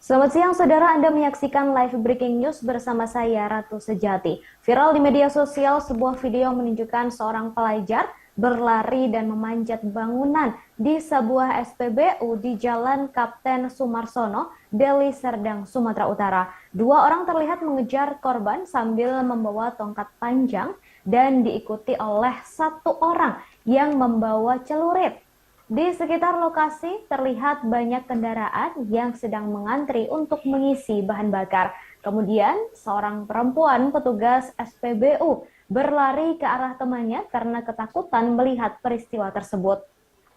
Selamat siang saudara, Anda menyaksikan live breaking news bersama saya Ratu Sejati. Viral di media sosial sebuah video menunjukkan seorang pelajar berlari dan memanjat bangunan di sebuah SPBU di Jalan Kapten Sumarsono, Deli Serdang, Sumatera Utara. Dua orang terlihat mengejar korban sambil membawa tongkat panjang dan diikuti oleh satu orang yang membawa celurit. Di sekitar lokasi terlihat banyak kendaraan yang sedang mengantri untuk mengisi bahan bakar. Kemudian seorang perempuan petugas SPBU berlari ke arah temannya karena ketakutan melihat peristiwa tersebut.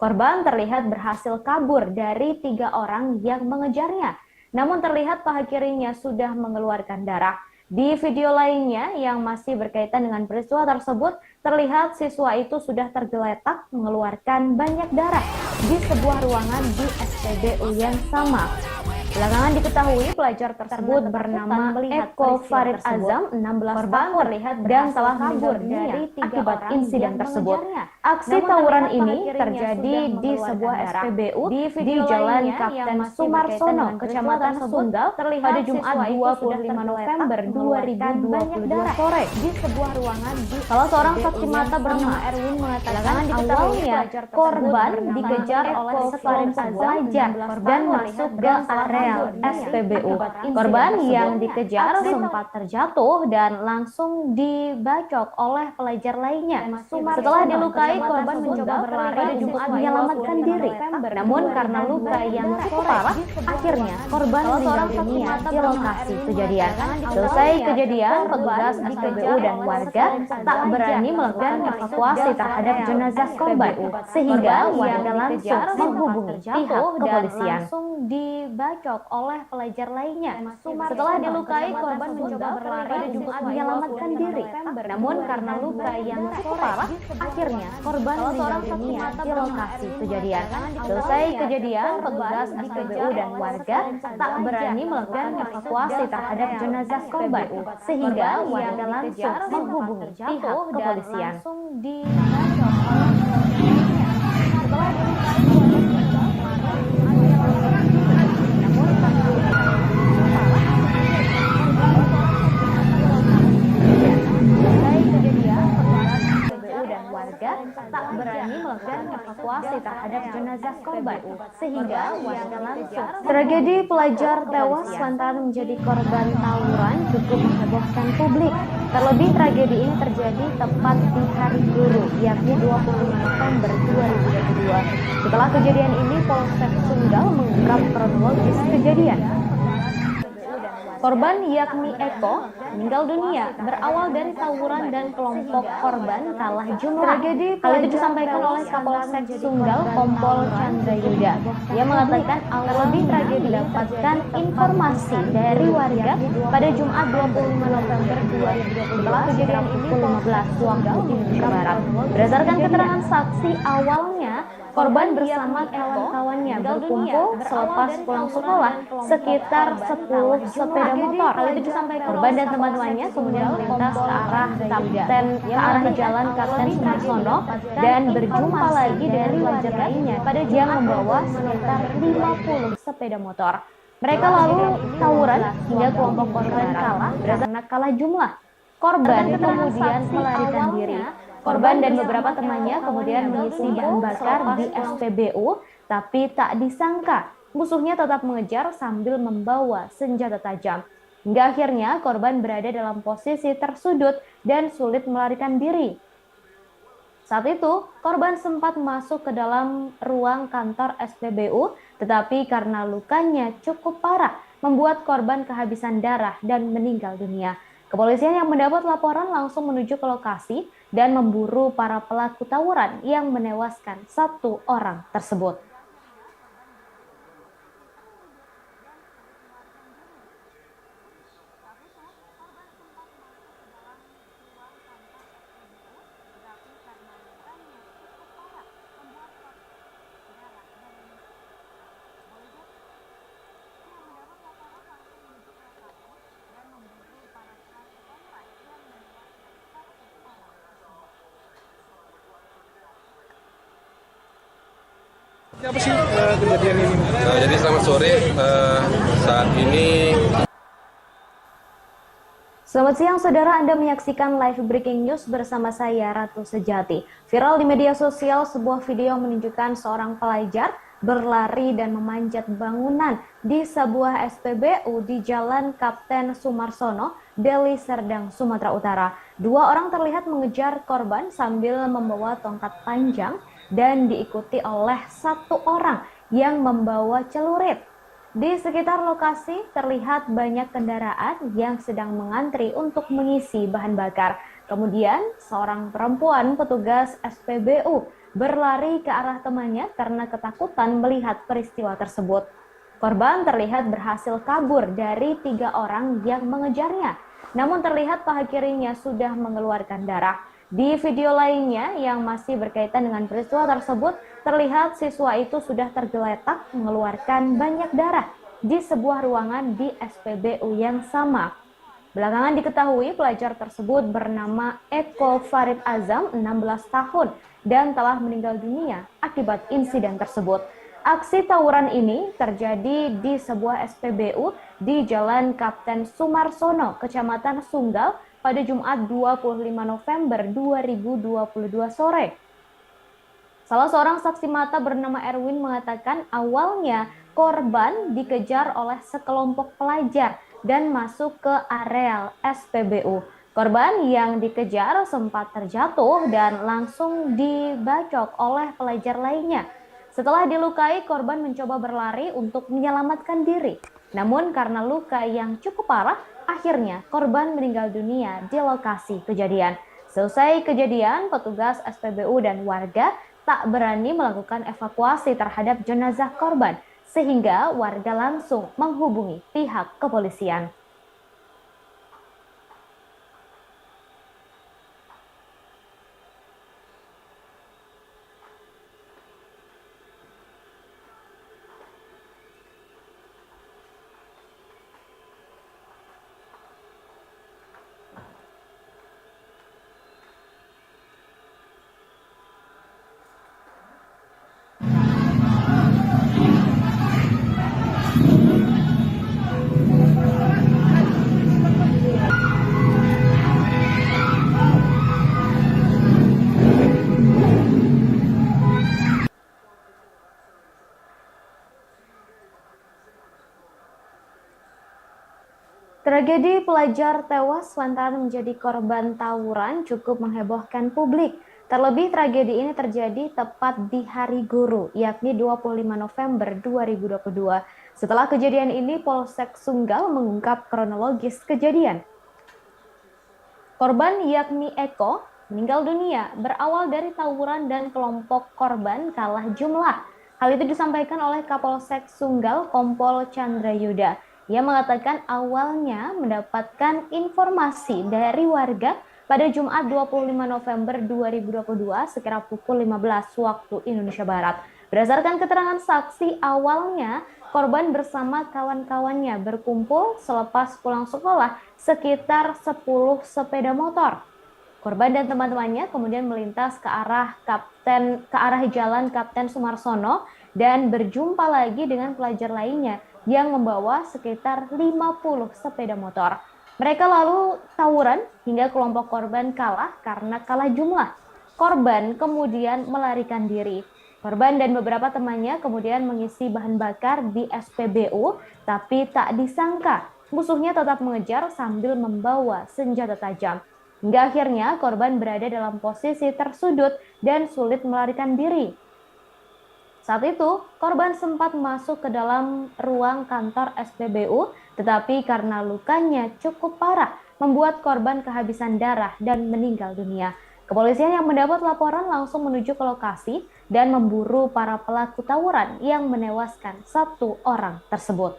Korban terlihat berhasil kabur dari 3 orang yang mengejarnya. Namun terlihat paha kirinya sudah mengeluarkan darah. Di video lainnya yang masih berkaitan dengan peristiwa tersebut, terlihat siswa itu sudah tergeletak mengeluarkan banyak darah di sebuah ruangan di SPBU yang sama. Belakangan diketahui pelajar tersebut bernama Eko Farid Azam, 16 tahun, dan telah kabur dari 3 akibat insiden tersebut. Aksi tawuran ini terjadi di sebuah SPBU di Jalan Kapten Sumarsono, Kecamatan Sunggal, pada Jumat 25 November 2022 sore. Di sebuah ruangan salah seorang saksi mata bernama Erwin mengatakan awalnya korban dikejar oleh sekelompok pelajar dan masuk ke area SPBU. Korban yang dikejar sempat terjatuh dan langsung dibacok oleh pelajar lainnya. Setelah dilukai, korban mencoba berlari pada Jumat menyelamatkan diri. Namun karena luka yang cukup parah, akhirnya korban meninggal dunia di lokasi kejadian. Selesai kejadian, petugas SPBU dan warga tak berani melakukan evakuasi terhadap jenazah korban, sehingga warga langsung menghubungi pihak kepolisian. Dibacok oleh pelajar lainnya. Setelah dilukai, korban mencoba berlari pada Jumat menyelamatkan diri. Namun karena luka yang cukup parah, akhirnya korban meninggal dunia di lokasi kejadian. Selesai kejadian, petugas SPBU dan warga tak berani melakukan evakuasi terhadap jenazah korban, sehingga warga langsung menghubungi pihak kepolisian. Setelah dilukai, warga tak berani melakukan evakuasi terhadap jenazah korban, sehingga warga langsung. Tragedi pelajar tewas lantaran menjadi korban tawuran cukup menghebohkan publik. Terlebih tragedi ini terjadi tepat di Hari Guru, yakni 25 November 2022. Setelah kejadian ini, Polsek Sunggal mengungkap kronologis kejadian. Korban yakni Eko meninggal dunia berawal dari tawuran dan kelompok korban kalah jumlah. Hal itu disampaikan oleh Kapolsek Sunggal Kompol Chandra Yuda. Ia mengatakan awal tragedi dapatkan informasi dari warga pada Jumat 25 November 2022 setelah kejadian ini pukul 15 waktu Indonesia Barat. Berdasarkan keterangan saksi awalnya, korban bersama kawan-kawannya berkumpul selepas pulang sekolah sekitar 10 sepeda motor. Hal itu disampaikan korban dan teman-temannya kemudian melintas ke arah jalan Kapten Sumarsono dan berjumpa lagi dari pelajar lainnya yang membawa sekitar 50 sepeda motor. Mereka lalu tawuran hingga kelompok korban kalah jumlah. Korban kemudian melarikan diri. Korban dan beberapa temannya kemudian mengisi bahan bakar di SPBU, tapi tak disangka musuhnya tetap mengejar sambil membawa senjata tajam. Hingga akhirnya korban berada dalam posisi tersudut dan sulit melarikan diri. Saat itu, korban sempat masuk ke dalam ruang kantor SPBU, tetapi karena lukanya cukup parah, membuat korban kehabisan darah dan meninggal dunia. Kepolisian yang mendapat laporan langsung menuju ke lokasi dan memburu para pelaku tawuran yang menewaskan 1 orang tersebut. Apa sih kejadian ini? Jadi selamat sore, saat ini. Selamat siang saudara, Anda menyaksikan live breaking news bersama saya Ratu Sejati. Viral di media sosial sebuah video menunjukkan seorang pelajar berlari dan memanjat bangunan di sebuah SPBU di Jalan Kapten Sumarsono, Deli Serdang, Sumatera Utara. Dua orang terlihat mengejar korban sambil membawa tongkat panjang dan diikuti oleh satu orang yang membawa celurit. Di sekitar lokasi terlihat banyak kendaraan yang sedang mengantri untuk mengisi bahan bakar. Kemudian seorang perempuan petugas SPBU berlari ke arah temannya karena ketakutan melihat peristiwa tersebut. Korban terlihat berhasil kabur dari 3 orang yang mengejarnya. Namun terlihat paha kirinya sudah mengeluarkan darah. Di video lainnya yang masih berkaitan dengan peristiwa tersebut, terlihat siswa itu sudah tergeletak mengeluarkan banyak darah di sebuah ruangan di SPBU yang sama. Belakangan diketahui pelajar tersebut bernama Eko Farid Azam, 16 tahun, dan telah meninggal dunia akibat insiden tersebut. Aksi tawuran ini terjadi di sebuah SPBU di Jalan Kapten Sumarsono, Kecamatan Sunggal, pada Jumat 25 November 2022 sore. Salah seorang saksi mata bernama Erwin mengatakan awalnya korban dikejar oleh sekelompok pelajar dan masuk ke areal SPBU. Korban yang dikejar sempat terjatuh dan langsung dibacok oleh pelajar lainnya. Setelah dilukai, korban mencoba berlari untuk menyelamatkan diri. Namun karena luka yang cukup parah, akhirnya korban meninggal dunia di lokasi kejadian. Selesai kejadian, petugas SPBU dan warga tak berani melakukan evakuasi terhadap jenazah korban, sehingga warga langsung menghubungi pihak kepolisian. Tragedi pelajar tewas lantaran menjadi korban tawuran cukup menghebohkan publik. Terlebih tragedi ini terjadi tepat di Hari Guru, yakni 25 November 2022. Setelah kejadian ini, Polsek Sunggal mengungkap kronologis kejadian. Korban yakni Eko meninggal dunia berawal dari tawuran dan kelompok korban kalah jumlah. Hal itu disampaikan oleh Kapolsek Sunggal Kompol Chandra Yuda. Ia mengatakan awalnya mendapatkan informasi dari warga pada Jumat 25 November 2022 sekira pukul 15 waktu Indonesia Barat. Berdasarkan keterangan saksi, awalnya korban bersama kawan-kawannya berkumpul selepas pulang sekolah sekitar 10 sepeda motor. Korban dan teman-temannya kemudian melintas ke arah Jalan Kapten Sumarsono dan berjumpa lagi dengan pelajar lainnya yang membawa sekitar 50 sepeda motor. Mereka lalu tawuran hingga kelompok korban kalah karena kalah jumlah. Korban kemudian melarikan diri. Korban dan beberapa temannya kemudian mengisi bahan bakar di SPBU, tapi tak disangka musuhnya tetap mengejar sambil membawa senjata tajam. Hingga akhirnya korban berada dalam posisi tersudut dan sulit melarikan diri. Saat itu, korban sempat masuk ke dalam ruang kantor SPBU, tetapi karena lukanya cukup parah, membuat korban kehabisan darah dan meninggal dunia. Kepolisian yang mendapat laporan langsung menuju ke lokasi dan memburu para pelaku tawuran yang menewaskan satu orang tersebut.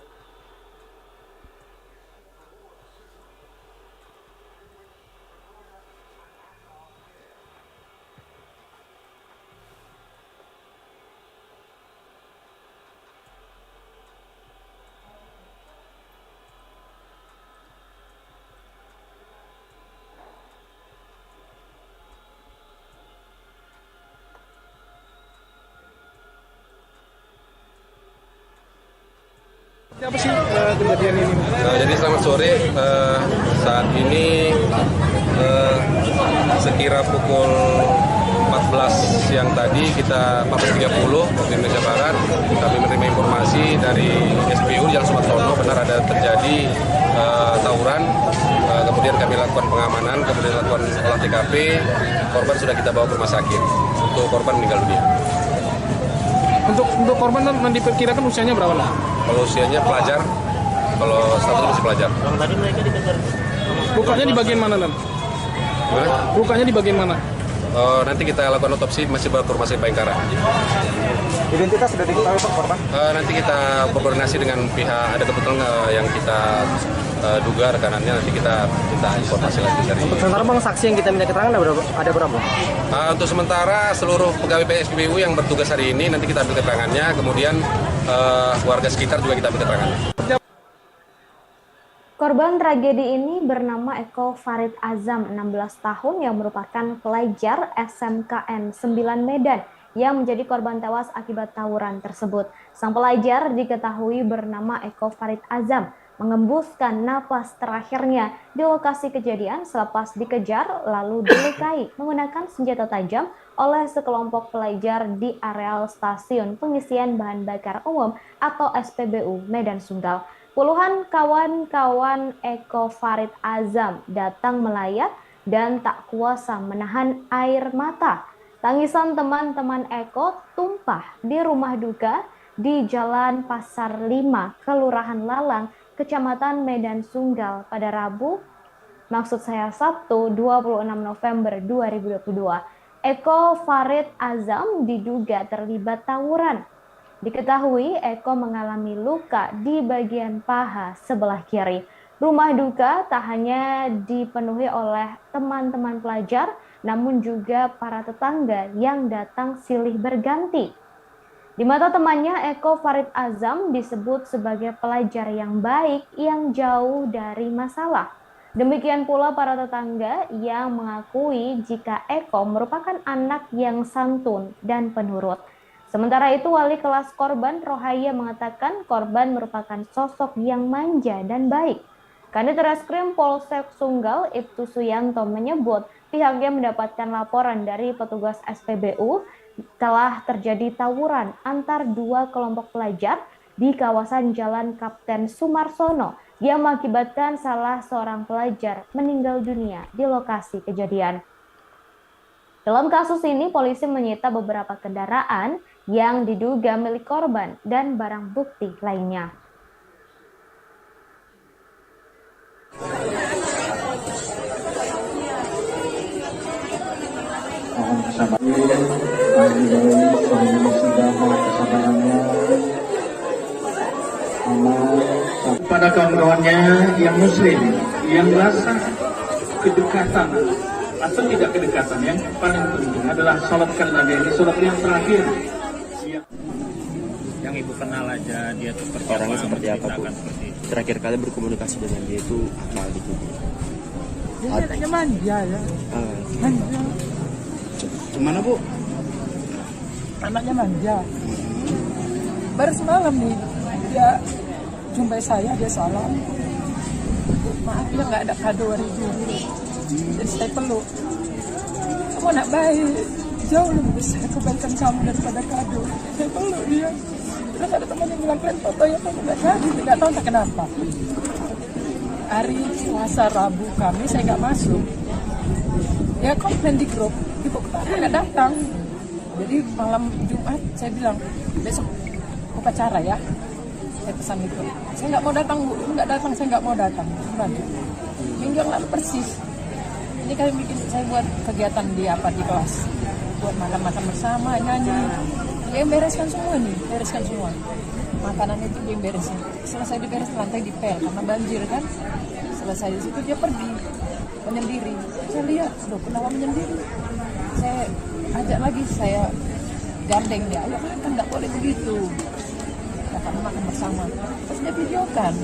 Apa sih kejadian ini? Jadi selamat sore, saat ini sekira pukul 14 siang tadi, 14.30 waktu Indonesia Barat, kami menerima informasi dari SPU Jalan Sumarsono benar ada terjadi tawuran. Kemudian kami lakukan pengamanan, kemudian lakukan olah TKP, korban sudah kita bawa ke rumah sakit. Untuk korban meninggal dunia. Untuk korban kan diperkirakan usianya berapa lah? Kalau usianya pelajar, kalau statusnya masih pelajar. Tadi mereka dikejar. Lukanya di bagian mana, Nan? Gimana? Lukanya di bagian mana? Nanti kita lakukan otopsi, masih bawa ke rumah sakit Bayangkara. Identitas sudah diketahui Pak korban? Nanti kita berkoordinasi dengan pihak, ada kebetulan yang kita duga rekanannya, nanti kita minta informasi lagi dari. Untuk sementara Bang, saksi yang kita minta keterangan ada berapa? Untuk sementara seluruh pegawai PSBU yang bertugas hari ini nanti kita ambil keterangannya, kemudian warga sekitar juga kita ambil keterangannya. Korban tragedi ini bernama Eko Farid Azam, 16 tahun, yang merupakan pelajar SMKN 9 Medan yang menjadi korban tewas akibat tawuran tersebut. Sang pelajar diketahui bernama Eko Farid Azam mengembuskan napas terakhirnya di lokasi kejadian selepas dikejar lalu dilukai menggunakan senjata tajam oleh sekelompok pelajar di areal stasiun pengisian bahan bakar umum atau SPBU Medan Sunggal. Puluhan kawan-kawan Eko Farid Azam datang melayat dan tak kuasa menahan air mata. Tangisan teman-teman Eko tumpah di rumah duka di Jalan Pasar 5, Kelurahan Lalang, Kecamatan Medan Sunggal pada Sabtu 26 November 2022. Eko Farid Azam diduga terlibat tawuran. Diketahui Eko mengalami luka di bagian paha sebelah kiri. Rumah duka tak hanya dipenuhi oleh teman-teman pelajar, namun juga para tetangga yang datang silih berganti. Di mata temannya, Eko Farid Azam disebut sebagai pelajar yang baik yang jauh dari masalah. Demikian pula para tetangga yang mengakui jika Eko merupakan anak yang santun dan penurut. Sementara itu, wali kelas korban Rohaya mengatakan korban merupakan sosok yang manja dan baik. Kanit Reskrim Polsek Sunggal, Ibtu Suyanto menyebut pihaknya mendapatkan laporan dari petugas SPBU telah terjadi tawuran antar dua kelompok pelajar di kawasan Jalan Kapten Sumarsono yang mengakibatkan salah seorang pelajar meninggal dunia di lokasi kejadian. Dalam kasus ini, polisi menyita beberapa kendaraan yang diduga milik korban dan barang bukti lainnya. Pada kawan-kawannya yang muslim, yang merasa kedekatan atau tidak kedekatan, yang paling penting adalah sholat karena dia ini sholat yang terakhir. Yang ibu kenal aja dia tuh orangnya seperti apa, Bu? Terakhir kali berkomunikasi dengan dia itu apa gitu? Dia anaknya manja ya. Manja. Gimana, Bu? Anaknya manja. Baru semalam nih dia jumpai saya, dia salam. Maaf ya nggak ada kado hari ini. Jadi saya peluk. Kamu anak baik, jauh lebih besar kebaikan kamu daripada kado. Saya peluk dia. Terus ada teman yang bilang, kalian foto ya, kamu nggak jadi, nggak tahu entah kenapa. Hari Selasa Rabu kami saya nggak masuk. Ya komplain di grup, ibu kenapa nggak datang? Jadi malam Jumat saya bilang besok upacara ya. Saya pesan itu. Saya nggak mau datang Bu, nggak datang, saya nggak mau datang. Minggu yang lalu persis. Ini kami bikin, saya buat kegiatan di kelas, buat makan-makan bersama, nyanyi. Dia bereskan semua nih, bereskan semua. Makanan itu dia beresin. Selesai diberes lantai dipel karena banjir kan. Selesai di situ dia pergi menyendiri. Saya lihat, loh kenapa menyendiri? Saya ajak lagi, saya gandeng dia. Ayo makan, nggak boleh begitu. Ya karena makan bersama. Terus dia videokan.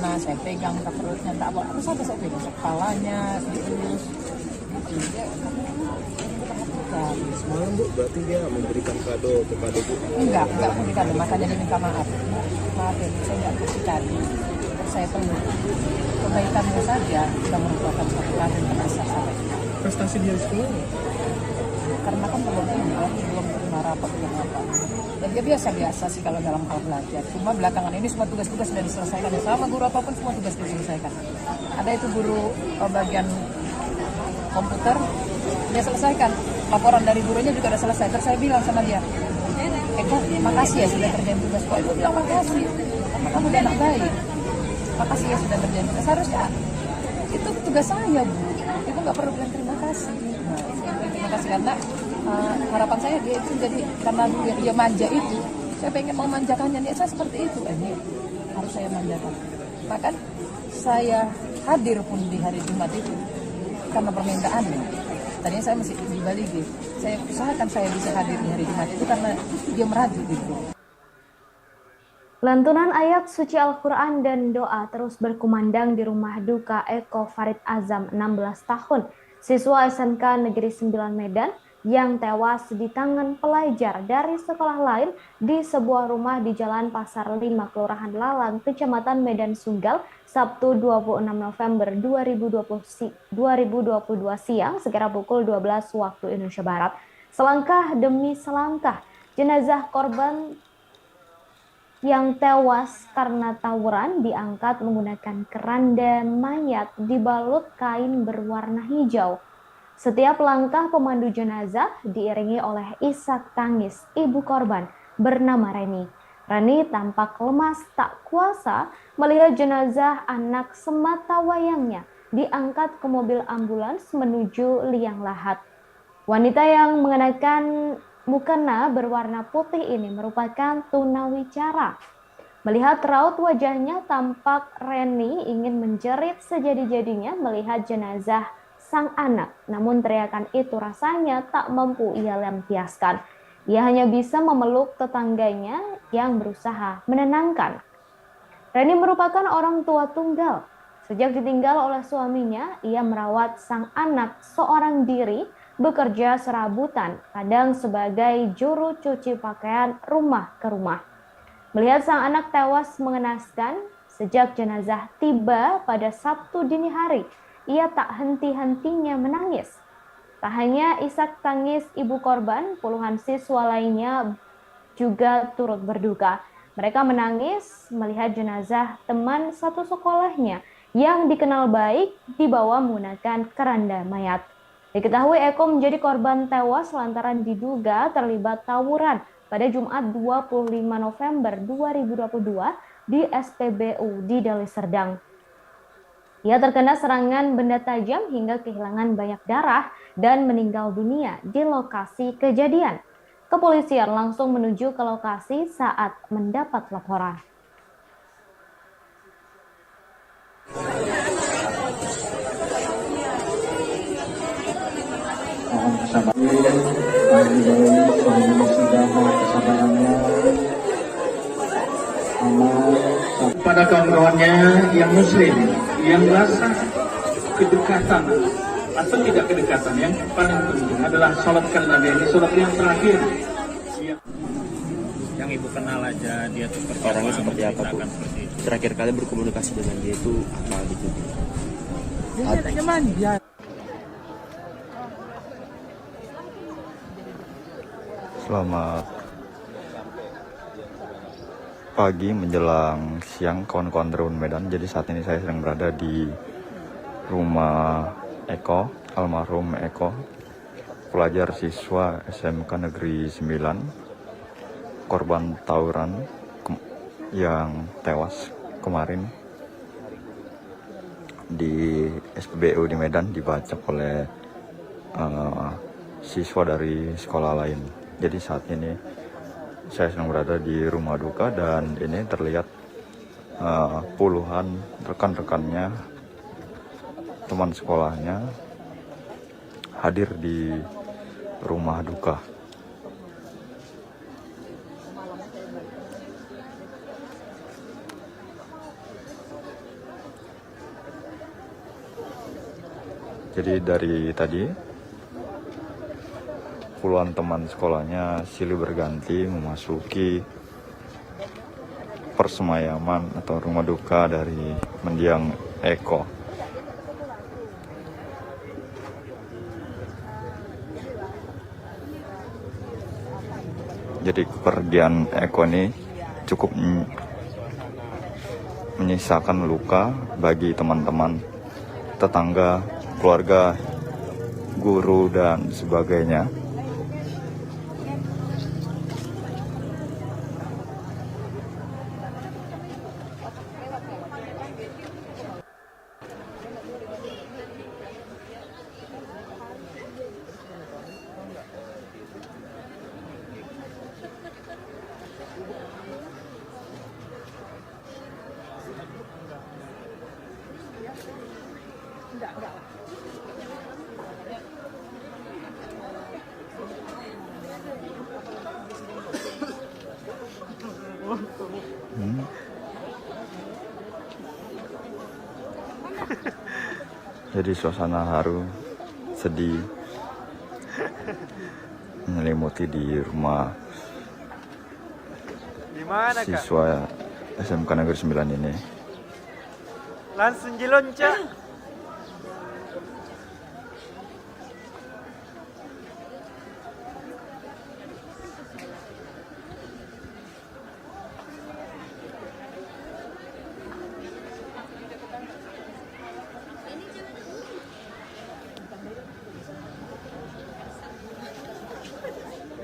mana, saya pegang ke perutnya, tak apa sampai saya pegang kepalanya, diurus. Semalam Bu, berarti dia memberikan kado kepada Bu? Enggak memberikan kado, makanya dia minta maaf. Maaf ya, saya nggak kasih tadi. Saya perlu kebaikannya saja sudah merupakan satu kado yang terbesar sampai. Prestasi dia di sekolah? Karena kan belum terima rapat belum apa. Dan dia biasa sih kalau dalam hal belajar. Cuma belakangan ini semua tugas-tugas sudah diselesaikan. Ya, sama guru apapun semua tugas diselesaikan. Ada itu guru bagian komputer, dia selesaikan. Laporan dari gurunya juga sudah selesai. Terus saya bilang sama dia, Eko, makasih ya sudah kerjain tugas. Kok Ibu bilang makasih? Kamu udah anak baik. Makasih ya sudah kerjain tugas. Harusnya itu tugas saya, Bu. Ibu nggak perlu bilang terima kasih. Terima kasih karena harapan saya dia itu jadi karena dia manja itu, saya pengen memanjakannya dia saya seperti itu. Ini harus saya manjakan. Bahkan saya hadir pun di hari Jumat itu karena permintaannya. Tadinya saya masih di Bali gitu. Saya usahakan saya bisa hadir di hari Jumat itu karena dia merajuk gitu. Lantunan ayat suci Al-Quran dan doa terus berkumandang di rumah duka Eko Farid Azam, 16 tahun, siswa SMK Negeri 9 Medan yang tewas di tangan pelajar dari sekolah lain di sebuah rumah di Jalan Pasar 5, Kelurahan Lalang, Kecamatan Medan Sunggal, Sabtu 26 November 2022 siang, sekira pukul 12 waktu Indonesia Barat. Selangkah demi selangkah, jenazah korban yang tewas karena tawuran diangkat menggunakan keranda mayat dibalut kain berwarna hijau. Setiap langkah pemandu jenazah diiringi oleh isak tangis ibu korban bernama Reni. Reni tampak lemas tak kuasa melihat jenazah anak semata wayangnya diangkat ke mobil ambulans menuju liang lahat. Wanita yang mengenakan mukena berwarna putih ini merupakan tunawicara. Melihat raut wajahnya, tampak Reni ingin menjerit sejadi-jadinya melihat jenazah sang anak. Namun teriakan itu rasanya tak mampu ia lampiaskan. Ia hanya bisa memeluk tetangganya yang berusaha menenangkan. Reni merupakan orang tua tunggal. Sejak ditinggal oleh suaminya, ia merawat sang anak seorang diri, bekerja serabutan, kadang sebagai juru cuci pakaian rumah ke rumah. Melihat sang anak tewas mengenaskan, sejak jenazah tiba pada Sabtu dini hari, ia tak henti-hentinya menangis. Tak hanya isak tangis ibu korban, puluhan siswa lainnya juga turut berduka. Mereka menangis melihat jenazah teman satu sekolahnya yang dikenal baik dibawa menggunakan keranda mayat. Diketahui Eko menjadi korban tewas lantaran diduga terlibat tawuran pada Jumat 25 November 2022 di SPBU di Deli Serdang. Ia terkena serangan benda tajam hingga kehilangan banyak darah dan meninggal dunia di lokasi kejadian. Kepolisian langsung menuju ke lokasi saat mendapat laporan. Pada kawan-kawannya yang muslim, yang rasa kedekatan atau tidak kedekatan, yang paling penting adalah sholatkan Nabi. Ini sholat yang terakhir. Yang ibu kenal aja dia seperti Orangnya seperti apa, Bu? seperti itu. Terakhir kali berkomunikasi dengan dia itu apa gitu? Dia anaknya manja. Selamat pagi menjelang siang kawan-kawan Terun Medan. Jadi saat ini saya sedang berada di rumah Eko, almarhum Eko, pelajar siswa SMK Negeri 9, korban tawuran yang tewas kemarin di SPBU di Medan, dibacok oleh siswa dari sekolah lain. Jadi saat ini saya sedang berada di rumah duka dan ini terlihat puluhan rekan-rekannya, teman sekolahnya hadir di rumah duka. Jadi dari tadi puluhan teman sekolahnya silih berganti memasuki persemayaman atau rumah duka dari mendiang Eko. Jadi kepergian Eko ini cukup menyisakan luka bagi teman-teman, tetangga, keluarga, guru, dan sebagainya. Jadi suasana haru, sedih menyelimuti di rumah siswa SMK Negeri 9 ini. Langsung jelonca.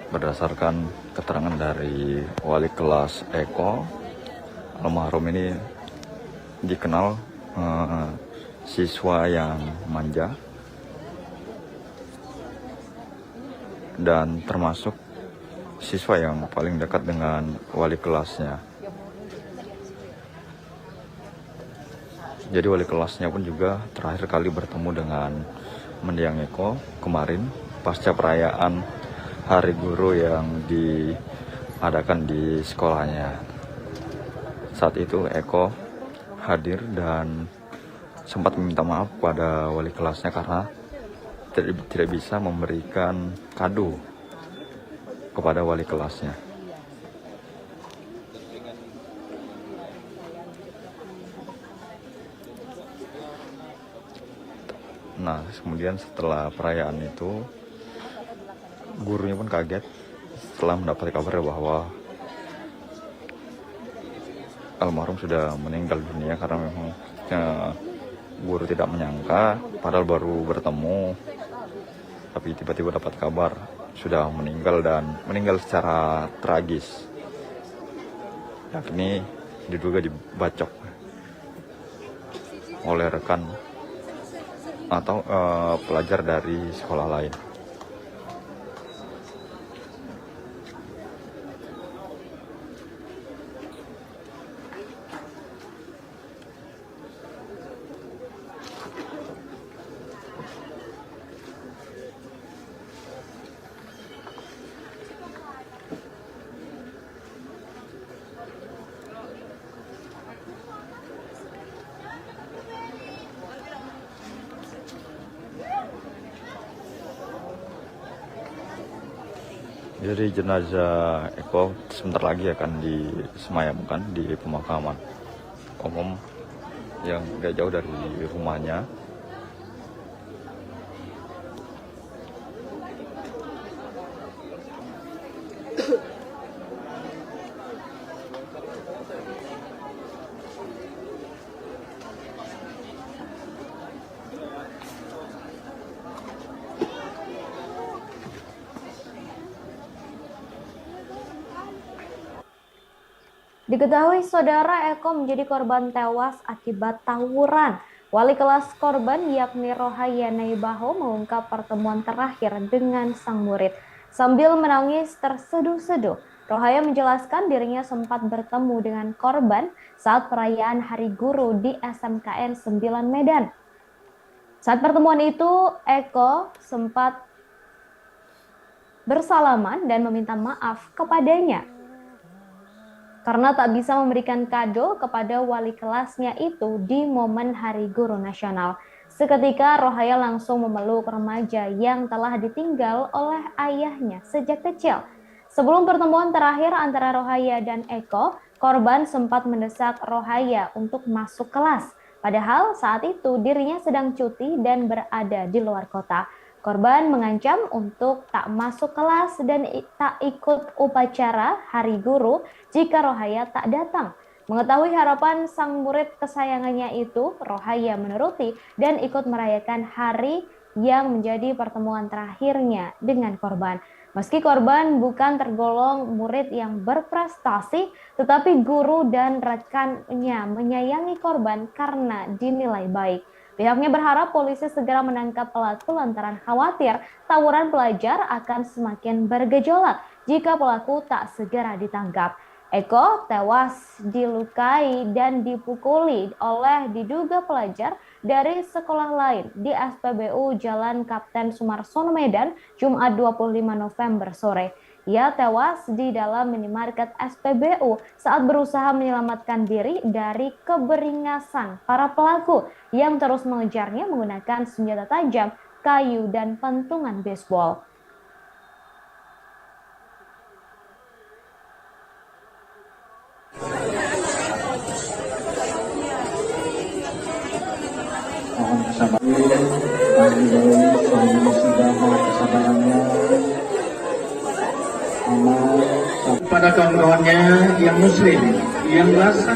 Berdasarkan keterangan dari wali kelas Eko, almarhum ini dikenal siswa yang manja dan termasuk siswa yang paling dekat dengan wali kelasnya. Jadi wali kelasnya pun juga terakhir kali bertemu dengan mendiang Eko kemarin pasca perayaan Hari Guru yang diadakan di sekolahnya. Saat itu Eko hadir dan sempat meminta maaf pada wali kelasnya karena tidak bisa memberikan kado kepada wali kelasnya. Nah, kemudian setelah perayaan itu, gurunya pun kaget setelah mendapat kabar bahwa almarhum sudah meninggal dunia, karena memang guru tidak menyangka, padahal baru bertemu, tapi tiba-tiba dapat kabar sudah meninggal dan meninggal secara tragis, yakni diduga dibacok oleh rekan atau pelajar dari sekolah lain. Jadi jenazah Eko sebentar lagi akan disemayamkan di pemakaman umum yang gak jauh dari rumahnya. Diketahui saudara Eko menjadi korban tewas akibat tawuran. Wali kelas korban yakni Rohaya Naibaho mengungkap pertemuan terakhir dengan sang murid. Sambil menangis terseduh-seduh, Rohaya menjelaskan dirinya sempat bertemu dengan korban saat perayaan Hari Guru di SMKN 9 Medan. Saat pertemuan itu, Eko sempat bersalaman dan meminta maaf kepadanya karena tak bisa memberikan kado kepada wali kelasnya itu di momen Hari Guru Nasional. Seketika Rohaya langsung memeluk remaja yang telah ditinggal oleh ayahnya sejak kecil. Sebelum pertemuan terakhir antara Rohaya dan Eko, korban sempat mendesak Rohaya untuk masuk kelas. Padahal saat itu dirinya sedang cuti dan berada di luar kota. Korban mengancam untuk tak masuk kelas dan tak ikut upacara Hari Guru jika Rohaya tak datang. Mengetahui harapan sang murid kesayangannya itu, Rohaya menuruti dan ikut merayakan hari yang menjadi pertemuan terakhirnya dengan korban. Meski korban bukan tergolong murid yang berprestasi, tetapi guru dan rekannya menyayangi korban karena dinilai baik. Pihaknya berharap polisi segera menangkap pelaku lantaran khawatir tawuran pelajar akan semakin bergejolak jika pelaku tak segera ditangkap. Eko tewas dilukai dan dipukuli oleh diduga pelajar dari sekolah lain di SPBU Jalan Kapten Sumarsono Medan, Jumat 25 November sore. Ia tewas di dalam minimarket SPBU saat berusaha menyelamatkan diri dari keberingasan para pelaku yang terus mengejarnya menggunakan senjata tajam, kayu, dan pentungan baseball. Pada kawan-kawannya yang muslim, yang rasa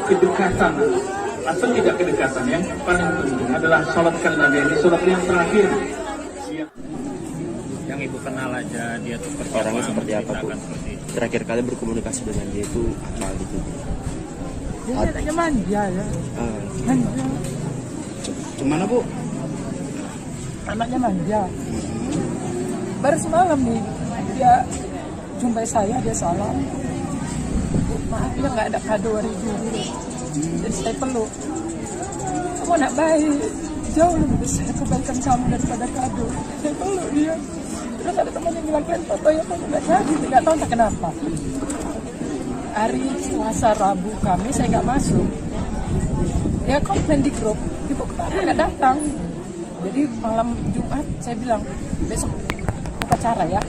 kedekatan atau tidak kedekatan, yang paling penting adalah sholatkan Nabi, ini sholat yang terakhir. Yang ibu kenal aja dia tuh Orangnya seperti apa, Bu? Terakhir kali berkomunikasi dengan dia itu apa gitu? Dia anaknya manja ya. Manja. Gimana, Bu? Anaknya manja. Baru semalam nih dia jumpai saya, dia salam. Maaf ya nggak ada kado hari guru. Jadi saya peluk. Kamu anak baik, jauh lebih besar kebaikan kamu daripada kado. Saya peluk dia. Terus ada teman yang bilang, kan foto ya kamu nggak jadi, nggak tahu entah kenapa. Hari Selasa Rabu kami saya nggak masuk. Dia komplain di grup, ibu kenapa nggak datang? Jadi malam Jumat saya bilang besok upacara ya.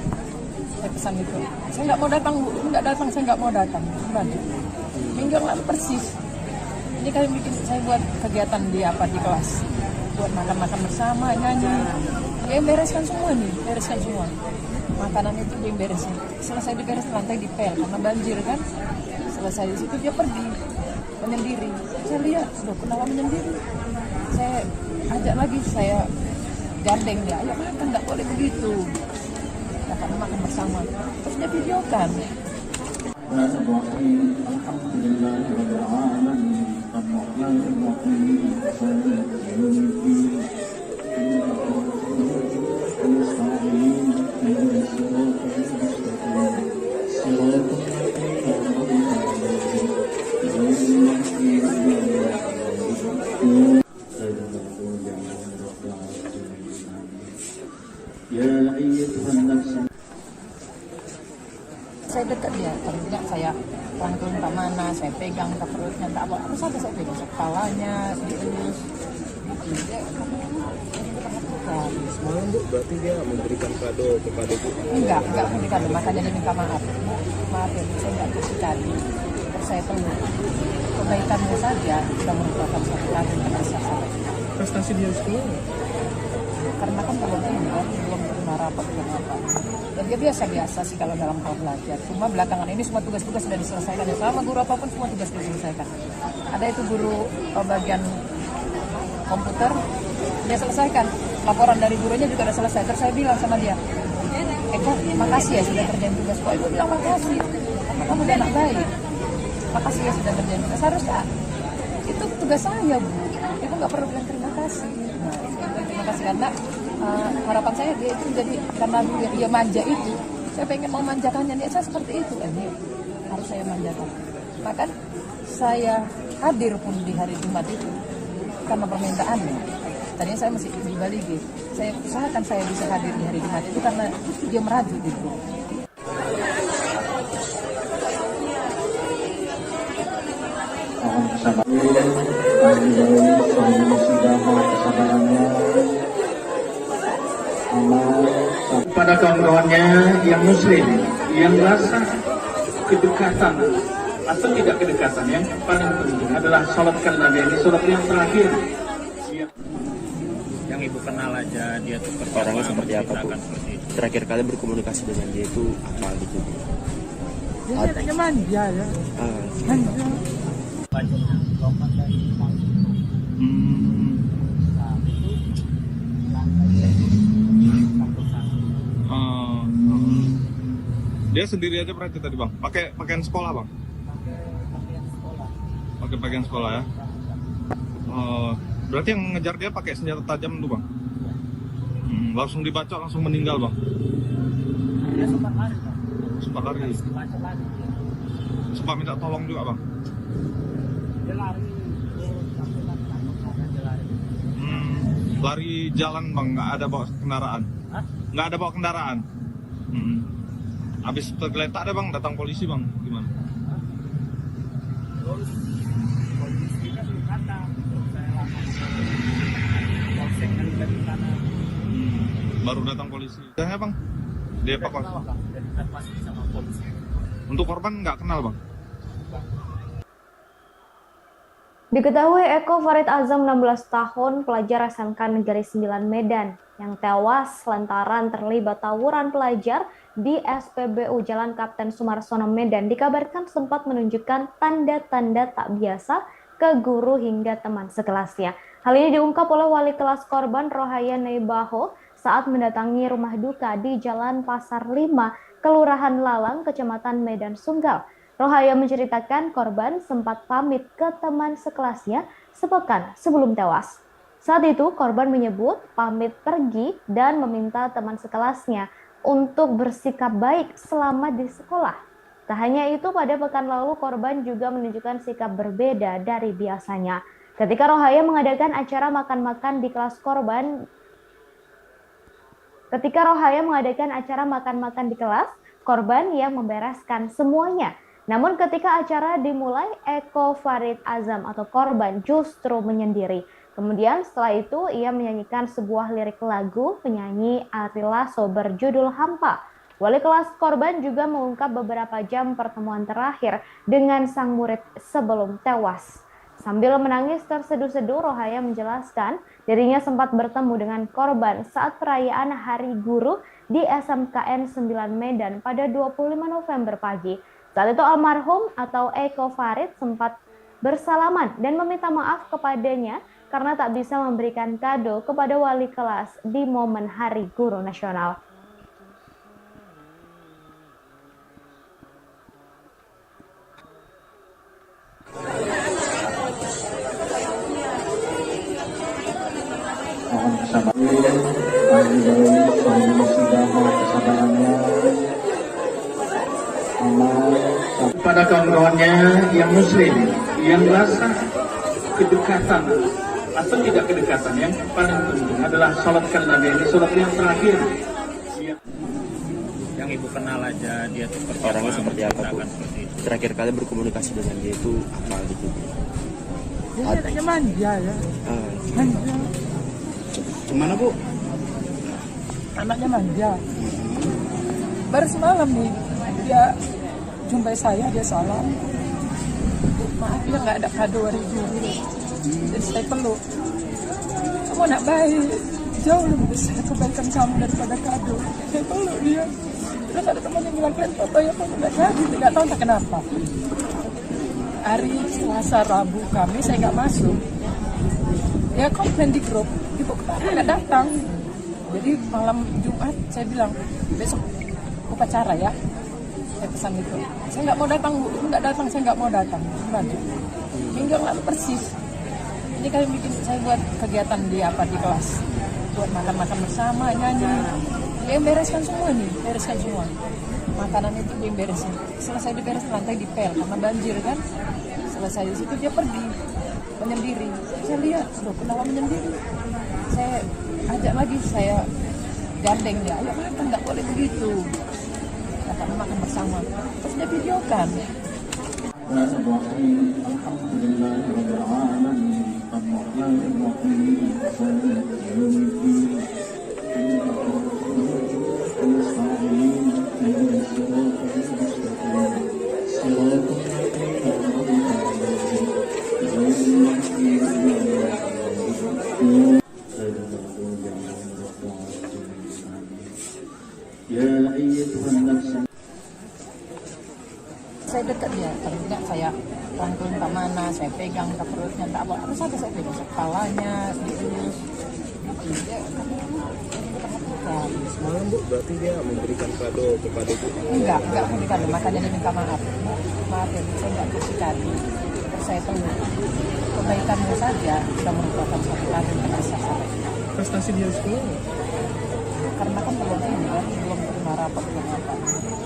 Saya pesan itu. Saya nggak mau datang, Bu. Nggak datang, saya nggak mau datang. Gimana? Minggu yang lalu persis. Ini kalian bikin saya buat kegiatan di kelas. Buat makan-makan bersama, nyanyi. Dia yang bereskan semua nih, bereskan semua. Makanan itu dia yang beresin. Selesai diberes lantai dipel karena banjir kan. Selesai di situ dia pergi menyendiri. Saya lihat, loh kenapa menyendiri? Saya ajak lagi, saya gandeng dia. Ayo makan, nggak boleh begitu. Karena makan bersama. Terus dia videokan. Saya dekat dia, tentunya saya rangkul entah mana, saya pegang entah perutnya, entah apa saja saya pegang, kepalanya, dielus, gitu. Dia perhatikan. Semalam, Bu, berarti dia memberikan kado kepada Bu? Enggak memberikan, makanya dia minta maaf. Maaf ya, Bu, saya enggak kasih kado. Terus saya peluk. Kebaikannya saja sudah merupakan suatu kado yang besar sampai. Prestasi dia sekolah? Karena kan belum ini kan, belum terima rapat dan apa. Dan dia biasa-biasa sih kalau dalam hal belajar. Cuma belakangan ini semua tugas-tugas sudah diselesaikan. Ya, sama guru apapun semua tugas diselesaikan. Ada itu guru bagian komputer, dia selesaikan. Laporan dari gurunya juga sudah selesai. Terus saya bilang sama dia, Eko, makasih ya sudah kerjain tugas. Kok Ibu bilang makasih? Karena kamu udah anak baik. Makasih ya sudah kerjain tugas. Harusnya itu tugas saya, Bu. Ibu nggak perlu bilang terima kasih. Nah, terima kasih karena harapan saya dia itu jadi karena dia manja itu, saya pengen memanjakannya, dia saya seperti itu, ini harus saya manjakan. Maka saya hadir pun di hari Jumat itu karena permintaannya. Tadinya saya masih di Bali gitu. Saya usahakan saya bisa hadir di hari Jumat itu karena dia meraju gitu. Mohon kesabaran, kepada kawan-kawannya yang muslim yang rasa kedekatan atau tidak kedekatan, yang paling penting adalah sholatkan Nabi, ini sholat yang terakhir. Yang ibu kenal aja dia tuh Orangnya seperti apa, Bu? seperti itu. Terakhir kali berkomunikasi dengan dia itu apa gitu? Dia anaknya manja ya. Manja. Dia sendiri aja berarti tadi bang, pakai pakaian sekolah bang? Pakai pakaian sekolah ya. Berarti yang ngejar dia pakai senjata tajam tuh bang? Langsung dibacok langsung meninggal bang? Dia sempat lari, Pak. Sempat lari? Sempat minta tolong juga bang? Dia lari. Lari jalan bang, nggak ada bawa kendaraan? Hah? Nggak ada bawa kendaraan? Habis tergeletak ada bang, datang polisi bang, gimana? Terus polisinya di kanan, terus saya lapor polseknya di kanan. Baru datang polisi. Ya bang, dia apa bang? Dan kita pasti sama polisi. Untuk korban nggak kenal bang? Diketahui Eko Farid Azam 16 tahun, pelajar SMK Negeri 9 Medan, yang tewas lantaran terlibat tawuran pelajar di SPBU Jalan Kapten Sumarsono Medan, dikabarkan sempat menunjukkan tanda-tanda tak biasa ke guru hingga teman sekelasnya. Hal ini diungkap oleh wali kelas korban Rohaya Neibaho saat mendatangi rumah duka di Jalan Pasar 5, Kelurahan Lalang, Kecamatan Medan Sunggal. Rohaya menceritakan korban sempat pamit ke teman sekelasnya sepekan sebelum tewas. Saat itu korban menyebut pamit pergi dan meminta teman sekelasnya untuk bersikap baik selama di sekolah. Tak hanya itu, pada pekan lalu korban juga menunjukkan sikap berbeda dari biasanya. Ketika Rohaya mengadakan acara makan-makan di kelas korban, korban yang membereskan semuanya. Namun ketika acara dimulai, Eko Farid Azam atau korban justru menyendiri. Kemudian setelah itu ia menyanyikan sebuah lirik lagu penyanyi Ari Lasso berjudul Hampa. Wali kelas korban juga mengungkap beberapa jam pertemuan terakhir dengan sang murid sebelum tewas. Sambil menangis terseduh-seduh, Rohaya menjelaskan dirinya sempat bertemu dengan korban saat perayaan Hari Guru di SMKN 9 Medan pada 25 November pagi. Saat itu almarhum atau Eko Farid sempat bersalaman dan meminta maaf kepadanya karena tak bisa memberikan kado kepada wali kelas di momen Hari Guru Nasional. Mohon kesabarannya kepada kawan-kawannya yang muslim yang rasa kedekatan atau tidak kedekatan, yang paling penting adalah sholatkan Nabi, ini sholat yang terakhir. Yang ibu kenal aja dia tuh Orangnya seperti apa, Bu? seperti itu. Terakhir kali berkomunikasi dengan dia itu apa gitu? Dia anaknya manja ya. Manja. Gimana Bu? Anaknya manja. Baru semalam nih dia jumpai saya, dia salam. Maaf ya nggak ada kado hari guru. Jadi saya peluk. Kamu anak baik, jauh lebih besar kebaikan kamu daripada kado. Saya peluk dia. Terus ada teman yang bilang, kalian foto ya, foto nggak jadi, nggak tahu tak kenapa. Hari Selasa, Rabu, Kamis saya nggak masuk. Dia komplain di grup, ibu kenapa nggak datang. Jadi malam Jumat saya bilang, besok upacara ya. Saya pesan itu, saya nggak mau datang Bu, nggak datang, saya nggak mau datang. Gimana? Minggu lalu persis. Ini kalian bikin saya buat kegiatan di kelas, buat makan-makan bersama, nyanyi. Dia yang bereskan semua nih, bereskan semua. Makanan itu dia yang beresin. Selesai diberes, lantai dipel karena banjir kan. Selesai di situ dia pergi menyendiri. Saya lihat, loh kenapa menyendiri? Saya ajak lagi, saya gandeng dia, ayo makan, nggak boleh begitu. Karena makan bersama. Terus dia videokan. saja saya pegang kepalanya, dielus. Dia semalam Bu, berarti dia memberikan kado kepada Ibu? Enggak memberikan, makanya dia minta maaf. Maaf ya, saya enggak kasih kado. Saya tahu kebaikanmu saja sudah merupakan satu kado yang terasa saya. Prestasi dia di sekolah? Karena kan belum ini kan, belum terima rapat, belum apa.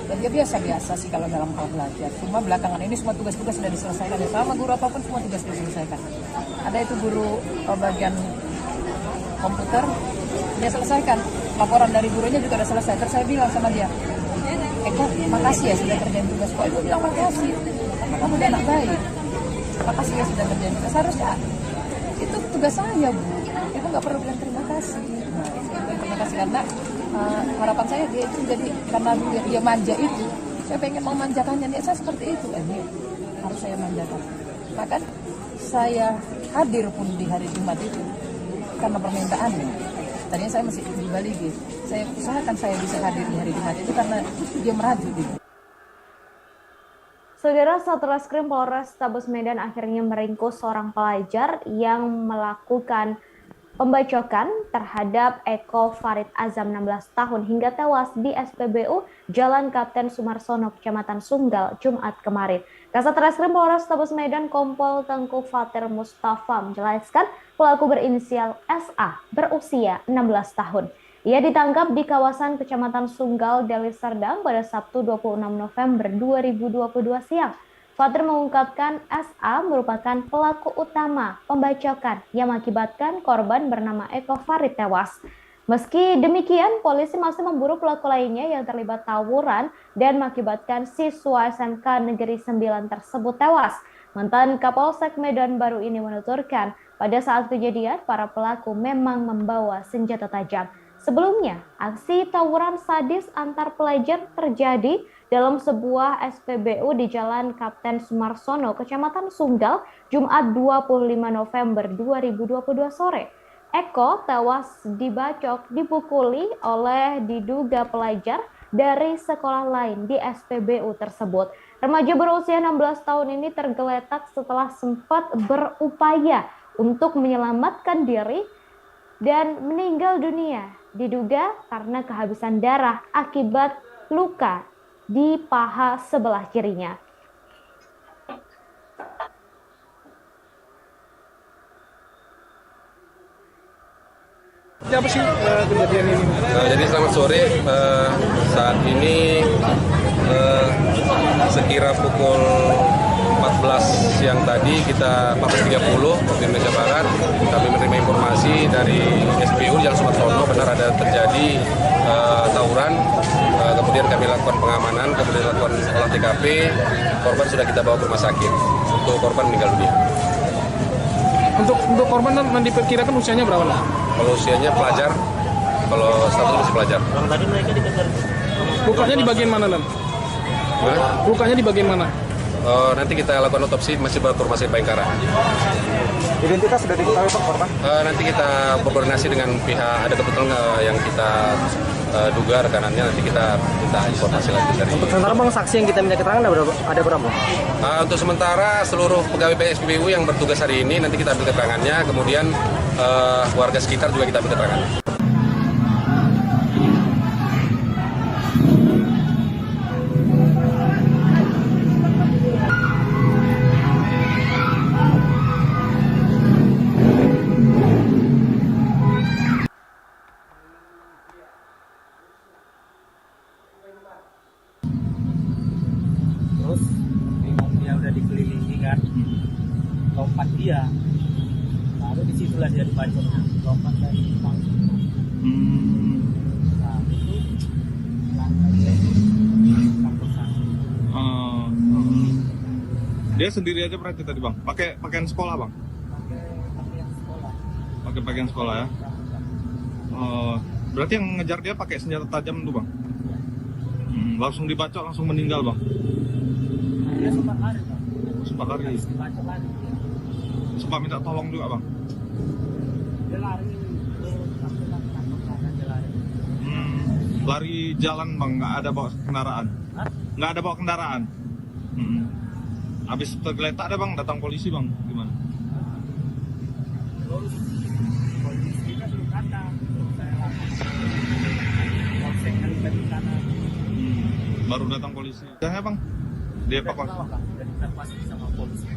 Dan dia biasa-biasa sih kalau dalam hal belajar. Cuma belakangan ini semua tugas-tugas sudah diselesaikan. Ya, sama guru apapun semua tugas diselesaikan. Ada itu guru bagian komputer, dia selesaikan. Laporan dari gurunya juga sudah selesai. Terus saya bilang sama dia, Eko, makasih ya sudah kerjain tugas. Kok Ibu bilang makasih? Karena kamu udah anak baik. Makasih ya sudah kerjain tugas. Harusnya itu tugas saya, Bu. Ibu nggak perlu bilang terima kasih. Nah, terima kasih karena harapan saya dia itu jadi karena dia manja itu, saya pengen memanjakannya. Dia saya seperti itu, ini harus saya manjakan. Maka saya hadir pun di hari Jumat itu karena permintaannya. Tadinya saya masih di Bali, saya usahakan saya bisa hadir di hari Jumat itu karena dia meraju gitu. Saudara, Satreskrim Polrestabes Medan akhirnya meringkus seorang pelajar yang melakukan pembacokan terhadap Eko Farid Azam 16 tahun hingga tewas di SPBU Jalan Kapten Sumarsono, Kecamatan Sunggal, Jumat kemarin. Kasat Reskrim Polrestabes Medan Kompol Tengku Fatir Mustafa menjelaskan pelaku berinisial SA berusia 16 tahun. Ia ditangkap di kawasan Kecamatan Sunggal, Deli Serdang pada Sabtu 26 November 2022 siang. Fatir mengungkapkan SA merupakan pelaku utama pembacokan yang mengakibatkan korban bernama Eko Farid tewas. Meski demikian, polisi masih memburu pelaku lainnya yang terlibat tawuran dan mengakibatkan siswa SMK Negeri 9 tersebut tewas. Mantan Kapolsek Medan Baru ini menuturkan, pada saat kejadian para pelaku memang membawa senjata tajam. Sebelumnya, aksi tawuran sadis antar pelajar terjadi dalam sebuah SPBU di Jalan Kapten Sumarsono, Kecamatan Sunggal, Jumat 25 November 2022 sore. Eko tewas dibacok dipukuli oleh diduga pelajar dari sekolah lain di SPBU tersebut. Remaja berusia 16 tahun ini tergeletak setelah sempat berupaya untuk menyelamatkan diri dan meninggal dunia, diduga karena kehabisan darah akibat luka di paha sebelah kirinya. Siapa sih kejadian ini? Jadi selamat sore, saat ini sekira pukul 14 siang tadi kita 14.30 waktu Indonesia Barat kami menerima informasi dari SPU Jalan Sumarsono benar ada terjadi tawuran, kemudian kami lakukan pengamanan, kemudian lakukan olah TKP, korban sudah kita bawa ke rumah sakit, untuk korban meninggal dunia. Untuk korban diperkirakan usianya berapa? Kalau usianya pelajar, kalau status masih pelajar. Tadi mereka dikejar. Lukanya di bagian mana, Lan? Lukanya di bagian mana? Nanti kita lakukan otopsi, masih bawa ke rumah sakit Bayangkara. Identitas sudah diketahui Pak korban? Nanti kita berkoordinasi dengan pihak, ada kebetulan yang kita duga rekanannya, nanti kita minta informasi lagi dari. Untuk sementara Bang, saksi yang kita minta keterangan ada berapa? Untuk sementara seluruh pegawai PSPBU yang bertugas hari ini nanti kita ambil keterangannya, kemudian warga sekitar juga kita ambil keterangan. Terus bingung, dia udah dikelilingi kan, lompat dia, baru disitulah dia dibacoknya, lompat dari depan. Nah itu Dia sendiri aja berarti tadi Bang, pakai pakaian sekolah Bang? Pakai pakaian sekolah ya? Berarti yang ngejar dia pakai senjata tajam tuh Bang? Langsung dibacok, langsung meninggal Bang? Dia sempat lari Bang. Sempat lari? Dibacok lari. Sempat minta tolong juga Bang? Dia lari, dia lari. Lari jalan Bang, nggak ada bawa kendaraan? Hah? Nggak ada bawa kendaraan? Habis tergeletak ada Bang, datang polisi Bang, gimana? terus polisinya suruh kata, terus saya langsung polseknya libat di sana. Baru datang polisi. Ya bang, dievakuasi. Dan dievakuasi sama polisi.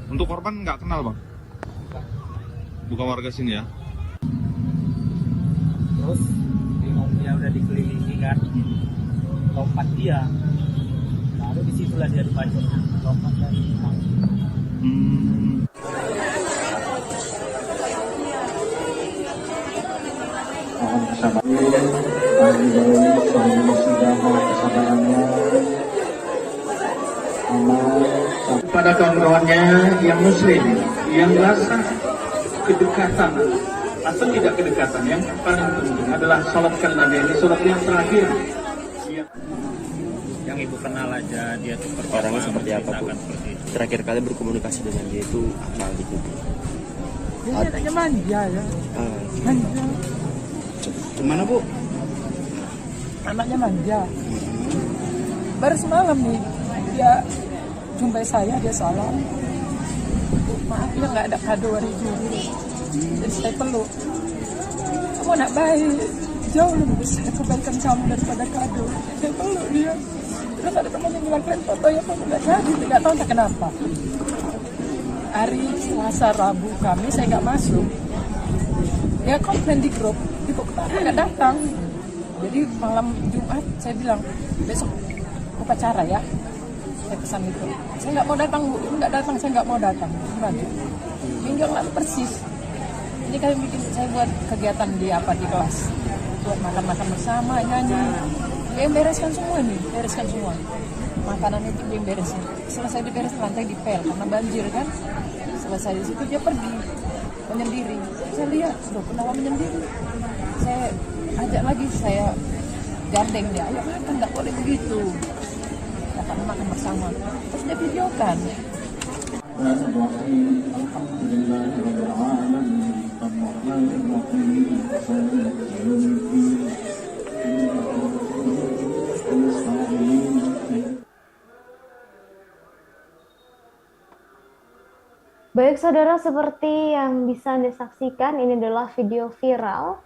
Untuk korban nggak kenal bang? Bukan warga sini ya? Terus bingung, dia udah dikelilingi kan, lompat dia, baru disitulah dia dibacok, lompat dari tangga. Mohon kesabarannya kepada kawan-kawannya yang muslim, yang rasa kedekatan atau tidak kedekatan, yang paling penting adalah salatkan Nabi. Ini salat yang terakhir. Yang ibu kenal aja dia tuh Orangnya seperti apa bu? Terakhir kali berkomunikasi dengan dia itu apa gitu? Dia anaknya manja ya. Manja. Gimana bu? Anaknya manja. Baru semalam nih dia jumpai saya, dia salam. Maaf ya nggak ada kado hari Juli. Jadi saya peluk. Kamu anak baik, jauh lebih besar kebaikan kamu daripada kado. Saya peluk dia. Terus ada teman yang bilang, kalian foto ya kamu nggak jadi, nggak tahu entah kenapa. Hari Selasa Rabu kami saya nggak masuk. Dia komplain di grup, kok kenapa nggak datang? Jadi malam Jumat saya bilang besok upacara ya. Saya pesan itu. Saya nggak mau datang bu, nggak datang, saya nggak mau datang. Gimana? Minggu yang lalu persis. Ini kami bikin, saya buat kegiatan di kelas, buat makan-makan bersama, nyanyi. Dia yang bereskan semua nih, bereskan semua. Makanan itu dia yang beresin. Selesai diberes lantai dipel karena banjir kan. Selesai di situ dia pergi menyendiri. Saya lihat, loh kenapa menyendiri? Saya ajak lagi, saya gandeng dia, ayo makan, nggak boleh begitu. Dapat makan bersama. Terus dia videokan. Baik saudara, seperti yang bisa Anda saksikan, ini adalah video viral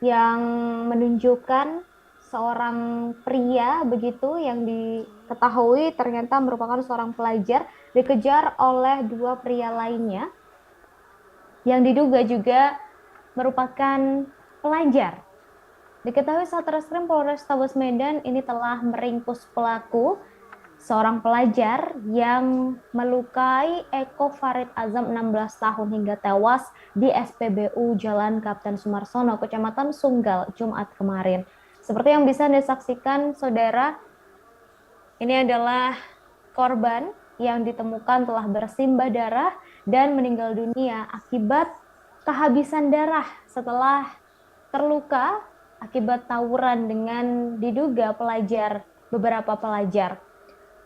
yang menunjukkan seorang pria begitu yang diketahui ternyata merupakan seorang pelajar dikejar oleh dua pria lainnya yang diduga juga merupakan pelajar. Diketahui Satreskrim Polrestabes Medan ini telah meringkus pelaku, seorang pelajar yang melukai Eko Farid Azam 16 tahun hingga tewas di SPBU Jalan Kapten Sumarsono, Kecamatan Sunggal, Jumat kemarin. Seperti yang bisa Anda saksikan, saudara, ini adalah korban yang ditemukan telah bersimbah darah dan meninggal dunia akibat kehabisan darah setelah terluka akibat tawuran dengan diduga beberapa pelajar.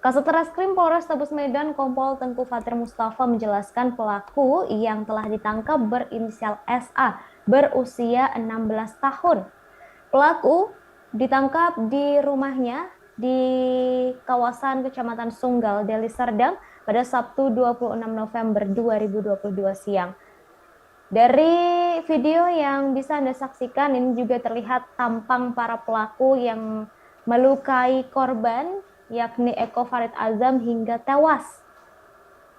Kasatreskrim Polrestabes Medan Kompol Tengku Fatir Mustafa menjelaskan pelaku yang telah ditangkap berinisial SA berusia 16 tahun. Pelaku ditangkap di rumahnya di kawasan Kecamatan Sunggal, Deli Serdang pada Sabtu 26 November 2022 siang. Dari video yang bisa Anda saksikan ini juga terlihat tampang para pelaku yang melukai korban yakni Eko Farid Azam hingga tewas.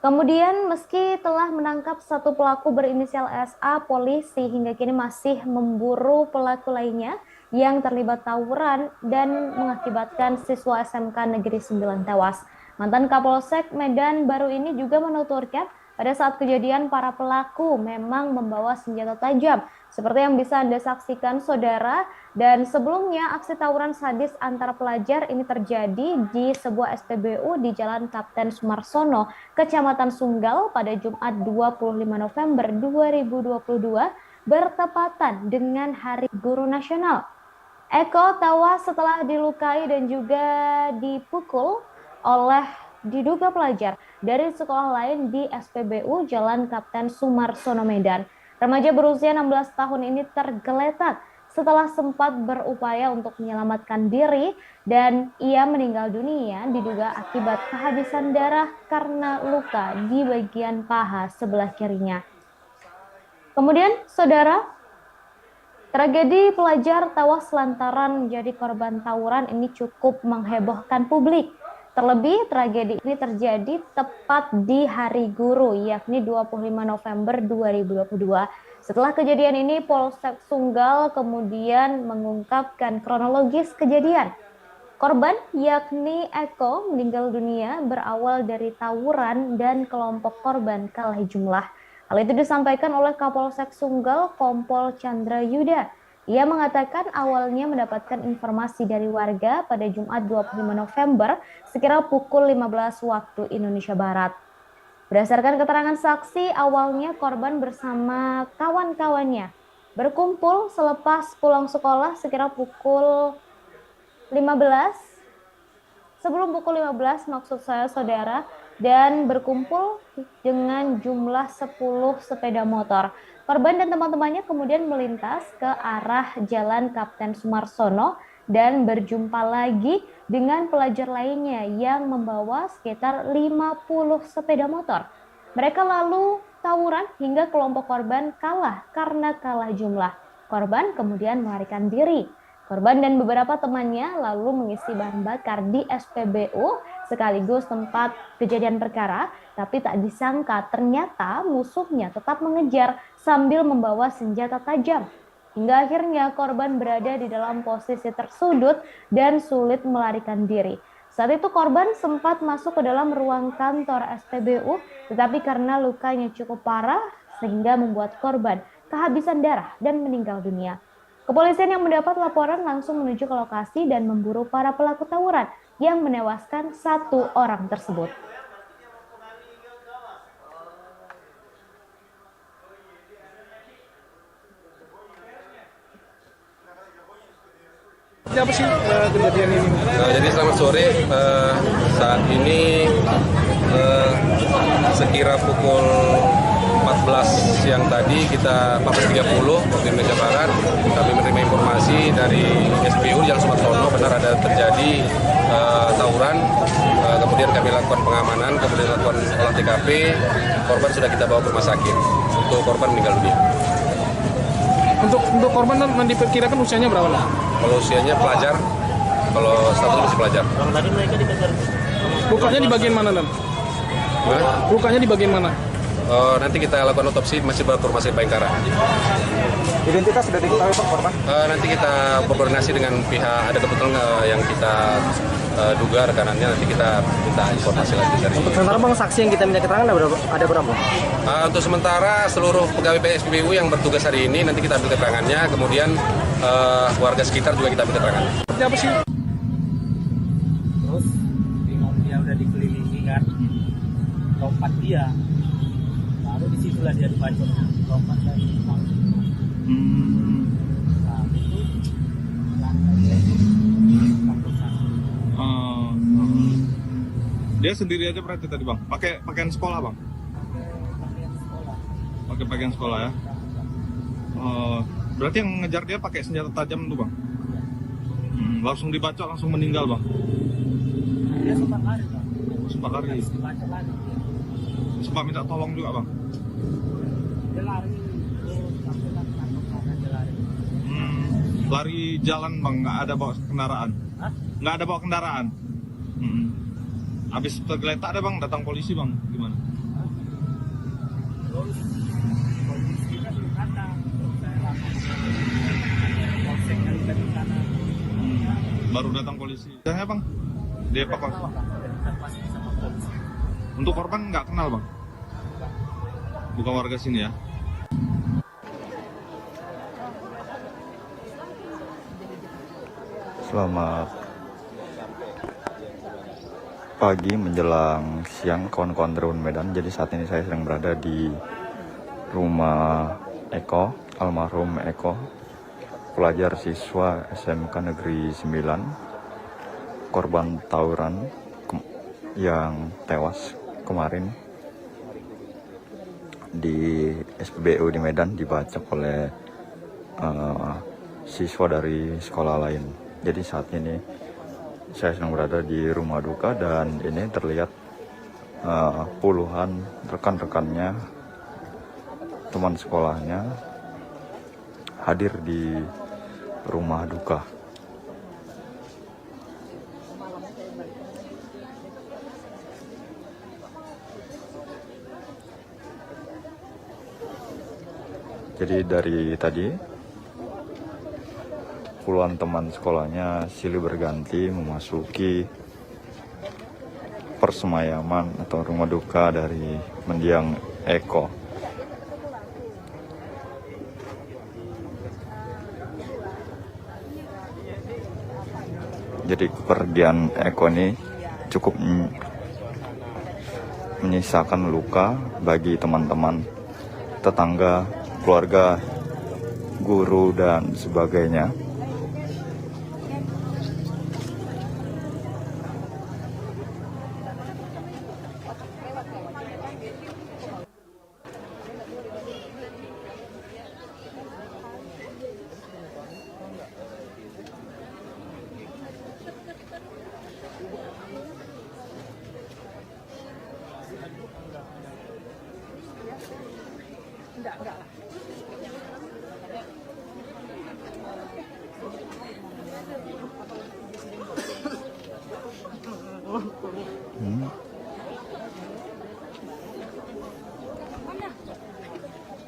Kemudian meski telah menangkap satu pelaku berinisial SA, polisi hingga kini masih memburu pelaku lainnya yang terlibat tawuran dan mengakibatkan siswa SMK Negeri 9 tewas. Mantan Kapolsek Medan baru ini juga menuturkan pada saat kejadian para pelaku memang membawa senjata tajam seperti yang bisa Anda saksikan saudara, dan sebelumnya aksi tawuran sadis antara pelajar ini terjadi di sebuah SPBU di Jalan Kapten Sumarsono, Kecamatan Sunggal pada Jumat 25 November 2022 bertepatan dengan Hari Guru Nasional. Eko tewas setelah dilukai dan juga dipukul oleh diduga pelajar dari sekolah lain di SPBU Jalan Kapten Sumarsono Medan. Remaja berusia 16 tahun ini tergeletak setelah sempat berupaya untuk menyelamatkan diri dan ia meninggal dunia diduga akibat kehabisan darah karena luka di bagian paha sebelah kirinya. Kemudian, saudara, tragedi pelajar tewas lantaran menjadi korban tawuran ini cukup menghebohkan publik. Terlebih, tragedi ini terjadi tepat di Hari Guru, yakni 25 November 2022. Setelah kejadian ini, Polsek Sunggal kemudian mengungkapkan kronologis kejadian. Korban, yakni Eko, meninggal dunia berawal dari tawuran dan kelompok korban kalah jumlah. Hal itu disampaikan oleh Kapolsek Sunggal, Kompol Chandra Yuda. Ia mengatakan awalnya mendapatkan informasi dari warga pada Jumat 25 November sekira pukul 15 waktu Indonesia Barat. Berdasarkan keterangan saksi, awalnya korban bersama kawan-kawannya berkumpul selepas pulang sekolah sekira pukul 15. Sebelum pukul 15 maksud saya saudara, dan berkumpul dengan jumlah 10 sepeda motor. Korban dan teman-temannya kemudian melintas ke arah Jalan Kapten Sumarsono dan berjumpa lagi dengan pelajar lainnya yang membawa sekitar 50 sepeda motor. Mereka lalu tawuran hingga kelompok korban kalah karena kalah jumlah. Korban kemudian melarikan diri. Korban dan beberapa temannya lalu mengisi bahan bakar di SPBU sekaligus tempat kejadian perkara, tapi tak disangka ternyata musuhnya tetap mengejar sambil membawa senjata tajam. Hingga akhirnya korban berada di dalam posisi tersudut dan sulit melarikan diri. Saat itu korban sempat masuk ke dalam ruang kantor SPBU, tetapi karena lukanya cukup parah sehingga membuat korban kehabisan darah dan meninggal dunia. Kepolisian yang mendapat laporan langsung menuju ke lokasi dan memburu para pelaku tawuran yang menewaskan 1 orang tersebut. Apa sih kejadian ini? Jadi selamat sore, saat ini sekira pukul 14 siang tadi kita 14.30 waktu Indonesia Barat kami menerima informasi dari SPU Jalan Sumarsono benar ada terjadi tawuran, kemudian kami lakukan pengamanan, kemudian lakukan olah TKP, korban sudah kita bawa ke rumah sakit. Untuk korban meninggal dunia. Untuk korban diperkirakan usianya berapa? Kalau usianya pelajar, kalau statusnya masih pelajar. Tadi mereka dikejar. Lukanya di bagian mana, Dan? Lukanya di bagian mana? Nanti kita lakukan otopsi, masih bawa ke rumah sakit Bayangkara. Identitas sudah diketahui Pak korban? Nanti kita berkoordinasi dengan pihak, ada kebetulan yang kita duga rekanannya, nanti kita minta informasi lagi dari. Untuk sementara Bang, saksi yang kita minta keterangan ada berapa? Untuk sementara seluruh pegawai PSPBU yang bertugas hari ini nanti kita ambil keterangannya, kemudian warga sekitar juga kita ambil keterangan. Apa sih? Terus bingung, dia udah dikelilingi kan, lompat dia, baru disitulah dia dibacok, lompat dari kampus. Nah itu Dia sendiri aja berarti tadi Bang? Pakai pakaian sekolah Bang? Pakai pakaian sekolah ya? Berarti yang ngejar dia pakai senjata tajam tuh Bang? Langsung dibacok, langsung meninggal Bang? Dia sempat lari Bang. Sempat lari? Dibacok lagi. Sempat minta tolong juga Bang? Dia lari, sampai dia lari. Lari jalan Bang, nggak ada bawa kendaraan? Hah? Nggak ada bawa kendaraan? Habis tergeletak ada Bang, datang polisi Bang, gimana? Terus polisinya belum datang, saya langsung polseknya juga di sana. Baru datang polisi. Jangan Bang, dievakuasi. Sama polisi. Untuk korban nggak kenal Bang? Bukan warga sini ya? Selamat pagi menjelang siang kawan-kawan Drone Medan. Jadi saat ini saya sedang berada di rumah Eko, almarhum Eko, pelajar siswa SMK Negeri 9, korban tawuran yang tewas kemarin di SPBU di Medan, dibacok oleh siswa dari sekolah lain. Jadi saat ini saya sedang berada di rumah duka dan ini terlihat puluhan rekan-rekannya teman sekolahnya hadir di rumah duka. Jadi dari tadi puluhan teman sekolahnya silih berganti memasuki persemayaman atau rumah duka dari mendiang Eko. Jadi kepergian Eko ini cukup menyisakan luka bagi teman-teman, tetangga, keluarga, guru, dan sebagainya.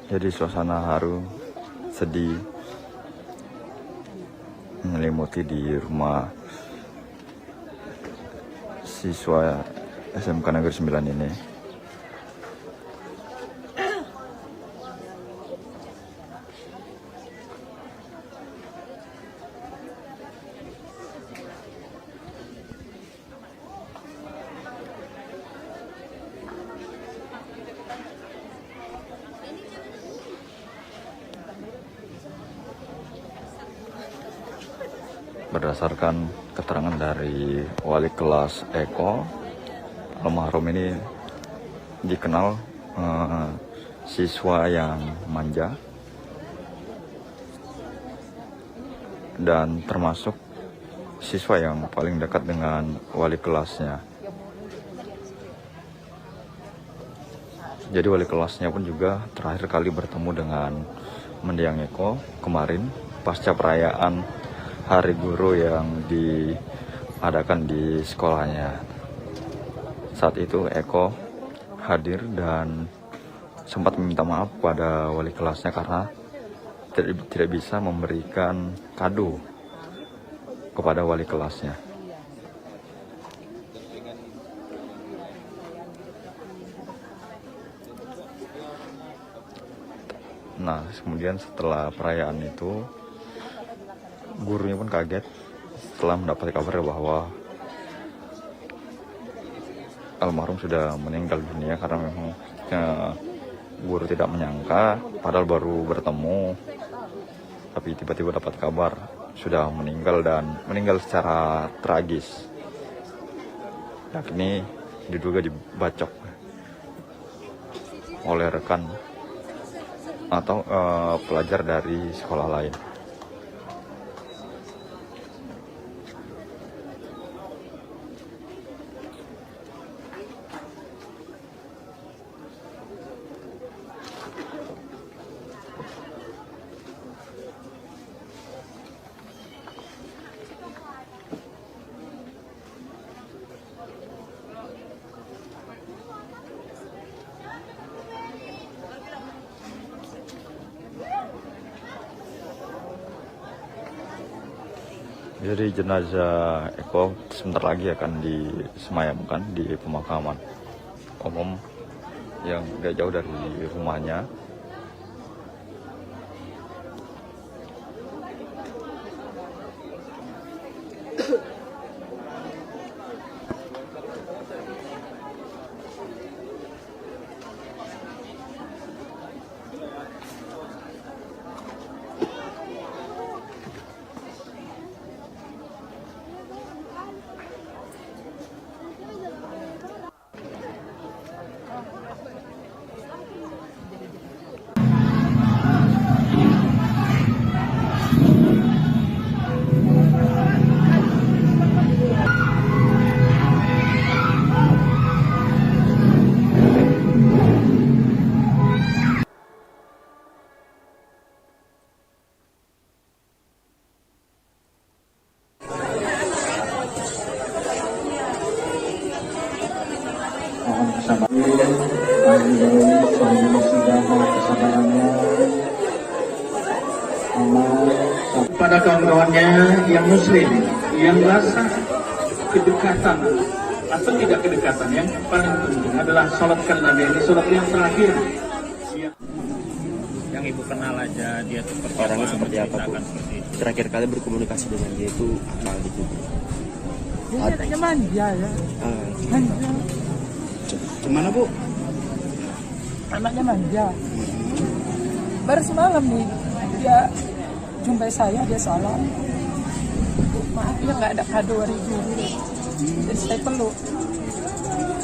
Jadi suasana haru, sedih menyelimuti di rumah siswa SMK Negeri 9 ini. Berdasarkan keterangan dari wali kelas Eko, almarhum ini dikenal siswa yang manja dan termasuk siswa yang paling dekat dengan wali kelasnya. Jadi wali kelasnya pun juga terakhir kali bertemu dengan mendiang Eko kemarin pasca perayaan Hari Guru yang diadakan di sekolahnya. Saat itu Eko hadir dan sempat meminta maaf pada wali kelasnya karena tidak bisa memberikan kado kepada wali kelasnya. Nah, kemudian setelah perayaan itu, gurunya pun kaget setelah mendapat kabar bahwa almarhum sudah meninggal dunia, karena memang guru tidak menyangka, padahal baru bertemu, tapi tiba-tiba dapat kabar sudah meninggal dan meninggal secara tragis. Yakni diduga dibacok oleh rekan atau pelajar dari sekolah lain. Jadi jenazah Eko sebentar lagi akan disemayamkan di pemakaman umum yang gak jauh dari rumahnya. Pada kawan-kawannya yang muslim, yang rasa kedekatan atau tidak kedekatan, yang paling penting adalah sholatkan Nabi, ini sholat yang terakhir. Yang ibu kenal aja dia seperti Orangnya seperti apa, Bu? seperti itu. Terakhir kali berkomunikasi dengan dia itu apa gitu? Dia anaknya manja ya. Ah, Manja. Kemana, Bu? Anaknya manja. Baru semalam nih dia jumpai saya, dia salam. Bu, maaf ya nggak ada kado hari guru. Jadi saya peluk.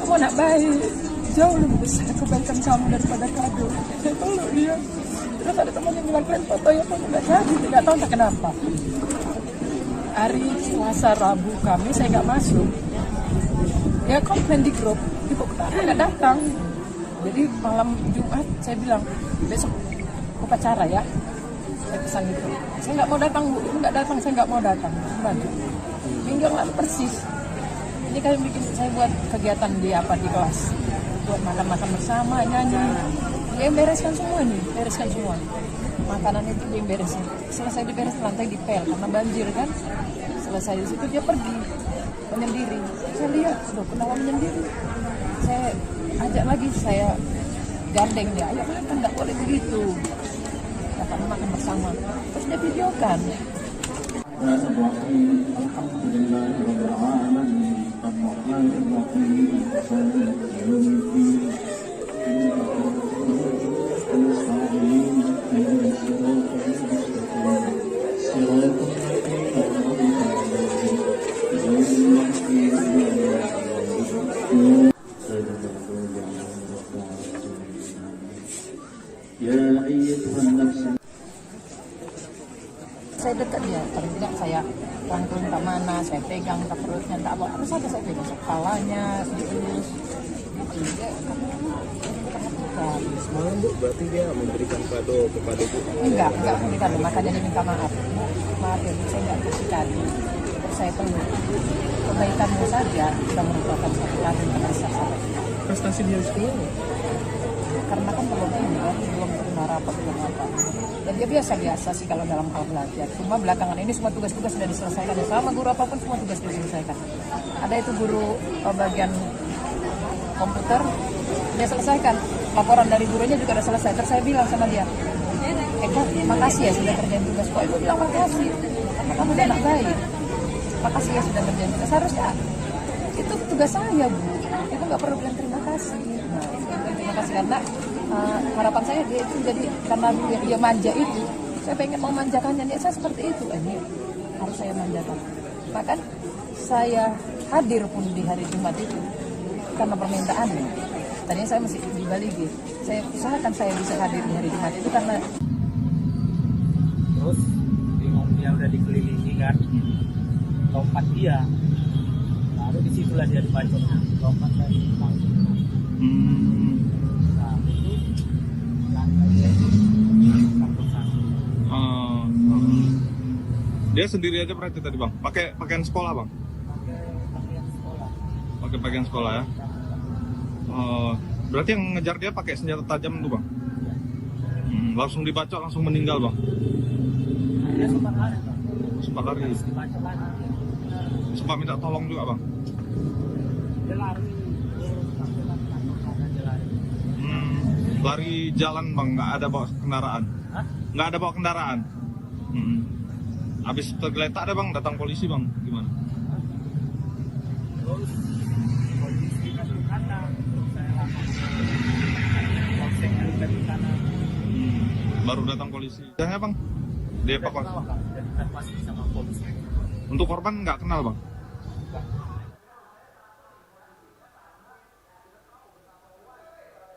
Kamu anak baik, jauh lebih besar kebaikan kamu daripada kado. Saya peluk dia. Terus ada teman yang bilang, kalian foto ya, kamu nggak jadi, nggak tahu entah kenapa. Hari Selasa, Rabu, Kamis saya nggak masuk. Dia komplain di grup, ibu kenapa nggak datang? Jadi malam Jumat saya bilang, besok upacara ya. Saya pesan gitu, saya nggak mau datang Bu, nggak datang, saya nggak mau datang. Kembali. Minggu yang lalu persis. Ini kalian bikin saya buat kegiatan di kelas, buat makan-makan bersama, nyanyi. Dia yang bereskan semua nih, bereskan semua. Makanan itu dia yang beresin. Selesai diberes lantai dipel karena banjir kan. Selesai di situ dia pergi menyendiri. Saya lihat, loh kenapa menyendiri? Saya ajak lagi, saya gandeng dia. Ayo kan nggak boleh begitu. Kata makan bersama. Terus dia videokan. Saya dekat dia, paling tidak saya rangkul tak mana, saya pegang tak perutnya, tak apa saja saya pegang kepalanya, terus dia perhatikan. Semalam Bu, berarti dia memberikan kado kepada Bu? Enggak memberikan, makanya dia minta maaf. Maaf ya, Bu, saya enggak kasih kado. Terus saya peluk. Kebaikanmu saja sudah merupakan satu kado yang besar. Prestasi dia di sekolah? Karena kan belum ini kan, belum terima rapat, belum apa. Dan dia biasa-biasa sih kalau dalam hal belajar. Cuma belakangan ini semua tugas-tugas sudah diselesaikan. Ya, sama guru apapun semua tugas sudah diselesaikan. Ada itu guru bagian komputer, dia selesaikan. Laporan dari gurunya juga sudah selesai. Terus saya bilang sama dia, Eko, makasih ya sudah kerjain tugas. Kok Ibu bilang makasih? Karena kamu udah anak baik. Makasih ya sudah kerjain tugas. Seharusnya itu tugas saya, Bu. Ibu nggak perlu bilang terima kasih. Nah, terima kasih karena harapan saya dia itu jadi karena dia manja itu, saya pengen memanjakannya. Dia saya seperti itu, ini harus saya manjakan. Bahkan saya hadir pun di hari Jumat itu karena permintaannya. Tadinya saya masih di Bali gitu. Saya usahakan saya bisa hadir di hari Jumat itu karena Terus bingung, dia udah dikelilingi kan, lompat dia, baru disitulah dia dibacok, lompat dari panggung. Nah itu langkahnya itu kampung satu. Dia sendiri aja berarti tadi Bang? Pakai pakaian sekolah Bang? Pakaian sekolah. Pakai pakaian sekolah ya? Berarti yang ngejar dia pakai senjata tajam tuh Bang? Langsung dibacok, langsung meninggal Bang? Dia sempat lari Bang. Sempat lari? Harus dibacok lagi. Sempat minta tolong juga Bang? Dia lari. Dia lari. Lari jalan Bang, nggak ada bawa kendaraan? Hah? Nggak ada bawa kendaraan? Habis tergeletak ada Bang, datang polisi Bang, gimana? Terus polisi kan di kanan, terus saya lapor polseknya di kanan. Baru datang polisi. Jangan Bang? Dievakuasi. Dan dievakuasi sama polisi. Untuk korban nggak kenal Bang?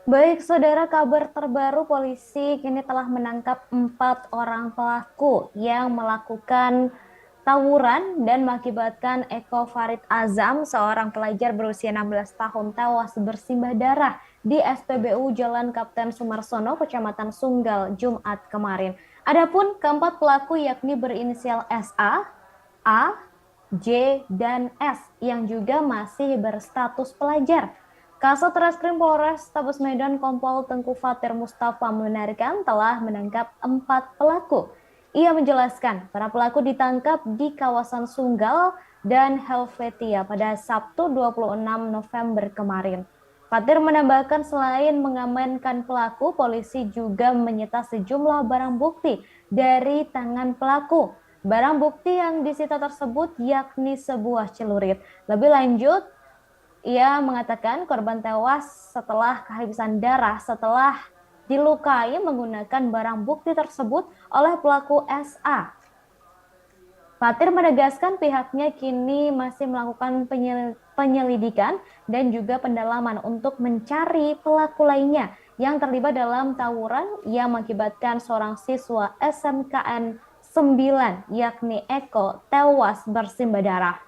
Baik, saudara, kabar terbaru polisi kini telah menangkap 4 orang pelaku yang melakukan tawuran dan mengakibatkan Eko Farid Azam, seorang pelajar berusia 16 tahun tewas bersimbah darah di SPBU Jalan Kapten Sumarsono, Kecamatan Sunggal, Jumat kemarin. Adapun keempat pelaku yakni berinisial SA, A, J, dan S yang juga masih berstatus pelajar. Kasat Reskrim Polres Tabes Medan Kompol Tengku Fatir Mustafa membenarkan telah menangkap 4 pelaku. Ia menjelaskan para pelaku ditangkap di kawasan Sunggal dan Helvetia pada Sabtu 26 November kemarin. Fatir menambahkan selain mengamankan pelaku, polisi juga menyita sejumlah barang bukti dari tangan pelaku. Barang bukti yang disita tersebut yakni sebuah celurit. Lebih lanjut, ia mengatakan korban tewas setelah kehabisan darah setelah dilukai menggunakan barang bukti tersebut oleh pelaku SA. Fatir menegaskan pihaknya kini masih melakukan penyelidikan dan juga pendalaman untuk mencari pelaku lainnya yang terlibat dalam tawuran yang mengakibatkan seorang siswa SMKN 9 yakni Eko tewas bersimbah darah.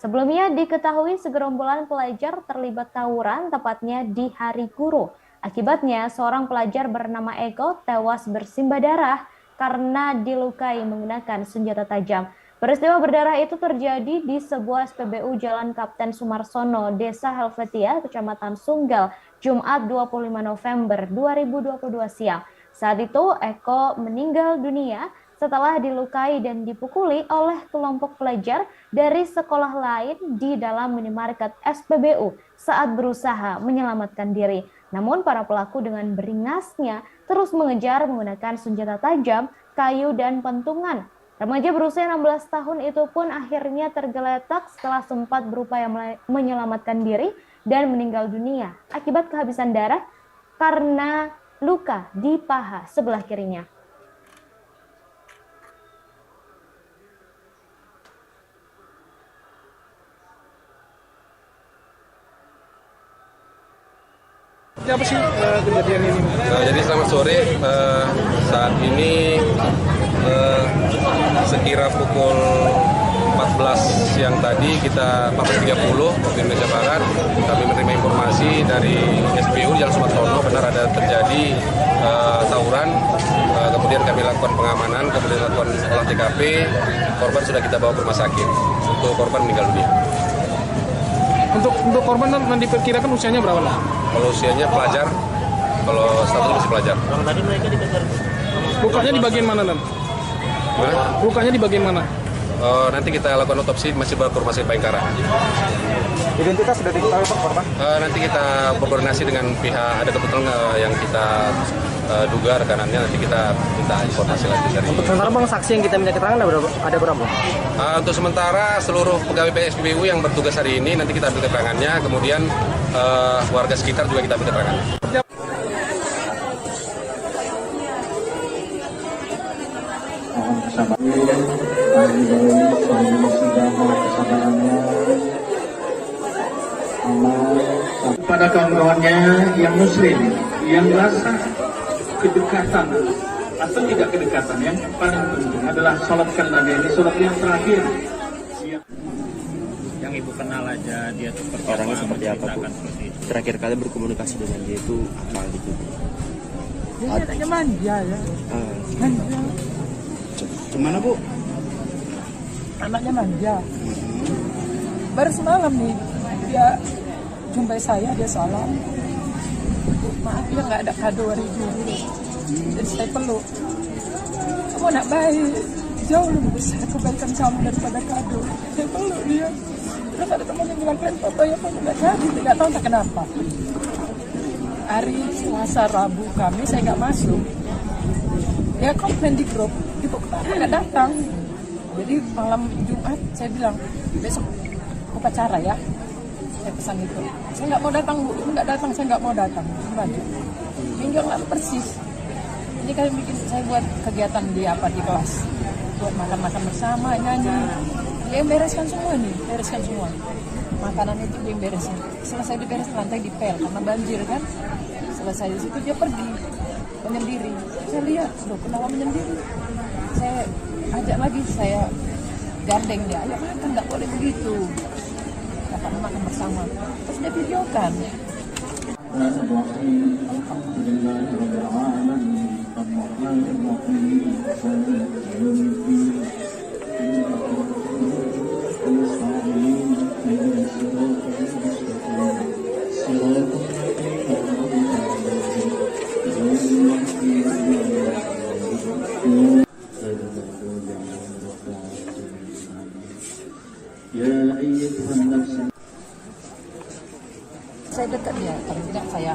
Sebelumnya diketahui segerombolan pelajar terlibat tawuran tepatnya di Hari Guru. Akibatnya seorang pelajar bernama Eko tewas bersimbah darah karena dilukai menggunakan senjata tajam. Peristiwa berdarah itu terjadi di sebuah SPBU Jalan Kapten Sumarsono, Desa Helvetia, Kecamatan Sunggal, Jumat 25 November 2022 siang. Saat itu Eko meninggal dunia setelah dilukai dan dipukuli oleh kelompok pelajar dari sekolah lain di dalam minimarket SPBU saat berusaha menyelamatkan diri. Namun para pelaku dengan beringasnya terus mengejar menggunakan senjata tajam, kayu, dan pentungan. Remaja berusia 16 tahun itu pun akhirnya tergeletak setelah sempat berupaya menyelamatkan diri dan meninggal dunia akibat kehabisan darah karena luka di paha sebelah kirinya. Apa sih kejadian ini? Jadi selamat sore, saat ini sekira pukul 14 siang tadi 14.30 waktu Indonesia Barat kami menerima informasi dari SPBU Jalan Sumarsono benar ada terjadi tawuran, kemudian kami lakukan pengamanan, kemudian lakukan olah TKP, korban sudah kita bawa ke rumah sakit, untuk korban meninggal dunia. Untuk korban diperkirakan usianya berapa? Kalau usianya pelajar, kalau status masih pelajar. Kalau tadi mereka dikejar. Lukanya di bagian mana, Lukanya di bagian mana? Nanti kita lakukan otopsi, masih bawa ke rumah sakit Bayangkara. Identitas sudah diketahui Pak korban? Nanti kita berkoordinasi dengan pihak, ada kebetulan yang kita duga rekanannya, nanti kita minta informasi lagi dari. Untuk sementara Bang, saksi yang kita minta keterangan ada berapa? Untuk sementara seluruh pegawai PSPBU yang bertugas hari ini nanti kita ambil keterangannya, kemudian warga sekitar juga kita ambil keterangannya. Kepada kawan-kawannya yang muslim, yang rasa kedekatan atau tidak kedekatan, yang paling penting adalah sholatkan Nabi, ini sholat yang terakhir. Yang ibu kenal aja dia tuh Orangnya seperti apa, Bu? Terakhir kali berkomunikasi dengan dia itu apa gitu? Dia katanya manja ya. Manja. Gimana, Bu? Anaknya manja. Baru semalam nih dia jumpai saya, dia salam. Maaf ya nggak ada kado hari Guru. Jadi saya peluk. Kamu anak baik, jauh lebih besar kebaikan kamu daripada kado. Saya peluk dia. Terus ada teman yang bilang, kalian foto ya, kok nggak jadi, nggak tahu tak kenapa. Hari Selasa Rabu kami saya nggak masuk. Dia komplain di grup, ibu kenapa nggak datang? Jadi malam Jumat saya bilang, besok upacara ya. Saya pesan itu. Saya nggak mau datang, Bu. Nggak datang, saya nggak mau datang. Kembali. Minggu lalu persis. Ini kalian bikin saya buat kegiatan di kelas. Buat makan-makan bersama, nyanyi. Dia yang bereskan semua nih, bereskan semua. Makanan itu dia yang beresin. Selesai diberesin, lantai dipel karena banjir kan. Selesai di situ dia pergi menyendiri. Saya lihat, loh kenapa menyendiri? Saya ajak lagi, saya gandeng dia. Ayo makan, nggak boleh begitu. Karena makan bersama. Terus dia videokan. saya dekat dia, paling tidak saya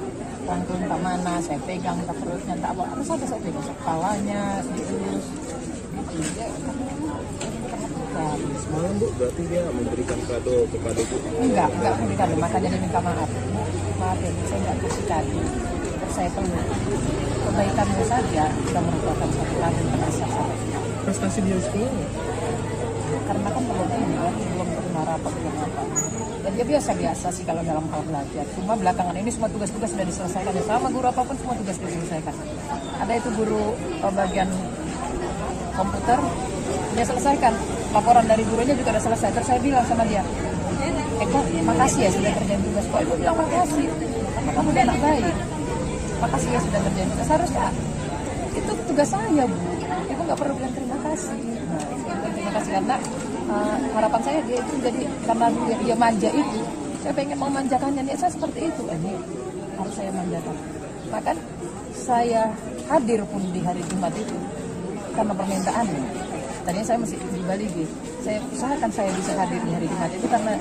rangkul entah mana, saya pegang entah perutnya, entah apa saja saya pegang, kepalanya, diurus, gitu. Ya, semalam Bu, berarti dia memberikan kado kepada Bu? Enggak memberikan kado, makanya dia minta maaf. Maaf ya, saya nggak kasih kado, saya perlu kebaikanmu saja sudah merupakan satu kado terbesar. Prestasi dia sekolah? Karena kan belum pernah rapat belum apa. Dan dia biasa sih kalau dalam hal belajar. Cuma belakangan ini semua tugas-tugas sudah diselesaikan. Ya, sama guru apapun semua tugas diselesaikan. Ada itu guru bagian komputer, dia selesaikan. Laporan dari gurunya juga sudah selesai. Terus saya bilang sama dia, Eko, makasih ya sudah kerjain tugas. Kok Eko bilang makasih? Karena kamu udah anak baik. Makasih ya sudah kerjain tugas. Seharusnya itu tugas saya, Bu. Eko nggak perlu bilang terima kasih. Terima kasih karena harapan saya dia itu jadi karena dia manja itu, saya pengen memanjakannya. Niat saya seperti itu, ini harus saya manjakan. Bahkan saya hadir pun di hari Jumat itu karena permintaannya. Tadinya saya masih di Bali, saya usahakan saya bisa hadir di hari Jumat itu karena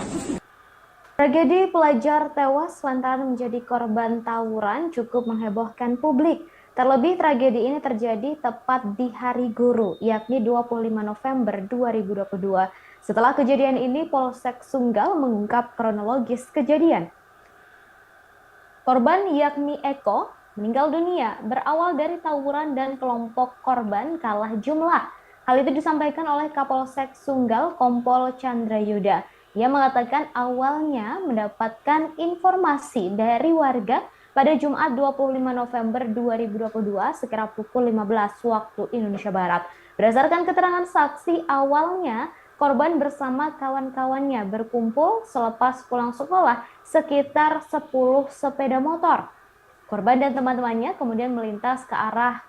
tragedi pelajar tewas lantaran menjadi korban tawuran cukup menghebohkan publik. Terlebih tragedi ini terjadi tepat di Hari Guru, yakni 25 November 2022. Setelah kejadian ini, Polsek Sunggal mengungkap kronologis kejadian. Korban yakni Eko meninggal dunia berawal dari tawuran dan kelompok korban kalah jumlah. Hal itu disampaikan oleh Kapolsek Sunggal Kompol Chandra Yuda. Ia mengatakan awalnya mendapatkan informasi dari warga pada Jumat 25 November 2022 sekira pukul 15 waktu Indonesia Barat. Berdasarkan keterangan saksi awalnya, korban bersama kawan-kawannya berkumpul selepas pulang sekolah sekitar 10 sepeda motor. Korban dan teman-temannya kemudian melintas ke arah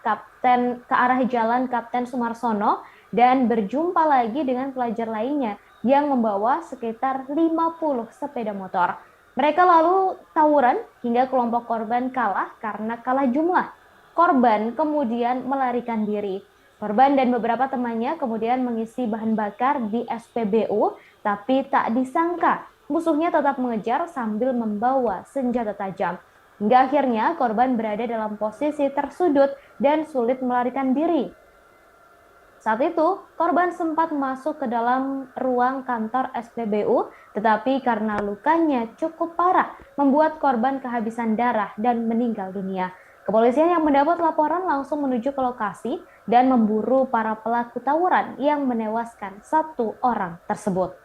jalan Kapten Sumarsono dan berjumpa lagi dengan pelajar lainnya yang membawa sekitar 50 sepeda motor. Mereka lalu tawuran hingga kelompok korban kalah karena kalah jumlah. Korban kemudian melarikan diri. Korban dan beberapa temannya kemudian mengisi bahan bakar di SPBU, tapi tak disangka musuhnya tetap mengejar sambil membawa senjata tajam. Hingga akhirnya korban berada dalam posisi tersudut dan sulit melarikan diri. Saat itu, korban sempat masuk ke dalam ruang kantor SPBU, tetapi karena lukanya cukup parah, membuat korban kehabisan darah dan meninggal dunia. Kepolisian yang mendapat laporan langsung menuju ke lokasi dan memburu para pelaku tawuran yang menewaskan 1 orang tersebut.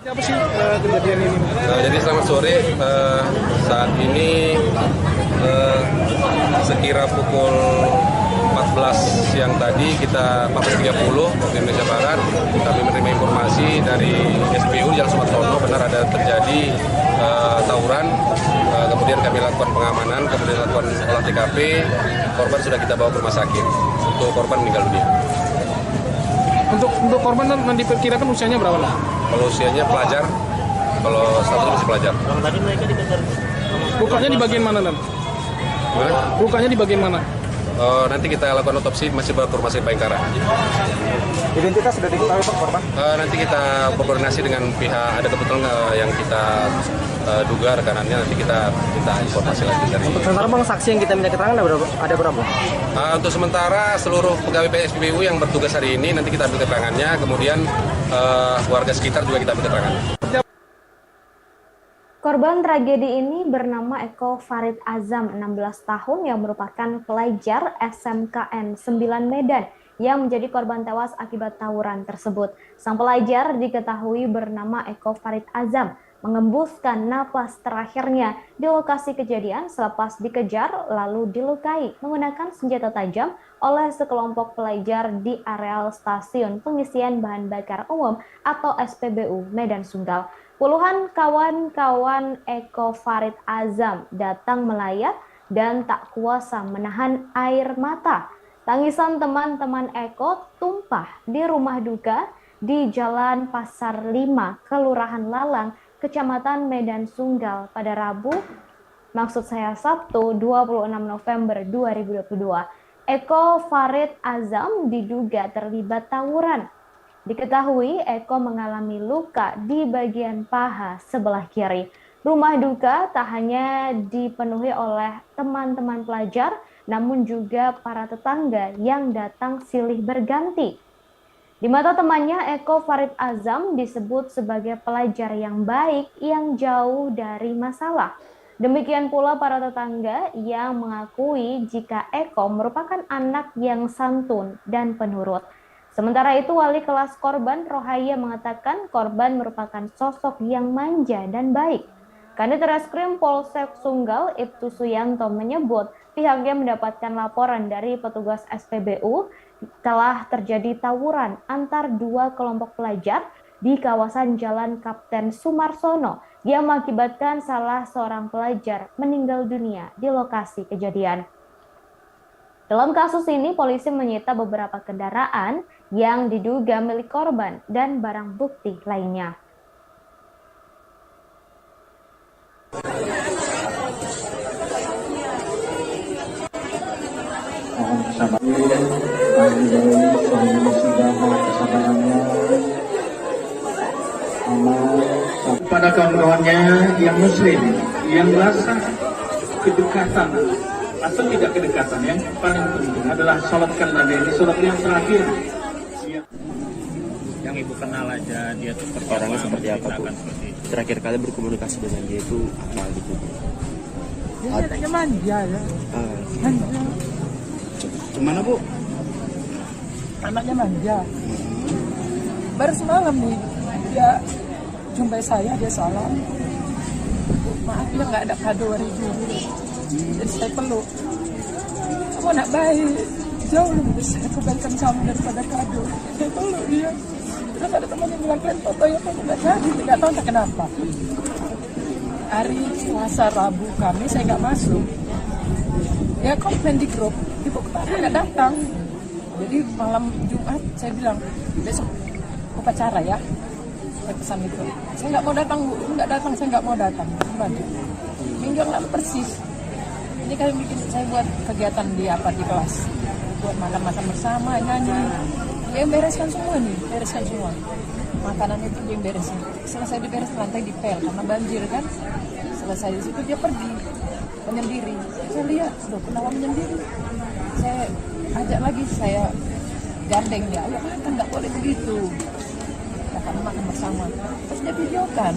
Apa sih kejadian ini? Jadi selamat sore, saat ini sekira pukul 14 siang tadi 14.30 waktu Indonesia Barat kami menerima informasi dari SPU Jalan Sumarsono benar ada terjadi tawuran, kemudian kami lakukan pengamanan, kemudian lakukan olah TKP, korban sudah kita bawa ke rumah sakit, untuk korban meninggal dunia. Untuk korban kan diperkirakan usianya berapa lah? Kalau usianya pelajar, kalau status masih pelajar. Kalau tadi mereka dikejar. Lukanya di bagian mana, Dan? Lukanya di bagian mana? Nanti kita lakukan otopsi, masih bawa ke rumah sakit Bayangkara. Identitas sudah diketahui Pak korban? Nanti kita berkoordinasi dengan pihak, ada kebetulan yang kita duga rekanannya, nanti kita minta informasi lagi dari. Untuk sementara Bang, saksi yang kita minta keterangan ada berapa? Untuk sementara seluruh pegawai PSPBU yang bertugas hari ini nanti kita ambil keterangannya, kemudian warga sekitar juga kita ambil keterangannya. Korban tragedi ini bernama Eko Farid Azam, 16 tahun yang merupakan pelajar SMKN 9 Medan yang menjadi korban tewas akibat tawuran tersebut. Sang pelajar diketahui bernama Eko Farid Azam mengembuskan napas terakhirnya di lokasi kejadian selepas dikejar lalu dilukai menggunakan senjata tajam oleh sekelompok pelajar di areal stasiun pengisian bahan bakar umum atau SPBU Medan Sunggal. Puluhan kawan-kawan Eko Farid Azam datang melayat dan tak kuasa menahan air mata. Tangisan teman-teman Eko tumpah di rumah duka di Jalan Pasar 5, Kelurahan Lalang, Kecamatan Medan Sunggal pada Rabu, maksud saya Sabtu 26 November 2022. Eko Farid Azam diduga terlibat tawuran. Diketahui Eko mengalami luka di bagian paha sebelah kiri. Rumah duka tak hanya dipenuhi oleh teman-teman pelajar, namun juga para tetangga yang datang silih berganti. Di mata temannya, Eko Farid Azam disebut sebagai pelajar yang baik yang jauh dari masalah. Demikian pula para tetangga yang mengakui jika Eko merupakan anak yang santun dan penurut. Sementara itu, wali kelas korban Rohaya mengatakan korban merupakan sosok yang manja dan baik. Kanit Reskrim Polsek Sunggal, Ibtu Suyanto menyebut pihaknya mendapatkan laporan dari petugas SPBU telah terjadi tawuran antar dua kelompok pelajar di kawasan Jalan Kapten Sumarsono yang mengakibatkan salah seorang pelajar meninggal dunia di lokasi kejadian. Dalam kasus ini, polisi menyita beberapa kendaraan yang diduga milik korban dan barang bukti lainnya. Pada kawan-kawannya yang muslim, yang rasa kedekatan atau tidak kedekatan, yang paling penting adalah sholatkan Nabi, ini sholat yang terakhir. Yang ibu kenal aja dia tuh Orangnya seperti apa, Bu? Terakhir kali berkomunikasi dengan dia itu apa gitu? Dia anaknya manja ya. Manja. Gimana, Bu? Anaknya manja. Baru semalam nih dia jumpai saya, dia salam. Maaf ya nggak ada kado hari dulu. Jadi saya peluk. Kamu anak baik, jauh lebih besar kebaikan kamu daripada kado. Saya peluk dia. Terus ada teman yang bilang, kalian foto ya, kamu nggak jadi, nggak tahu entah kenapa. Hari Selasa, Rabu, Kamis saya nggak masuk. Ya komplain di grup, ibu kenapa nggak datang? Jadi malam Jumat saya bilang, besok upacara ya. Saya pesan itu, saya nggak mau datang, Bu. Nggak datang, saya nggak mau datang. Minggu yang lalu persis. Ini kalian bikin saya buat kegiatan di kelas, buat makan-makan bersama, nyanyi. Dia yang bereskan semua nih, bereskan semua. Makanan itu dia yang beresin. Selesai diberes, lantai dipel karena banjir kan. Selesai di situ dia pergi menyendiri. Saya lihat, loh kenapa menyendiri? Saya ajak lagi, saya gandeng dia. Ayo kan nggak boleh begitu. Karena makan bersama. Terus dia videokan.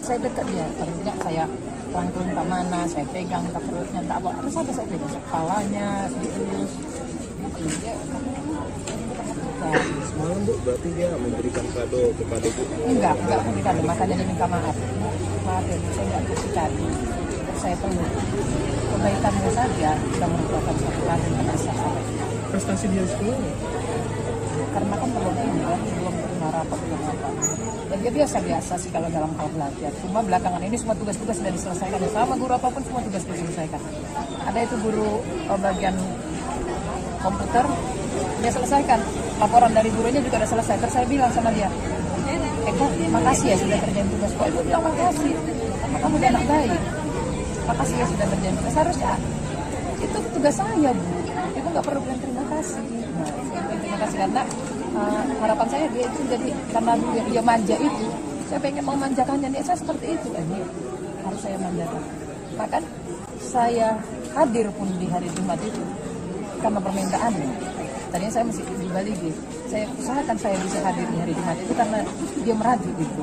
Saya dekat dia, terusnya saya rangkulin ke mana, saya pegang ke perutnya, tak apa, terus apa saya pegang kepalanya, dielus, gitu. Dia semalam, Bu, berarti dia memberikan kado kepada Bu? Enggak memberikan, makanya dia minta maaf. Maaf ya, saya nggak kasih kado. Saya peluk. Kebaikannya saja sudah merupakan suatu kado yang besar. Prestasi dia sekolah? Karena kan belum terima rapat, belum apa. Dan dia biasa-biasa sih kalau dalam hal belajar. Cuma belakangan ini semua tugas-tugas sudah diselesaikan. Sama guru apapun semua tugas diselesaikan. Ada itu guru bagian komputer, dia selesaikan. Laporan dari gurunya juga sudah selesai. Terus saya bilang sama dia, Eko, makasih ya sudah kerjain tugas. Kok ibu bilang makasih? Karena kamu dia anak baik. Makasih ya sudah kerjain tugas. Seharusnya itu tugas saya, Bu. Ibu nggak perlu bilang terima kasih. Nah, terima kasih karena harapan saya dia itu jadi karena dia manja itu, saya pengen memanjakannya nih, saya seperti itu ini harus saya manjakan. Bahkan saya hadir pun di hari Jumat itu karena permintaannya. Tadinya saya masih di Bali gitu. Saya usahakan saya bisa hadir di hari Jumat itu karena dia meraju gitu.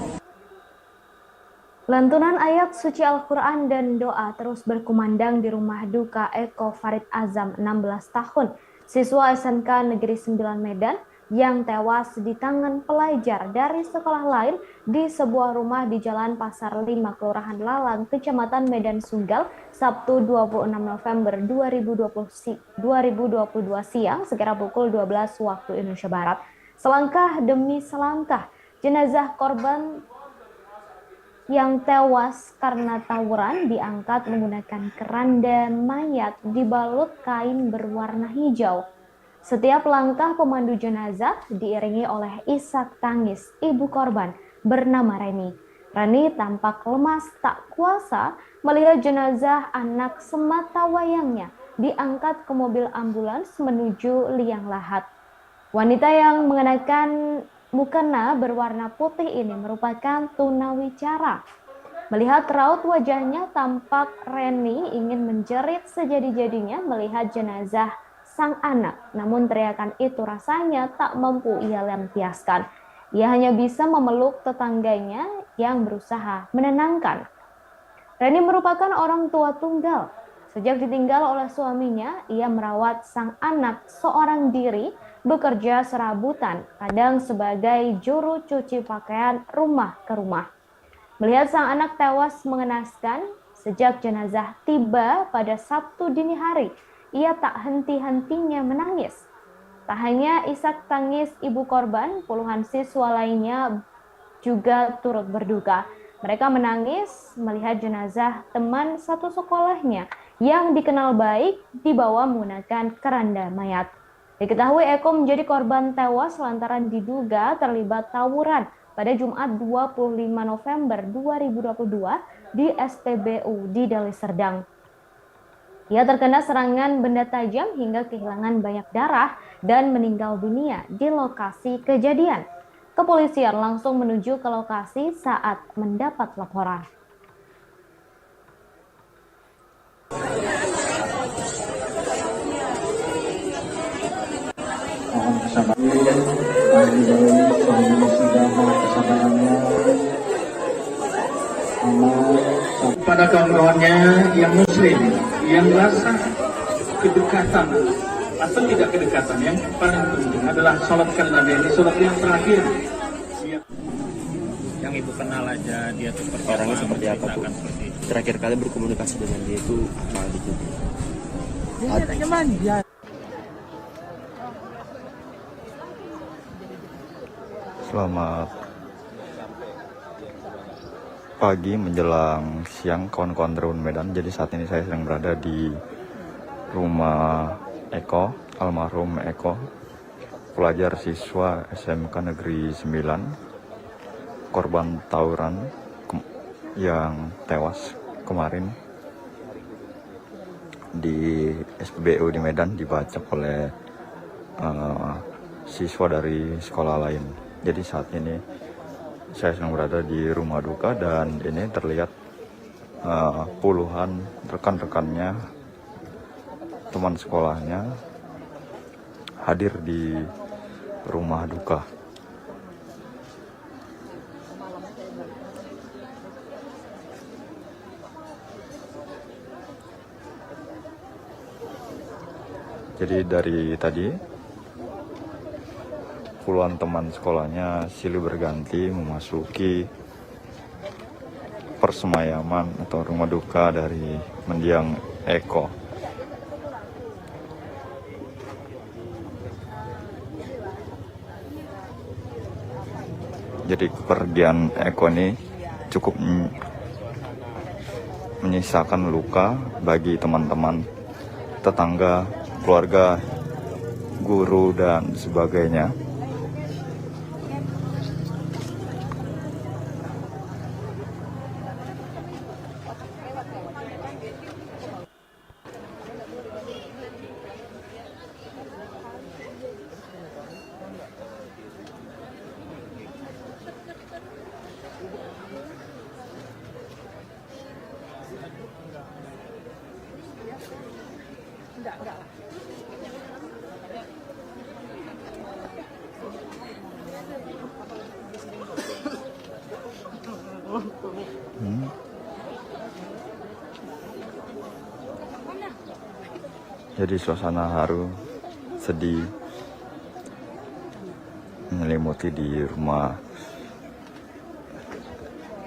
Lantunan ayat suci Al-Quran dan doa terus berkumandang di rumah duka Eko Farid Azam, 16 tahun, siswa SMK Negeri 9 Medan yang tewas di tangan pelajar dari sekolah lain di sebuah rumah di Jalan Pasar 5, Kelurahan Lalang, Kecamatan Medan Sunggal, Sabtu 26 November 2022 siang, sekira pukul 12 waktu Indonesia Barat. Selangkah demi selangkah, jenazah korban yang tewas karena tawuran diangkat menggunakan keranda mayat dibalut kain berwarna hijau. Setiap langkah pemandu jenazah diiringi oleh isak tangis ibu korban bernama Reni. Reni tampak lemas tak kuasa melihat jenazah anak semata wayangnya diangkat ke mobil ambulans menuju liang lahat. Wanita yang mengenakan mukena berwarna putih ini merupakan tunawicara. Melihat raut wajahnya, tampak Reni ingin menjerit sejadi-jadinya melihat jenazah sang anak. Namun teriakan itu rasanya tak mampu ia lampiaskan. Ia hanya bisa memeluk tetangganya yang berusaha menenangkan. Reni merupakan orang tua tunggal. Sejak ditinggal oleh suaminya, ia merawat sang anak seorang diri, bekerja serabutan, kadang sebagai juru cuci pakaian rumah ke rumah. Melihat sang anak tewas mengenaskan, sejak jenazah tiba pada Sabtu dini hari, ia tak henti-hentinya menangis. Tak hanya isak tangis ibu korban, puluhan siswa lainnya juga turut berduka. Mereka menangis melihat jenazah teman satu sekolahnya yang dikenal baik dibawa menggunakan keranda mayat. Diketahui Eko menjadi korban tewas lantaran diduga terlibat tawuran pada Jumat 25 November 2022 di SPBU di Deli Serdang. Ia terkena serangan benda tajam hingga kehilangan banyak darah dan meninggal dunia di lokasi kejadian. Kepolisian langsung menuju ke lokasi saat mendapat laporan. Mohon kesabarannya kepada kawan-kawannya yang muslim, yang rasa kedekatan atau tidak kedekatan, yang paling penting adalah sholatkan Nabi, ini sholat yang terakhir. Yang ibu kenal aja dia tuh Orangnya seperti apa, Bu? seperti itu. Terakhir kali berkomunikasi dengan dia itu apa gitu? Dia anaknya manja. Selamat pagi menjelang siang kawan-kawan Terun Medan. Jadi saat ini saya sedang berada di rumah Eko, almarhum Eko, pelajar siswa SMK Negeri 9, korban tawuran yang tewas kemarin di SPBU di Medan, dibacok oleh siswa dari sekolah lain. Jadi saat ini saya sedang berada di rumah duka dan ini terlihat puluhan rekan-rekannya, teman sekolahnya hadir di rumah duka. Jadi dari tadi puluhan teman sekolahnya silih berganti memasuki persemayaman atau rumah duka dari mendiang Eko. Jadi kepergian Eko ini cukup menyisakan luka bagi teman-teman, tetangga, keluarga, guru, dan sebagainya. Enggak lah. Jadi suasana haru, sedih menyelimuti di rumah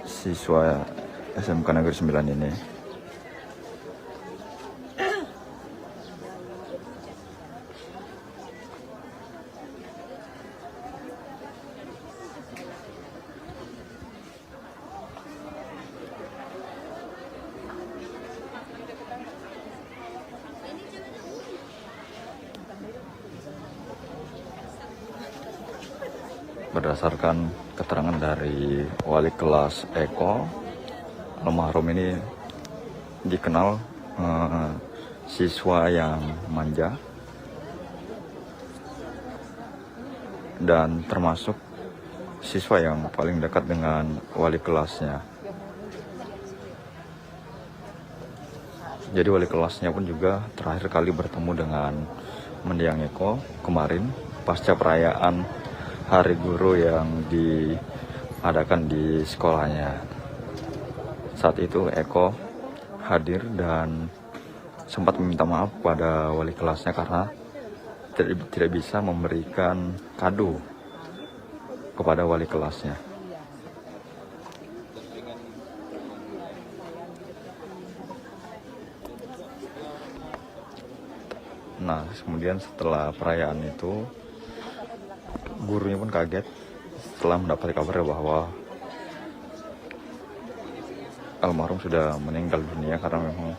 siswa SMK Negeri 9 ini. Berdasarkan keterangan dari wali kelas Eko, almarhum ini dikenal siswa yang manja dan termasuk siswa yang paling dekat dengan wali kelasnya. Jadi wali kelasnya pun juga terakhir kali bertemu dengan mendiang Eko kemarin pasca perayaan Hari Guru yang diadakan di sekolahnya. Saat itu Eko hadir dan sempat meminta maaf pada wali kelasnya karena tidak bisa memberikan kado kepada wali kelasnya. Nah, kemudian setelah perayaan itu, gurunya pun kaget setelah mendapat kabar bahwa almarhum sudah meninggal dunia, karena memang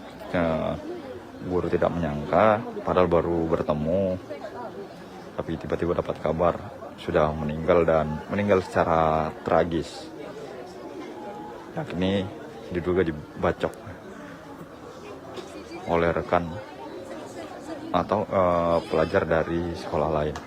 guru tidak menyangka, padahal baru bertemu, tapi tiba-tiba dapat kabar sudah meninggal dan meninggal secara tragis. Yakni diduga dibacok oleh rekan atau pelajar dari sekolah lain.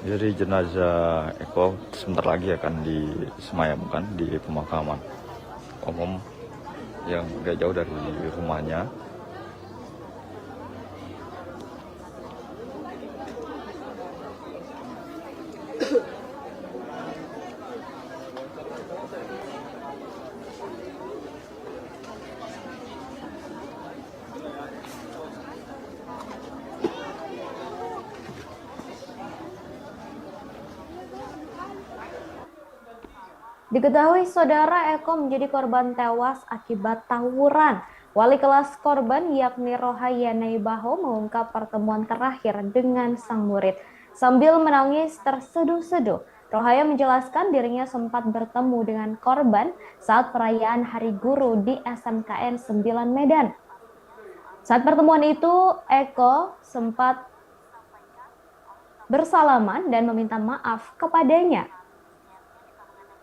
Jadi jenazah Eko sebentar lagi akan disemayamkan di pemakaman umum yang gak jauh dari rumahnya. Diketahui saudara Eko menjadi korban tewas akibat tawuran. Wali kelas korban yakni Rohaya Naibaho mengungkap pertemuan terakhir dengan sang murid. Sambil menangis terseduh-seduh, Rohaya menjelaskan dirinya sempat bertemu dengan korban saat perayaan Hari Guru di SMKN 9 Medan. Saat pertemuan itu, Eko sempat bersalaman dan meminta maaf kepadanya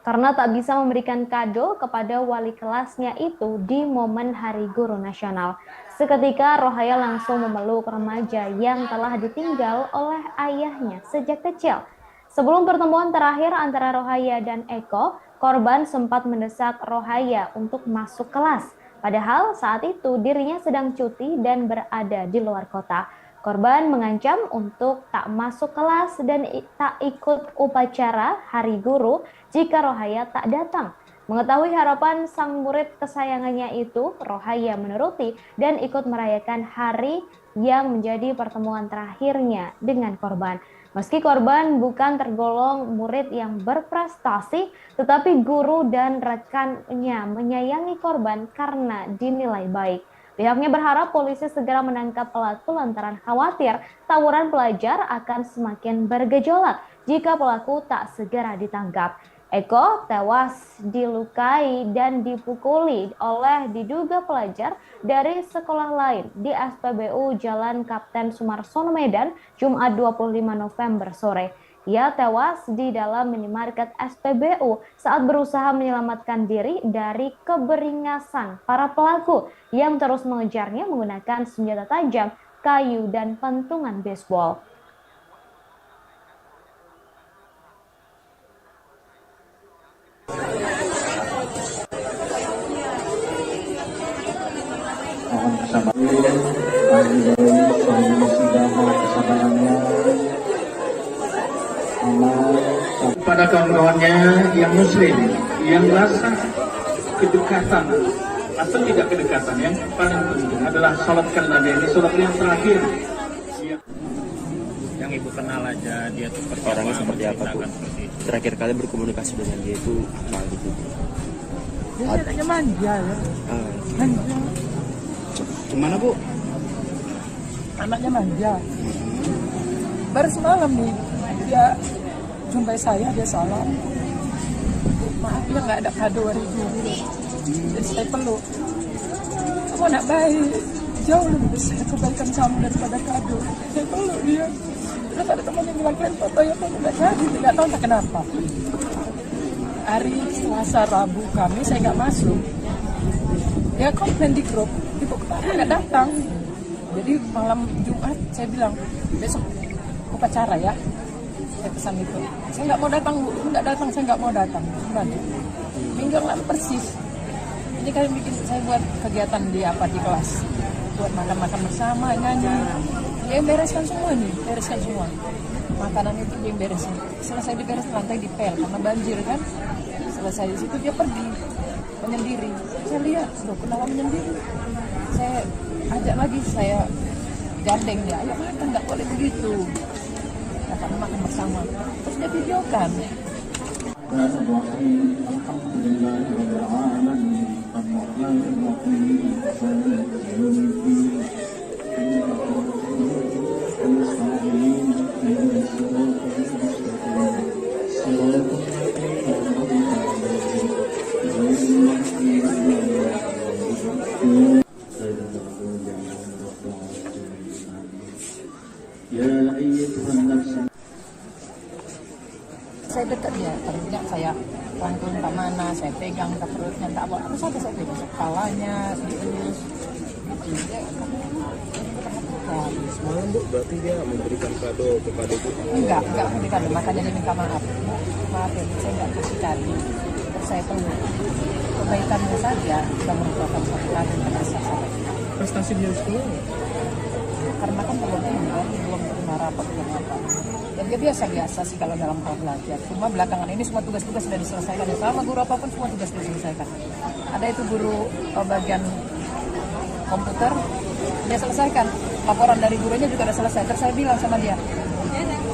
karena tak bisa memberikan kado kepada wali kelasnya itu di momen Hari Guru Nasional. Seketika Rohaya langsung memeluk remaja yang telah ditinggal oleh ayahnya sejak kecil. Sebelum pertemuan terakhir antara Rohaya dan Eko, korban sempat mendesak Rohaya untuk masuk kelas. Padahal saat itu dirinya sedang cuti dan berada di luar kota. Korban mengancam untuk tak masuk kelas dan tak ikut upacara Hari Guru jika Rohaya tak datang. Mengetahui harapan sang murid kesayangannya itu, Rohaya menuruti dan ikut merayakan hari yang menjadi pertemuan terakhirnya dengan korban. Meski korban bukan tergolong murid yang berprestasi, tetapi guru dan rekannya menyayangi korban karena dinilai baik. Pihaknya berharap polisi segera menangkap pelaku lantaran khawatir tawuran pelajar akan semakin bergejolak jika pelaku tak segera ditangkap. Eko tewas dilukai dan dipukuli oleh diduga pelajar dari sekolah lain di SPBU Jalan Kapten Sumarsono Medan, Jumat 25 November sore. Ia tewas di dalam minimarket SPBU saat berusaha menyelamatkan diri dari keberingasan para pelaku yang terus mengejarnya menggunakan senjata tajam, kayu, dan pentungan baseball. Kepada kawan-kawannya yang muslim, yang rasa kedekatan atau tidak kedekatan, yang paling penting adalah salatkan Nabi, ini salat yang terakhir. Yang ibu kenal aja dia tuh Orangnya seperti apa, Bu? Terakhir kali berkomunikasi dengan dia itu apa gitu? Dia anaknya manja ya. Manja. Gimana, Bu? Anaknya manja. Baru semalam nih dia jumpai saya, dia salam. Maaf ya nggak ada kado hari dulu. Jadi saya peluk. Kamu anak baik, jauh lebih besar kebaikan kamu daripada kado. Saya peluk dia. Terus ada teman yang bilang, kalian foto ya kamu nggak jadi, nggak tahu tak kenapa. Hari Selasa Rabu kami saya nggak masuk. Dia komplain di grup, ibu kenapa nggak datang? Jadi malam Jumat saya bilang besok upacara ya. Saya pesan itu. Saya nggak mau datang, Bu. Nggak datang, saya nggak mau datang. Gimana? Minggu lalu persis. Ini kalian bikin saya buat kegiatan di kelas. Buat makan-makan bersama, nyanyi. Dia bereskan semua nih, bereskan semua. Makanan itu dia beresin. Selesai diberes lantai dipel karena banjir kan. Selesai di situ dia pergi menyendiri. Saya lihat, loh kenapa menyendiri? Saya ajak lagi, saya gandeng dia. Ayo makan, nggak boleh begitu. Dapat makan bersama. Terus dia videokan. Saya dekat dia, terusnya saya rangkul tak mana, saya pegang tak perutnya, tak apa sampai saya pegang kepalanya, dielus, gitu. Semalam, Bu, berarti dia memberikan kado kepada Ibu? Enggak memberikan, makanya dia minta maaf. Maaf ya, saya enggak kasih kado. Terus saya peluk. Kebaikannya saja sudah merupakan satu kado yang besar. Prestasi dia di sekolah? Karena kan belum terima rapat, belum apa. Dan dia biasa-biasa sih kalau dalam hal belajar. Cuma belakangan ini semua tugas-tugas sudah diselesaikan. Ya, sama guru apapun semua tugas diselesaikan. Ada itu guru bagian komputer, dia selesaikan. Laporan dari gurunya juga sudah selesai. Terus saya bilang sama dia,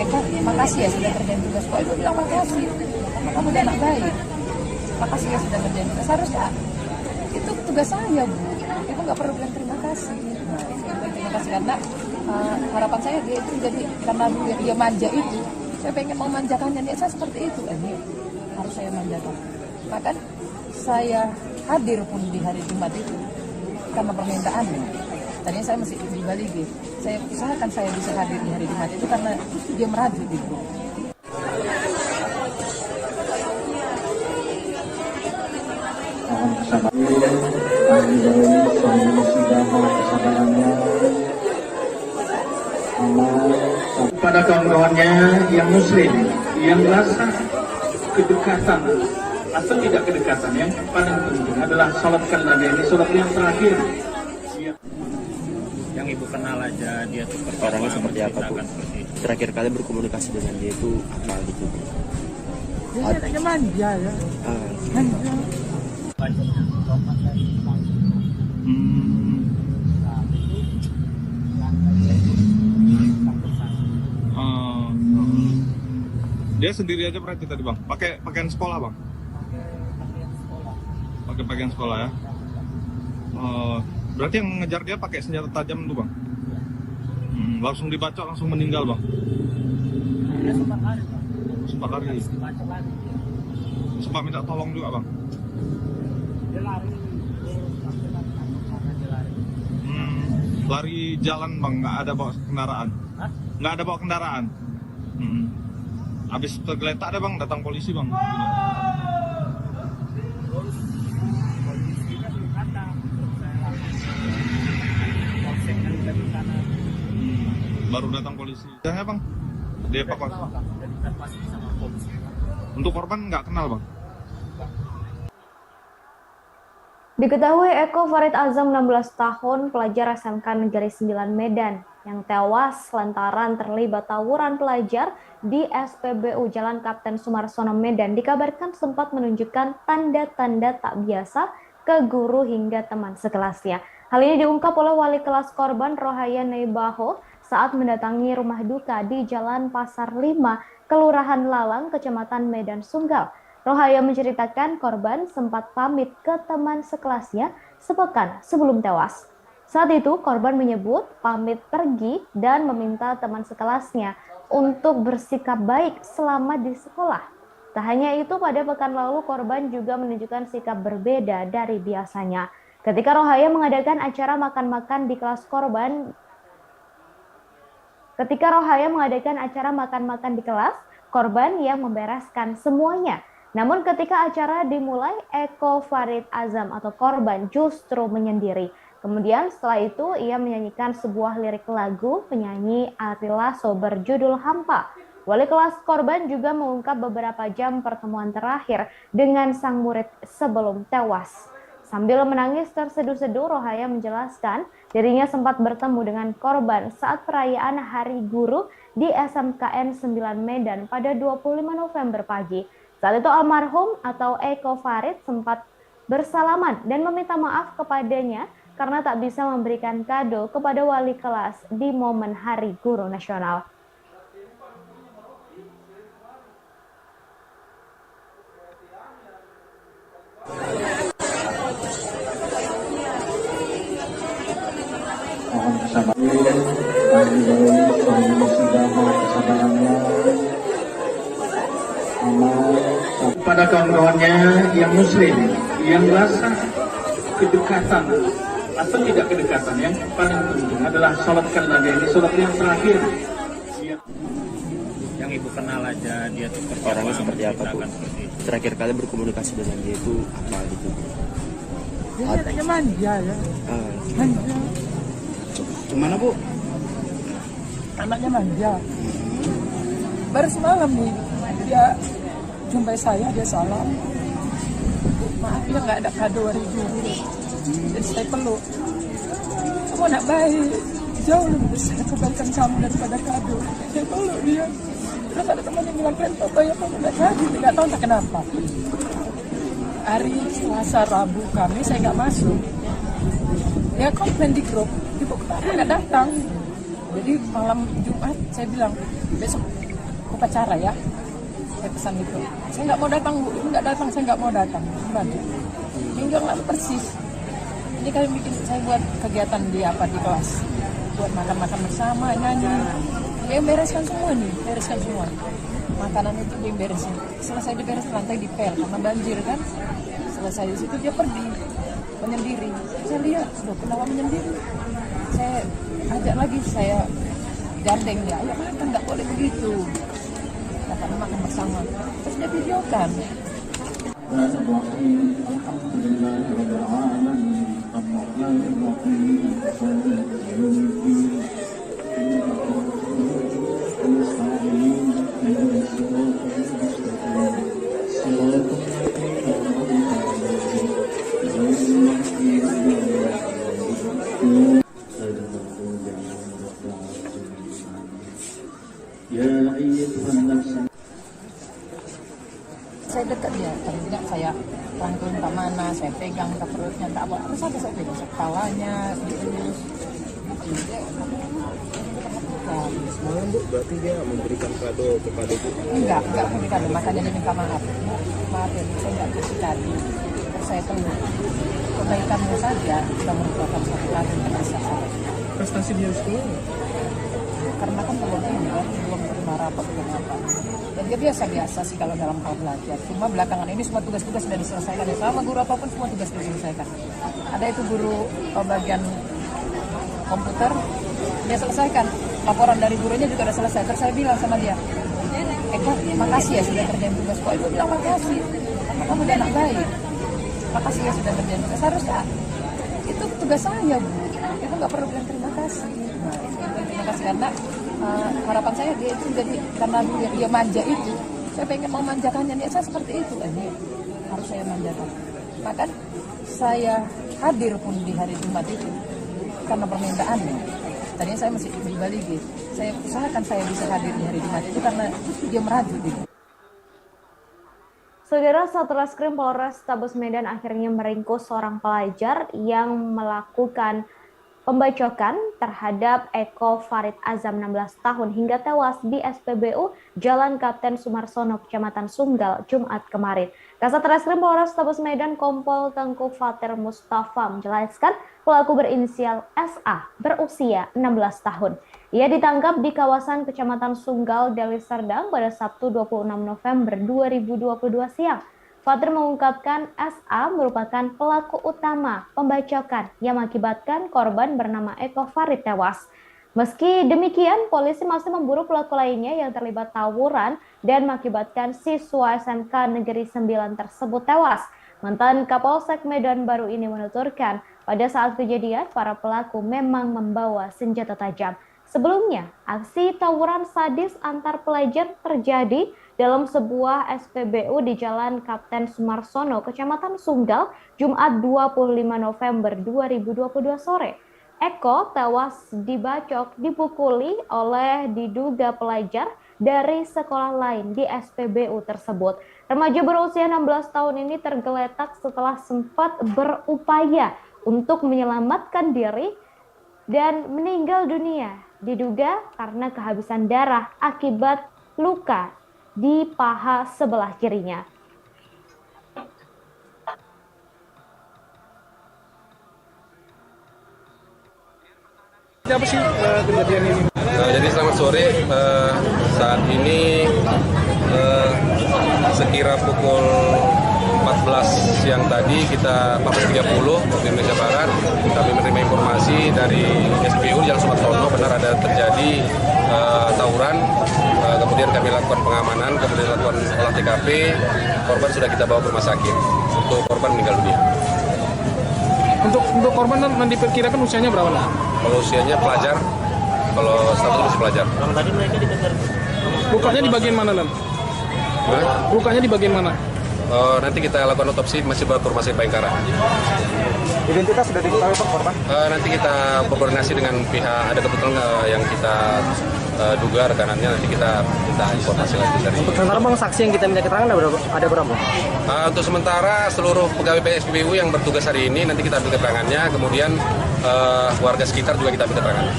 Eka, makasih ya sudah kerjain tugas. Kok itu bilang makasih? Kamu udah anak baik. Makasih ya sudah kerjain tugas. Harusnya itu tugas saya, Bu. Ibu nggak perlu bilang terima kasih. Nah, terima kasih karena harapan saya dia itu jadi karena dia manja itu, saya pengen memanjakannya. Dia saya seperti itu, ini harus saya manjakan. Maka saya hadir pun di hari Jumat itu karena permintaannya. Tadinya saya masih di Bali, saya usahakan saya bisa hadir di hari Jumat itu karena dia merajut itu. Kepada kawan-kawannya yang muslim, yang rasa kedekatan atau tidak kedekatan, yang paling penting adalah salatkan Nabi, ini salat yang terakhir. Yang ibu kenal aja dia tuh Orangnya seperti apa, Bu? Terakhir kali berkomunikasi dengan dia itu apa gitu? Dia anaknya manja ya. Manja. Dia sendiri aja berarti tadi, Bang? Pakai pakaian sekolah, Bang? Pakai pakaian sekolah ya? Berarti yang ngejar dia pakai senjata tajam tuh, Bang? Langsung dibacok, langsung meninggal, Bang? Dia sempat lari, Bang. Sempat lari? Dibacok lagi. Sempat minta tolong juga, Bang? Dia lari. Lari jalan, Bang? Nggak ada bawa kendaraan? Hah? Nggak ada bawa kendaraan? Habis tergeletak ada bang, datang polisi bang. Terus polisinya belum datang. Terus saya langsung polseknya juga di sana. Baru datang polisi. Ya bang, dievakuasi. Jadi evakuasi sama polisi. Untuk korban nggak kenal bang. Diketahui Eko Farid Azam 16 tahun, pelajar SMK Negeri 9 Medan, yang tewas lantaran terlibat tawuran pelajar di SPBU Jalan Kapten Sumarsono Medan, dikabarkan sempat menunjukkan tanda-tanda tak biasa ke guru hingga teman sekelasnya. Hal ini diungkap oleh wali kelas korban Rohaya Neibaho saat mendatangi rumah duka di Jalan Pasar 5, Kelurahan Lalang, Kecamatan Medan Sunggal. Rohaya menceritakan korban sempat pamit ke teman sekelasnya sepekan sebelum tewas. Saat itu korban menyebut pamit pergi dan meminta teman sekelasnya untuk bersikap baik selama di sekolah. Tak hanya itu, pada pekan lalu korban juga menunjukkan sikap berbeda dari biasanya. Ketika Rohaya mengadakan acara makan-makan di kelas korban, korban yang membereskan semuanya. Namun ketika acara dimulai, Eko Farid Azam atau korban justru menyendiri. Kemudian setelah itu ia menyanyikan sebuah lirik lagu penyanyi Ari Lasso berjudul Hampa. Wali kelas korban juga mengungkap beberapa jam pertemuan terakhir dengan sang murid sebelum tewas. Sambil menangis terseduh-seduh, Rohaya menjelaskan dirinya sempat bertemu dengan korban saat perayaan Hari Guru di SMKN 9 Medan pada 25 November pagi. Saat itu almarhum atau Eko Farid sempat bersalaman dan meminta maaf kepadanya karena tak bisa memberikan kado kepada wali kelas di momen Hari Guru Nasional. Mohon kesabarannya kepada kawan-kawannya yang muslim, yang rasa kedekatan atau tidak kedekatan, yang paling penting adalah sholatkan Nabi, ini sholat yang terakhir. Yang ibu kenal aja dia tuh Orangnya seperti apa bu? Terakhir kali berkomunikasi dengan dia itu apa gitu? Dia anaknya manja ya. Manja. Gimana bu? Anaknya manja. Baru semalam nih dia jumpai saya, dia salam. Maaf ya nggak ada kado hari guru. Jadi saya peluk. Kamu anak baik, jauh lebih besar kebaikan kamu daripada kado. Saya peluk dia. Terus ada teman yang bilang, kan Papa ya kamu nggak jadi, nggak tahu tak kenapa. Hari Selasa, Rabu, Kamis saya nggak masuk. Dia komplain di grup, ibu kenapa nggak datang? Jadi malam Jumat saya bilang, besok upacara ya. Saya pesan itu. Saya nggak mau datang bu, ibu nggak datang, saya nggak mau datang. Gimana? Minggu yang lalu persis. Ini kami bikin, saya buat kegiatan di kelas, buat makan-makan bersama, nyanyi. Dia yang bereskan semua nih, bereskan semua. Makanan itu dia yang beresin. Selesai diberes lantai dipel karena banjir kan. Selesai di situ dia pergi menyendiri. Saya lihat, loh kenapa menyendiri? Saya ajak lagi, saya gandeng dia. Ayo makan, nggak boleh begitu. Kata makan bersama. Terus dia videokan. Saya dekat dia, tidak saya rangkul entah mana, saya pegang entah perutnya, entah apa, terus ada saya pegang kepalanya, dielus. Semalam bu, berarti dia memberikan kado kepada ibu? Enggak memberikan kado, makanya dia minta maaf. Maaf ya, saya nggak kasih kado. Terus saya peluk. Kebaikanmu saja sudah merupakan satu kado yang bisa saya. Prestasi dia sekolah? Karena kan belum terima rapat belum apa. Dan dia biasa-biasa sih kalau dalam hal belajar. Cuma belakangan ini semua tugas-tugas sudah diselesaikan. Ya, sama guru apapun semua tugas diselesaikan. Ada itu guru bagian komputer, dia selesaikan. Laporan dari gurunya juga sudah selesai. Terus saya bilang sama dia, Eko, makasih ya sudah kerjain tugas. Kok ibu bilang makasih? Karena kamu udah anak baik. Makasih ya sudah kerjain tugas. Harusnya itu tugas saya, Bu. Ibu nggak perlu bilang terima kasih. Nah, terima kasih karena harapan saya dia itu jadi karena dia manja itu. Saya pengen memanjakannya, niat saya seperti itu. Ini harus saya manjakan. Maka saya hadir pun di hari Jumat itu karena permintaannya. Tadinya saya masih di Bali gitu. Saya usahakan saya bisa hadir di hari Jumat itu karena dia meraju gitu. Saudara, Satreskrim Polrestabes Medan akhirnya meringkus seorang pelajar yang melakukan pembacokan terhadap Eko Farid Azam 16 tahun hingga tewas di SPBU Jalan Kapten Sumarsono, Kecamatan Sunggal, Jumat kemarin. Kasat Reskrim Polrestabes Medan Kompol Tengku Fatir Mustafa menjelaskan pelaku berinisial SA berusia 16 tahun. Ia ditangkap di kawasan Kecamatan Sunggal, Deli Serdang pada Sabtu 26 November 2022 siang. Fatir mengungkapkan SA merupakan pelaku utama pembacokan yang mengakibatkan korban bernama Eko Farid tewas. Meski demikian, polisi masih memburu pelaku lainnya yang terlibat tawuran dan mengakibatkan siswa SMK Negeri 9 tersebut tewas. Mantan Kapolsek Medan Baru ini menuturkan, pada saat kejadian para pelaku memang membawa senjata tajam. Sebelumnya, aksi tawuran sadis antar pelajar terjadi dalam sebuah SPBU di Jalan Kapten Sumarsono, Kecamatan Sunggal, Jumat 25 November 2022 sore. Eko tewas dipukuli oleh diduga pelajar dari sekolah lain di SPBU tersebut. Remaja berusia 16 tahun ini tergeletak setelah sempat berupaya untuk menyelamatkan diri dan meninggal dunia. Diduga karena kehabisan darah akibat luka di paha sebelah kirinya. Apa sih kejadian ini? Jadi selamat sore, saat ini sekira pukul 14 siang tadi kita 14.30 waktu Indonesia Barat kami menerima informasi dari SPU Jalan Sumarsono benar ada terjadi tawuran, kemudian kami lakukan pengamanan, kemudian lakukan olah TKP, korban sudah kita bawa ke rumah sakit. Untuk korban meninggal dunia. Untuk korban diperkirakan usianya berapa? Kalau usianya pelajar, kalau status masih pelajar. Tadi mereka dikejar. Lukanya di bagian mana, Lan? Lukanya di bagian mana? Nanti kita lakukan otopsi, masih bawa ke rumah sakit Bayangkara. Identitas sudah diketahui Pak korban? Nanti kita berkoordinasi dengan pihak, ada kebetulan yang kita duga rekanannya, nanti kita minta informasi lagi dari. Untuk sementara Bang, saksi yang kita minta keterangan ada berapa? Untuk sementara seluruh pegawai PSPBU yang bertugas hari ini nanti kita ambil keterangannya, kemudian warga sekitar juga kita ambil keterangannya.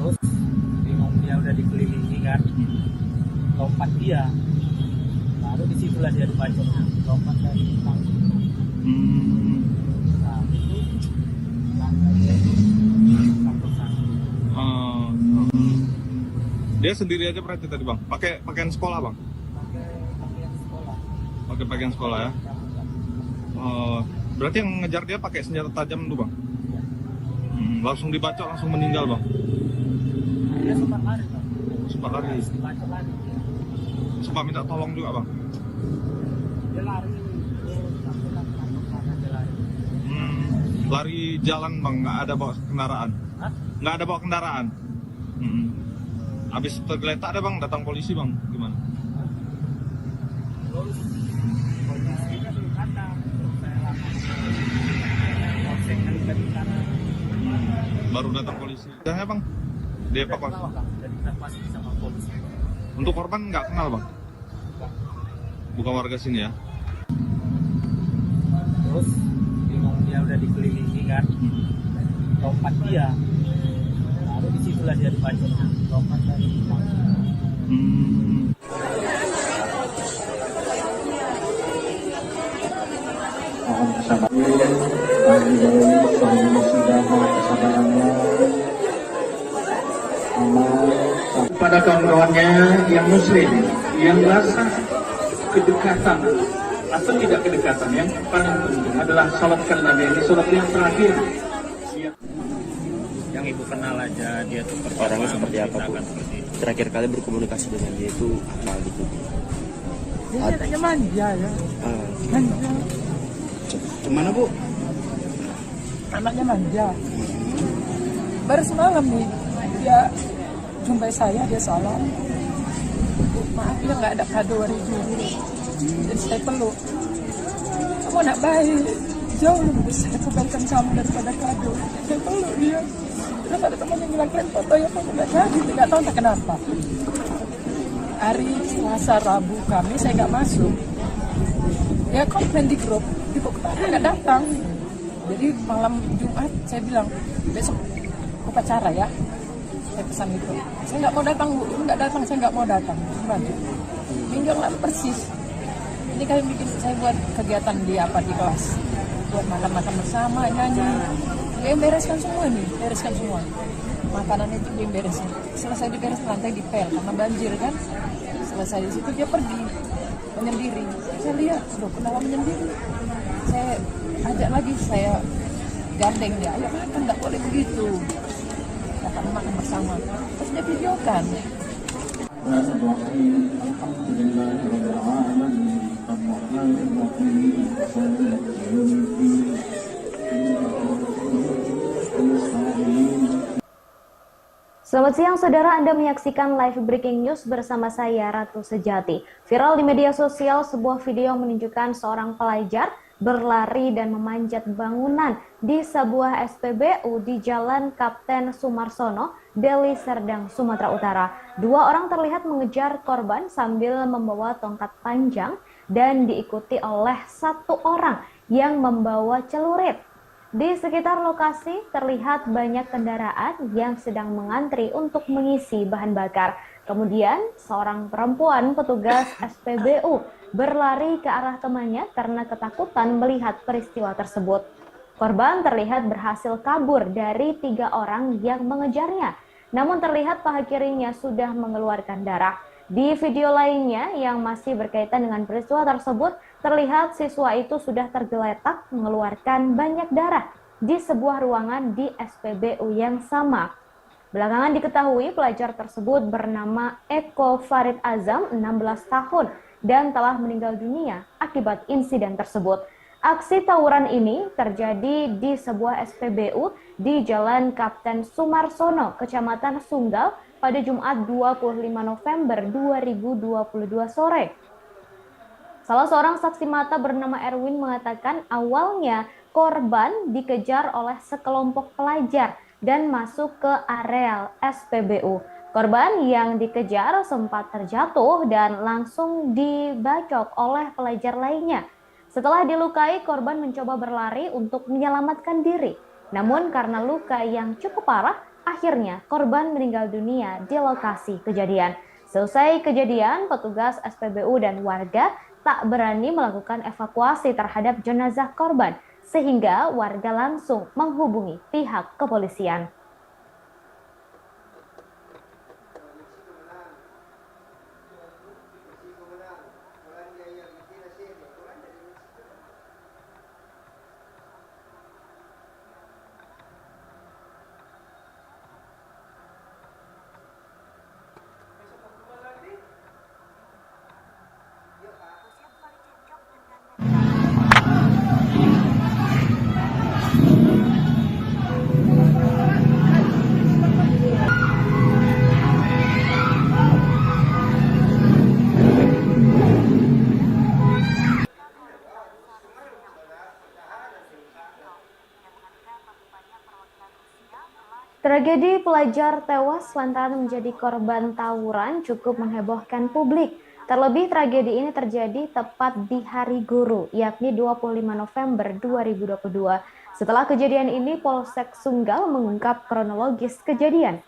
Terus bingung, dia udah dikelilingi kan, lompat dia, baru disitulah dia dibacok, lompat dari panggung. Nah itu Dia sendiri aja berarti tadi Bang, pakai pakaian sekolah Bang? Pakai pakaian sekolah ya? Berarti yang ngejar dia pakai senjata tajam tuh Bang? Langsung dibacok, langsung meninggal Bang? Dia sempat lari Bang. Sempat lari? Dibacok lari. Sempat minta tolong juga Bang? Dia lari, dia lari. Lari jalan Bang, nggak ada bawa kendaraan? Hah? Nggak ada bawa kendaraan? Habis tergeletak ada Bang, datang polisi Bang, gimana? Terus polisinya belum datang, terus saya lapor polseknya di sana. Baru datang polisi. Udah Bang, dievakuasi. Jadi kita pasti sama polisi. Untuk korban nggak kenal Bang? Bukan warga sini ya? Terus bingung, dia udah dikelilingi kan, lompat dia, baru disitulah dia dibacok, lompat dari Mohon kesabaran, kesabarannya kepada kawan-kawannya yang muslim, yang rasa kedekatan atau tidak kedekatan, yang paling penting adalah salatkan Nabi, ini salat yang terakhir. Yang ibu kenal aja dia tuh Orangnya seperti apa, Bu? Terakhir kali berkomunikasi dengan dia itu apa gitu? Dia anaknya manja ya. Manja. Kemana, Bu? Anaknya manja. Baru semalam nih dia jumpai saya, dia salam. Maaf ya nggak ada kado hari dulu. Jadi saya peluk. Kamu anak baik, jauh lebih besar kebaikan kamu daripada kado. Saya peluk dia. Terus ada teman yang bilang kalian foto ya, foto nggak jadi, nggak tahu entah kenapa. Hari Selasa, Rabu, Kamis saya nggak masuk. Ya komplain di grup, ibu kenapa nggak datang? Jadi malam Jumat saya bilang besok upacara ya. Saya pesan itu. Saya nggak mau datang, Bu. Nggak datang, saya nggak mau datang. Minggu yang lalu persis. Ini kalian bikin saya buat kegiatan di kelas. Buat makan-makan bersama, nyanyi. Dia yang bereskan semua nih, bereskan semua. Makanan itu dia yang beresin. Selesai diberes lantai dipel karena banjir kan. Selesai di situ dia pergi menyendiri. Saya lihat, loh kenapa menyendiri? Saya ajak lagi, saya gandeng dia. Ayo makan, nggak boleh begitu. Makan bersama. Terus dia videokan. Selamat siang saudara, Anda menyaksikan live breaking news bersama saya Ratu Sejati. Viral di media sosial sebuah video menunjukkan seorang pelajar berlari dan memanjat bangunan di sebuah SPBU di Jalan Kapten Sumarsono, Deli Serdang, Sumatera Utara. Dua orang terlihat mengejar korban sambil membawa tongkat panjang dan diikuti oleh satu orang yang membawa celurit. Di sekitar lokasi terlihat banyak kendaraan yang sedang mengantri untuk mengisi bahan bakar. Kemudian seorang perempuan petugas SPBU berlari ke arah temannya karena ketakutan melihat peristiwa tersebut. Korban terlihat berhasil kabur dari 3 orang yang mengejarnya. Namun terlihat paha kirinya sudah mengeluarkan darah. Di video lainnya yang masih berkaitan dengan peristiwa tersebut, terlihat siswa itu sudah tergeletak mengeluarkan banyak darah di sebuah ruangan di SPBU yang sama. Belakangan diketahui pelajar tersebut bernama Eko Farid Azam, 16 tahun, dan telah meninggal dunia akibat insiden tersebut. Aksi tawuran ini terjadi di sebuah SPBU di Jalan Kapten Sumarsono, Kecamatan Sunggal, pada Jumat 25 November 2022 sore. Salah seorang saksi mata bernama Erwin mengatakan awalnya korban dikejar oleh sekelompok pelajar dan masuk ke areal SPBU. Korban yang dikejar sempat terjatuh dan langsung dibacok oleh pelajar lainnya. Setelah dilukai, korban mencoba berlari untuk menyelamatkan diri. Namun karena luka yang cukup parah, akhirnya korban meninggal dunia di lokasi kejadian. Selesai kejadian, petugas SPBU dan warga tak berani melakukan evakuasi terhadap jenazah korban, sehingga warga langsung menghubungi pihak kepolisian. Tragedi pelajar tewas lantaran menjadi korban tawuran cukup menghebohkan publik. Terlebih tragedi ini terjadi tepat di Hari Guru, yakni 25 November 2022. Setelah kejadian ini, Polsek Sunggal mengungkap kronologis kejadian.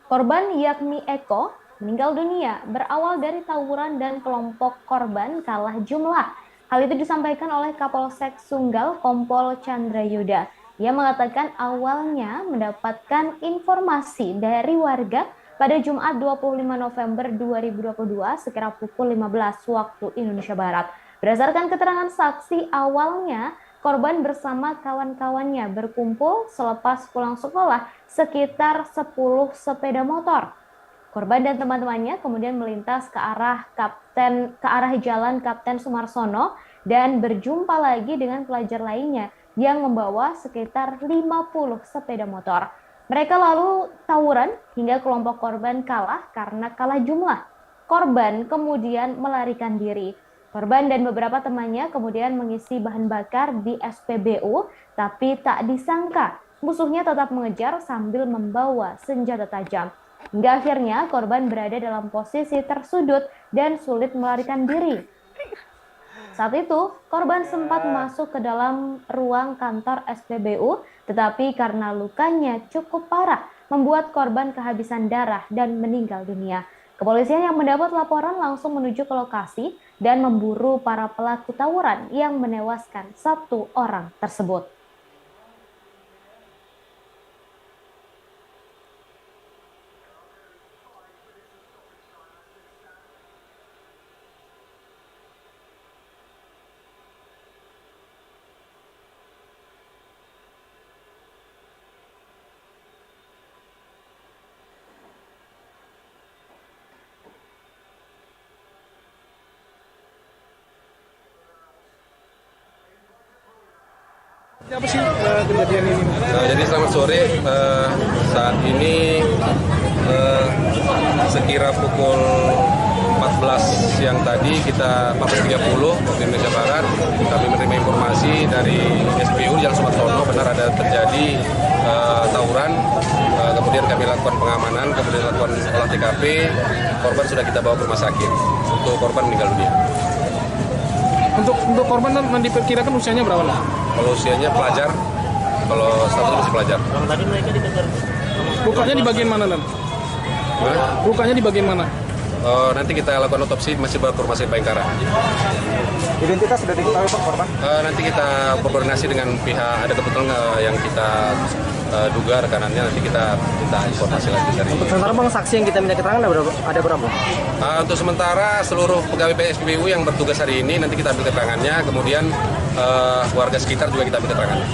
Korban yakni Eko meninggal dunia berawal dari tawuran dan kelompok korban kalah jumlah. Hal itu disampaikan oleh Kapolsek Sunggal Kompol Chandra Yuda. Ia mengatakan awalnya mendapatkan informasi dari warga pada Jumat 25 November 2022 sekira pukul 15 waktu Indonesia Barat. Berdasarkan keterangan saksi awalnya, korban bersama kawan-kawannya berkumpul selepas pulang sekolah sekitar 10 sepeda motor. Korban dan teman-temannya kemudian melintas ke arah Jalan Kapten Sumarsono dan berjumpa lagi dengan pelajar lainnya yang membawa sekitar 50 sepeda motor. Mereka lalu tawuran hingga kelompok korban kalah karena kalah jumlah. Korban kemudian melarikan diri. Korban dan beberapa temannya kemudian mengisi bahan bakar di SPBU, tapi tak disangka musuhnya tetap mengejar sambil membawa senjata tajam. Hingga akhirnya korban berada dalam posisi tersudut dan sulit melarikan diri. Saat itu, korban sempat masuk ke dalam ruang kantor SPBU, tetapi karena lukanya cukup parah, membuat korban kehabisan darah dan meninggal dunia. Kepolisian yang mendapat laporan langsung menuju ke lokasi dan memburu para pelaku tawuran yang menewaskan 1 orang tersebut. Apa sih kejadian ini? Jadi selamat sore, saat ini sekira pukul 14 siang tadi 14.30 waktu Indonesia Barat, kami menerima informasi dari SPU Jalan Sumarsono benar ada terjadi tawuran. Kemudian kami lakukan pengamanan, kemudian lakukan olah TKP. Korban sudah kita bawa ke rumah sakit. Untuk korban meninggal dunia. Untuk korban diperkirakan usianya berapa? Kalau usianya pelajar, kalau statusnya masih pelajar. Tadi mereka dikejar. Lukanya di bagian mana, Nan? Lukanya di bagian mana? Nanti kita lakukan otopsi, masih bawa ke rumah sakit Bayangkara. Identitas sudah diketahui Pak korban? Nanti kita berkoordinasi dengan pihak, ada kebetulan yang kita duga rekanannya, nanti kita minta informasi lagi dari. Untuk sementara Bang, saksi yang kita minta keterangan ada berapa? Untuk sementara seluruh pegawai PSPBU yang bertugas hari ini nanti kita ambil keterangannya, kemudian warga sekitar juga kita ambil keterangannya.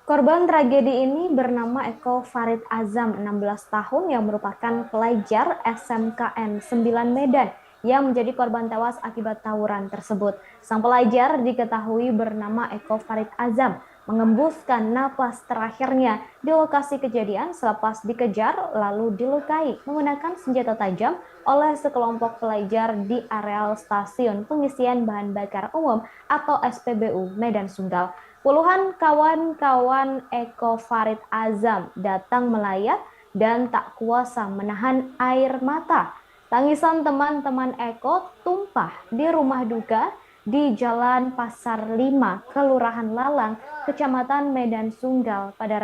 Korban tragedi ini bernama Eko Farid Azam, 16 tahun yang merupakan pelajar SMKN 9 Medan yang menjadi korban tewas akibat tawuran tersebut. Sang pelajar diketahui bernama Eko Farid Azam mengembuskan napas terakhirnya di lokasi kejadian selepas dikejar lalu dilukai menggunakan senjata tajam oleh sekelompok pelajar di areal stasiun pengisian bahan bakar umum atau SPBU Medan Sunggal. Puluhan kawan-kawan Eko Farid Azam datang melayat dan tak kuasa menahan air mata. Tangisan teman-teman Eko tumpah di rumah duka di Jalan Pasar 5, Kelurahan Lalang, Kecamatan Medan Sunggal pada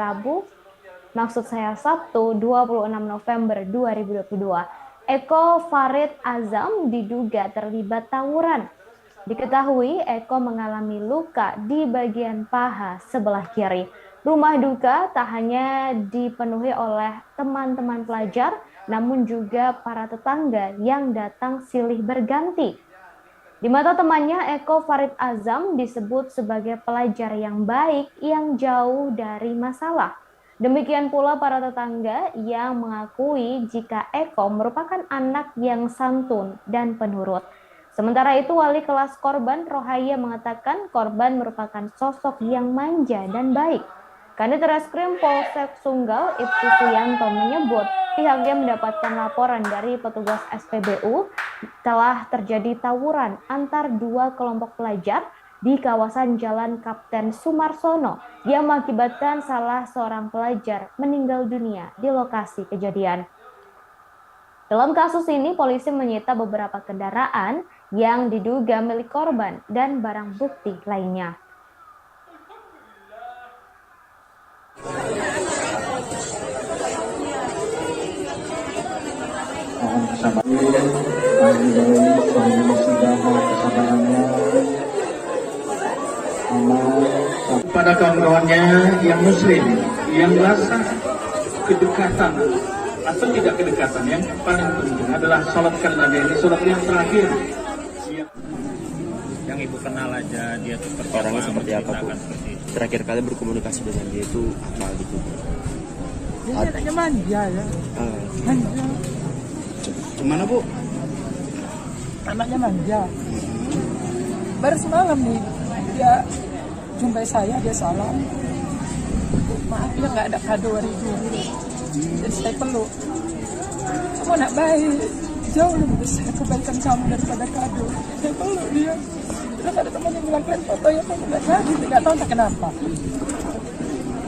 Sabtu 26 November 2022. Eko Farid Azam diduga terlibat tawuran. Diketahui Eko mengalami luka di bagian paha sebelah kiri. Rumah duka tak hanya dipenuhi oleh teman-teman pelajar, namun juga para tetangga yang datang silih berganti. Di mata temannya, Eko Farid Azam disebut sebagai pelajar yang baik yang jauh dari masalah. Demikian pula para tetangga yang mengakui jika Eko merupakan anak yang santun dan penurut. Sementara itu, wali kelas korban Rohaya mengatakan korban merupakan sosok yang manja dan baik. Kanit Reskrim Polsek Sunggal, Ibtu Suyanto menyebut pihaknya mendapatkan laporan dari petugas SPBU telah terjadi tawuran antar dua kelompok pelajar di kawasan Jalan Kapten Sumarsono yang mengakibatkan salah seorang pelajar meninggal dunia di lokasi kejadian. Dalam kasus ini, polisi menyita beberapa kendaraan yang diduga milik korban dan barang bukti lainnya. Kepada kawan-kawannya yang muslim yang merasa kedekatan atau tidak kedekatan. Yang paling penting adalah sholatkan Nabi, ini sholat yang terakhir. Yang ibu kenal aja dia seperti Orangnya seperti apa, Bu? seperti itu. Terakhir kali berkomunikasi dengan dia itu apa gitu? Dia anaknya manja ya. Manja. Gimana Bu? Anaknya manja. Baru semalam nih dia jumpai saya, dia salam. Maaf ya nggak ada kado hari ini. Jadi saya peluk. Kamu anak baik, jauh lebih besar kebaikan kamu daripada kado. Saya peluk dia. Terus ada teman yang bilang, kalian foto ya, kamu nggak jadi, nggak tahu entah kenapa.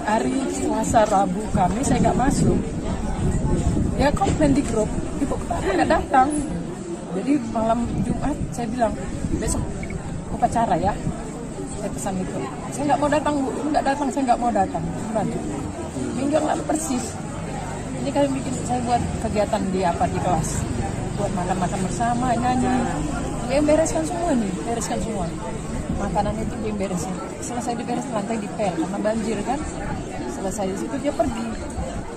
Hari Selasa, Rabu, Kamis saya nggak masuk. Dia komplain di grup, ibu kenapa nggak datang? Jadi malam Jumat saya bilang, besok upacara ya. Saya pesan itu. Saya nggak mau datang, Bu. Nggak datang, saya nggak mau datang. Gimana? Minggu yang lalu persis. Ini kalian bikin saya buat kegiatan di kelas. Buat makan-makan bersama, nyanyi. Dia yang bereskan semua nih, bereskan semua. Makanan itu dia yang beresin. Selesai diberes, lantai dipel karena banjir kan. Selesai di situ dia pergi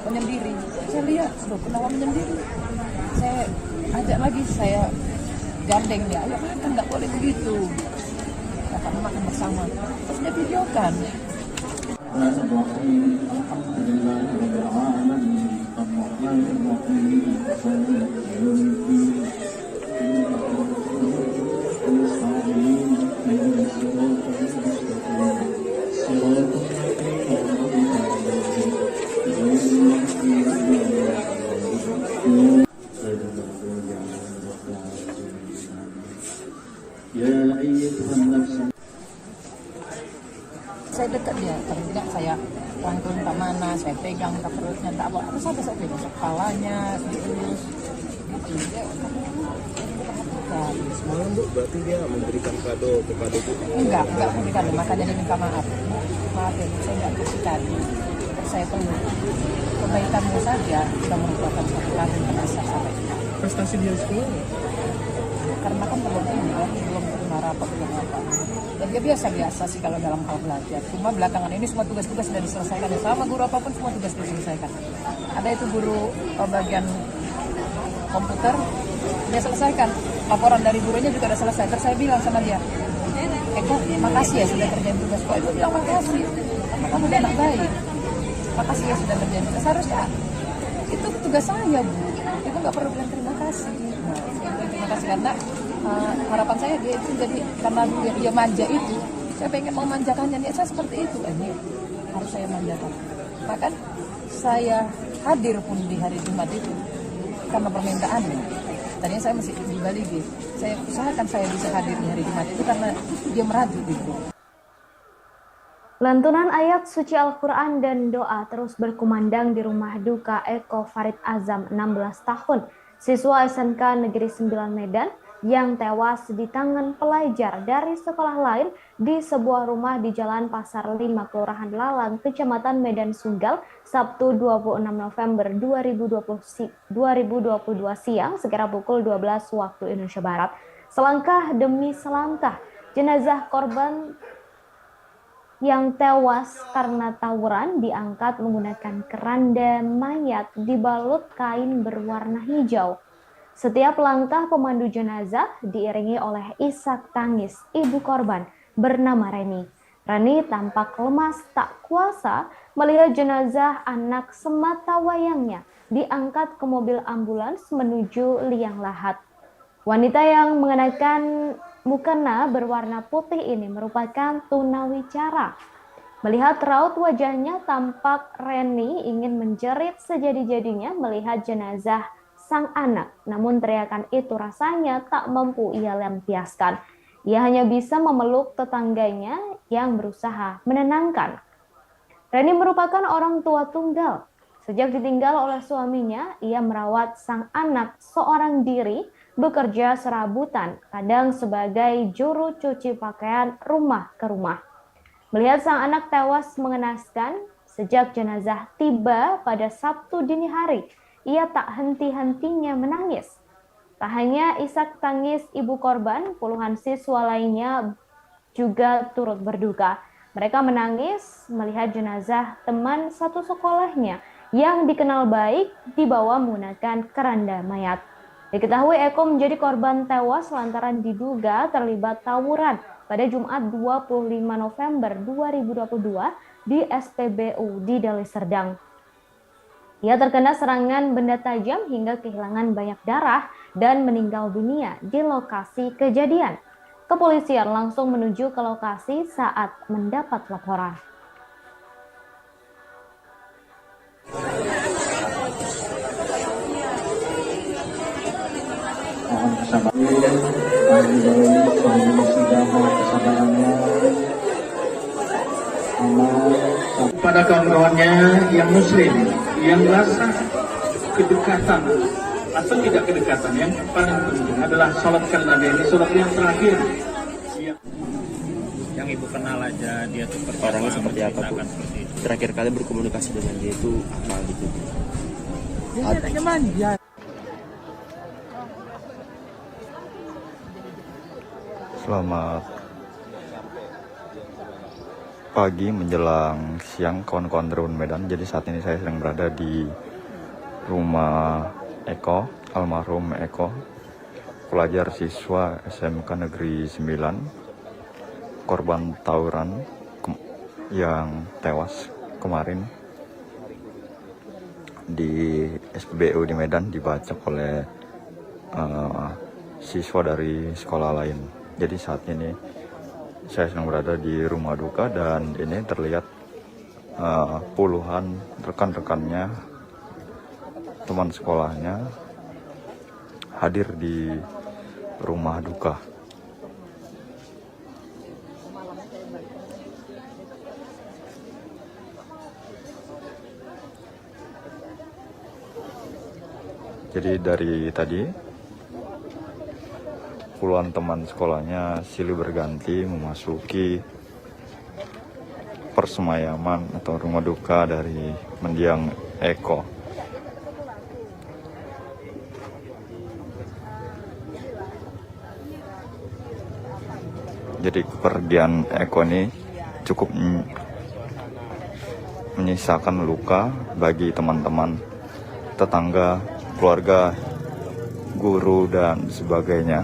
menyendiri. Saya lihat, loh kenapa menyendiri? Saya ajak lagi, saya gandeng dia. Ayo makan, nggak boleh begitu. Karena makan bersama. Terus dia videokan. Saya dekat dia, terus saya rangkul tak mana, saya pegang ke perutnya, tak apa, terus apa saya pegang kepalanya, terus gitu. Dia perhatikan. Semalam Bu, berarti dia memberikan kado kepada Bu? Enggak memberikan, makanya dia minta maaf. Maaf ya, saya enggak kasih kado. Terus saya peluk. Kebaikanmu saja sudah merupakan satu kado yang terbesar sampai. Prestasi dia di sekolah? Karena kan belum ini ya, belum terima rapat, belum apa. Dan dia biasa-biasa sih kalau dalam hal belajar. Cuma belakangan ini semua tugas-tugas sudah diselesaikan. Ya, sama guru apapun semua tugas diselesaikan. Ada itu guru bagian komputer, dia selesaikan. Laporan dari gurunya juga sudah selesai. Terus saya bilang sama dia, Eko, makasih ya sudah kerjain tugas. Kok itu bilang makasih, karena kamu udah anak baik. Makasih ya sudah kerjain tugas. Seharusnya itu tugas saya, Bu. Itu nggak perlu bilang terima kasih. Nah, terima kasih karena harapan saya dia itu jadi karena dia manja itu, saya pengen memanjakannya. Dia saya seperti itu, ini harus saya manjakan. Bahkan saya hadir pun di hari Jumat itu karena permintaannya. Tadinya saya masih di Bali gitu. Saya usahakan saya bisa hadir di hari Jumat itu karena dia meraju gitu. Lantunan ayat suci Al-Quran dan doa terus berkumandang di rumah duka Eko Farid Azam, 16 tahun, siswa SMK Negeri 9 Medan, yang tewas di tangan pelajar dari sekolah lain di sebuah rumah di Jalan Pasar 5, Kelurahan Lalang, Kecamatan Medan Sunggal, Sabtu 26 November 2022 siang, sekira pukul 12 waktu Indonesia Barat. Selangkah demi selangkah, jenazah korban yang tewas karena tawuran diangkat menggunakan keranda mayat dibalut kain berwarna hijau. Setiap langkah pemandu jenazah diiringi oleh isak tangis ibu korban bernama Reni. Reni tampak lemas tak kuasa melihat jenazah anak semata wayangnya diangkat ke mobil ambulans menuju liang lahat. Wanita yang mengenakan mukena berwarna putih ini merupakan tunawicara. Melihat raut wajahnya, tampak Reni ingin menjerit sejadi-jadinya melihat jenazah sang anak, namun teriakan itu rasanya tak mampu ia lampiaskan. Ia hanya bisa memeluk tetangganya yang berusaha menenangkan. Reni merupakan orang tua tunggal. Sejak ditinggal oleh suaminya, ia merawat sang anak seorang diri, bekerja serabutan, kadang sebagai juru cuci pakaian rumah ke rumah. Melihat sang anak tewas mengenaskan, sejak jenazah tiba pada Sabtu dini hari, ia tak henti-hentinya menangis. Tak hanya isak tangis ibu korban, puluhan siswa lainnya juga turut berduka. Mereka menangis melihat jenazah teman satu sekolahnya yang dikenal baik dibawa menggunakan keranda mayat. Diketahui Eko menjadi korban tewas lantaran diduga terlibat tawuran pada Jumat 25 November 2022 di SPBU di Deli Serdang. Ia terkena serangan benda tajam hingga kehilangan banyak darah dan meninggal dunia di lokasi kejadian. Kepolisian langsung menuju ke lokasi saat mendapat laporan. Mohon kesabarannya kepada kawan-kawannya yang muslim, yang rasa kedekatan atau tidak kedekatan, yang paling penting adalah sholatkan Nabi. Ini sholat yang terakhir. Yang ibu kenal aja dia tuh Orangnya seperti apa, Bu? Terakhir kali berkomunikasi dengan dia itu apa gitu? Dia anaknya manja. Selamat pagi menjelang siang kawan-kawan Tribun Medan. Jadi saat ini saya sedang berada di rumah Eko, almarhum Eko, pelajar siswa SMK Negeri 9, korban tawuran yang tewas kemarin di SPBU di Medan, dibacok oleh siswa dari sekolah lain. Jadi saat ini saya sedang berada di rumah duka dan ini terlihat puluhan rekan-rekannya, teman sekolahnya hadir di rumah duka. Jadi dari tadi puluhan teman sekolahnya silih berganti memasuki persemayaman atau rumah duka dari mendiang Eko. Jadi kepergian Eko ini cukup menyisakan luka bagi teman-teman, tetangga, keluarga, guru, dan sebagainya.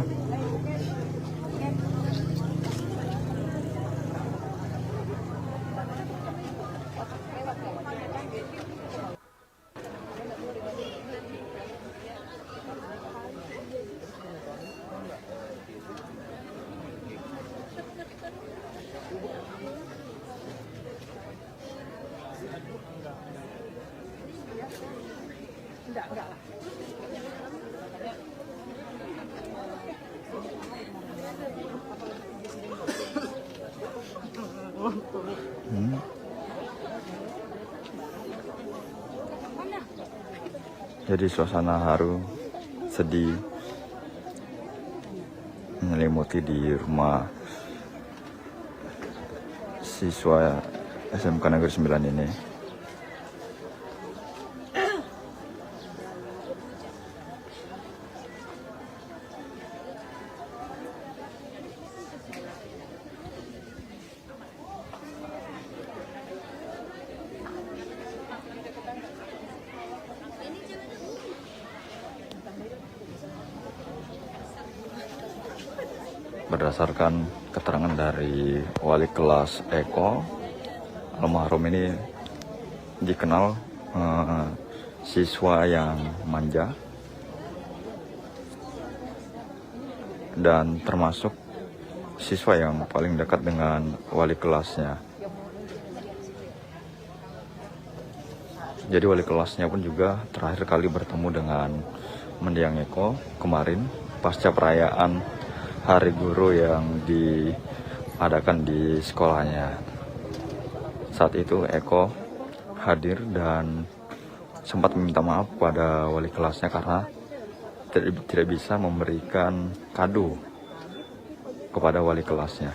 Jadi suasana haru, sedih menyelimuti di rumah siswa SMK Negeri 9 ini. Berdasarkan keterangan dari wali kelas Eko, almarhum ini dikenal siswa yang manja dan termasuk siswa yang paling dekat dengan wali kelasnya. Jadi wali kelasnya pun juga terakhir kali bertemu dengan mendiang Eko kemarin pasca perayaan Hari Guru yang diadakan di sekolahnya. Saat itu Eko hadir dan sempat meminta maaf pada wali kelasnya karena tidak bisa memberikan kado kepada wali kelasnya.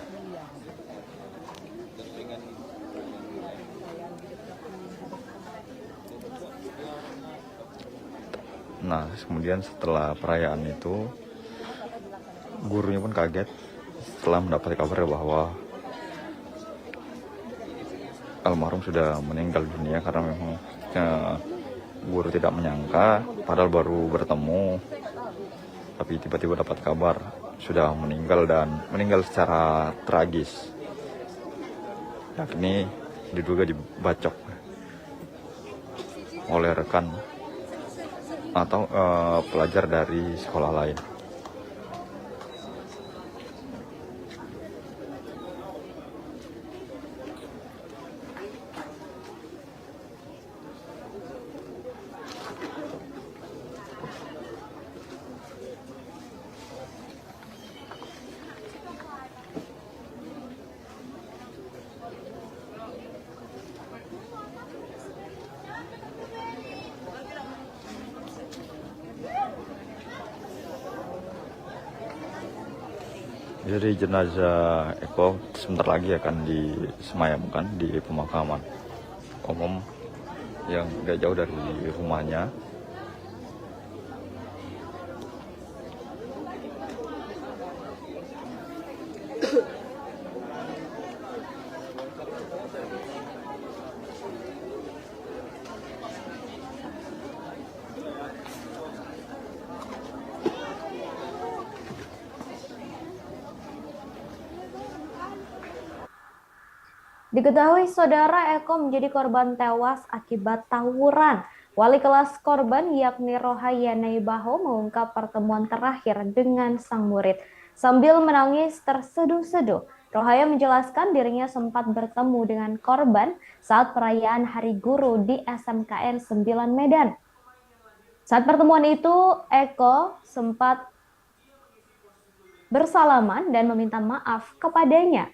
Nah, kemudian setelah perayaan itu, gurunya pun kaget setelah mendapat kabar bahwa almarhum sudah meninggal dunia karena memang guru tidak menyangka, padahal baru bertemu, tapi tiba-tiba dapat kabar sudah meninggal dan meninggal secara tragis. Yakni diduga dibacok oleh rekan atau pelajar dari sekolah lain. Jadi jenazah Eko sebentar lagi akan disemayamkan di pemakaman umum yang gak jauh dari rumahnya. Diketahui saudara Eko menjadi korban tewas akibat tawuran. Wali kelas korban yakni Rohaya Naibaho mengungkap pertemuan terakhir dengan sang murid. Sambil menangis terseduh-seduh, Rohaya menjelaskan dirinya sempat bertemu dengan korban saat perayaan Hari Guru di SMKN 9 Medan. Saat pertemuan itu, Eko sempat bersalaman dan meminta maaf kepadanya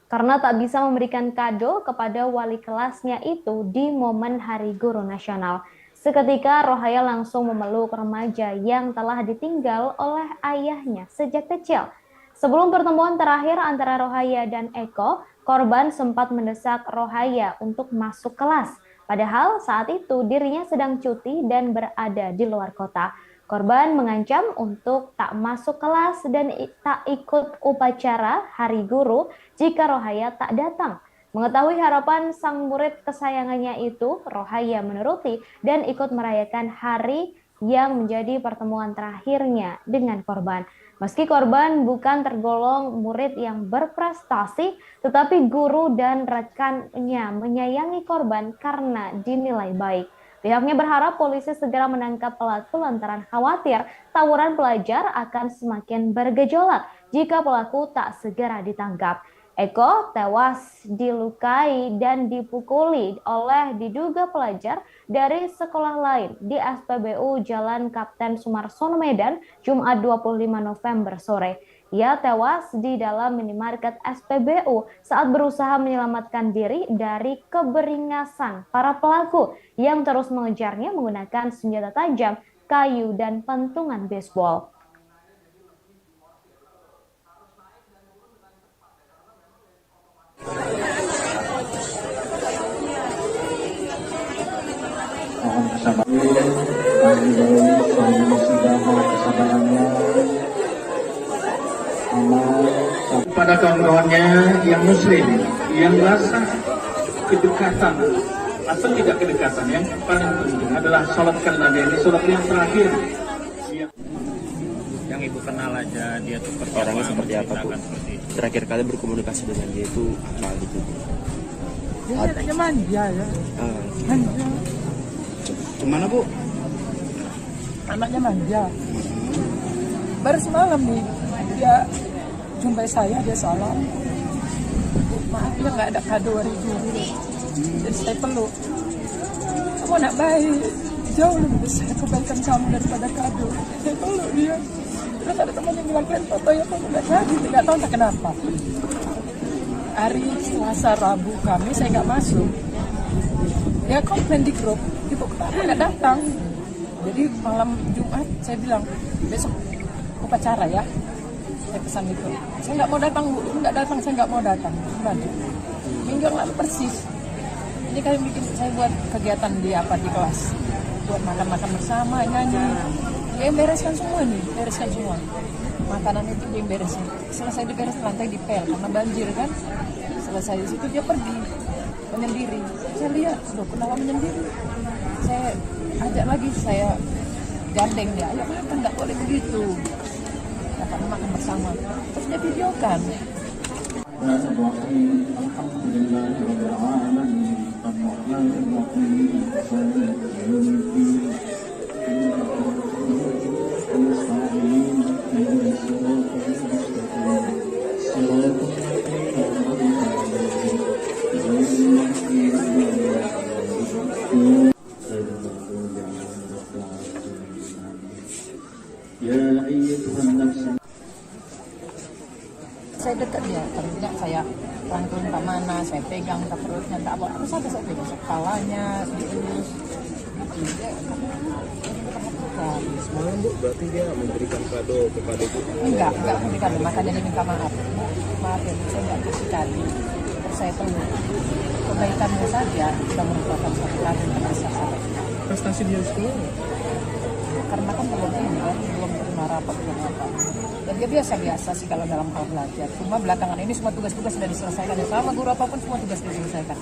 karena tak bisa memberikan kado kepada wali kelasnya itu di momen Hari Guru Nasional. Seketika Rohaya langsung memeluk remaja yang telah ditinggal oleh ayahnya sejak kecil. Sebelum pertemuan terakhir antara Rohaya dan Eko, korban sempat mendesak Rohaya untuk masuk kelas. Padahal saat itu dirinya sedang cuti dan berada di luar kota. Korban mengancam untuk tak masuk kelas dan tak ikut upacara Hari Guru jika Rohaya tak datang. Mengetahui harapan sang murid kesayangannya itu, Rohaya menuruti dan ikut merayakan hari yang menjadi pertemuan terakhirnya dengan korban. Meski korban bukan tergolong murid yang berprestasi, tetapi guru dan rekannya menyayangi korban karena dinilai baik. Pihaknya berharap polisi segera menangkap pelaku lantaran khawatir tawuran pelajar akan semakin bergejolak jika pelaku tak segera ditangkap. Eko tewas dilukai dan dipukuli oleh diduga pelajar dari sekolah lain di SPBU Jalan Kapten Sumarsono Medan, Jumat 25 November sore. Ia tewas di dalam minimarket SPBU saat berusaha menyelamatkan diri dari keberingasan para pelaku yang terus mengejarnya menggunakan senjata tajam, kayu, dan pentungan baseball. Kepada kawan-kawannya yang muslim, yang rasa kedekatan atau tidak kedekatan, yang paling penting adalah sholatkan Nabi, ini sholat yang terakhir. Yang ibu kenal aja dia tuh orangnya seperti apa, Bu? Terakhir kali berkomunikasi dengan dia itu apa gitu? Dia anaknya manja ya. Manja. Kemana, Bu? Anaknya manja. Baru semalam nih dia jumpai saya, dia salam. Maaf ya nggak ada kado hari Guru. Jadi saya peluk. Kamu anak baik, jauh lebih besar kebaikan kamu daripada kado. Saya peluk dia. Terus ada teman yang bilang, kalian foto ya kamu nggak jadi, nggak tahu entah kenapa. Hari Selasa Rabu kami saya nggak masuk. Dia komplain di grup, ibu kenapa nggak datang? Jadi malam Jumat saya bilang besok upacara ya. Saya pesan itu. Saya nggak mau datang, Bu. Nggak datang, saya nggak mau datang. Minggu yang lalu persis. Jadi kalian bikin saya buat kegiatan di kelas. Buat makan-makan bersama, nyanyi. Dia bereskan semua nih, bereskan semua. Makanan itu dia beresin. Selesai diberes lantai dipel karena banjir kan. selesai di situ dia pergi menyendiri. Saya lihat, loh kenapa menyendiri? Saya ajak lagi, saya gandeng dia, ayo makan, nggak boleh begitu. Dapat makan bersama. Terus dia videokan. Saya dekat dia, ternyata saya rangkul ke mana, saya pegang ke perutnya, tak apa, terus ada saya pegang kepalanya, dielus. Semalam Bu, berarti dia memberikan kado kepada Ibu? Enggak memberikan, makanya dia minta maaf. Maaf ya, saya enggak kasih kado. Terus saya perlu kebaikanmu saja sudah merupakan suatu kado kepada saya. Prestasi dia sekolah? Karena kan belum ini kan, belum terima rapat, belum apa. Dan dia biasa-biasa sih kalau dalam hal belajar. Cuma belakangan ini semua tugas-tugas sudah diselesaikan. Ya, sama guru apapun semua tugas diselesaikan.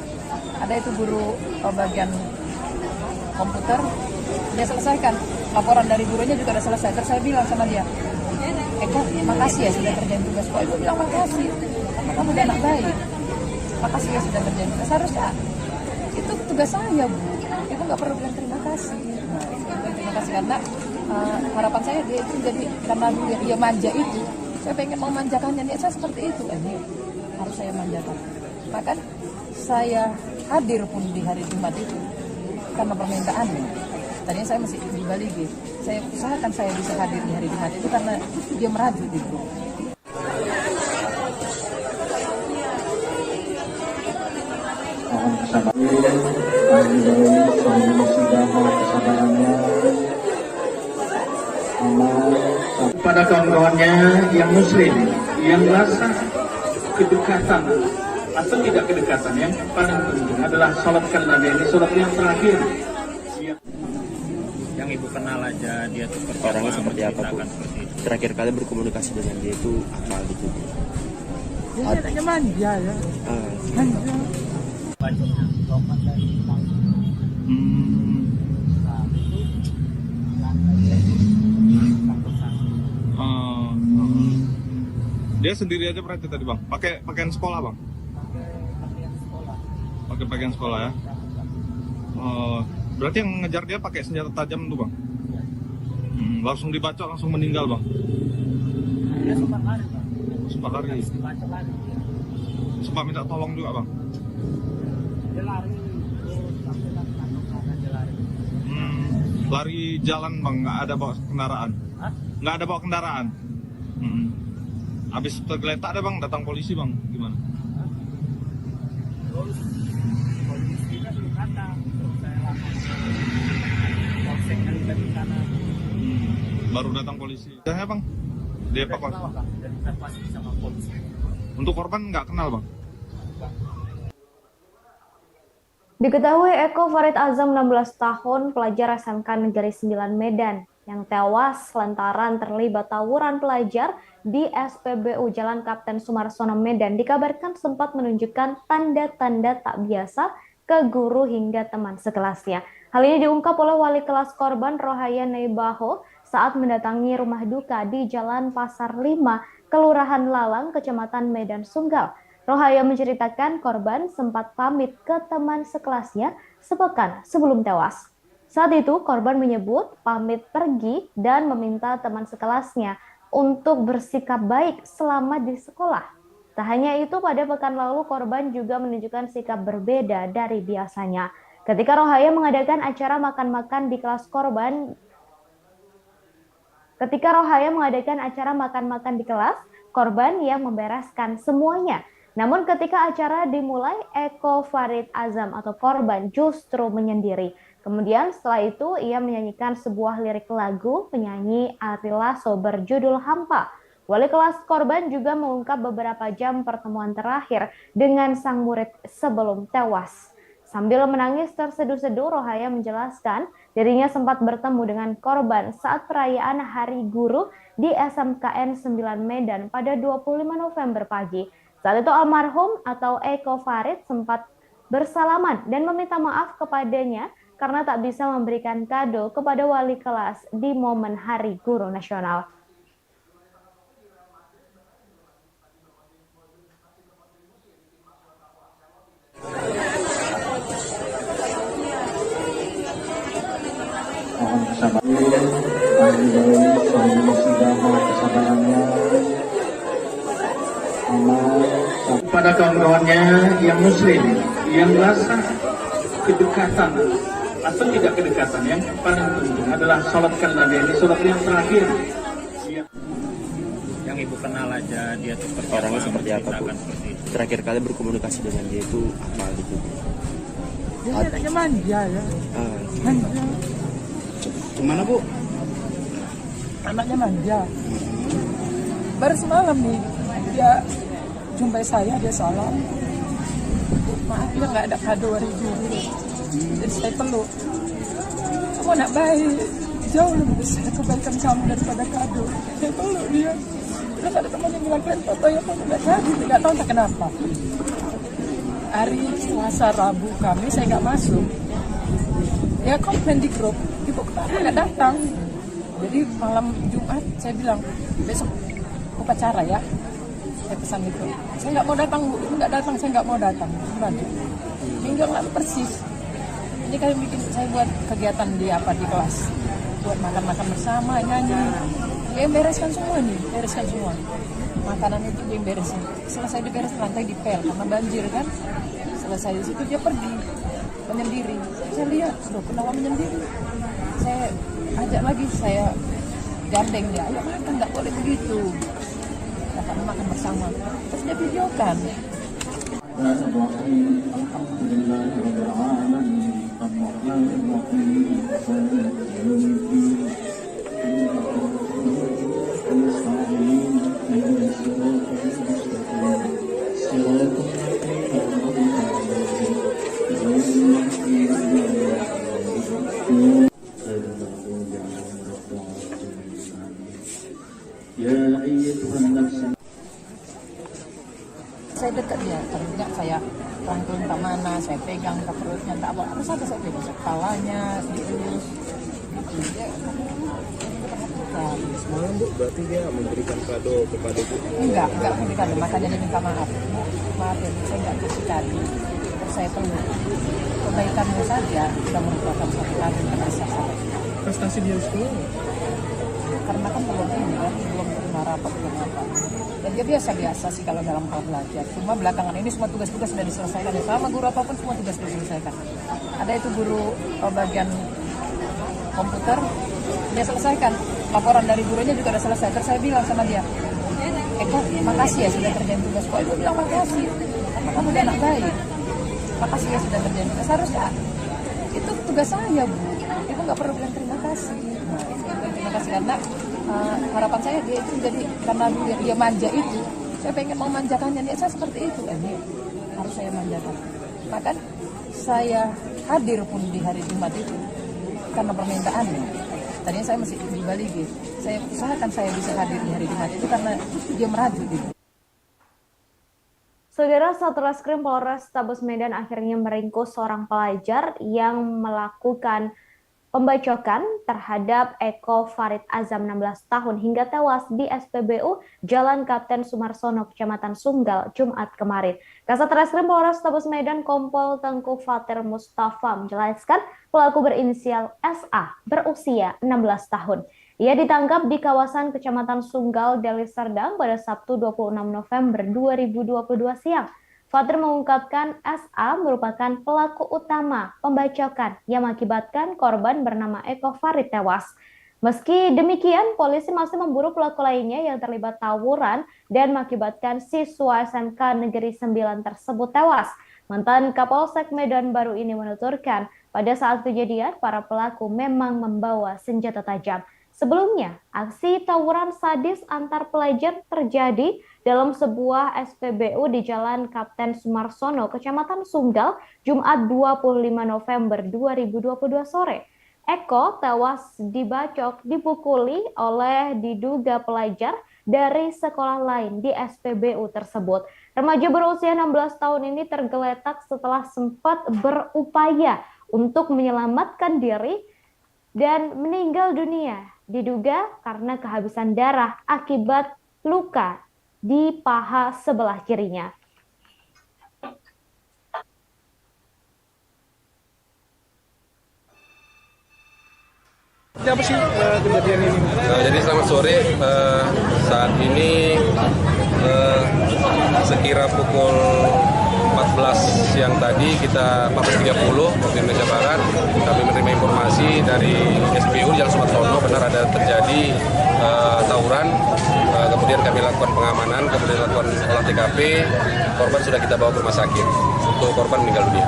Ada itu guru bagian komputer, dia selesaikan. Laporan dari gurunya juga sudah selesai. Terus saya bilang sama dia, Eko, makasih ya sudah kerjain tugas. Kok Ibu bilang makasih? Karena kamu udah anak baik. Makasih ya sudah kerjain tugas. Seharusnya itu tugas saya, Bu. Ibu nggak perlu bilang terima kasih. Nah, terima kasih karena harapan saya dia itu jadi, karena dia manja itu, saya pengen memanjakannya. Niat saya seperti itu, ini harus saya manjakan. Bahkan saya hadir pun di hari Jumat itu karena permintaannya. Tadinya saya masih di Bali gitu. Saya usahakan saya bisa hadir di hari Jumat itu karena dia meraju di grup. Kepada kawan-kawannya yang muslim, yang rasa kedekatan atau tidak kedekatan, yang paling penting adalah salatkan Nabi. Ini salat yang terakhir. Yang Ibu kenal aja dia tuh Orangnya seperti apa Bu? Terakhir kali berkomunikasi dengan dia itu apa gitu? Dia anaknya manja ya. Manja. Bacotnya lompat dari Dia sendiri aja berarti tadi Bang? Pakai pakaian sekolah Bang? Pakai pakaian sekolah ya? Berarti yang ngejar dia pakai senjata tajam tuh Bang? Langsung dibacok, langsung meninggal Bang? dia sempat lari, Bang. Sempat lari? Dibacok lari dia. Sempat minta tolong juga Bang? Dia lari sampai sana dia lari. Lari jalan Bang, nggak ada bawa kendaraan? Hah? Nggak ada bawa kendaraan? Habis tergeletak ada Bang, datang polisi Bang, gimana? Terus polisinya belum datang, terus saya lapor polsek dari sana. Baru datang polisi. Ya Bang, dievakuasi. Dan evakuasi sama polisi. Untuk korban nggak kenal Bang? Diketahui Eko Farid Azam 16 tahun, pelajar SMK Negeri 9 Medan, yang tewas lantaran terlibat tawuran pelajar di SPBU Jalan Kapten Sumarsono Medan, dikabarkan sempat menunjukkan tanda-tanda tak biasa ke guru hingga teman sekelasnya. Hal ini diungkap oleh wali kelas korban Rohaya Neibaho saat mendatangi rumah duka di Jalan Pasar 5, Kelurahan Lalang, Kecamatan Medan Sunggal. Rohaya menceritakan korban sempat pamit ke teman sekelasnya sepekan sebelum tewas. Saat itu korban menyebut pamit pergi dan meminta teman sekelasnya untuk bersikap baik selama di sekolah. Tak hanya itu, pada pekan lalu korban juga menunjukkan sikap berbeda dari biasanya. Ketika Rohaya mengadakan acara makan-makan di kelas korban, korban yang membereskan semuanya. Namun ketika acara dimulai, Eko Farid Azam atau korban justru menyendiri. Kemudian setelah itu ia menyanyikan sebuah lirik lagu penyanyi Ari Lasso berjudul Hampa. Wali kelas korban juga mengungkap beberapa jam pertemuan terakhir dengan sang murid sebelum tewas. Sambil menangis terseduh-seduh, Rohaya menjelaskan dirinya sempat bertemu dengan korban saat perayaan Hari Guru di SMKN 9 Medan pada 25 November pagi. Saat itu almarhum atau Eko Farid sempat bersalaman dan meminta maaf kepadanya karena tak bisa memberikan kado kepada wali kelas di momen Hari Guru Nasional. Kepada kawan-kawannya yang muslim, yang rasa kedekatan atau tidak kedekatan, yang paling penting adalah sholatkan Nabi, ini sholat yang terakhir. Yang ibu kenal aja dia tuh Orangnya seperti apa, Bu? seperti itu. Terakhir kali berkomunikasi dengan dia itu apa gitu? Dia anaknya manja ya. Ah, Manja. Gimana Bu? Anaknya manja. Baru semalam nih dia jumpai saya, dia salam. Maaf ya nggak ada kado hari guru. Jadi saya peluk. Kamu anak baik, jauh lebih besar kebaikan kamu daripada kado. Saya peluk dia. Terus ada teman yang bilang, kalian foto ya, kamu nggak jadi, nggak tahu tak kenapa. Hari Selasa Rabu kami saya nggak masuk. Ya komplain di grup, ibu kenapa nggak datang? Jadi malam Jumat saya bilang besok upacara ya. Saya pesan itu. Saya nggak mau datang, Bu. Ibu nggak datang, saya nggak mau datang. Gimana? Minggu lalu persis. Ini kalian bikin saya buat kegiatan di kelas. Buat makan-makan bersama, nyanyi. Dia yang bereskan semua nih, bereskan semua. Makanan itu dia yang beresin. Selesai diberes lantai dipel karena banjir kan. Selesai di situ dia pergi menyendiri. Saya lihat, loh kenapa menyendiri? Saya ajak lagi, saya gandeng dia. Ayo makan, nggak boleh begitu. Makan bersama. Terus dia videokan. Saya dekat dia, ternyata saya rangkul ke mana, saya pegang ke perutnya, tak apa, harus ada saya pegang kepalanya, dielus, gitu. Dia perhatikan. Semalam Bu, berarti dia memberikan kado kepada Bu? Enggak memberikan kado, makanya dia minta maaf. Maaf ya, saya enggak kasih kado. Terus saya peluk. Kebaikanmu saja sudah merupakan satu kado yang besar. Prestasi dia sekolah? Karena kan belum terima rapat, belum apa. Dan dia biasa-biasa sih kalau dalam hal belajar. Cuma belakangan ini semua tugas-tugas sudah diselesaikan. Ya, sama guru apapun semua tugas diselesaikan. Ada itu guru bagian komputer, dia selesaikan. Laporan dari gurunya juga sudah selesai. Terus saya bilang sama dia, Eko, makasih ya sudah kerjain tugas. Kok ibu bilang makasih? Karena kamu udah anak baik. Makasih ya sudah kerjain tugas. Harusnya itu tugas saya, Bu. Ibu nggak perlu bilang terima kasih. Nah, terima kasih karena harapan saya dia itu jadi karena dia manja itu, saya pengen memanjakannya. Dia saya seperti itu, ini harus saya manjakan. Maka saya hadir pun di hari Jumat itu karena permintaannya. Tadinya saya masih di Bali gitu. Saya usahakan saya bisa hadir di hari Jumat itu karena dia meraju gitu. Saudara, Satreskrim Polrestabes Medan akhirnya meringkus seorang pelajar yang melakukan pembacokan terhadap Eko Farid Azam 16 tahun hingga tewas di SPBU Jalan Kapten Sumarsono, Kecamatan Sunggal, Jumat kemarin. Kasat Reskrim Polrestabes Medan Kompol Tengku Fatir Mustafa menjelaskan pelaku berinisial SA berusia 16 tahun. Ia ditangkap di kawasan Kecamatan Sunggal, Deli Serdang pada Sabtu 26 November 2022 siang. Fatir mengungkapkan SA merupakan pelaku utama pembacokan yang mengakibatkan korban bernama Eko Farid tewas. Meski demikian, polisi masih memburu pelaku lainnya yang terlibat tawuran dan mengakibatkan siswa SMK Negeri 9 tersebut tewas. Mantan Kapolsek Medan Baru ini menuturkan, pada saat kejadian para pelaku memang membawa senjata tajam. Sebelumnya, aksi tawuran sadis antar pelajar terjadi dalam sebuah SPBU di Jalan Kapten Sumarsono, Kecamatan Sunggal, Jumat 25 November 2022 sore. Eko tewas dibacok, dipukuli oleh diduga pelajar dari sekolah lain di SPBU tersebut. Remaja berusia 16 tahun ini tergeletak setelah sempat berupaya untuk menyelamatkan diri dan meninggal dunia, diduga karena kehabisan darah akibat luka di paha sebelah kirinya. Apa sih kejadian ini? Jadi selamat sore, saat ini sekira pukul 14 siang tadi 14.30 waktu Indonesia Barat, kami menerima informasi dari SPBU Jalan Sumarsono benar ada terjadi tawuran, kemudian kami lakukan pengamanan, kemudian lakukan olah TKP, korban sudah kita bawa ke rumah sakit, untuk korban meninggal dunia.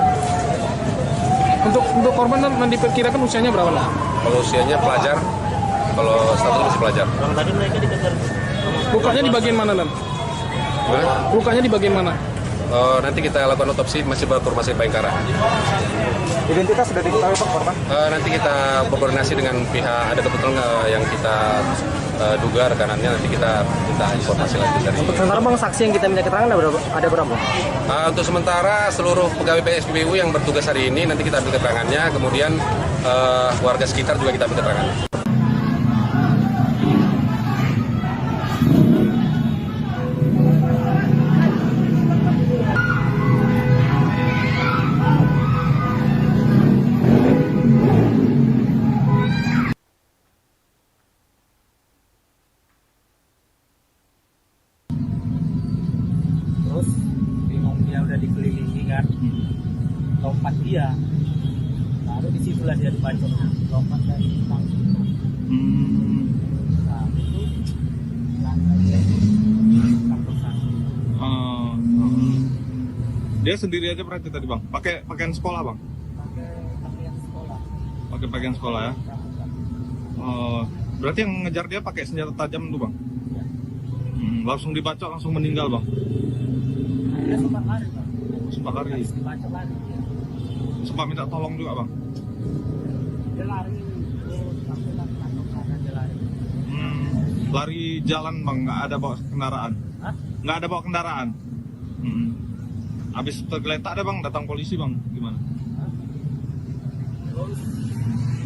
Untuk korban diperkirakan usianya berapa? Kalau usianya pelajar, kalau status masih pelajar. Tadi mereka dikejar. Lukanya di bagian mana, Lan? Lukanya di bagian mana? Nanti kita lakukan otopsi, masih bawa ke rumah sakit Bayangkara. Identitas sudah diketahui Pak korban? Nanti kita berkoordinasi dengan pihak, ada kebetulan yang kita duga rekanannya, nanti kita minta informasi lagi dari. Untuk sementara Bang, saksi yang kita minta keterangan ada berapa? Untuk sementara seluruh pegawai PSBBU yang bertugas hari ini nanti kita ambil keterangannya, kemudian warga sekitar juga kita ambil keterangannya. Terus bingung, dia udah dikelilingi kan, lompat dia, baru disitulah dia dibacok, lompat dari tangki. Nah itu Dia sendiri aja berarti tadi Bang? Pakai pakaian sekolah Bang? Pakai pakaian sekolah ya? Berarti yang ngejar dia pakai senjata tajam tuh Bang? Langsung dibacok, langsung meninggal Bang? Dia sempat lari Bang. Sempat lari? Habis dibacok lari dia. Sempat minta tolong juga Bang? Dia lari, sampai nangkep sana dia lari. Lari jalan Bang, nggak ada bawa kendaraan? Hah? Nggak ada bawa kendaraan? Habis tergeletak ada Bang, datang polisi Bang, gimana? Terus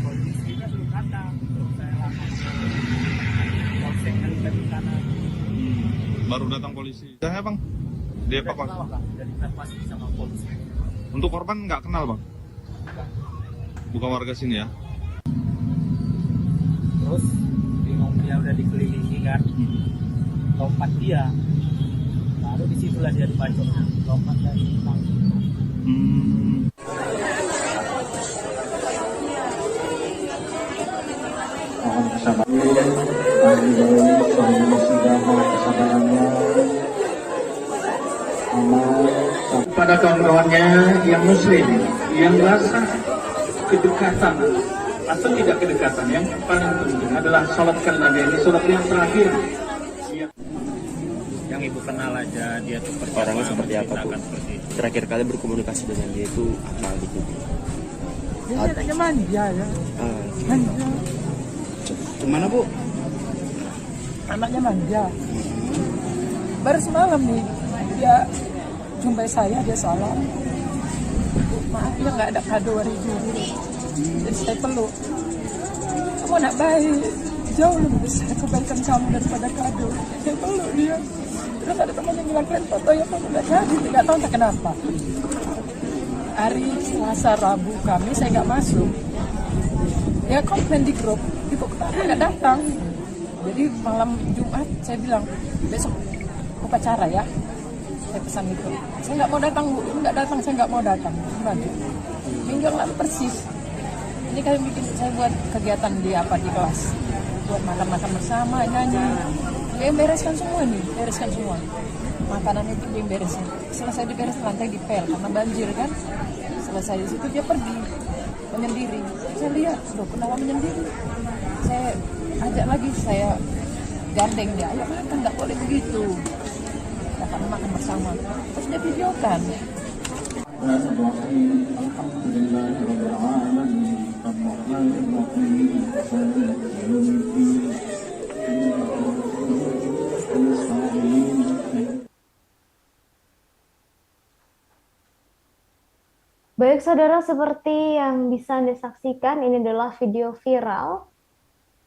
polisinya belum datang, terus saya langsung polsek dari sana. Baru datang polisi. Saya Bang, dia apa Bang? Dari evakuasi sama polisi. Untuk korban nggak kenal Bang? Bukan warga sini ya? Terus bingung, dia udah dikelilingi kan, lompat dia, baru disitulah dia dibacok, lompat dari tangki. Mohon kesabarannya, kepada kawan-kawannya yang muslim, yang rasa kedekatan atau tidak kedekatan, yang paling penting adalah salatkan Nabi, ini salat yang terakhir. Yang ibu kenal aja dia tuh Orangnya seperti apa Bu? Terakhir kali berkomunikasi dengan dia itu apa gitu? Dia anaknya manja ya. Manja. Kemana Bu? Anaknya manja. Baru semalam nih dia jumpai saya, dia salam. Maaf ya nggak ada kado hari Guru. Jadi saya peluk. Kamu anak baik, jauh lebih besar kebaikan kamu daripada kado. Saya peluk dia. Terus ada teman yang bilang kalian foto ya kamu nggak jadi, nggak tahu entah kenapa. Hari Selasa Rabu kami saya nggak masuk. Ya komplain di grup, ibu kenapa nggak datang? Jadi malam Jumat saya bilang besok upacara ya. Saya pesan itu. Saya nggak mau datang Bu, nggak datang, saya nggak mau datang. Gimana? Minggu yang lalu persis. Ini kalian bikin saya buat kegiatan di kelas, buat makan-makan bersama, nyanyi. Dia bereskan semua nih, bereskan semua. Makanan itu dia beresin. Selesai diberes lantai dipel karena banjir kan. Selesai di situ dia pergi menyendiri. Saya lihat, loh kenapa menyendiri? Saya ajak lagi, saya gandeng dia. Ayo makan, nggak boleh begitu. Kita makan bersama. Terus dia videokan. Baik saudara, seperti yang bisa Anda saksikan, ini adalah video viral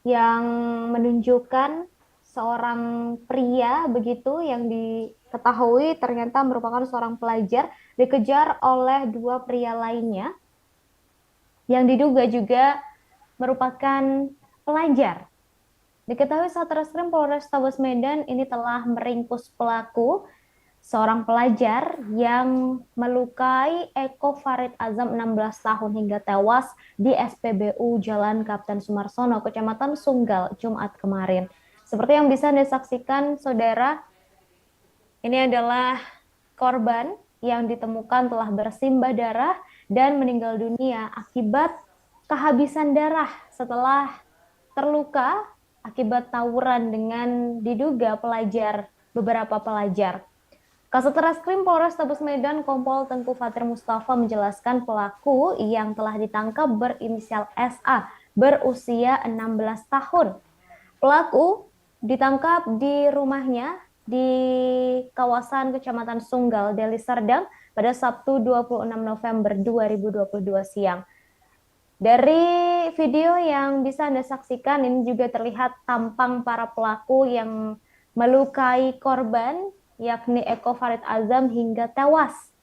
yang menunjukkan seorang pria begitu yang diketahui ternyata merupakan seorang pelajar dikejar oleh dua pria lainnya yang diduga juga merupakan pelajar. Diketahui Satreskrim Polrestabes Medan ini telah meringkus pelaku, seorang pelajar yang melukai Eko Farid Azam 16 tahun hingga tewas di SPBU Jalan Kapten Sumarsono, Kecamatan Sunggal, Jumat kemarin. Seperti yang bisa Anda saksikan, saudara, ini adalah korban yang ditemukan telah bersimbah darah dan meninggal dunia akibat kehabisan darah setelah terluka akibat tawuran dengan diduga beberapa pelajar. Kasatreskrim Polrestabes Medan Kompol Tengku Fatir Mustafa menjelaskan pelaku yang telah ditangkap berinisial SA berusia 16 tahun. Pelaku ditangkap di rumahnya di kawasan Kecamatan Sunggal, Deli Serdang pada Sabtu 26 November 2022 siang. Dari video yang bisa Anda saksikan, ini juga terlihat tampang para pelaku yang melukai korban, yakni Eko Farid Azam hingga tewas.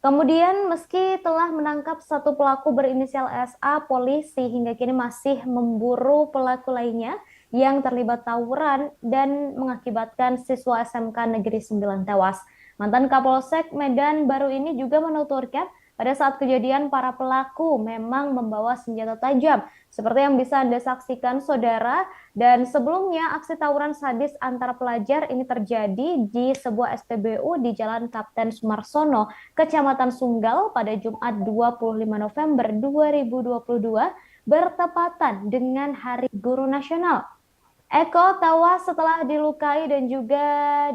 Kemudian meski telah menangkap satu pelaku berinisial SA, polisi hingga kini masih memburu pelaku lainnya yang terlibat tawuran dan mengakibatkan siswa SMK Negeri 9 tewas. Mantan Kapolsek Medan baru ini juga menuturkan pada saat kejadian para pelaku memang membawa senjata tajam seperti yang bisa Anda saksikan saudara, dan sebelumnya aksi tawuran sadis antara pelajar ini terjadi di sebuah SPBU di Jalan Kapten Sumarsono, Kecamatan Sunggal pada Jumat 25 November 2022 bertepatan dengan Hari Guru Nasional. Eko tewas setelah dilukai dan juga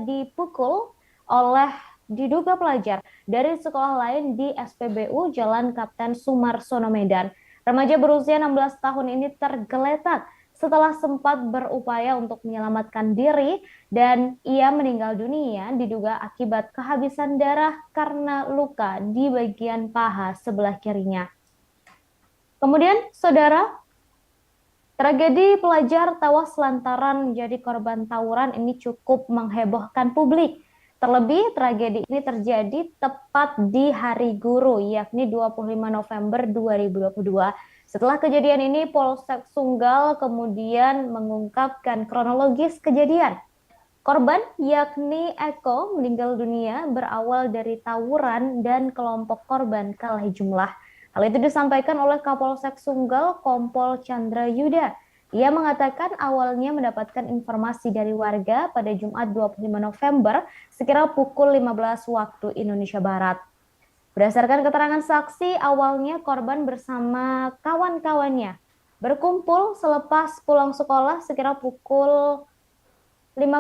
dipukul oleh diduga pelajar dari sekolah lain di SPBU Jalan Kapten Sumarsono Medan. Remaja berusia 16 tahun ini tergeletak setelah sempat berupaya untuk menyelamatkan diri dan ia meninggal dunia diduga akibat kehabisan darah karena luka di bagian paha sebelah kirinya. Kemudian, saudara, tragedi pelajar tewas lantaran menjadi korban tawuran ini cukup menghebohkan publik. Terlebih, tragedi ini terjadi tepat di Hari Guru, yakni 25 November 2022. Setelah kejadian ini, Polsek Sunggal kemudian mengungkapkan kronologis kejadian. Korban, yakni Eko, meninggal dunia berawal dari tawuran dan kelompok korban kalah jumlah. Hal itu disampaikan oleh Kapolsek Sunggal, Kompol Chandra Yuda. Ia mengatakan awalnya mendapatkan informasi dari warga pada Jumat 25 November sekira pukul 15 waktu Indonesia Barat. Berdasarkan keterangan saksi, awalnya korban bersama kawan-kawannya berkumpul selepas pulang sekolah sekira pukul 15.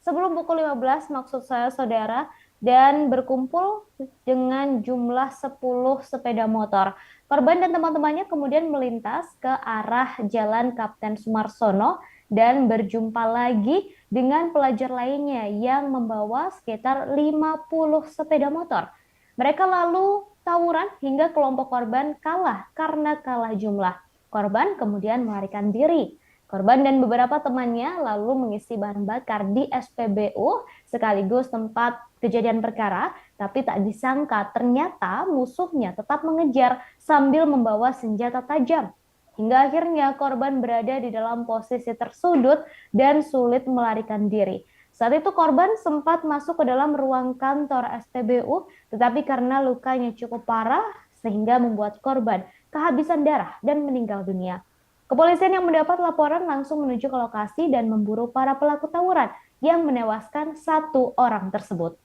Sebelum pukul 15 maksud saya saudara, dan berkumpul dengan jumlah 10 sepeda motor. Korban dan teman-temannya kemudian melintas ke arah Jalan Kapten Sumarsono dan berjumpa lagi dengan pelajar lainnya yang membawa sekitar 50 sepeda motor. Mereka lalu tawuran hingga kelompok korban kalah karena kalah jumlah. Korban kemudian melarikan diri. Korban dan beberapa temannya lalu mengisi bahan bakar di SPBU sekaligus tempat kejadian perkara, tapi tak disangka ternyata musuhnya tetap mengejar sambil membawa senjata tajam. Hingga akhirnya korban berada di dalam posisi tersudut dan sulit melarikan diri. Saat itu korban sempat masuk ke dalam ruang kantor SPBU, tetapi karena lukanya cukup parah sehingga membuat korban kehabisan darah dan meninggal dunia. Kepolisian yang mendapat laporan langsung menuju ke lokasi dan memburu para pelaku tawuran yang menewaskan satu orang tersebut.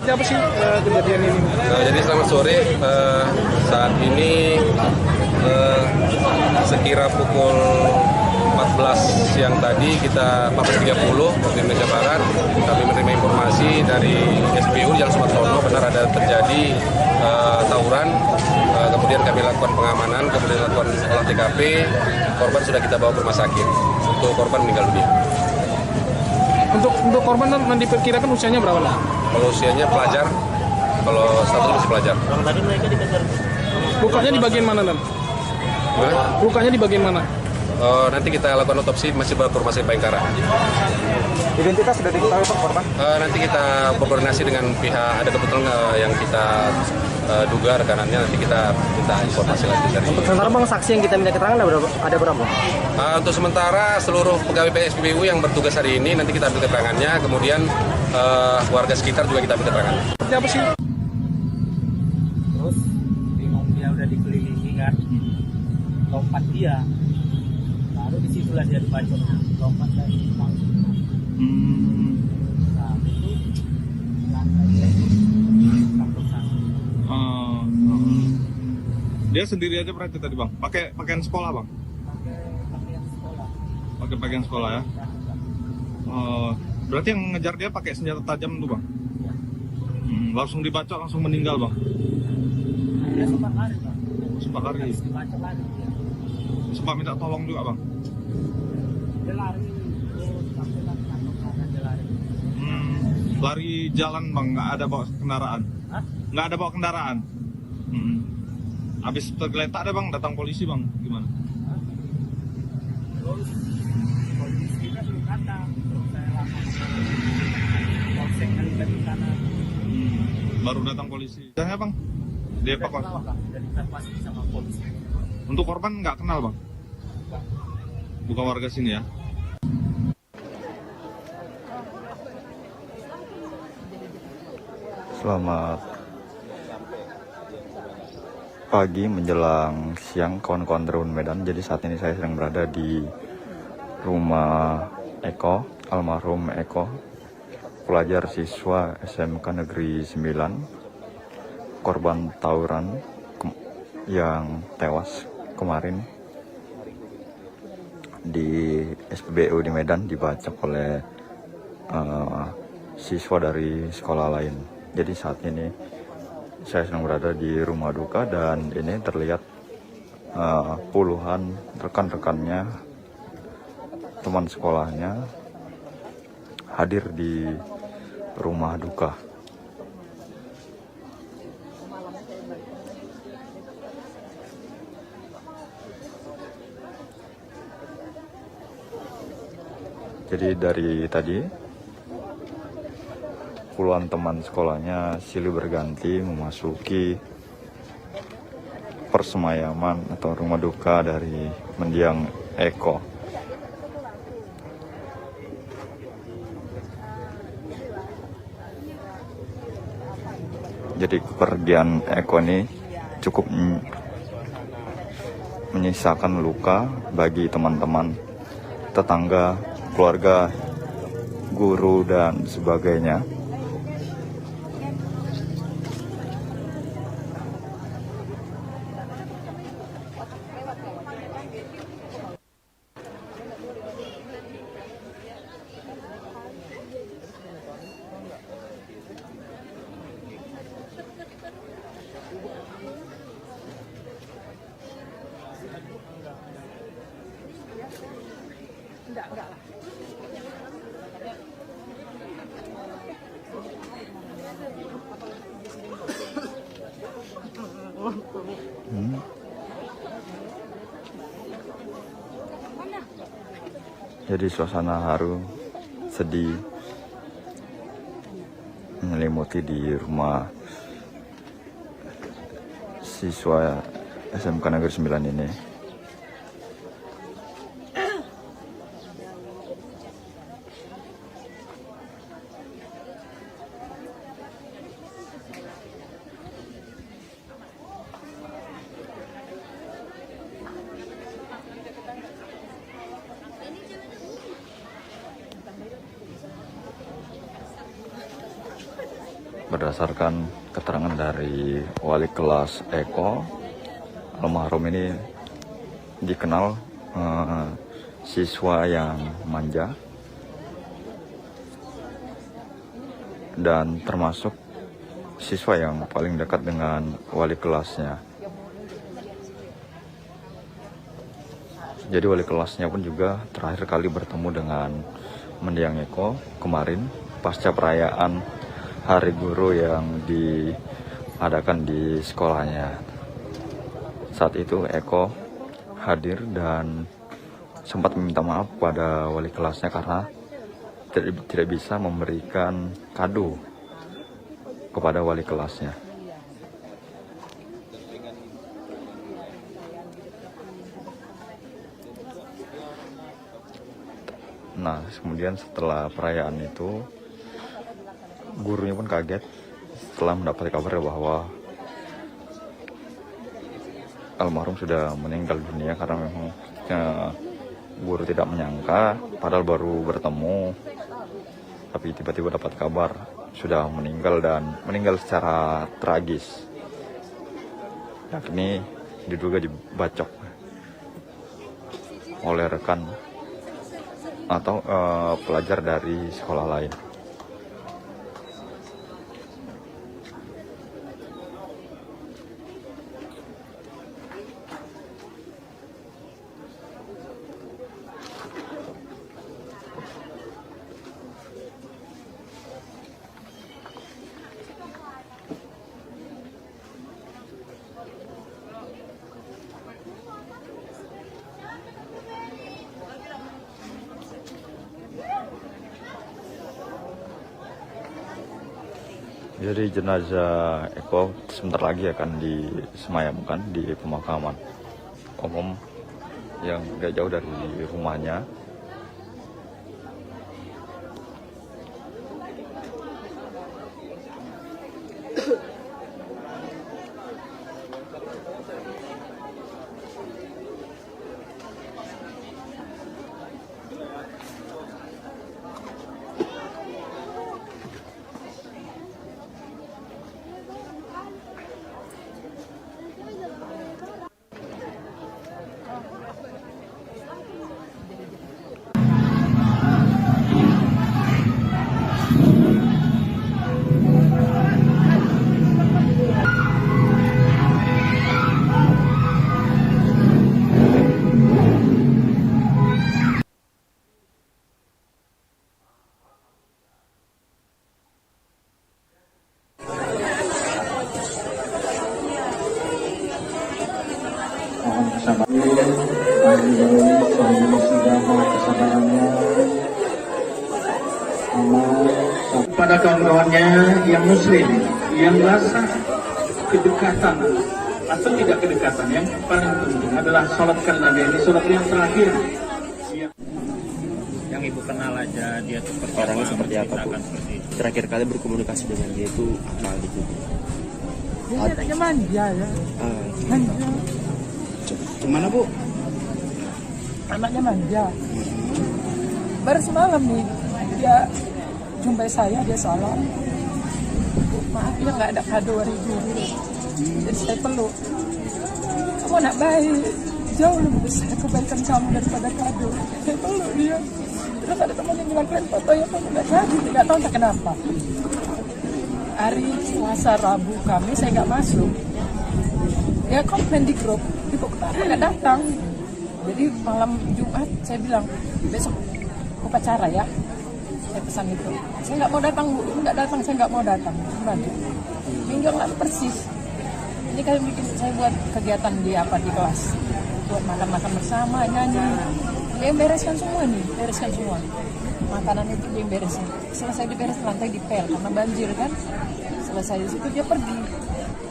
Siapa sih kejadian ini? Jadi selamat sore, saat ini sekira pukul 14 siang tadi kita 14.30 waktu Indonesia Barat kami menerima informasi dari SPU Jalan Sumarsono benar ada terjadi tawuran, kemudian kami lakukan pengamanan, kemudian lakukan olah TKP, korban sudah kita bawa ke rumah sakit. Untuk korban meninggal dunia. Untuk korban diperkirakan usianya berapa? Kalau usianya pelajar, kalau status masih pelajar. Tadi mereka dikejar. Lukanya di bagian mana, Dan? Lukanya di bagian mana? Nanti kita lakukan otopsi, masih bawa ke rumah sakit Bayangkara. Identitas sudah diketahui Pak korban? Nanti kita berkoordinasi dengan pihak, ada kebetulan yang kita duga rekanannya, nanti kita minta informasi lagi dari. Untuk sementara Bang, saksi yang kita minta keterangan ada berapa? Untuk sementara seluruh pegawai PSBU yang bertugas hari ini nanti kita ambil keterangannya, kemudian warga sekitar juga kita ambil keterangannya. Seperti apa sih? Terus bingung, dia udah dikelilingi kan, lompat dia, baru disitulah dia dibacoknya, lompat dari rumah. Nah itu Dia sendiri aja berarti tadi Bang? Pakai pakaian sekolah Bang? Pakai pakaian sekolah ya? Berarti yang ngejar dia pakai senjata tajam tuh Bang? Langsung dibacok, langsung meninggal Bang? Dia sempat lari Bang. Sempat lari? Dibacok lari dia. Sempat minta tolong juga Bang? Dia lari, sampai dia lari. Lari jalan Bang, nggak ada bawa kendaraan? Hah? Nggak ada bawa kendaraan? Habis tergeletak ada Bang, datang polisi Bang, gimana? Terus polisinya belum datang, terus saya langsung polsek dari sana. Baru datang polisi. Saya Bang, dievakuasi. Dari evakuasi sama polisi. Untuk korban nggak kenal Bang? Bukan warga sini ya? Selamat pagi menjelang siang kawan-kawan Tribun Medan. Jadi saat ini saya sedang berada di rumah Eko, almarhum Eko, pelajar siswa SMK Negeri 9, korban tawuran yang tewas kemarin di SPBU di Medan, dibacok oleh siswa dari sekolah lain. Jadi saat ini saya sedang berada di rumah duka dan ini terlihat puluhan rekan-rekannya, teman sekolahnya hadir di rumah duka. Jadi dari tadi puluhan teman sekolahnya silih berganti memasuki persemayaman atau rumah duka dari mendiang Eko. Jadi kepergian Eko ini cukup menyisakan luka bagi teman-teman, tetangga, keluarga, guru, dan sebagainya. Enggak lah. Jadi suasana haru, sedih menyelimuti di rumah siswa SMK Negeri 9 ini. Berdasarkan keterangan dari wali kelas Eko, almarhum ini dikenal siswa yang manja dan termasuk siswa yang paling dekat dengan wali kelasnya. Jadi wali kelasnya pun juga terakhir kali bertemu dengan mendiang Eko kemarin pasca perayaan Hari Guru yang diadakan di sekolahnya. Saat itu Eko hadir dan sempat meminta maaf pada wali kelasnya karena tidak bisa memberikan kado kepada wali kelasnya. Nah, kemudian setelah perayaan itu, gurunya pun kaget setelah mendapat kabar bahwa almarhum sudah meninggal dunia, karena memang guru tidak menyangka, padahal baru bertemu, tapi tiba-tiba dapat kabar sudah meninggal dan meninggal secara tragis, yakni diduga dibacok oleh rekan atau pelajar dari sekolah lain. Jadi jenazah Eko sebentar lagi akan disemayamkan di pemakaman umum yang tidak jauh dari rumahnya. Pada kawan-kawannya yang muslim, yang rasa kedekatan atau tidak kedekatan, yang paling penting adalah sholatkan Nabi. Ini sholat yang terakhir. Yang ibu kenal aja dia tuh Orangnya seperti apa, Bu? Terakhir kali berkomunikasi dengan dia itu apa gitu? Dia anaknya manja ya. Manja. Gimana, Bu? Anaknya manja. Baru semalam nih dia jumpai saya, dia salam. Maaf ya nggak ada kado hari guru. Jadi saya peluk. Kamu anak baik, jauh lebih besar kebaikan kamu daripada kado. Saya peluk dia. Terus ada teman yang bilang, kalian foto ya, kamu nggak jadi, nggak tahu entah kenapa. Hari Selasa, Rabu, Kamis saya nggak masuk. Dia komplain di grup, ibu kenapa nggak datang? Jadi malam Jumat saya bilang, besok upacara ya. Saya pesan itu. Saya nggak mau datang, Bu. Nggak datang, saya nggak mau datang. Minggu lalu persis. Ini kalian bikin saya buat kegiatan di kelas. Buat makan-makan bersama, nyanyi. Dia bereskan semua nih, bereskan semua. Makanan itu dia beresin. Selesai diberes lantai dipel karena banjir kan. Selesai di situ dia pergi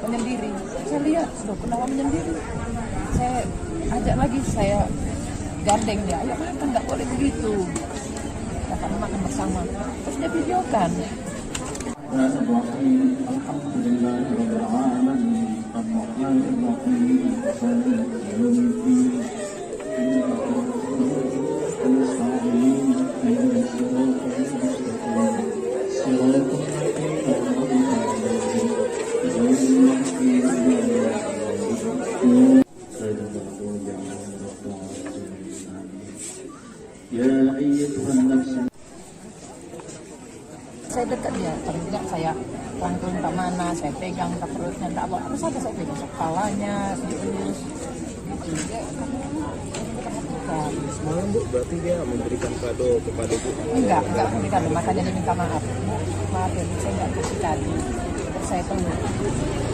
menyendiri. Saya lihat, loh kenapa menyendiri? Saya ajak lagi, saya gandeng dia. Ayo makan, nggak boleh begitu. Karena makan bersama. Terus dia videokan. saya dekat dia, paling tidak saya rangkul entah mana, saya pegang entah perutnya, entah apa saja saya pegang, kepalanya, dielus, gitu. Dia semalam Bu, berarti dia memberikan kado kepada Bu? Enggak memberikan, makanya dia minta maaf. Maaf ya, saya nggak kasih tadi, saya peluk.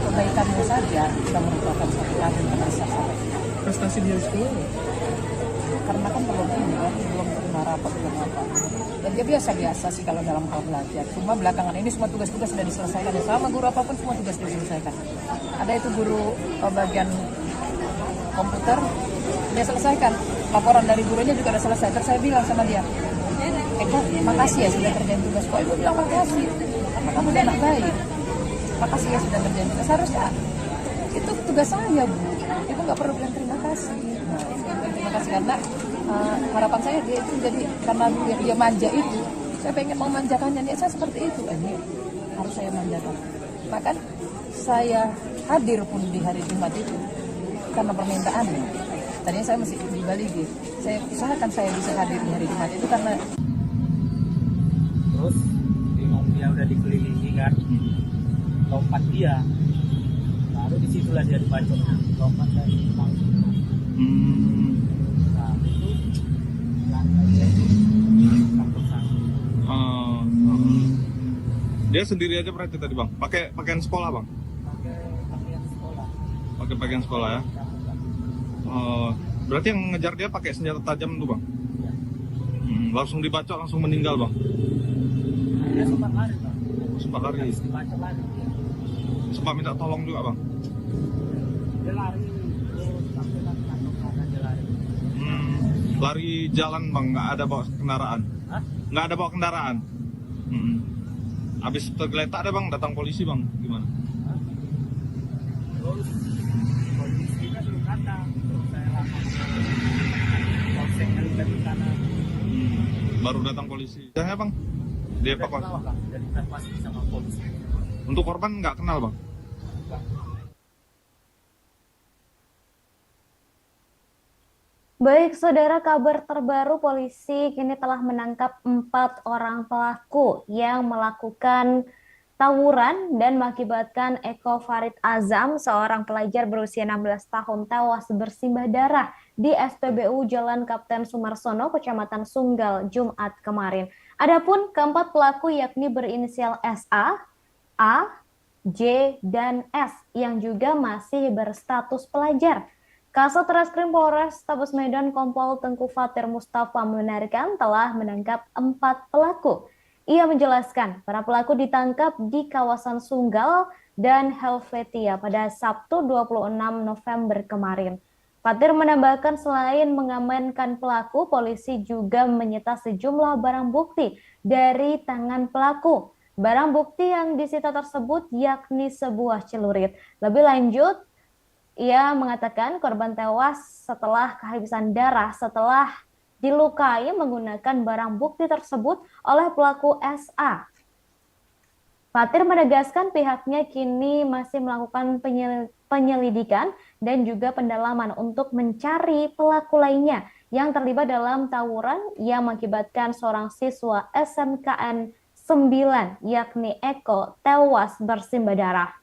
Kebaikanmu saja sudah merupakan satu kado kepada saya. Prestasi dia sekolah? Karena kan belum terima rapat, belum apa. Dan dia biasa sih kalau dalam hal belajar. Cuma belakangan ini semua tugas-tugas sudah diselesaikan. Sama guru apapun semua tugas sudah diselesaikan. Ada itu guru bagian komputer, dia selesaikan. Laporan dari gurunya juga sudah selesai. Terus saya bilang sama dia, Eko, makasih ya sudah kerjain tugas. Kok Ibu bilang makasih? Karena kamu udah anak baik. Makasih ya sudah kerjain tugas. Harusnya itu tugas saya, Bu. Ibu nggak perlu bilang terima kasih. Nah, terima kasih karena harapan saya dia itu jadi karena dia manja itu, saya pengen memanjakannya. Niat saya seperti itu, ini harus saya manjakan. Bahkan saya hadir pun di hari Jumat itu karena permintaannya. Tadinya saya masih di Bali gitu. Saya usahakan saya bisa hadir di hari Jumat itu karena terus bingung, dia udah dikelilingi kan, lompat dia, baru disitulah dia dibacoknya, lompat dari langsung. Nah itu Dia sendiri aja berarti tadi Bang? Pakai pakaian sekolah Bang? Pakai pakaian sekolah ya? Berarti yang ngejar dia pakai senjata tajam tuh Bang? Langsung dibacok, langsung meninggal Bang? Dia sempat lari Bang. Sempat lari? Dibacok lari. Sempat minta tolong juga Bang? Dia lari, terus sampai dia lari. Lari jalan Bang, nggak ada bawa kendaraan? Hah? Nggak ada bawa kendaraan? Habis tergeletak ada Bang, datang polisi Bang, gimana? Terus polisinya belum datang, terus saya lapor polsek dari sana. Baru datang polisi. Ya Bang, dievakuasi. Jadi evakuasi sama polisi. Untuk korban nggak kenal Bang? Baik, saudara, kabar terbaru polisi kini telah menangkap 4 orang pelaku yang melakukan tawuran dan mengakibatkan Eko Farid Azam, seorang pelajar berusia 16 tahun tewas bersimbah darah di SPBU Jalan Kapten Sumarsono, Kecamatan Sunggal, Jumat kemarin. Adapun keempat pelaku yakni berinisial SA, A, J, dan S yang juga masih berstatus pelajar. Kasat Reskrim Polres Tabes Medan Kompol Tengku Fatir Mustafa membenarkan telah menangkap 4 pelaku. Ia menjelaskan para pelaku ditangkap di kawasan Sunggal dan Helvetia pada Sabtu 26 November kemarin. Fatir menambahkan selain mengamankan pelaku, polisi juga menyita sejumlah barang bukti dari tangan pelaku. Barang bukti yang disita tersebut yakni sebuah celurit. Lebih lanjut, ia mengatakan korban tewas setelah kehabisan darah setelah dilukai menggunakan barang bukti tersebut oleh pelaku SA. Fatir menegaskan pihaknya kini masih melakukan penyelidikan dan juga pendalaman untuk mencari pelaku lainnya yang terlibat dalam tawuran yang mengakibatkan seorang siswa SMKN 9 yakni Eko tewas bersimbah darah.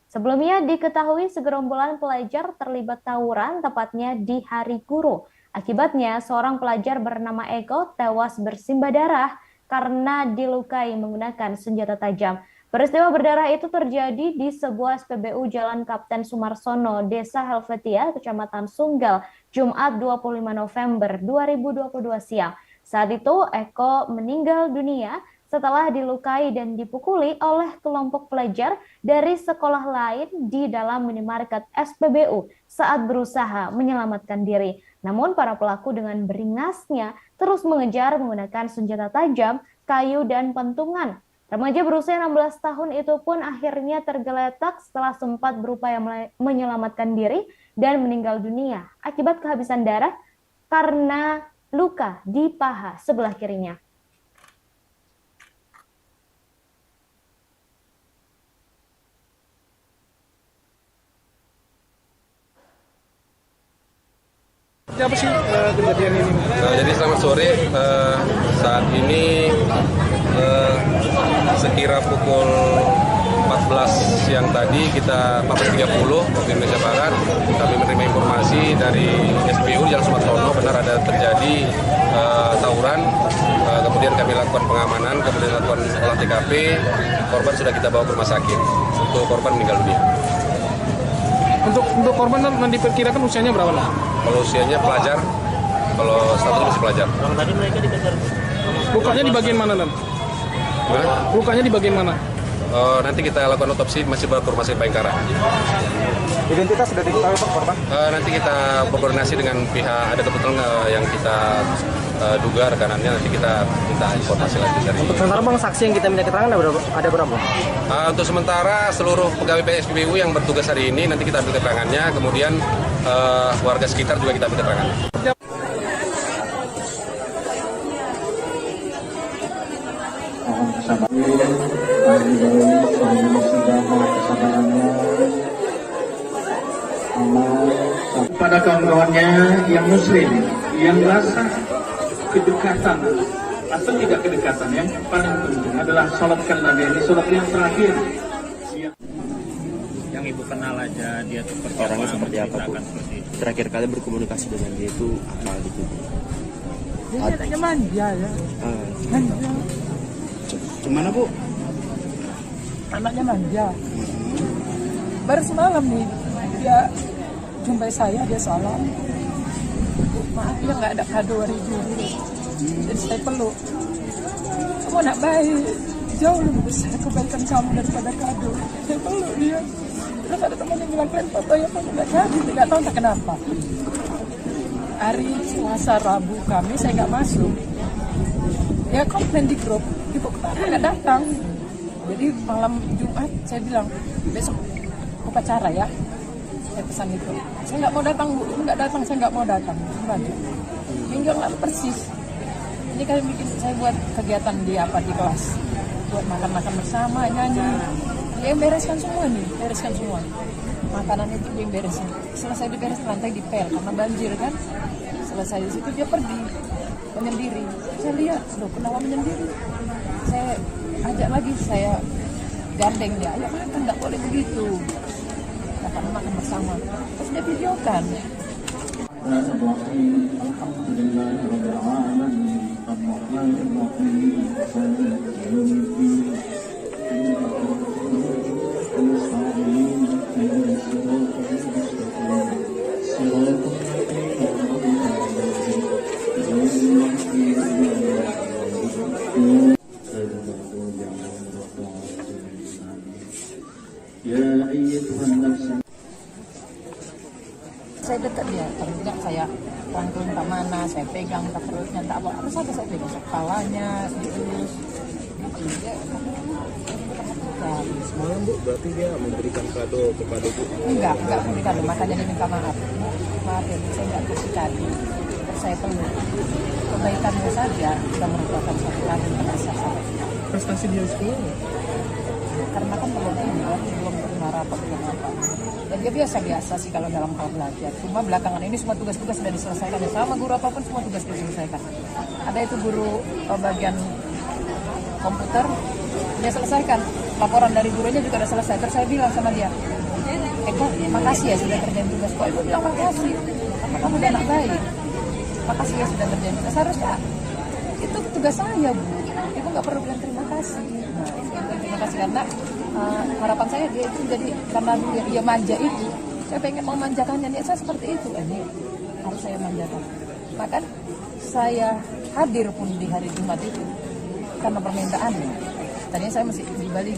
Sebelumnya diketahui segerombolan pelajar terlibat tawuran tepatnya di Hari Guru. Akibatnya seorang pelajar bernama Eko tewas bersimbah darah karena dilukai menggunakan senjata tajam. Peristiwa berdarah itu terjadi di sebuah SPBU Jalan Kapten Sumarsono, Desa Helvetia, Kecamatan Sunggal, Jumat 25 November 2022 siang. Saat itu Eko meninggal dunia setelah dilukai dan dipukuli oleh kelompok pelajar dari sekolah lain di dalam minimarket SPBU saat berusaha menyelamatkan diri. Namun para pelaku dengan beringasnya terus mengejar menggunakan senjata tajam, kayu, dan pentungan. Remaja berusia 16 tahun itu pun akhirnya tergeletak setelah sempat berupaya menyelamatkan diri dan meninggal dunia akibat kehabisan darah karena luka di paha sebelah kirinya. Apa sih kejadian ini? Jadi selamat sore. Saat ini sekira pukul 14 siang tadi 14.30 waktu Indonesia Barat kami menerima informasi dari SPU Jalan Sumartono benar ada terjadi tawuran. Kemudian kami lakukan pengamanan, kemudian lakukan olah TKP. Korban sudah kita bawa ke rumah sakit. Untuk korban meninggal dunia. Untuk korban diperkirakan usianya berapa? Kalau usianya pelajar, kalau statusnya masih pelajar. Tadi mereka dikejar. Lukanya di bagian mana, Nan? Lukanya di bagian mana? Nanti kita lakukan otopsi, masih bawa ke rumah sakit Bayangkara. Identitas sudah diketahui Pak korban? Nanti kita berkoordinasi dengan pihak, ada kebetulan yang kita duga rekanannya, nanti kita minta informasi lagi dari. Untuk sementara Bang, saksi yang kita minta keterangan ada berapa? Untuk sementara seluruh pegawai PSPBU yang bertugas hari ini nanti kita ambil keterangannya, kemudian warga sekitar juga kita ambil keterangannya. Pada kawan-kawannya yang muslim, yang rasa kedekatan atau tidak kedekatan, yang paling penting adalah sholatkan Nabi, ini sholat yang terakhir. Yang ibu kenal aja dia tuh Orangnya seperti apa, Bu? Terakhir kali berkomunikasi dengan dia itu apa gitu? Dia katanya manja ya. Manja. Gimana, Bu? Anaknya manja. Baru semalam nih dia jumpai saya, dia salam. Maaf ya nggak ada kado hari ini. Jadi saya peluk. Kamu anak baik, jauh lebih besar kebaikan kamu daripada kado. Saya peluk dia. Terus ada teman yang bilang, kalian foto ya, kamu nggak jadi, nggak tahu entah kenapa. Hari Selasa Rabu kami saya nggak masuk. Ya komplain di grup, ibu kenapa nggak datang? Jadi malam Jumat saya bilang besok upacara ya. Saya pesan itu. Saya nggak mau datang Bu, nggak datang, saya nggak mau datang. Minggu lalu persis. Ini kalian bikin saya buat kegiatan di kelas, buat makan-makan bersama, nyanyi. Dia yang bereskan semua nih, bereskan semua. Makanan itu dia yang beresin. Selesai diberes lantai dipel karena banjir kan. Selesai di situ dia pergi menyendiri. Saya lihat, loh kenapa menyendiri? Saya ajak lagi, saya gandeng dia, ayo makan, nggak boleh begitu. Kita makan bersama. Terus dia videokan. Saya dekat dia, terus saya rangkul entah mana, saya pegang entah perutnya, entah apa saja saya pegang, kepalanya, dielus, gitu. Semalam Bu, berarti dia memberikan kado kepada Bu? Enggak memberikan kado, makanya dia minta maaf. Maaf ya, saya nggak kasih kado, terus saya peluk. Kebaikannya saja sudah merupakan satu kali merasa saya. Prestasi dia di sekolah? Karena kan belum pernah rapat, belum apa. Dan dia biasa sih kalau dalam hal belajar. Cuma belakangan ini semua tugas-tugas sudah diselesaikan. Ya, sama guru apapun semua tugas diselesaikan. Ada itu guru bagian komputer, dia selesaikan. Laporan dari gurunya juga sudah selesai. Terus saya bilang sama dia, Eko, makasih ya sudah kerjain tugas. Kok Ibu bilang makasih? Karena kamu udah anak baik. Makasih ya sudah kerjain tugas. Seharusnya itu tugas saya, Bu. Ibu nggak perlu bilang terima kasih. Nah, terima kasih karena harapan saya dia itu jadi karena dia manja itu, saya pengen memanjakannya, niat saya seperti itu, ini harus saya manjakan. Maka saya hadir pun di hari Jumat itu karena permintaannya. Tadinya saya masih di Bali,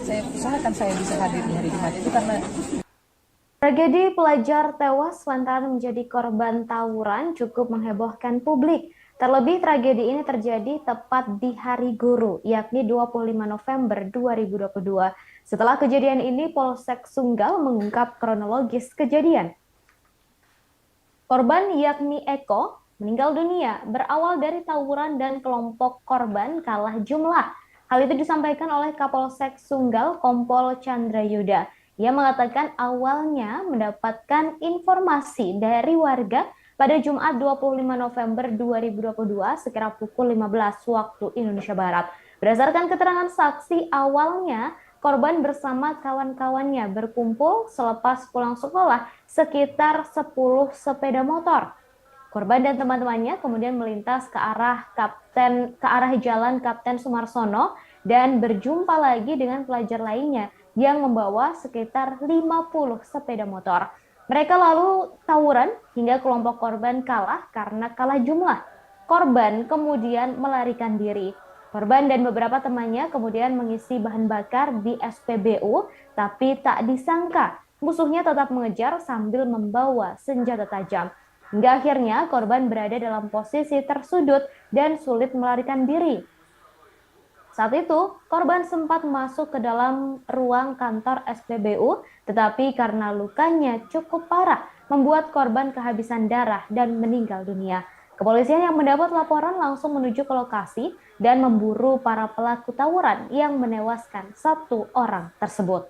saya usahakan saya bisa hadir di hari Jumat itu karena tragedi pelajar tewas lantaran menjadi korban tawuran cukup menghebohkan publik. Terlebih tragedi ini terjadi tepat di Hari Guru, yakni 25 November 2022. Setelah kejadian ini, Polsek Sunggal mengungkap kronologis kejadian. Korban yakni Eko meninggal dunia berawal dari tawuran dan kelompok korban kalah jumlah. Hal itu disampaikan oleh Kapolsek Sunggal Kompol Chandra Yuda. Ia mengatakan awalnya mendapatkan informasi dari warga pada Jumat 25 November 2022 sekira pukul 15 waktu Indonesia Barat. Berdasarkan keterangan saksi awalnya, korban bersama kawan-kawannya berkumpul selepas pulang sekolah sekitar 10 sepeda motor. Korban dan teman-temannya kemudian melintas ke arah Jalan Kapten Sumarsono dan berjumpa lagi dengan pelajar lainnya yang membawa sekitar 50 sepeda motor. Mereka lalu tawuran hingga kelompok korban kalah karena kalah jumlah. Korban kemudian melarikan diri. Korban dan beberapa temannya kemudian mengisi bahan bakar di SPBU, tapi tak disangka musuhnya tetap mengejar sambil membawa senjata tajam. Hingga akhirnya korban berada dalam posisi tersudut dan sulit melarikan diri. Saat itu, korban sempat masuk ke dalam ruang kantor SPBU, tetapi karena lukanya cukup parah, membuat korban kehabisan darah dan meninggal dunia. Kepolisian yang mendapat laporan langsung menuju ke lokasi dan memburu para pelaku tawuran yang menewaskan 1 orang tersebut.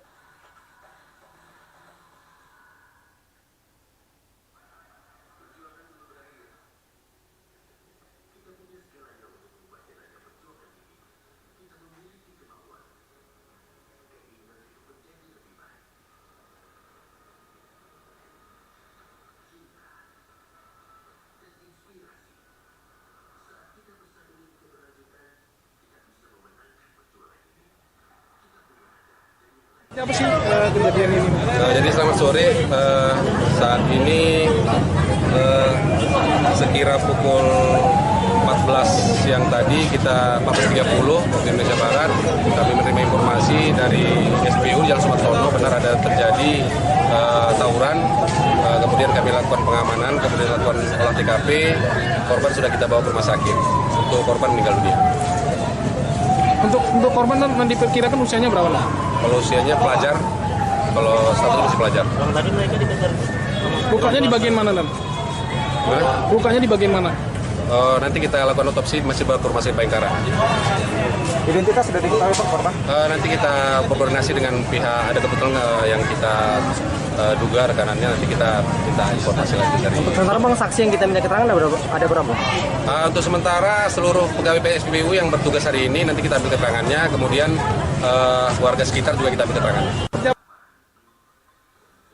Apa sih kejadian ini? Jadi selamat sore, saat ini sekira pukul 14 siang tadi 14.30 waktu Indonesia Barat, kami menerima informasi dari SPBU Jalan Sumarsono benar ada terjadi tawuran, kemudian kami lakukan pengamanan, kemudian lakukan olah TKP, korban sudah kita bawa ke rumah sakit, untuk korban meninggal dunia. Untuk korban dan diperkirakan usianya berapa? Kalau usianya pelajar, kalau status masih pelajar. Tadi mereka dikejar. Lukanya di bagian mana, Dan? Lukanya di bagian mana? Nanti kita lakukan otopsi, masih bawa ke rumah sakit Bayangkara. Identitas sudah diketahui Pak korban? Nanti kita berkoordinasi dengan pihak, ada kebetulan yang kita duga rekanannya, nanti kita minta informasi lagi dari. Untuk sementara Bang, saksi yang kita minta keterangan ada berapa? Untuk sementara seluruh pegawai PSBU yang bertugas hari ini nanti kita ambil keterangannya, kemudian warga sekitar juga kita ambil keterangannya.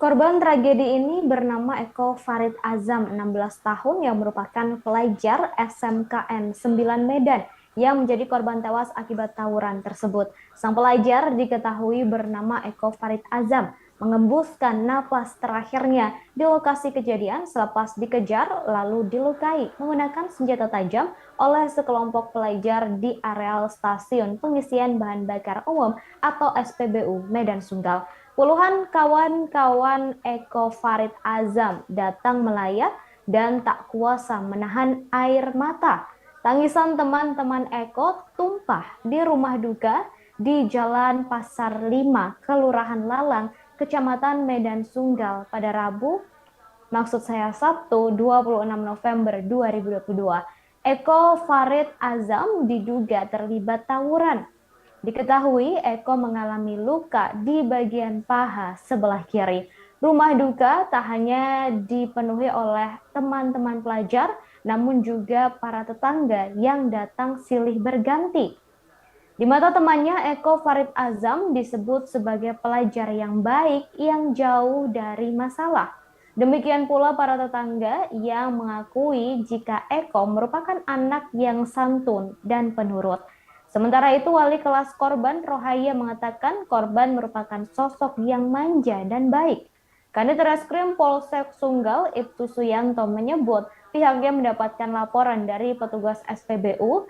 Korban tragedi ini bernama Eko Farid Azam, 16 tahun, yang merupakan pelajar SMKN 9 Medan yang menjadi korban tewas akibat tawuran tersebut. Sang pelajar diketahui bernama Eko Farid Azam mengembuskan napas terakhirnya di lokasi kejadian selepas dikejar lalu dilukai menggunakan senjata tajam oleh sekelompok pelajar di areal stasiun pengisian bahan bakar umum atau SPBU Medan Sunggal. Puluhan kawan-kawan Eko Farid Azam datang melayat dan tak kuasa menahan air mata. Tangisan teman-teman Eko tumpah di rumah duka di Jalan Pasar 5, Kelurahan Lalang, Kecamatan Medan Sunggal pada Sabtu 26 November 2022. Eko Farid Azam diduga terlibat tawuran. Diketahui Eko mengalami luka di bagian paha sebelah kiri. Rumah duka tak hanya dipenuhi oleh teman-teman pelajar, namun juga para tetangga yang datang silih berganti. Di mata temannya, Eko Farid Azam disebut sebagai pelajar yang baik yang jauh dari masalah. Demikian pula para tetangga yang mengakui jika Eko merupakan anak yang santun dan penurut. Sementara itu, wali kelas korban Rohaya mengatakan korban merupakan sosok yang manja dan baik. Kanit Reskrim Polsek Sunggal, Ibtu Suyanto menyebut pihaknya mendapatkan laporan dari petugas SPBU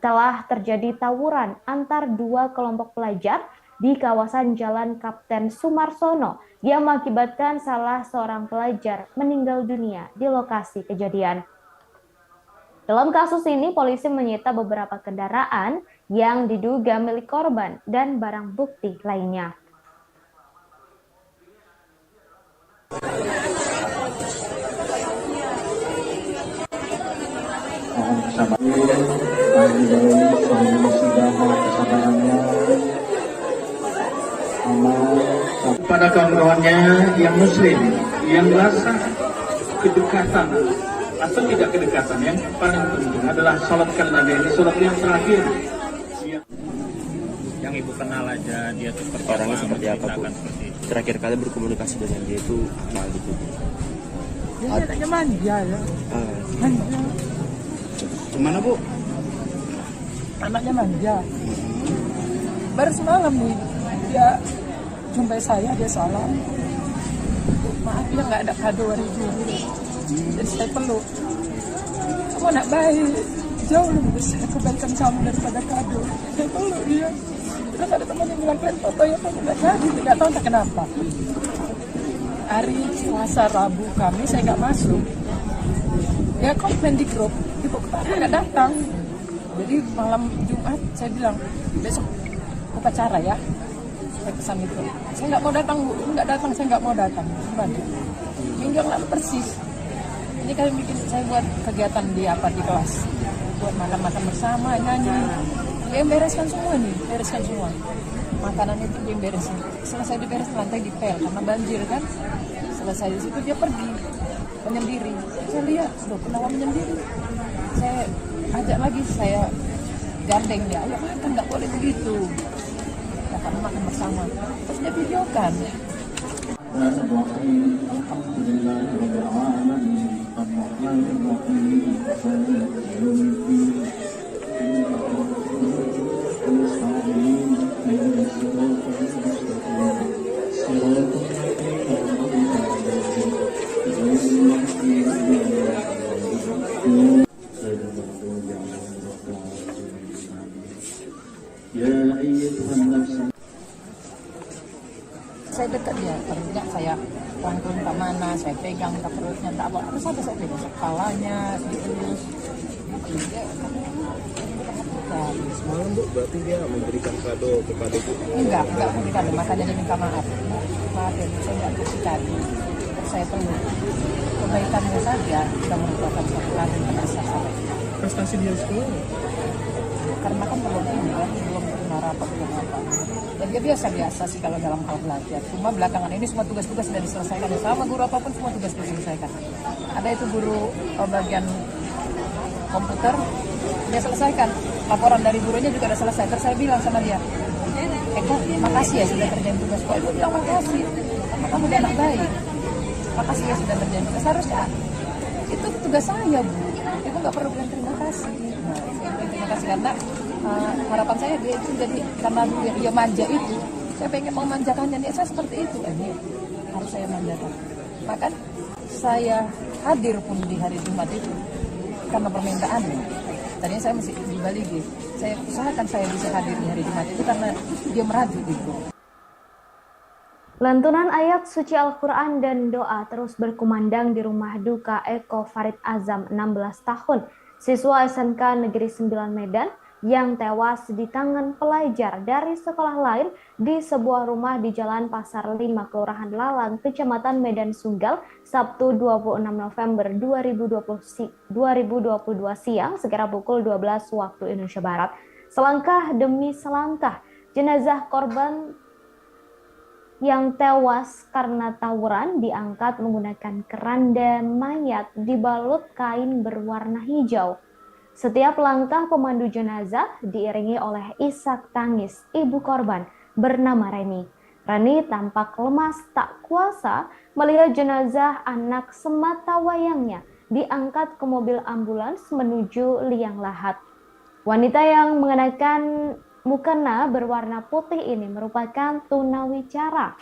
telah terjadi tawuran antar dua kelompok pelajar di kawasan Jalan Kapten Sumarsono yang mengakibatkan salah seorang pelajar meninggal dunia di lokasi kejadian. Dalam kasus ini, polisi menyita beberapa kendaraan yang diduga milik korban dan barang bukti lainnya. Kepada kawan-kawannya yang muslim, yang rasa kedekatan atau tidak kedekatan, yang paling penting adalah salatkan Nabi, ini salat yang terakhir. Yang ibu kenal aja dia seperti Orangnya seperti apa, Bu? seperti itu. Terakhir kali berkomunikasi dengan dia itu apa gitu? Dia anaknya manja ya. Manja. Gimana Bu? Anaknya manja. Baru semalam nih dia jumpai saya, dia salam. Maaf ya nggak ada kado hari guru. Jadi saya peluk. Kamu anak baik, jauh lebih besar kebaikan kamu daripada kado. Saya peluk dia. Terus ada teman yang bilang, kalian foto ya, kamu nggak jadi, nggak tahu entah kenapa. Hari Selasa, Rabu, Kamis saya nggak masuk. Ya komplain di grup, ibu kenapa nggak datang? Jadi malam Jumat saya bilang, besok upacara ya. Saya pesan itu. Saya nggak mau datang, Bu. Nggak datang, saya nggak mau datang. Minggu yang lalu persis. Ini kalian bikin saya buat kegiatan di kelas. Buat makan-makan bersama, nyanyi. Dia bereskan semua nih, bereskan semua. Makanan itu dia beresin. Selesai diberes lantai dipel karena banjir kan. Selesai di situ dia pergi menyendiri. Saya lihat, loh kenapa menyendiri? Saya ajak lagi, saya gandeng dia. Ayo makan, nggak boleh begitu. Karena makan bersama. Terus dia videokan. Saya dekat dia, terusnya saya rangkum ke mana, saya pegang ke perutnya, tak apa, terus ada saya pegang kepalanya, dielus, Semalam Bu, berarti dia memberikan kado kepada Bu? Enggak memberikan, makanya dia minta maaf. Maaf ya, saya nggak kasih kado, terus saya peluk. Kebaikannya saja sudah merupakan suatu kado yang saya. Prestasi dia sekolah? Karena kan belum pernah rapat, belum apa. Dan dia biasa sih kalau dalam hal belajar. Cuma belakangan ini semua tugas-tugas sudah diselesaikan. Sama guru apapun semua tugas sudah diselesaikan. Ada itu guru bagian komputer, dia selesaikan. Laporan dari gurunya juga sudah selesai. Terus saya bilang sama dia, Eko, makasih ya sudah kerjain tugas. Kok Eko bilang makasih? Karena kamu udah anak baik. Makasih ya sudah kerjain tugas. Harusnya itu tugas saya, Bu. Eko nggak perlu bilang terima kasih. Nah, terima kasih karena harapan saya dia itu jadi karena dia manja itu, saya pengen mau manjakannya dia, saya seperti itu, ini harus saya manjakan. Bahkan saya hadir pun di hari Jumat itu karena permintaannya. Tadinya saya masih di Bali gitu, saya usahakan saya bisa hadir di hari Jumat itu karena dia meraju gitu. Lantunan ayat suci Al-Quran dan doa terus berkumandang di rumah duka Eko Farid Azam, 16 tahun, siswa SMK Negeri 9 Medan, yang tewas di tangan pelajar dari sekolah lain di sebuah rumah di Jalan Pasar 5, Kelurahan Lalang, Kecamatan Medan Sunggal, Sabtu 26 November 2022 siang, sekira pukul 12 waktu Indonesia Barat. Selangkah demi selangkah, jenazah korban yang tewas karena tawuran diangkat menggunakan keranda mayat dibalut kain berwarna hijau. Setiap langkah pemandu jenazah diiringi oleh isak tangis ibu korban bernama Reni. Reni tampak lemas tak kuasa melihat jenazah anak semata wayangnya diangkat ke mobil ambulans menuju liang lahat. Wanita yang mengenakan mukena berwarna putih ini merupakan tunawicara.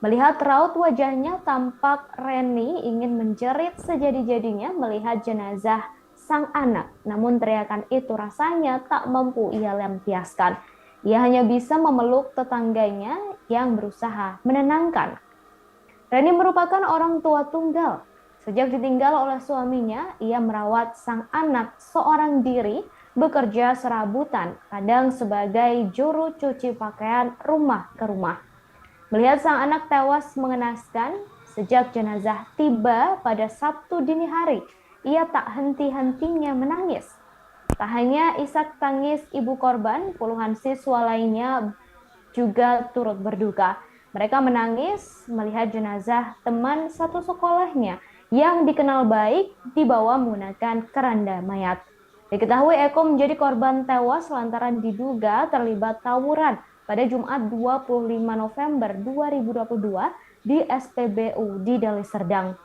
Melihat raut wajahnya, tampak Reni ingin menjerit sejadi-jadinya melihat jenazah sang anak, namun teriakan itu rasanya tak mampu ia lampiaskan. Ia hanya bisa memeluk tetangganya yang berusaha menenangkan. Reni merupakan orang tua tunggal. Sejak ditinggal oleh suaminya, ia merawat sang anak seorang diri, bekerja serabutan, kadang sebagai juru cuci pakaian rumah ke rumah. Melihat sang anak tewas mengenaskan, sejak jenazah tiba pada Sabtu dini hari, ia tak henti-hentinya menangis. Tak hanya isak tangis ibu korban, puluhan siswa lainnya juga turut berduka. Mereka menangis melihat jenazah teman satu sekolahnya yang dikenal baik dibawa menggunakan keranda mayat. Diketahui Eko menjadi korban tewas lantaran diduga terlibat tawuran pada Jumat 25 November 2022 di SPBU di Deli Serdang.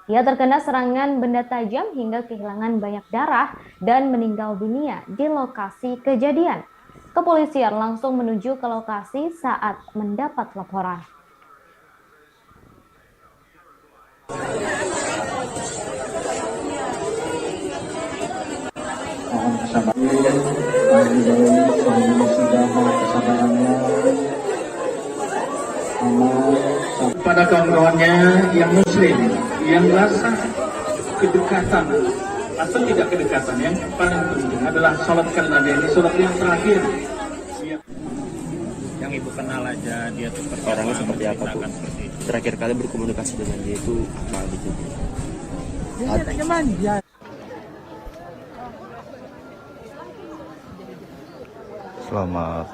Ia terkena serangan benda tajam hingga kehilangan banyak darah dan meninggal dunia di lokasi kejadian. Kepolisian langsung menuju ke lokasi saat mendapat laporan. Kepada kawan-kawannya yang muslim, yang rasa kedekatan atau tidak kedekatan, yang paling penting adalah sholatkan Nabi. Ini sholat yang terakhir. Yang ibu kenal aja dia tuh Orangnya seperti apa, Bu? Terakhir kali berkomunikasi dengan dia itu apa gitu? Dia anaknya manja. Selamat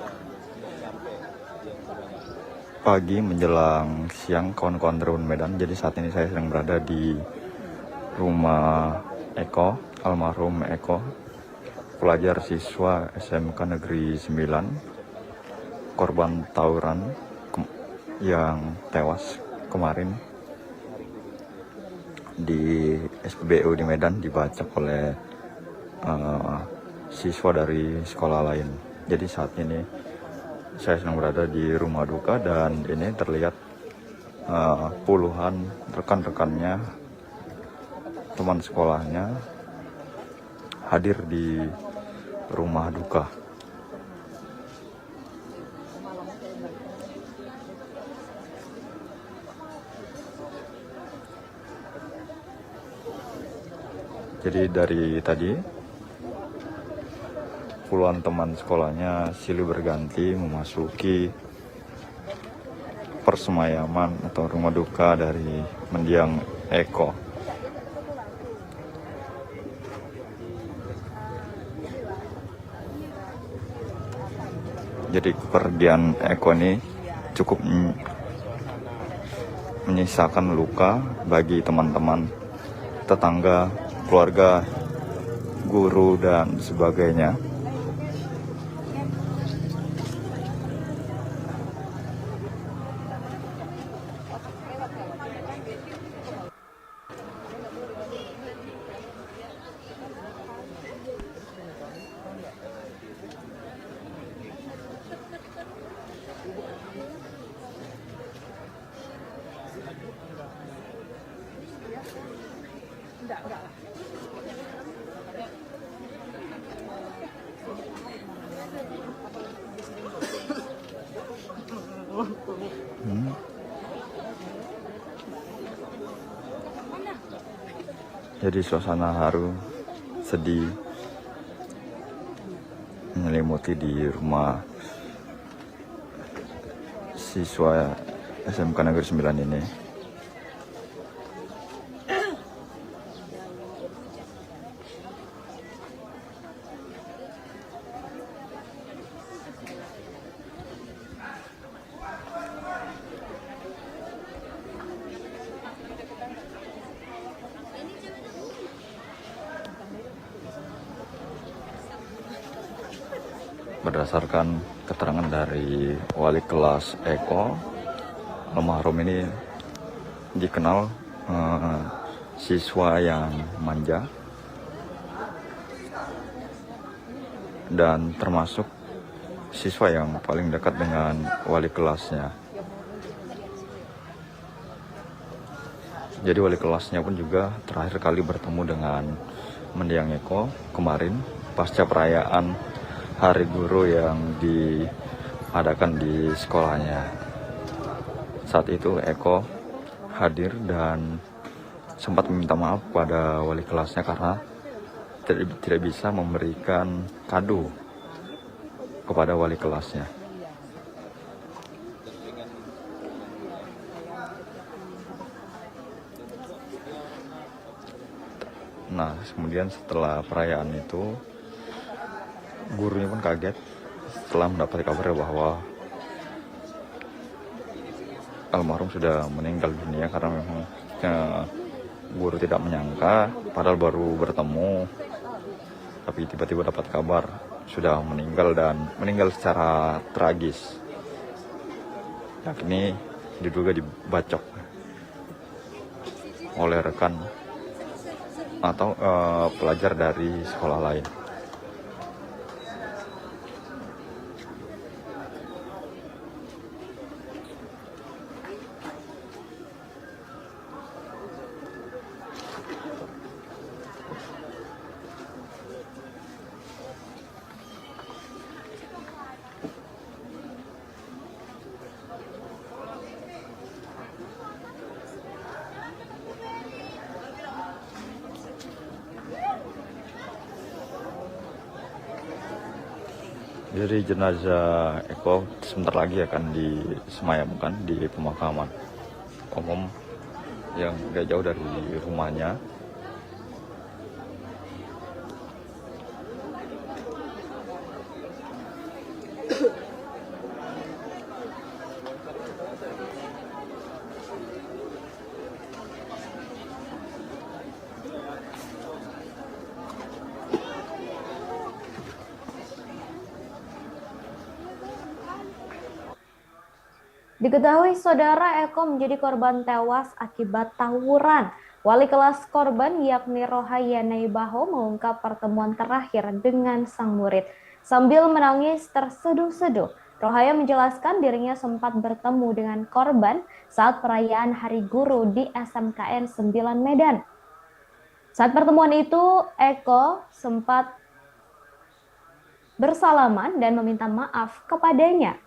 pagi menjelang siang kawan-kawan Tribun Medan. Jadi saat ini saya sedang berada di rumah Eko, almarhum Eko, pelajar siswa SMK Negeri 9, korban tawuran yang tewas kemarin di SPBU di Medan, dibacok oleh siswa dari sekolah lain. Jadi saat ini saya sedang berada di rumah duka dan ini terlihat puluhan rekan-rekannya, teman sekolahnya hadir di rumah duka. Jadi dari tadi puluhan teman sekolahnya silih berganti memasuki persemayaman atau rumah duka dari mendiang Eko. Jadi kepergian Eko ini cukup menyisakan luka bagi teman-teman, tetangga, keluarga, guru, dan sebagainya. Jadi suasana haru, sedih menyelimuti di rumah siswa SMK Negeri 9 ini. Berdasarkan keterangan dari wali kelas Eko, almarhum ini dikenal siswa yang manja dan termasuk siswa yang paling dekat dengan wali kelasnya. Jadi wali kelasnya pun juga terakhir kali bertemu dengan mendiang Eko kemarin pasca perayaan Hari Guru yang diadakan di sekolahnya. Saat itu Eko hadir dan sempat meminta maaf pada wali kelasnya karena tidak bisa memberikan kado kepada wali kelasnya. Nah, kemudian setelah perayaan itu, gurunya pun kaget setelah mendapat kabar bahwa almarhum sudah meninggal dunia, karena memang guru tidak menyangka, padahal baru bertemu, tapi tiba-tiba dapat kabar sudah meninggal dan meninggal secara tragis. Yakni diduga dibacok oleh rekan atau pelajar dari sekolah lain. Jadi jenazah Eko sebentar lagi akan disemayamkan di pemakaman umum yang gak jauh dari rumahnya. Diketahui saudara Eko menjadi korban tewas akibat tawuran. Wali kelas korban yakni Rohaya Naibaho mengungkap pertemuan terakhir dengan sang murid. Sambil menangis terseduh-seduh, Rohaya menjelaskan dirinya sempat bertemu dengan korban saat perayaan Hari Guru di SMKN 9 Medan. Saat pertemuan itu, Eko sempat bersalaman dan meminta maaf kepadanya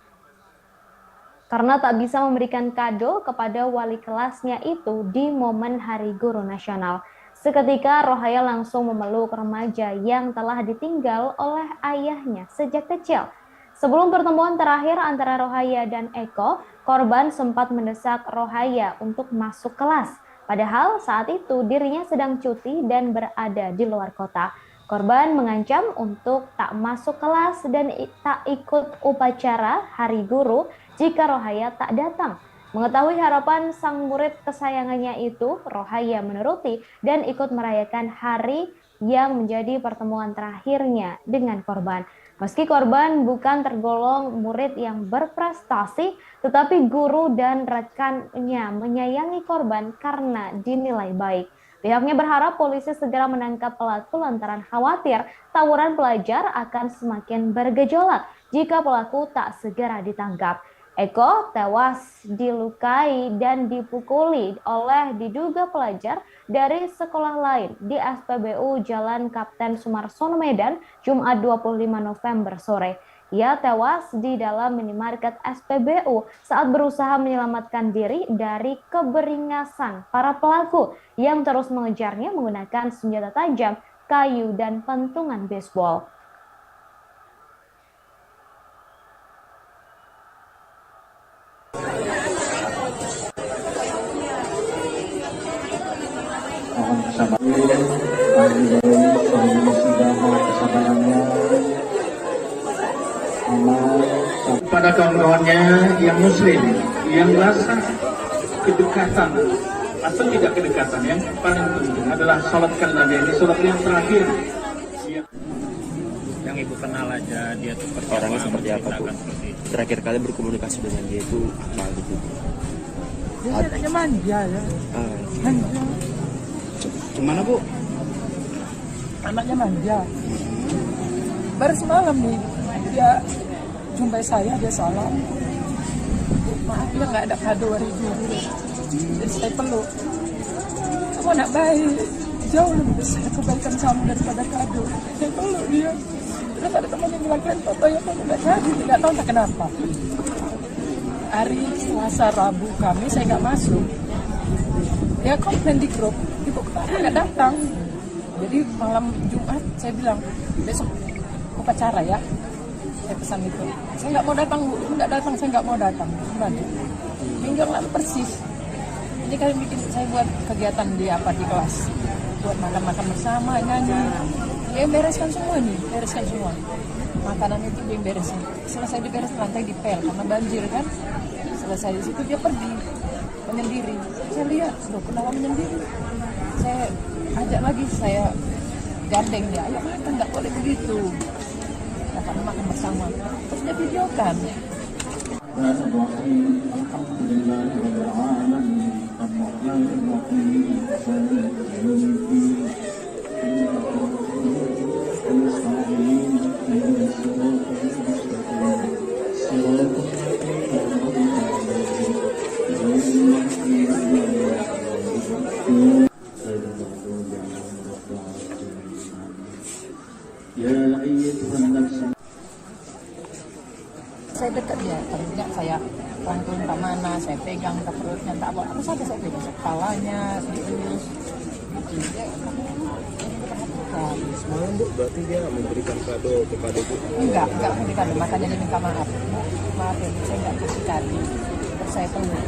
karena tak bisa memberikan kado kepada wali kelasnya itu di momen Hari Guru Nasional. Seketika Rohaya langsung memeluk remaja yang telah ditinggal oleh ayahnya sejak kecil. Sebelum pertemuan terakhir antara Rohaya dan Eko, korban sempat mendesak Rohaya untuk masuk kelas. Padahal saat itu dirinya sedang cuti dan berada di luar kota. Korban mengancam untuk tak masuk kelas dan tak ikut upacara Hari Guru jika Rohaya tak datang. Mengetahui harapan sang murid kesayangannya itu, Rohaya menuruti dan ikut merayakan hari yang menjadi pertemuan terakhirnya dengan korban. Meski korban bukan tergolong murid yang berprestasi, tetapi guru dan rekannya menyayangi korban karena dinilai baik. Pihaknya berharap polisi segera menangkap pelaku lantaran khawatir tawuran pelajar akan semakin bergejolak jika pelaku tak segera ditangkap. Eko tewas dilukai dan dipukuli oleh diduga pelajar dari sekolah lain di SPBU Jalan Kapten Sumarsono Medan, Jumat 25 November sore. Ia tewas di dalam minimarket SPBU saat berusaha menyelamatkan diri dari keberingasan para pelaku yang terus mengejarnya menggunakan senjata tajam, kayu, dan pentungan baseball. Kepada kawan-kawannya yang muslim, yang rasa kedekatan atau tidak kedekatan, yang paling penting adalah sholatkan Nabi, ini sholat yang terakhir. Yang ibu kenal aja dia tuh Orangnya seperti apa, Bu? Terakhir kali berkomunikasi dengan dia itu apa gitu? Dia anaknya manja ya. Manja. Gimana, Bu? Anaknya manja. Baru semalam nih dia jumpai saya, dia salam. Maaf ya nggak ada kado hari Guru. Jadi saya peluk. Kamu anak baik, jauh lebih besar kebaikan kamu daripada kado. Saya peluk dia. Terus ada teman yang bilang, kan foto ya kamu nggak jadi, nggak tahu tak kenapa. Hari Selasa Rabu kami saya nggak masuk. Dia komplain di grup, ibu kenapa nggak datang? Jadi malam Jumat saya bilang besok upacara ya. Saya pesan itu. Saya nggak mau datang, Bu. Nggak datang, saya nggak mau datang. Gimana? Minggu yang lalu persis. Jadi kalian bikin saya buat kegiatan di kelas. Buat makan bersama, nyanyi. Dia yang bereskan semua nih, bereskan semua. Makanan itu dia yang beresin. Selesai diberes lantai dipel karena banjir kan. Selesai di situ dia pergi menyendiri. Saya lihat, loh kenapa menyendiri? Saya ajak lagi, saya gandeng dia. Ayo makan, nggak boleh begitu. makan bersama. Terus dia videokan. Saya dekat dia, terusnya saya rangkul ke mana, saya pegang ke perutnya, tak apa, aku saja saya pegang kepalanya, dielus, gitu. Semalam Bu, berarti dia memberikan kado kepada Bu? Enggak memberikan, makanya dia minta maaf. Maaf ya, saya enggak kasih kado, terus saya peluk.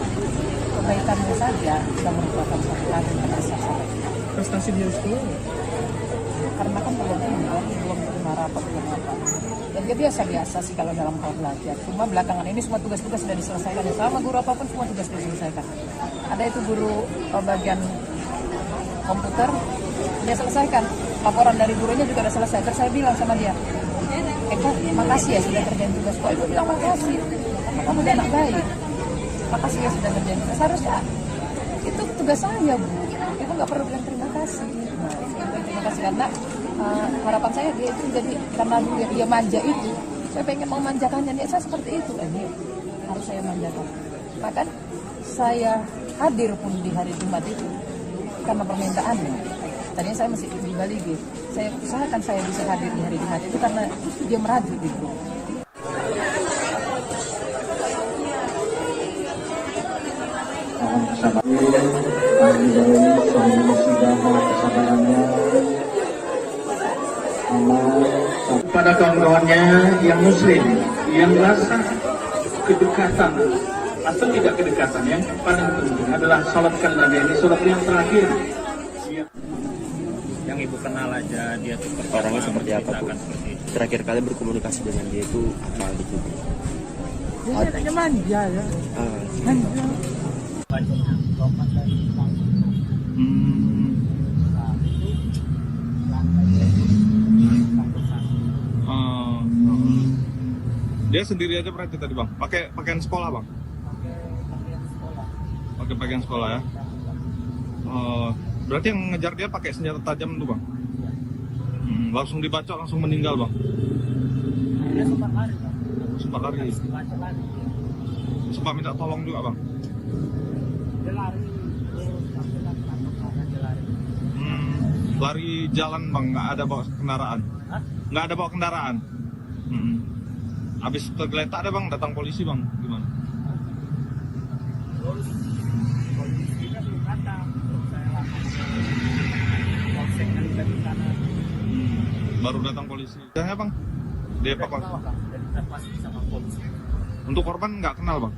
Kebaikannya saja sudah merupakan satu kado yang besar saya. Prestasi dia sekolah? Karena kan belum terima rapat, belum apa. Dan dia biasa-biasa sih kalau dalam hal belajar. Cuma belakangan ini semua tugas-tugas sudah diselesaikan. Sama guru apapun semua tugas sudah diselesaikan. Ada itu guru bagian komputer, dia selesaikan. Laporan dari gurunya juga sudah selesai. Terus saya bilang sama dia, Eko, makasih ya sudah kerjain tugas. Kok Ibu bilang makasih? Kamu udah anak baik. Makasih ya sudah kerjain tugas. Harusnya itu tugas saya, Bu. Ibu nggak perlu bilang terima kasih. Nah, terima kasih karena harapan saya dia itu jadi karena dia manja itu, saya pengen memanjakannya, dia saya seperti itu, ini harus saya manjakan. Maka saya hadir pun di hari Jumat itu karena permintaannya. Tadinya saya masih di Bali gitu. Saya usahakan saya bisa hadir di hari Jumat itu karena dia meraju gitu. Kepada kawan-kawannya yang muslim, yang rasa kedekatan atau tidak kedekatan, yang paling penting adalah salatkan Nabi. Ini salat yang terakhir. Yang Ibu kenal aja dia seperti Orangnya seperti apa, Bu? Terakhir kali berkomunikasi dengan dia itu apa gitu? Dia anaknya manja ya. Manja. bacanya lompat dari Dia sendiri aja berarti tadi Bang? Pakai pakaian sekolah Bang? Pakai pakaian sekolah ya? Berarti yang ngejar dia pakai senjata tajam tuh Bang? Langsung dibacok, langsung meninggal Bang? dia sempat lari Bang. Sempat lari? Sempat minta tolong juga Bang? Dia lari Lari jalan Bang, nggak ada bawa kendaraan? Hah? Nggak ada bawa kendaraan? Habis tergeletak ada Bang, datang polisi Bang, gimana? terus polisinya belum datang, terus saya langsung polsek yang di sana. Baru datang polisi. Ya Bang? Dievakuasi. Dan evakuasi sama polisi. Untuk korban nggak kenal Bang?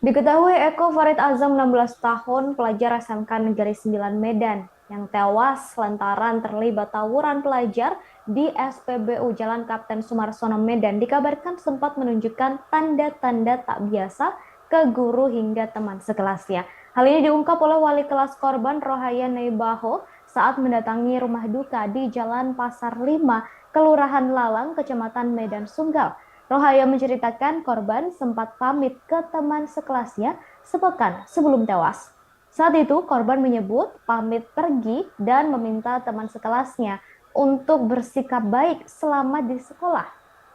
Diketahui Eko Farid Azam 16 tahun, pelajar SMK Negeri 9 Medan, yang tewas lantaran terlibat tawuran pelajar di SPBU Jalan Kapten Sumarsono Medan, dikabarkan sempat menunjukkan tanda-tanda tak biasa ke guru hingga teman sekelasnya. Hal ini diungkap oleh wali kelas korban Rohaya Neibaho saat mendatangi rumah duka di Jalan Pasar 5, Kelurahan Lalang, Kecamatan Medan Sunggal. Rohaya menceritakan korban sempat pamit ke teman sekelasnya sepekan sebelum tewas. Saat itu korban menyebut pamit pergi dan meminta teman sekelasnya untuk bersikap baik selama di sekolah.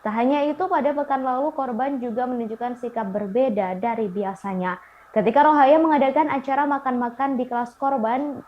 Tak hanya itu, pada pekan lalu korban juga menunjukkan sikap berbeda dari biasanya. Ketika Rohaya mengadakan acara makan-makan di kelas korban,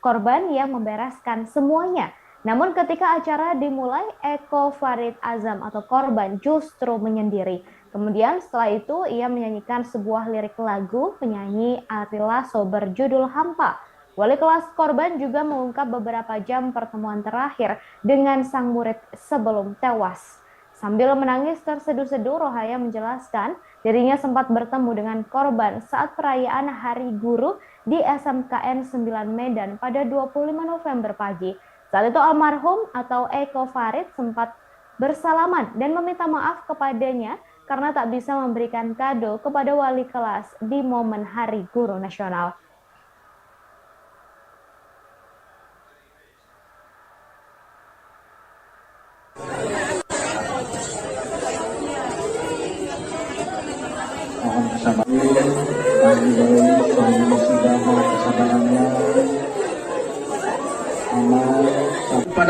korban yang membereskan semuanya. Namun ketika acara dimulai, Eko Farid Azam atau korban justru menyendiri. Kemudian setelah itu ia menyanyikan sebuah lirik lagu penyanyi Ari Lasso berjudul Hampa. Wali kelas korban juga mengungkap beberapa jam pertemuan terakhir dengan sang murid sebelum tewas. Sambil menangis terseduh-seduh, Rohaya menjelaskan dirinya sempat bertemu dengan korban saat perayaan Hari Guru di SMKN 9 Medan pada 25 November pagi. Saat itu almarhum atau Eko Farid sempat bersalaman dan meminta maaf kepadanya karena tak bisa memberikan kado kepada wali kelas di momen Hari Guru Nasional. Pada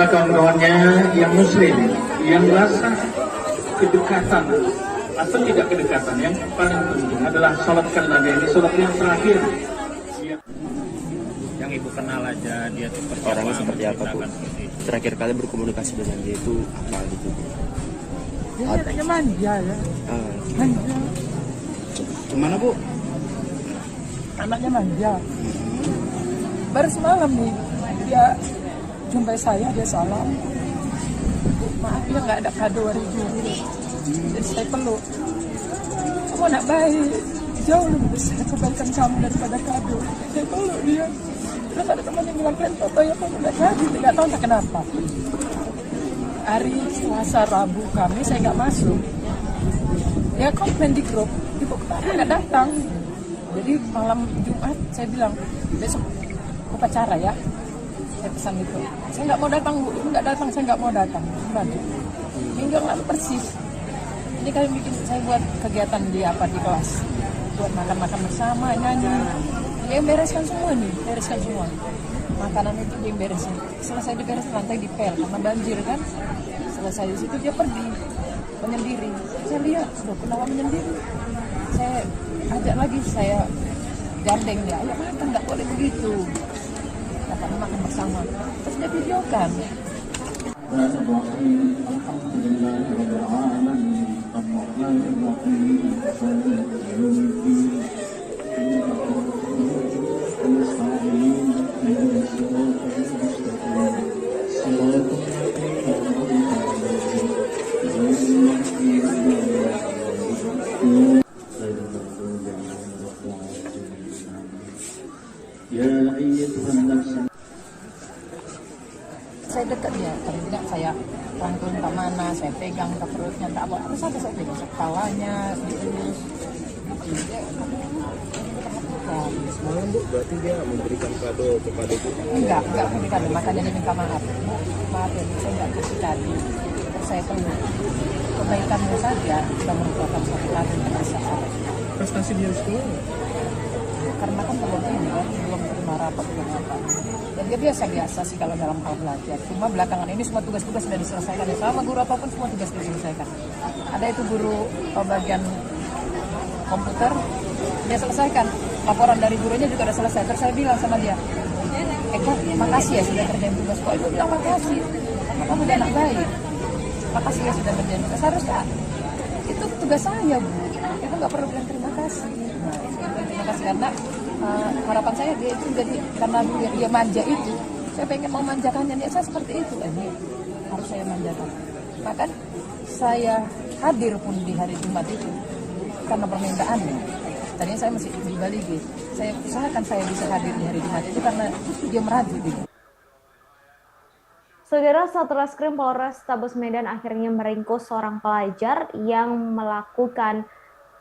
kawan-kawannya yang muslim, yang rasa kedekatan atau tidak kedekatan, yang paling penting adalah sholatkan Nabi. Ini sholat yang terakhir. Yang ibu kenal aja dia tuh Orangnya seperti apa, Bu? seperti itu. Terakhir kali berkomunikasi dengan dia itu apa gitu, Bu? Dia anaknya manja ya. Ah, Manja. Gimana, Bu? Anaknya manja. Baru semalam nih dia jumpai saya, dia salam. Maaf ya nggak ada kado hari guru. Jadi saya peluk. Kamu anak baik, jauh lebih besar kebaikan kamu daripada kado. Saya peluk dia. Terus ada teman yang bilang, kalian foto ya kamu nggak jadi, nggak tahu entah kenapa. Hari Selasa Rabu kami saya nggak masuk. Dia komplain di grup, ibu kenapa nggak datang? Jadi malam Jumat saya bilang besok upacara ya. Saya pesan itu. Saya nggak mau datang Bu, ibu nggak datang, saya nggak mau datang. Bagi. Minggu lalu persis. Ini kami bikin, saya buat kegiatan di kelas, buat makan-makan bersama, nyanyi. Dia yang bereskan semua nih, bereskan semua. Makanan itu dia yang beresin. Selesai diberes lantai dipel karena banjir kan. Selesai di situ dia pergi menyendiri. Saya lihat, loh kenapa menyendiri? Saya ajak lagi, saya gandeng dia, ayo makan, nggak boleh begitu. Dapat makan bersama. Terus dia videokan. Saya dekat dia, paling tidak saya rangkul ke mana, saya pegang ke perutnya, tak apa, harus ada saya pegang kepalanya, diurus. Semalam Bu, berarti dia memberikan kado kepada Bu? Enggak memberikan, makanya dia minta maaf. Maaf ya, saya enggak kasih tadi. Terus saya peluk. Kebaikanmu saja sudah merupakan satu kado yang besar. Prestasi dia sekolah? Karena kan belum ini kan, belum terima rapat, belum apa. Dan dia biasa-biasa sih kalau dalam hal belajar. Cuma belakangan ini semua tugas-tugas sudah diselesaikan. Ya, sama guru apapun semua tugas diselesaikan. Ada itu guru bagian komputer, dia selesaikan. Laporan dari gurunya juga sudah selesai. Terus saya bilang sama dia, Eko, makasih ya sudah kerjain tugas. Kok Ibu bilang makasih? Kamu udah anak baik. Makasih ya sudah kerjain tugas. Harusnya itu tugas saya, Bu. Itu nggak perlu bilang terima kasih. Nah, terima kasih karena harapan saya dia itu jadi karena dia manja itu. Saya pengen mau manjakannya, dia saya seperti itu. Ini harus saya manjakan. Maka saya hadir pun di hari Jumat itu karena permintaannya. Tadinya saya masih di Bali, saya usahakan saya bisa hadir di hari Jumat itu karena dia merajuk gitu. Saudara, Satreskrim Polres Tabes Medan akhirnya meringkus seorang pelajar yang melakukan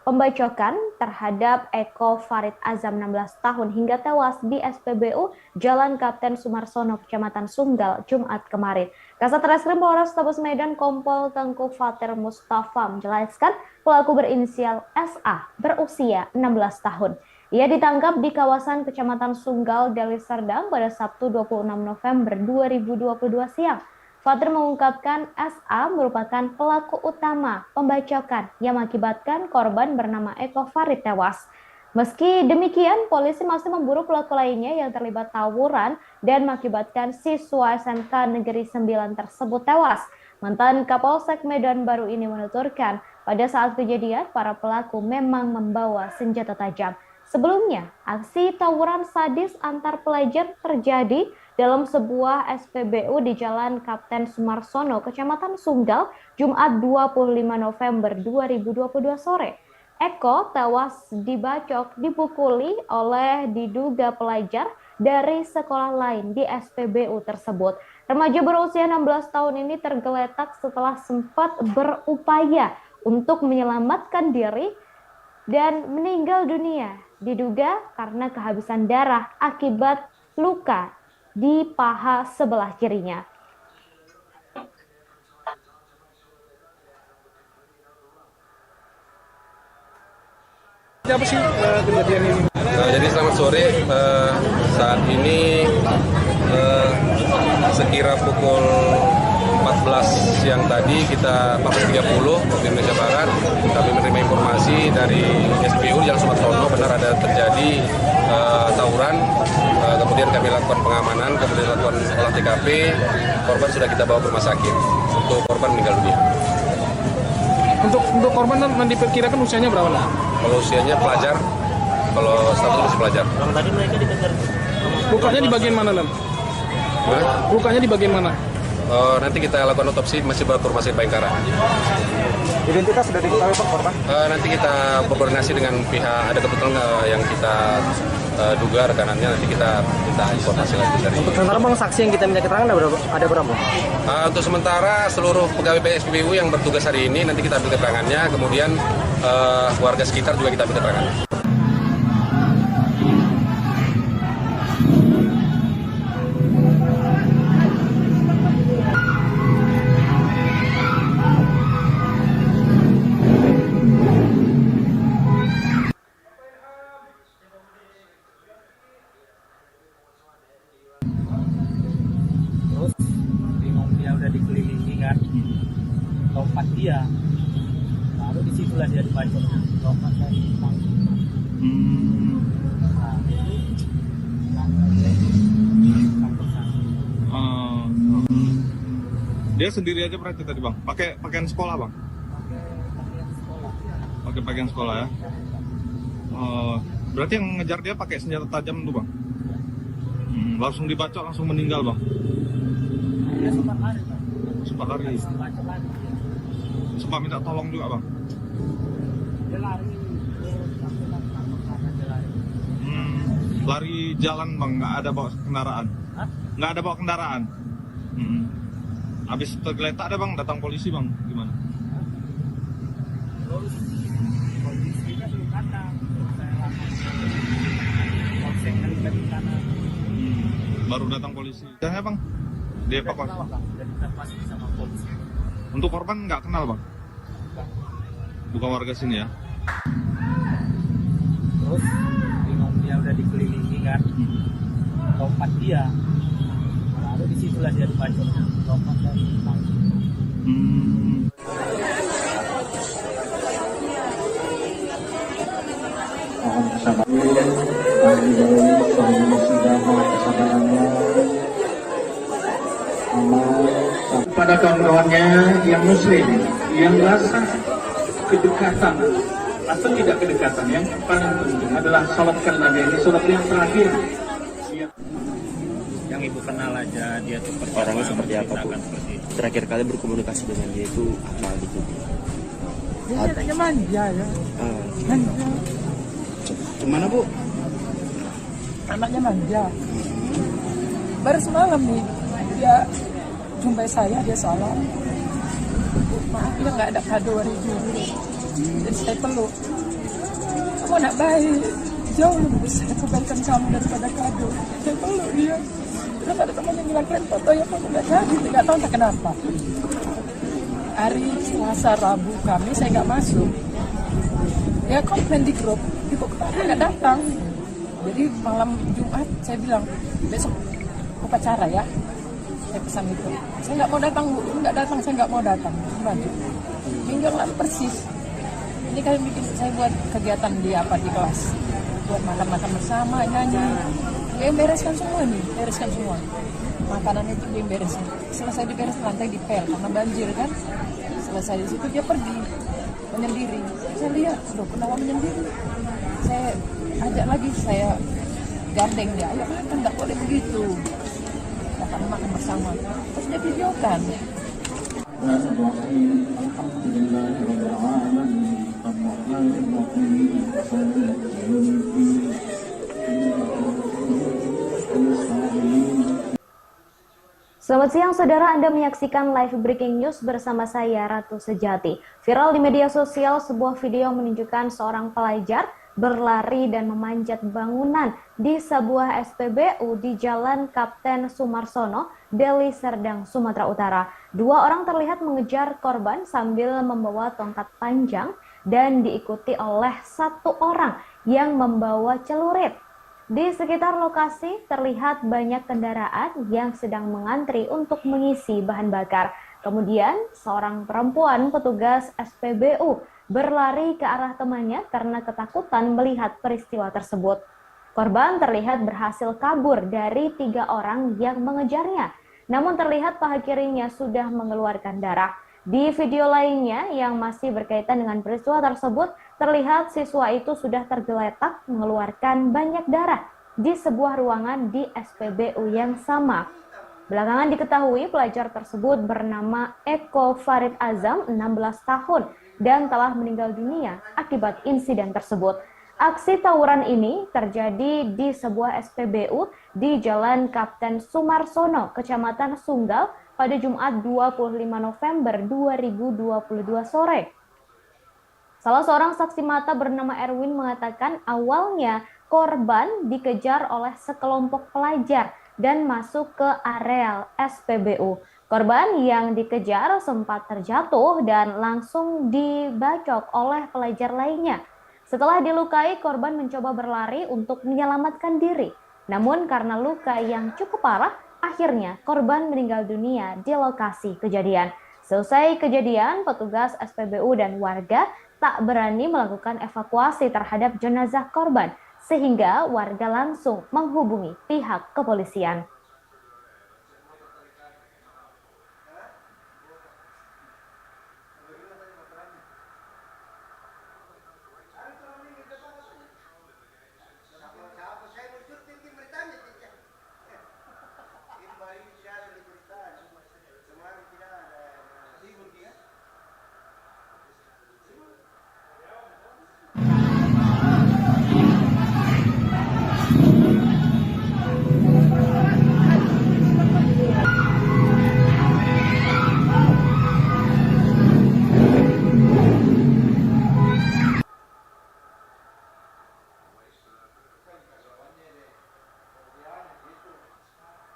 pembacokan terhadap Eko Farid Azam 16 tahun hingga tewas di SPBU Jalan Kapten Sumarsono, Kecamatan Sunggal, Jumat kemarin. Kasat Reskrim Polres Tabes Medan Kompol Tengku Fatir Mustafa menjelaskan pelaku berinisial SA berusia 16 tahun. Ia ditangkap di kawasan Kecamatan Sunggal, Deli Serdang pada Sabtu 26 November 2022 siang. Fatir mengungkapkan SA merupakan pelaku utama pembacokan yang mengakibatkan korban bernama Eko Farid tewas. Meski demikian, polisi masih memburu pelaku lainnya yang terlibat tawuran dan mengakibatkan siswa SMK Negeri 9 tersebut tewas. Mantan Kapolsek Medan Baru ini menuturkan, pada saat kejadian para pelaku memang membawa senjata tajam. Sebelumnya, aksi tawuran sadis antar pelajar terjadi dalam sebuah SPBU di Jalan Kapten Sumarsono, Kecamatan Sunggal, Jumat 25 November 2022 sore. Eko tewas dibacok dipukuli oleh diduga pelajar dari sekolah lain di SPBU tersebut. Remaja berusia 16 tahun ini tergeletak setelah sempat berupaya untuk menyelamatkan diri dan meninggal dunia, diduga karena kehabisan darah akibat luka di paha sebelah kirinya. Apa sih kejadian ini? Jadi selamat sore, saat ini sekira pukul 14 siang tadi 14.30 waktu Indonesia Barat kami menerima informasi dari SPU Jalan Sumarsono benar ada terjadi tawuran, kemudian kami lakukan pengamanan, kemudian lakukan olah TKP, korban sudah kita bawa ke rumah sakit, untuk korban meninggal dunia. Untuk korban diperkirakan usianya berapa? Kalau usianya pelajar, kalau status masih pelajar. Tadi mereka dikejar. Lukanya di bagian mana, Lam? Lukanya di bagian mana? Nanti kita lakukan otopsi, masih bawa ke rumah sakit Bayangkara. Identitas sudah diketahui Pak korban? Nanti kita berkoordinasi dengan pihak, ada kebetulan yang kita duga rekanannya, nanti kita minta informasi lagi dari. Untuk sementara Bang, saksi yang kita minta keterangan ada berapa? Untuk sementara seluruh pegawai PSPBU yang bertugas hari ini nanti kita ambil keterangannya, kemudian warga sekitar juga kita ambil keterangannya. Terus bingung, dia udah dikelilingi kan, lompat dia, lalu disitulah dia dibacok, lompat dari tangki. Dia sendiri aja berarti tadi bang, pakai pakaian sekolah bang? Pakai pakaian sekolah ya. Berarti yang ngejar dia pakai senjata tajam tuh bang? Langsung dibacok, langsung meninggal bang? Dia sempat lari bang. Sempat lari? Dibacok lagi. Sempat minta tolong juga bang? Dia lari. Dia lari. Lari jalan bang, nggak ada bawa kendaraan? Hah? Nggak ada bawa kendaraan? Habis tergeletak ada bang, datang polisi bang, gimana? Terus kondisinya belum datang. Saya langsung polsek dari kanan. Baru datang polisi. Ya bang, dievakuasi. Sudah dievakuasi sama polisi. Untuk korban nggak kenal bang? Bukan warga sini ya? Terus bingung, dia udah dikelilingi kan, lompat dia, lalu disitulah dia dibacok, lompat dari tangki. Mohon kesabaran, ahli waris, ahli sidang, kesabarannya, kepada kawan-kawannya yang muslim, yang rasa kedekatan atau tidak kedekatan, yang paling penting adalah salatkan Nabi, ini salat yang terakhir. Yang ibu kenal aja dia tuh Orangnya seperti apa Bu? seperti itu. Terakhir kali berkomunikasi dengan dia itu apa gitu? Dia anaknya manja ya. Manja. Kemana Bu? Anaknya manja. Baru semalam nih dia jumpai saya, dia salam. Maaf ya nggak ada kado hari dulu. Jadi saya peluk. Kamu anak baik, jauh lebih besar kebaikan kamu daripada kado. Saya peluk dia. Terus ada teman yang bilang, kalian foto ya kamu nggak jadi, nggak tahu entah kenapa. Hari Selasa Rabu kami saya nggak masuk. Ya komplain di grup, ibu kenapa nggak datang? Jadi malam Jumat saya bilang besok upacara ya. Saya pesan itu. Saya nggak mau datang Bu, nggak datang, saya nggak mau datang. Lanjut. Minggu lalu persis. Ini kalian bikin saya buat kegiatan di kelas, buat makan-makan bersama, nyanyi. Dia bereskan semua nih, bereskan semua. Makanan itu dia beresin. Selesai diberes lantai dipel karena banjir kan. Selesai di situ dia pergi menyendiri. Saya lihat, loh kenapa menyendiri? Saya ajak lagi, saya gandeng dia, ayo makan, nggak boleh begitu. Makan bersama. Terus dia videokan. Selamat siang saudara, Anda menyaksikan live breaking news bersama saya Ratu Sejati. Viral di media sosial sebuah video menunjukkan seorang pelajar berlari dan memanjat bangunan di sebuah SPBU di Jalan Kapten Sumarsono, Deli Serdang, Sumatera Utara. Dua orang terlihat mengejar korban sambil membawa tongkat panjang dan diikuti oleh 1 orang yang membawa celurit. Di sekitar lokasi terlihat banyak kendaraan yang sedang mengantri untuk mengisi bahan bakar. Kemudian seorang perempuan petugas SPBU berlari ke arah temannya karena ketakutan melihat peristiwa tersebut. Korban terlihat berhasil kabur dari 3 orang yang mengejarnya, namun terlihat paha kirinya sudah mengeluarkan darah. Di video lainnya yang masih berkaitan dengan peristiwa tersebut, terlihat siswa itu sudah tergeletak mengeluarkan banyak darah di sebuah ruangan di SPBU yang sama. Belakangan diketahui pelajar tersebut bernama Eko Farid Azam, 16 tahun, dan telah meninggal dunia akibat insiden tersebut. Aksi tawuran ini terjadi di sebuah SPBU di Jalan Kapten Sumarsono, Kecamatan Sunggal, pada Jumat 25 November 2022 sore. Salah seorang saksi mata bernama Erwin mengatakan awalnya korban dikejar oleh sekelompok pelajar dan masuk ke areal SPBU. Korban yang dikejar sempat terjatuh dan langsung dibacok oleh pelajar lainnya. Setelah dilukai, korban mencoba berlari untuk menyelamatkan diri. Namun karena luka yang cukup parah, akhirnya korban meninggal dunia di lokasi kejadian. Selesai kejadian, petugas SPBU dan warga tak berani melakukan evakuasi terhadap jenazah korban, sehingga warga langsung menghubungi pihak kepolisian.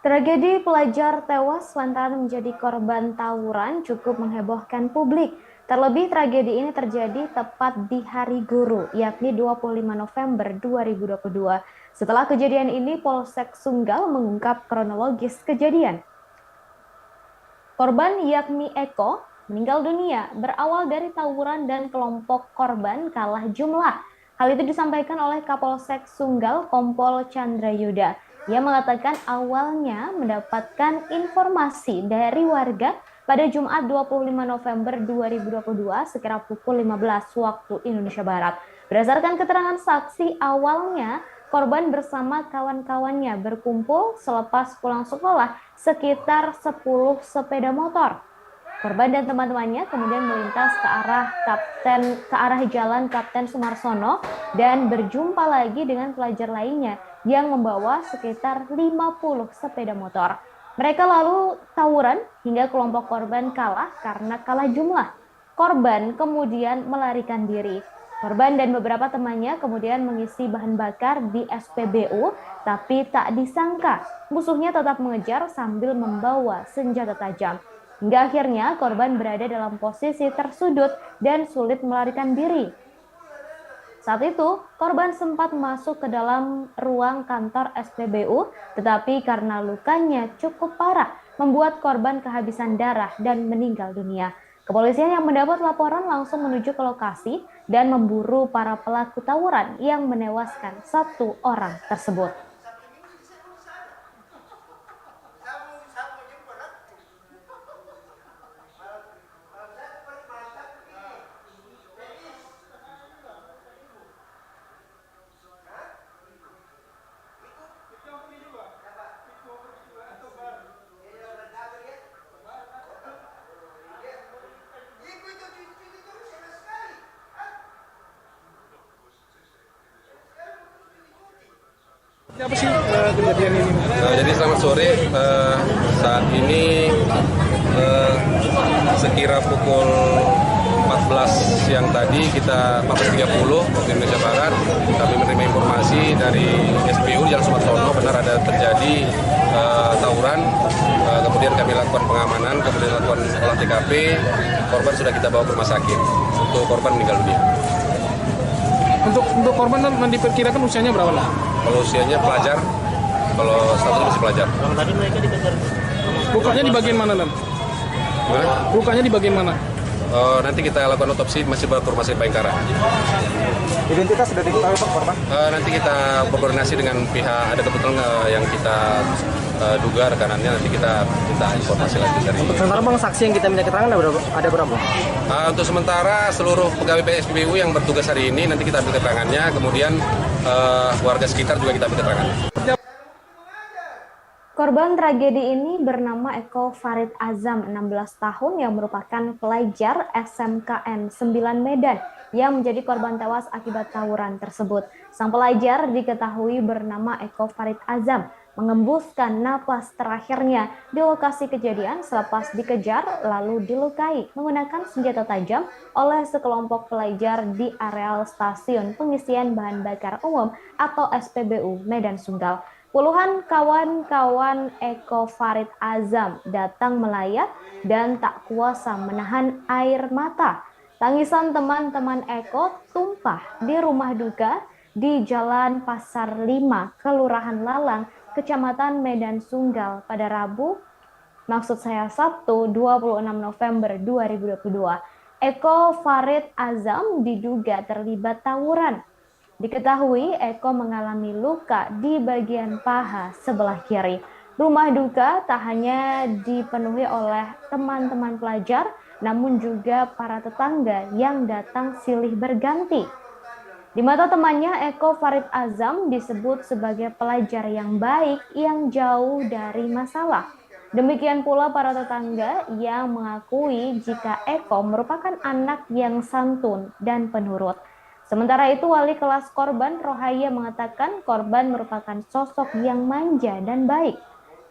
Tragedi pelajar tewas lantaran menjadi korban tawuran cukup menghebohkan publik. Terlebih tragedi ini terjadi tepat di Hari Guru, yakni 25 November 2022. Setelah kejadian ini, Polsek Sunggal mengungkap kronologis kejadian. Korban yakni Eko meninggal dunia berawal dari tawuran dan kelompok korban kalah jumlah. Hal itu disampaikan oleh Kapolsek Sunggal Kompol Chandra Yuda. Ia mengatakan awalnya mendapatkan informasi dari warga pada Jumat 25 November 2022 sekira pukul 15 waktu Indonesia Barat. Berdasarkan keterangan saksi, awalnya korban bersama kawan-kawannya berkumpul selepas pulang sekolah sekitar 10 sepeda motor. Korban dan teman-temannya kemudian melintas ke arah jalan Kapten Sumarsono dan berjumpa lagi dengan pelajar lainnya yang membawa sekitar 50 sepeda motor. Mereka lalu tawuran hingga kelompok korban kalah karena kalah jumlah. Korban kemudian melarikan diri. Korban dan beberapa temannya kemudian mengisi bahan bakar di SPBU, tapi tak disangka musuhnya tetap mengejar sambil membawa senjata tajam. Hingga akhirnya korban berada dalam posisi tersudut dan sulit melarikan diri. Saat itu, korban sempat masuk ke dalam ruang kantor SPBU, tetapi karena lukanya cukup parah, membuat korban kehabisan darah dan meninggal dunia. Kepolisian yang mendapat laporan langsung menuju ke lokasi dan memburu para pelaku tawuran yang menewaskan 1 orang tersebut. Apa sih kejadian ini? Jadi selamat sore, saat ini sekira pukul 14 siang tadi 14.30 waktu Indonesia Barat kami menerima informasi dari SPU Jalan Sumarsono benar ada terjadi tawuran, kemudian kami lakukan pengamanan, kemudian lakukan olah TKP, korban sudah kita bawa ke rumah sakit. Untuk korban meninggal dunia. Untuk korban kan diperkirakan usianya berapa lah? Kalau usianya pelajar, kalau statusnya masih pelajar. Tadi mereka dikejar. Lukanya di bagian mana, Lan? Lukanya di bagian mana? Nanti kita lakukan otopsi, masih bawa ke rumah sakit Bayangkara. Identitas sudah diketahui Pak korban? Nanti kita berkoordinasi dengan pihak, ada kebetulan yang kita duga rekanannya, nanti kita minta informasi lagi dari. Untuk sementara Bang, saksi yang kita minta keterangan ada berapa? Untuk sementara seluruh pegawai PSBU yang bertugas hari ini nanti kita ambil keterangannya, kemudian warga sekitar juga kita ambil keterangannya. Korban tragedi ini bernama Eko Farid Azam, 16 tahun yang merupakan pelajar SMKN 9 Medan yang menjadi korban tewas akibat tawuran tersebut. Sang pelajar diketahui bernama Eko Farid Azam mengembuskan napas terakhirnya di lokasi kejadian selepas dikejar lalu dilukai menggunakan senjata tajam oleh sekelompok pelajar di areal stasiun pengisian bahan bakar umum atau SPBU Medan Sunggal. Puluhan kawan-kawan Eko Farid Azam datang melayat dan tak kuasa menahan air mata. Tangisan teman-teman Eko tumpah di rumah duka di Jalan Pasar 5, Kelurahan Lalang, Kecamatan Medan Sunggal pada Rabu, Sabtu 26 November 2022. Eko Farid Azam diduga terlibat tawuran. Diketahui Eko mengalami luka di bagian paha sebelah kiri. Rumah duka tak hanya dipenuhi oleh teman-teman pelajar, namun juga para tetangga yang datang silih berganti. Di mata temannya, Eko Farid Azam disebut sebagai pelajar yang baik yang jauh dari masalah. Demikian pula para tetangga yang mengakui jika Eko merupakan anak yang santun dan penurut. Sementara itu, wali kelas korban Rohaya mengatakan korban merupakan sosok yang manja dan baik.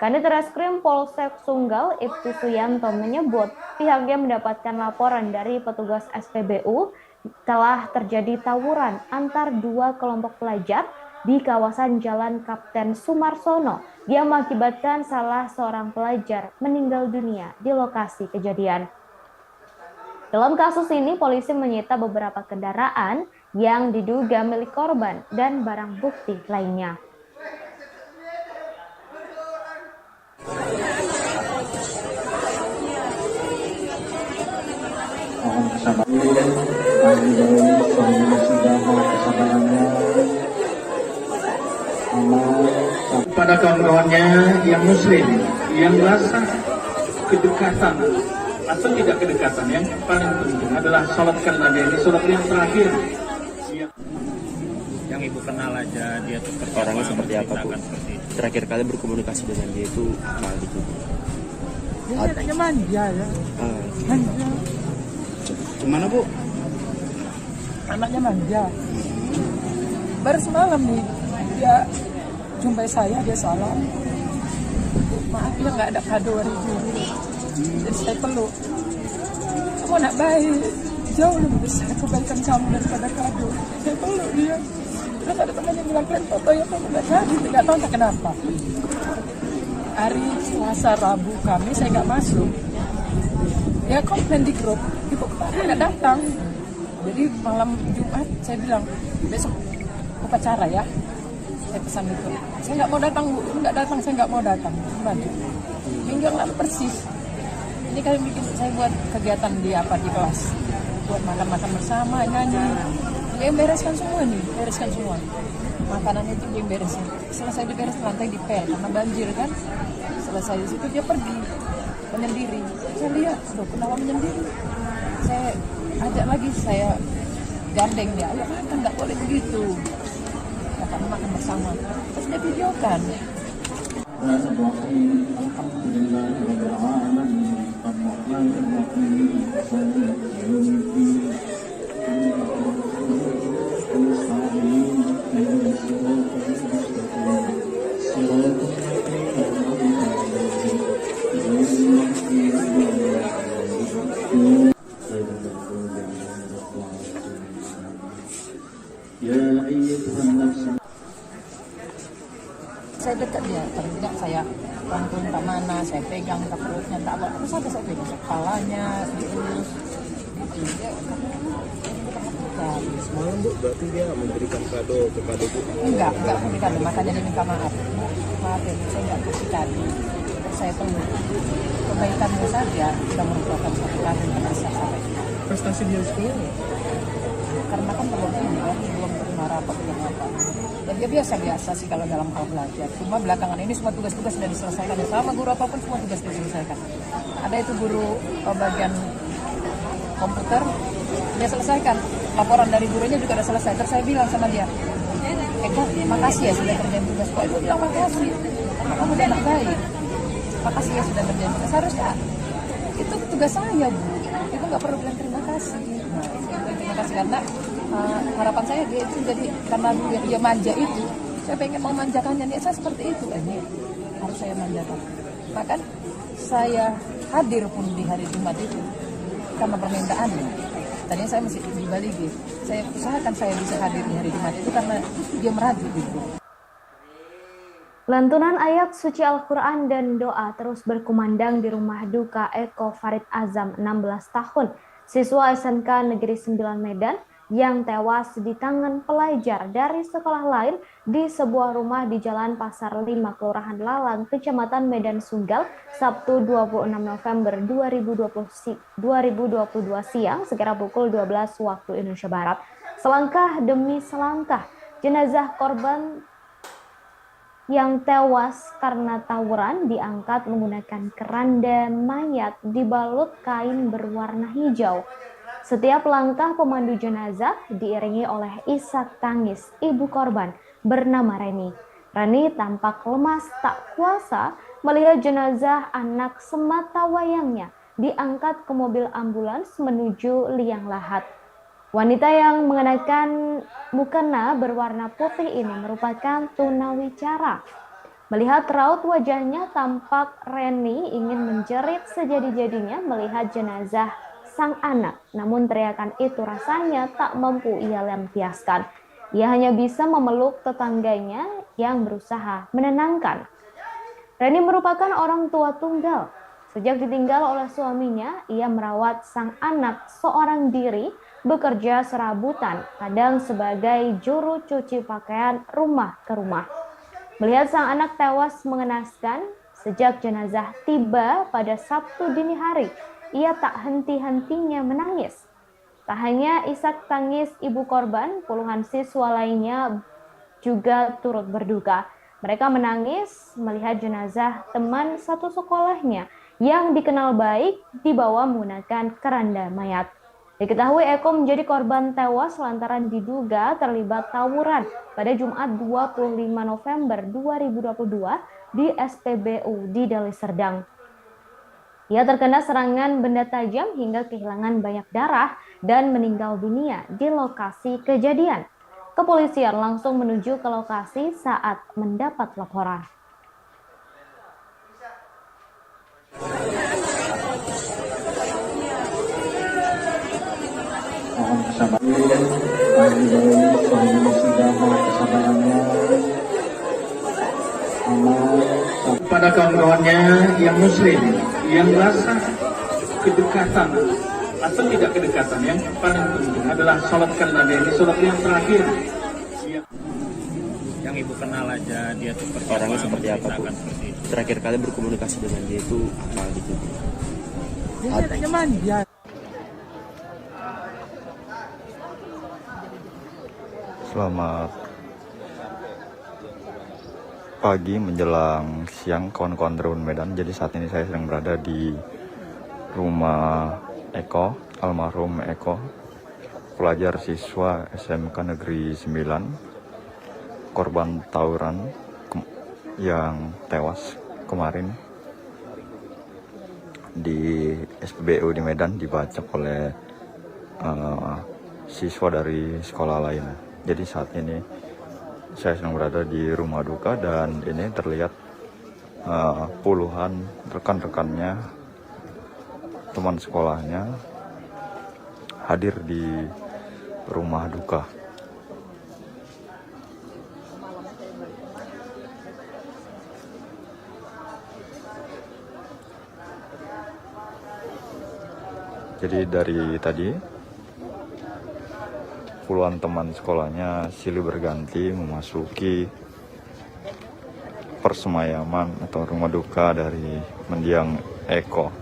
Kanit Reskrim Polsek Sunggal, Ibtu Suyanto menyebut pihaknya mendapatkan laporan dari petugas SPBU telah terjadi tawuran antar dua kelompok pelajar di kawasan Jalan Kapten Sumarsono yang mengakibatkan salah seorang pelajar meninggal dunia di lokasi kejadian. Dalam kasus ini, polisi menyita beberapa kendaraan yang diduga milik korban dan barang bukti lainnya. Kepada kawan-kawannya yang muslim, yang rasa kedekatan atau tidak kedekatan, yang paling penting adalah sholatkan Nabi, ini sholat yang terakhir. Yang ibu kenal aja dia tuh orangnya seperti apa, Bu? Terakhir kali berkomunikasi dengan dia itu kapan gitu? Dia anaknya manja ya. Manja. Gimana, Bu? Anaknya manja. Baru semalam nih dia jumpai saya, dia salam. Maaf ya nggak ada kado hari ini. Jadi saya peluk. Kamu anak baik, jauh lebih besar kebaikan kamu daripada kado. Saya peluk dia. Terus ada teman yang bilang, kalian foto ya, kamu nggak jadi, nggak tahu entah kenapa. Hari Selasa, Rabu, Kamis saya nggak masuk. Dia komplain di grup, ibu kenapa nggak datang. Jadi malam Jumat saya bilang, besok upacara ya. Saya pesan itu. Saya nggak mau datang, Bu. Nggak datang, saya nggak mau datang. Gimana? Minggu yang lalu persis. Ini kami bikin, saya buat kegiatan di kelas. Buat makan-makan bersama, nyanyi. Dia bereskan semua nih, bereskan semua. Makanan itu dia beresin. Selesai diberes, lantai dipel karena banjir kan. Selesai di situ dia pergi menyendiri. Saya lihat, aduh kenapa menyendiri? Saya ajak lagi, saya gandeng dia. Ayo makan, nggak boleh begitu. Makan bersama. Terus dia videokan. minta apa terus ada saya pegang kepalanya diurus gitu ya karena Semalam Bu, berarti dia memberikan kado kepada Bu? enggak memberikan kado, makanya dia minta maaf ya saya enggak kasih kado, saya peluk kebaikannya saja sudah merupakan satu kado yang besar sampai Prestasi dia sekolah nggak? karena kan belum terima rapat belum apa dan dia biasa sih kalau dalam hal belajar cuma belakangan ini semua tugas-tugas sudah diselesaikan ya sama guru apapun semua tugas diselesaikan ada itu guru bagian komputer dia selesaikan laporan dari gurunya juga sudah selesai terus saya bilang sama dia Eko makasih ya sudah kerjain tugas kok itu bilang makasih kamu udah anak baik makasih ya sudah kerjain tugas seharusnya itu tugas saya Bu itu nggak perlu bilang terima kasih terima kasih karena harapan saya dia itu jadi karena dia manja itu saya pengen memanjakannya nih saya seperti itu ini harus saya manjakan bahkan saya hadir pun di hari Jumat itu karena permintaannya tadinya saya masih di Bali gitu saya usahakan saya bisa hadir di hari Jumat itu karena dia merajuk gitu. Lantunan ayat suci Al-Quran dan doa terus berkumandang di rumah duka Eko Farid Azam, 16 tahun, siswa SMK Negeri 9 Medan yang tewas di tangan pelajar dari sekolah lain di sebuah rumah di Jalan Pasar 5, Kelurahan Lalang, Kecamatan Medan Sunggal, Sabtu 26 November 2022 siang, sekira pukul 12 waktu Indonesia Barat. Selangkah demi selangkah, jenazah korban yang tewas karena tawuran diangkat menggunakan keranda mayat dibalut kain berwarna hijau. Setiap langkah pemandu jenazah diiringi oleh isak tangis ibu korban bernama Reni. Reni tampak lemas tak kuasa melihat jenazah anak semata wayangnya diangkat ke mobil ambulans menuju liang lahat. Wanita yang mengenakan mukena berwarna putih ini merupakan tunawicara. Melihat raut wajahnya, tampak Reni ingin menjerit sejadi-jadinya melihat jenazah sang anak. Namun teriakan itu rasanya tak mampu ia lampiaskan. Ia hanya bisa memeluk tetangganya yang berusaha menenangkan. Reni merupakan orang tua tunggal. Sejak ditinggal oleh suaminya, ia merawat sang anak seorang diri, bekerja serabutan, kadang sebagai juru cuci pakaian rumah ke rumah. Melihat sang anak tewas mengenaskan, sejak jenazah tiba pada Sabtu dini hari, ia tak henti-hentinya menangis. Tak hanya isak tangis ibu korban, puluhan siswa lainnya juga turut berduka. Mereka menangis melihat jenazah teman satu sekolahnya yang dikenal baik dibawa menggunakan keranda mayat. Diketahui Eko menjadi korban tewas lantaran diduga terlibat tawuran pada Jumat 25 November 2022 di SPBU di Deli Serdang. Ia terkena serangan benda tajam hingga kehilangan banyak darah dan meninggal dunia di lokasi kejadian. Kepolisian langsung menuju ke lokasi saat mendapat laporan. Mohon kesabarannya kepada kawan-kawannya yang muslim yang rasa kedekatan atau tidak kedekatan yang paling penting adalah salatkan Nabi, ini salat yang terakhir yang ibu kenal aja dia seperti orangnya seperti apa Bu? Seperti itu. Terakhir kali berkomunikasi dengan dia itu apa gitu? Dia anaknya manja. Selamat pagi menjelang siang kawan-kawan Terun Medan. Jadi saat ini saya sedang berada di rumah Eko, almarhum Eko, pelajar siswa SMK Negeri 9, korban tawuran yang tewas kemarin di SPBU di Medan dibacok oleh siswa dari sekolah lain. Jadi saat ini saya sedang berada di rumah duka dan ini terlihat puluhan rekan-rekannya, teman sekolahnya hadir di rumah duka. Jadi dari tadi puluhan teman sekolahnya silih berganti memasuki persemayaman atau rumah duka dari mendiang Eko.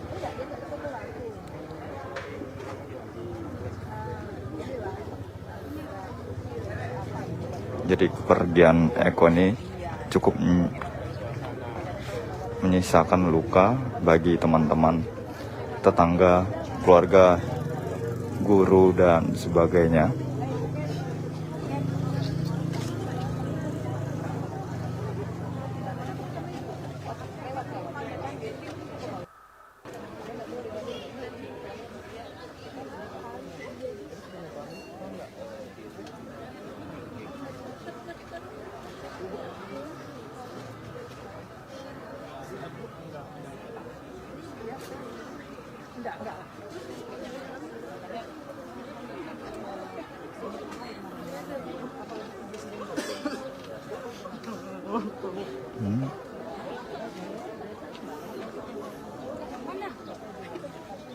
Jadi kepergian Eko ini cukup menyisakan luka bagi teman-teman, tetangga, keluarga, guru, dan sebagainya.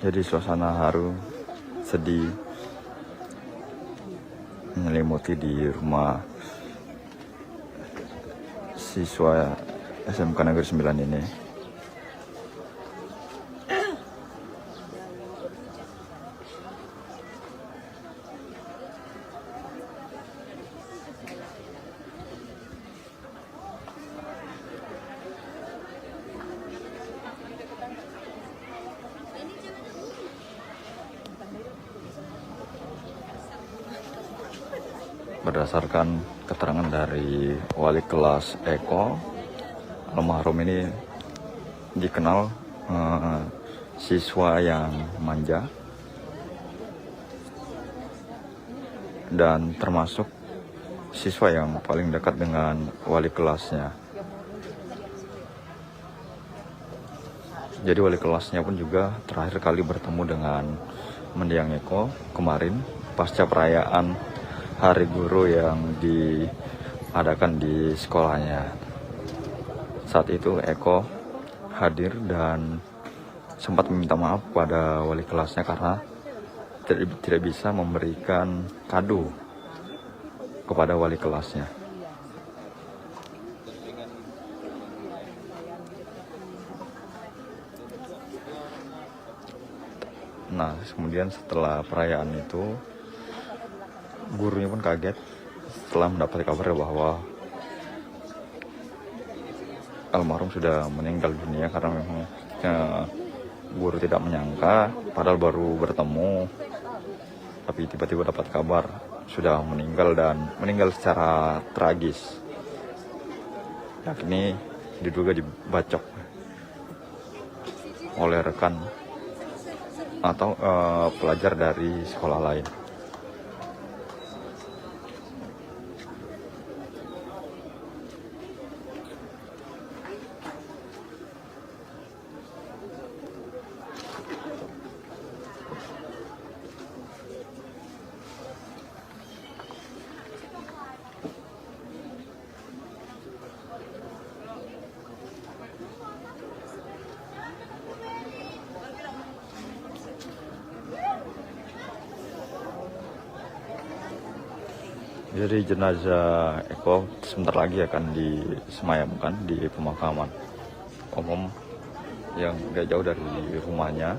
Jadi suasana haru, sedih menyelimuti di rumah siswa SMK Negeri 9 ini. Berdasarkan keterangan dari wali kelas Eko, almarhum ini dikenal siswa yang manja dan termasuk siswa yang paling dekat dengan wali kelasnya. Jadi wali kelasnya pun juga terakhir kali bertemu dengan mendiang Eko kemarin pasca perayaan Hari Guru yang diadakan di sekolahnya. Saat itu Eko hadir dan sempat meminta maaf pada wali kelasnya karena tidak bisa memberikan kado kepada wali kelasnya. Nah, kemudian setelah perayaan itu, gurunya pun kaget setelah mendapat kabar bahwa almarhum sudah meninggal dunia, karena memang guru tidak menyangka, padahal baru bertemu, tapi tiba-tiba dapat kabar sudah meninggal dan meninggal secara tragis. Yakni diduga dibacok oleh rekan atau pelajar dari sekolah lain. Jadi jenazah Eko sebentar lagi akan disemayamkan di pemakaman umum yang gak jauh dari rumahnya.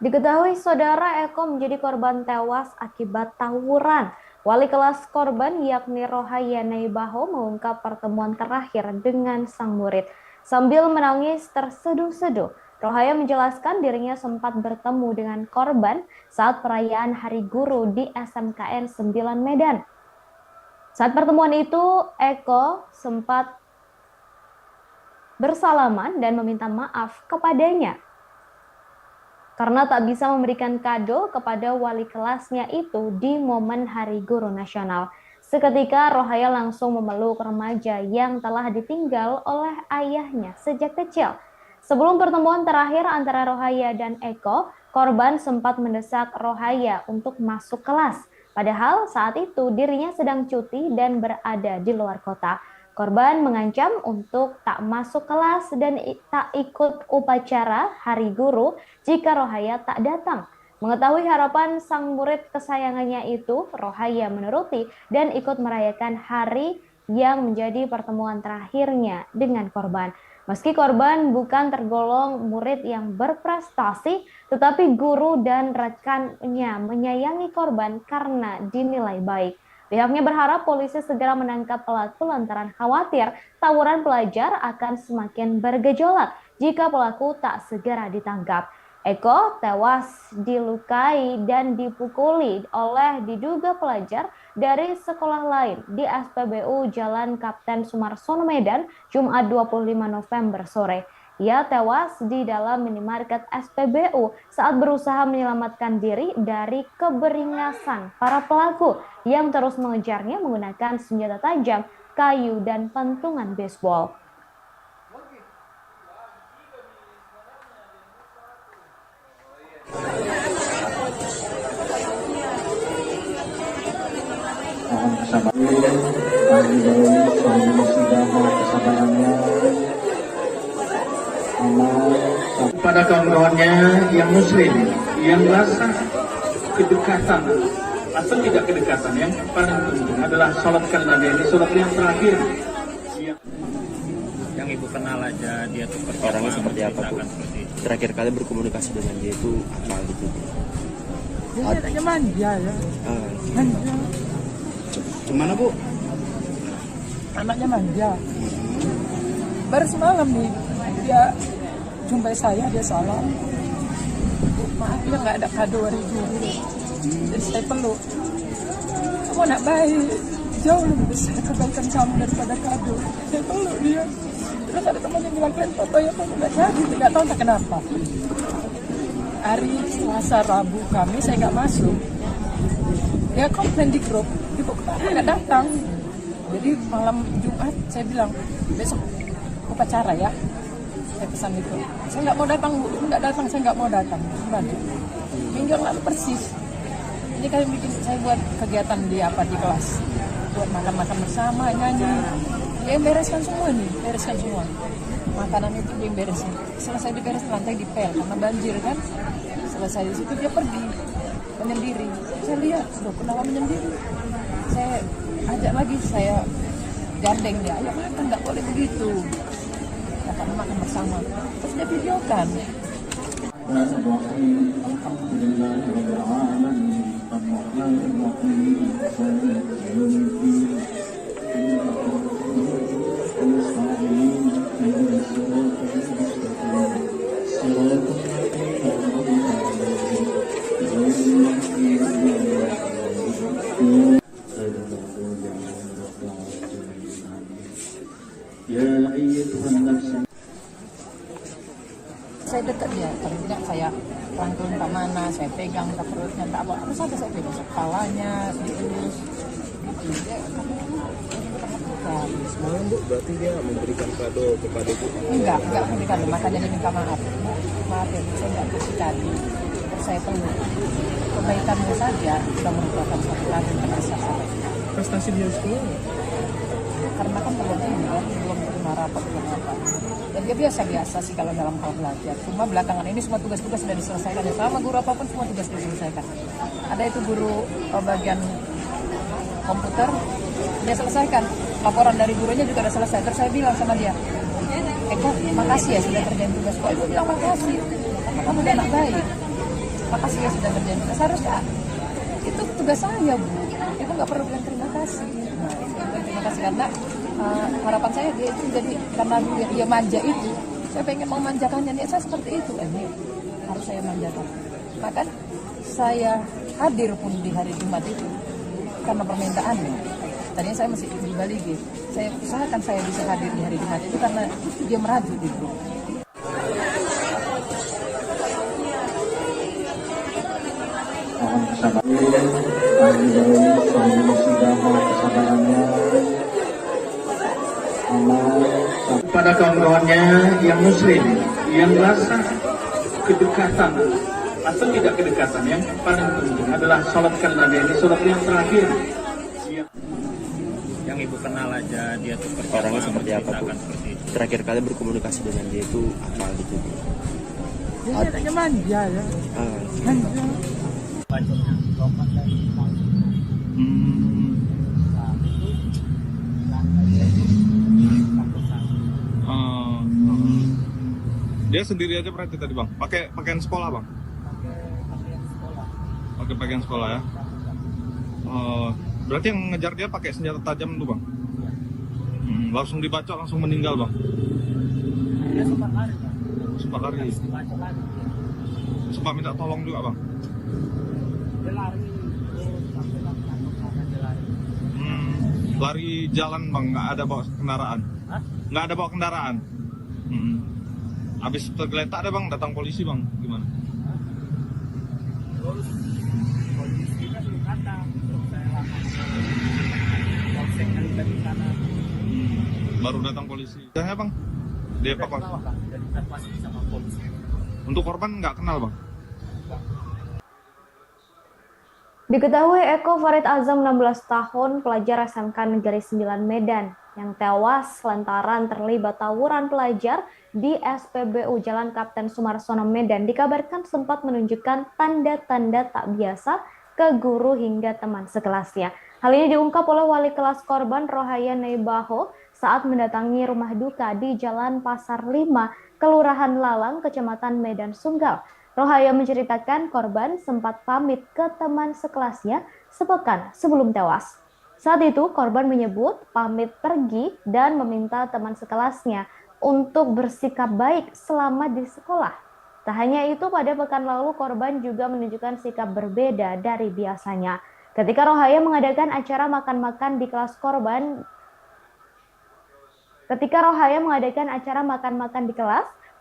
Diketahui saudara Eko menjadi korban tewas akibat tawuran. Wali kelas korban yakni Rohaya Naibaho mengungkap pertemuan terakhir dengan sang murid. Sambil menangis terseduh-seduh, Rohaya menjelaskan dirinya sempat bertemu dengan korban saat perayaan Hari Guru di SMKN 9 Medan. Saat pertemuan itu, Eko sempat bersalaman dan meminta maaf kepadanya karena tak bisa memberikan kado kepada wali kelasnya itu di momen Hari Guru Nasional. Seketika Rohaya langsung memeluk remaja yang telah ditinggal oleh ayahnya sejak kecil. Sebelum pertemuan terakhir antara Rohaya dan Eko, korban sempat mendesak Rohaya untuk masuk kelas. Padahal saat itu dirinya sedang cuti dan berada di luar kota. Korban mengancam untuk tak masuk kelas dan tak ikut upacara Hari Guru jika Rohaya tak datang. Mengetahui harapan sang murid kesayangannya itu, Rohaya menuruti dan ikut merayakan hari yang menjadi pertemuan terakhirnya dengan korban. Meski korban bukan tergolong murid yang berprestasi, tetapi guru dan rekannya menyayangi korban karena dinilai baik. Pihaknya berharap polisi segera menangkap pelaku lantaran khawatir tawuran pelajar akan semakin bergejolak jika pelaku tak segera ditangkap. Eko tewas dilukai dan dipukuli oleh diduga pelajar dari sekolah lain di SPBU Jalan Kapten Sumarsono Medan, Jumat 25 November sore. Ia tewas di dalam minimarket SPBU saat berusaha menyelamatkan diri dari keberingasan para pelaku yang terus mengejarnya menggunakan senjata tajam, kayu, dan pentungan baseball. Pada kawan-kawannya yang muslim, yang rasa kedekatan atau tidak kedekatan, yang paling penting adalah sholatkan Nabi, ini sholat yang terakhir. Yang ibu kenal aja dia tuh Orangnya seperti apa, Bu? Terakhir kali berkomunikasi dengan dia itu apa gitu? Dia katanya manja ya. Manja. Gimana, Bu? Anaknya manja. Baru semalam nih dia jumpai saya, dia salam. Maaf ya nggak ada kado hari Guru. Jadi saya peluk. Kamu anak baik, jauh lebih besar kebaikan kamu daripada kado. Saya peluk dia. Terus ada teman yang bilang, kalian foto ya kok nggak jadi, nggak tahu tak kenapa. Hari Selasa Rabu kami saya nggak masuk. Dia komplain di grup, ibu kenapa nggak datang? Jadi malam Jumat saya bilang besok upacara ya. Saya pesan itu. Saya nggak mau datang, Bu. Nggak datang, saya nggak mau datang. Gimana? Minggu yang lalu persis. Ini kalian bikin saya buat kegiatan di kelas. Buat makan-makan bersama, nyanyi. Dia yang bereskan semua nih, bereskan semua. Makanan itu dia yang beresin. Selesai diberes lantai dipel karena banjir kan. Selesai di situ dia pergi menyendiri. Saya lihat, loh kenapa menyendiri? Saya ajak lagi, saya gandeng dia. Ayo makan, nggak boleh begitu. Karena makan bersama. Terus dia videokan. Saya dekat dia, paling tidak saya rangkul entah mana, saya pegang entah perutnya, entah apa sampai saya pegang kepalanya, dielus. Semalam, Bu, berarti dia memberikan kado kepada Bu? Enggak memberikan, makanya dia minta maaf. Maaf ya, saya enggak kasih kado. Terus saya peluk. Kebaikannya saja sudah merupakan satu kado yang terbesar. Prestasi dia di sekolah? Karena kan belum terima rapat, belum apa. Dan dia biasa-biasa sih kalau dalam hal belajar. Cuma belakangan ini semua tugas-tugas sudah diselesaikan. Ya sama guru apapun semua tugas diselesaikan. Ada itu guru bagian komputer, dia selesaikan. Laporan dari gurunya juga sudah selesai. Terus saya bilang sama dia, Eko, makasih ya sudah kerjain tugas. Kok Ibu bilang makasih? Karena kamu udah anak baik. Makasih ya sudah kerjain tugas. Harusnya itu tugas saya, Bu. Ibu nggak perlu bilang terima kasih. Nah, terima kasih karena harapan saya dia itu jadi karena dia manja itu, saya pengen memanjakannya. Niat saya seperti itu, ini harus saya manjakan. Bahkan saya hadir pun di hari Jumat itu karena permintaannya. Tadinya saya masih di Bali, saya usahakan saya bisa hadir di hari Jumat itu karena dia meraju di grup. Mohon kesabaran, kesabaran kepada kawan-kawannya yang muslim yang rasa kedekatan atau tidak kedekatan, yang paling penting adalah sholatkan Nabi. Ini sholat yang terakhir. Yang ibu kenal aja dia tuh Orangnya seperti apa, Bu? Terakhir kali berkomunikasi dengan dia itu apa gitu? Dia anaknya manja ya. Manja. Bacotnya lompat dari Dia sendiri aja berarti tadi bang, pakai pakaian sekolah bang? Pakai pakaian sekolah ya. Berarti yang ngejar dia pakai senjata tajam tuh bang? Langsung dibacok langsung meninggal bang? dia sempat lari kan? Sempat lari? Dibacok lagi. Sempat minta tolong juga bang? Dia lari terus sampai dia lari. Lari jalan bang, nggak ada bawa kendaraan? Hah? Nggak ada bawa kendaraan? Habis tergeletak ada bang, datang polisi bang, gimana? Terus polisi kan belum datang, terus saya langsung polsek kan dari sana. Baru datang polisi. Jangan bang, dievakuasi. Jadi evakuasi sama polisi. Untuk korban nggak kenal bang? Diketahui Eko Farid Azam 16 tahun, pelajar SMK Negeri 9 Medan, yang tewas lantaran terlibat tawuran pelajar di SPBU Jalan Kapten Sumarsono Medan, dikabarkan sempat menunjukkan tanda-tanda tak biasa ke guru hingga teman sekelasnya. Hal ini diungkap oleh wali kelas korban Rohaya Neibaho saat mendatangi rumah duka di Jalan Pasar 5, Kelurahan Lalang, Kecamatan Medan Sunggal. Rohaya menceritakan korban sempat pamit ke teman sekelasnya sepekan sebelum tewas. Saat itu korban menyebut pamit pergi dan meminta teman sekelasnya untuk bersikap baik selama di sekolah. Tak hanya itu, pada pekan lalu korban juga menunjukkan sikap berbeda dari biasanya. Ketika Rohaya mengadakan acara makan-makan di kelas korban,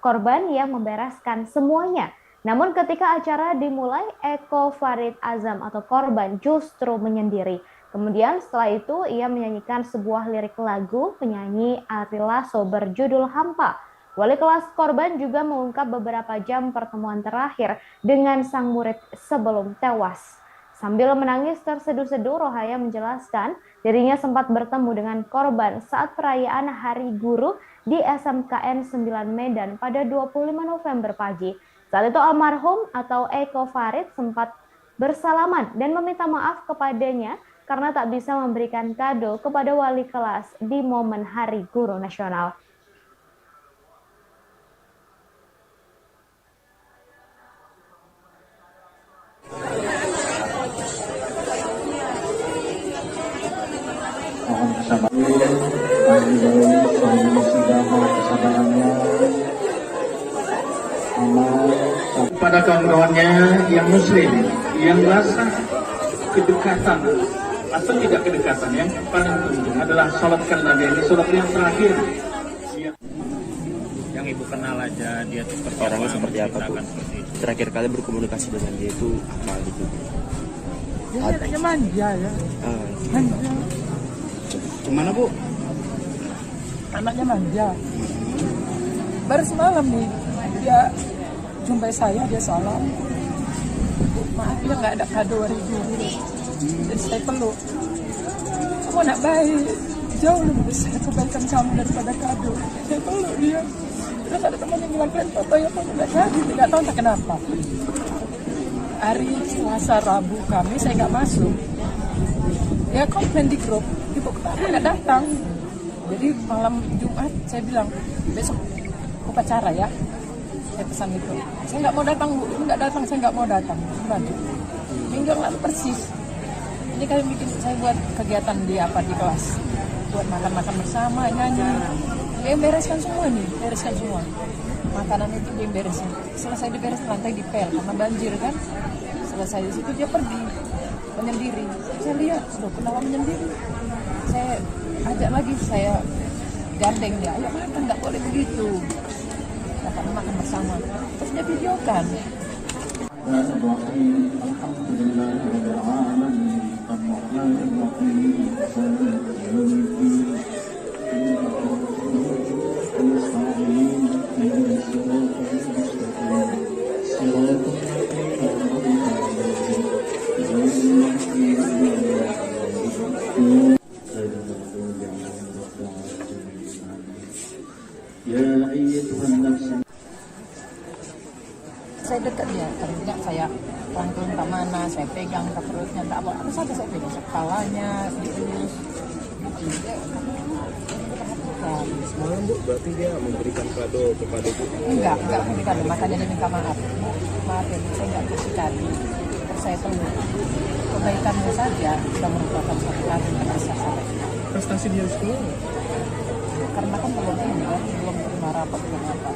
korban yang membereskan semuanya. Namun ketika acara dimulai, Eko Farid Azam atau korban justru menyendiri. Kemudian setelah itu ia menyanyikan sebuah lirik lagu penyanyi Ari Lasso berjudul Hampa. Wali kelas korban juga mengungkap beberapa jam pertemuan terakhir dengan sang murid sebelum tewas. Sambil menangis terseduh-seduh, Rohaya menjelaskan dirinya sempat bertemu dengan korban saat perayaan Hari Guru di SMKN 9 Medan pada 25 November pagi. Saat itu almarhum atau Eko Farid sempat bersalaman dan meminta maaf kepadanya karena tak bisa memberikan kado kepada wali kelas di momen Hari Guru Nasional. Mohon kesabarannya kepada kawan-kawannya yang muslim yang rasa kedekatan atau tidak kedekatan, yang paling penting adalah sholatkan Nabi. Ini sholat yang terakhir. Yang ibu kenal aja dia tuh Orangnya seperti apa, Bu? Terakhir kali berkomunikasi dengan dia itu apa gitu? Dia anaknya manja ya. Manja. Gimana Bu? Anaknya manja. Baru semalam nih dia jumpai saya, dia salam. Maaf ya nggak ada kado hari guru. Jadi saya peluk. Kamu anak baik, jauh lebih besar kebaikan kamu daripada kado. Saya peluk dia. Terus ada teman yang bilang, kalian foto ya, kamu nggak jadi, nggak tahu entah kenapa. Hari Selasa Rabu kami saya nggak masuk. Ya komplain di grup, ibu kenapa nggak datang? Jadi malam Jumat saya bilang besok upacara ya. Saya pesan itu. Saya nggak mau datang Bu, nggak datang, saya nggak mau datang. Minggu lalu persis. Ini kalian bikin saya buat kegiatan di kelas, buat makan-makan bersama, nyanyi. Dia bereskan semua nih, bereskan semua. Makanan itu dia beresin. Selesai diberes lantai dipel karena banjir kan. Selesai di situ dia pergi menyendiri. Saya lihat, loh kenapa menyendiri? Saya ajak lagi, saya gandeng dia. Ayo makan, nggak boleh begitu. Karena makan bersama. Terus dia videokan. dia. Ternyata saya rangkul entah mana, saya pegang entah perutnya, entah apa saja saya pegang, kepalanya, diurus. Semalam Bu, berarti dia memberikan kado kepada Bu? Enggak memberikan kado, makanya dia minta maaf. Maaf ya, saya enggak kasih kado. Terus saya peluk. Kebaikannya saja sudah merupakan satu kado yang besar sampai. Prestasi dia di sekolah? Karena kan belum terima rapat, belum apa.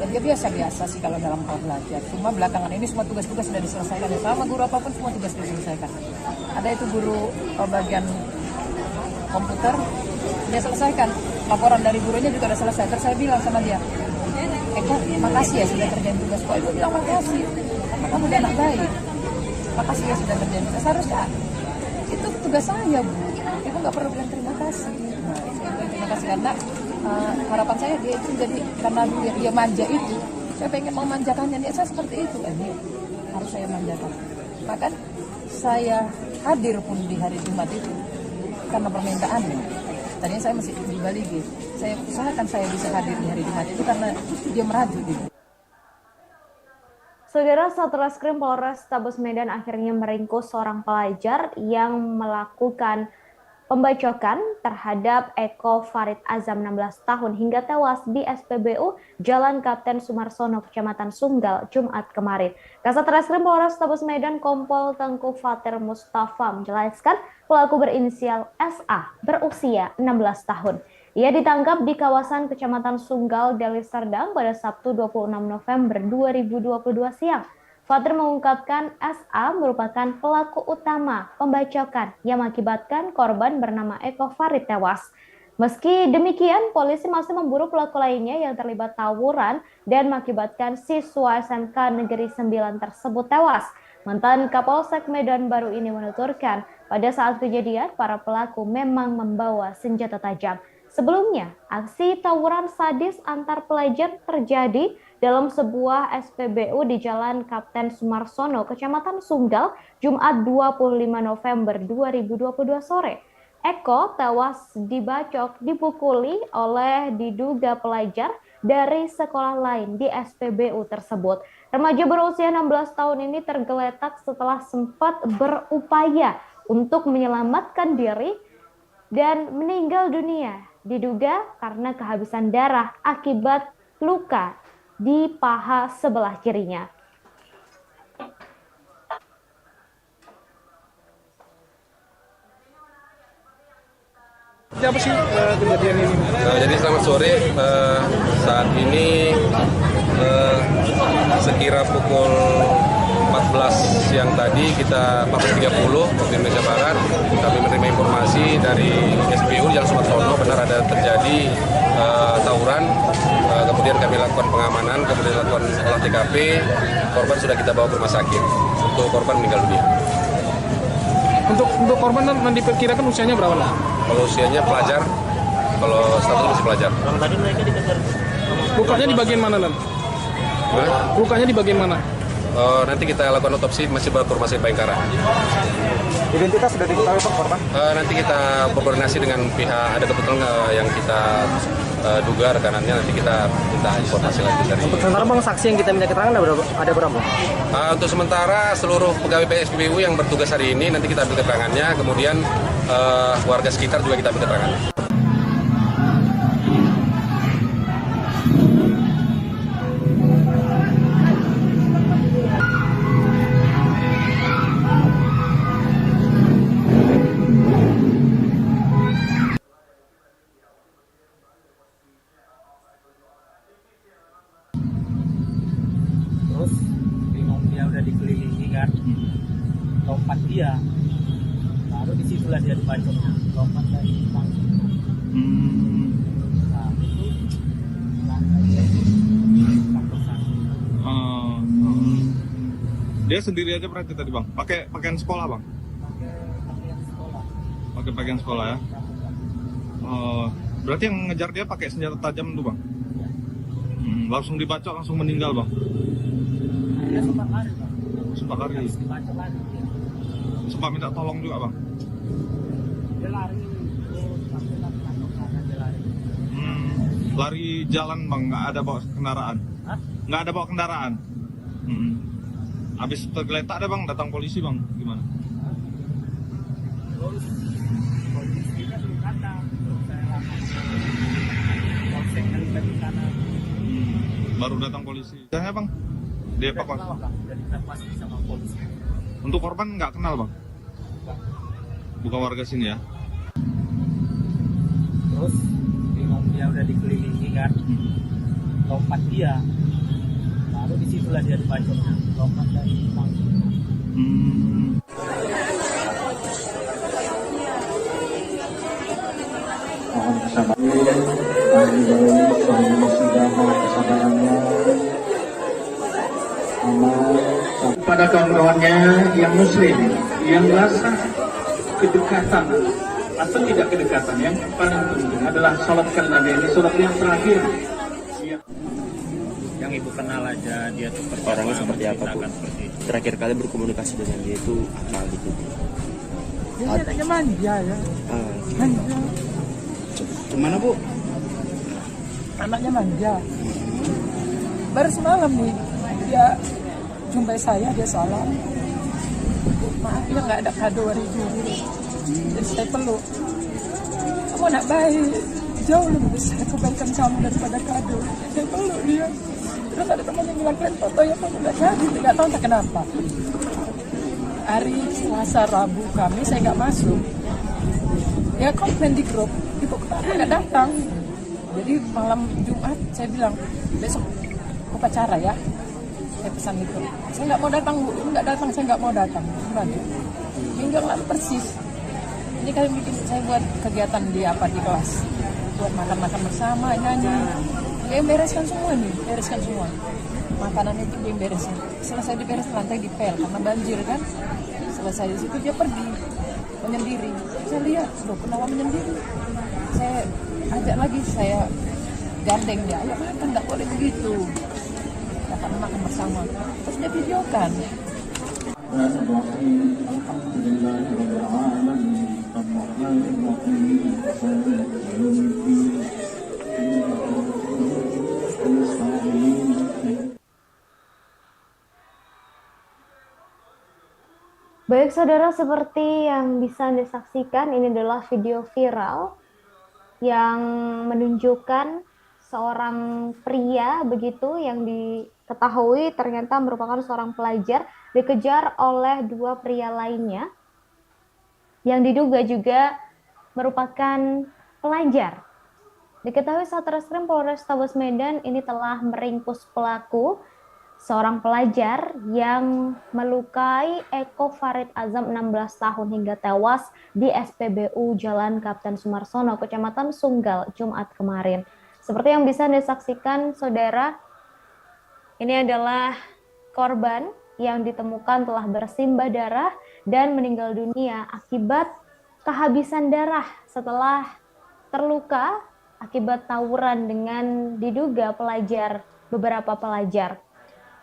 Dan dia biasa sih kalau dalam hal belajar. Cuma belakangan ini semua tugas-tugas sudah diselesaikan. Sama guru apapun semua tugas diselesaikan. Ada itu guru bagian komputer, dia selesaikan. Laporan dari gurunya juga sudah selesai. Terus saya bilang sama dia, Eko, makasih ya sudah kerjain tugas. Kok Ibu bilang makasih? Karena kamu dia anak baik. Makasih ya sudah kerjain tugas. Seharusnya itu tugas saya, Bu. Ibu nggak perlu bilang terima kasih. Nah, saya bilang terima kasih karena harapan saya dia itu jadi karena dia manja itu. Saya pengen memanjakannya dia, saya seperti itu. Ini harus saya manjakan. Bahkan saya hadir pun di hari Jumat itu karena permintaannya. Tadinya saya masih di Bali gitu. Saya usahakan saya bisa hadir di hari Jumat itu karena dia meraju gitu. Saudara, Satreskrim Polrestabes Medan akhirnya meringkus seorang pelajar yang melakukan pembacokan terhadap Eko Farid Azam 16 tahun hingga tewas di SPBU Jalan Kapten Sumarsono, Kecamatan Sunggal, Jumat kemarin. Kasat Reskrim Polrestabes Medan Kompol Tengku Fatir Mustafa menjelaskan pelaku berinisial SA berusia 16 tahun. Ia ditangkap di kawasan Kecamatan Sunggal, Deli Serdang pada Sabtu 26 November 2022 siang. Fatir mengungkapkan SA merupakan pelaku utama pembacokan yang mengakibatkan korban bernama Eko Farid tewas. Meski demikian, polisi masih memburu pelaku lainnya yang terlibat tawuran dan mengakibatkan siswa SMK Negeri 9 tersebut tewas. Mantan Kapolsek Medan Baru ini menuturkan, pada saat kejadian para pelaku memang membawa senjata tajam. Sebelumnya, aksi tawuran sadis antar pelajar terjadi dalam sebuah SPBU di Jalan Kapten Sumarsono, Kecamatan Sunggal, Jumat 25 November 2022 sore. Eko tewas dibacok, dipukuli oleh diduga pelajar dari sekolah lain di SPBU tersebut. Remaja berusia 16 tahun ini tergeletak setelah sempat berupaya untuk menyelamatkan diri dan meninggal dunia. Diduga karena kehabisan darah akibat luka di paha sebelah kirinya. Apa sih kejadian ini? Jadi selamat sore, saat ini sekira pukul 14 siang tadi kita 14.30 waktu Indonesia Barat kami menerima informasi dari SPU Jalan Sumarsono benar ada terjadi tawuran, kemudian kami lakukan pengamanan, kemudian lakukan olah TKP, korban sudah kita bawa ke rumah sakit. Untuk korban meninggal dunia. Untuk korban diperkirakan usianya berapa? Kalau usianya pelajar, kalau status masih pelajar. Tadi mereka dikejar. Lukanya di bagian mana, Lan? Lukanya di bagian mana? Nanti kita lakukan otopsi, masih bawa ke rumah sakit Bayangkara. Identitas sudah diketahui Pak korban? Nanti kita berkoordinasi dengan pihak, ada kebetulan yang kita duga rekanannya, nanti kita minta informasi lagi dari. Untuk sementara Bang, saksi yang kita minta keterangan ada berapa? Untuk sementara seluruh pegawai PSPBU yang bertugas hari ini nanti kita ambil keterangannya, kemudian warga sekitar juga kita ambil keterangannya. Terus bingung, dia udah dikelilingi kan, lompat dia, baru disitulah dia dibacoknya, lompat dari tangki. Nah itu Dia sendiri aja berarti tadi Bang, pakai pakaian sekolah Bang? Pakai pakaian sekolah ya. Berarti yang ngejar dia pakai senjata tajam tuh Bang? Langsung dibacok, langsung meninggal Bang? Dia sempat lari Bang. Sempat lari? Dibacok lari. Sempat minta tolong juga Bang? Dia lari, terus sampai tangkap kanan dia lari. Lari jalan Bang, nggak ada bawa kendaraan? Hah? Nggak ada bawa kendaraan? Habis tergeletak ada bang, datang polisi bang, gimana? Terus polisinya belum datang, terus saya lapor polsek dari kanan. Baru datang polisi. Jangan bang, dievakuasi. Udah dievakuasi sama polisi. Untuk korban nggak kenal bang? Bukan warga sini ya? Terus bingung, dia udah dikelilingi kan, lompat dia, baru disitulah dia dibacoknya, lompat dari panggung. Mohon kesabarannya, kepada kawan-kawannya yang muslim, yang rasa kedekatan atau tidak kedekatan, yang paling penting adalah salatkan Nabi. Ini salat yang terakhir. Yang ibu kenal aja dia tuh Orangnya seperti apa bu? Terakhir kali berkomunikasi dengan dia itu apa gitu? Dia anaknya manja ya. Manja. Gimana bu? Anaknya manja. Baru semalam nih dia jumpai saya, dia salam. Maaf ya nggak ada kado hari juru. Jadi saya peluk. Kamu anak baik, jauh lebih besar kebaikan kamu daripada kado. Saya peluk dia. Terus ada teman yang bilang, kalian foto ya kamu nggak jadi, nggak tahu entah kenapa. Hari Selasa, Rabu, Kamis saya nggak masuk. Ya komplain di grup, ibu kenapa nggak datang? Jadi malam Jumat saya bilang, besok upacara ya. Saya pesan itu. Saya nggak mau datang bu, nggak datang, saya nggak mau datang. Minggu lalu persis. Ini kalian bikin saya buat kegiatan di kelas, buat makan-makan bersama, nyanyi. Dia bereskan semua nih, bereskan semua. Makanan itu dia beresin. Selesai diberes lantai dipel karena banjir kan. Selesai di situ dia pergi menyendiri. Saya lihat, loh kenapa menyendiri? Saya ajak lagi, saya gandeng dia. Ayo makan, nggak boleh begitu. Makan bersama. Terus dia videokan. Baik saudara, seperti yang bisa Anda saksikan, ini adalah video viral yang menunjukkan seorang pria begitu yang diketahui ternyata merupakan seorang pelajar dikejar oleh dua pria lainnya yang diduga juga merupakan pelajar. Diketahui Satreskrim Polrestabes Medan ini telah meringkus pelaku, seorang pelajar yang melukai Eko Farid Azam 16 tahun hingga tewas di SPBU Jalan Kapten Sumarsono, Kecamatan Sunggal, Jumat kemarin. Seperti yang bisa Anda saksikan, saudara, ini adalah korban yang ditemukan telah bersimbah darah dan meninggal dunia akibat kehabisan darah setelah terluka akibat tawuran dengan diduga beberapa pelajar.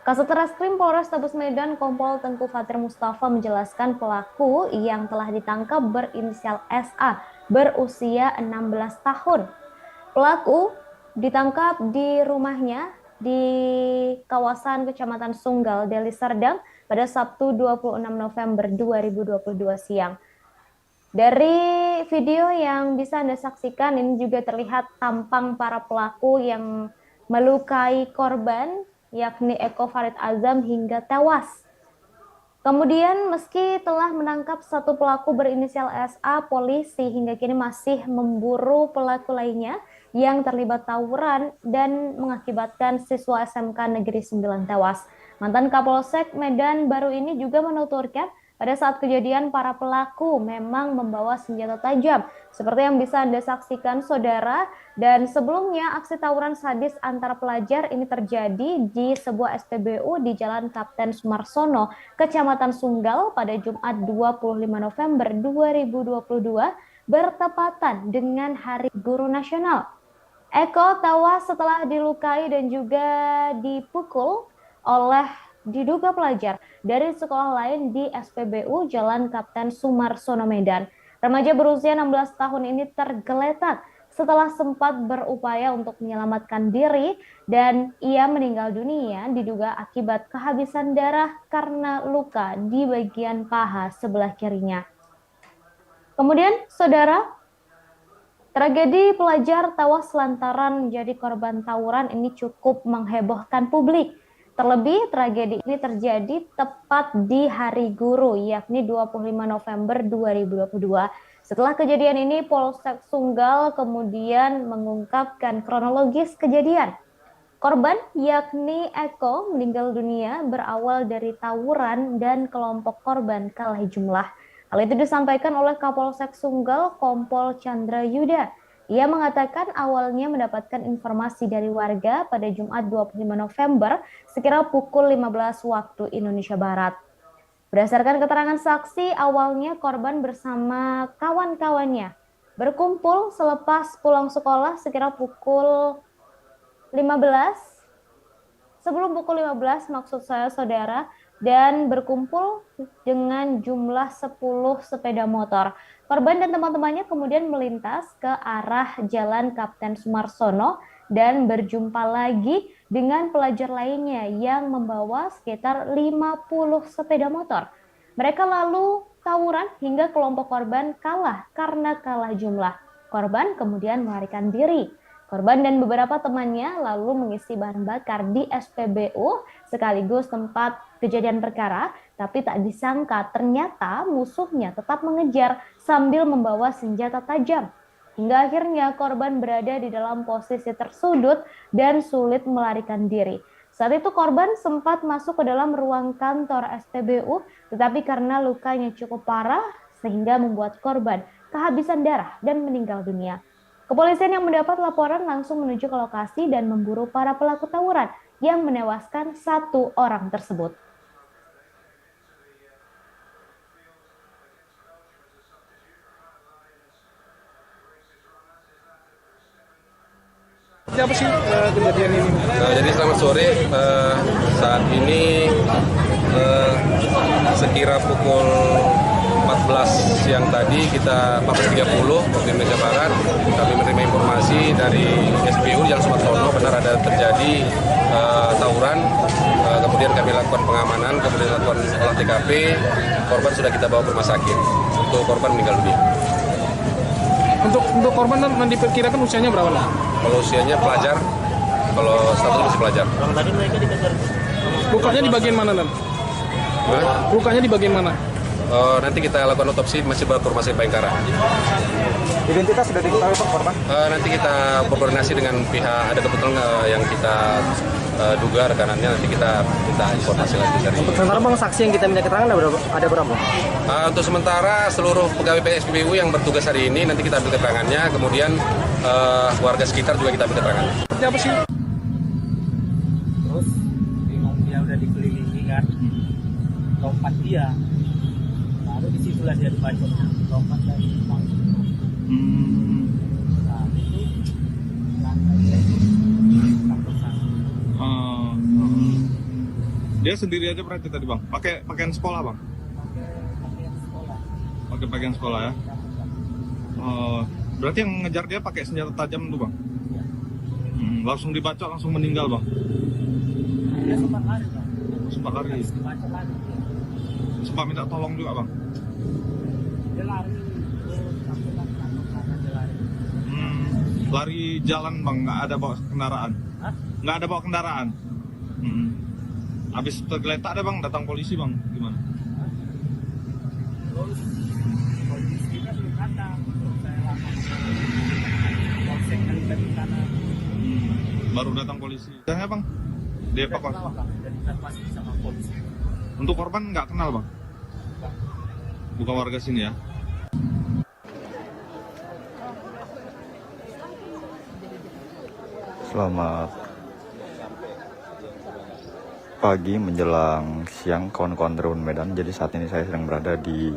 Kasat Polrestabes Medan Kompol Tengku Fatir Mustafa menjelaskan pelaku yang telah ditangkap berinisial SA berusia 16 tahun. Pelaku ditangkap di rumahnya di kawasan Kecamatan Sunggal, Deli Serdang pada Sabtu 26 November 2022 siang. Dari video yang bisa Anda saksikan ini juga terlihat tampang para pelaku yang melukai korban yakni Eko Farid Azam hingga tewas. Kemudian meski telah menangkap satu pelaku berinisial SA, polisi hingga kini masih memburu pelaku lainnya yang terlibat tawuran dan mengakibatkan siswa SMK Negeri 9 tewas. Mantan Kapolsek Medan baru ini juga menuturkan pada saat kejadian para pelaku memang membawa senjata tajam seperti yang bisa Anda saksikan saudara, dan sebelumnya aksi tawuran sadis antara pelajar ini terjadi di sebuah SPBU di Jalan Kapten Sumarsono, Kecamatan Sunggal pada Jumat 25 November 2022 bertepatan dengan Hari Guru Nasional. Eko tewas setelah dilukai dan juga dipukul oleh diduga pelajar dari sekolah lain di SPBU Jalan Kapten Sumarsono Medan. Remaja berusia 16 tahun ini tergeletak setelah sempat berupaya untuk menyelamatkan diri dan ia meninggal dunia diduga akibat kehabisan darah karena luka di bagian paha sebelah kirinya. Kemudian, saudara, tragedi pelajar tewas lantaran menjadi korban tawuran ini cukup menghebohkan publik. Terlebih, tragedi ini terjadi tepat di Hari Guru, yakni 25 November 2022. Setelah kejadian ini, Polsek Sunggal kemudian mengungkapkan kronologis kejadian. Korban, yakni Eko, meninggal dunia berawal dari tawuran dan kelompok korban kalah jumlah. Hal itu disampaikan oleh Kapolsek Sunggal, Kompol Chandra Yuda. Ia mengatakan awalnya mendapatkan informasi dari warga pada Jumat 25 November sekira pukul 15 waktu Indonesia Barat. Berdasarkan keterangan saksi, awalnya korban bersama kawan-kawannya berkumpul selepas pulang sekolah sekira pukul 15. Sebelum pukul 15 maksud saya saudara, dan berkumpul dengan jumlah 10 sepeda motor. Korban dan teman-temannya kemudian melintas ke arah Jalan Kapten Sumarsono dan berjumpa lagi dengan pelajar lainnya yang membawa sekitar 50 sepeda motor. Mereka lalu tawuran hingga kelompok korban kalah karena kalah jumlah. Korban kemudian melarikan diri. Korban dan beberapa temannya lalu mengisi bahan bakar di SPBU sekaligus tempat kejadian perkara, tapi tak disangka ternyata musuhnya tetap mengejar sambil membawa senjata tajam. Hingga akhirnya korban berada di dalam posisi tersudut dan sulit melarikan diri. Saat itu korban sempat masuk ke dalam ruang kantor SPBU, tetapi karena lukanya cukup parah sehingga membuat korban kehabisan darah dan meninggal dunia. Kepolisian yang mendapat laporan langsung menuju ke lokasi dan memburu para pelaku tawuran yang menewaskan 1 orang tersebut. Apa sih kejadian ini? Jadi selamat sore, saat ini sekira pukul 14 siang tadi kita 14.30 waktu Indonesia Barat kami menerima informasi dari SPU Jalan Sumarsono benar ada terjadi tawuran, kemudian kami lakukan pengamanan, kemudian lakukan olah TKP, korban sudah kita bawa ke rumah sakit, untuk korban meninggal dunia. Untuk korban dan diperkirakan usianya berapa? Kalau usianya pelajar, kalau status masih pelajar. Tadi mereka dikejar. Lukanya di bagian mana, Dan? Lukanya di bagian mana? Nanti kita lakukan otopsi, masih bawa ke rumah sakit Bayangkara. Identitas sudah diketahui Pak korban? Nanti kita berkoordinasi dengan pihak, ada kebetulan yang kita duga rekanannya, nanti kita minta informasi lagi dari. Untuk sementara Bang, saksi yang kita minta keterangan ada berapa? Untuk sementara seluruh pegawai PSPBU yang bertugas hari ini nanti kita ambil keterangannya, kemudian warga sekitar juga kita ambil keterangannya. Apa sih? Terus bingung, dia udah dikelilingi kan, lompat dia, baru disitulah dia dibacoknya, lompat dari depan. Nah itu lantai Dia sendiri aja berarti tadi Bang? Pakai pakaian sekolah Bang? Pakai pakaian sekolah ya? Berarti yang ngejar dia pakai senjata tajam tuh Bang? Langsung dibacok, langsung meninggal Bang? Dia sempat lari Bang. Sempat lari? Sempat minta tolong juga Bang? Dia lari, lari jalan Bang, nggak ada bawa kendaraan? Hah? Nggak ada bawa kendaraan? Habis tergeletak ada Bang, datang polisi Bang, gimana? Terus polisinya belum datang, terus saya lapor polsek dari sana. Baru datang polisi. Tanya Bang, dievakuasi. Jadi pasti sama polisi. Untuk korban nggak kenal Bang? Bukan warga sini ya? Selamat pagi menjelang siang kawan-kawan Tribun Medan. Jadi saat ini saya sedang berada di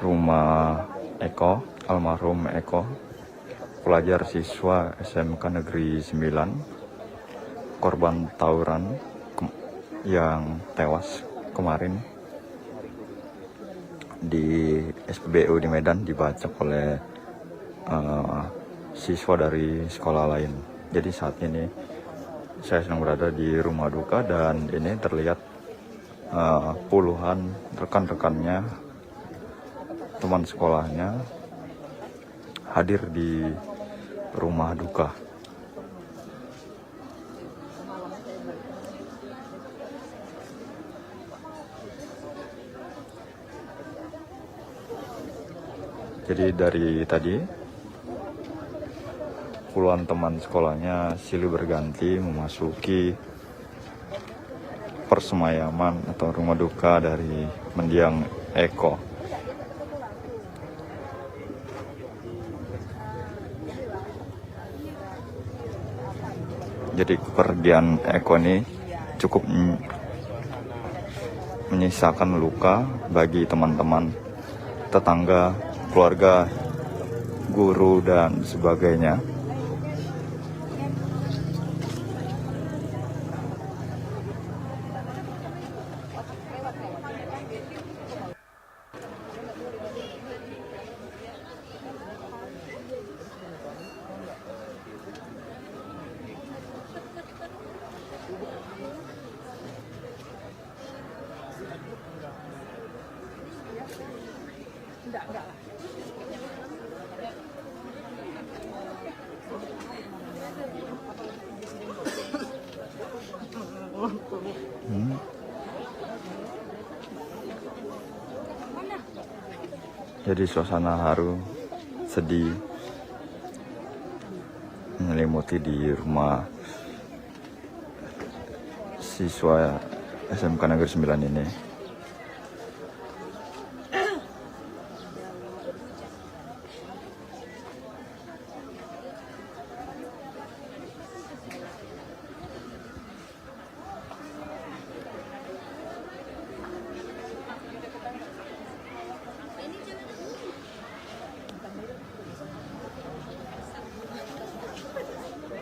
rumah Eko, almarhum Eko, pelajar siswa SMK Negeri 9, korban tawuran yang tewas kemarin di SPBU di Medan, dibacok oleh siswa dari sekolah lain. Jadi saat ini saya sedang berada di rumah duka dan ini terlihat puluhan rekan-rekannya, teman sekolahnya hadir di rumah duka. Jadi dari tadi puluhan teman sekolahnya silih berganti memasuki persemayaman atau rumah duka dari mendiang Eko. Jadi kepergian Eko ini cukup menyisakan luka bagi teman-teman, tetangga, keluarga, guru, dan sebagainya. Jadi suasana haru, sedih menyelimuti di rumah siswa SMK Negeri 9 ini.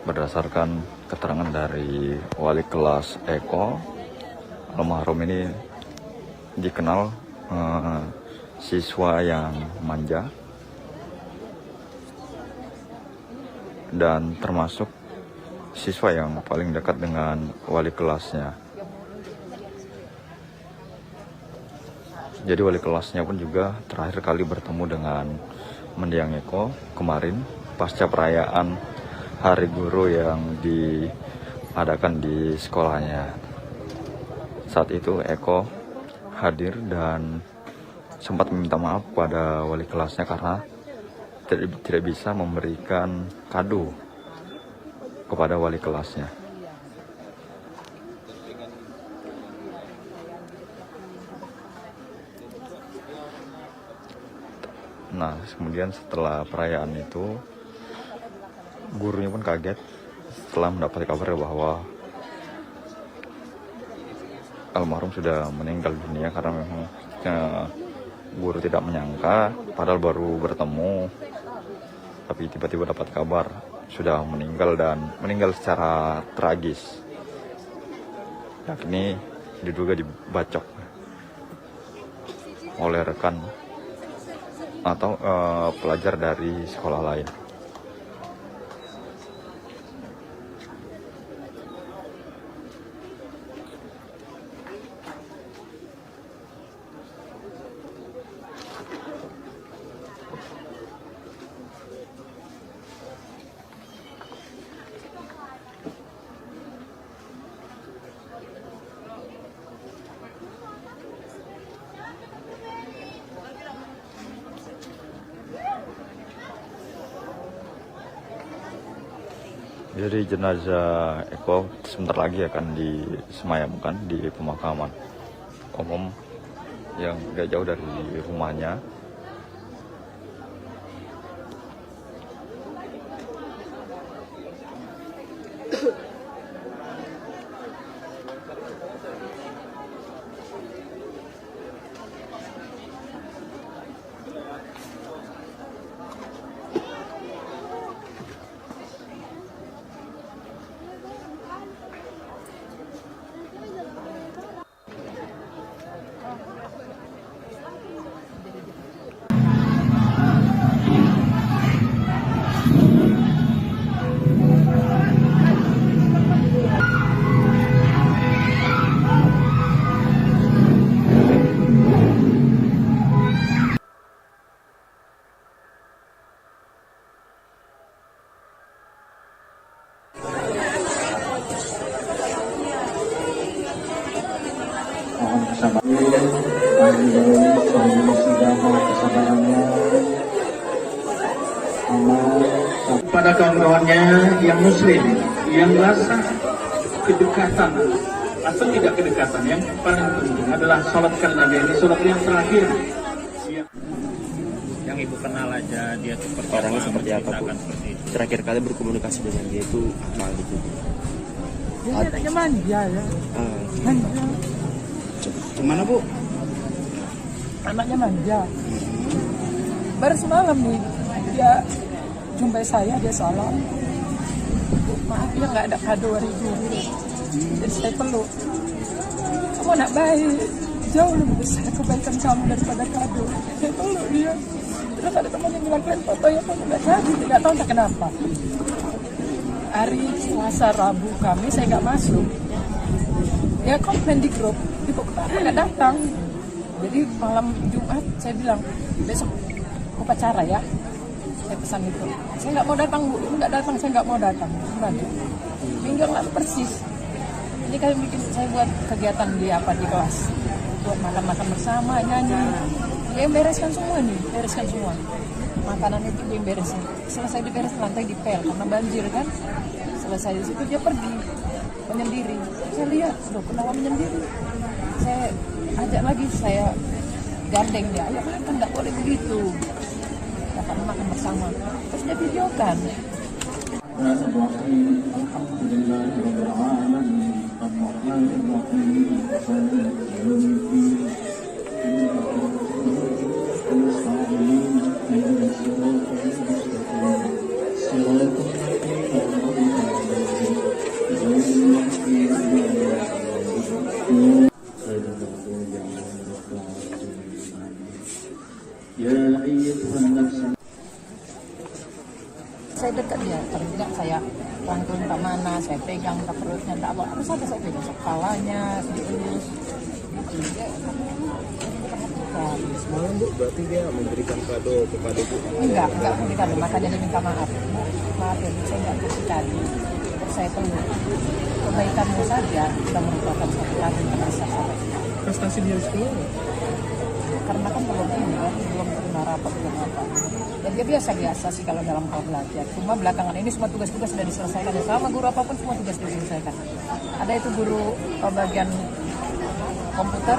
Berdasarkan keterangan dari wali kelas Eko, almarhum ini dikenal siswa yang manja dan termasuk siswa yang paling dekat dengan wali kelasnya. Jadi wali kelasnya pun juga terakhir kali bertemu dengan mendiang Eko kemarin pasca perayaan Hari Guru yang diadakan di sekolahnya. Saat itu Eko hadir dan sempat meminta maaf pada wali kelasnya karena tidak bisa memberikan kado kepada wali kelasnya. Nah, kemudian setelah perayaan itu, gurunya pun kaget setelah mendapat kabar bahwa almarhum sudah meninggal dunia, karena memang guru tidak menyangka, padahal baru bertemu, tapi tiba-tiba dapat kabar sudah meninggal dan meninggal secara tragis, yakni diduga dibacok oleh rekan atau pelajar dari sekolah lain. Jadi jenazah Eko sebentar lagi akan disemayamkan di pemakaman umum yang gak jauh dari rumahnya. Pada kawan-kawannya yang muslim, yang rasa kedekatan atau tidak kedekatan, yang paling penting adalah sholatkan Nabi. Ini sholat yang terakhir. Yang ibu kenal aja dia seperti Orangnya seperti apa, Bu? seperti itu. Terakhir kali berkomunikasi dengan dia itu apa gitu? Dia anaknya manja ya. Manja. Gimana, Bu? Anaknya manja. Baru semalam nih dia jumpai saya, dia salam. Bu, maaf ya nggak ada kado hari ini. Jadi saya peluk. Kamu anak baik, jauh lebih besar kebaikan kamu daripada kado. Saya peluk dia. Terus ada teman yang bilang, kalian foto ya, kamu nggak jadi, nggak tahu entah kenapa. Hari Selasa Rabu kami saya nggak masuk. Dia komplain di grup, ibu kenapa nggak datang? Jadi malam Jumat saya bilang besok upacara ya. Saya pesan itu. Saya nggak mau datang Bu, nggak datang, saya nggak mau datang. Gimana? Minggu yang lalu persis. Ini kami bikin, saya buat kegiatan di kelas, buat makan-makan bersama, nyanyi. Dia bereskan semua nih, bereskan semua. Makanan itu dia beresin. Selesai diberes lantai dipel karena banjir kan. Selesai di situ dia pergi menyendiri. Saya lihat, loh kenapa menyendiri? Saya ajak lagi, saya gandeng dia. Ayo makan, nggak boleh begitu. Dapat makan bersama. Terus dia videokan. Saya dekat dia, terus saya rangkul entah mana, saya pegang entah perutnya, entah apa, harus ada saya pegang kepalanya, dielus. Semalam Bu, berarti dia memberikan kado kepada Bu? Enggak memberikan, makanya dia minta maaf. Maaf ya, saya enggak kasih tadi. Terus saya peluk. Kebaikanmu saja sudah merupakan satu kali yang besar. Prestasi dia di sekolah? Karena kan belum ini kan, belum terima rapat, belum apa. Dan dia biasa-biasa sih kalau dalam hal belajar. Cuma belakangan ini semua tugas-tugas sudah diselesaikan. Ya, sama guru apapun semua tugas diselesaikan. Ada itu guru bagian komputer,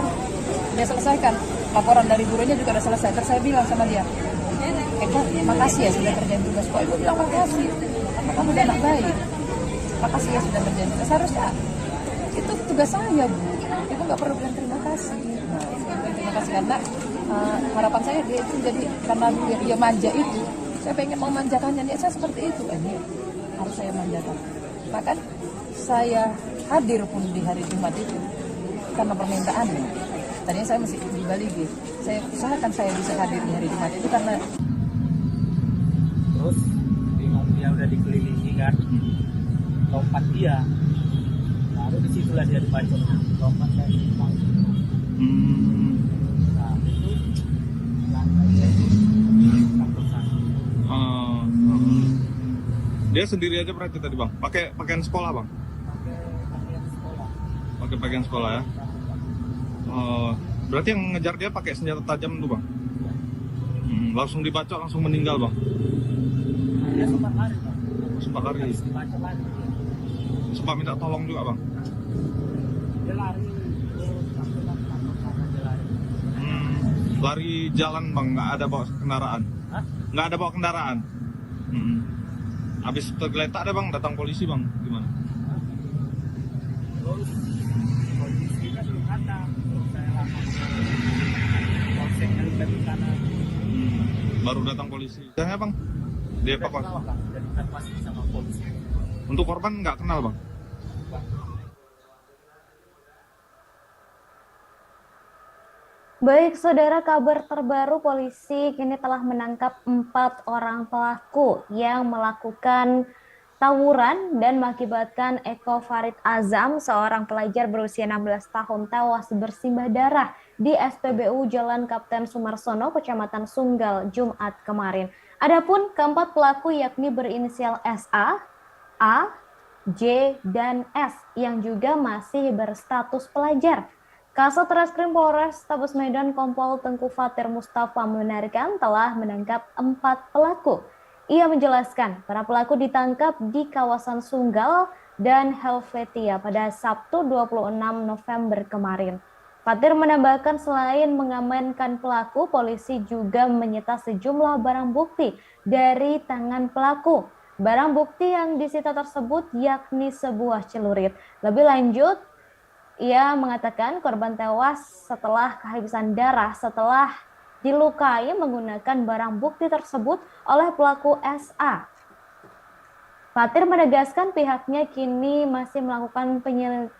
dia selesaikan. Laporan dari gurunya juga sudah selesai. Terus saya bilang sama dia, Eko, makasih ya sudah kerjain tugas. Kok Ibu bilang makasih? Karena kamu udah anak baik. Makasih ya sudah kerjain tugas. Harusnya itu tugas saya, Bu. Ibu nggak perlu bilang terima kasih. Nah, terima kasih karena harapan saya dia itu jadi, karena dia manja itu, saya pengen memanjakannya. Dia saya seperti itu, ini harus saya manjakan. Bahkan saya hadir pun di hari Jumat itu karena permintaannya. Tadinya saya masih di Bali gitu. Saya usahakan saya bisa hadir di hari Jumat itu karena Terus dia udah dikelilingi kan, lompat dia, baru disitulah dia dibacok, lompat dari depan. Nah itu lantainya takut sana. Dia sendiri aja berarti tadi Bang? Pakai pakaian sekolah Bang? Pakai pakaian sekolah ya? Berarti yang ngejar dia pakai senjata tajam tuh Bang? Langsung dibacok, langsung meninggal Bang? Dia sempat lari Bang. Sempat lari? Dibacok lari. Sempat minta tolong juga Bang? Dia lari. Lari jalan Bang, nggak ada bawa kendaraan? Hah? Nggak ada bawa kendaraan? Habis tergeletak ada Bang, datang polisi Bang, gimana? Terus kondisinya belum ada. Terus saya langsung polseknya di kanan. Baru datang polisi. Ya Bang, dievakuasi. Jadi kan masih sama polisi. Untuk korban nggak kenal Bang? Baik, saudara, kabar terbaru polisi kini telah menangkap 4 orang pelaku yang melakukan tawuran dan mengakibatkan Eko Farid Azam, seorang pelajar berusia 16 tahun tewas bersimbah darah di SPBU Jalan Kapten Sumarsono, Kecamatan Sunggal, Jumat kemarin. Adapun keempat pelaku yakni berinisial SA, A, J, dan S yang juga masih berstatus pelajar. Kasat Reskrim Polrestabes Medan Kompol Tengku Fatir Mustafa membenarkan telah menangkap 4 pelaku. Ia menjelaskan para pelaku ditangkap di kawasan Sunggal dan Helvetia pada Sabtu 26 November kemarin. Fatir menambahkan selain mengamankan pelaku, polisi juga menyita sejumlah barang bukti dari tangan pelaku. Barang bukti yang disita tersebut yakni sebuah celurit. Lebih lanjut, ia mengatakan korban tewas setelah kehabisan darah setelah dilukai menggunakan barang bukti tersebut oleh pelaku SA. Fatir menegaskan pihaknya kini masih melakukan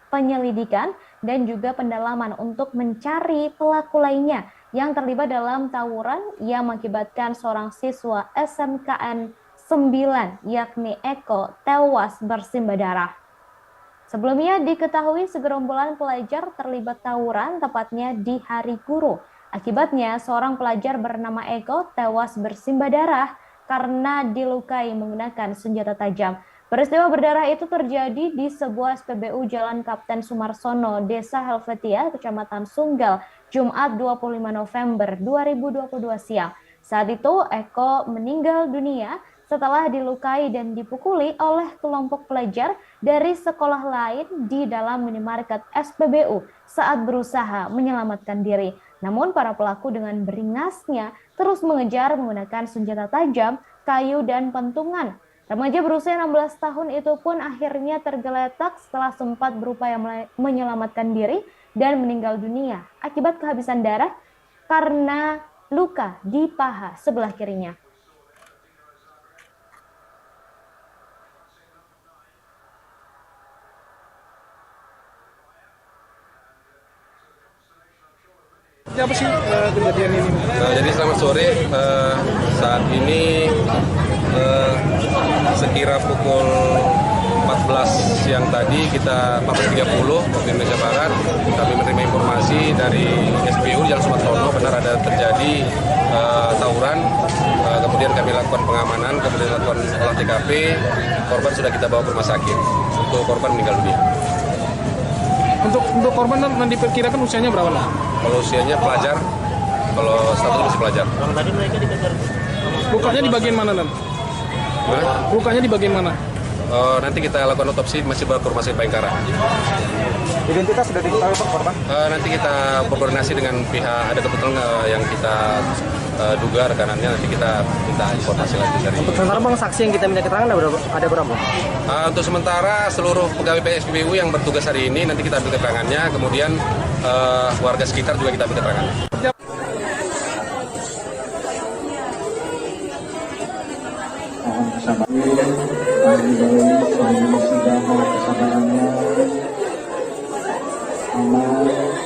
penyelidikan dan juga pendalaman untuk mencari pelaku lainnya yang terlibat dalam tawuran yang mengakibatkan seorang siswa SMKN 9 yakni Eko tewas bersimbah darah. Sebelumnya diketahui segerombolan pelajar terlibat tawuran tepatnya di Hari Guru. Akibatnya seorang pelajar bernama Eko tewas bersimbah darah karena dilukai menggunakan senjata tajam. Peristiwa berdarah itu terjadi di sebuah SPBU Jalan Kapten Sumarsono, Desa Helvetia, Kecamatan Sunggal, Jumat 25 November 2022 siang. Saat itu Eko meninggal dunia setelah dilukai dan dipukuli oleh kelompok pelajar dari sekolah lain di dalam minimarket SPBU saat berusaha menyelamatkan diri. Namun para pelaku dengan beringasnya terus mengejar menggunakan senjata tajam, kayu, dan pentungan. Remaja berusia 16 tahun itu pun akhirnya tergeletak setelah sempat berupaya menyelamatkan diri dan meninggal dunia akibat kehabisan darah karena luka di paha sebelah kirinya. Apa sih kejadian ini? Jadi selamat sore, saat ini sekira pukul 14 siang tadi 14.30 waktu Indonesia Barat kami menerima informasi dari SPU Jalan Sumarsono benar ada terjadi tawuran, kemudian kami lakukan pengamanan, kemudian lakukan olah TKP, korban sudah kita bawa ke rumah sakit, untuk korban meninggal dunia. Untuk korban nanti diperkirakan usianya berapa? Kalau usianya pelajar, kalau status masih pelajar. Tadi mereka dikejar. Lukanya di bagian mana, Nan? Lukanya di bagian mana? Nanti kita lakukan otopsi, masih bawa ke rumah sakit Bayangkara. Identitas sudah diketahui Pak korban? Nanti kita berkoordinasi dengan pihak, ada kebetulan yang kita duga rekanannya, nanti kita minta informasi lagi dari. Untuk sementara Bang, saksi yang kita minta keterangan ada berapa? Untuk sementara seluruh pegawai PSPBU yang bertugas hari ini nanti kita ambil keterangannya, kemudian warga sekitar juga kita ambil keterangannya.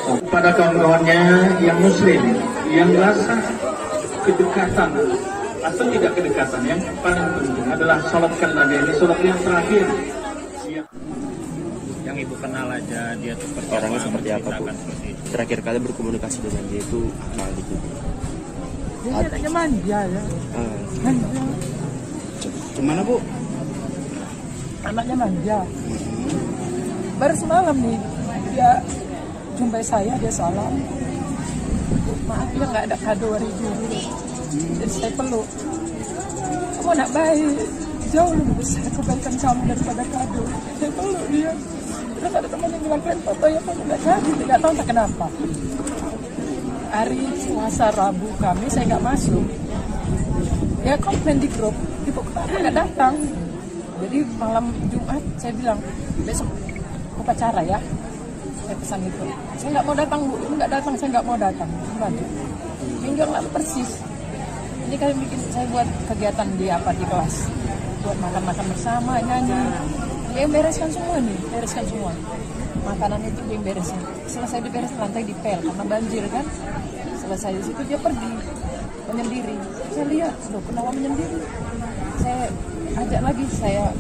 Kepada kawan-kawannya yang muslim, yang rasa kedekatan atau tidak kedekatan, yang paling penting adalah sholatkan Nabi, ini sholat yang terakhir. Yang ibu kenal aja dia tuh Orangnya seperti apa, Bu? Terakhir kali berkomunikasi dengan dia itu kapan gitu? Dia anaknya manja ya. Manja. Gimana, Bu? Anaknya manja. Baru semalam nih dia jumpai saya, dia salam. Maaf ya nggak ada kado hari Guru. Jadi saya peluk. Kamu anak baik, jauh lebih besar kebaikan kamu daripada kado. Saya peluk dia. Terus ada teman yang bilang, kalian foto ya, kamu nggak jadi, nggak tahu tak kenapa. Hari Selasa Rabu kami saya nggak masuk. Dia komplain di grup, ibu kenapa nggak datang? Jadi malam Jumat saya bilang, besok upacara ya. Saya pesan itu. Saya nggak mau datang, Bu. Ini nggak datang, saya nggak mau datang. Gimana? Minggu yang lalu persis. Ini kalian bikin saya buat kegiatan di kelas. Buat makan-makan bersama, nyanyi. Dia yang bereskan semua nih, bereskan semua. Makanan itu dia yang beresin. Selesai diberes, lantai dipel karena banjir kan. Selesai di situ dia pergi menyendiri. Saya lihat, loh kenapa menyendiri? Saya ajak lagi, saya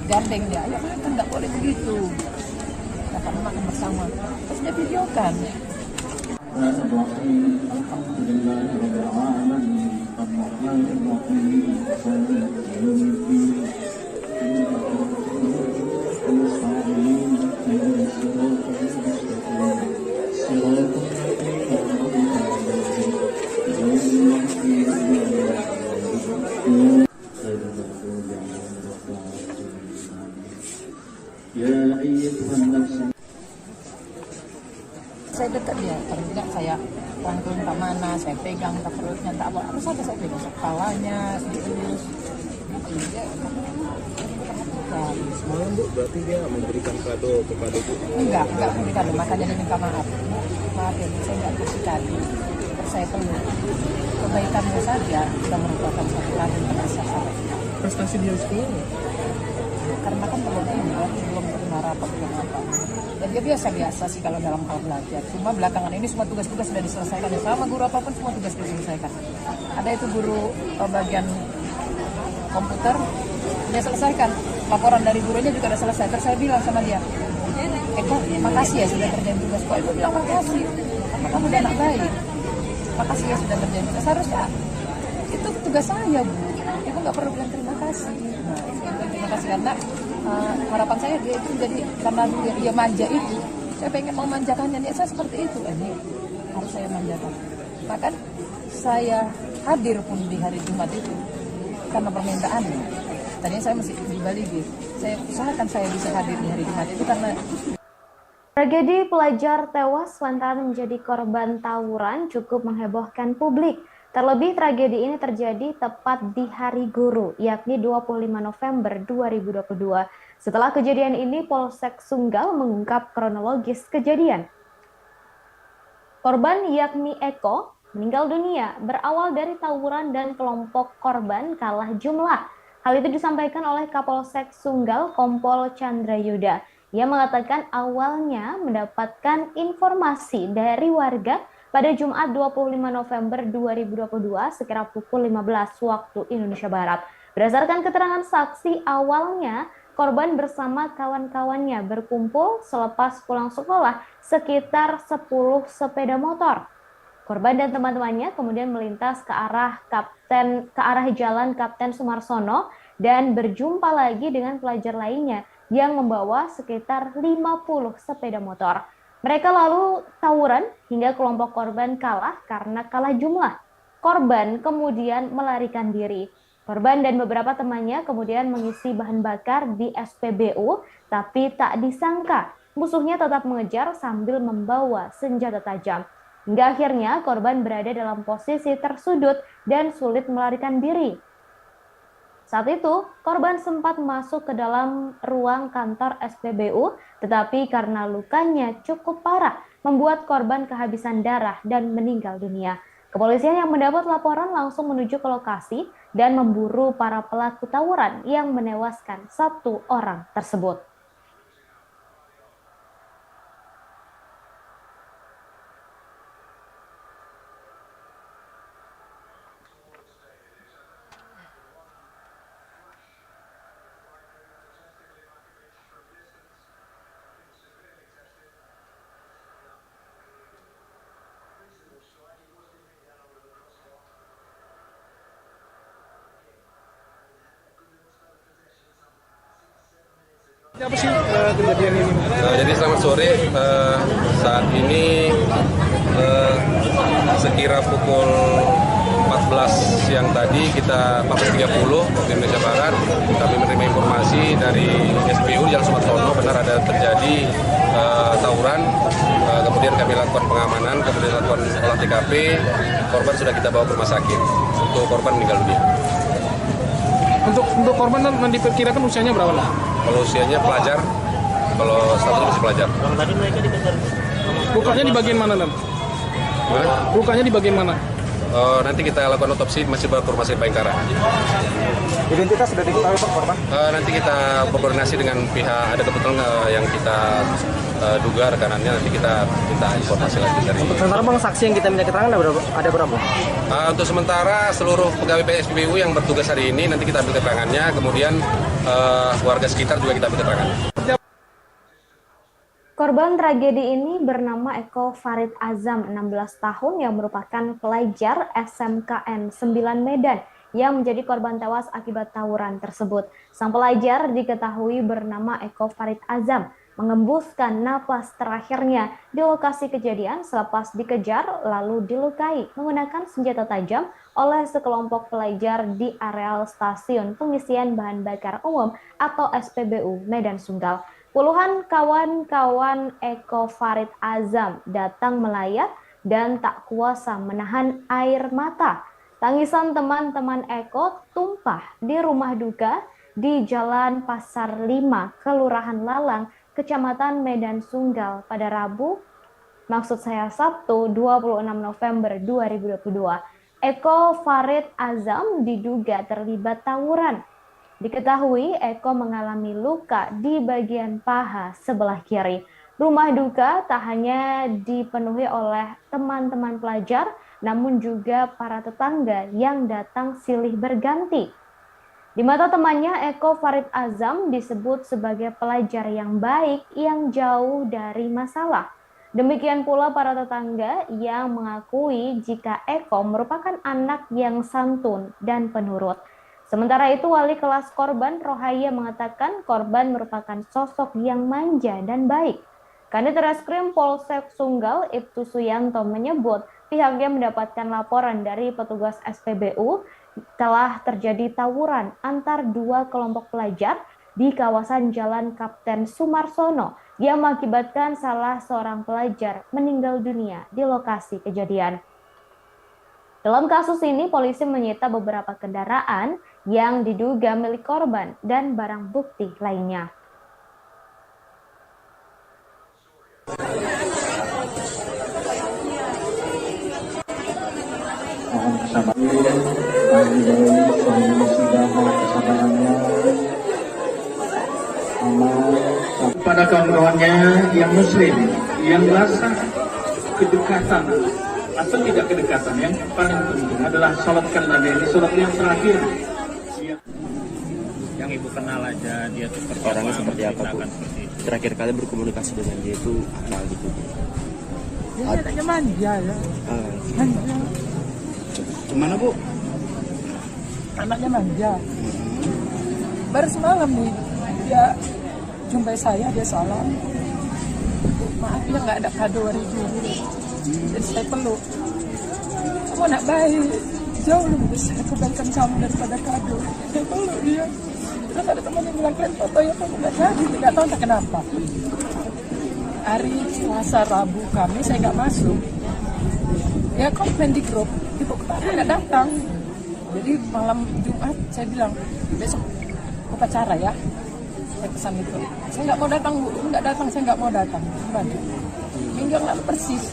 gandeng dia. Ayo kan nggak boleh begitu. Karena makan bersama. Terus dia videokan. dekat dia. Paling tidak saya rangkul tak mana, saya pegang tak perutnya, tak apa. Harus ada saya pegang kepalanya, dielus. Semalam Bu, berarti dia memberikan kado kepada Bu? Enggak memberikan kado, makanya dia minta maaf. Maaf ya, saya enggak kasih kado. Terus saya peluk. Kebaikanmu saja sudah merupakan satu hal yang terbesar. Prestasi dia sekolah nggak? Karena kan belum terima rapat belum apa. Dan dia biasa-biasa sih kalau dalam hal belajar. Cuma belakangan ini semua tugas-tugas sudah diselesaikan. Ya, sama guru apapun semua tugas diselesaikan. Ada itu guru bagian komputer, dia selesaikan. Laporan dari gurunya juga sudah selesai. Terus saya bilang sama dia, Eko, makasih ya sudah kerjain tugas. Kok Ibu bilang makasih? Karena kamu udah anak baik. Makasih ya sudah kerjain tugas. Harusnya itu tugas saya, Bu. Ibu nggak perlu bilang terima kasih. Nah, saya bilang terima kasih karena harapan saya dia itu jadi karena dia manja itu. Saya pengen memanjakannya, dia saya seperti itu. Ini harus saya manjakan. Bahkan saya hadir pun di hari Jumat itu karena permintaannya. Tadinya saya masih di Bali, saya usahakan saya bisa hadir di hari Jumat itu karena Tragedi pelajar tewas lantaran menjadi korban tawuran cukup menghebohkan publik. Terlebih tragedi ini terjadi tepat di Hari Guru, yakni 25 November 2022. Setelah kejadian ini, Polsek Sunggal mengungkap kronologis kejadian. Korban yakni Eko meninggal dunia berawal dari tawuran dan kelompok korban kalah jumlah. Hal itu disampaikan oleh Kapolsek Sunggal Kompol Chandra Yuda. Ia mengatakan awalnya mendapatkan informasi dari warga pada Jumat 25 November 2022 sekira pukul 15 waktu Indonesia Barat. Berdasarkan keterangan saksi, awalnya korban bersama kawan-kawannya berkumpul selepas pulang sekolah sekitar 10 sepeda motor. Korban dan teman-temannya kemudian melintas ke arah Jalan Kapten Sumarsono dan berjumpa lagi dengan pelajar lainnya yang membawa sekitar 50 sepeda motor. Mereka lalu tawuran hingga kelompok korban kalah karena kalah jumlah. Korban kemudian melarikan diri. Korban dan beberapa temannya kemudian mengisi bahan bakar di SPBU, tapi tak disangka musuhnya tetap mengejar sambil membawa senjata tajam. Hingga akhirnya korban berada dalam posisi tersudut dan sulit melarikan diri. Saat itu, korban sempat masuk ke dalam ruang kantor SPBU, tetapi karena lukanya cukup parah, membuat korban kehabisan darah dan meninggal dunia. Kepolisian yang mendapat laporan langsung menuju ke lokasi dan memburu para pelaku tawuran yang menewaskan 1 orang tersebut. Apa sih kejadian ini? Jadi selamat sore, saat ini sekira pukul 14 siang tadi 14.30 waktu Indonesia Barat kami menerima informasi dari SPU Jalan Sumarsono benar ada terjadi tawuran, kemudian kami lakukan pengamanan, kemudian lakukan olah TKP, korban sudah kita bawa ke rumah sakit, untuk korban meninggal dunia. Untuk korban dan diperkirakan usianya berapa? Kalau usianya pelajar, kalau statusnya masih pelajar. Tadi mereka dikejar. Lukanya di bagian mana, Dan? Lukanya di bagian mana? Nanti kita lakukan otopsi, masih bawa ke rumah sakit Bayangkara. Identitas sudah diketahui Pak korban? Nanti kita berkoordinasi dengan pihak, ada kebetulan yang kita duga rekanannya, nanti kita minta informasi lagi dari. Untuk sementara Bang, saksi yang kita minta keterangan ada berapa? Untuk sementara seluruh pegawai PSPBU yang bertugas hari ini nanti kita ambil keterangannya, kemudian warga sekitar juga kita ambil keterangannya. Korban tragedi ini bernama Eko Farid Azam, 16 tahun yang merupakan pelajar SMKN 9 Medan yang menjadi korban tewas akibat tawuran tersebut. Sang pelajar diketahui bernama Eko Farid Azam mengembuskan napas terakhirnya di lokasi kejadian selepas dikejar lalu dilukai menggunakan senjata tajam oleh sekelompok pelajar di areal stasiun pengisian bahan bakar umum atau SPBU Medan Sunggal. Puluhan kawan-kawan Eko Farid Azam datang melayat dan tak kuasa menahan air mata. Tangisan teman-teman Eko tumpah di rumah duka di Jalan Pasar 5, Kelurahan Lalang, Kecamatan Medan Sunggal pada Sabtu 26 November 2022. Eko Farid Azam diduga terlibat tawuran. Diketahui Eko mengalami luka di bagian paha sebelah kiri. Rumah duka tak hanya dipenuhi oleh teman-teman pelajar, namun juga para tetangga yang datang silih berganti. Di mata temannya, Eko Farid Azam disebut sebagai pelajar yang baik yang jauh dari masalah. Demikian pula para tetangga yang mengakui jika Eko merupakan anak yang santun dan penurut. Sementara itu, wali kelas korban Rohaya mengatakan korban merupakan sosok yang manja dan baik. Kanit Reskrim Polsek Sunggal, Ibtu Suyanto menyebut pihaknya mendapatkan laporan dari petugas SPBU telah terjadi tawuran antar dua kelompok pelajar di kawasan Jalan Kapten Sumarsono yang mengakibatkan salah seorang pelajar meninggal dunia di lokasi kejadian. Dalam kasus ini, polisi menyita beberapa kendaraan yang diduga milik korban dan barang bukti lainnya. Pada kawan-kawannya yang muslim, yang rasa kedekatan atau tidak kedekatan, yang paling penting adalah salatkan Nabi, ini salat yang terakhir. Yang ibu kenal aja dia tuh Orangnya seperti apa, Bu? Terakhir kali berkomunikasi dengan dia itu apa gitu? Dia anaknya manja ya. Manja. Gimana, Bu? Anaknya manja. Baru semalam nih dia jumpai saya, dia salam. Maaf ya nggak ada kado hari dulu. Jadi saya peluk. Kamu anak baik, jauh lebih besar kebaikan kamu daripada kado. Saya peluk dia. Terus ada teman yang bilang, kalian foto ya kamu nggak jadi, nggak tahu entah kenapa. Hari Selasa Rabu kami saya nggak masuk. Ya komplain di grup, ibu kenapa nggak datang? Jadi malam Jumat saya bilang besok upacara ya. Saya pesan itu. Saya nggak mau datang, Bu. Nggak datang, saya nggak mau datang. Gimana? Minggu yang lalu persis.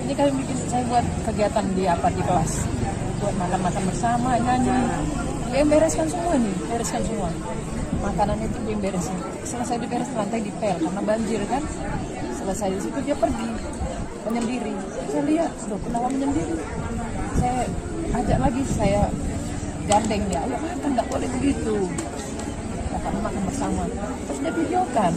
Ini kami bikin, saya buat kegiatan di kelas. Buat makan-makan bersama, nyanyi. Dia bereskan semua nih, bereskan semua. Makanan itu dia beresin. Selesai diberes, lantai dipel karena banjir kan. Selesai di situ dia pergi menyendiri. Saya lihat, loh kenapa menyendiri? Saya ajak lagi, saya gandeng dia. Ayo makan, nggak boleh begitu. Karena makan bersama. Terus dia videokan.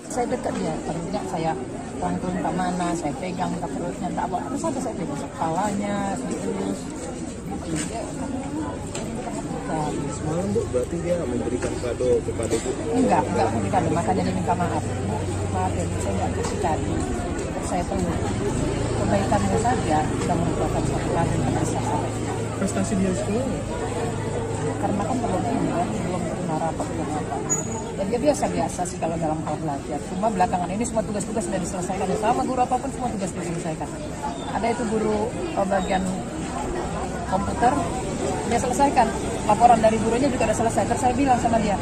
Saya dekat dia, terusnya saya rangkul ke mana, saya pegang ke perutnya, tak apa, terus saya pegang kepalanya, terus dia semalam, Bu, berarti dia memberikan kado kepada Bu? Enggak memberikan kado, makanya dia minta maaf. Maaf ya, saya nggak kasih kado. Saya tahu kebaikannya saja sudah merupakan satu kado yang besar. Prestasi dia sekolah? Karena kan belum pernah rapat, belum apa. Dan dia biasa-biasa sih kalau dalam hal belajar. Cuma belakangan ini semua tugas-tugas sudah diselesaikan. Sama guru apapun semua tugas diselesaikan. Ada itu guru bagian komputer, dia selesaikan. Laporan dari gurunya juga sudah selesai. Terus saya bilang sama dia,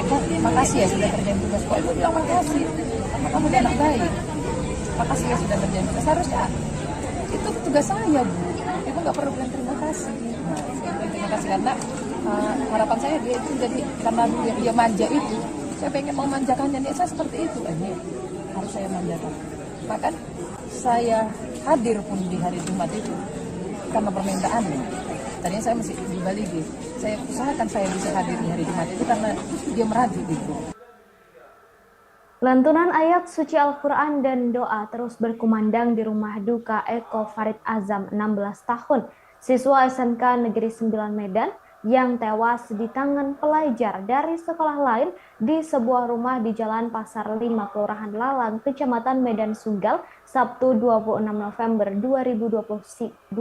Eko, makasih ya sudah kerjain tugas. Kok Ibu bilang makasih? Karena kamu dia anak baik. Makasih ya sudah kerjain tugas. Seharusnya itu tugas saya, Bu. Ibu nggak perlu bilang terima kasih. Terima kasih karena harapan saya dia itu jadi, karena dia manja itu, saya pengen memanjakannya. Dia saya seperti itu, ini harus saya manjakan. Bahkan saya hadir pun di hari Jumat itu karena permintaannya. Tadinya saya masih di Bali, saya usahakan saya bisa hadir di hari Jumat itu karena dia merajuk gitu. Lantunan ayat suci Al-Quran dan doa terus berkumandang di rumah duka Eko Farid Azam, 16 tahun, siswa SMK Negeri 9 Medan yang tewas di tangan pelajar dari sekolah lain di sebuah rumah di Jalan Pasar 5, Kelurahan Lalang, Kecamatan Medan Sunggal, Sabtu 26 November 2022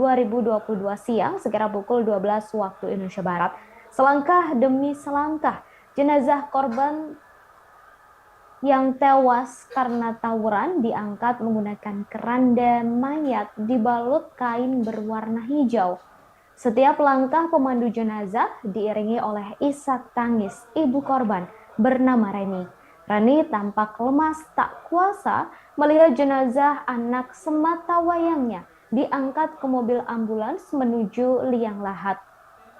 siang, sekira pukul 12 waktu Indonesia Barat. Selangkah demi selangkah, jenazah korban yang tewas karena tawuran diangkat menggunakan keranda mayat dibalut kain berwarna hijau. Setiap langkah pemandu jenazah diiringi oleh isak tangis ibu korban bernama Reni. Reni tampak lemas tak kuasa melihat jenazah anak semata wayangnya diangkat ke mobil ambulans menuju liang lahat.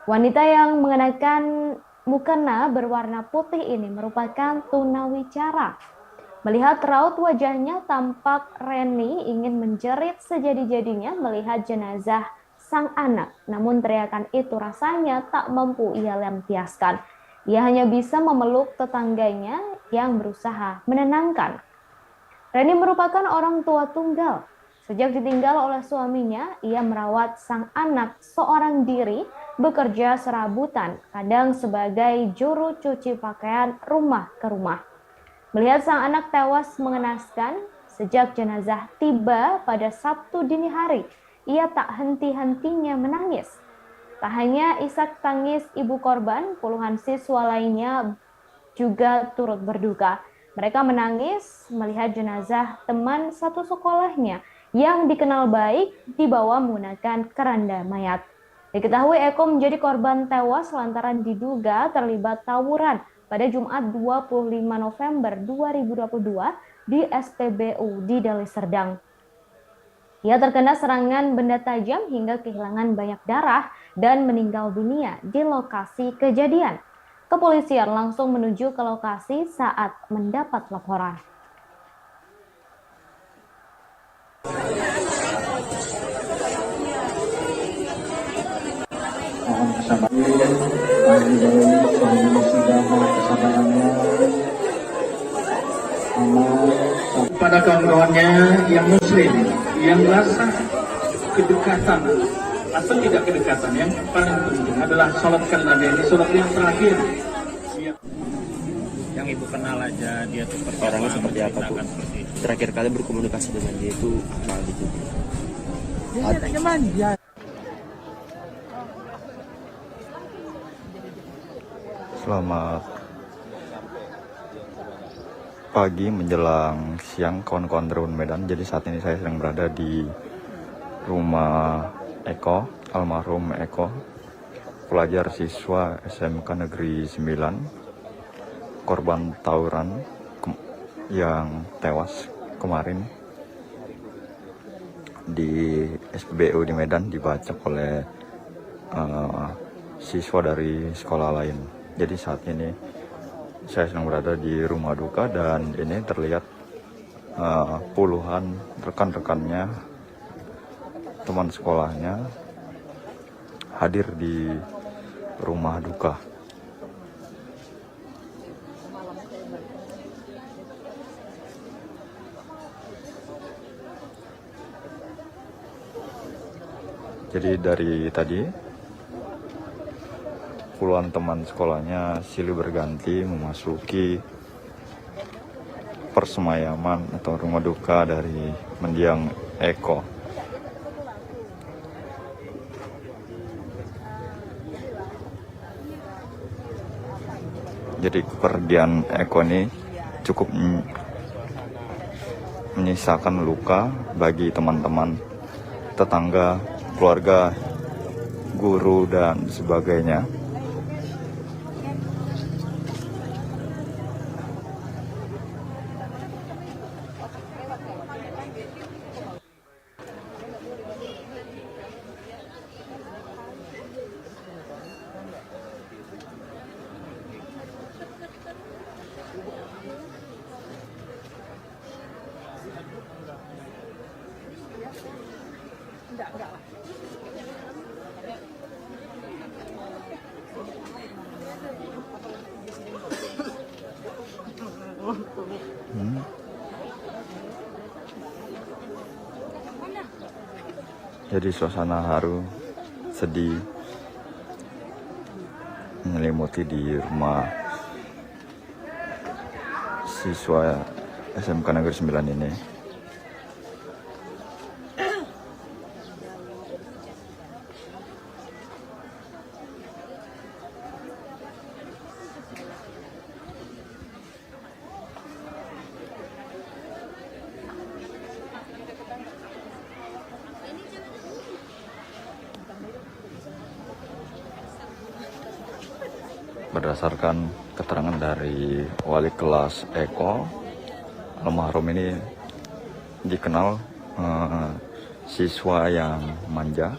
Wanita yang mengenakan mukena berwarna putih ini merupakan tunawicara. Melihat raut wajahnya, tampak Reni ingin menjerit sejadi-jadinya melihat jenazah sang anak. Namun teriakan itu rasanya tak mampu ia lampiaskan. Ia hanya bisa memeluk tetangganya yang berusaha menenangkan. Reni merupakan orang tua tunggal. Sejak ditinggal oleh suaminya, ia merawat sang anak seorang diri, bekerja serabutan, kadang sebagai juru cuci pakaian rumah ke rumah. Melihat sang anak tewas mengenaskan, sejak jenazah tiba pada Sabtu dini hari, ia tak henti-hentinya menangis. Tak hanya isak tangis ibu korban, puluhan siswa lainnya juga turut berduka. Mereka menangis melihat jenazah teman satu sekolahnya yang dikenal baik dibawa menggunakan keranda mayat. Diketahui Eko menjadi korban tewas lantaran diduga terlibat tawuran pada Jumat 25 November 2022 di SPBU di Deli Serdang. Ia terkena serangan benda tajam hingga kehilangan banyak darah dan meninggal dunia di lokasi kejadian. Kepolisian langsung menuju ke lokasi saat mendapat laporan. Mohon kesabaran, kepada kawan-kawannya yang muslim, yang rasa kedekatan atau tidak kedekatan, yang paling penting adalah sholatkan Nabi. Ini sholat yang terakhir. Yang ibu kenal aja dia tuh Orangnya seperti apa tuh? Terakhir kali berkomunikasi dengan dia itu apa gitu? Dia anaknya manja. Selamat pagi menjelang siang kawan-kawan Terun Medan. Jadi saat ini saya sedang berada di rumah Eko, almarhum Eko, pelajar siswa SMK Negeri 9, korban tawuran yang tewas kemarin di SPBU di Medan, dibacok oleh siswa dari sekolah lain. Jadi saat ini saya sedang berada di rumah duka dan ini terlihat puluhan rekan-rekannya, teman sekolahnya hadir di rumah duka. Jadi dari tadi puluhan teman sekolahnya silih berganti memasuki persemayaman atau rumah duka dari mendiang Eko. Jadi kepergian Eko ini cukup menyisakan luka bagi teman-teman, tetangga, keluarga, guru, dan sebagainya. Enggak lah. Jadi suasana haru, sedih menyelimuti di rumah siswa SMK Negeri 9 ini. Berdasarkan keterangan dari wali kelas Eko, almarhum ini dikenal siswa yang manja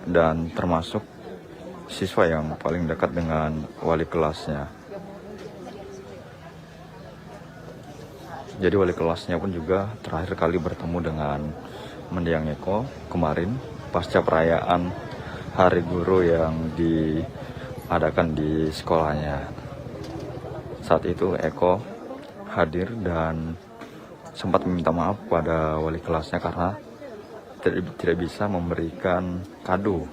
dan termasuk siswa yang paling dekat dengan wali kelasnya. Jadi wali kelasnya pun juga terakhir kali bertemu dengan mendiang Eko kemarin pasca perayaan Hari Guru yang diadakan di sekolahnya. Saat itu Eko hadir dan sempat meminta maaf pada wali kelasnya karena tidak bisa memberikan kado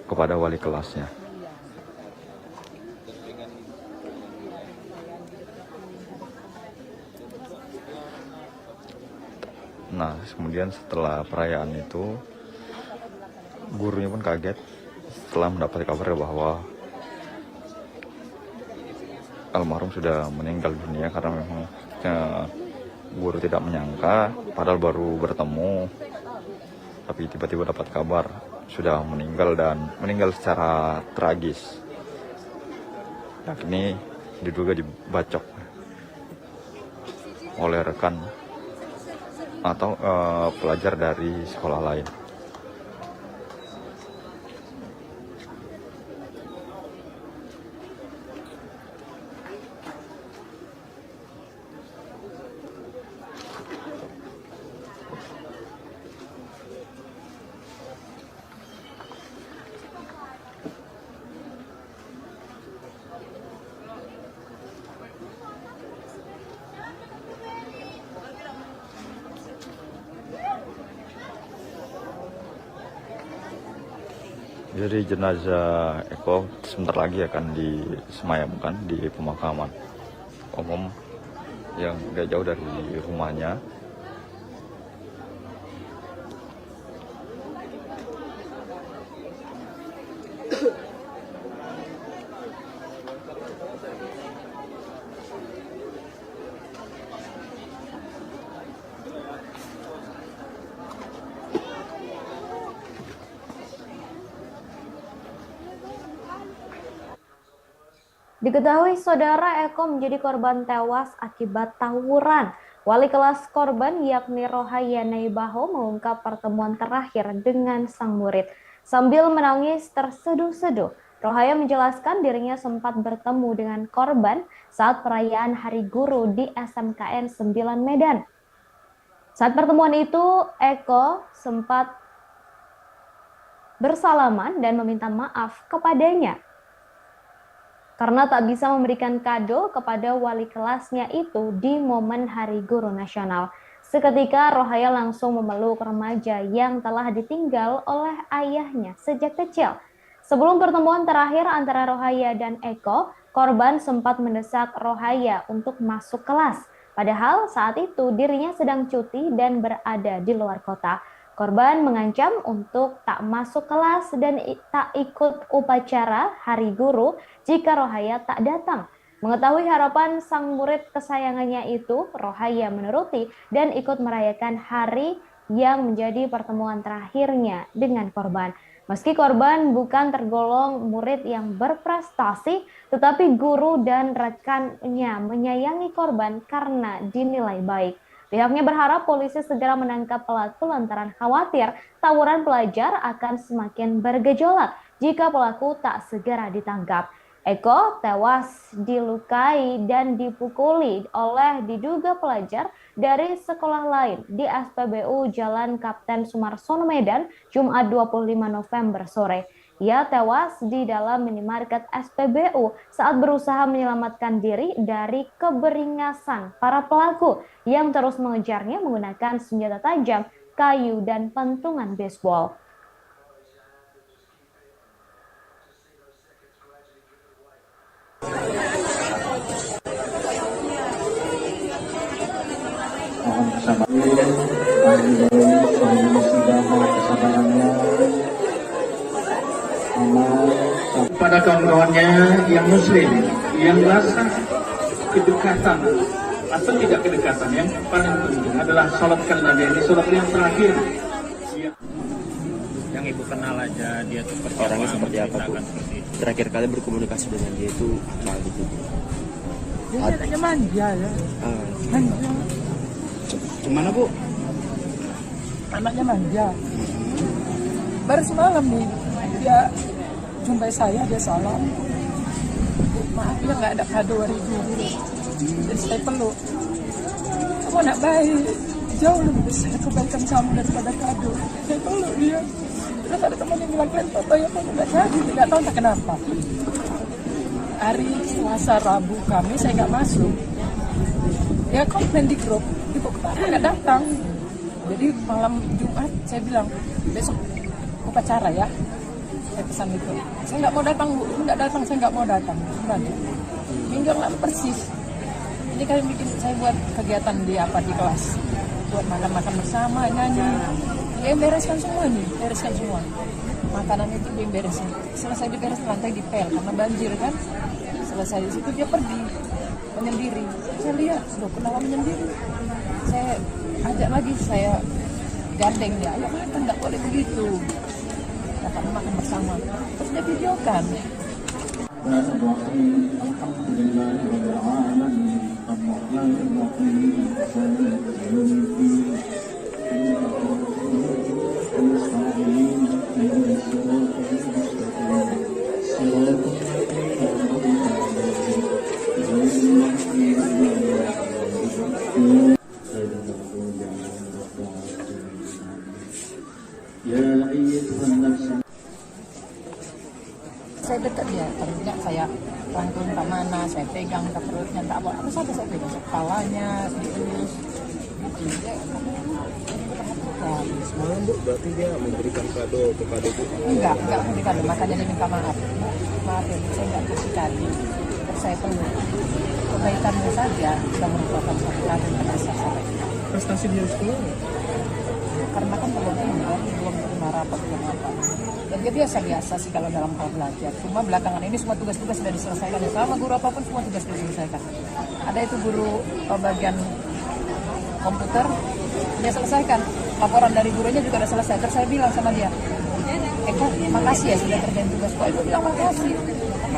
kepada wali kelasnya. Nah, kemudian setelah perayaan itu, gurunya pun kaget setelah mendapat kabar bahwa almarhum sudah meninggal dunia, karena memang guru tidak menyangka, padahal baru bertemu, tapi tiba-tiba dapat kabar sudah meninggal dan meninggal secara tragis. Yakni diduga dibacok oleh rekan atau pelajar dari sekolah lain. Jadi jenazah Eko sebentar lagi akan disemayamkan di pemakaman umum yang tidak jauh dari rumahnya. Diketahui saudara Eko menjadi korban tewas akibat tawuran. Wali kelas korban yakni Rohaya Naibaho mengungkap pertemuan terakhir dengan sang murid. Sambil menangis terseduh-seduh, Rohaya menjelaskan dirinya sempat bertemu dengan korban saat perayaan Hari Guru di SMKN 9 Medan. Saat pertemuan itu, Eko sempat bersalaman dan meminta maaf kepadanya karena tak bisa memberikan kado kepada wali kelasnya itu di momen Hari Guru Nasional. Seketika Rohaya langsung memeluk remaja yang telah ditinggal oleh ayahnya sejak kecil. Sebelum pertemuan terakhir antara Rohaya dan Eko, korban sempat mendesak Rohaya untuk masuk kelas. Padahal saat itu dirinya sedang cuti dan berada di luar kota. Korban mengancam untuk tak masuk kelas dan tak ikut upacara Hari Guru jika Rohaya tak datang. Mengetahui harapan sang murid kesayangannya itu, Rohaya menuruti dan ikut merayakan hari yang menjadi pertemuan terakhirnya dengan korban. Meski korban bukan tergolong murid yang berprestasi, tetapi guru dan rekannya menyayangi korban karena dinilai baik. Pihaknya berharap polisi segera menangkap pelaku lantaran khawatir tawuran pelajar akan semakin bergejolak jika pelaku tak segera ditangkap. Eko tewas dilukai dan dipukuli oleh diduga pelajar dari sekolah lain di SPBU Jalan Kapten Sumarsono Medan, Jumat 25 November sore. Ia tewas di dalam minimarket SPBU saat berusaha menyelamatkan diri dari keberingasan para pelaku yang terus mengejarnya menggunakan senjata tajam, kayu, dan pentungan baseball. Pada kawan-kawannya yang muslim, yang rasa kedekatan atau tidak kedekatan, yang paling penting adalah sholatkan Nabi. Ini sholat yang terakhir. Yang ibu kenal aja dia tuh Orangnya seperti apa, Bu? Terakhir kali berkomunikasi dengan dia itu apa gitu? Dia anaknya manja ya. Manja. Gimana, Bu? Anaknya manja. Baru semalam nih dia jumpai saya, dia salam. Maaf ya nggak ada kado hari guru. Jadi saya peluk. Kamu anak baik, jauh lebih besar kebaikan kamu daripada kado. Saya peluk dia. Terus ada teman yang bilang, kalian foto ya, kok nggak jadi, nggak tahu entah kenapa. Hari Selasa, Rabu, Kamis saya nggak masuk. Ya komplain di grup, ibu kenapa nggak datang? Jadi malam Jumat saya bilang, besok upacara ya. Saya pesan itu. Saya nggak mau datang, Bu. Nggak datang, saya nggak mau datang. Sebenarnya. Minggu lalu persis. Ini kalian bikin saya buat kegiatan di kelas. Buat makan-makan bersama, nyanyi. Dia bereskan semua nih, bereskan semua. Makanan itu dia beresin. Selesai diberes lantai dipel karena banjir kan. Selesai di situ dia pergi menyendiri. Saya lihat, loh kenapa menyendiri? Saya ajak lagi, saya gandeng dia. Ayo makan, nggak boleh begitu. Karena makan bersama. Terus dia videokan. Saya dekat dia, ternyata saya rangkul ke mana, saya pegang ke perutnya, tak apa saja saya pegang, kepalanya, dielus, gitu. Semalam, Bu, berarti dia memberikan kado kepada Bu? Enggak memberikan kado, makanya dia minta maaf. Maaf ya, saya enggak kasih kado, terus saya peluk. Kebaikannya saja sudah merupakan satu kado pada saya. Prestasi dia sekolah? Karena kan belum terima rapat, belum apa. Dan dia biasa-biasa sih kalau dalam hal belajar. Cuma belakangan ini semua tugas-tugas sudah diselesaikan. Ya, sama guru apapun semua tugas sudah diselesaikan. Ada itu guru bagian komputer, dia selesaikan. Laporan dari gurunya juga sudah selesai. Terus saya bilang sama dia, Eko, makasih ya sudah kerjain tugas. Kok Ibu bilang makasih?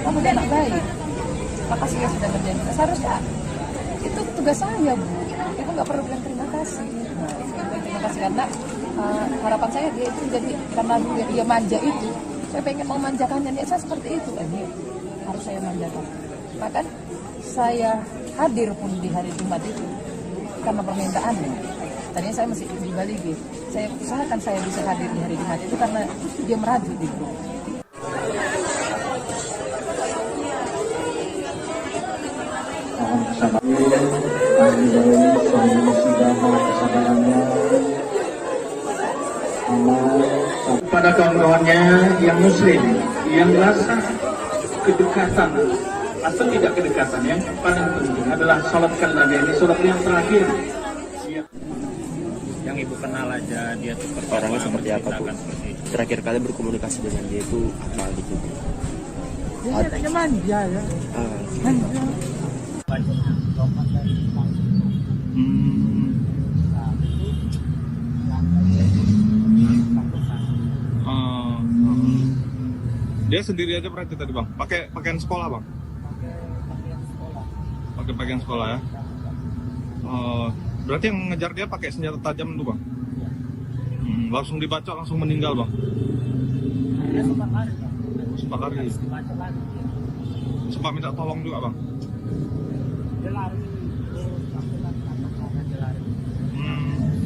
Kamu udah anak baik. Makasih ya sudah kerjain tugas. Seharusnya itu tugas saya, Bu. Ibu nggak perlu bilang terima kasih. Nah, terima kasih karena harapan saya dia itu jadi karena dia manja itu, saya pengen memanjakannya, dia saya seperti itu, ini harus saya manjakan. Bahkan saya hadir pun di hari Jumat itu karena permintaannya. Tadinya saya masih di Bali, saya usahakan saya bisa hadir di hari Jumat itu karena dia merajuk di grup. Pada kawan-kawannya yang muslim, yang rasa kedekatan atau tidak kedekatan, yang paling penting adalah sholatkan Nabi. Ini sholat yang terakhir. Yang ibu kenal aja dia tuh Orangnya seperti apa, Bu? Terakhir kali berkomunikasi dengan dia itu apa gitu? Dia anaknya manja ya. Manja. Dia sendiri aja berarti tadi, Bang? Pakai pakaian sekolah, Bang? Pakai pakaian sekolah ya? Berarti yang ngejar dia pakai senjata tajam tuh, Bang? Langsung dibacok, langsung meninggal, Bang? Sempat lari? Sempat minta tolong juga, Bang?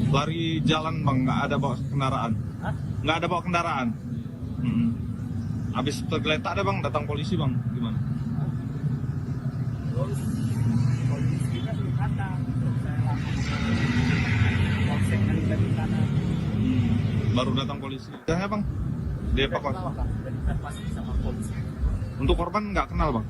Lari jalan, Bang? Nggak ada bawa kendaraan? Nggak ada bawa kendaraan? Habis tergeletak ada bang, datang polisi bang, gimana? Terus polisi kan di kanan, terus saya langsung polseknya di kanan. Baru datang polisi. Ya bang, dievakuasi. Dari evakuasi sama polisi. Untuk korban nggak kenal bang?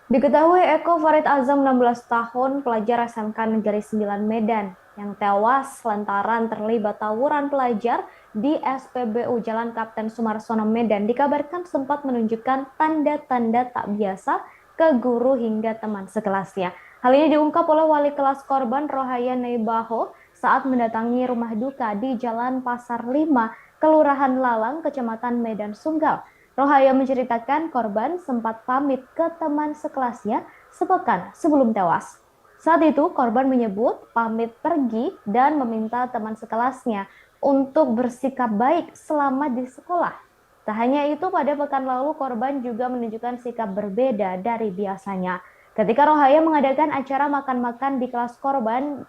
Diketahui Eko Farid Azam 16 tahun, pelajar SMK Negeri 9 Medan, yang tewas lantaran terlibat tawuran pelajar di SPBU Jalan Kapten Sumarsono Medan, dikabarkan sempat menunjukkan tanda-tanda tak biasa ke guru hingga teman sekelasnya. Hal ini diungkap oleh wali kelas korban Rohaya Neibaho saat mendatangi rumah duka di Jalan Pasar 5, Kelurahan Lalang, Kecamatan Medan Sunggal. Rohaya menceritakan korban sempat pamit ke teman sekelasnya sepekan sebelum tewas. Saat itu korban menyebut pamit pergi dan meminta teman sekelasnya untuk bersikap baik selama di sekolah. Tak hanya itu, pada pekan lalu korban juga menunjukkan sikap berbeda dari biasanya. Ketika Rohaya mengadakan acara makan-makan di kelas korban,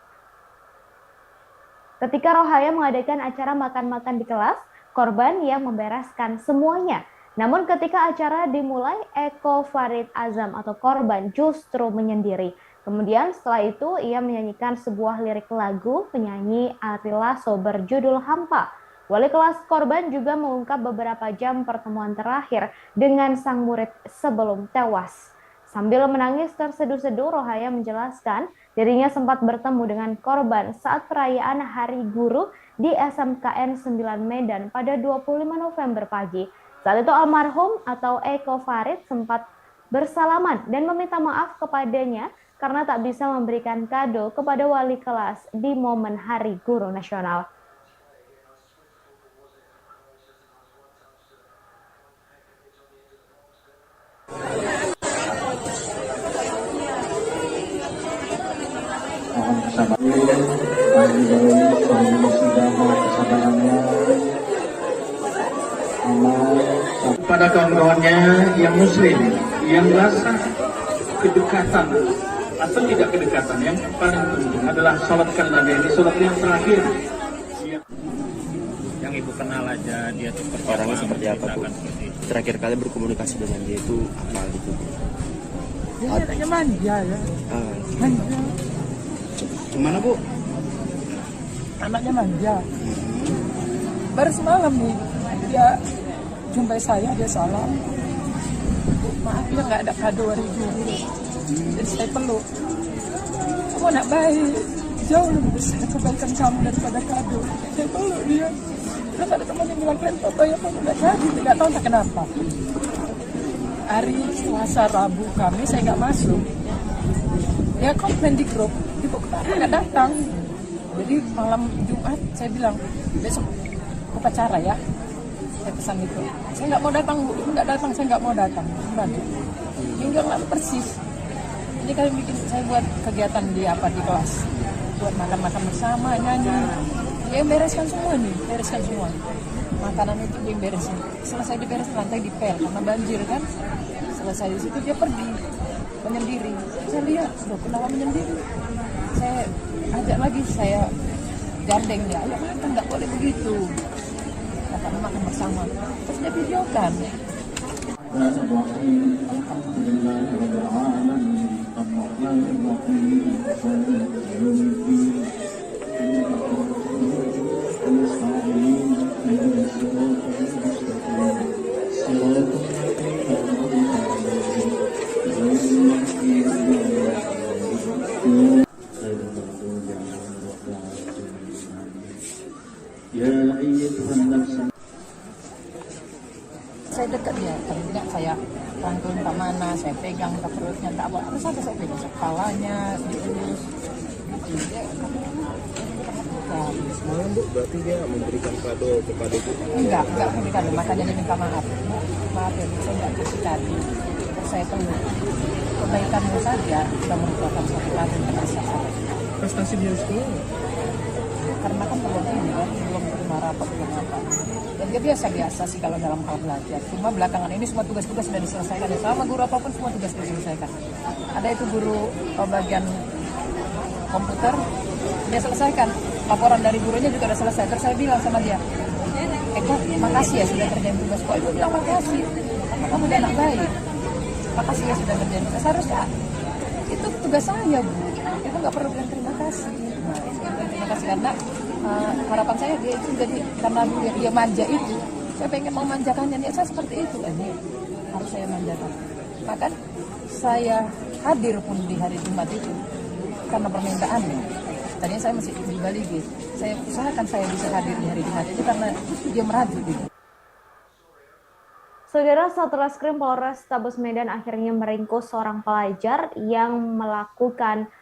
korban yang membereskan semuanya. Namun ketika acara dimulai, Eko Farid Azam atau korban justru menyendiri. Kemudian setelah itu ia menyanyikan sebuah lirik lagu penyanyi Ari Lasso berjudul Hampa. Wali kelas korban juga mengungkap beberapa jam pertemuan terakhir dengan sang murid sebelum tewas. Sambil menangis terseduh-seduh, Rohaya menjelaskan dirinya sempat bertemu dengan korban saat perayaan Hari Guru di SMKN 9 Medan pada 25 November pagi. Saat itu almarhum atau Eko Farid sempat bersalaman dan meminta maaf kepadanya karena tak bisa memberikan kado kepada wali kelas di momen Hari Guru Nasional. Pada kawan-kawannya yang muslim, yang rasa kedekatan atau tidak kedekatan, yang paling penting adalah sholatkan Nabi, ini sholat yang terakhir. Yang ibu kenal aja dia tuh Orangnya seperti apa bu? Terakhir kali berkomunikasi dengan dia itu apa gitu? Dia anaknya manja ya. Manja. Gimana bu? Anaknya manja. Baru semalam nih dia jumpai saya, dia salam. Maaf ya nggak ada kado hari guru. Jadi saya peluk. Kamu anak baik, jauh lebih besar kebaikan kamu daripada kado. Saya peluk dia. Terus ada teman yang bilang, kalian foto ya kamu nggak jadi, nggak tahu tak kenapa. Hari Selasa Rabu kami saya nggak masuk. Dia komplain di grup, ibu kenapa nggak datang? Jadi malam Jumat saya bilang besok upacara ya. Saya pesan itu. Saya nggak mau datang bu, nggak datang, saya nggak mau datang. Bantu. Minggu lalu persis. Ini kalian bikin saya buat kegiatan di kelas, buat makan-makan bersama, nyanyi. Dia bereskan semua nih, bereskan semua. Makanan itu dia beresin. Selesai diberes lantai dipel karena banjir kan. Selesai di situ dia pergi menyendiri. Saya lihat, loh kenapa menyendiri? Saya ajak lagi, saya gandeng dia. Ayo makan, nggak boleh begitu. Karena makan bersama. Terus dia videokan. Saya dekat dia, tentunya saya rangkul entah mana, saya pegang entah perutnya, entah apa, terus saya pegang kepalanya, diurus. Semalam bu, berarti dia memberikan kado kepada ibu? Enggak memberikan, makanya dia minta maaf. Maaf ya, saya enggak kasih kado. Terus saya peluk. Kebaikanmu saja sudah merupakan satu kado yang terasa. Prestasi dia di sekolah? Karena kan belum ini kan, belum terima rapat, belum apa. Dan dia biasa-biasa sih kalau dalam hal belajar. Cuma belakangan ini semua tugas-tugas sudah diselesaikan. Ya, sama guru apapun semua tugas diselesaikan. Ada itu guru bagian komputer, dia selesaikan. Laporan dari gurunya juga sudah selesai. Terus saya bilang sama dia, Eko, makasih ya sudah kerjain tugas. Kok ibu bilang makasih? Karena kamu udah anak baik. Makasih ya sudah kerjain tugas. Harusnya itu tugas saya, Bu. Ibu nggak perlu bilang terima kasih. Nah, terima kasih karena harapan saya dia itu jadi karena dia manja itu. Saya pengen memanjakannya, niat saya seperti itu. Ini harus saya manjakan. Maka saya hadir pun di hari Jumat itu karena permintaannya. Tadinya saya masih di Bali gitu. Saya usahakan saya bisa hadir di hari Jumat itu karena dia merajuk gitu. Saudara, Satreskrim Polrestabes Medan akhirnya meringkus seorang pelajar yang melakukan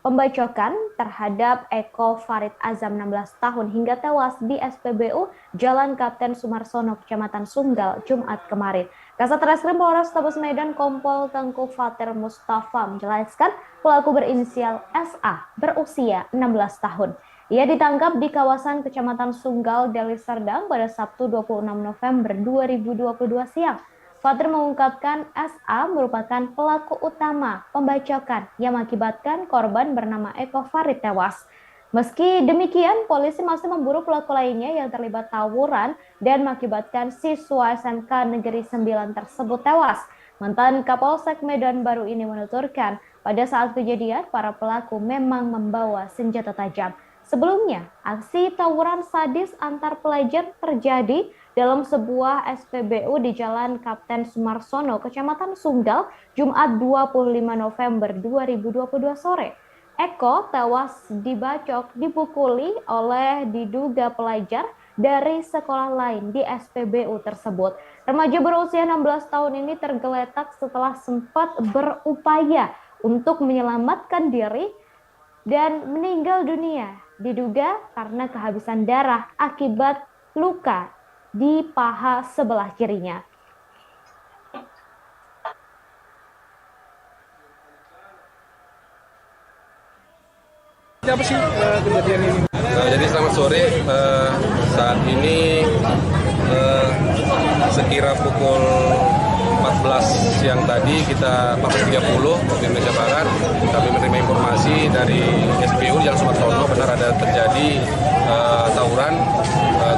pembacokan terhadap Eko Farid Azam 16 tahun hingga tewas di SPBU Jalan Kapten Sumarsono, Kecamatan Sunggal, Jumat kemarin. Kasat Reskrim Polrestabes Medan Kompol Tengku Fatir Mustafa menjelaskan pelaku berinisial SA berusia 16 tahun. Ia ditangkap di kawasan Kecamatan Sunggal, Deli Serdang pada Sabtu 26 November 2022 siang. Fatir mengungkapkan SA merupakan pelaku utama pembacokan yang mengakibatkan korban bernama Eko Farid tewas. Meski demikian, polisi masih memburu pelaku lainnya yang terlibat tawuran dan mengakibatkan siswa SMK Negeri 9 tersebut tewas. Mantan Kapolsek Medan Baru ini menuturkan, pada saat kejadian para pelaku memang membawa senjata tajam. Sebelumnya, aksi tawuran sadis antar pelajar terjadi dalam sebuah SPBU di Jalan Kapten Sumarsono, Kecamatan Sunggal, Jumat 25 November 2022 sore. Eko tewas dibacok dipukuli oleh diduga pelajar dari sekolah lain di SPBU tersebut. Remaja berusia 16 tahun ini tergeletak setelah sempat berupaya untuk menyelamatkan diri dan meninggal dunia, diduga karena kehabisan darah akibat luka di paha sebelah kirinya. Apa sih kejadian ini? Jadi selamat sore, saat ini sekira pukul 14 siang tadi kita 14.30 waktu Indonesia Barat kami menerima informasi dari SPU Jalan Sumarsono benar ada terjadi tawuran,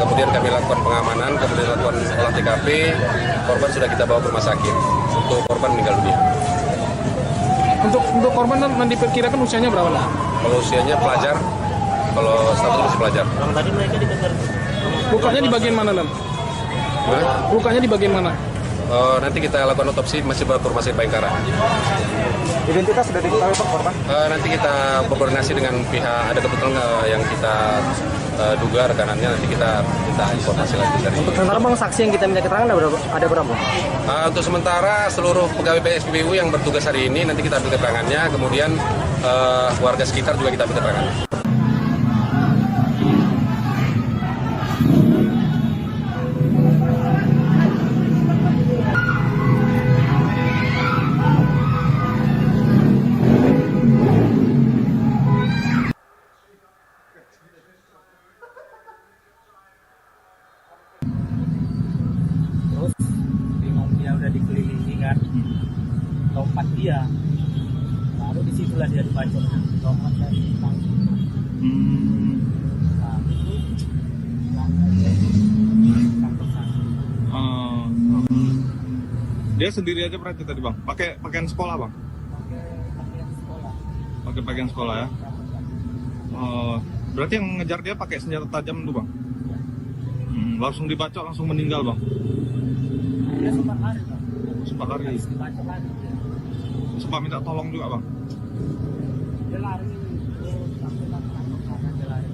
kemudian kami lakukan pengamanan, kemudian lakukan olah TKP, korban sudah kita bawa ke rumah sakit untuk korban meninggal dunia. Untuk korban diperkirakan usianya berapa lah? Kalau usianya pelajar, kalau status masih pelajar. Tadi mereka dikejar. Lukanya di bagian mana, Lam? Lukanya di bagian mana? Nanti kita lakukan otopsi, masih bawa ke rumah sakit Bayangkara. Identitas sudah diketahui Pak korban? Nanti kita berkoordinasi dengan pihak, ada kebetulan yang kita duga rekanannya, nanti kita minta informasi lagi dari. Untuk sementara Bang, saksi yang kita minta keterangan ada berapa? Untuk sementara seluruh pegawai PSPBU yang bertugas hari ini nanti kita ambil keterangannya, kemudian warga sekitar juga kita ambil keterangannya. Terus bingung, dia udah dikelilingi kan, lompat dia, baru disitulah dia dibacoknya, lompat dari tangki. Nah, Dia sendiri aja berarti tadi Bang? Pakai pakaian sekolah Bang? Pakai pakaian sekolah ya? Berarti yang ngejar dia pakai senjata tajam tuh Bang? Langsung dibacok, langsung meninggal Bang? Dia sempat lari Bang. Sempat lari? Dibacok lagi dia. Sempat minta tolong juga Bang? Dia lari, sampai karena dia lari.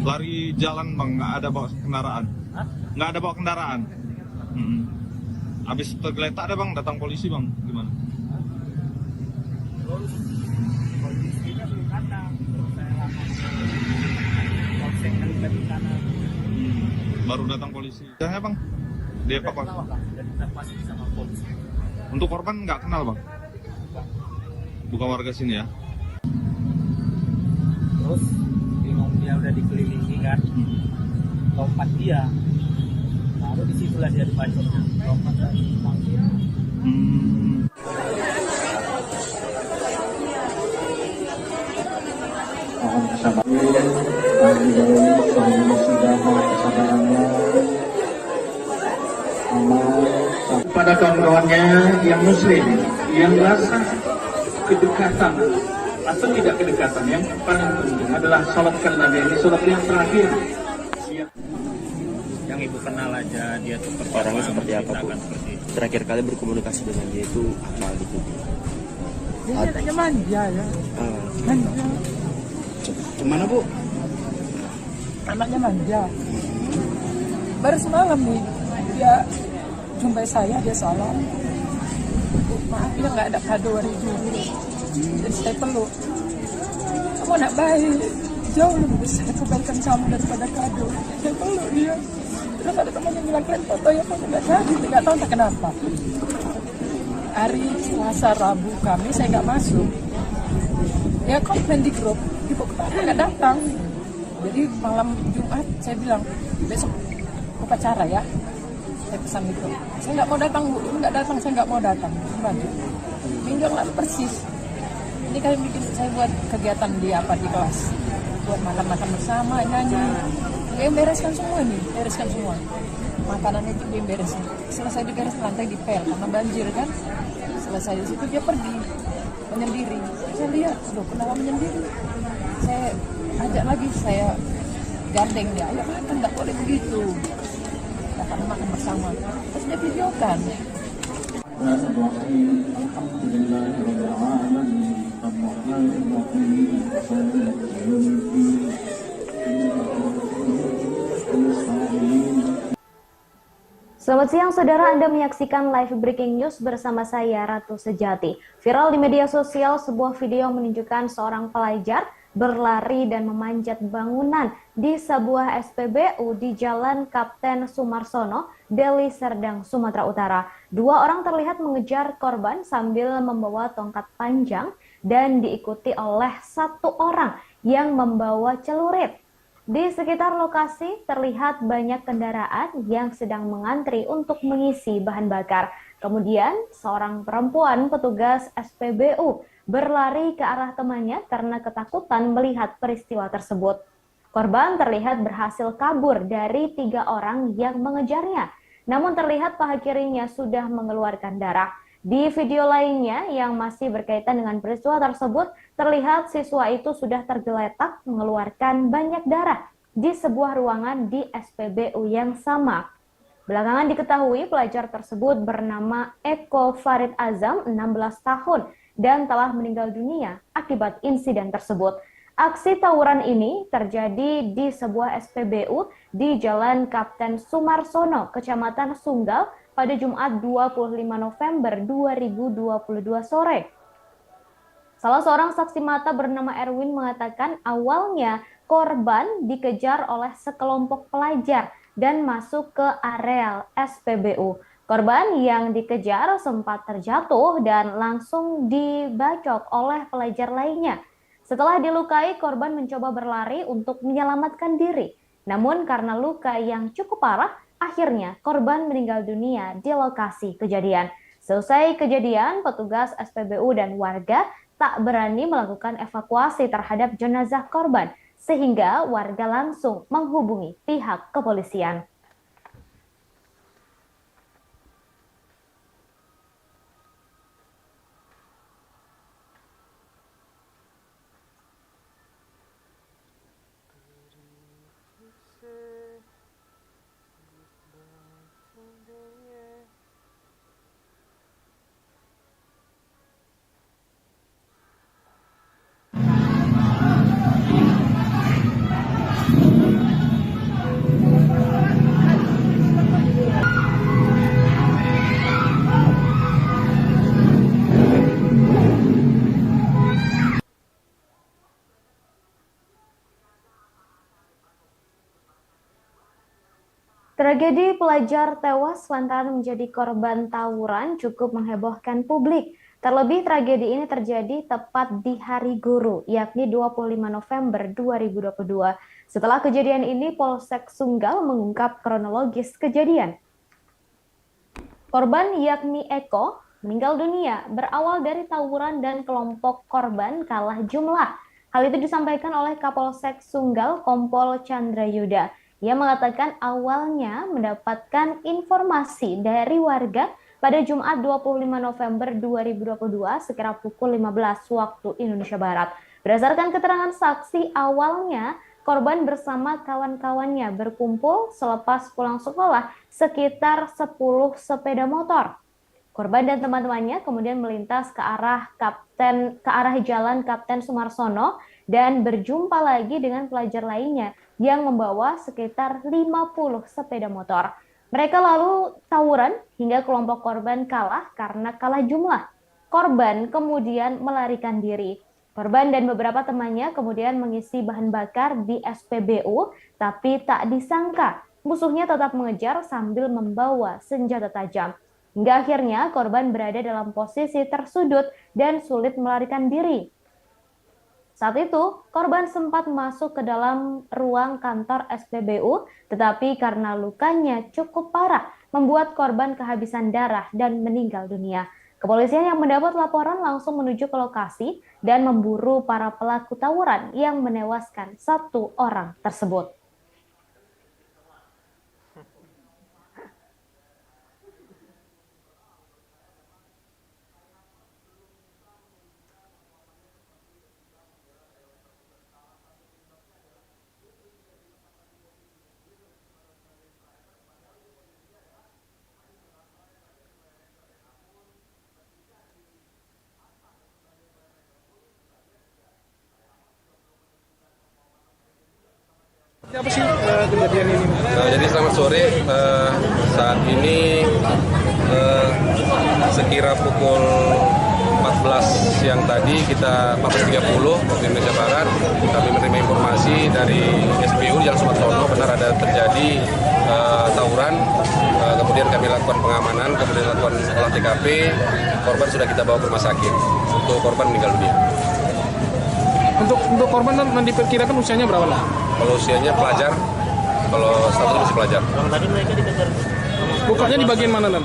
Lari jalan Bang, nggak ada bawa kendaraan? Hah? Nggak ada bawa kendaraan? Habis tergeletak ada Bang, datang polisi Bang, gimana? Terus kondisinya belum kandang, terus saya lakukan polsek dari kanan. Baru datang polisi. Jangan Bang, dievakuasi. Dan dievakuasi sama polisi. Untuk korban nggak kenal Bang? Bukan warga sini ya? Terus bingung, dia udah dikelilingi kan, lompat dia, baru disitulah dia dibacoknya, lompat dari tangki. Kepada kawan-kawannya yang muslim, yang rasa kedekatan atau tidak kedekatan, yang paling penting adalah salatkan Nabi. Ini salat yang terakhir. Yang ibu kenal aja dia seperti Orangnya seperti apa, Bu? seperti itu. Terakhir kali berkomunikasi dengan dia itu apa gitu? Dia anaknya manja ya. Manja. Gimana, Bu? Anaknya manja. Baru semalam nih dia jumpai saya, dia salam. Bu, maaf ya nggak ada kado hari ini. Jadi saya peluk. Kamu anak baik, jauh lebih besar kebaikan kamu daripada kado. Saya peluk dia. Terus ada teman yang bilang, kalian foto ya, foto nggak jadi, nggak tahu entah kenapa. Hari Selasa, Rabu, Kamis saya nggak masuk. Dia komplain di grup, ibu kenapa nggak datang? Jadi malam Jumat saya bilang, besok upacara ya. Saya pesan di grup, saya nggak mau datang Bu, nggak datang, saya nggak mau datang. Gimana? Minggu yang lalu persis. Ini kalian bikin saya buat kegiatan di kelas, buat makan-makan bersama, nyanyi. Dia bereskan semua nih, bereskan semua. Makanan itu dia beresin. Selesai diberes lantai dipel karena banjir kan. Selesai di situ dia pergi menyendiri. Saya lihat, loh kenapa menyendiri? Saya ajak lagi, saya gandeng dia. Ayo makan, nggak boleh begitu. Kita makan bersama. Terus dia videokan. Selamat siang saudara, Anda menyaksikan live breaking news bersama saya Ratu Sejati. Viral di media sosial sebuah video menunjukkan seorang pelajar berlari dan memanjat bangunan di sebuah SPBU di Jalan Kapten Sumarsono, Deli Serdang, Sumatera Utara. Dua orang terlihat mengejar korban sambil membawa tongkat panjang dan diikuti oleh satu orang yang membawa celurit. Di sekitar lokasi terlihat banyak kendaraan yang sedang mengantri untuk mengisi bahan bakar. Kemudian seorang perempuan petugas SPBU berlari ke arah temannya karena ketakutan melihat peristiwa tersebut. Korban terlihat berhasil kabur dari 3 orang yang mengejarnya. Namun terlihat paha kirinya sudah mengeluarkan darah. Di video lainnya yang masih berkaitan dengan peristiwa tersebut, terlihat siswa itu sudah tergeletak mengeluarkan banyak darah di sebuah ruangan di SPBU yang sama. Belakangan diketahui pelajar tersebut bernama Eko Farid Azam, 16 tahun, dan telah meninggal dunia akibat insiden tersebut. Aksi tawuran ini terjadi di sebuah SPBU di Jalan Kapten Sumarsono, Kecamatan Sunggal, pada Jumat 25 November 2022 sore. Salah seorang saksi mata bernama Erwin mengatakan awalnya korban dikejar oleh sekelompok pelajar dan masuk ke areal SPBU. Korban yang dikejar sempat terjatuh dan langsung dibacok oleh pelajar lainnya. Setelah dilukai, korban mencoba berlari untuk menyelamatkan diri. Namun karena luka yang cukup parah, akhirnya korban meninggal dunia di lokasi kejadian. Selesai kejadian, petugas SPBU dan warga tak berani melakukan evakuasi terhadap jenazah korban, sehingga warga langsung menghubungi pihak kepolisian. Tragedi pelajar tewas lantaran menjadi korban tawuran cukup menghebohkan publik. Terlebih tragedi ini terjadi tepat di Hari Guru, yakni 25 November 2022. Setelah kejadian ini, Polsek Sunggal mengungkap kronologis kejadian. Korban yakni Eko meninggal dunia berawal dari tawuran dan kelompok korban kalah jumlah. Hal itu disampaikan oleh Kapolsek Sunggal Kompol Chandra Yuda. Ia mengatakan awalnya mendapatkan informasi dari warga pada Jumat 25 November 2022 sekira pukul 15 waktu Indonesia Barat. Berdasarkan keterangan saksi, awalnya korban bersama kawan-kawannya berkumpul selepas pulang sekolah sekitar 10 sepeda motor. Korban dan teman-temannya kemudian melintas ke arah jalan Kapten Sumarsono dan berjumpa lagi dengan pelajar lainnya yang membawa sekitar 50 sepeda motor. Mereka lalu tawuran hingga kelompok korban kalah karena kalah jumlah. Korban kemudian melarikan diri. Korban dan beberapa temannya kemudian mengisi bahan bakar di SPBU, tapi tak disangka musuhnya tetap mengejar sambil membawa senjata tajam. Hingga akhirnya korban berada dalam posisi tersudut dan sulit melarikan diri. Saat itu, korban sempat masuk ke dalam ruang kantor SPBU, tetapi karena lukanya cukup parah, membuat korban kehabisan darah dan meninggal dunia. Kepolisian yang mendapat laporan langsung menuju ke lokasi dan memburu para pelaku tawuran yang menewaskan 1 orang tersebut. Apa sih kejadian ini? Jadi selamat sore, saat ini sekira pukul 14 siang tadi 14.30 waktu Indonesia Barat kami menerima informasi dari SPBU Jalan Sumarsono benar ada terjadi tawuran, kemudian kami lakukan pengamanan, kemudian lakukan olah TKP, korban sudah kita bawa ke rumah sakit, untuk korban meninggal dunia. Untuk korban dan diperkirakan usianya berapa lah? Kalau usianya pelajar, kalau statusnya masih pelajar. Tadi mereka dikejar. Lukanya di bagian mana, Dan?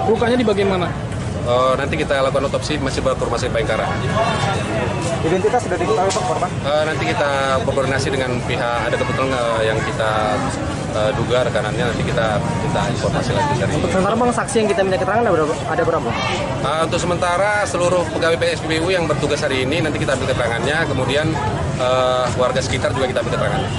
Lukanya di bagian mana? Nanti kita lakukan otopsi, masih bawa ke rumah sakit Bayangkara. Identitas sudah diketahui Pak korban? Nanti kita berkoordinasi dengan pihak, ada kebetulan yang kita duga rekanannya, nanti kita minta informasi lagi dari. Untuk sementara Bang, saksi yang kita minta keterangan ada berapa? Untuk sementara seluruh pegawai PSBBU yang bertugas hari ini nanti kita ambil keterangannya, kemudian warga sekitar juga kita ambil keterangannya.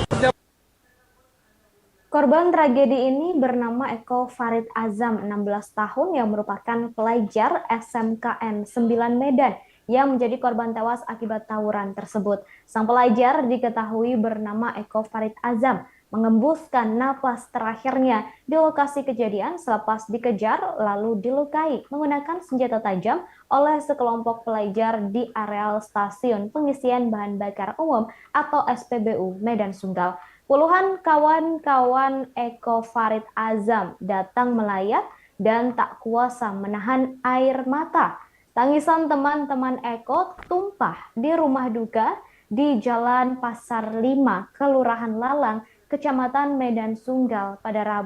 Korban tragedi ini bernama Eko Farid Azam, 16 tahun yang merupakan pelajar SMKN 9 Medan yang menjadi korban tewas akibat tawuran tersebut. Sang pelajar diketahui bernama Eko Farid Azam mengembuskan napas terakhirnya di lokasi kejadian selepas dikejar lalu dilukai menggunakan senjata tajam oleh sekelompok pelajar di areal stasiun pengisian bahan bakar umum atau SPBU Medan Sunggal. Puluhan kawan-kawan Eko Farid Azam datang melayat dan tak kuasa menahan air mata. Tangisan teman-teman Eko tumpah di rumah duka di Jalan Pasar 5, Kelurahan Lalang, Kecamatan Medan Sunggal pada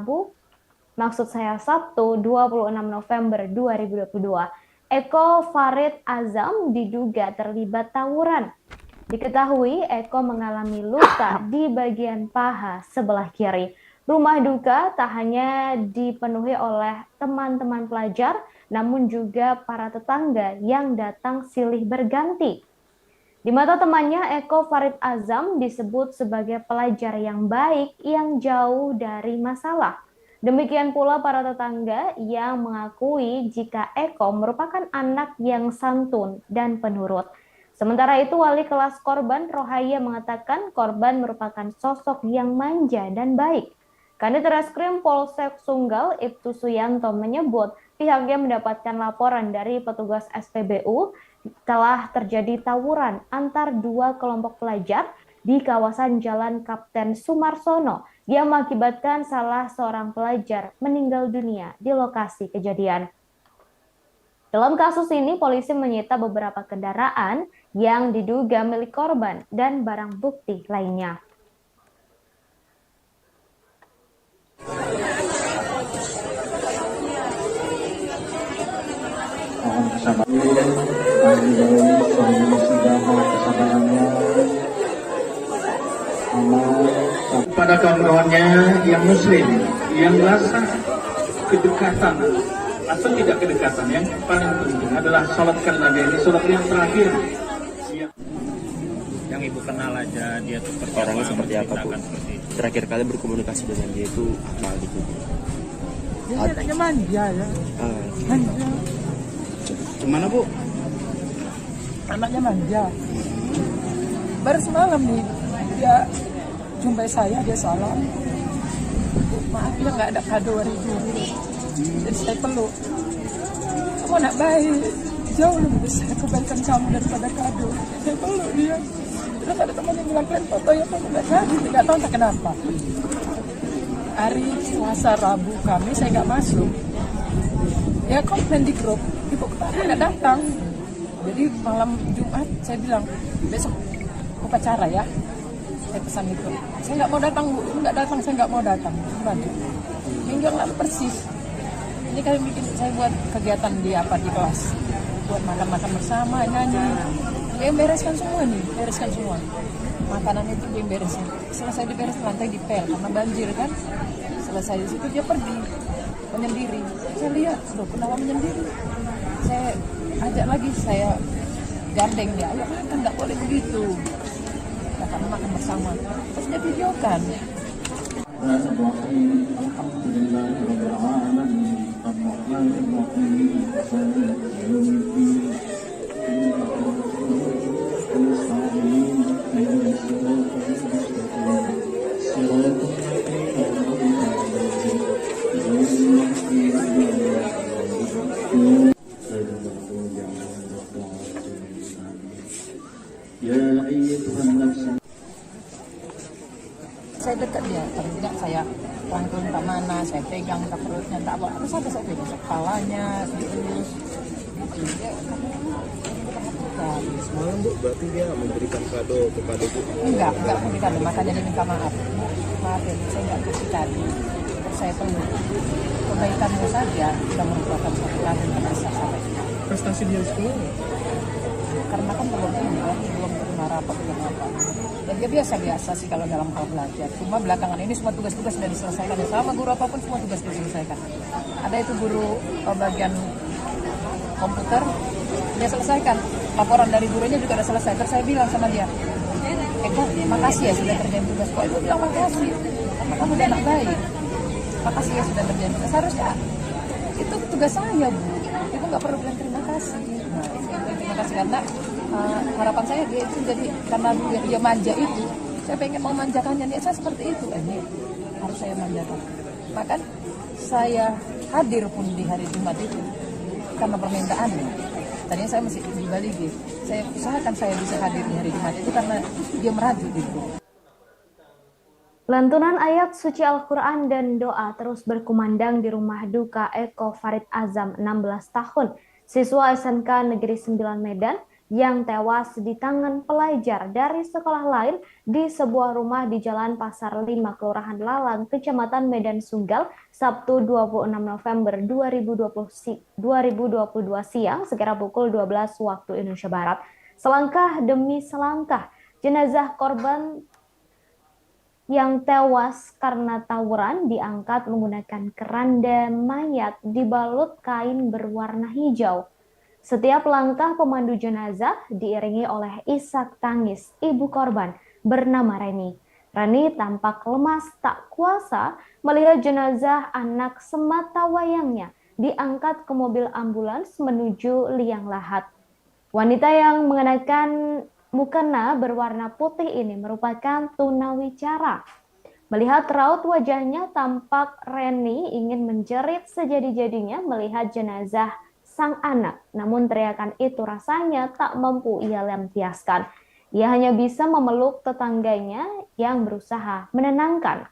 Sabtu 26 November 2022. Eko Farid Azam diduga terlibat tawuran. Diketahui Eko mengalami luka di bagian paha sebelah kiri. Rumah duka tak hanya dipenuhi oleh teman-teman pelajar, namun juga para tetangga yang datang silih berganti. Di mata temannya, Eko Farid Azam disebut sebagai pelajar yang baik yang jauh dari masalah. Demikian pula para tetangga yang mengakui jika Eko merupakan anak yang santun dan penurut. Sementara itu, wali kelas korban Rohaya mengatakan korban merupakan sosok yang manja dan baik. Kanit Reskrim Polsek Sunggal, Ibtu Suyanto menyebut pihaknya mendapatkan laporan dari petugas SPBU telah terjadi tawuran antar dua kelompok pelajar di kawasan Jalan Kapten Sumarsono yang mengakibatkan salah seorang pelajar meninggal dunia di lokasi kejadian. Dalam kasus ini, polisi menyita beberapa kendaraan yang diduga milik korban dan barang bukti lainnya. Mohon kesabaran, kesabaran kepada kawan-kawannya yang muslim, yang rasa kedekatan atau tidak kedekatan, yang paling penting adalah sholatkan Nabi. Ini sholat yang terakhir. Yang ibu kenal aja dia tuh Orangnya seperti apa, Bu? seperti itu. Terakhir kali berkomunikasi dengan dia itu apa gitu? Dia anaknya manja ya. Manja. Gimana Bu? Anaknya manja. Baru semalam nih dia jumpai saya, dia salam. Bu, maaf ya nggak ada kado hari Guru. Jadi saya peluk. Kamu anak baik, jauh lebih besar kebaikan kamu daripada kado. Saya peluk dia. Terus ada teman yang bilang, kalian foto ya, kamu nggak jadi, nggak tahu entah kenapa. Hari Selasa, Rabu, Kamis saya nggak masuk. Ya komplain di grup, ibu kenapa nggak datang? Jadi malam Jumat saya bilang, besok upacara ya. Saya pesan itu. Saya nggak mau datang, Bu. Nggak datang, saya nggak mau datang. Gimana? Minggu yang lalu persis. Ini kami bikin, saya buat kegiatan di kelas. Buat makan-makan bersama, nyanyi. Dia bereskan semua nih, bereskan semua. Makanan itu dia beresin. Selesai diberes, lantai dipel karena banjir kan. Selesai di situ dia pergi menyendiri. Saya lihat, loh kenapa menyendiri? Saya ajak lagi, saya gandeng dia. Ayo makan, nggak boleh begitu. Ya, karena makan bersama. Terus dia videokan. Saya dekat dia, paling tidak saya rangkul entah mana, saya pegang entah perutnya, entah apa, terus saya pegang kepalanya, diurus. Semalam Bu, berarti dia memberikan kado kepada Bu? Enggak memberikan, makanya dia minta maaf. Maaf ya, saya enggak kasih tadi. Terus saya peluk. Kebaikannya saja sudah merupakan satu kali yang besar sampai. Prestasi dia sekolah? Karena kan belum terima rapat, belum apa. Dan dia biasa-biasa sih kalau dalam hal belajar. Cuma belakangan ini semua tugas-tugas sudah diselesaikan. Ya, sama guru apapun semua tugas diselesaikan. Ada itu guru bagian komputer, dia selesaikan. Laporan dari gurunya juga sudah selesai. Terus saya bilang sama dia, Eko, makasih ya sudah kerjain tugas. Kok Ibu bilang makasih? Karena kamu udah anak baik. Makasih ya sudah kerjain tugas. Seharusnya itu tugas saya, Bu. Ibu nggak perlu bilang terima kasih. Nah, terima kasih karena harapan saya dia itu jadi karena dia manja itu, saya pengen memanjakannya. Niat saya seperti itu, ini harus saya manjakan. Maka saya hadir pun di hari Jumat itu karena permintaannya. Tadinya saya masih di Bali gitu. Saya usahakan saya bisa hadir di hari Jumat itu karena dia merajuk gitu. Lantunan ayat suci Al-Quran dan doa terus berkumandang di rumah duka Eko Farid Azam, 16 tahun, siswa SMK Negeri 9 Medan, yang tewas di tangan pelajar dari sekolah lain di sebuah rumah di Jalan Pasar 5, Kelurahan Lalang, Kecamatan Medan Sunggal, Sabtu 26 November 2022 siang, sekira pukul 12 waktu Indonesia Barat. Selangkah demi selangkah, jenazah korban yang tewas karena tawuran diangkat menggunakan keranda mayat dibalut kain berwarna hijau. Setiap langkah pemandu jenazah diiringi oleh isak tangis ibu korban bernama Reni. Reni tampak lemas tak kuasa melihat jenazah anak semata wayangnya diangkat ke mobil ambulans menuju liang lahat. Wanita yang mengenakan mukena berwarna putih ini merupakan tunawicara. Melihat raut wajahnya, tampak Reni ingin menjerit sejadi-jadinya melihat jenazah sang anak. Namun teriakan itu rasanya tak mampu ia lampiaskan. Ia hanya bisa memeluk tetangganya yang berusaha menenangkan.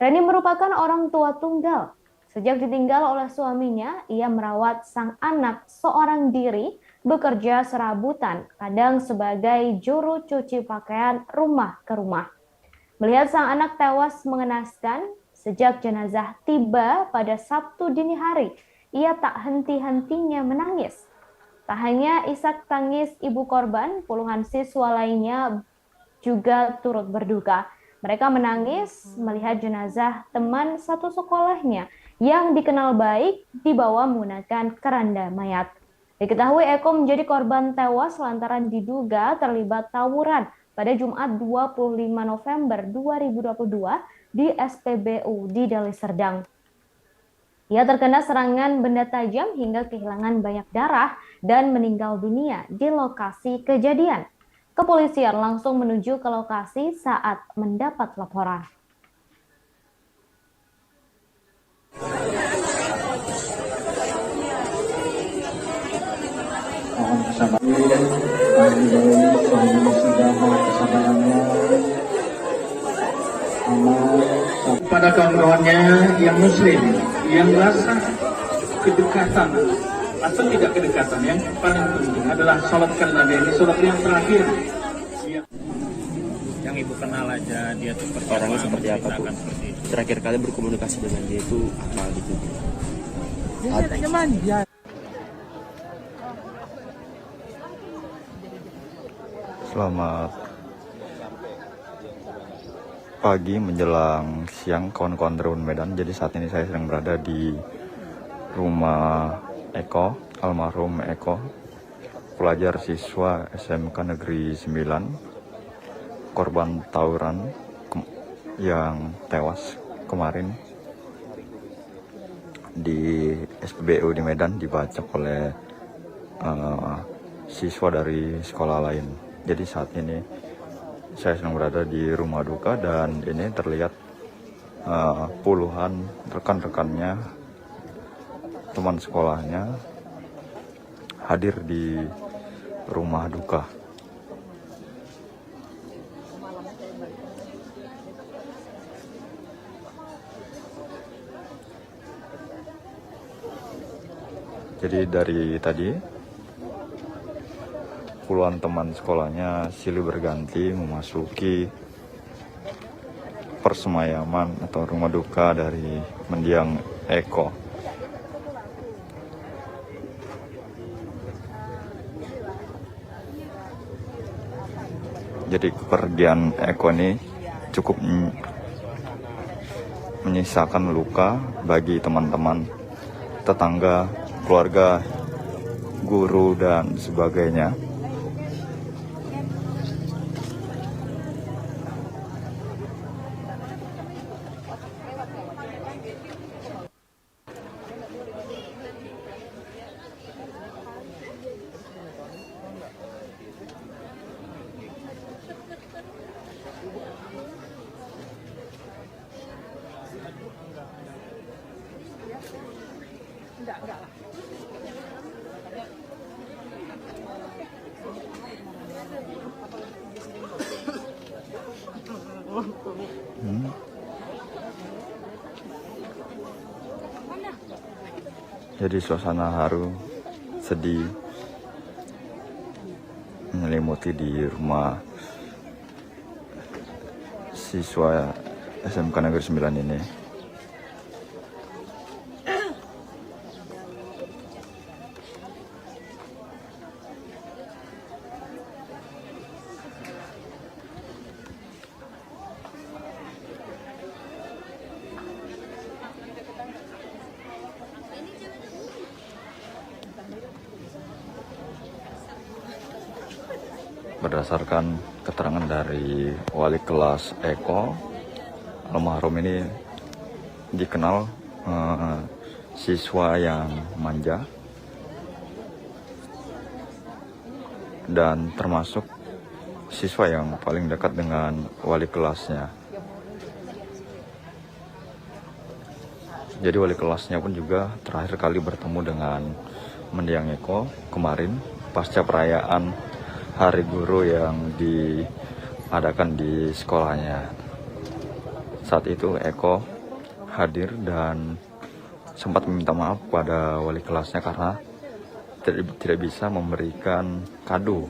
Reni merupakan orang tua tunggal. Sejak ditinggal oleh suaminya, ia merawat sang anak seorang diri, bekerja serabutan, kadang sebagai juru cuci pakaian rumah ke rumah. Melihat sang anak tewas mengenaskan, sejak jenazah tiba pada Sabtu dini hari, ia tak henti-hentinya menangis. Tak hanya isak tangis ibu korban, puluhan siswa lainnya juga turut berduka. Mereka menangis melihat jenazah teman satu sekolahnya yang dikenal baik dibawa menggunakan keranda mayat. Diketahui Eko menjadi korban tewas lantaran diduga terlibat tawuran pada Jumat 25 November 2022 di SPBU di Deli Serdang. Ia terkena serangan benda tajam hingga kehilangan banyak darah dan meninggal dunia di lokasi kejadian. Kepolisian langsung menuju ke lokasi saat mendapat laporan. Mohon kesabarannya, kepada kawan-kawannya yang muslim, yang rasa kedekatan atau tidak kedekatan, yang paling penting adalah sholatkan Nabi, ini sholat yang terakhir. Yang ibu kenal aja dia seperti orangnya seperti apa Bu? Seperti itu. Terakhir kali berkomunikasi dengan dia itu apa gitu? Dia anaknya manja. Selamat pagi menjelang siang kawan-kawan Drone Medan. Jadi saat ini saya sedang berada di rumah Eko, almarhum Eko, pelajar siswa SMK Negeri 9, korban tawuran yang tewas kemarin di SPBU di Medan, dibacok oleh siswa dari sekolah lain. Jadi saat ini saya sedang berada di rumah duka dan ini terlihat puluhan rekan-rekannya, teman sekolahnya hadir di rumah duka. Jadi dari tadi puluhan teman sekolahnya silih berganti memasuki persemayaman atau rumah duka dari mendiang Eko. Jadi kepergian Eko ini cukup menyisakan luka bagi teman-teman, tetangga, keluarga, guru, dan sebagainya. Jadi suasana haru, sedih menyelimuti di rumah siswa SMK Negeri 9 ini. Berdasarkan keterangan dari wali kelas Eko, almarhum ini dikenal siswa yang manja dan termasuk siswa yang paling dekat dengan wali kelasnya. Jadi wali kelasnya pun juga terakhir kali bertemu dengan mendiang Eko kemarin pasca perayaan Hari Guru yang diadakan di sekolahnya. Saat itu Eko hadir dan sempat meminta maaf pada wali kelasnya karena tidak bisa memberikan kado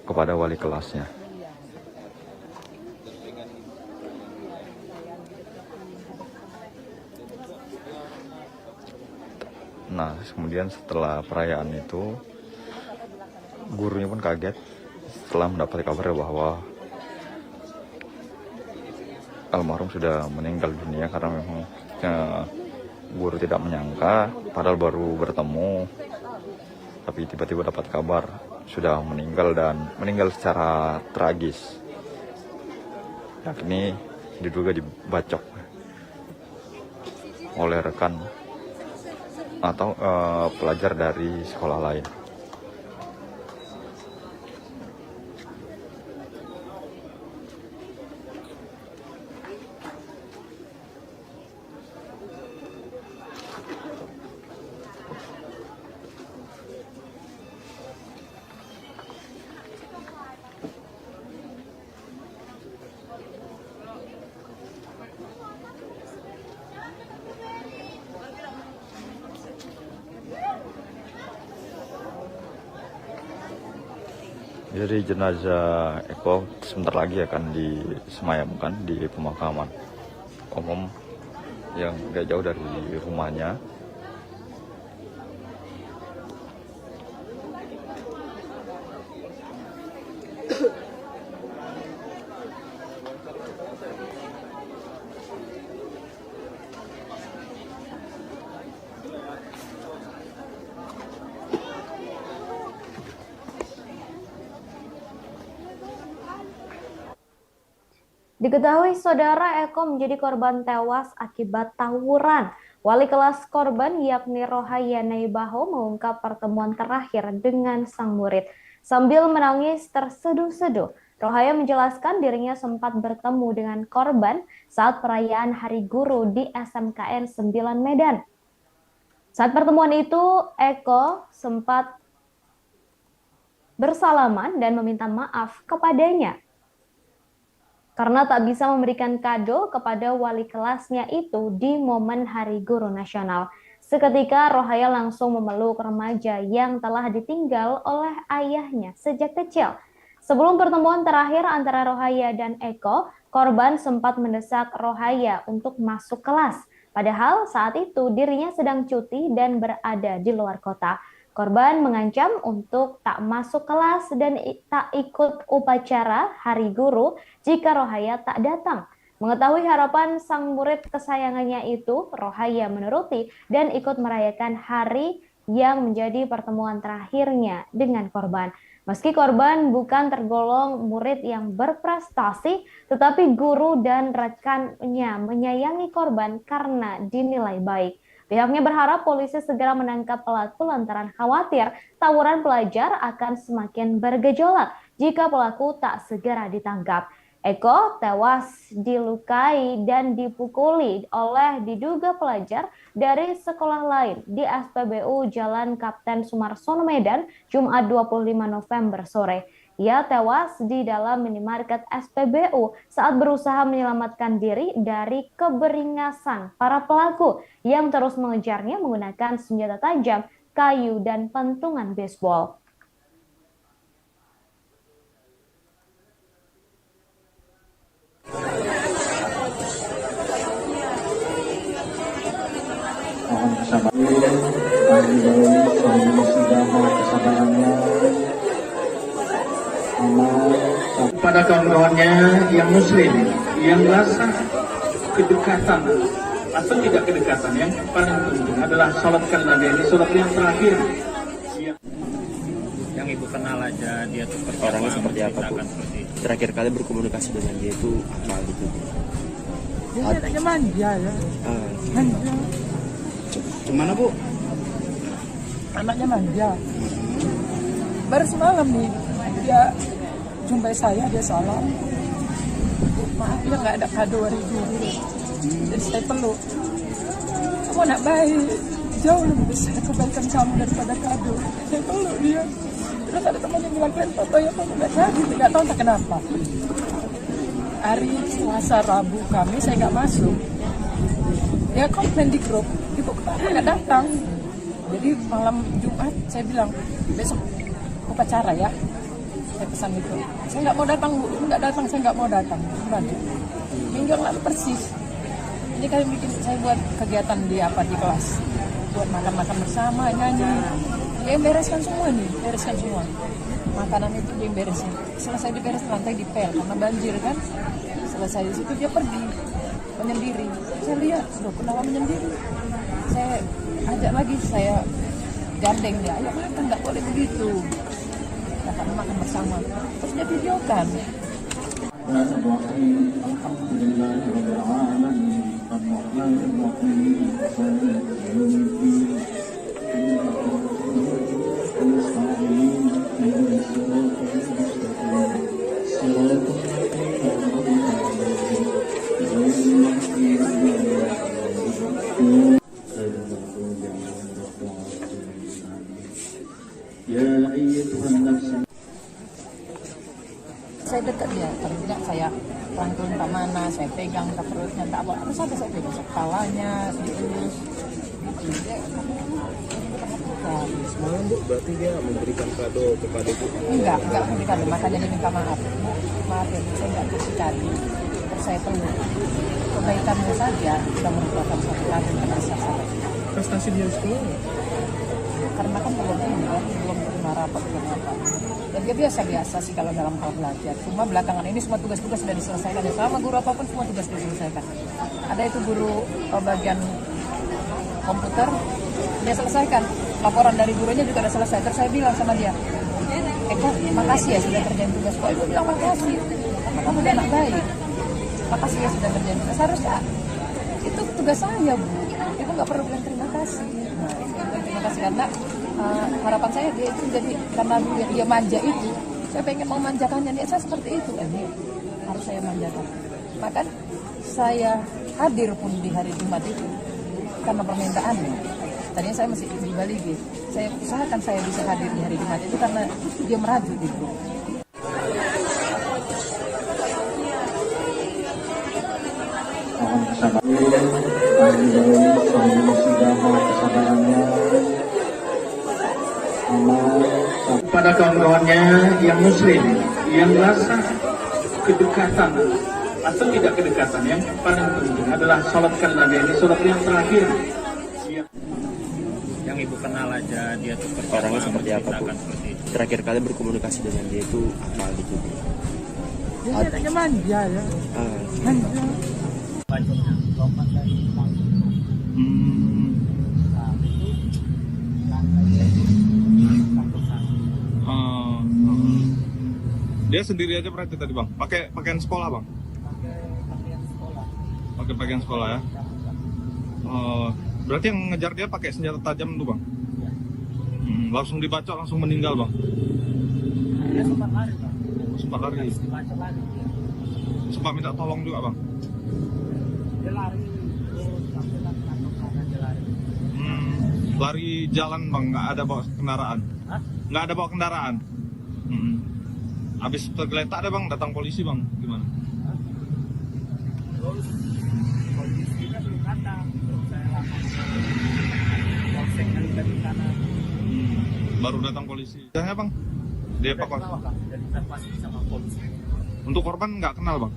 kepada wali kelasnya. Nah, kemudian setelah perayaan itu, gurunya pun kaget setelah mendapat kabar bahwa almarhum sudah meninggal dunia karena memang guru tidak menyangka, padahal baru bertemu, tapi tiba-tiba dapat kabar sudah meninggal dan meninggal secara tragis. Yakni diduga dibacok oleh rekan atau pelajar dari sekolah lain. Jadi jenazah Eko sebentar lagi akan disemayamkan di pemakaman umum yang gak jauh dari rumahnya. Diketahui saudara Eko menjadi korban tewas akibat tawuran. Wali kelas korban yakni Rohaya Naibaho mengungkap pertemuan terakhir dengan sang murid. Sambil menangis terseduh-seduh, Rohaya menjelaskan dirinya sempat bertemu dengan korban saat perayaan Hari Guru di SMKN 9 Medan. Saat pertemuan itu, Eko sempat bersalaman dan meminta maaf kepadanya karena tak bisa memberikan kado kepada wali kelasnya itu di momen Hari Guru Nasional. Seketika Rohaya langsung memeluk remaja yang telah ditinggal oleh ayahnya sejak kecil. Sebelum pertemuan terakhir antara Rohaya dan Eko, korban sempat mendesak Rohaya untuk masuk kelas. Padahal saat itu dirinya sedang cuti dan berada di luar kota. Korban mengancam untuk tak masuk kelas dan tak ikut upacara Hari Guru jika Rohaya tak datang. Mengetahui harapan sang murid kesayangannya itu, Rohaya menuruti dan ikut merayakan hari yang menjadi pertemuan terakhirnya dengan korban. Meski korban bukan tergolong murid yang berprestasi, tetapi guru dan rekannya menyayangi korban karena dinilai baik. Pihaknya berharap polisi segera menangkap pelaku lantaran khawatir tawuran pelajar akan semakin bergejolak jika pelaku tak segera ditangkap. Eko tewas dilukai dan dipukuli oleh diduga pelajar dari sekolah lain di SPBU Jalan Kapten Sumarsono Medan, Jumat 25 November sore. Ia tewas di dalam minimarket SPBU saat berusaha menyelamatkan diri dari keberingasan para pelaku yang terus mengejarnya menggunakan senjata tajam, kayu, dan pentungan baseball. Mohon kesabarannya kepada kawan-kawannya yang muslim, yang rasa kedekatan atau tidak kedekatan, yang paling penting adalah salatkan Nabi. Ini salat yang terakhir. Yang ibu kenal aja dia tuh orangnya seperti apa, Bu? Terakhir kali berkomunikasi dengan dia itu apa gitu? Dia anaknya manja ya. Manja. Gimana, Bu? Anaknya manja. Baru semalam nih dia jumpai saya, dia salam. Maaf ya nggak ada kado hari guru. Jadi saya peluk. Kamu anak baik, jauh lebih besar kebaikan kamu daripada kado. Saya peluk dia. Terus ada teman yang bilang, kalian foto ya, kamu nggak jadi, nggak tahu entah kenapa. Hari Selasa, Rabu, Kamis saya nggak masuk. Dia komplain di grup, ibu kenapa nggak datang. Jadi malam Jumat saya bilang, besok upacara ya. Saya pesan itu, saya nggak mau datang, Bu, nggak datang, saya nggak mau datang. Minggu yang lalu persis. Jadi kami bikin, saya buat kegiatan di kelas, buat makan-makan bersama, nyanyi. Ya bereskan semua nih, bereskan semua. makanan itu dia beresin. Selesai diberes lantai dipel karena banjir kan. Selesai di situ dia pergi menyendiri. Saya lihat, loh kenapa menyendiri? Saya ajak lagi, saya gandeng dia, ayo makan, nggak boleh begitu. Kata makan bersama. Terus dia videokan. Saya dekat dia, ternyata saya rangkulin tak mana, saya pegang tak perutnya, tak apa, terus ada saya pegang kepalanya, terus gitu. Semalam Bu, berarti dia memberikan kado kepada Bu? Enggak memberikan, makanya dia minta maaf. Maaf ya, saya enggak kasih kado, terus saya peluk. Kebaikannya saja sudah merupakan suatu kado yang besar sampai. Prestasi dia sekolah? Karena kan belum terima rapat belum apa. Dan dia biasa sih kalau dalam hal belajar. Cuma belakangan ini semua tugas-tugas sudah diselesaikan. Ya, sama guru apapun semua tugas diselesaikan. Ada itu guru bagian komputer, dia selesaikan. Laporan dari gurunya juga sudah selesai. Terus saya bilang sama dia, Eko, makasih ya sudah kerjain tugas. Kok Ibu bilang makasih? Karena kamu udah anak baik. Makasih ya sudah kerjain tugas. Harusnya itu tugas saya, Bu. Ibu nggak perlu bilang terima kasih. Nah, terima kasih karena harapan saya dia itu jadi karena dia manja itu, saya pengen memanjakannya, dia saya seperti itu, ini harus saya manjakan. Maka saya hadir pun di hari Jumat itu karena permintaannya. Tadinya saya masih di Bali gitu, saya usahakan saya bisa hadir di hari Jumat itu karena dia meraju gitu. Pada kawan-kawannya yang muslim, yang rasa kedekatan atau tidak kedekatan, yang paling penting adalah sholatkan Nabi. Ini sholat yang terakhir. Yang Ibu kenal aja dia tuh Orangnya seperti apa Bu? Terakhir kali berkomunikasi dengan dia itu apa gitu? Dia anaknya manja ya. Manja. Bacanya lompat dari panggung. Nah, itu Dia sendiri aja berarti tadi Bang? Pakai pakaian sekolah Bang? Pakai pakaian sekolah ya? Berarti yang ngejar dia pakai senjata tajam tuh Bang? Langsung dibacok, langsung meninggal Bang? Dia sempat lari Bang. Sempat lari? Dibacok lari. Sempat minta tolong juga Bang? Dia lari. Sampai kantor dia lari. Lari jalan Bang, nggak ada bawa kendaraan? Hah? Nggak ada bawa kendaraan? Habis tergeletak ada Bang, datang polisi Bang, gimana? Terus polisinya belum datang. Terus saya lapor polseknya di kanan. Baru datang polisi. Saya Bang, dievakuasi. Dari evakuasi sama polisi. Untuk korban nggak kenal Bang?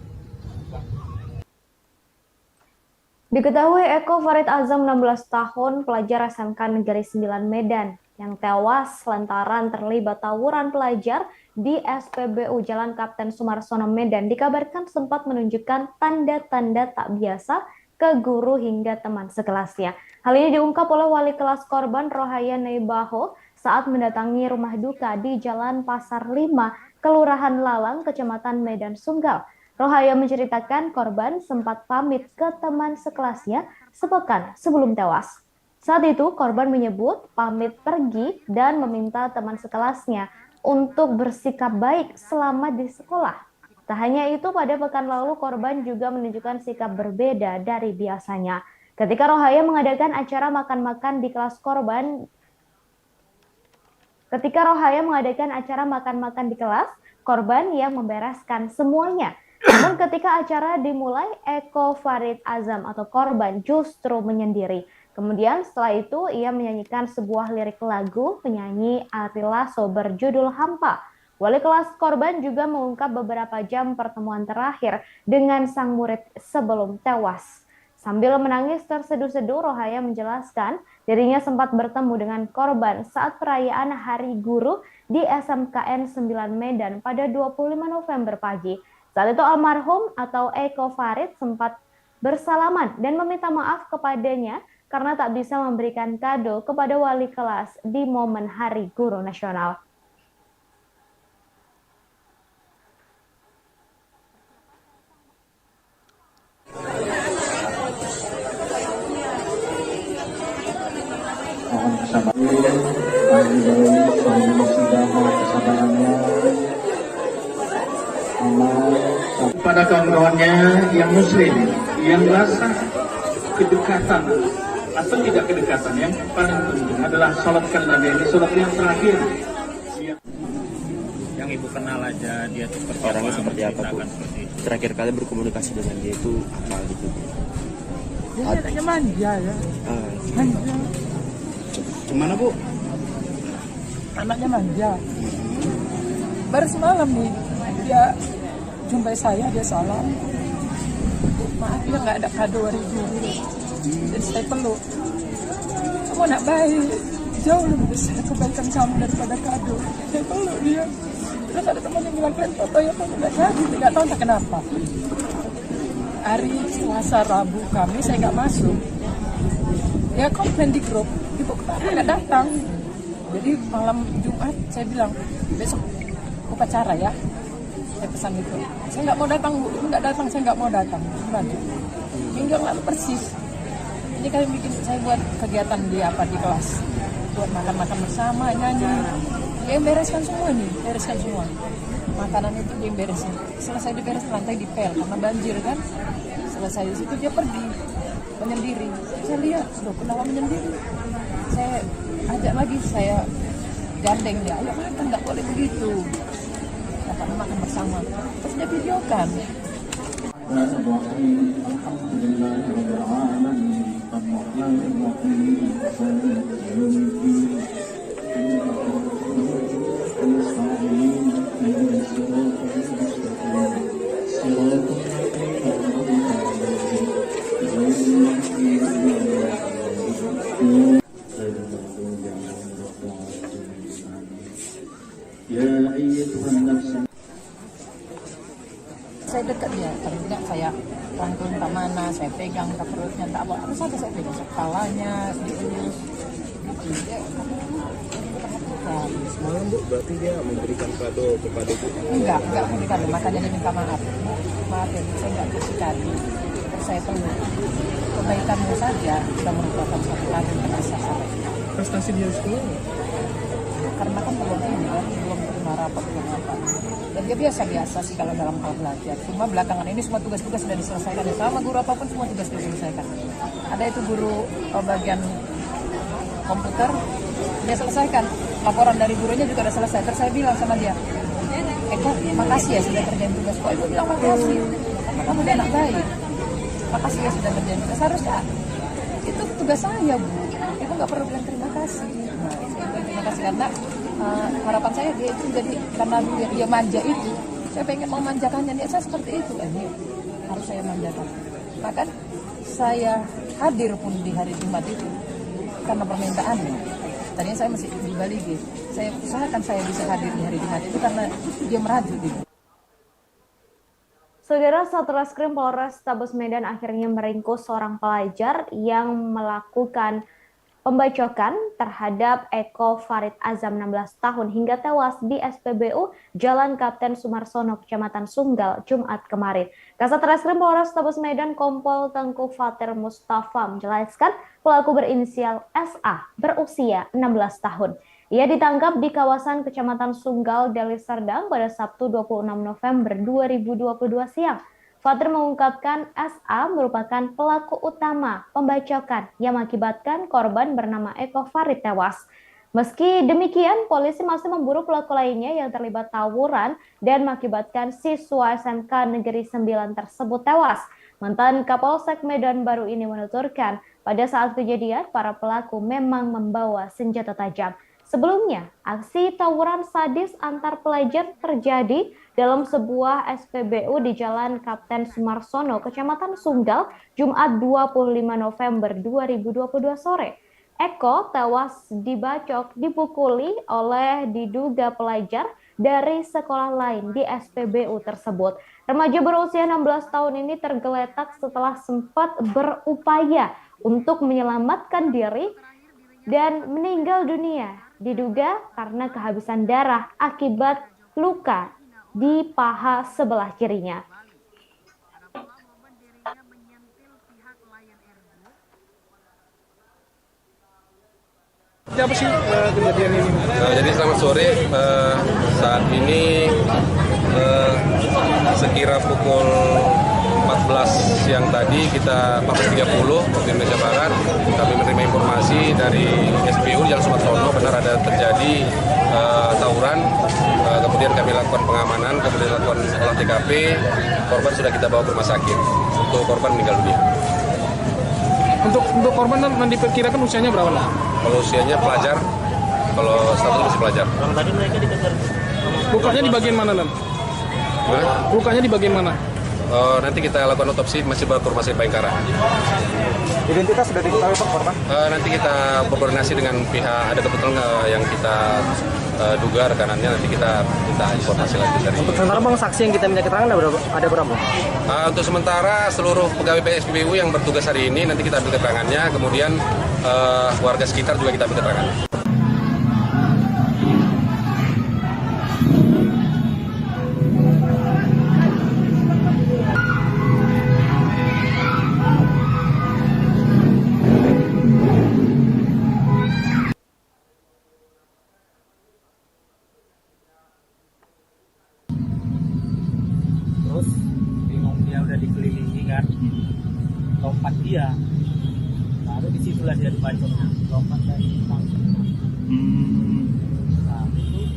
Diketahui Eko Farid Azam 16 tahun, pelajar SMK Negeri 9 Medan, yang tewas lantaran terlibat tawuran pelajar di SPBU Jalan Kapten Sumarsono Medan, dikabarkan sempat menunjukkan tanda-tanda tak biasa ke guru hingga teman sekelasnya. Hal ini diungkap oleh wali kelas korban Rohaya Neibaho saat mendatangi rumah duka di Jalan Pasar 5, Kelurahan Lalang, Kecamatan Medan Sunggal. Rohaya menceritakan korban sempat pamit ke teman sekelasnya sepekan sebelum tewas. Saat itu korban menyebut pamit pergi dan meminta teman sekelasnya untuk bersikap baik selama di sekolah. Tak hanya itu, pada pekan lalu korban juga menunjukkan sikap berbeda dari biasanya. Ketika Rohaya mengadakan acara makan-makan di kelas korban, korban yang membereskan semuanya. Namun ketika acara dimulai, Eko Farid Azam atau korban justru menyendiri. Kemudian setelah itu ia menyanyikan sebuah lirik lagu penyanyi Ari Lasso berjudul Hampa. Wali kelas korban juga mengungkap beberapa jam pertemuan terakhir dengan sang murid sebelum tewas. Sambil menangis terseduh-seduh, Rohaya menjelaskan dirinya sempat bertemu dengan korban saat perayaan Hari Guru di SMKN 9 Medan pada 25 November pagi. Saat itu almarhum atau Eko Farid sempat bersalaman dan meminta maaf kepadanya karena tak bisa memberikan kado kepada wali kelas di momen Hari Guru Nasional. Kepada kawan-kawannya yang muslim, yang rasa kedekatan atau tidak kedekatan, yang paling penting adalah salatkan Nabi. Ini salat yang terakhir. Yang ibu kenal aja dia seperti Orangnya seperti apa, Bu? seperti itu. Terakhir kali berkomunikasi dengan dia itu apa gitu? Dia anaknya manja ya. Manja. Gimana, Bu? Anaknya manja. Baru semalam nih dia jumpai saya, dia salam. Maaf ya nggak ada kado hari guru. Jadi saya peluk. Kamu anak baik, jauh lebih besar kebaikan kamu daripada kado. Saya peluk dia. Terus ada teman yang bilang, kalian foto ya, kamu nggak jadi, nggak tahu entah kenapa. Hari Selasa, Rabu, Kamis saya nggak masuk. Dia komplain di grup, ibu kenapa nggak datang? Jadi malam Jumat saya bilang, besok upacara ya. Saya pesan gitu, saya nggak mau datang Bu, nggak datang, saya nggak mau datang. Minggu lalu persis. Ini kalian bikin saya buat kegiatan di kelas, buat makan-makan bersama, nyanyi. Dia yang bereskan semua nih, bereskan semua. Makanan itu dia yang beresin. Selesai diberes, lantai dipel karena banjir kan. Selesai di situ dia pergi menyendiri. Saya lihat, loh kenapa menyendiri? Saya ajak lagi, saya gandeng dia, ayo makan, nggak boleh begitu. Makan bersama. Terus dia videokan. Saya dekat dia, ternyata saya rangkul entah mana, saya pegang ke perutnya, tak apa saja saya pegang, kepalanya, dielus, gitu. Dia perhatikan. Semalam Bu, berarti dia memberikan kado kepada Bu? Enggak memberikan, makanya dia minta maaf. Maaf ya, saya enggak kasih kado. Terus saya peluk. Kebaikanmu saja sudah merupakan satu kado yang terasa sampai. Prestasi dia di sekolah? Karena kan belum ini kan, belum terima rapat, belum apa. Dan dia biasa-biasa sih kalau dalam hal belajar. Cuma belakangan ini semua tugas-tugas sudah diselesaikan. Ya, sama guru apapun semua tugas sudah diselesaikan. Ada itu guru bagian komputer, dia selesaikan. Laporan dari gurunya juga sudah selesai. Terus saya bilang sama dia, Eko, makasih ya sudah kerjain tugas. Kok ibu bilang makasih? Karena kamu dia anak baik. Makasih ya sudah kerjain tugas. Seharusnya itu tugas saya, Bu. Ibu nggak perlu bilang terima kasih. Nah, saya bilang terima kasih karena harapan saya dia itu jadi, karena dia manja itu, saya pengen memanjakannya. Dia saya seperti itu, ini harus saya manjakan. Bahkan saya hadir pun di hari Jumat itu karena permintaannya. Tadinya saya masih di Bali, saya usahakan saya bisa hadir di hari Jumat itu karena dia meraju gitu. Saudara, Satreskrim Polrestabes Medan akhirnya meringkus seorang pelajar yang melakukan pembacokan terhadap Eko Farid Azam 16 tahun hingga tewas di SPBU Jalan Kapten Sumarsono, Kecamatan Sunggal, Jumat kemarin. Kasat Reskrim Polrestabes Medan Kompol Tengku Fatir Mustafa menjelaskan pelaku berinisial SA berusia 16 tahun. Ia ditangkap di kawasan Kecamatan Sunggal, Deli Serdang pada Sabtu 26 November 2022 siang. Fatir mengungkapkan SA merupakan pelaku utama pembacokan yang mengakibatkan korban bernama Eko Farid tewas. Meski demikian, polisi masih memburu pelaku lainnya yang terlibat tawuran dan mengakibatkan siswa SMK Negeri 9 tersebut tewas. Mantan Kapolsek Medan Baru ini menuturkan, pada saat kejadian para pelaku memang membawa senjata tajam. Sebelumnya, aksi tawuran sadis antar pelajar terjadi dalam sebuah SPBU di Jalan Kapten Sumarsono, Kecamatan Sunggal, Jumat 25 November 2022 sore. Eko tewas dibacok dipukuli oleh diduga pelajar dari sekolah lain di SPBU tersebut. Remaja berusia 16 tahun ini tergeletak setelah sempat berupaya untuk menyelamatkan diri dan meninggal dunia, diduga karena kehabisan darah akibat luka di paha sebelah kirinya. Siapa sih kejadian ini? Jadi selamat sore, saat ini sekira pukul 14 siang tadi 14.30 waktu Indonesia Barat, kami menerima informasi dari SPBU Jalan Sumarsono benar ada terjadi tawuran, kemudian kami lakukan pengamanan, kemudian lakukan olah TKP, korban sudah kita bawa ke rumah sakit, untuk korban meninggal dunia. Untuk korban diperkirakan usianya berapa? Kalau usianya pelajar, kalau status masih pelajar. Tadi mereka dikejar. Lukanya di bagian mana, Lan? Lukanya di bagian mana? Nanti kita lakukan otopsi, masih bawa ke rumah sakit Bayangkara. Identitas sudah diketahui Pak korban? Nanti kita berkoordinasi dengan pihak, ada kebetulan yang kita duga rekanannya, nanti kita minta informasi lagi dari. Untuk sementara Bang, saksi yang kita minta keterangan ada berapa? Untuk sementara seluruh pegawai PSBU yang bertugas hari ini nanti kita ambil keterangannya, kemudian warga sekitar juga kita ambil keterangannya. Terus bingung, dia udah dikelilingi kan, lompat dia, baru disitulah dia dibacoknya, lompat dari panggung. Nah itu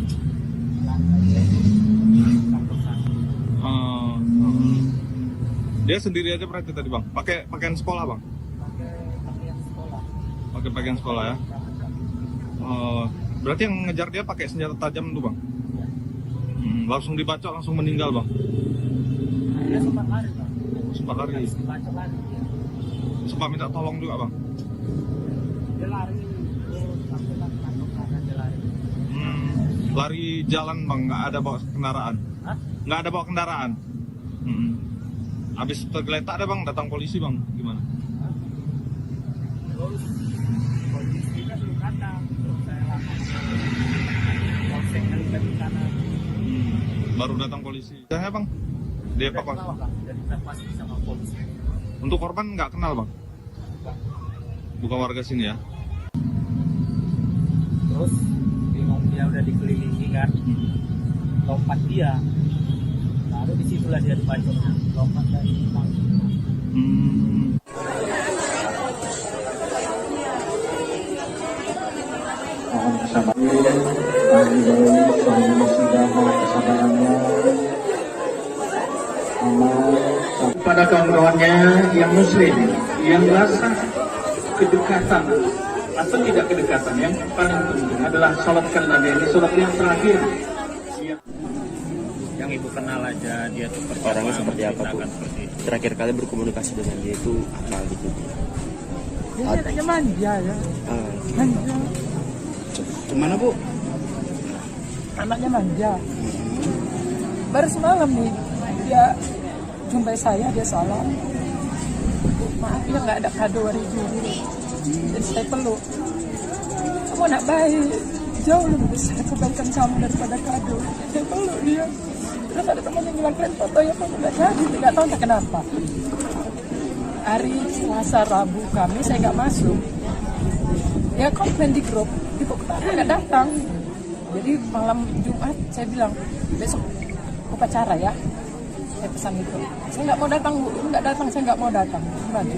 Dia sendiri aja berarti tadi Bang? Pakai pakaian sekolah Bang? Pakai pakaian sekolah ya? Berarti yang ngejar dia pakai senjata tajam tuh Bang? Langsung dibacok, langsung meninggal Bang? Dia sempat lari Bang. Sempat lari? Dibacok lari dia. Sempat minta tolong juga Bang? Dia lari, sampai bacok karena dia lari. Lari jalan Bang, nggak ada bawa kendaraan? Hah? Nggak ada bawa kendaraan? Habis tergeletak ada Bang, datang polisi Bang, gimana? Terus polisinya belum datang, terus saya langsung polsek Kalibat di kanan. Baru datang polisi. Saya Bang, dia apa Bang? Dari evakuasi sama polisi. Untuk korban nggak kenal Bang? Bukan warga sini ya? Terus bingung, dia udah dikelilingi kan, lompat dia, baru disitulah dia dibacoknya, lompat dari panggung. Mohon kesabaran, kesabarannya, kepada kaum kawannya yang muslim, yang rasa kedekatan atau tidak kedekatan, yang paling penting adalah salatkan Nabi, ini salat yang terakhir. Yang ibu kenal aja, dia tuh Orangnya seperti apa Bu? Terakhir kali berkomunikasi dengan dia itu apa gitu? Dia anaknya manja ya. Manja. Kemana Bu? Anaknya manja. Baru semalam nih dia jumpai saya, dia salam. Maaf ya nggak ada kado hari Juli. Jadi saya peluk. Kamu anak baik, jauh lebih besar kebaikan kamu daripada kado. Saya peluk dia. Terus ada teman yang bilang, kalian foto ya kamu nggak jadi, nggak tahu entah kenapa. Hari Selasa Rabu kami saya nggak masuk. Ya komplain di grup, kok kenapa nggak datang? Jadi malam Jumat saya bilang besok upacara ya. Saya pesan itu. Saya nggak mau datang Bu, nggak datang, saya nggak mau datang. Gimana?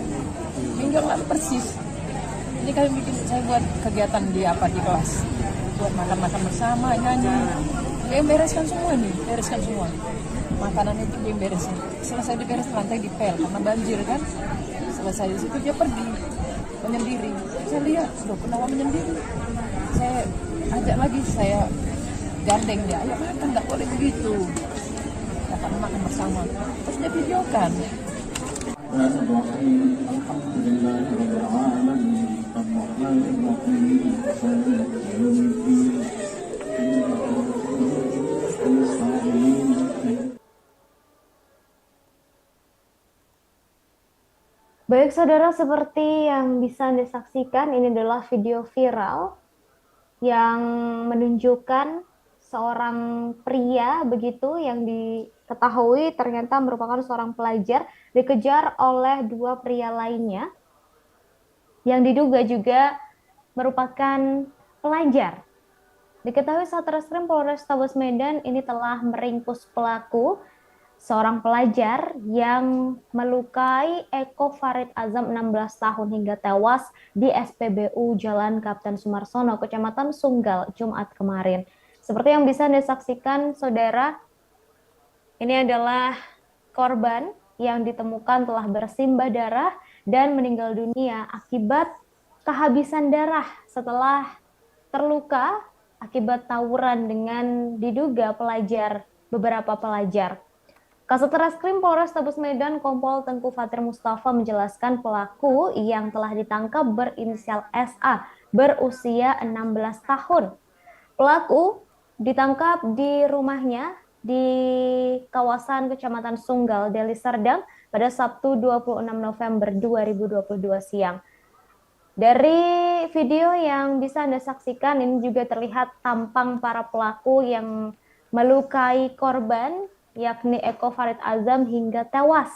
Minggu lalu persis. Ini kami bikin, saya buat kegiatan di kelas, buat makan-makan bersama, nyanyi. Dia bereskan semua nih, bereskan semua. Makanan itu dia beresin. Selesai diberes lantai dipel karena banjir kan. Selesai di situ dia pergi menyendiri. Saya lihat, loh kenapa menyendiri? Saya ajak lagi saya gandeng dia, ayo makan, nggak boleh begitu, dapat makan bersama, terus dia videokan. Baik saudara, seperti yang bisa Anda saksikan, ini adalah video viral yang menunjukkan seorang pria begitu yang diketahui ternyata merupakan seorang pelajar dikejar oleh dua pria lainnya yang diduga juga merupakan pelajar. Diketahui Satreskrim Polrestabes Medan ini telah meringkus pelaku, seorang pelajar yang melukai Eko Farid Azam 16 tahun hingga tewas di SPBU Jalan Kapten Sumarsono, Kecamatan Sunggal, Jumat kemarin. Seperti yang bisa Anda saksikan, saudara, ini adalah korban yang ditemukan telah bersimbah darah dan meninggal dunia akibat kehabisan darah setelah terluka akibat tawuran dengan diduga beberapa pelajar. Kasatreskrim Polrestabes Medan Kompol Tengku Fatir Mustafa menjelaskan pelaku yang telah ditangkap berinisial SA berusia 16 tahun. Pelaku ditangkap di rumahnya di kawasan Kecamatan Sunggal, Deli Serdang pada Sabtu 26 November 2022 siang. Dari video yang bisa Anda saksikan ini juga terlihat tampang para pelaku yang melukai korban yakni Eko Farid Azam hingga tewas.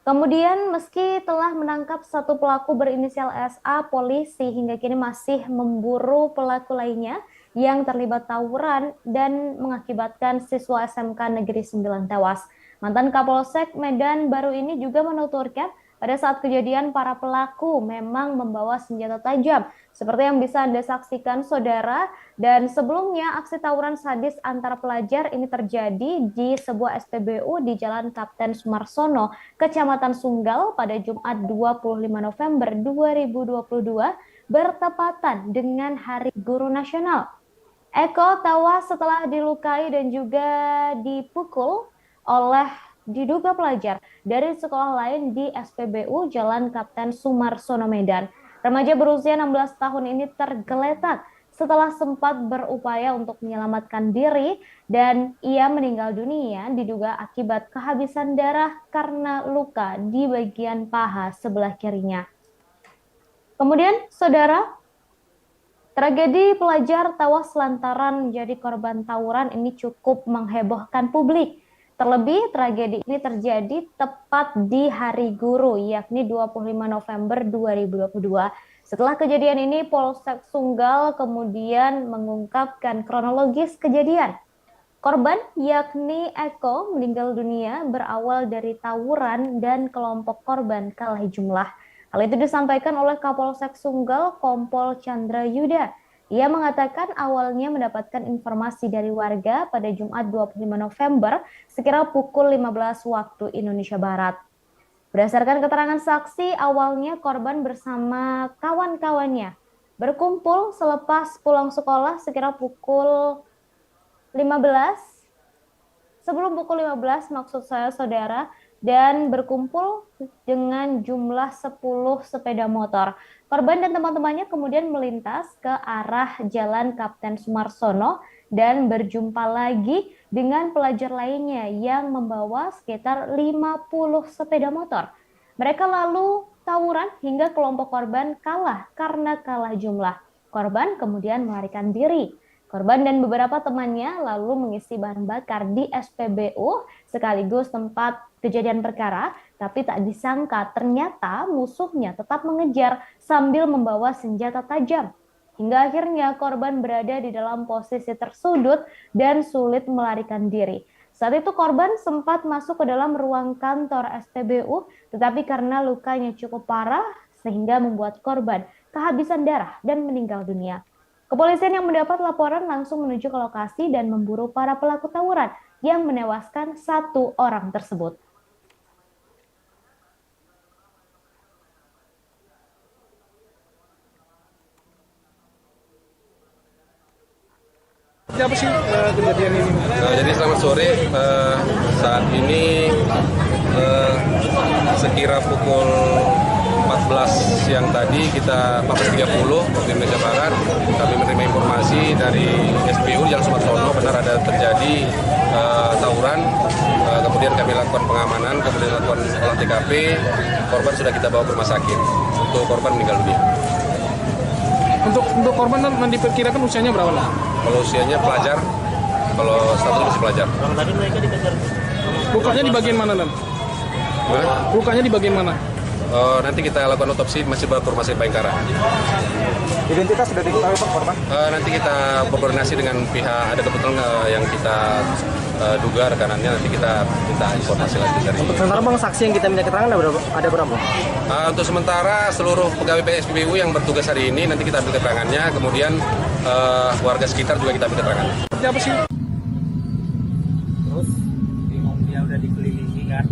Kemudian meski telah menangkap satu pelaku berinisial SA, polisi hingga kini masih memburu pelaku lainnya yang terlibat tawuran dan mengakibatkan siswa SMK Negeri 9 tewas. Mantan Kapolsek Medan baru ini juga menuturkan pada saat kejadian para pelaku memang membawa senjata tajam seperti yang bisa Anda saksikan saudara, dan sebelumnya aksi tawuran sadis antar pelajar ini terjadi di sebuah SPBU di Jalan Kapten Sumarsono, Kecamatan Sunggal pada Jumat 25 November 2022 bertepatan dengan Hari Guru Nasional. Eko tewas setelah dilukai dan juga dipukul oleh diduga pelajar dari sekolah lain di SPBU Jalan Kapten Sumarsono Medan. Remaja berusia 16 tahun ini tergeletak setelah sempat berupaya untuk menyelamatkan diri dan ia meninggal dunia diduga akibat kehabisan darah karena luka di bagian paha sebelah kirinya. Kemudian, saudara, tragedi pelajar tewas lantaran menjadi korban tawuran ini cukup menghebohkan publik. Terlebih, tragedi ini terjadi tepat di Hari Guru, yakni 25 November 2022. Setelah kejadian ini, Polsek Sunggal kemudian mengungkapkan kronologis kejadian. Korban, yakni Eko, meninggal dunia berawal dari tawuran dan kelompok korban kalah jumlah. Hal itu disampaikan oleh Kapolsek Sunggal, Kompol Chandra Yuda. Ia mengatakan awalnya mendapatkan informasi dari warga pada Jumat 25 November sekira pukul 15 waktu Indonesia Barat. Berdasarkan keterangan saksi, awalnya korban bersama kawan-kawannya berkumpul selepas pulang sekolah sekira pukul 15. Sebelum pukul 15 maksud saya saudara, dan berkumpul dengan jumlah 10 sepeda motor. Korban dan teman-temannya kemudian melintas ke arah Jalan Kapten Sumarsono dan berjumpa lagi dengan pelajar lainnya yang membawa sekitar 50 sepeda motor. Mereka lalu tawuran hingga kelompok korban kalah karena kalah jumlah. Korban kemudian melarikan diri. Korban dan beberapa temannya lalu mengisi bahan bakar di SPBU sekaligus tempat kejadian perkara, tapi tak disangka ternyata musuhnya tetap mengejar sambil membawa senjata tajam. Hingga akhirnya korban berada di dalam posisi tersudut dan sulit melarikan diri. Saat itu korban sempat masuk ke dalam ruang kantor SPBU, tetapi karena lukanya cukup parah sehingga membuat korban kehabisan darah dan meninggal dunia. Kepolisian yang mendapat laporan langsung menuju ke lokasi dan memburu para pelaku tawuran yang menewaskan satu orang tersebut. Apa sih kejadian ini? Jadi selamat sore, saat ini sekira pukul 14 siang tadi 14.30 waktu Indonesia Barat kami menerima informasi dari SPU Jalan Sumarsono benar ada terjadi tawuran, kemudian kami lakukan pengamanan, kemudian lakukan olah TKP, korban sudah kita bawa ke rumah sakit, untuk korban meninggal dunia. Untuk korban diperkirakan usianya berapa? Kalau usianya pelajar, kalau statusnya masih pelajar. Tadi mereka dikejar. Lukanya di bagian mana, Dan? Lukanya di bagian mana? Nanti kita lakukan otopsi, masih bawa ke rumah sakit Bayangkara. Identitas sudah diketahui Pak korban? Nanti kita berkoordinasi dengan pihak, ada kebetulan yang kita duga rekanannya, nanti kita minta informasi lagi dari. Untuk sementara Bang, saksi yang kita minta keterangan ada berapa? Untuk sementara seluruh pegawai PSPBU yang bertugas hari ini nanti kita ambil keterangannya, kemudian warga sekitar juga kita ambil keterangannya. Seperti apa sih? Terus bingung, dia udah dikelilingi kan,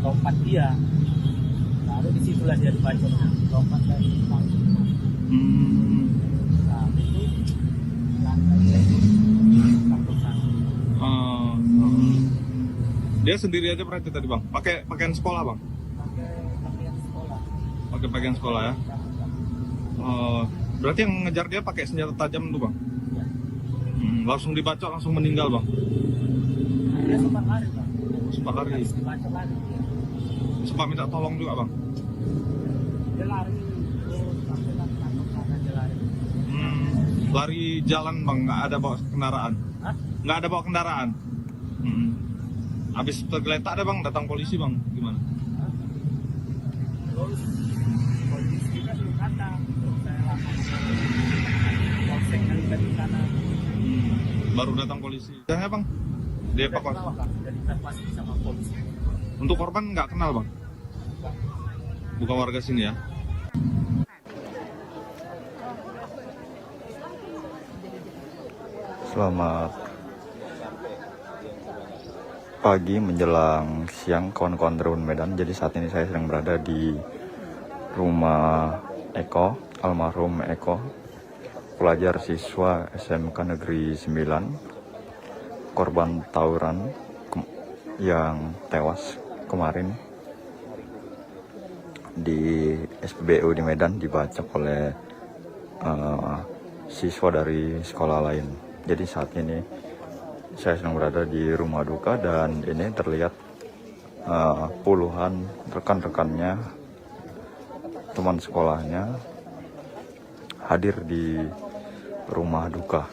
lompat dia, lalu disitulah dia dibacok, lompat dari panggung. Nah itu lantai kampus sana. Dia sendiri aja berarti tadi Bang? Pakai pakaian sekolah Bang? Pakai pakaian sekolah ya? Berarti yang ngejar dia pakai senjata tajam tuh Bang? Langsung dibacok, langsung meninggal Bang? Dia sempat lari Bang. Sempat lari? Dibacok lari. Sempat minta tolong juga Bang? Dia lari terus sampai kampus sana dia lari. Lari jalan Bang, nggak ada bawa kendaraan? Hah? Nggak ada bawa kendaraan? Habis tergeletak ada Bang, datang polisi Bang, gimana? Terus polisi kan belum datang, terus saya langsung polsek dari sana. Baru datang polisi. Ya Bang, dievakuasi. Sudah dievakuasi sama polisi. Untuk korban nggak kenal Bang? Bukan warga sini ya? Selamat pagi menjelang siang kawan-kawan Tribun Medan. Jadi saat ini saya sedang berada di rumah Eko, almarhum Eko, pelajar siswa SMK Negeri 9, korban tawuran yang tewas kemarin di SPBU di Medan, dibacok oleh siswa dari sekolah lain. Jadi saat ini saya sedang berada di rumah duka dan ini terlihat puluhan rekan-rekannya, teman sekolahnya hadir di rumah duka.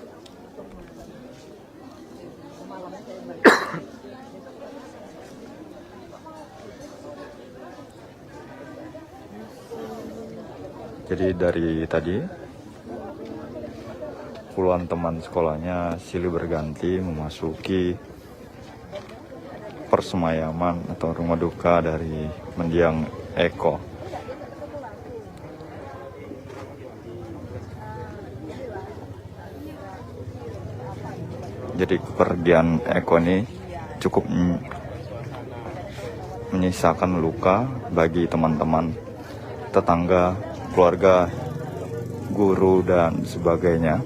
Jadi dari tadi puluhan teman sekolahnya silih berganti memasuki persemayaman atau rumah duka dari mendiang Eko. Jadi kepergian Eko ini cukup menyisakan luka bagi teman-teman, tetangga, keluarga, guru, dan sebagainya.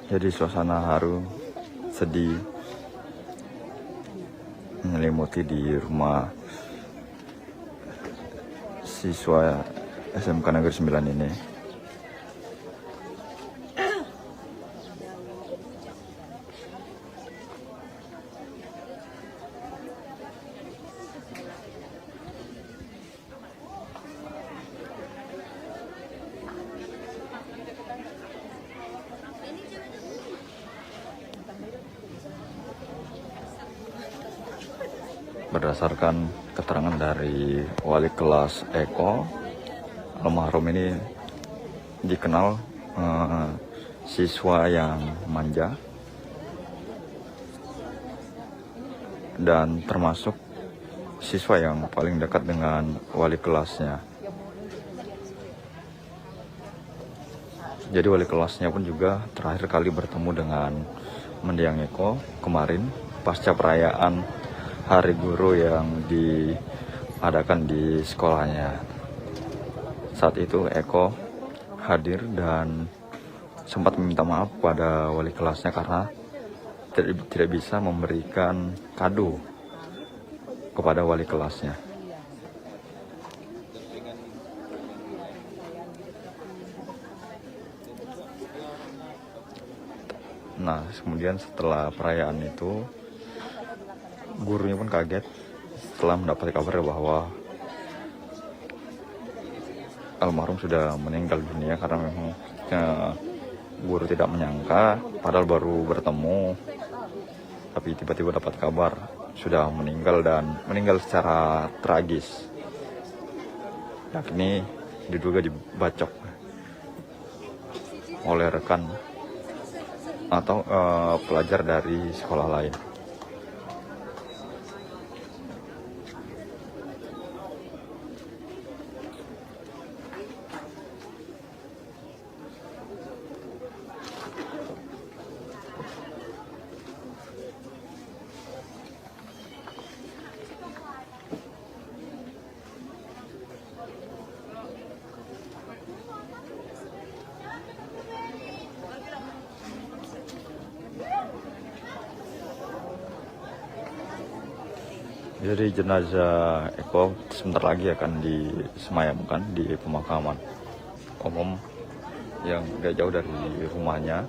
Jadi suasana haru, sedih menyelimuti di rumah siswa SMK Negeri 9 ini. berdasarkan keterangan dari wali kelas Eko, almarhum ini dikenal siswa yang manja dan termasuk siswa yang paling dekat dengan wali kelasnya. Jadi wali kelasnya pun juga terakhir kali bertemu dengan mendiang Eko kemarin pasca perayaan Hari Guru yang diadakan di sekolahnya. Saat itu Eko hadir dan sempat meminta maaf pada wali kelasnya karena tidak bisa memberikan kado kepada wali kelasnya. Nah, kemudian setelah perayaan itu, gurunya pun kaget setelah mendapat kabar bahwa almarhum sudah meninggal dunia, karena memang guru tidak menyangka, padahal baru bertemu, tapi tiba-tiba dapat kabar sudah meninggal dan meninggal secara tragis, yakni diduga dibacok oleh rekan atau pelajar dari sekolah lain. Jadi jenazah Eko sebentar lagi akan disemayamkan di pemakaman umum yang gak jauh dari rumahnya.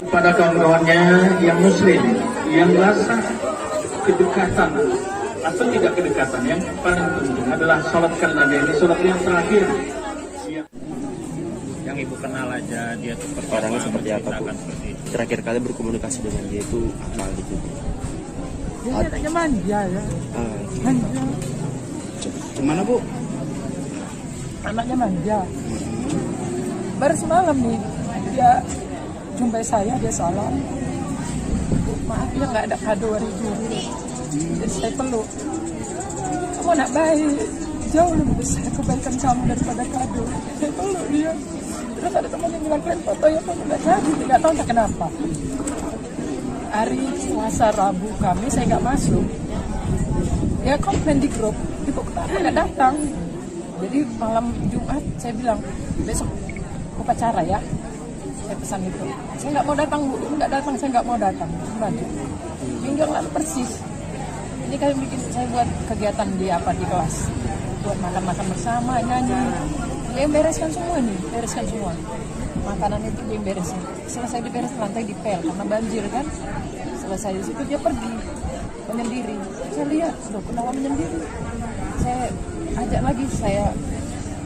Pada kawan-kawannya yang muslim, yang rasa kedekatan atau tidak kedekatan, yang paling penting adalah sholatkan Nabi. Ini sholat yang terakhir. Yang ibu kenal aja dia tuh Orangnya seperti apa, Bu? Terakhir kali berkomunikasi dengan dia itu apa gitu? Dia anaknya manja ya. Manja. Gimana, Bu? Anaknya manja. Baru semalam nih dia jumpai saya, dia salam. Maaf ya nggak ada kado hari guru. Jadi saya peluk. Kamu anak baik, jauh lebih besar kebaikan kamu daripada kado. Saya peluk dia. Terus ada teman yang bilang, kalian foto ya, kamu nggak jadi, nggak tahu entah kenapa. Hari Selasa, Rabu, Kamis saya nggak masuk. Dia komplain di grup, ibu kenapa nggak datang? Jadi malam Jumat saya bilang, besok upacara ya. Saya pesan itu. Saya nggak mau datang, Bu. Nggak datang, saya nggak mau datang. Kembali. Minggu yang lalu persis. Ini kalian bikin, saya buat kegiatan di kelas. Buat makan-makan bersama, nyanyi. Dia yang bereskan semua nih, bereskan semua. Makanan itu dia yang beresin. Selesai diberes, lantai dipel karena banjir kan. Selesai di situ dia pergi menyendiri. Saya lihat, loh kenapa menyendiri? Saya ajak lagi, saya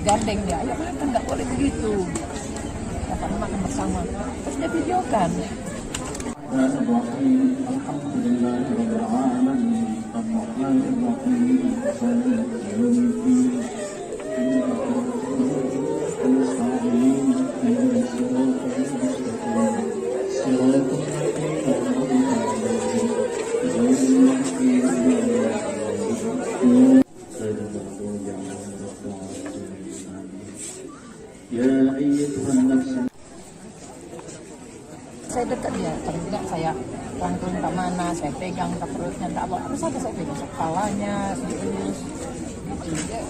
gandeng dia. Ayo makan, nggak boleh begitu. Makan bersama. Terus dia videokan. Bismillahirrahmanirrahim. saya dekat dia, paling tidak saya rangkul entah mana, saya pegang entah perutnya, entah apa saja saya pegang, kepalanya, terus gitu. Dia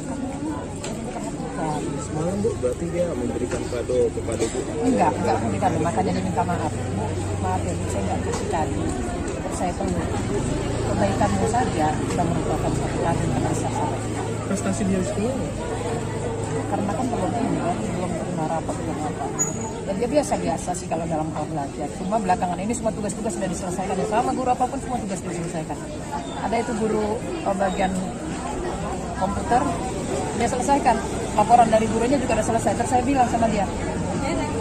perhatikan. Semalam Bu, berarti dia memberikan kado kepada Bu? Enggak memberikan, makanya dia minta maaf. Maaf ya Bu, saya enggak kasih kado. Saya perlu kebaikanmu saja sudah merupakan satu kado yang besar sampai. Prestasi dia di sekolah? Karena kan belum ini kan, belum terima rapat belum apa. Dan dia biasa-biasa sih kalau dalam hal belajar. Cuma belakangan ini semua tugas-tugas sudah diselesaikan. Ya, sama guru apapun semua tugas diselesaikan. Ada itu guru bagian komputer, dia selesaikan. Laporan dari gurunya juga sudah selesai. Terus saya bilang sama dia,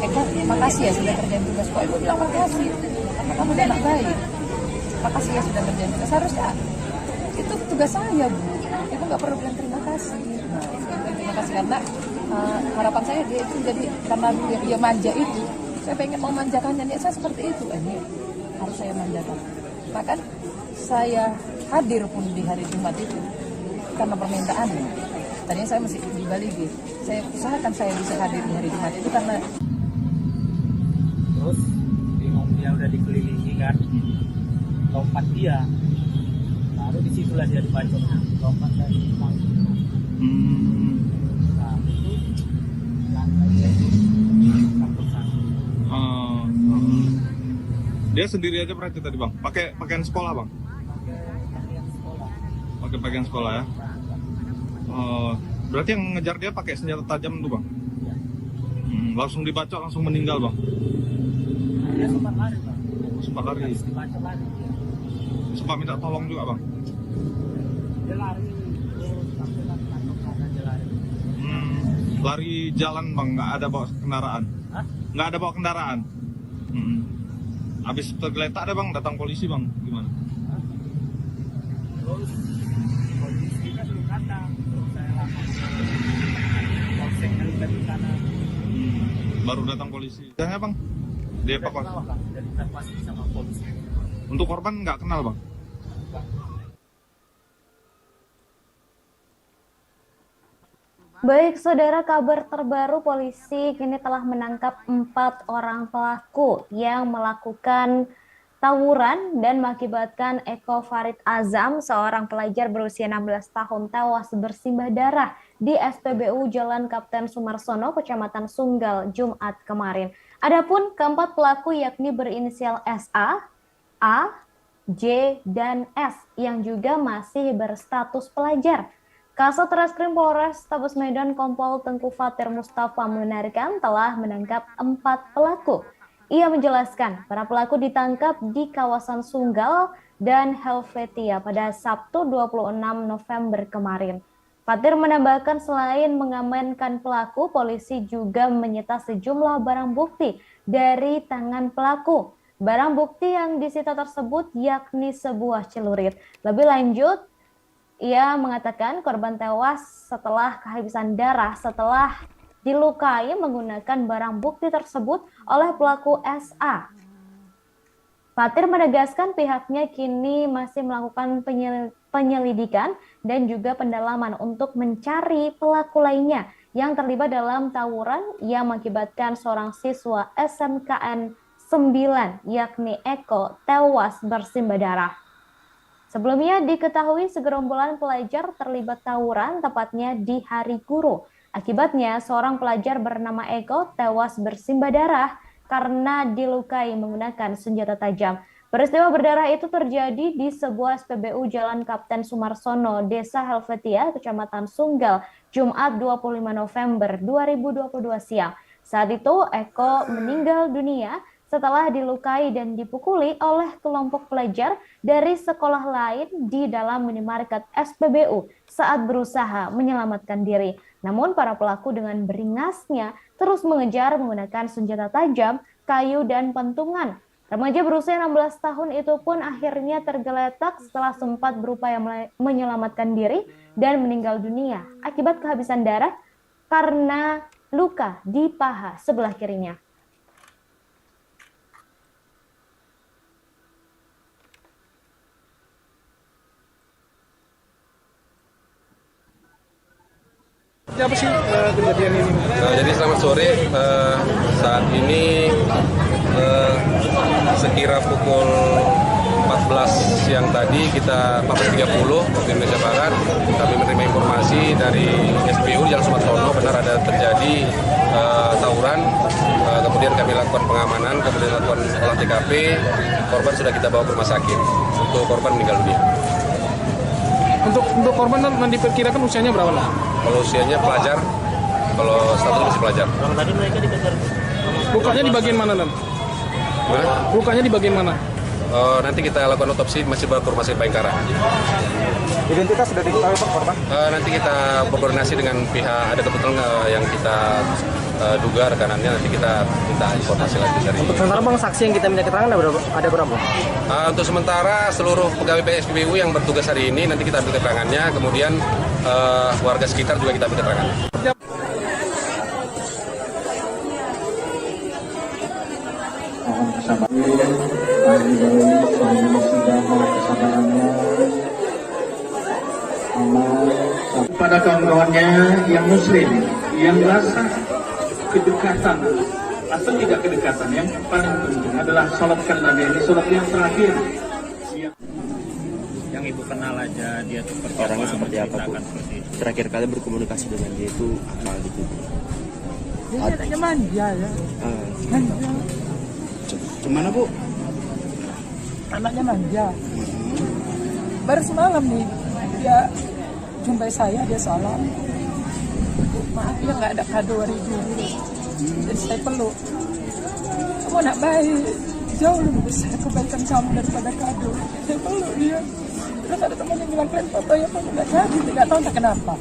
Eko, makasih ya sudah kerjain tugas. Kok Ibu bilang makasih? Karena kamu udah anak baik. Makasih ya sudah kerjain tugas. Seharusnya itu tugas saya, Bu. Ibu nggak perlu bilang terima kasih. Nah, terima kasih karena harapan saya dia itu jadi karena dia manja itu, saya pengen memanjakannya. Dia saya seperti itu, ini harus saya manjakan. Bahkan saya hadir pun di hari Jumat itu karena permintaannya. Tadinya saya masih di Bali, saya usahakan saya bisa hadir di hari Jumat itu karena terus bingung, dia udah dikelilingi kan, lompat dia, baru disitulah dia dibacoknya, lompat dari panggung. Nah itu kampus sana. Dia sendiri aja berarti tadi Bang? Pakai pakaian sekolah Bang? Pakai pakaian sekolah ya? Berarti yang ngejar dia pakai senjata tajam tuh Bang? Langsung dibacok, langsung meninggal Bang? Dia sempat lari Bang. Sempat lari? Dibacok lari. Sempat minta tolong juga Bang? Dia lari sampai bacok karena dia lari. Lari jalan Bang, nggak ada bawa kendaraan? Hah? Nggak ada bawa kendaraan? Habis tergeletak ada Bang, datang polisi Bang, gimana? Terus polisinya belum datang, terus saya lapor polsek dari sana. Baru datang polisi. Tanya Bang, dievakuasi. Dari evakuasi sama polisi. Untuk korban nggak kenal Bang? Baik, saudara, kabar terbaru polisi kini telah menangkap 4 orang pelaku yang melakukan tawuran dan mengakibatkan Eko Farid Azam, seorang pelajar berusia 16 tahun tewas bersimbah darah di SPBU Jalan Kapten Sumarsono, Kecamatan Sunggal, Jumat kemarin. Adapun keempat pelaku yakni berinisial SA, A, J, dan S yang juga masih berstatus pelajar. Kasat Reskrim Polres Tabes Medan Kompol Tengku Fatir Mustafa membenarkan telah menangkap 4 pelaku. Ia menjelaskan para pelaku ditangkap di kawasan Sunggal dan Helvetia pada Sabtu 26 November kemarin. Fatir menambahkan selain mengamankan pelaku, polisi juga menyita sejumlah barang bukti dari tangan pelaku. Barang bukti yang disita tersebut yakni sebuah celurit. Lebih lanjut, ia mengatakan korban tewas setelah kehabisan darah setelah dilukai menggunakan barang bukti tersebut oleh pelaku SA. Fatir menegaskan pihaknya kini masih melakukan penyelidikan dan juga pendalaman untuk mencari pelaku lainnya yang terlibat dalam tawuran yang mengakibatkan seorang siswa SMKN 9 yakni Eko tewas bersimbah darah. Sebelumnya diketahui segerombolan pelajar terlibat tawuran tepatnya di Hari Guru. Akibatnya seorang pelajar bernama Eko tewas bersimbah darah karena dilukai menggunakan senjata tajam. Peristiwa berdarah itu terjadi di sebuah SPBU Jalan Kapten Sumarsono, Desa Helvetia, Kecamatan Sunggal, Jumat 25 November 2022 siang. Saat itu Eko meninggal dunia setelah dilukai dan dipukuli oleh kelompok pelajar dari sekolah lain di dalam minimarket SPBU saat berusaha menyelamatkan diri. Namun para pelaku dengan beringasnya terus mengejar menggunakan senjata tajam, kayu, dan pentungan. Remaja berusia 16 tahun itu pun akhirnya tergeletak setelah sempat berupaya menyelamatkan diri dan meninggal dunia akibat kehabisan darah karena luka di paha sebelah kirinya. Apa sih kejadian ini? Jadi selamat sore, saat ini kira pukul 14 siang tadi, 14.30 waktu Indonesia Barat, kami menerima informasi dari SPU Jalan Sumarsono benar ada terjadi tawuran. Kemudian kami lakukan pengamanan, kemudian lakukan olah TKP. Korban sudah kita bawa ke rumah sakit. Untuk korban meninggal dunia. Untuk korban diperkirakan usianya berapa? Kalau usianya pelajar, kalau status masih pelajar. Kalau tadi mereka dikejar. Lukanya di bagian mana, Lukanya di bagian mana? Nanti kita lakukan otopsi, masih bawa ke rumah sakit Bayangkara. Identitas sudah diketahui Pak korban? Nanti kita berkoordinasi dengan pihak, ada kebetulan yang kita duga rekanannya, nanti kita minta informasi lagi dari. Untuk sementara Bang, saksi yang kita minta keterangan ada berapa? Untuk sementara seluruh pegawai PSPBU yang bertugas hari ini nanti kita ambil keterangannya, kemudian warga sekitar juga kita ambil keterangannya. Kepada kawan-kawannya yang muslim, yang rasa kedekatan atau tidak kedekatan, yang paling penting adalah sholatkan Nabi, ini sholat yang terakhir. Yang ibu kenal aja dia tuh Orangnya seperti apa, Bu? Terakhir kali berkomunikasi dengan dia itu apa gitu? Dia katanya manja ya. Manja. Gimana, Bu? Anaknya manja. Baru semalam nih dia jumpai saya, dia salam. Maaf ya nggak ada kado hari dulu. Jadi saya peluk. Kamu anak baik, jauh lebih besar kebaikan kamu daripada kado. Saya peluk dia. Terus ada teman yang bilang, kalian foto ya, kok nggak jadi, nggak tahu entah kenapa.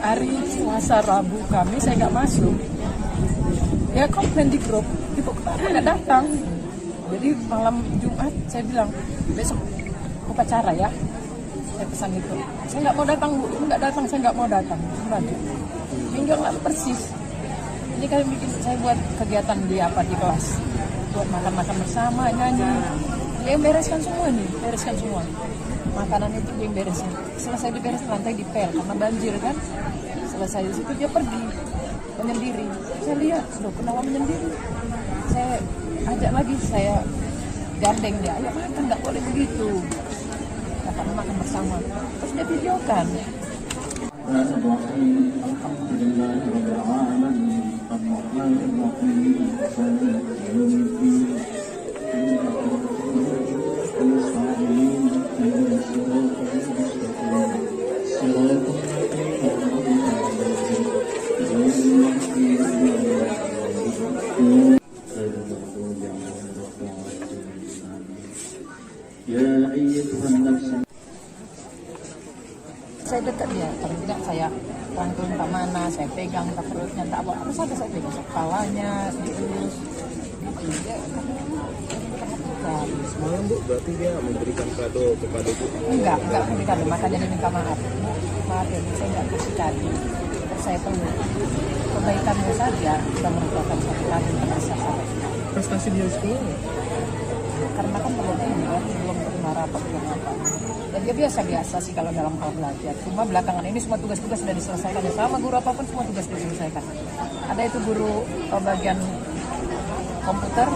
Hari Selasa Rabu kami saya nggak masuk. Ya komplain di grup, ibu kenapa nggak datang? Jadi malam Jumat saya bilang besok upacara ya. Saya pesan itu. Saya nggak mau datang Bu, nggak datang, saya nggak mau datang. Minggu lalu persis. Ini kalian bikin saya buat kegiatan di kelas, buat makan-makan bersama, nyanyi. Dia yang bereskan semua nih, bereskan semua. Makanan itu dia yang beresin. Selesai diberes lantai dipel karena banjir kan. Selesai di situ dia pergi menyendiri. Saya lihat, loh kenapa menyendiri? Saya ajak lagi, saya gandeng dia, ayo makan, nggak boleh begitu. Kata makan bersama. Terus dia videokan. Saya dekat dia, terus tidak saya rangkul entah mana, saya pegang entah perutnya, entah apa saja saya pegang, kepalanya, dielus, gitu. Dia perhatikan. Semalam Bu, berarti dia memberikan kado kepada Bu? Enggak memberikan kado, makanya dia minta maaf. Maaf ya, saya enggak kasih kado. Terus saya peluk. Kebaikannya saja sudah merupakan satu kali terasa. Prestasi dia sekolah? Karena kan belum terima rapat, belum apa. Dan dia biasa sih kalau dalam hal belajar. Cuma belakangan ini semua tugas-tugas sudah diselesaikan. Sama guru apapun semua tugas diselesaikan. Ada itu guru bagian komputer,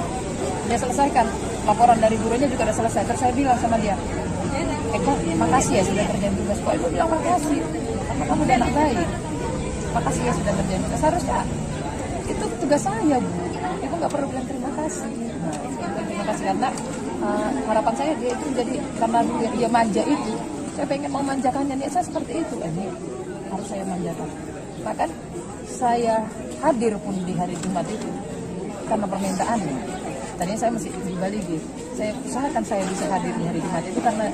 dia selesaikan. Laporan dari gurunya juga sudah selesai. Terus saya bilang sama dia, Eko, makasih ya sudah kerjain tugas. Kok Ibu bilang makasih? Karena kamu udah anak baik. Makasih ya sudah kerjain tugas. Seharusnya itu tugas saya, Bu. Ibu nggak perlu bilang terima kasih. Terima kasih karena harapan saya dia itu jadi, karena dia manja itu, saya pengen memanjakannya. Niat saya seperti itu, ini harus saya manjakan. Bahkan saya hadir pun di hari Jumat itu karena permintaannya. Tadinya saya masih di Bali, saya usahakan saya bisa hadir di hari Jumat itu karena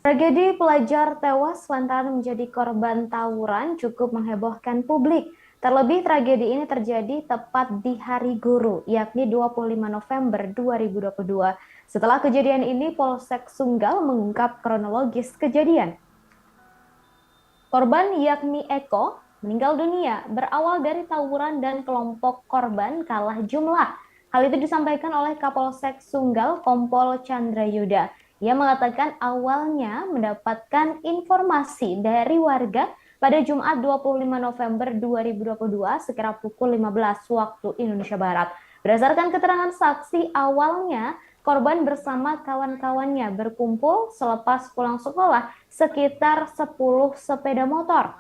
tragedi pelajar tewas lantaran menjadi korban tawuran cukup menghebohkan publik. Terlebih tragedi ini terjadi tepat di Hari Guru, yakni 25 November 2022. Setelah kejadian ini, Polsek Sunggal mengungkap kronologis kejadian. Korban yakni Eko meninggal dunia berawal dari tawuran dan kelompok korban kalah jumlah. Hal itu disampaikan oleh Kapolsek Sunggal Kompol Chandra Yuda. Ia mengatakan awalnya mendapatkan informasi dari warga pada Jumat 25 November 2022 sekira pukul 15 waktu Indonesia Barat Berdasarkan keterangan saksi awalnya, korban bersama kawan-kawannya berkumpul selepas pulang sekolah sekitar 10 sepeda motor.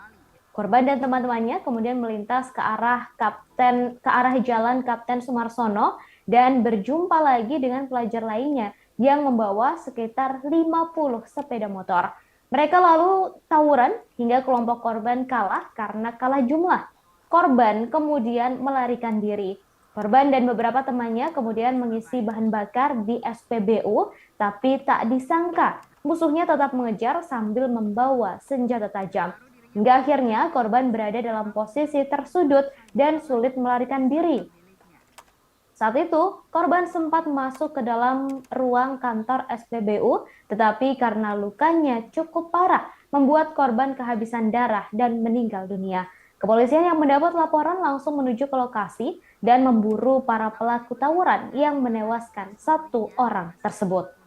Korban dan teman-temannya kemudian melintas ke arah Jalan Kapten Sumarsono dan berjumpa lagi dengan pelajar lainnya yang membawa sekitar 50 sepeda motor. Mereka lalu tawuran hingga kelompok korban kalah karena kalah jumlah. Korban kemudian melarikan diri. Korban dan beberapa temannya kemudian mengisi bahan bakar di SPBU, tapi tak disangka musuhnya tetap mengejar sambil membawa senjata tajam. Hingga akhirnya korban berada dalam posisi tersudut dan sulit melarikan diri. Saat itu, korban sempat masuk ke dalam ruang kantor SPBU, tetapi karena lukanya cukup parah, membuat korban kehabisan darah dan meninggal dunia. Kepolisian yang mendapat laporan langsung menuju ke lokasi dan memburu para pelaku tawuran yang menewaskan 1 orang tersebut.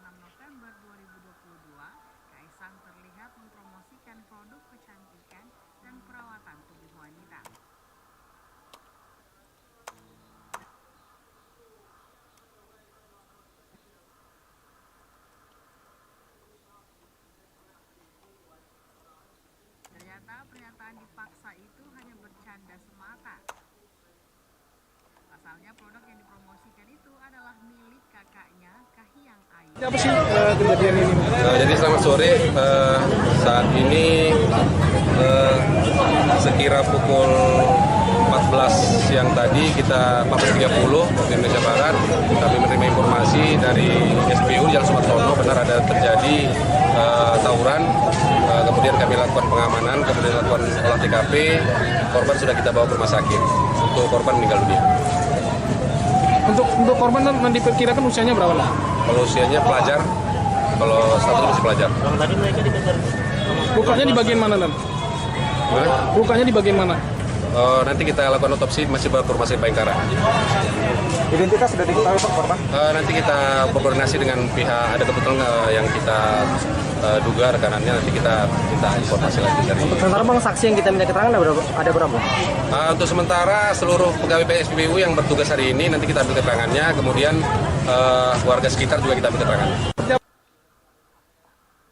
Pernyataan dipaksa itu hanya bercanda semata. Pasalnya produk yang dipromosikan itu adalah milik kakaknya, Kahiyang Ayu. Apa sih kejadian ini? Jadi selamat sore, saat ini sekira pukul 14 siang tadi 14.30 waktu Indonesia Barat, kami menerima informasi dari SPBU Jalan Sumarsono benar ada terjadi tawuran. Kemudian kami lakukan pengamanan, kemudian lakukan olah TKP. Korban sudah kita bawa ke rumah sakit. Untuk korban meninggal dunia. Untuk korban kan diperkirakan usianya berapa lah? Kalau usianya pelajar, kalau status masih pelajar. Tadi mereka dikejar. Lukanya di bagian mana, Lan? Lukanya di bagian mana? Nanti kita lakukan otopsi, masih bawa ke rumah sakit Bayangkara. Identitas sudah diketahui Pak korban? Nanti kita berkoordinasi dengan pihak, ada kebetulan yang kita duga rekanannya, nanti kita minta informasi lagi dari. Untuk sementara Bang, saksi yang kita minta keterangan ada berapa? Untuk sementara seluruh pegawai PSPBU yang bertugas hari ini nanti kita ambil keterangannya, kemudian warga sekitar juga kita ambil keterangannya.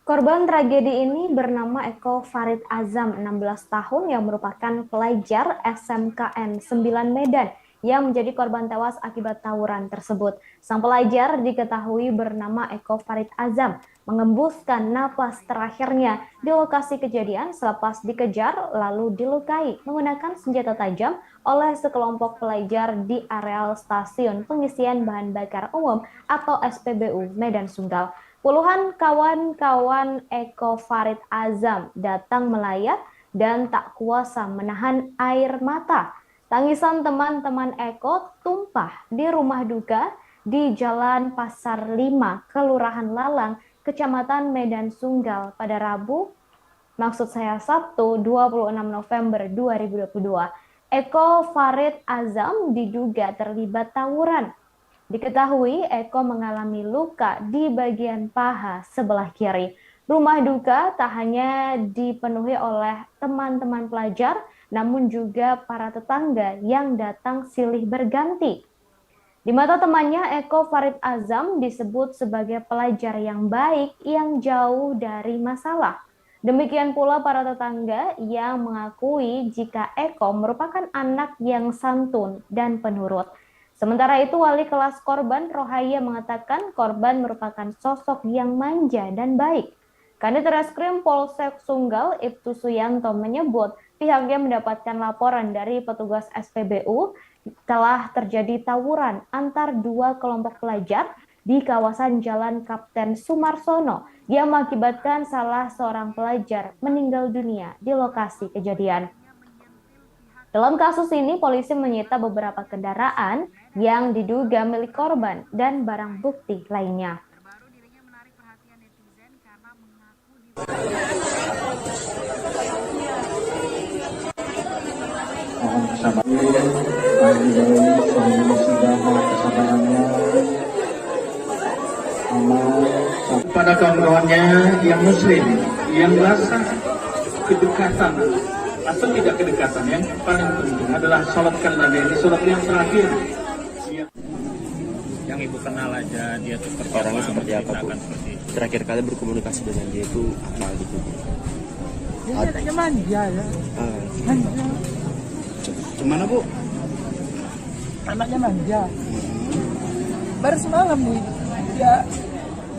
Korban tragedi ini bernama Eko Farid Azam, 16 tahun yang merupakan pelajar SMKN 9 Medan yang menjadi korban tewas akibat tawuran tersebut. Sang pelajar diketahui bernama Eko Farid Azam mengembuskan napas terakhirnya di lokasi kejadian selepas dikejar lalu dilukai menggunakan senjata tajam oleh sekelompok pelajar di areal stasiun pengisian bahan bakar umum atau SPBU Medan Sunggal. Puluhan kawan-kawan Eko Farid Azam datang melayat dan tak kuasa menahan air mata. Tangisan teman-teman Eko tumpah di rumah duka di Jalan Pasar 5, Kelurahan Lalang, Kecamatan Medan Sunggal pada Rabu, Sabtu 26 November 2022. Eko Farid Azam diduga terlibat tawuran. Diketahui Eko mengalami luka di bagian paha sebelah kiri. Rumah duka tak hanya dipenuhi oleh teman-teman pelajar, namun juga para tetangga yang datang silih berganti. Di mata temannya, Eko Farid Azam disebut sebagai pelajar yang baik yang jauh dari masalah. Demikian pula para tetangga yang mengakui jika Eko merupakan anak yang santun dan penurut. Sementara itu, wali kelas korban Rohaya mengatakan korban merupakan sosok yang manja dan baik. Kanit Reskrim Polsek Sunggal, Ibtu Suyanto menyebut pihaknya mendapatkan laporan dari petugas SPBU telah terjadi tawuran antar 2 kelompok pelajar di kawasan Jalan Kapten Sumarsono yang mengakibatkan salah seorang pelajar meninggal dunia di lokasi kejadian. Dalam kasus ini, polisi menyita beberapa kendaraan yang diduga milik korban dan barang bukti lainnya. Kepada kawan-kawannya yang muslim, yang merasa kedekatan atau tidak kedekatan, yang paling penting adalah sholatkan Nabi, ini sholat yang terakhir. Yang ibu kenal aja dia tuh Orangnya seperti apa, Bu? seperti itu. Terakhir kali berkomunikasi dengan dia itu apa gitu, Bu? Dia anaknya manja ya. Ah, Manja. Gimana, Bu? Anaknya manja. Baru semalam nih dia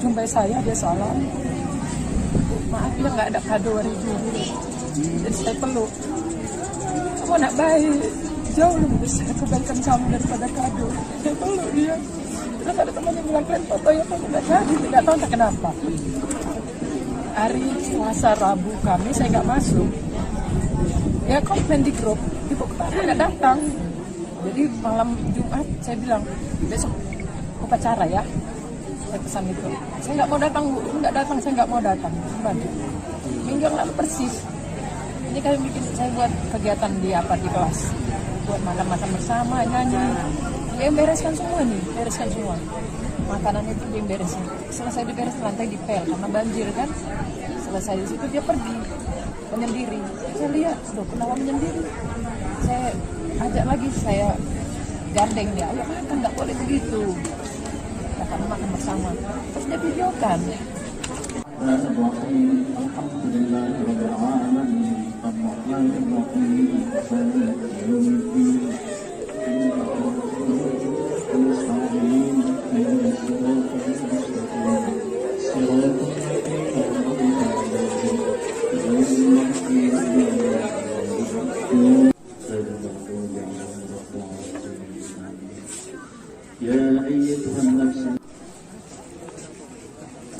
jumpai saya, dia salam. Maaf ya nggak ada kado hari dulu. Jadi saya peluk. Kamu anak baik, jauh lebih besar kebaikan kamu daripada kado. Saya peluk dia. Terus ada teman yang bilang, kalian foto ya, kamu nggak jadi, nggak tahu entah kenapa. Hari Selasa, Rabu, Kamis saya nggak masuk. Ya komplain di grup, ibu kenapa nggak datang? Jadi malam Jumat saya bilang, besok upacara ya. Saya pesan itu, saya nggak mau datang, Bu. Nggak datang, saya nggak mau datang. Gimana? Minggu yang lalu persis. Ini kalian bikin saya buat kegiatan di kelas, buat makan-makan bersama, nyanyi. Dia bereskan semua nih, bereskan semua. Makanan itu dia beresin. Selesai diberes, lantai dipel karena banjir kan. Selesai di situ dia pergi menyendiri. Saya lihat, loh kenapa menyendiri? Saya ajak lagi, saya gandeng dia. Ayo makan, nggak boleh begitu. Karena makan bersama. Terus dia videokan.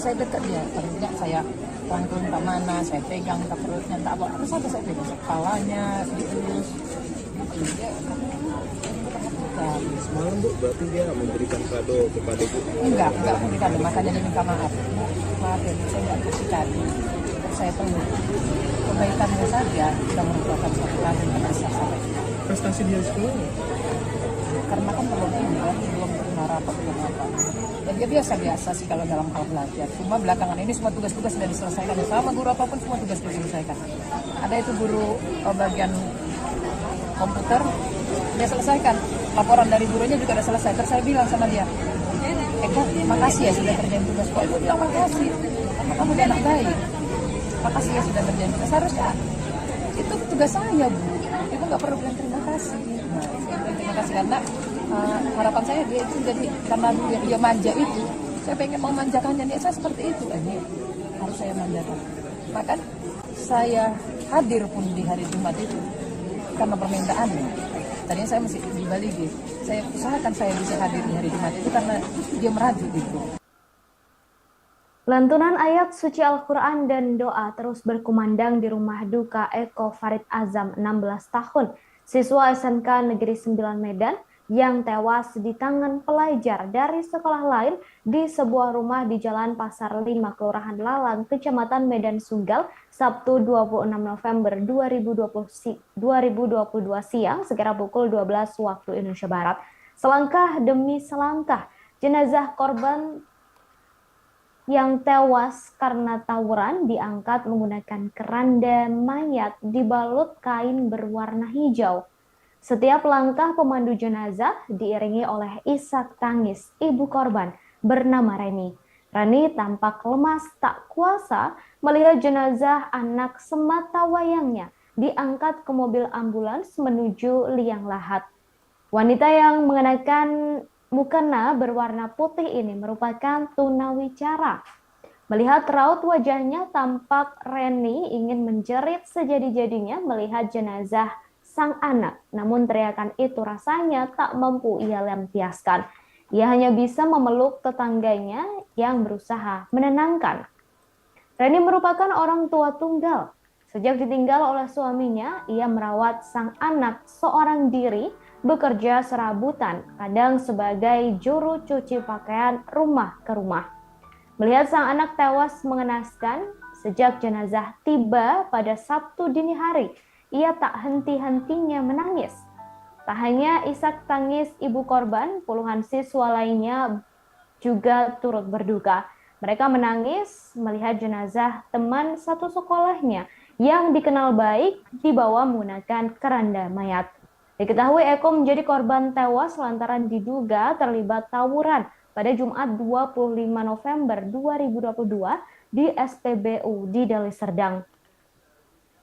Saya dekat dia, terusnya saya rangkul entah mana, saya pegang entah perutnya, entah apa, terus apa saya pegang kepalanya, dielus, gitu. Dia Semalam Bu, berarti dia memberikan kado kepada Ibu? enggak memberikan, makanya dia minta maaf. Maaf ya, Bu, saya enggak kasih kado. Terus saya peluk. Kebaikannya saja sudah merupakan suatu kado yang besar sampai. Prestasi dia di sekolah ya? Karena kan belum ini kan, belum pernah rapat, belum apa. Dan dia biasa-biasa sih kalau dalam hal belajar. Cuma belakangan ini semua tugas-tugas sudah diselesaikan. Sama guru apapun semua tugas diselesaikan. Ada itu guru bagian komputer, dia selesaikan. Laporan dari gurunya juga sudah selesai. Terus saya bilang sama dia, Eka, makasih ya sudah kerjain tugas. Kok ibu bilang makasih? Karena kamu dia anak baik. Makasih ya sudah kerjain tugas. Seharusnya itu tugas saya, Bu. Ibu nggak perlu bilang terima kasih. Nah, saya bilang terima kasih karena harapan saya dia itu jadi karena dia manja itu, saya pengen memanjakannya dia, saya seperti itu. Ini harus saya manjakan. Maka saya hadir pun di hari Jumat itu karena permintaannya. Tadinya saya masih di Bali gitu. Saya usahakan saya bisa hadir di hari Jumat itu karena dia merajuk gitu. Lantunan ayat suci Al-Quran dan doa terus berkumandang di rumah duka Eko Farid Azam, 16 tahun, siswa SMK Negeri 9 Medan, yang tewas di tangan pelajar dari sekolah lain di sebuah rumah di Jalan Pasar 5, Kelurahan Lalang, Kecamatan Medan Sunggal, Sabtu 26 November 2022 siang, sekira pukul 12 waktu Indonesia Barat. Selangkah demi selangkah, jenazah korban yang tewas karena tawuran diangkat menggunakan keranda mayat dibalut kain berwarna hijau. Setiap langkah pemandu jenazah diiringi oleh isak tangis ibu korban bernama Reni. Reni tampak lemas tak kuasa melihat jenazah anak semata wayangnya diangkat ke mobil ambulans menuju liang lahat. Wanita yang mengenakan mukena berwarna putih ini merupakan tunawicara. Melihat raut wajahnya, tampak Reni ingin menjerit sejadi-jadinya melihat jenazah sang anak, namun teriakan itu rasanya tak mampu ia lampiaskan. Ia hanya bisa memeluk tetangganya yang berusaha menenangkan. Reni merupakan orang tua tunggal. Sejak ditinggal oleh suaminya, ia merawat sang anak seorang diri, bekerja serabutan, kadang sebagai juru cuci pakaian rumah ke rumah. Melihat sang anak tewas mengenaskan, sejak jenazah tiba pada Sabtu dini hari, ia tak henti-hentinya menangis. Tak hanya isak tangis ibu korban, puluhan siswa lainnya juga turut berduka. Mereka menangis melihat jenazah teman satu sekolahnya yang dikenal baik dibawa menggunakan keranda mayat. Diketahui Eko menjadi korban tewas lantaran diduga terlibat tawuran pada Jumat 25 November 2022 di SPBU di Deli Serdang.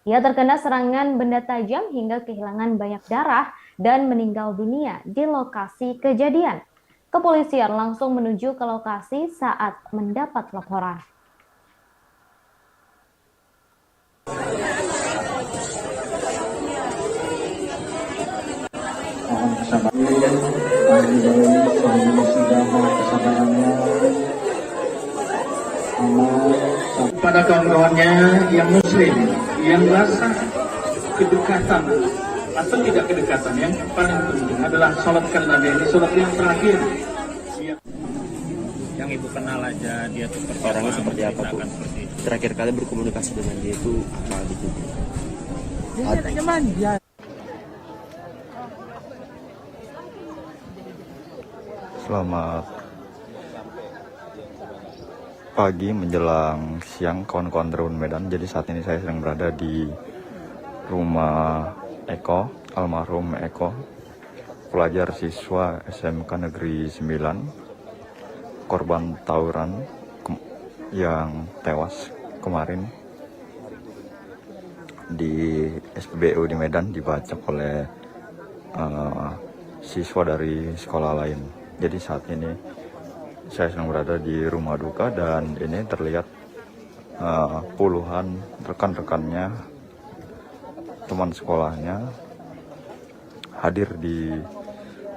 Ia terkena serangan benda tajam hingga kehilangan banyak darah dan meninggal dunia di lokasi kejadian. Kepolisian langsung menuju ke lokasi saat mendapat laporan. Pada kawan-kawannya yang muslim, yang rasa kedekatan atau tidak kedekatan, yang paling penting adalah sholatkan Nabi, ini sholat yang terakhir. Yang ibu kenal aja dia tuh Orangnya seperti apa, Bu? seperti itu. Terakhir kali berkomunikasi dengan dia itu apa gitu? Dia anaknya manja. Selamat pagi menjelang siang kawan-kawan Drone Medan. Jadi saat ini saya sedang berada di rumah Eko, almarhum Eko, pelajar siswa SMK Negeri 9, korban tawuran yang tewas kemarin di SPBU di Medan, dibacok oleh siswa dari sekolah lain. Jadi saat ini saya sedang berada di rumah duka dan ini terlihat puluhan rekan-rekannya, teman sekolahnya hadir di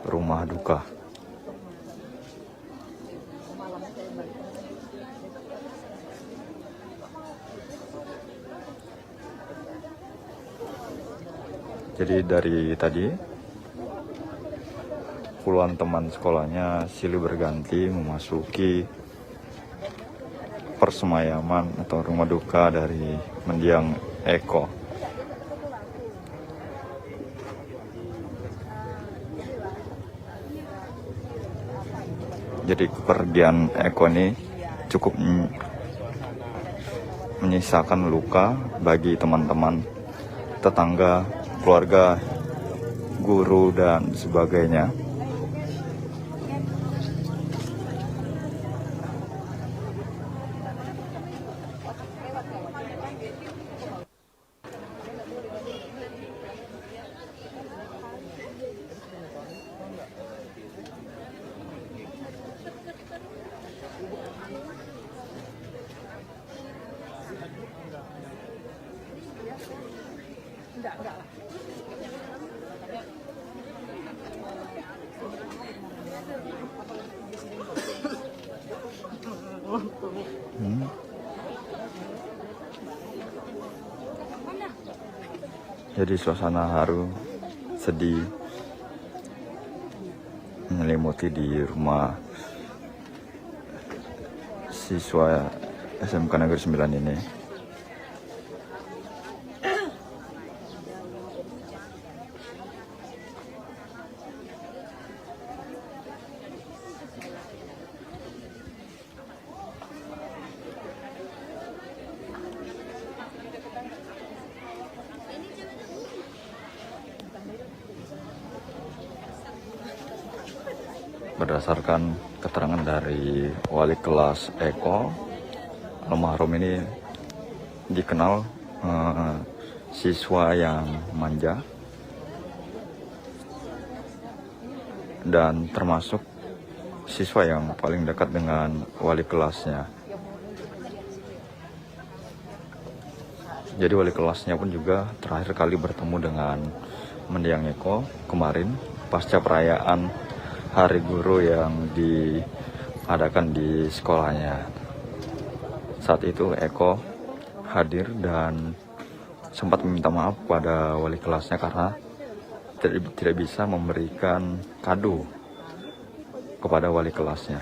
rumah duka. Jadi dari tadi puluhan teman sekolahnya silih berganti memasuki persemayaman atau rumah duka dari mendiang Eko. Jadi kepergian Eko ini cukup menyisakan luka bagi teman-teman, tetangga, keluarga, guru, dan sebagainya. Jadi suasana haru, sedih menyelimuti di rumah siswa SMK Negeri 9 ini. Berdasarkan keterangan dari wali kelas Eko, almarhum ini dikenal siswa yang manja dan termasuk siswa yang paling dekat dengan wali kelasnya. Jadi wali kelasnya pun juga terakhir kali bertemu dengan mendiang Eko kemarin pasca perayaan Hari Guru yang diadakan di sekolahnya. Saat itu Eko hadir dan sempat meminta maaf pada wali kelasnya karena tidak bisa memberikan kado kepada wali kelasnya.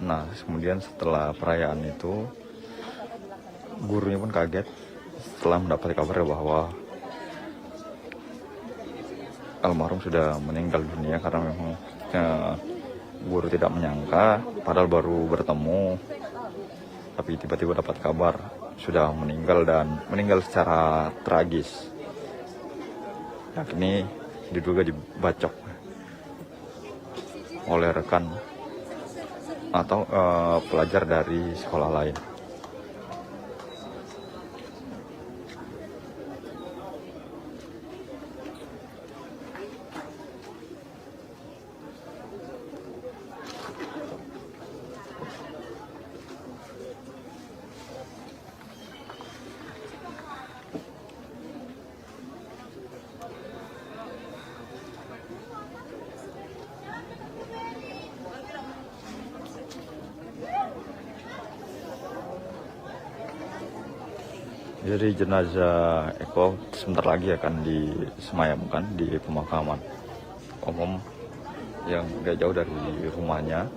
Nah, kemudian setelah perayaan itu, gurunya pun kaget setelah mendapat kabar bahwa almarhum sudah meninggal dunia, karena memang guru tidak menyangka, padahal baru bertemu, tapi tiba-tiba dapat kabar sudah meninggal dan meninggal secara tragis. Yakni diduga dibacok oleh rekan atau pelajar dari sekolah lain. Jadi jenazah Eko sebentar lagi akan disemayamkan di pemakaman umum yang gak jauh dari rumahnya.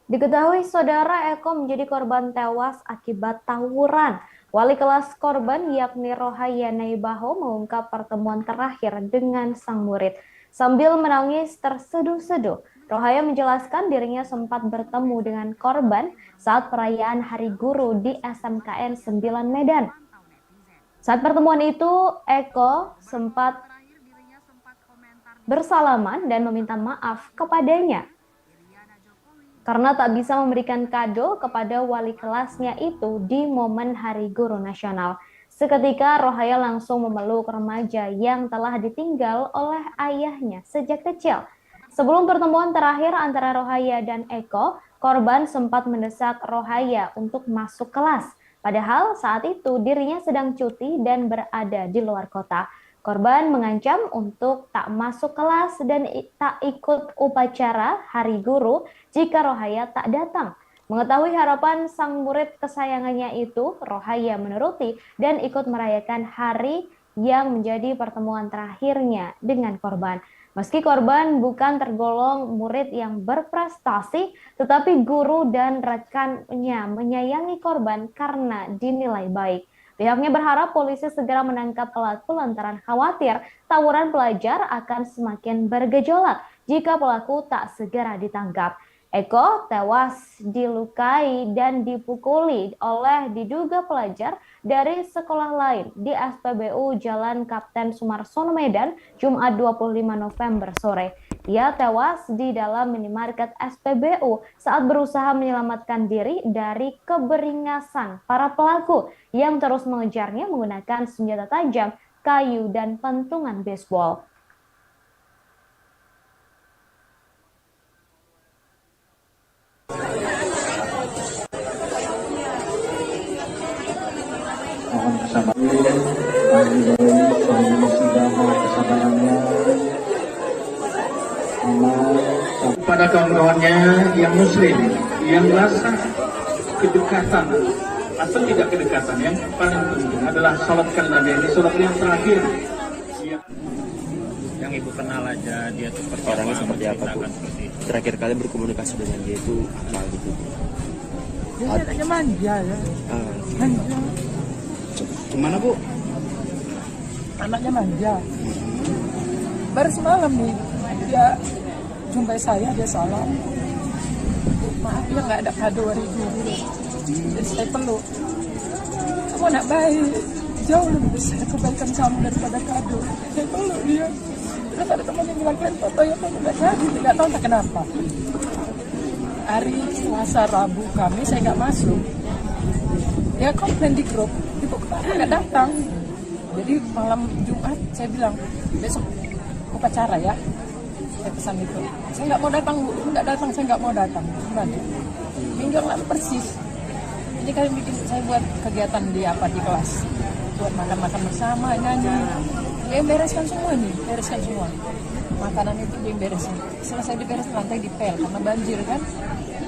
Diketahui saudara Eko menjadi korban tewas akibat tawuran. Wali kelas korban yakni Rohaya Naibaho mengungkap pertemuan terakhir dengan sang murid. Sambil menangis terseduh-seduh, Rohaya menjelaskan dirinya sempat bertemu dengan korban saat perayaan Hari Guru di SMKN 9 Medan. Saat pertemuan itu, Eko sempat bersalaman dan meminta maaf kepadanya karena tak bisa memberikan kado kepada wali kelasnya itu di momen Hari Guru Nasional. Seketika Rohaya langsung memeluk remaja yang telah ditinggal oleh ayahnya sejak kecil. Sebelum pertemuan terakhir antara Rohaya dan Eko, korban sempat mendesak Rohaya untuk masuk kelas. Padahal saat itu dirinya sedang cuti dan berada di luar kota. Korban mengancam untuk tak masuk kelas dan tak ikut upacara Hari Guru jika Rohaya tak datang. Mengetahui harapan sang murid kesayangannya itu, Rohaya menuruti dan ikut merayakan hari yang menjadi pertemuan terakhirnya dengan korban. Meski korban bukan tergolong murid yang berprestasi, tetapi guru dan rekannya menyayangi korban karena dinilai baik. Pihaknya berharap polisi segera menangkap pelaku lantaran khawatir tawuran pelajar akan semakin bergejolak jika pelaku tak segera ditangkap. Eko tewas dilukai dan dipukuli oleh diduga pelajar dari sekolah lain di SPBU Jalan Kapten Sumarsono Medan, Jumat 25 November sore. Ia tewas di dalam minimarket SPBU saat berusaha menyelamatkan diri dari keberingasan para pelaku yang terus mengejarnya menggunakan senjata tajam, kayu, dan pentungan baseball. Mohon kesabarannya kepada kawan-kawannya yang muslim, yang rasa kedekatan atau tidak kedekatan, yang paling penting adalah salatkan Nabi. Ini salat yang terakhir. Yang ibu kenal aja dia tuh orangnya seperti apa, Bu? Terakhir kali berkomunikasi dengan dia itu apa gitu? Dia anaknya manja ya. Manja. Gimana, Bu? Anaknya manja. Baru semalam nih dia jumpai saya, dia salam. Maaf ya nggak ada kado hari Guru. Jadi saya peluk. Kamu anak baik, jauh lebih besar kebaikan kamu daripada kado. Saya peluk dia. Terus ada teman yang bilang, foto ya kamu nggak jadi, nggak tahu tak kenapa. Hari Selasa, Rabu, Kamis saya nggak masuk. Dia komplain di grup, ibu kenapa nggak datang? Jadi malam Jumat saya bilang, besok upacara ya. Saya pesan itu. Saya nggak mau datang, Bu. Nggak datang, saya nggak mau datang. Gimana? Minggu yang lalu persis. Ini kalian bikin saya buat kegiatan di kelas. Buat makan-makan bersama, nyanyi. Dia bereskan semua nih, bereskan semua. Makanan itu dia beresin. Selesai diberes lantai dipel karena banjir kan.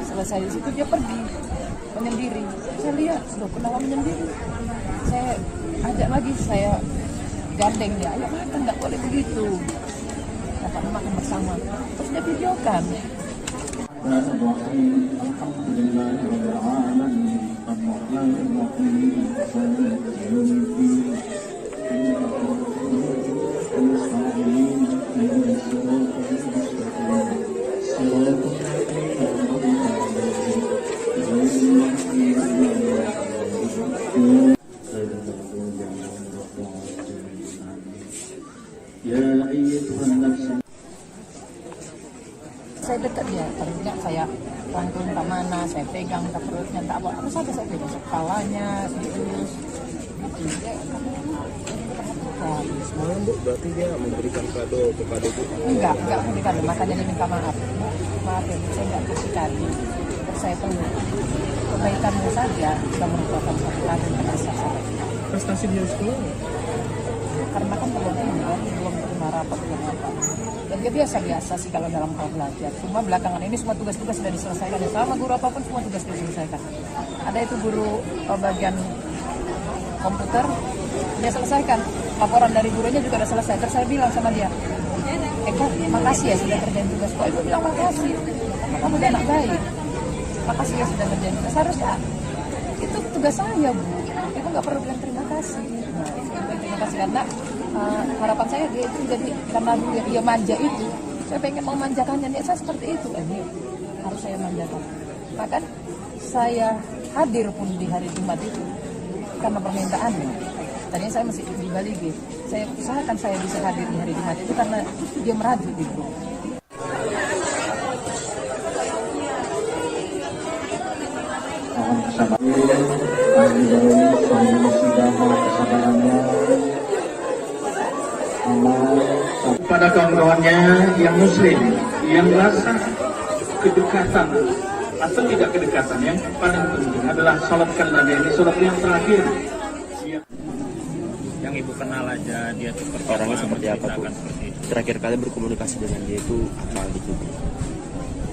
Selesai di situ dia pergi menyendiri. Saya lihat, loh kenapa menyendiri? Saya ajak lagi, saya gandeng dia. Ayo makan, nggak boleh begitu. dapat makan bersama. Terus dia videokan. Saya dekat dia, ternyata saya rangkul entah mana, saya pegang entah perutnya, entah apa saja saya pegang, kepalanya, dielus, gitu. Semalam Bu, berarti dia memberikan kado kepada Bu? Enggak memberikan, makanya dia minta maaf. Maaf ya, saya enggak kasih kado. Terus saya tahu kebaikanmu saja sudah merupakan satu kado yang rasa saya. Prestasi dia di sekolah? Karena kan belum terima rapat, belum apa. Dan dia biasa-biasa sih kalau dalam hal belajar. Cuma belakangan ini semua tugas-tugas sudah diselesaikan. Ya, sama guru apapun semua tugas diselesaikan. Ada itu guru bagian komputer, dia selesaikan. Laporan dari gurunya juga sudah selesai. Terus saya bilang sama dia, Eko, makasih ya sudah kerjain tugas. Kok Ibu bilang makasih? Kamu udah anak baik. Makasih ya sudah kerjain tugas. Seharusnya itu tugas saya, Bu. Ibu nggak perlu bilang terima kasih. Nah, terima kasih karena harapan saya dia itu jadi karena dia manja itu, saya pengen memanjakannya. Nih saya seperti itu, ini harus saya manjakan. Bahkan saya hadir pun di hari Jumat itu karena permintaannya. Tadinya saya masih di Bali, saya usahakan saya bisa hadir di hari Jumat itu karena dia merajuk gitu. Pada kawan-kawannya yang muslim, yang rasa kedekatan atau tidak kedekatan, yang paling penting adalah salatkan Nabi. Ini salat yang terakhir. Yang Ibu kenal aja dia seperti Orangnya seperti apa, Bu? seperti itu. Terakhir kali berkomunikasi dengan dia itu apa gitu, Bu?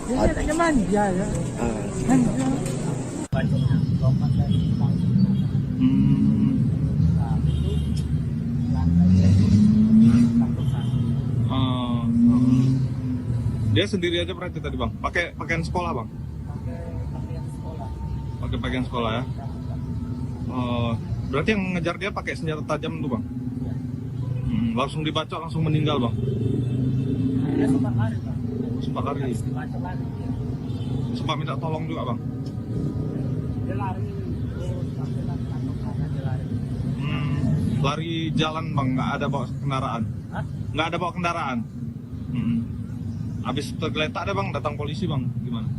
Dia anaknya manja ya. Manja. Bacanya lompat dari Dia sendiri aja berarti tadi Bang? Pakai pakaian sekolah Bang? Pakai pakaian sekolah ya? Berarti yang ngejar dia pakai senjata tajam tuh Bang? Langsung dibacok, langsung meninggal Bang? dia sempat lari, Bang. Sempat lari? Dibacok lari dia. Sempat minta tolong juga Bang? Dia lari terus sampai kantong sana dia lari. Lari jalan Bang, nggak ada bawa kendaraan? Hah? Nggak ada bawa kendaraan? Habis tergeletak ada Bang, datang polisi Bang, gimana?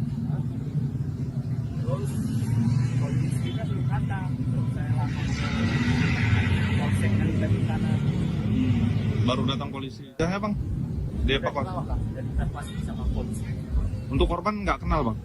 Terus polisinya belum datang, terus saya langsung polsek yang dari sana. Baru datang polisi. Ya Bang, dievakuasi. Jadi evakuasi sama polisi. Untuk korban nggak kenal Bang?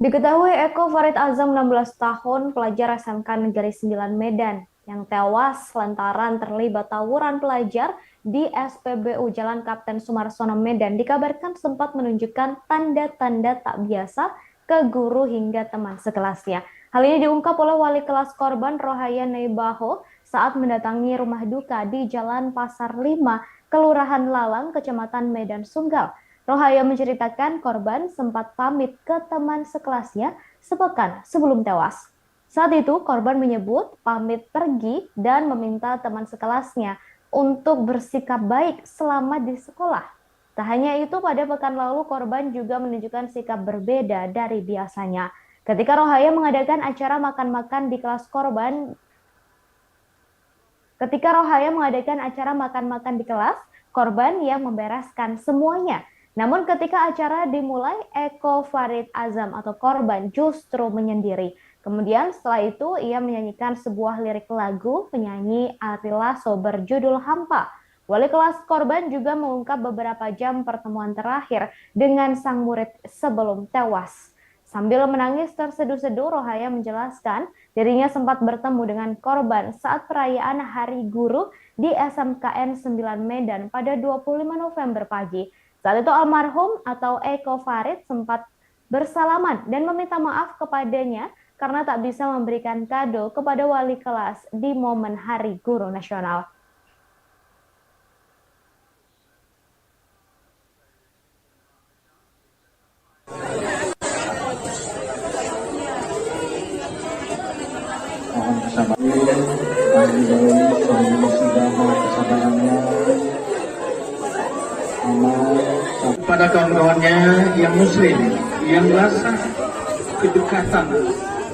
Diketahui Eko Farid Azam 16 tahun, pelajar SMK Negeri 9 Medan, yang tewas lantaran terlibat tawuran pelajar di SPBU Jalan Kapten Sumarsono Medan, dikabarkan sempat menunjukkan tanda-tanda tak biasa ke guru hingga teman sekelasnya. Hal ini diungkap oleh wali kelas korban Rohaya Neibaho saat mendatangi rumah duka di Jalan Pasar 5, Kelurahan Lalang, Kecamatan Medan Sunggal. Rohaya menceritakan korban sempat pamit ke teman sekelasnya sepekan sebelum tewas. Saat itu korban menyebut pamit pergi dan meminta teman sekelasnya untuk bersikap baik selama di sekolah. Tak hanya itu, pada pekan lalu korban juga menunjukkan sikap berbeda dari biasanya. Ketika Rohaya mengadakan acara makan-makan di kelas korban, korban yang membereskan semuanya. Namun ketika acara dimulai, Eko Farid Azam atau korban justru menyendiri. Kemudian setelah itu ia menyanyikan sebuah lirik lagu penyanyi Ari Lasso berjudul Hampa. Wali kelas korban juga mengungkap beberapa jam pertemuan terakhir dengan sang murid sebelum tewas. Sambil menangis terseduh-seduh, Rohaya menjelaskan dirinya sempat bertemu dengan korban saat perayaan Hari Guru di SMKN 9 Medan pada 25 November pagi. Saat itu almarhum atau Eko Farid sempat bersalaman dan meminta maaf kepadanya karena tak bisa memberikan kado kepada wali kelas di momen Hari Guru Nasional. Kepada kawan-kawannya yang muslim, yang rasa kedekatan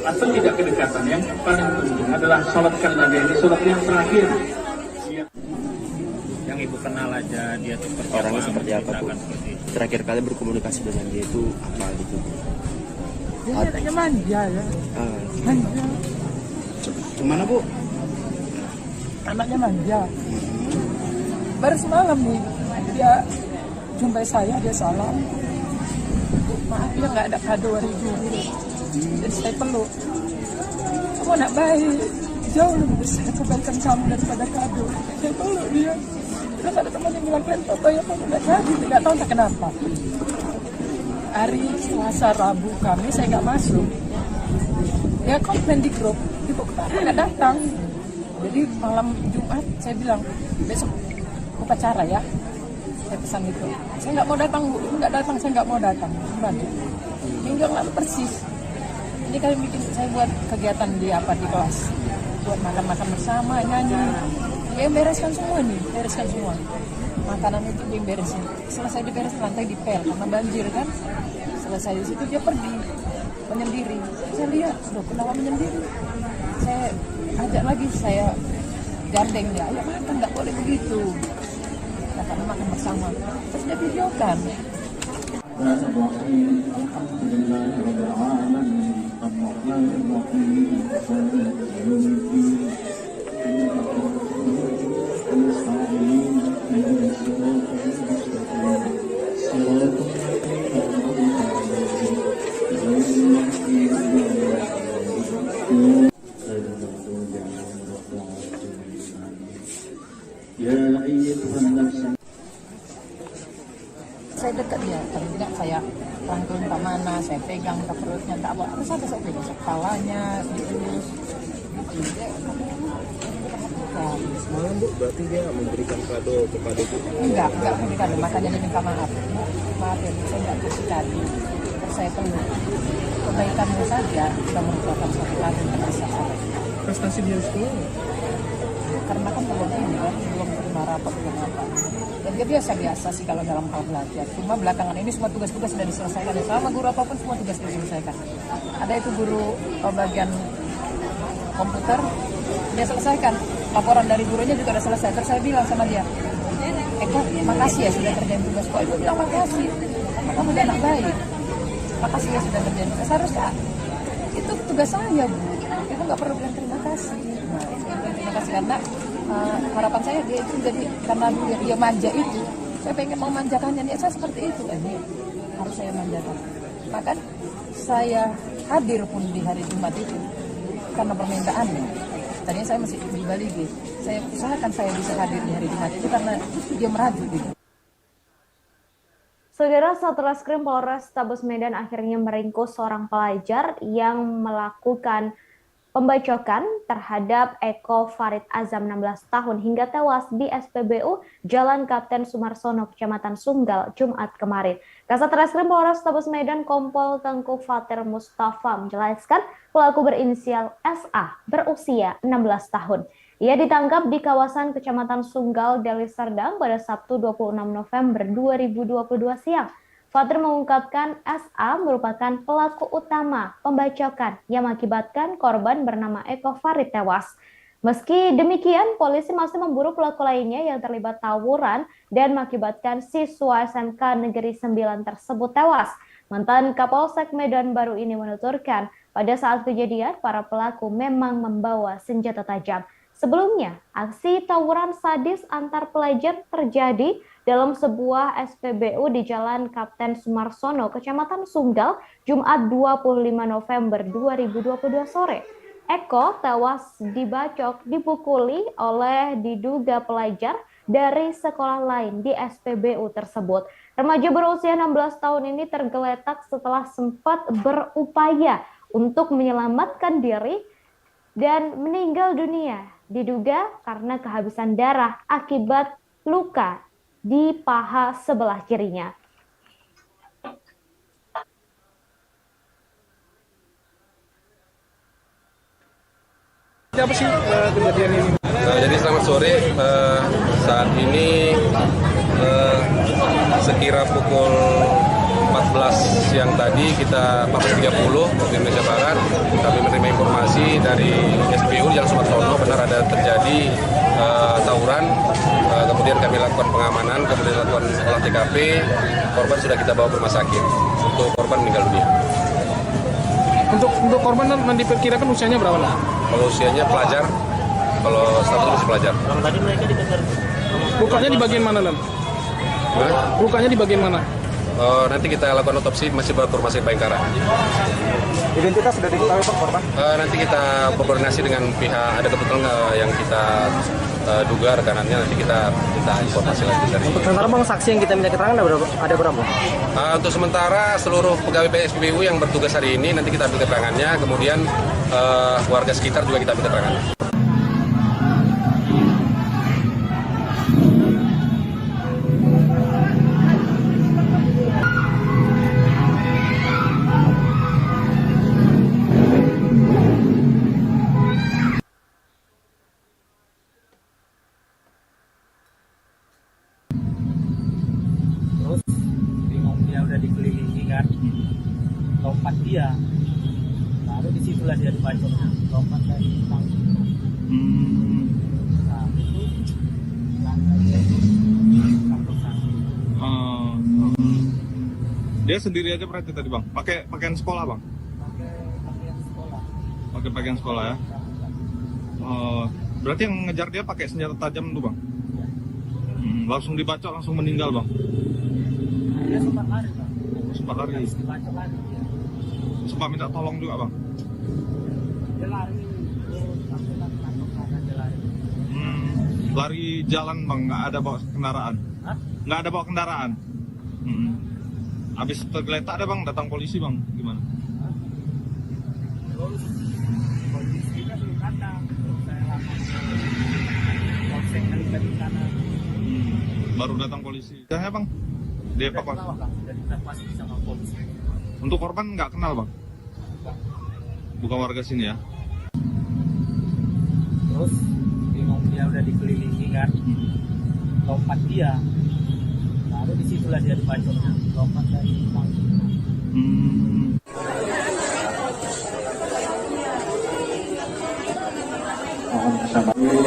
atau tidak kedekatan, yang paling penting adalah sholatkan Nabi, ini sholat yang terakhir. Yang ibu kenal aja dia seperti Orangnya seperti apa, Bu? seperti itu. Terakhir kali berkomunikasi dengan dia itu apa gitu? Dia anaknya manja ya. Ah, Manja. Kemana Bu? Anaknya manja. Baru semalam nih dia jumpai saya, dia salam. Maaf ya nggak ada kado hari guru. Jadi saya peluk. Kamu anak baik, jauh lebih besar kebaikan kamu daripada kado. Saya peluk dia. Terus ada teman yang bilang, "Kalian foto ya, kamu nggak jadi." Nggak tahu entah kenapa. Hari Selasa, Rabu, Kamis saya nggak masuk. Dia komplain di grup, ibu kenapa nggak datang? Jadi malam Jumat saya bilang, besok upacara ya. Saya pesan itu. Saya nggak mau datang, Bu. Nggak datang, saya nggak mau datang. Gimana? Minggu yang lalu persis. Ini kami bikin, saya buat kegiatan di kelas. Buat makan-makan bersama, nyanyi. Dia yang bereskan semua nih, bereskan semua. Makanan itu dia yang beresin. Selesai diberes, lantai dipel karena banjir kan. Selesai di situ dia pergi menyendiri. Saya lihat, loh kenapa menyendiri? Saya ajak lagi, saya gandeng dia. Ayo makan, nggak boleh begitu. Kata makan bersama. Terus dia videokan. Saya dekat dia, paling tidak saya rangkul ke mana, saya pegang ke perutnya, tak apa, terus ada saya pegang kepalanya, dielus, gitu. Semalam Bu, berarti dia memberikan kado kepada Bu? Enggak memberikan kado, makanya dia minta maaf. Maaf ya, saya nggak kasih kado, terus saya peluk. Kebaikanmu saja sudah merupakan suatu kado yang bisa saya. Prestasi dia sekolah? Karena kan belum ini kan, belum terima rapat, belum apa. Dan dia biasa-biasa sih kalau dalam hal belajar. Cuma belakangan ini semua tugas-tugas sudah diselesaikan. Ya, sama guru apapun semua tugas diselesaikan. Ada itu guru bagian komputer, dia selesaikan. Laporan dari gurunya juga sudah selesai. Terus saya bilang sama dia, Eko, makasih ya sudah kerjain tugas. Kok ibu bilang makasih? Karena kamu udah anak baik. Makasih ya sudah kerjain tugas. Seharusnya itu tugas saya, Bu. Ibu nggak perlu bilang terima kasih. Nah, terima kasih karena harapan saya dia itu jadi, karena dia manja itu, saya pengen mau manjakannya dia, saya seperti itu, ini harus saya manjakan. Maka saya hadir pun di hari Jumat itu karena permintaannya. Tadinya saya masih di Bali, saya usahakan saya bisa hadir di hari Jumat itu karena dia merajuk gitu. Saudara, Satreskrim Polrestabes Medan akhirnya meringkus seorang pelajar yang melakukan pembacokan terhadap Eko Farid Azam 16 tahun hingga tewas di SPBU Jalan Kapten Sumarsono, Kecamatan Sunggal, Jumat kemarin. Kasat Reskrim Polrestabes Medan Kompol Tengku Fatir Mustafa menjelaskan pelaku berinisial SA berusia 16 tahun. Ia ditangkap di kawasan Kecamatan Sunggal, Deli Serdang pada Sabtu 26 November 2022 siang. Fatir mengungkapkan SA merupakan pelaku utama pembacokan yang mengakibatkan korban bernama Eko Farid tewas. Meski demikian, polisi masih memburu pelaku lainnya yang terlibat tawuran dan mengakibatkan siswa SMK Negeri 9 tersebut tewas. Mantan Kapolsek Medan Baru ini menuturkan, pada saat kejadian para pelaku memang membawa senjata tajam. Sebelumnya, aksi tawuran sadis antar pelajar terjadi dalam sebuah SPBU di Jalan Kapten Sumarsono, Kecamatan Sunggal, Jumat 25 November 2022 sore. Eko tewas dipukuli oleh diduga pelajar dari sekolah lain di SPBU tersebut. Remaja berusia 16 tahun ini tergeletak setelah sempat berupaya untuk menyelamatkan diri dan meninggal dunia. Diduga karena kehabisan darah akibat luka di paha sebelah kirinya. Apa sih kejadian ini? selamat sore. Saat ini sekira pukul 14 siang tadi 14.30 waktu Indonesia Barat kami menerima informasi dari SPU Jalan Sumarsono benar ada terjadi tawuran. Kemudian kami lakukan pengamanan, kemudian lakukan olah TKP. Korban sudah kita bawa ke rumah sakit. Untuk korban meninggal dunia. Untuk korban diperkirakan usianya berapa? Kalau usianya pelajar, kalau status masih pelajar. Tadi mereka dikejar. Lukanya di bagian mana, Lam? Lukanya di bagian mana? Nanti kita lakukan otopsi, masih bawa ke rumah sakit Bayangkara. Identitas sudah diketahui Pak korban? Nanti kita berkoordinasi dengan pihak, ada kebetulan yang kita duga rekanannya, nanti kita minta informasi lagi dari. Untuk sementara Bang, saksi yang kita minta keterangan ada berapa? Untuk sementara seluruh pegawai PSPBU yang bertugas hari ini nanti kita ambil keterangannya, kemudian warga sekitar juga kita ambil keterangannya. Terus bingung, dia udah dikelilingi kan, lompat dia, baru disitulah dia dibacoknya, lompat dari tangki. Nah itu Dia sendiri aja berarti tadi bang, pakai pakaian sekolah bang? Pakai pakaian sekolah ya. Berarti yang ngejar dia pakai senjata tajam tuh bang? Langsung dibacok, langsung meninggal bang? Dia sempat lari bang. Sempat lari? Dibacok lari dia. Sempat minta tolong juga bang? Dia lari, sampai tangkap kanan dia lari. Lari jalan bang, nggak ada bawa kendaraan? Hah? Nggak ada bawa kendaraan? Habis tergeletak ada bang, datang polisi bang, gimana? Terus polisinya belum datang, terus saya lapor polsek dari kanan. Baru datang polisi. Ya bang, dievakuasi. Sudah dievakuasi sama polisi. Untuk korban nggak kenal bang? Bukan warga sini ya? Terus bingung, dia udah dikelilingi kan, lompat dia, baru disitulah dia dibacoknya, lompat dari tangki. Mohon kesabarannya,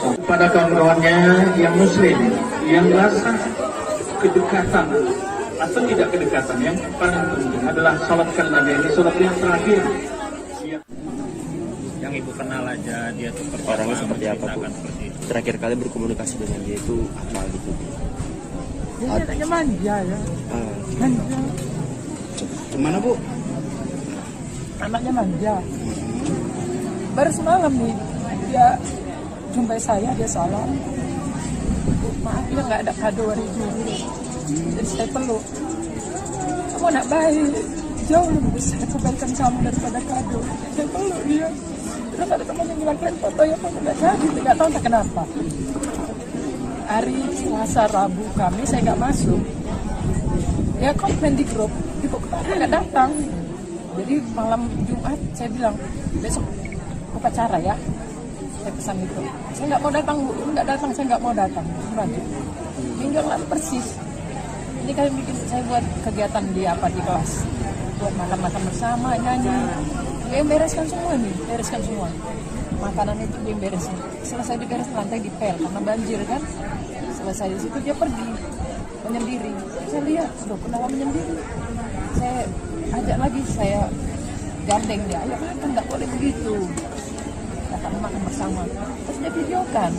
kepada kawan-kawannya yang muslim, yang rasa kedekatan atau tidak kedekatan, yang paling penting adalah sholatkan Nabi, ini sholat yang terakhir. Yang ibu kenal aja dia tuh Orangnya seperti apa Bu? Terakhir kali berkomunikasi dengan dia itu apa gitu? Dia anaknya manja ya. Manja. Kemana Bu? Anaknya manja. Baru semalam nih dia jumpai saya, dia salam. Maaf ya nggak ada kado hari ini. Jadi saya peluk. Kamu anak baik, jauh lebih besar kebaikan kamu daripada kado. Saya peluk dia. Terus ada teman yang bilang, kalian foto ya, foto nggak jadi, nggak tahu entah kenapa. Hari Selasa, Rabu, Kamis saya nggak masuk. Ya komen di grup, ibu kenapa nggak datang? Jadi malam Jumat saya bilang, besok upacara ya. Saya pesan itu. Saya nggak mau datang, Bu. Nggak datang, saya nggak mau datang. Minggu lalu persis. Ini kalian bikin saya buat kegiatan di kelas. Buat makan-makan bersama, nyanyi. Dia yang bereskan semua nih, bereskan semua. Makanan itu dia yang beresin. Selesai diberes lantai dipel karena banjir kan. Selesai di situ dia pergi menyendiri. Saya lihat, aduh kenapa menyendiri? Saya ajak lagi, saya gandeng dia. Ayo makan, nggak boleh begitu. Akan makan bersama. Terus dia videokan.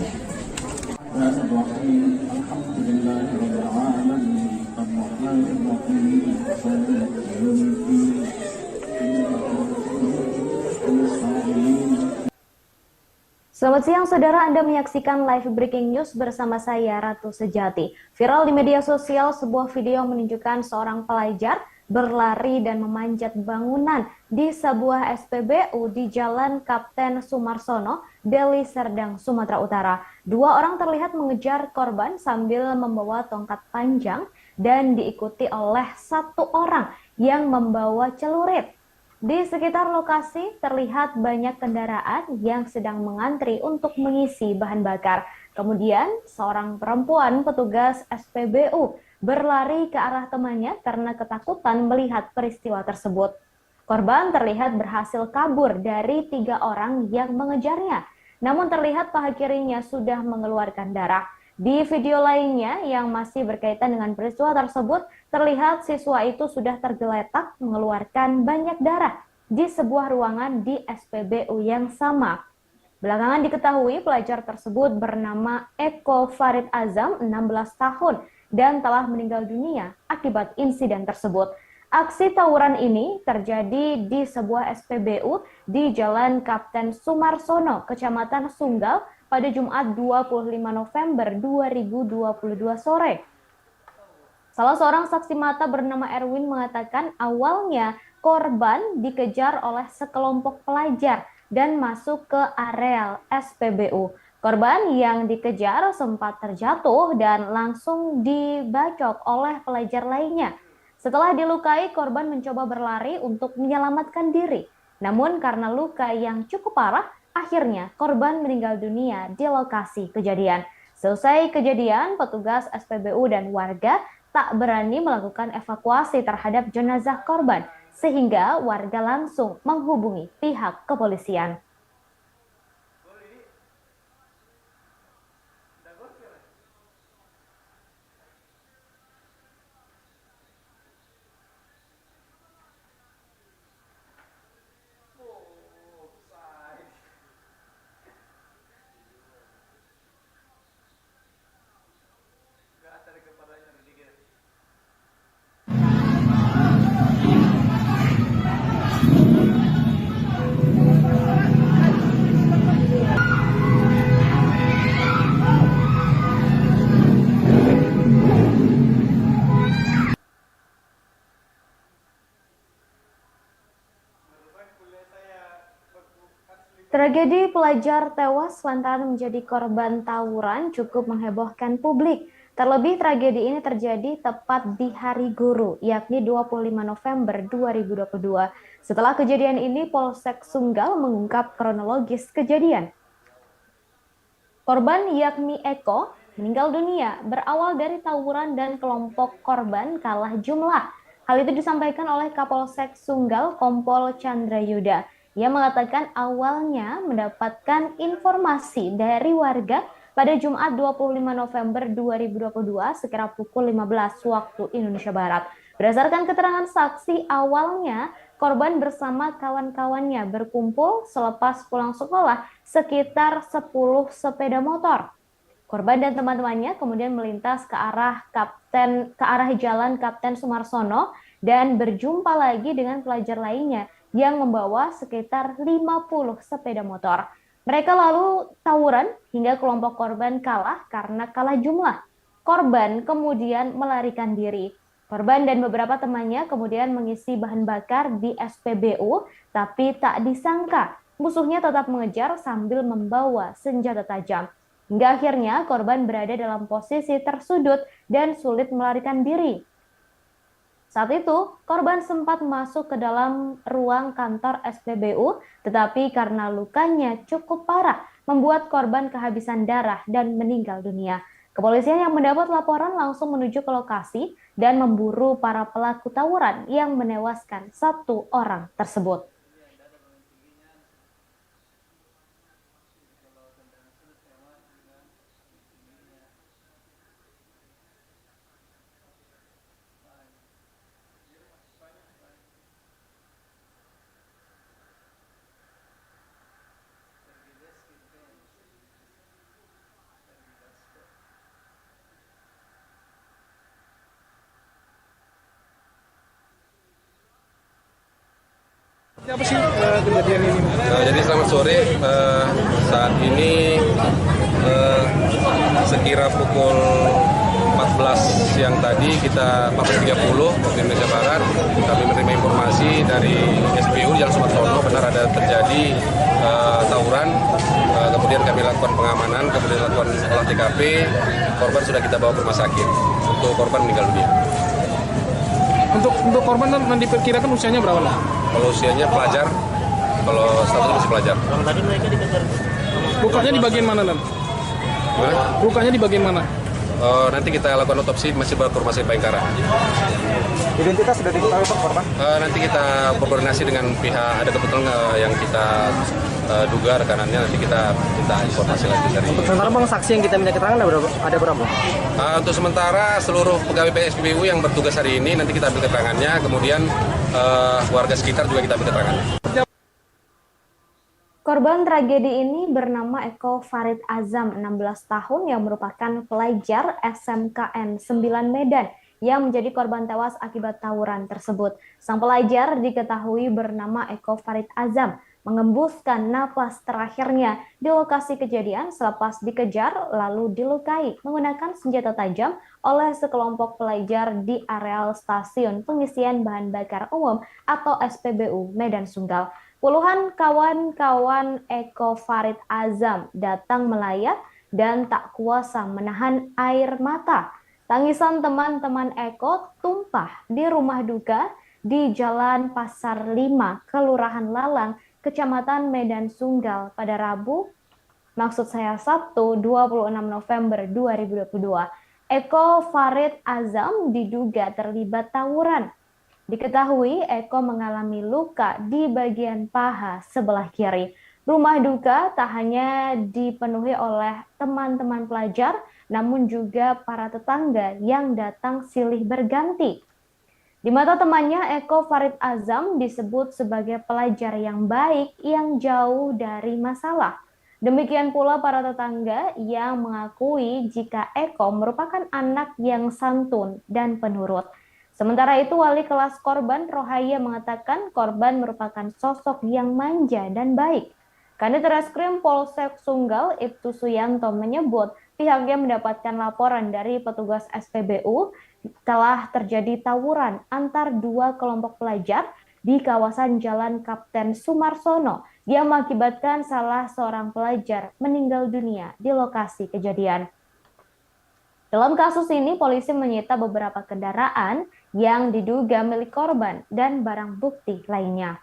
Selamat siang saudara, Anda menyaksikan live breaking news bersama saya Ratu Sejati. Viral di media sosial sebuah video menunjukkan seorang pelajar berlari dan memanjat bangunan di sebuah SPBU di Jalan Kapten Sumarsono, Deli Serdang, Sumatera Utara. Dua orang terlihat mengejar korban sambil membawa tongkat panjang dan diikuti oleh satu orang yang membawa celurit. Di sekitar lokasi terlihat banyak kendaraan yang sedang mengantri untuk mengisi bahan bakar. Kemudian, seorang perempuan petugas SPBU berlari ke arah temannya karena ketakutan melihat peristiwa tersebut. Korban terlihat berhasil kabur dari 3 orang yang mengejarnya. Namun terlihat paha kirinya sudah mengeluarkan darah. Di video lainnya yang masih berkaitan dengan peristiwa tersebut, terlihat siswa itu sudah tergeletak mengeluarkan banyak darah di sebuah ruangan di SPBU yang sama. Belakangan diketahui pelajar tersebut bernama Eko Farid Azam, 16 tahun, dan telah meninggal dunia akibat insiden tersebut. Aksi tawuran ini terjadi di sebuah SPBU di Jalan Kapten Sumarsono, Kecamatan Sunggal, pada Jumat 25 November 2022 sore. Salah seorang saksi mata bernama Erwin mengatakan awalnya korban dikejar oleh sekelompok pelajar dan masuk ke areal SPBU. Korban yang dikejar sempat terjatuh dan langsung dibacok oleh pelajar lainnya. Setelah dilukai, korban mencoba berlari untuk menyelamatkan diri. Namun karena luka yang cukup parah, akhirnya korban meninggal dunia di lokasi kejadian. Selesai kejadian, petugas SPBU dan warga tak berani melakukan evakuasi terhadap jenazah korban, sehingga warga langsung menghubungi pihak kepolisian. Tragedi pelajar tewas lantaran menjadi korban tawuran cukup menghebohkan publik. Terlebih tragedi ini terjadi tepat di Hari Guru, yakni 25 November 2022. Setelah kejadian ini, Polsek Sunggal mengungkap kronologis kejadian. Korban yakni Eko meninggal dunia berawal dari tawuran dan kelompok korban kalah jumlah. Hal itu disampaikan oleh Kapolsek Sunggal Kompol Chandra Yuda. Ia mengatakan awalnya mendapatkan informasi dari warga pada Jumat 25 November 2022 sekira pukul 15 waktu Indonesia Barat. Berdasarkan keterangan saksi, awalnya korban bersama kawan-kawannya berkumpul selepas pulang sekolah sekitar 10 sepeda motor. Korban dan teman-temannya kemudian melintas ke arah Jalan Kapten Sumarsono dan berjumpa lagi dengan pelajar lainnya yang membawa sekitar 50 sepeda motor. Mereka lalu tawuran hingga kelompok korban kalah karena kalah jumlah. Korban kemudian melarikan diri. Korban dan beberapa temannya kemudian mengisi bahan bakar di SPBU, tapi tak disangka musuhnya tetap mengejar sambil membawa senjata tajam. Hingga akhirnya korban berada dalam posisi tersudut dan sulit melarikan diri. Saat itu, korban sempat masuk ke dalam ruang kantor SPBU, tetapi karena lukanya cukup parah, membuat korban kehabisan darah dan meninggal dunia. Kepolisian yang mendapat laporan langsung menuju ke lokasi dan memburu para pelaku tawuran yang menewaskan 1 orang tersebut. Apa sih kejadian ini? Jadi selamat sore, saat ini sekira pukul 14 siang tadi 14.30 waktu Indonesia Barat, kami menerima informasi dari SPBU Jalan Sumarsono benar ada terjadi tawuran. Kemudian kami lakukan pengamanan, kemudian lakukan olah TKP. Korban sudah kita bawa ke rumah sakit. Untuk korban meninggal dunia. Untuk korban diperkirakan usianya berapa? Kalau usianya pelajar, kalau statusnya masih pelajar. Tadi mereka dikejar. Lukanya di bagian mana, Lem? Gimana? Lukanya di bagian mana? Nanti kita lakukan otopsi, masih berkoordinasi Bayangkara. Identitas sudah diketahui Pak korban? Nanti kita berkoordinasi dengan pihak, ada kebetulan yang kita duga rekanannya, nanti kita minta informasi lagi dari. Untuk sementara Bang, saksi yang kita minta keterangan ada berapa? Untuk sementara seluruh pegawai PSBU yang bertugas hari ini nanti kita ambil keterangannya, kemudian warga sekitar juga kita ambil keterangannya. Korban tragedi ini bernama Eko Farid Azam, 16 tahun, yang merupakan pelajar SMKN 9 Medan yang menjadi korban tewas akibat tawuran tersebut. Sang pelajar diketahui bernama Eko Farid Azam mengembuskan napas terakhirnya di lokasi kejadian selepas dikejar lalu dilukai menggunakan senjata tajam oleh sekelompok pelajar di areal stasiun pengisian bahan bakar umum atau SPBU Medan Sunggal. Puluhan kawan-kawan Eko Farid Azam datang melayat dan tak kuasa menahan air mata. Tangisan teman-teman Eko tumpah di rumah duka di Jalan Pasar 5, Kelurahan Lalang, Kecamatan Medan Sunggal pada Rabu, Sabtu 26 November 2022. Eko Farid Azam diduga terlibat tawuran. Diketahui Eko mengalami luka di bagian paha sebelah kiri. Rumah duka tak hanya dipenuhi oleh teman-teman pelajar, namun juga para tetangga yang datang silih berganti. Di mata temannya, Eko Farid Azam disebut sebagai pelajar yang baik yang jauh dari masalah. Demikian pula para tetangga yang mengakui jika Eko merupakan anak yang santun dan penurut. Sementara itu, wali kelas korban Rohaya mengatakan korban merupakan sosok yang manja dan baik. Kanit Reskrim Polsek Sunggal, Ibtu Suyanto menyebut pihaknya mendapatkan laporan dari petugas SPBU telah terjadi tawuran antar dua kelompok pelajar di kawasan Jalan Kapten Sumarsono yang mengakibatkan salah seorang pelajar meninggal dunia di lokasi kejadian. Dalam kasus ini, polisi menyita beberapa kendaraan yang diduga milik korban dan barang bukti lainnya.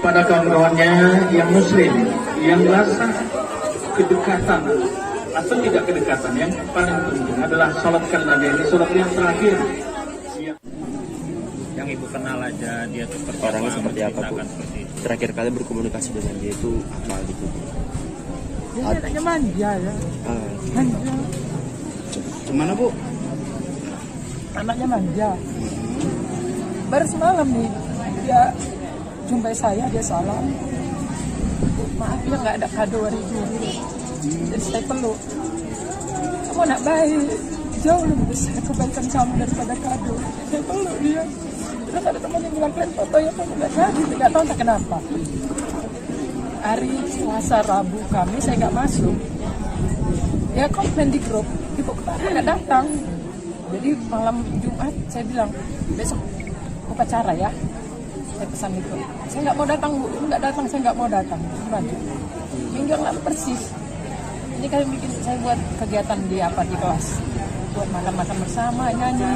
Pada kawan-kawannya yang muslim, yang rasa kedekatan atau tidak kedekatan, yang paling penting adalah sholatkan Nabi, ini sholat yang terakhir. Yang ibu kenal aja dia seperti orangnya seperti apa Bu? Terakhir kali berkomunikasi dengan dia itu apa gitu? Dia anaknya manja ya. Manja. Gimana Bu? Anaknya manja. Baru semalam nih dia jumpai saya, dia salam. Maaf ya nggak ada kado hari ini. Jadi saya peluk. Kamu anak baik, jauh lebih besar kebaikan kamu daripada kado. Saya peluk dia. Terus ada teman yang bilang, kalian foto ya, kamu nggak jadi, nggak tahu entah kenapa. Hari Selasa, Rabu, Kamis saya nggak masuk. Dia komplain di grup, ibu kenapa nggak datang? Jadi malam Jumat saya bilang, besok upacara ya. Saya pesan itu, saya nggak mau datang Bu, nggak datang, saya nggak mau datang. Gimana? Minggu yang lalu persis. Ini kalian bikin saya buat kegiatan di kelas, buat makan-makan bersama, nyanyi.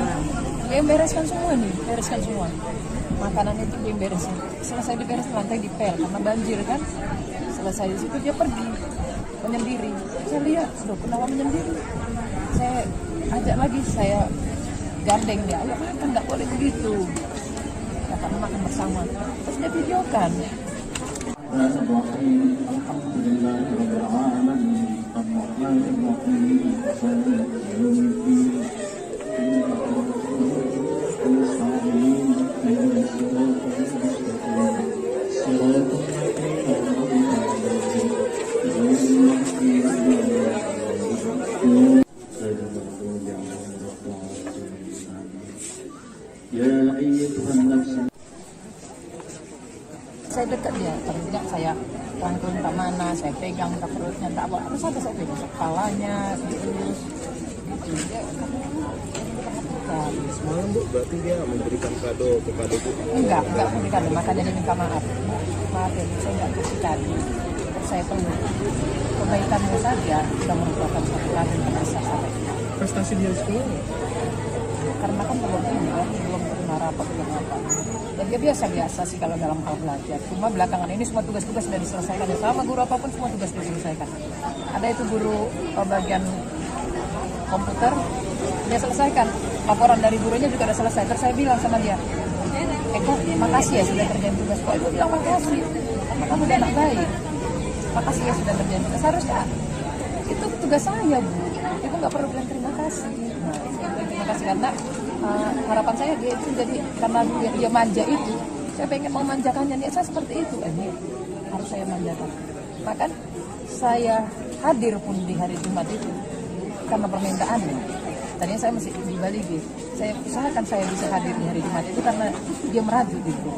Dia bereskan semua nih, bereskan semua. Makanan itu dia beresin. Selesai diberes, lantai dipel karena banjir kan. Selesai di situ dia pergi menyendiri. Saya lihat, loh kenapa menyendiri? Saya ajak lagi, saya gandeng dia. Ayo makan, nggak boleh begitu. Dapat makan bersama. Terus dia videokan. Saya dekat dia, paling tidak saya rangkul entah mana, saya pegang entah perutnya, entah apa, harus ada saya pegang kepalanya, terus gitu. Dia diperhatikan. Semalam Bu, berarti dia memberikan kado kepada Bu? Enggak memberikan, makanya dia minta maaf. Maaf ya, saya enggak kasih kado. Saya peluk. Kebaikannya saja sudah merupakan satu kado yang terbesar sampai. Prestasi dia di sekolah? Karena kan belum ini ya, belum terima rapat belum apa. Dan dia biasa-biasa sih kalau dalam hal belajar. Cuma belakangan ini semua tugas-tugas sudah diselesaikan. Ya, sama guru apapun semua tugas diselesaikan. Ada itu guru bagian komputer, dia selesaikan. Laporan dari gurunya juga sudah selesai. Terus saya bilang sama dia, Eko, makasih ya sudah kerjain tugas. Kok Eko bilang makasih, karena kamu udah anak baik. Makasih ya sudah kerjain tugas. Seharusnya itu tugas saya, Bu. Ibu nggak perlu bilang terima kasih. Nah, saya bilang terima kasih karena harapan saya dia itu jadi karena dia manja itu, saya pengen memanjakannya. Niat saya seperti itu, ini harus saya manjakan. Maka saya hadir pun di hari Jumat itu karena permintaannya. Tadinya saya masih di Bali gitu. Saya usahakan saya bisa hadir di hari Jumat itu karena dia meraju gitu.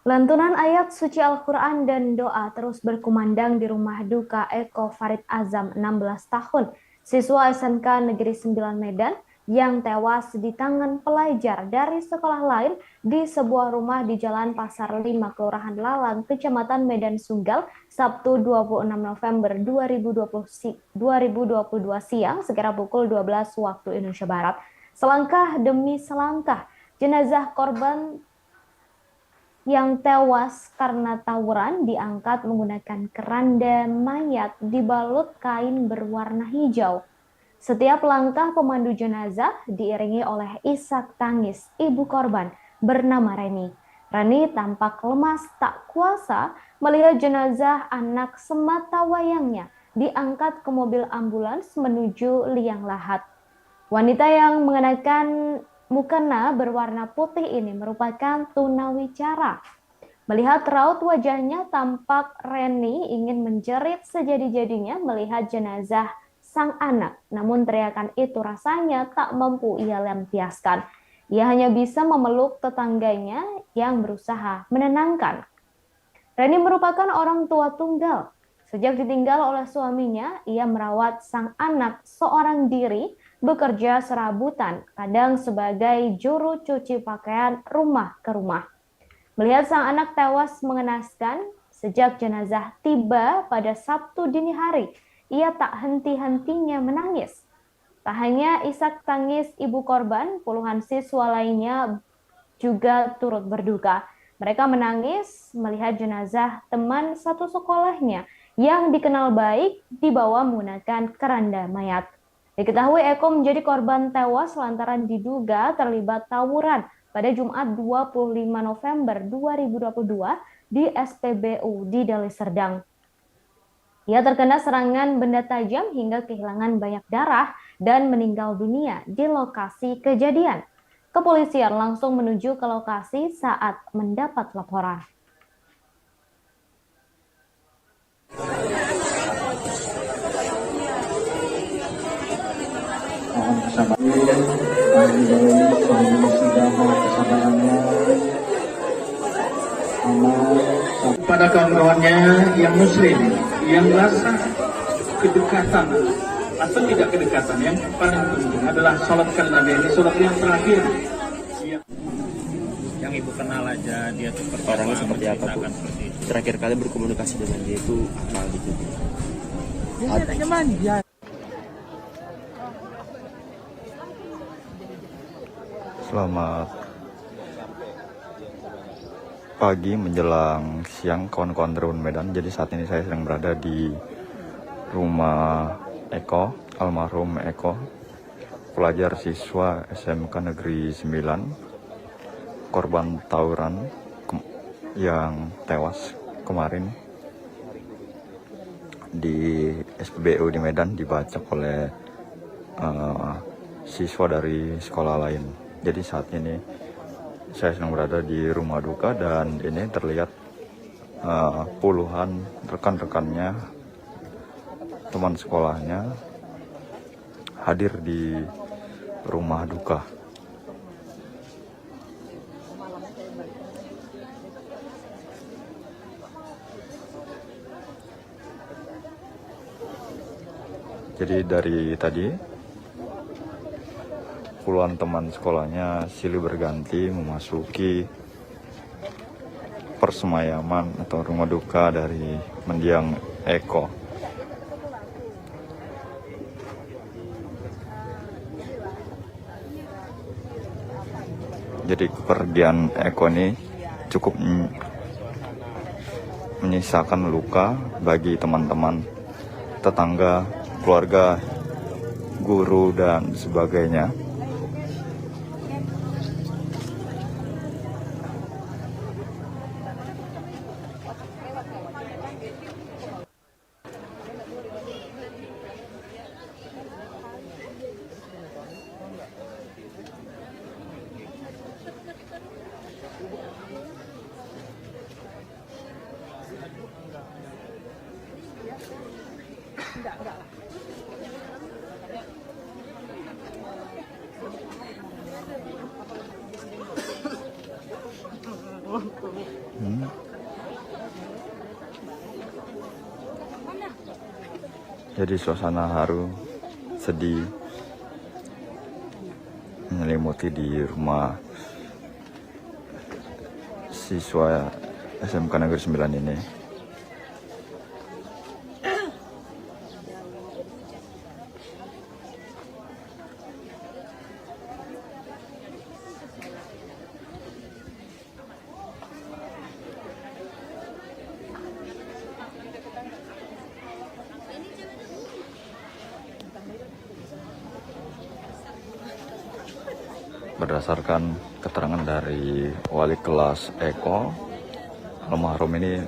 Lantunan ayat suci Al-Quran dan doa terus berkumandang di rumah duka Eko Farid Azam, 16 tahun, siswa SMK Negeri 9 Medan, yang tewas di tangan pelajar dari sekolah lain di sebuah rumah di Jalan Pasar 5, Kelurahan Lalang, Kecamatan Medan Sunggal, Sabtu 26 November 2022 siang, sekira pukul 12 waktu Indonesia Barat. Selangkah demi selangkah, jenazah korban yang tewas karena tawuran diangkat menggunakan keranda mayat dibalut kain berwarna hijau. Setiap langkah pemandu jenazah diiringi oleh isak tangis ibu korban bernama Reni. Reni tampak lemas tak kuasa melihat jenazah anak semata wayangnya diangkat ke mobil ambulans menuju liang lahat. Wanita yang mengenakan mukena berwarna putih ini merupakan tunawicara. Melihat raut wajahnya, tampak Reni ingin menjerit sejadi-jadinya melihat jenazah sang anak. Namun teriakan itu rasanya tak mampu ia lampiaskan. Ia hanya bisa memeluk tetangganya yang berusaha menenangkan. Reni merupakan orang tua tunggal. Sejak ditinggal oleh suaminya, ia merawat sang anak seorang diri, bekerja serabutan, kadang sebagai juru cuci pakaian rumah ke rumah. Melihat sang anak tewas mengenaskan, sejak jenazah tiba pada Sabtu dini hari, ia tak henti-hentinya menangis. Tak hanya isak tangis ibu korban, puluhan siswa lainnya juga turut berduka. Mereka menangis melihat jenazah teman satu sekolahnya yang dikenal baik dibawa menggunakan keranda mayat. Diketahui Eko menjadi korban tewas lantaran diduga terlibat tawuran pada Jumat 25 November 2022 di SPBU di Deli Serdang. Ia terkena serangan benda tajam hingga kehilangan banyak darah dan meninggal dunia di lokasi kejadian. Kepolisian langsung menuju ke lokasi saat mendapat laporan. Pada kawan-kawannya yang muslim, yang rasa kedekatan atau tidak kedekatan, yang paling penting adalah sholatkan Nabi. Ini sholat yang terakhir. Yang ibu kenal aja dia tuh orangnya seperti apa, Bu? Terakhir kali berkomunikasi dengan dia itu apa gitu? Dia anaknya manja. Selamat pagi menjelang siang kawan-kawan Tribun Medan. Jadi saat ini saya sedang berada di rumah Eko, almarhum Eko, pelajar siswa SMK Negeri 9, korban tawuran yang tewas kemarin di SPBU di Medan, dibacok oleh siswa dari sekolah lain. Jadi saat ini saya sedang berada di rumah duka dan ini terlihat puluhan rekan-rekannya, teman sekolahnya hadir di rumah duka. Jadi dari tadi puluhan teman sekolahnya silih berganti memasuki persemayaman atau rumah duka dari mendiang Eko. Jadi kepergian Eko ini cukup menyisakan luka bagi teman-teman, tetangga, keluarga, guru, dan sebagainya. Jadi suasana haru, sedih menyelimuti di rumah siswa SMK Negeri 9 ini. Berdasarkan keterangan dari wali kelas Eko, almarhum ini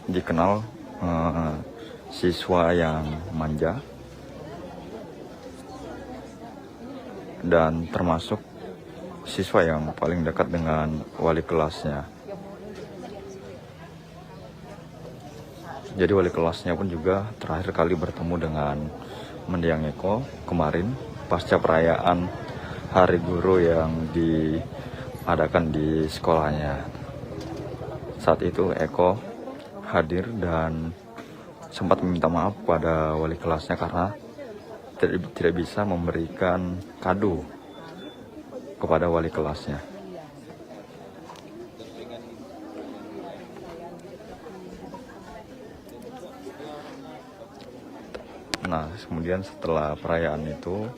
dikenal siswa yang manja dan termasuk siswa yang paling dekat dengan wali kelasnya. Jadi wali kelasnya pun juga terakhir kali bertemu dengan mendiang Eko kemarin pasca perayaan Hari Guru yang diadakan di sekolahnya. Saat itu Eko hadir dan sempat meminta maaf pada wali kelasnya karena tidak bisa memberikan kado kepada wali kelasnya. Nah, kemudian setelah perayaan itu,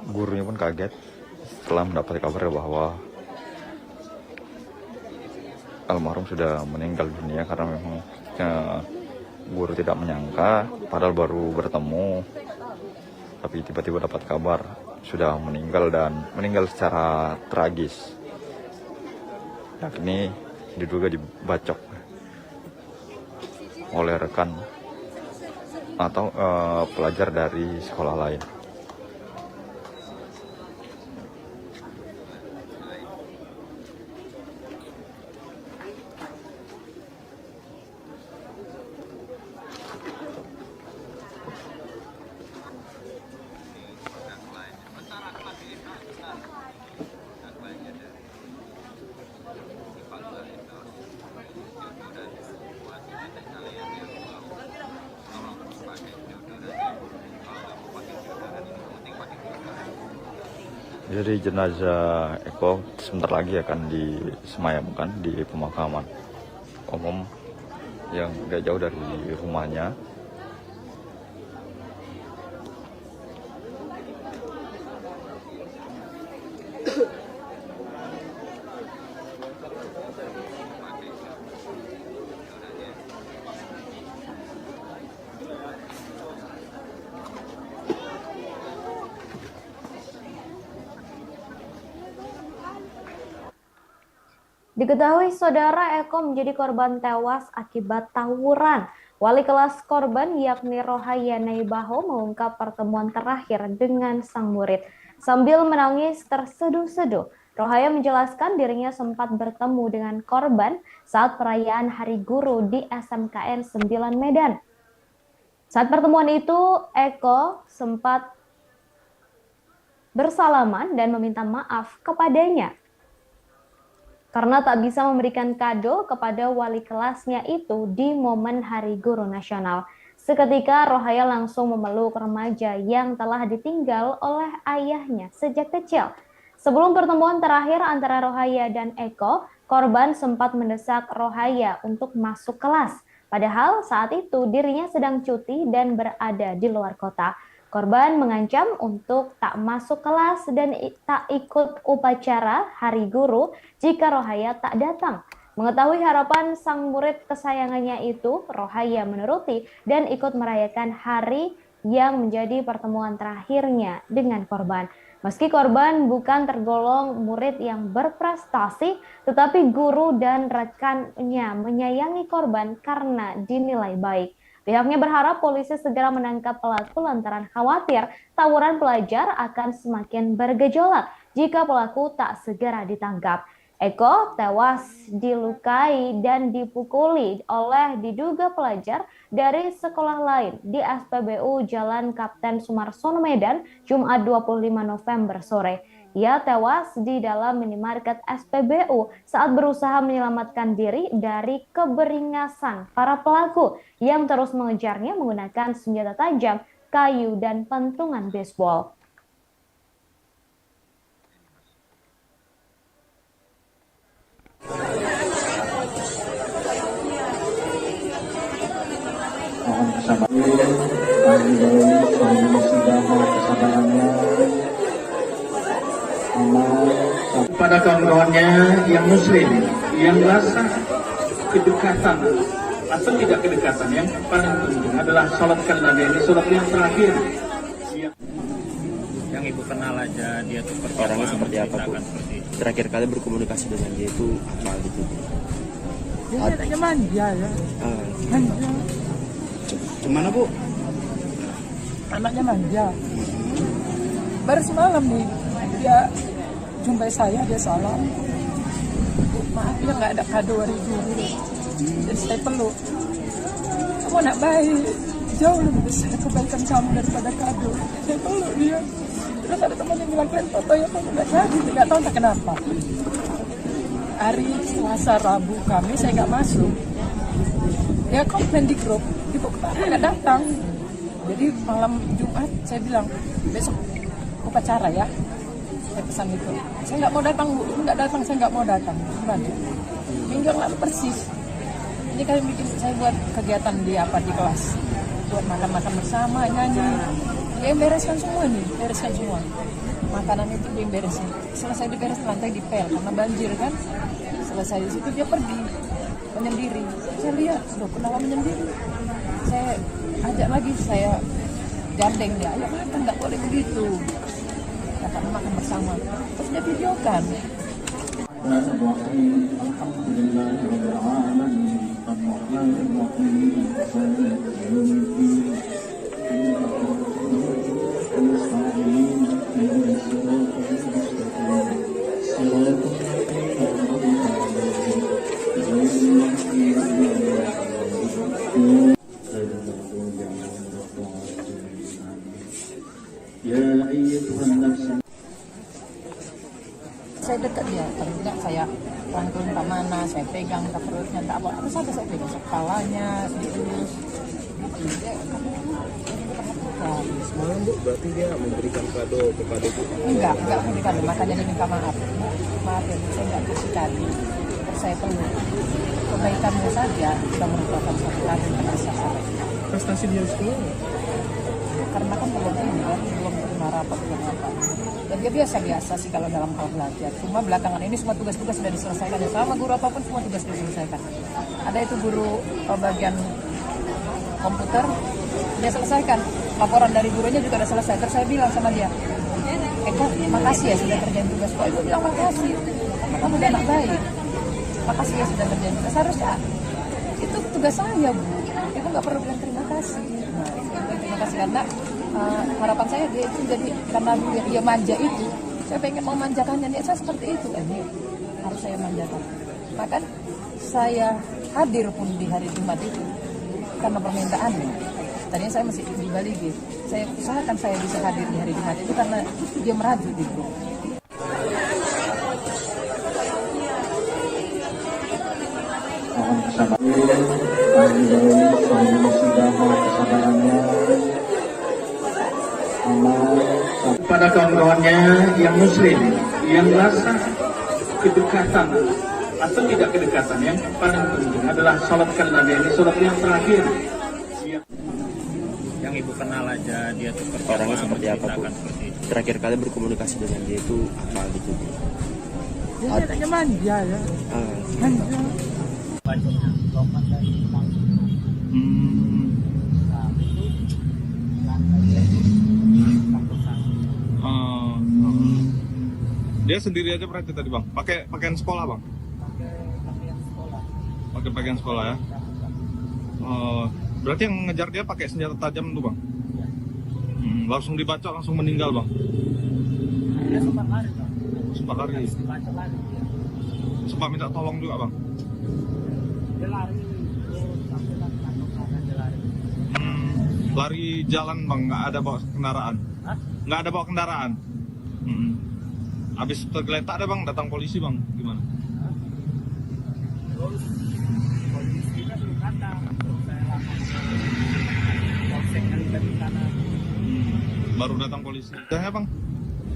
gurunya pun kaget setelah mendapat kabar bahwa almarhum sudah meninggal dunia, karena memang guru tidak menyangka, padahal baru bertemu, tapi tiba-tiba dapat kabar sudah meninggal dan meninggal secara tragis, yakni diduga dibacok oleh rekan atau pelajar dari sekolah lain. Jadi jenazah Eko sebentar lagi akan disemayamkan di pemakaman umum yang gak jauh dari rumahnya. Diketahui saudara Eko menjadi korban tewas akibat tawuran. Wali kelas korban yakni Rohaya Naibaho mengungkap pertemuan terakhir dengan sang murid. Sambil menangis terseduh-seduh, Rohaya menjelaskan dirinya sempat bertemu dengan korban saat perayaan Hari Guru di SMKN 9 Medan. Saat pertemuan itu, Eko sempat bersalaman dan meminta maaf kepadanya karena tak bisa memberikan kado kepada wali kelasnya itu di momen Hari Guru Nasional. Seketika Rohaya langsung memeluk remaja yang telah ditinggal oleh ayahnya sejak kecil. Sebelum pertemuan terakhir antara Rohaya dan Eko, korban sempat mendesak Rohaya untuk masuk kelas. Padahal saat itu dirinya sedang cuti dan berada di luar kota. Korban mengancam untuk tak masuk kelas dan tak ikut upacara Hari Guru jika Rohaya tak datang. Mengetahui harapan sang murid kesayangannya itu, Rohaya menuruti dan ikut merayakan hari yang menjadi pertemuan terakhirnya dengan korban. Meski korban bukan tergolong murid yang berprestasi, tetapi guru dan rekannya menyayangi korban karena dinilai baik. Pihaknya berharap polisi segera menangkap pelaku lantaran khawatir tawuran pelajar akan semakin bergejolak jika pelaku tak segera ditangkap. Eko tewas dilukai dan dipukuli oleh diduga pelajar dari sekolah lain di SPBU Jalan Kapten Sumarsono Medan, Jumat 25 November sore. Ia tewas di dalam minimarket SPBU saat berusaha menyelamatkan diri dari keberingasan para pelaku yang terus mengejarnya menggunakan senjata tajam, kayu, dan pentungan baseball. Kepada kawan-kawannya yang muslim, yang rasa kedekatan atau tidak kedekatan, yang paling penting adalah sholatkan Nabi, ini sholat yang terakhir. Yang ibu kenal aja dia tuh Orangnya seperti apa, Bu? Terakhir kali berkomunikasi dengan dia itu apa gitu? Dia anaknya manja ya. Manja. Gimana, Bu? Anaknya manja. Baru semalam nih dia jumpai saya, dia salam. Maaf ya nggak ada kado hari guru. Jadi saya peluk. Kamu anak baik, jauh lebih besar kebaikan kamu daripada kado. Saya peluk dia. Terus ada teman yang bilang, kalian foto ya, kamu nggak jadi, nggak tahu entah kenapa. Hari Selasa Rabu kami saya nggak masuk. Dia komplain di grup, ibu kenapa nggak datang? Jadi malam Jumat saya bilang, besok upacara ya. Saya pesan itu. Saya nggak mau datang, Bu. Nggak datang, saya nggak mau datang. Minggu yang lalu persis. Ini kalian bikin saya buat kegiatan di kelas. Buat makan-makan bersama, nyanyi. Dia bereskan semua nih, bereskan semua. Makanan itu dia beresin. Selesai diberes lantai dipel karena banjir kan. Selesai di situ dia pergi menyendiri. Saya lihat, loh kenapa menyendiri? Saya ajak lagi, saya gandeng dia. Ayo makan, nggak boleh begitu. Kata makan bersama. Terus dia videokan. Saya dekat dia, paling tidak saya rangkul ke mana, saya pegang ke perutnya, tak apa saja saya pegang, kepalanya, dielus. Semalam, Bu, berarti dia memberikan kado kepada Bu? Enggak memberikan, makanya dia minta maaf. Maaf ya, saya enggak kasih kado. Saya perlu kebaikanmu saja sudah merupakan suatu kado kepada saya. Prestasi dia di sekolah? Karena kan belum terima rapat, belum apa. Dan dia biasa-biasa sih kalau dalam hal belajar. Cuma belakangan ini semua tugas-tugas sudah diselesaikan. Ya, sama guru apapun semua tugas diselesaikan. Ada itu guru bagian komputer, dia selesaikan. Laporan dari gurunya juga sudah selesai. Terus saya bilang sama dia, Eko, makasih ya sudah kerjain tugas. Kok Ibu bilang makasih? Kamu udah anak baik. Makasih ya sudah kerjain tugas. Harusnya itu tugas saya, Bu. Ibu nggak perlu bilang terima kasih. Nah, terima kasih karena harapan saya dia itu jadi karena dia manja itu, saya pengen memanjakannya. Niat saya seperti itu, ini harus saya manjakan. Maka saya hadir pun di hari Jumat itu karena permintaannya. Tadinya saya masih di Bali gitu. Saya usahakan saya bisa hadir di hari Jumat itu karena dia meraju di grup. Mohon kesabaran, kesadarannya, kepada kawan-kawannya yang muslim, yang rasa kedekatan atau tidak kedekatan, yang paling penting adalah salatkan Nabi. Ini salat yang terakhir. Yang ibu kenal aja dia seperti Orangnya seperti apa, Bu? seperti itu. Terakhir kali berkomunikasi dengan dia itu apa gitu, Bu? Dia anaknya manja ya. Manja. Bacanya lompat dari panggung. Nah, itu Dia sendiri aja berarti tadi bang, pakai pakaian sekolah bang? Pakai pakaian sekolah ya. Berarti yang ngejar dia pakai senjata tajam tuh bang? Langsung dibaca langsung meninggal bang? Dia sempat lari bang. Sempat lari? Dibaca lari dia. Sempat minta tolong juga bang? Dia lari sampai dia lari. Lari jalan bang, nggak ada bawa kendaraan? Hah? Nggak ada bawa kendaraan? Habis tergeletak ada bang, datang polisi bang, gimana? Terus polisinya belum datang, terus saya lapor polsek dari sana. Baru datang polisi. Ya bang,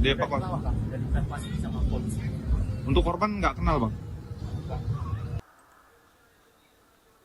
dievakuasi. Jadi evakuasi sama polisi. Untuk korban nggak kenal bang?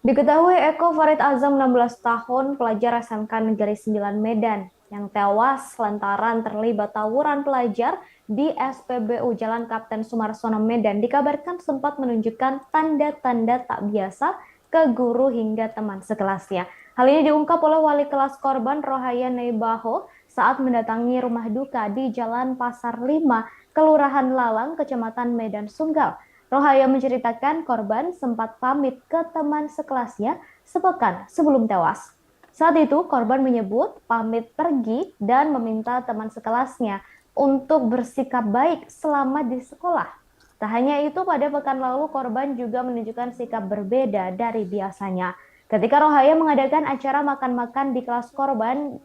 Diketahui Eko Farid Azam 16 tahun, pelajar SMK Negeri 9 Medan, yang tewas lantaran terlibat tawuran pelajar di SPBU Jalan Kapten Sumarsono Medan, dikabarkan sempat menunjukkan tanda-tanda tak biasa ke guru hingga teman sekelasnya. Hal ini diungkap oleh wali kelas korban Rohaya Neibaho saat mendatangi rumah duka di Jalan Pasar 5, Kelurahan Lalang, Kecamatan Medan Sunggal. Rohaya menceritakan korban sempat pamit ke teman sekelasnya sepekan sebelum tewas. Saat itu korban menyebut pamit pergi dan meminta teman sekelasnya untuk bersikap baik selama di sekolah. Tak hanya itu, pada pekan lalu korban juga menunjukkan sikap berbeda dari biasanya. Ketika Rohaya mengadakan acara makan-makan di kelas korban,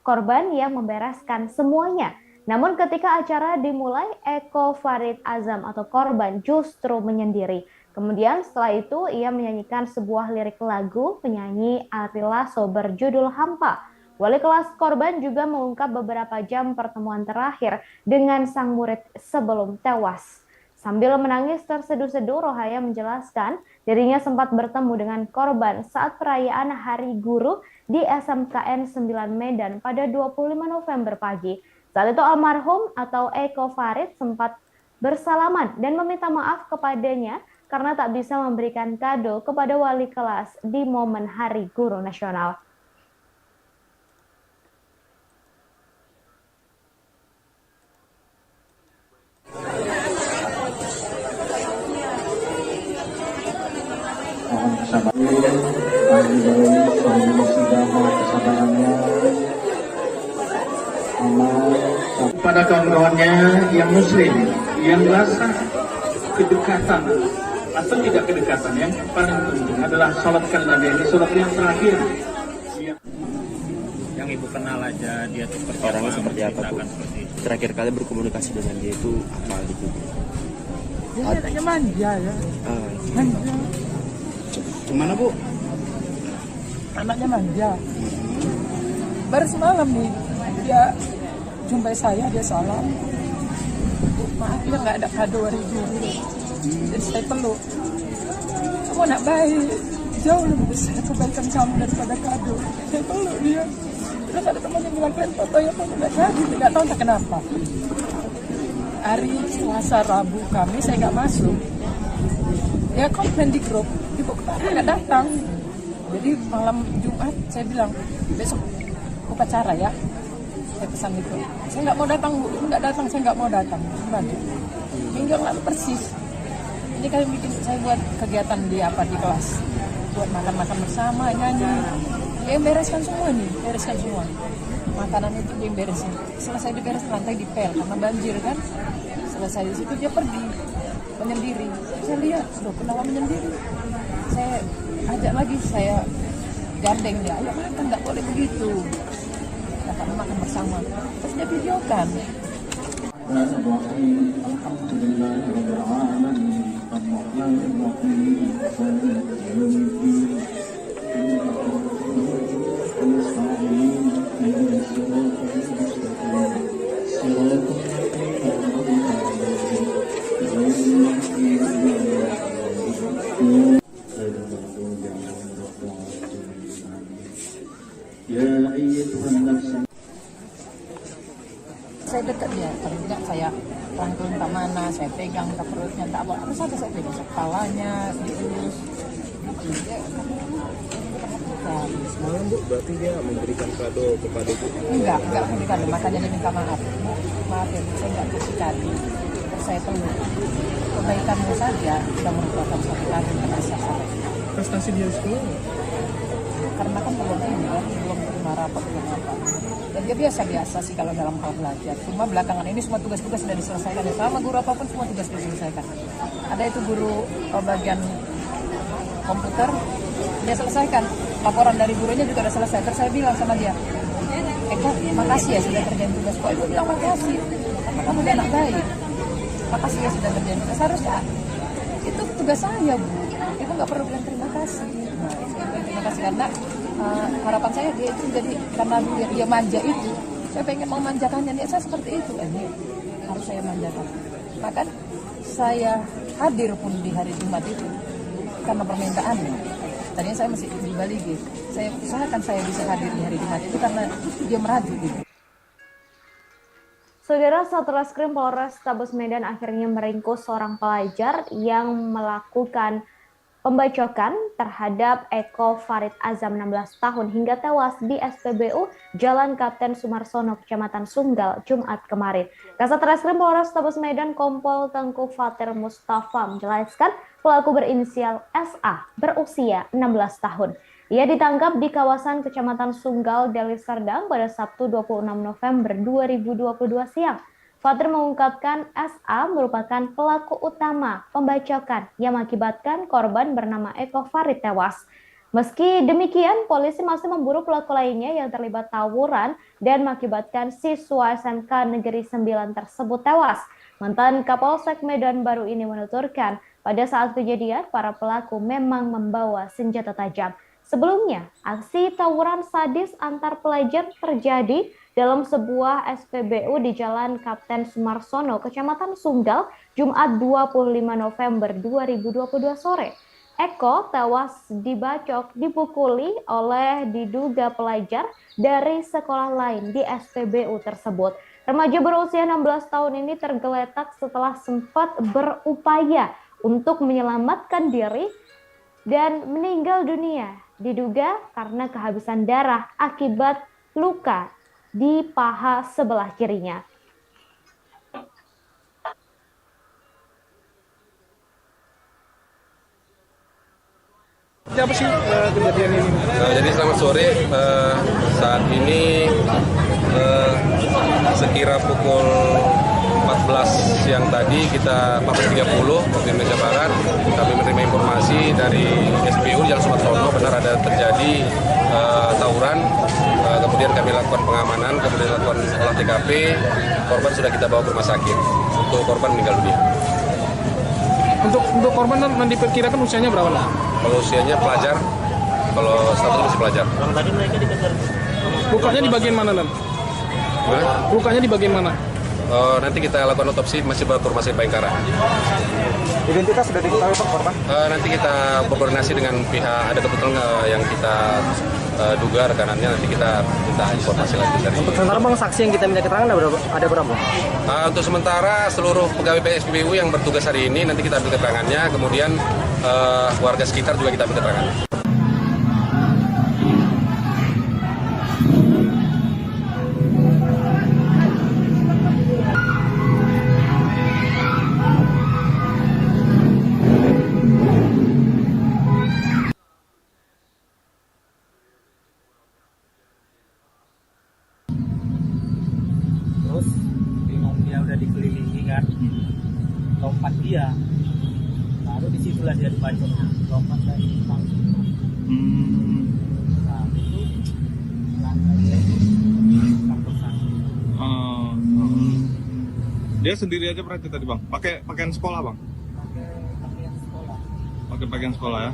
korban yang membereskan semuanya. Namun ketika acara dimulai, Eko Farid Azam atau korban justru menyendiri. Kemudian setelah itu ia menyanyikan sebuah lirik lagu penyanyi Ari Lasso berjudul Hampa. Wali kelas korban juga mengungkap beberapa jam pertemuan terakhir dengan sang murid sebelum tewas. Sambil menangis terseduh-seduh, Rohaya menjelaskan dirinya sempat bertemu dengan korban saat perayaan Hari Guru di SMKN 9 Medan pada 25 November pagi. Saat itu almarhum atau Eko Farid sempat bersalaman dan meminta maaf kepadanya karena tak bisa memberikan kado kepada wali kelas di momen Hari Guru Nasional. Kepada kawan-kawannya yang muslim, yang rasa kedekatan atau tidak kedekatan, yang paling penting adalah salatkan Nabi. Ini salat yang terakhir. Yang ibu kenal aja dia seperti Orangnya seperti apa, Bu? seperti itu. Terakhir kali berkomunikasi dengan dia itu apa gitu, Bu? Dia anaknya manja ya. Manja. Gimana Bu? Anaknya manja. Baru semalam nih dia jumpai saya, dia salam. Bu, maaf ya nggak ada kado hari guru. Jadi saya peluk. Kamu anak baik, jauh lebih besar kebaikan kamu daripada kado. Saya peluk dia. Terus ada teman yang bilang, kalian foto ya, foto nggak jadi, nggak tahu tak kenapa. Hari Selasa, Rabu, Kamis saya nggak masuk. Ya komplain di grup, ibu kenapa nggak datang? Jadi malam Jumat saya bilang, besok upacara ya. Saya pesan itu. Saya nggak mau datang, Bu. Nggak datang, saya nggak mau datang. Minggu yang lalu persis. Ini kami bikin, saya buat kegiatan di kelas. Buat makan-makan bersama, nyanyi. Dia yang bereskan semua nih, bereskan semua. Makanan itu dia yang beresin. Selesai diberes, lantai dipel karena banjir kan. Selesai di situ dia pergi menyendiri. Saya lihat, loh kenapa menyendiri? Saya ajak lagi, saya gandeng dia. Ayo makan, nggak boleh begitu. Makan bersama. Terus dia videokan. Alhamdulillah. Saya dekat dia, paling tidak saya rangkul entah mana, saya pegang entah perutnya, entah apa, harus ada saya pegang kepalanya, diurus. Semalam Bu, berarti dia memberikan kado kepada Bu? Enggak memberikan kado, makanya dia minta maaf. Maaf ya, saya enggak kasih kado, terus saya peluk. Kebaikanmu saja sudah merupakan suatu kado yang saya sampai. Prestasi dia sekolah? Karena kan belum terima rapat, belum apa. Dan dia biasa-biasa sih kalau dalam hal belajar. Cuma belakangan ini semua tugas-tugas sudah diselesaikan. Ya, sama guru apapun semua tugas diselesaikan. Ada itu guru bagian komputer, dia selesaikan. Laporan dari gurunya juga sudah selesai. Terus saya bilang sama dia, Eko, makasih ya sudah kerjain tugas. Kok Ibu bilang makasih? Karena kamu udah anak baik. Makasih ya sudah kerjain tugas. Harusnya itu tugas saya, Bu. Ibu nggak perlu bilang terima kasih. Nah, terima kasih karena harapan saya dia itu jadi karena dia manja itu, saya pengen memanjakannya. Dia saya seperti itu, ini harus saya manjakan. Maka saya hadir pun di hari Jumat itu karena permintaannya. Tadinya saya masih di Bali gitu. Saya usahakan saya bisa hadir di hari Jumat itu karena dia meraju gitu. Saudara, Satreskrim Polrestabes Medan akhirnya meringkus seorang pelajar yang melakukan pembacokan terhadap Eko Farid Azam 16 tahun hingga tewas di SPBU Jalan Kapten Sumarsono, Kecamatan Sunggal, Jumat kemarin. Kasat Reskrim Polrestabes Medan Kompol Tengku Fatir Mustafa menjelaskan pelaku berinisial SA berusia 16 tahun. Ia ditangkap di kawasan Kecamatan Sunggal, Deli Serdang pada Sabtu 26 November 2022 siang. Fatir mengungkapkan SA merupakan pelaku utama pembacokan yang mengakibatkan korban bernama Eko Farid tewas. Meski demikian, polisi masih memburu pelaku lainnya yang terlibat tawuran dan mengakibatkan siswa SMK Negeri 9 tersebut tewas. Mantan Kapolsek Medan Baru ini menuturkan, pada saat kejadian para pelaku memang membawa senjata tajam. Sebelumnya, aksi tawuran sadis antar pelajar terjadi dalam sebuah SPBU di Jalan Kapten Sumarsono, Kecamatan Sunggal, Jumat 25 November 2022 sore. Eko tewas dipukuli oleh diduga pelajar dari sekolah lain di SPBU tersebut. Remaja berusia 16 tahun ini tergeletak setelah sempat berupaya untuk menyelamatkan diri dan meninggal dunia. Diduga karena kehabisan darah akibat luka di paha sebelah kirinya. Siapa sih kejadian ini? Jadi selamat sore, saat ini sekira pukul 14 siang tadi kita 14.30 waktu Indonesia Barat kami menerima informasi dari SPU Jalan Sumarsono benar ada terjadi tawuran, kemudian kami lakukan pengamanan, kemudian lakukan olah TKP, korban sudah kita bawa ke rumah sakit. Untuk korban meninggal dunia. Untuk korban nanti diperkirakan usianya berapa? Kalau usianya pelajar, kalau status masih pelajar. Tadi mereka dikejar. Lukanya di bagian mana, Lam? Lukanya di bagian mana? Nanti kita lakukan otopsi, masih bawa ke rumah sakit Bayangkara. Identitas sudah diketahui Pak korban? Nanti kita berkoordinasi dengan pihak, ada kebetulan yang kita duga rekanannya, nanti kita minta informasi lagi dari. Untuk sementara Bang, saksi yang kita minta keterangan ada berapa? Untuk sementara seluruh pegawai PSPBU yang bertugas hari ini nanti kita ambil keterangannya, kemudian warga sekitar juga kita ambil keterangan. Terus bingung, dia udah dikelilingi kan, lompat dia, baru disitulah dia dibacok, lompat dari panggung. Nah itu Dia sendiri aja berarti tadi Bang, pakai pakaian sekolah Bang? pakaian pakai pakaian sekolah ya.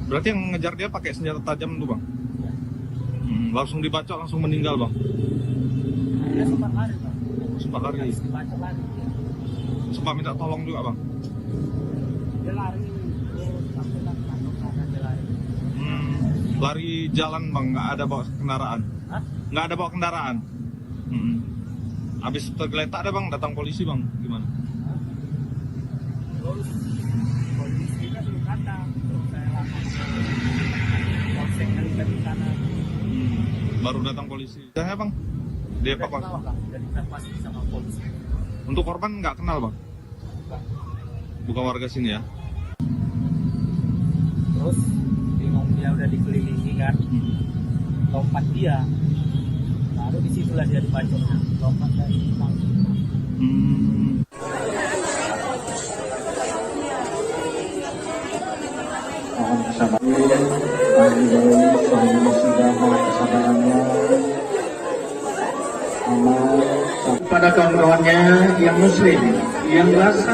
Berarti yang ngejar dia pakai senjata tajam tuh bang? Langsung dibacok, langsung meninggal bang? Dia sempat lari bang. Sempat lari? Dibacok lari. Sempat minta tolong juga bang? Dia lari. Lari jalan bang, nggak ada bawa kendaraan? Hah? Nggak ada bawa kendaraan? Habis tergeletak ada bang, datang polisi bang, gimana? Terus polisinya belum datang. Terus saya langsung ke polsek dari sana. Baru datang polisi. Saya bang, dievakuasi. Jadi evakuasi sama polisi. Untuk korban nggak kenal bang? Bukan warga sini ya? Terus bingung, dia udah dikelilingi kan, lompat dia, baru disitulah dia dibacoknya, lompat dari panggung. Pada kawan-kawannya yang muslim, yang rasa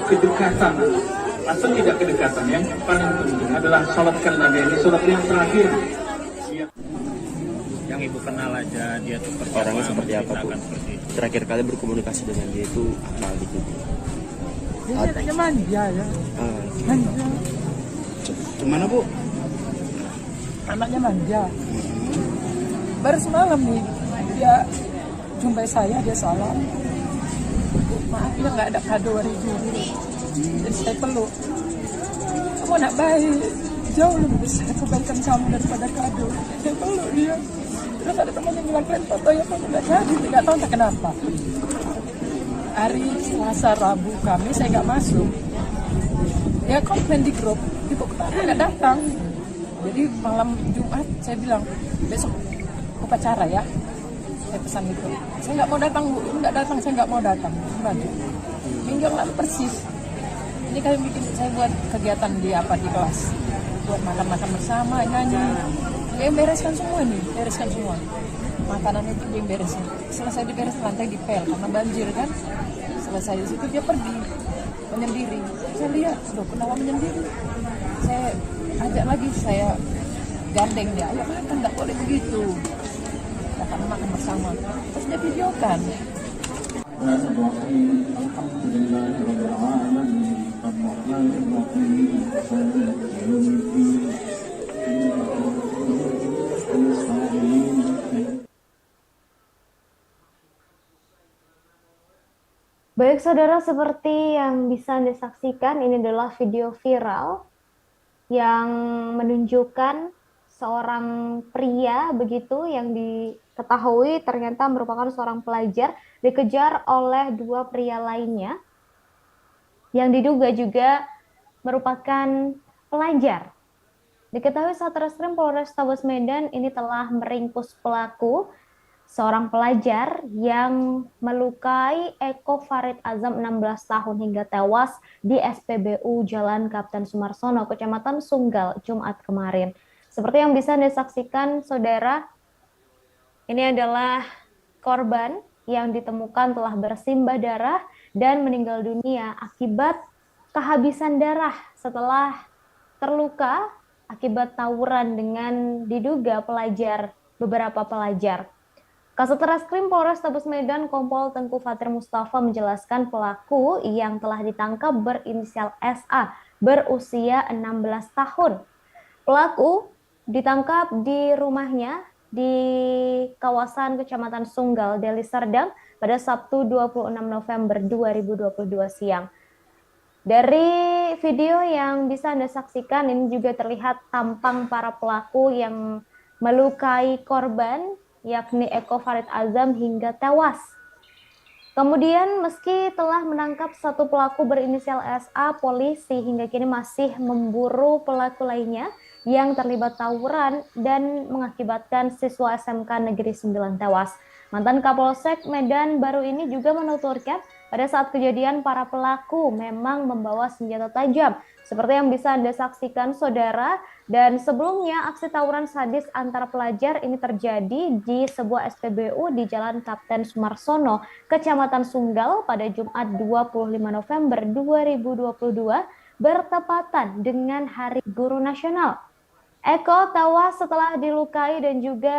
kedekatan atau tidak kedekatan, yang paling penting adalah salatkan Nabi. Ini salat yang terakhir. Yang ibu kenal aja, dia tuh Orangnya seperti apa bu? Terakhir kali berkomunikasi dengan dia itu apa gitu? Dia anaknya manja ya. Manja. Gimana bu? Anaknya manja. Baru semalam nih dia jumpai saya, dia salam. Maaf ya nggak ada kado hari guru. Jadi saya peluk. Kamu anak baik, jauh lebih besar kebaikan kamu daripada kado. Saya peluk dia. Terus ada teman yang bilang, kalian foto ya kamu nggak jadi, nggak tahu entah kenapa. Hari Selasa, Rabu, Kamis saya nggak masuk. Dia komplain di grup, ibu kenapa nggak datang? Jadi malam Jumat saya bilang, besok upacara ya. Saya pesan itu. Saya nggak mau datang bu, nggak datang, saya nggak mau datang. Gimana? Minggu yang lalu persis. Ini kalian bikin saya buat kegiatan di kelas, buat makan-makan bersama, nyanyi. Dia yang bereskan semua nih, bereskan semua. Makanan itu dia yang beresin. Selesai diberes lantai dipel karena banjir kan. Selesai di situ dia pergi menyendiri. Saya lihat, loh kenapa menyendiri? Saya ajak lagi, saya gandeng dia. Ayo makan, nggak boleh begitu. Kita makan bersama. Terus dia videokan. Baik saudara, seperti yang bisa Anda saksikan, ini adalah video viral yang menunjukkan seorang pria begitu yang diketahui ternyata merupakan seorang pelajar dikejar oleh dua pria lainnya yang diduga juga merupakan pelajar. Diketahui Satreskrim Polrestabes Medan ini telah meringkus pelaku, seorang pelajar yang melukai Eko Farid Azam 16 tahun hingga tewas di SPBU Jalan Kapten Sumarsono, Kecamatan Sunggal, Jumat kemarin. Seperti yang bisa Anda saksikan, saudara, ini adalah korban yang ditemukan telah bersimbah darah dan meninggal dunia akibat kehabisan darah setelah terluka akibat tawuran dengan diduga beberapa pelajar. Kasatreskrim Polrestabes Medan Kompol Tengku Fatir Mustafa menjelaskan pelaku yang telah ditangkap berinisial SA berusia 16 tahun. Pelaku ditangkap di rumahnya di kawasan Kecamatan Sunggal, Deli Serdang pada Sabtu 26 November 2022 siang. Dari video yang bisa Anda saksikan ini juga terlihat tampang para pelaku yang melukai korban yakni Eko Farid Azam hingga tewas. Kemudian meski telah menangkap satu pelaku berinisial SA, polisi hingga kini masih memburu pelaku lainnya yang terlibat tawuran dan mengakibatkan siswa SMK Negeri 9 tewas. Mantan Kapolsek Medan baru ini juga menuturkan pada saat kejadian para pelaku memang membawa senjata tajam. Seperti yang bisa Anda saksikan saudara, dan sebelumnya aksi tawuran sadis antara pelajar ini terjadi di sebuah SPBU di Jalan Kapten Sumarsono, Kecamatan Sunggal pada Jumat 25 November 2022 bertepatan dengan Hari Guru Nasional. Eko tewas setelah dilukai dan juga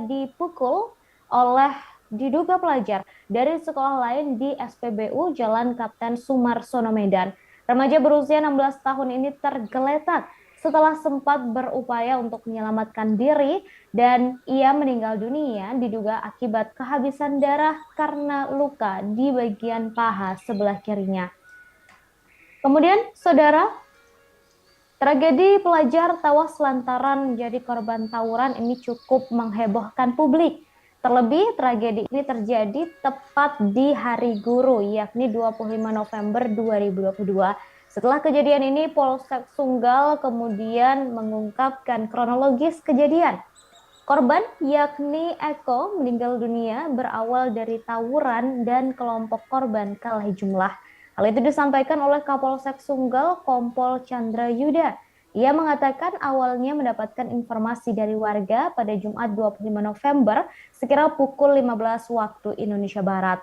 dipukul oleh diduga pelajar dari sekolah lain di SPBU Jalan Kapten Sumarsono Medan. Remaja berusia 16 tahun ini tergeletak setelah sempat berupaya untuk menyelamatkan diri dan ia meninggal dunia diduga akibat kehabisan darah karena luka di bagian paha sebelah kirinya. Kemudian, saudara, tragedi pelajar tewas lantaran menjadi korban tawuran ini cukup menghebohkan publik. Terlebih, tragedi ini terjadi tepat di Hari Guru, yakni 25 November 2022. Setelah kejadian ini, Polsek Sunggal kemudian mengungkapkan kronologis kejadian. Korban, yakni Eko, meninggal dunia berawal dari tawuran dan kelompok korban kalah jumlah. Hal itu disampaikan oleh Kapolsek Sunggal, Kompol Chandra Yuda. Ia mengatakan awalnya mendapatkan informasi dari warga pada Jumat 25 November sekira pukul 15 waktu Indonesia Barat.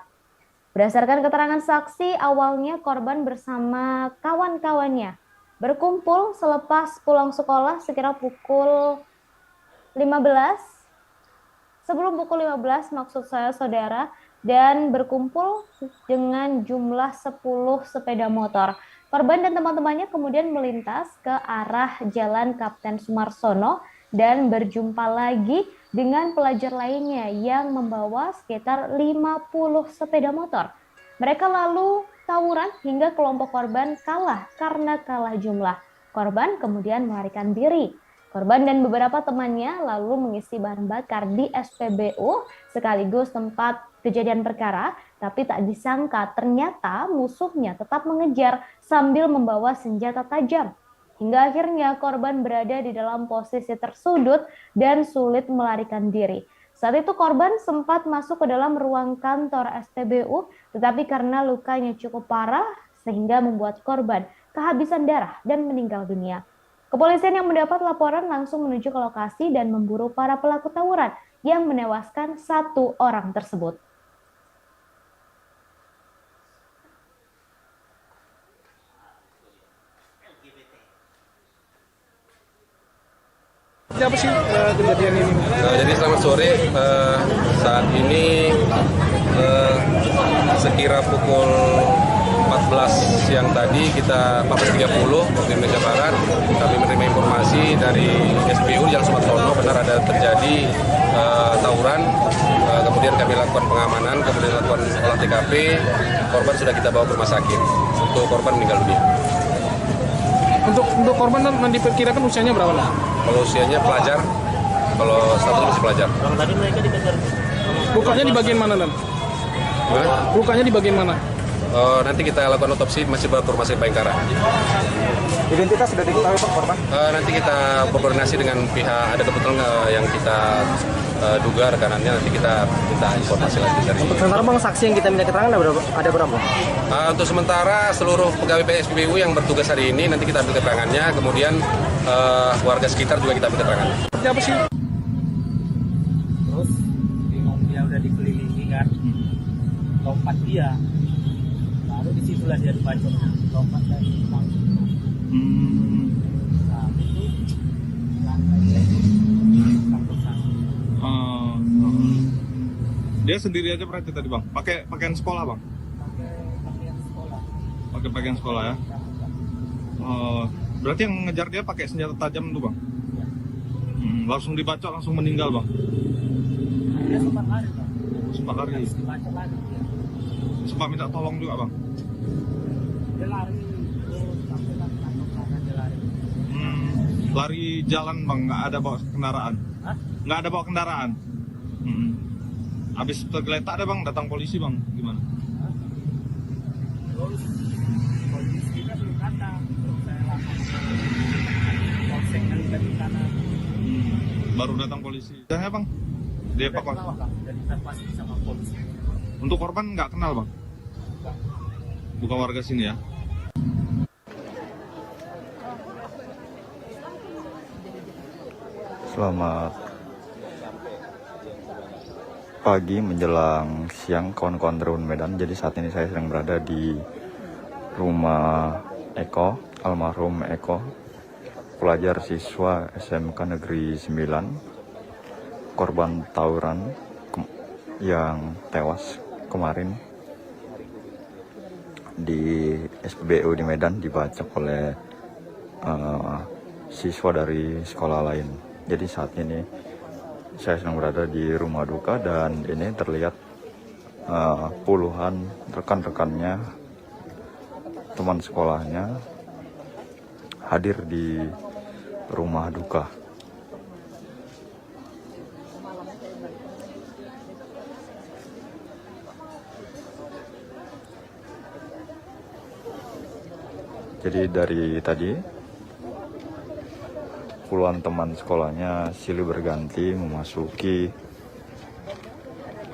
Berdasarkan keterangan saksi, awalnya korban bersama kawan-kawannya berkumpul selepas pulang sekolah sekira pukul 15. Sebelum pukul 15 maksud saya saudara, dan berkumpul dengan jumlah 10 sepeda motor. Korban dan teman-temannya kemudian melintas ke arah Jalan Kapten Sumarsono dan berjumpa lagi dengan pelajar lainnya yang membawa sekitar 50 sepeda motor. Mereka lalu tawuran hingga kelompok korban kalah karena kalah jumlah. Korban kemudian melarikan diri. Korban dan beberapa temannya lalu mengisi bahan bakar di SPBU sekaligus tempat kejadian perkara, tapi tak disangka ternyata musuhnya tetap mengejar sambil membawa senjata tajam. Hingga akhirnya korban berada di dalam posisi tersudut dan sulit melarikan diri. Saat itu korban sempat masuk ke dalam ruang kantor SPBU, tetapi karena lukanya cukup parah sehingga membuat korban kehabisan darah dan meninggal dunia. Kepolisian yang mendapat laporan langsung menuju ke lokasi dan memburu para pelaku tawuran yang menewaskan 1 orang tersebut. Siapa sih kejadian ini? Jadi selamat sore, saat ini sekira pukul 14 siang tadi kita 14.30 waktu Indonesia Barat kami menerima informasi dari SPBU Jalan Sumarsono benar ada terjadi tawuran, kemudian kami lakukan pengamanan, kemudian lakukan olah TKP, korban sudah kita bawa ke rumah sakit, untuk korban meninggal dunia. Untuk korban diperkirakan usianya berapa? Kalau usianya pelajar, kalau status masih pelajar. Tadi mereka dikejar. Lukanya di bagian mana, Dan? Lukanya di bagian mana? Nanti kita lakukan otopsi, masih bawa ke rumah sakit Bayangkara. Identitas sudah diketahui Pak korban? Nanti kita berkoordinasi dengan pihak, ada kebetulan yang kita duga rekanannya, nanti kita minta informasi lagi dari. Untuk sementara Bang, saksi yang kita minta keterangan ada berapa? Untuk sementara seluruh pegawai PSPBU yang bertugas hari ini nanti kita ambil keterangannya, kemudian warga sekitar juga kita ambil keterangannya. Siapa sih? Terus bingung, dia udah dikelilingi kan, lompat dia. Lalu disitulah dia dibacok, lompat dari rumah. Nah, itu Dia sendiri aja berarti tadi Bang? Pakai pakaian sekolah Bang? Pakai pakaian sekolah ya? Berarti yang ngejar dia pakai senjata tajam tuh Bang? Langsung dibacok, langsung meninggal Bang? Dia sempat lari Bang. Sempat lari? Dibacok lagi dia. Sempat minta tolong juga Bang? Dia lari, sampai dia lari. Lari jalan Bang, nggak ada bawa kendaraan? Hah? Nggak ada bawa kendaraan? Habis tergeletak ada Bang, datang polisi Bang, gimana? Terus polisi kita belum datang, terus saya langsung polsek dari kanan. Baru datang polisi. Saya Bang, dievakuasi. Dan dievakuasi sama polisi. Untuk korban nggak kenal Bang? Bukan warga sini ya? Selamat pagi menjelang siang kawan-kawan Tribun Medan. Jadi saat ini saya sedang berada di rumah Eko almarhum Eko, pelajar siswa SMK Negeri 9, korban tawuran yang tewas kemarin di SPBU di Medan, dibacok oleh siswa dari sekolah lain. Jadi saat ini saya sedang berada di rumah duka dan ini terlihat puluhan rekan-rekannya, teman sekolahnya hadir di rumah duka. Jadi dari tadi puluhan teman sekolahnya silih berganti memasuki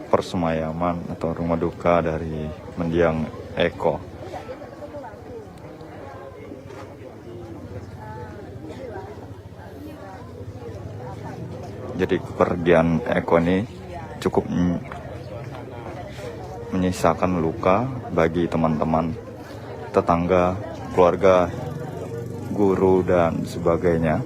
persemayaman atau rumah duka dari mendiang Eko. Jadi kepergian Eko ini cukup menyisakan luka bagi teman-teman, tetangga, keluarga, guru, dan sebagainya.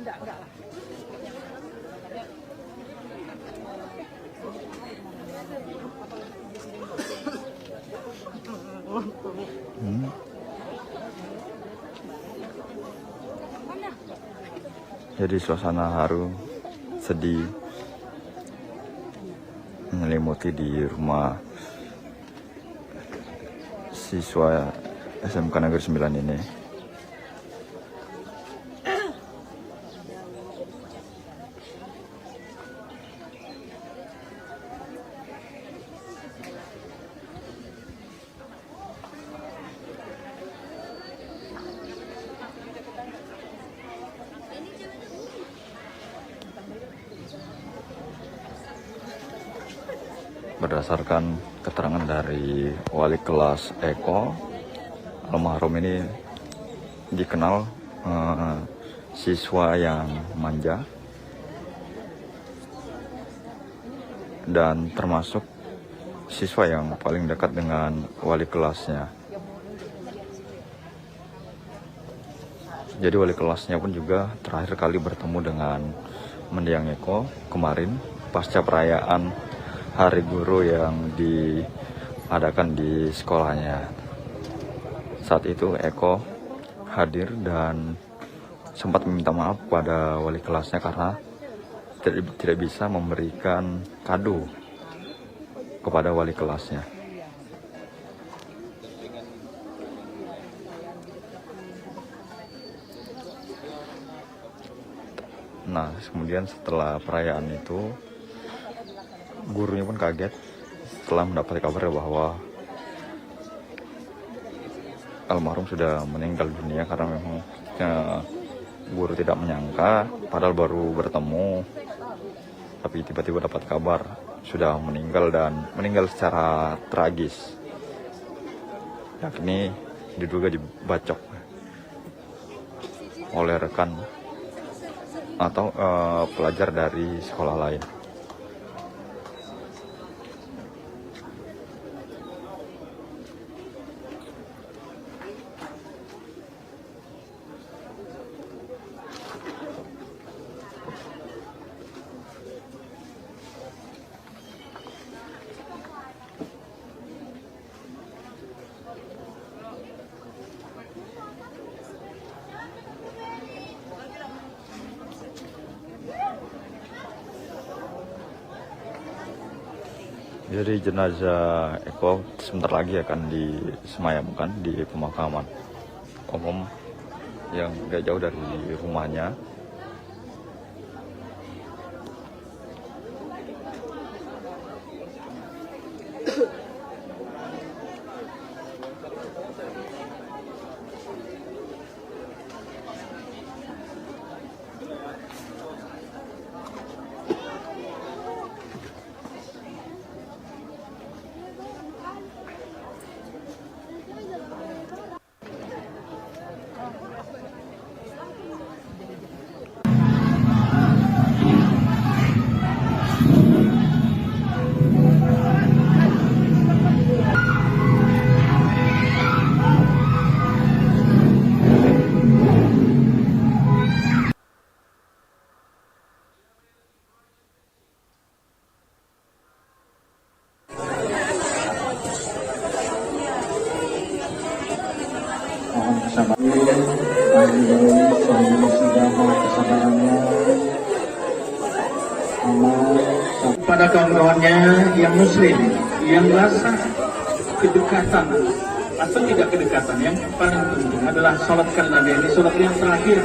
Enggak lah. Jadi suasana haru, sedih menyelimuti di rumah siswa SMK Negeri 9 ini. Berdasarkan keterangan dari wali kelas Eko, almarhum ini dikenal siswa yang manja dan termasuk siswa yang paling dekat dengan wali kelasnya. Jadi wali kelasnya pun juga terakhir kali bertemu dengan mendiang Eko kemarin pasca perayaan Hari Guru yang diadakan di sekolahnya. Saat itu Eko hadir dan sempat meminta maaf pada wali kelasnya karena tidak bisa memberikan kado kepada wali kelasnya. Nah, kemudian setelah perayaan itu, gurunya pun kaget setelah mendapat kabar bahwa almarhum sudah meninggal dunia, karena memang guru tidak menyangka, padahal baru bertemu, tapi tiba-tiba dapat kabar sudah meninggal dan meninggal secara tragis, yakni diduga dibacok oleh rekan atau pelajar dari sekolah lain. Jadi jenazah Eko sebentar lagi akan disemayamkan di pemakaman umum yang tidak jauh dari rumahnya. Pada kawan-kawannya yang muslim, yang rasa kedekatan atau tidak kedekatan, yang paling penting adalah sholatkan Nabi. Ini sholat yang terakhir.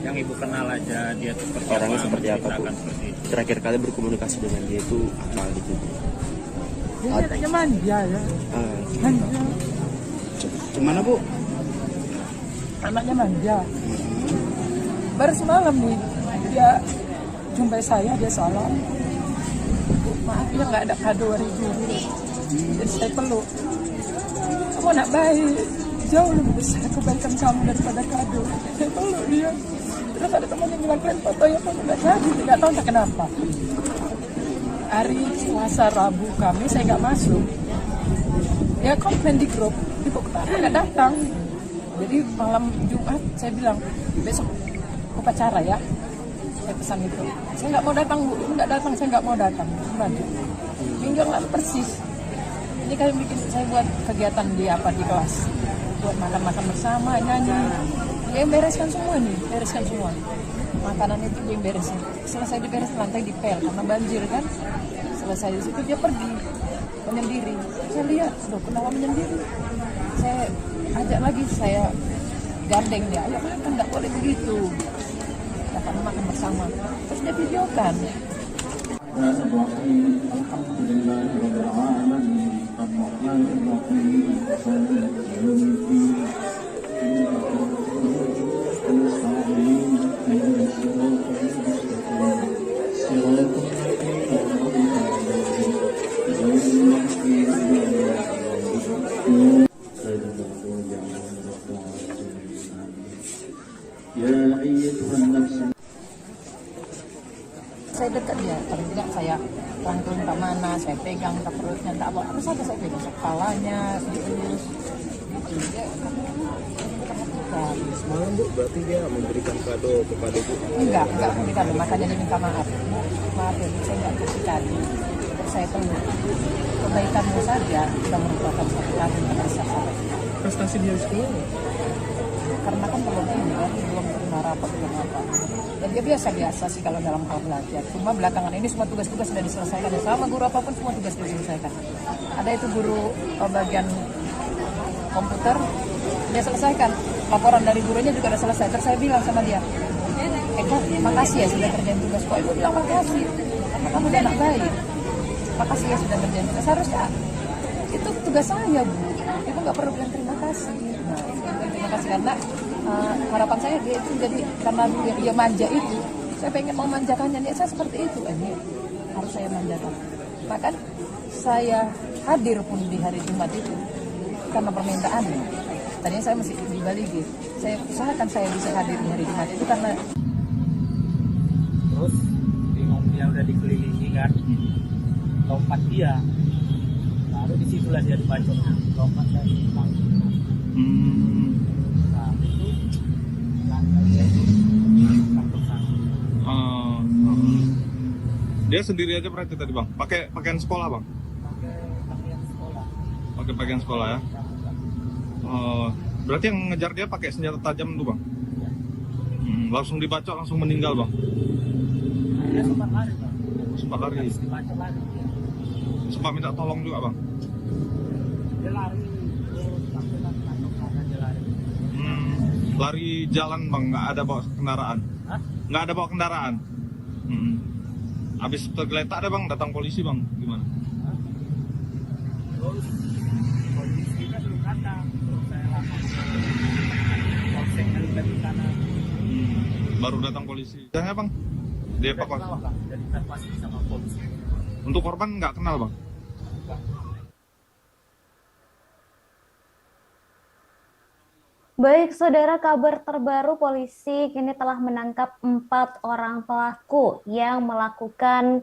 Yang ibu kenal aja dia tuh Orangnya seperti apa, Bu? seperti itu. Terakhir kali berkomunikasi dengan dia itu apa gitu? Dia anaknya manja ya. Manja. Gimana, Bu? Anaknya manja. Baru semalam nih dia jumpai saya, dia salam. Maaf ya nggak ada kado hari guru. Jadi saya peluk. Kamu anak baik, jauh lebih besar kebaikan kamu daripada kado. Saya peluk dia. Terus ada teman yang bilang, kalian foto ya, kamu nggak jadi, nggak tahu entah kenapa. Hari Selasa Rabu kami saya nggak masuk. Ya komplain di grup, ibu kenapa nggak datang? Jadi malam Jumat saya bilang besok upacara ya. Saya pesan itu. Saya nggak mau datang, Bu. Nggak datang, saya nggak mau datang. Gimana? Minggu lalu persis. Ini kalian bikin saya buat kegiatan di kelas. Buat makan-makan bersama, nyanyi. Dia yang bereskan semua nih, bereskan semua. Makanan itu dia yang beresin. Selesai diberes lantai dipel karena banjir kan. Selesai di situ dia pergi menyendiri. Saya lihat, loh kenapa menyendiri? Saya ajak lagi, saya gandeng dia. Ayo makan, nggak boleh begitu. Karena makan bersama. Terus dia videokan. Saya dekat dia, paling tidak saya rangkul tak mana, saya pegang tak perutnya, tak apa saja saya pegang, kepalanya, dielus, gitu. Dia Semalam, Bu, berarti dia memberikan kado kepada Bu? Enggak memberikan kado, makanya dia minta maaf. Maaf ya, saya nggak kasih kado. Terus saya peluk. Kebaikanmu saja sudah merupakan satu kado kepada sahabat. Prestasi dia di sekolah? Karena kan belum ini kan, belum terima rapat, belum apa. Dan dia biasa sih kalau dalam hal belajar. Cuma belakangan ini semua tugas-tugas sudah diselesaikan. Sama guru apapun semua tugas sudah diselesaikan. Ada itu guru bagian komputer, dia selesaikan. Laporan dari gurunya juga sudah selesai. Terus saya bilang sama dia, Eko, makasih ya sudah kerjain tugas. Kok ibu bilang makasih? Karena kamu udah anak baik. Makasih ya sudah kerjain tugas. Harusnya itu tugas saya, Bu. Ibu nggak perlu bilang terima kasih. Nah, terima kasih karena harapan saya dia itu jadi karena dia manja itu, saya pengen memanjakannya. Dia saya seperti itu, ini harus saya manjakan. Bahkan saya hadir pun di hari Jumat itu karena permintaannya. Tadinya saya masih di Bali gitu. Saya usahakan saya bisa hadir di hari Jumat itu karena Terus bingung, dia udah dikelilingi kan, lompat dia. Lalu disitulah dia dibacoknya, lompat dari panggung. Nah itu Dia sendiri aja berarti tadi, Bang? Pakai pakaian sekolah, Bang? Pakai pakaian sekolah ya? Berarti yang ngejar dia pakai senjata tajam tuh, Bang? Langsung dibacok, langsung meninggal, Bang? Dia sempat lari, Bang. Sempat lari? Dibacok lari. Sempat minta tolong juga, Bang? Dia lari, terus sampai dia lari. Lari jalan, Bang? Nggak ada bawa kendaraan? Hah? Nggak ada bawa kendaraan? Habis tergeletak ada, Bang? Datang polisi, Bang? Gimana? Terus polisinya belum datang. Terus saya lapor polsek dari sana. Baru datang polisi. Jangan, Bang? Dievakuasi? Jadi evakuasi sama polisi. Untuk korban nggak kenal, Bang? Baik, saudara, kabar terbaru polisi kini telah menangkap 4 orang pelaku yang melakukan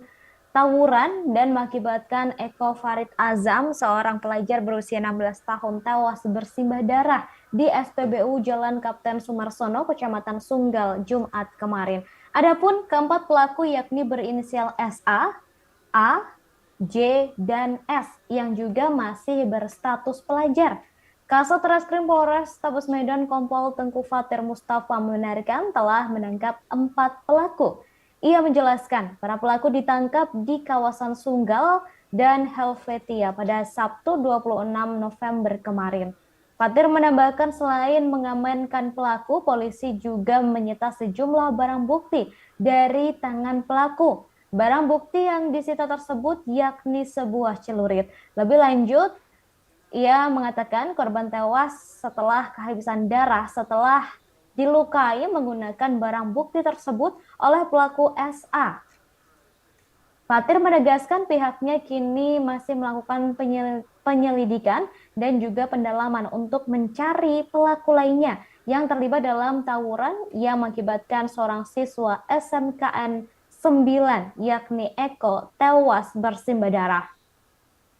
tawuran dan mengakibatkan Eko Farid Azam, seorang pelajar berusia 16 tahun tewas bersimbah darah di SPBU Jalan Kapten Sumarsono, Kecamatan Sunggal, Jumat kemarin. Adapun keempat pelaku yakni berinisial SA, A, J, dan S yang juga masih berstatus pelajar. Kasat Reskrim Polres Tabes Medan Kompol Tengku Fatir Mustafa membenarkan telah menangkap 4 pelaku. Ia menjelaskan para pelaku ditangkap di kawasan Sunggal dan Helvetia pada Sabtu 26 November kemarin. Fatir menambahkan selain mengamankan pelaku, polisi juga menyita sejumlah barang bukti dari tangan pelaku. Barang bukti yang disita tersebut yakni sebuah celurit. Lebih lanjut, ia mengatakan korban tewas setelah kehabisan darah setelah dilukai menggunakan barang bukti tersebut oleh pelaku SA. Fatir menegaskan pihaknya kini masih melakukan penyelidikan dan juga pendalaman untuk mencari pelaku lainnya yang terlibat dalam tawuran yang mengakibatkan seorang siswa SMKN 9 yakni Eko tewas bersimbah darah.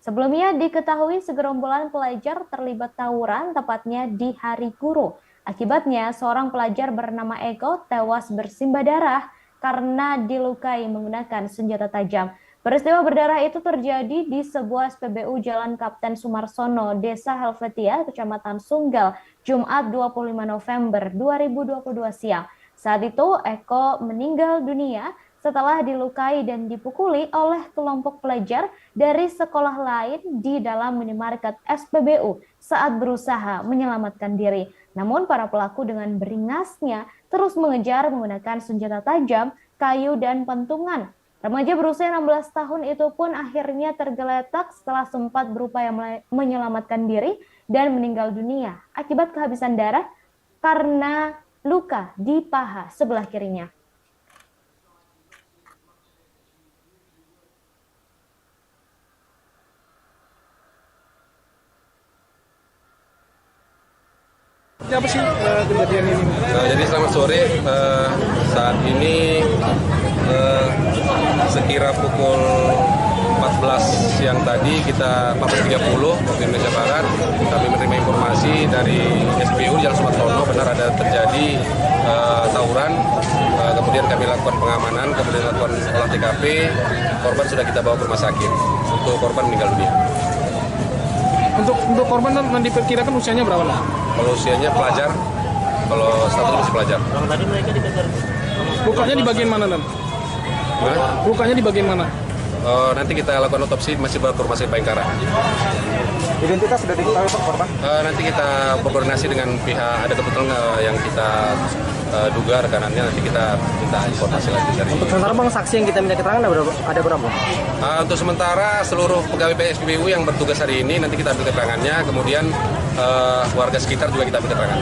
Sebelumnya diketahui segerombolan pelajar terlibat tawuran tepatnya di Hari Guru. Akibatnya seorang pelajar bernama Eko tewas bersimbah darah karena dilukai menggunakan senjata tajam. Peristiwa berdarah itu terjadi di sebuah SPBU Jalan Kapten Sumarsono, Desa Helvetia, Kecamatan Sunggal, Jumat 25 November 2022 siang. Saat itu Eko meninggal dunia setelah dilukai dan dipukuli oleh kelompok pelajar dari sekolah lain di dalam minimarket SPBU saat berusaha menyelamatkan diri. Namun para pelaku dengan beringasnya terus mengejar menggunakan senjata tajam, kayu, dan pentungan. Remaja berusia 16 tahun itu pun akhirnya tergeletak setelah sempat berupaya menyelamatkan diri dan meninggal dunia akibat kehabisan darah karena luka di paha sebelah kirinya. Apa sih kejadian ini? Jadi selamat sore, saat ini sekira pukul 14 siang tadi 14.30 waktu Indonesia Barat kami menerima informasi dari SPBU Jalan Sumarsono benar ada terjadi tawuran, kemudian kami lakukan pengamanan, kemudian lakukan olah TKP, korban sudah kita bawa ke rumah sakit, untuk korban meninggal dunia. Untuk korban diperkirakan usianya berapa? Kalau usianya pelajar, kalau statusnya masih pelajar. Tadi mereka dikejar. Lukanya di bagian mana, Dan? Lukanya di bagian mana? Nanti kita lakukan otopsi, masih bawa ke rumah sakit Bayangkara. Identitas sudah diketahui Pak korban? Nanti kita berkoordinasi dengan pihak, ada kebetulan yang kita duga rekanannya, nanti kita minta informasi lagi dari. Untuk sementara Bang, saksi yang kita minta keterangan ada berapa? Untuk sementara seluruh pegawai PSPBU yang bertugas hari ini nanti kita ambil keterangannya, kemudian warga sekitar juga kita ambil keterangan.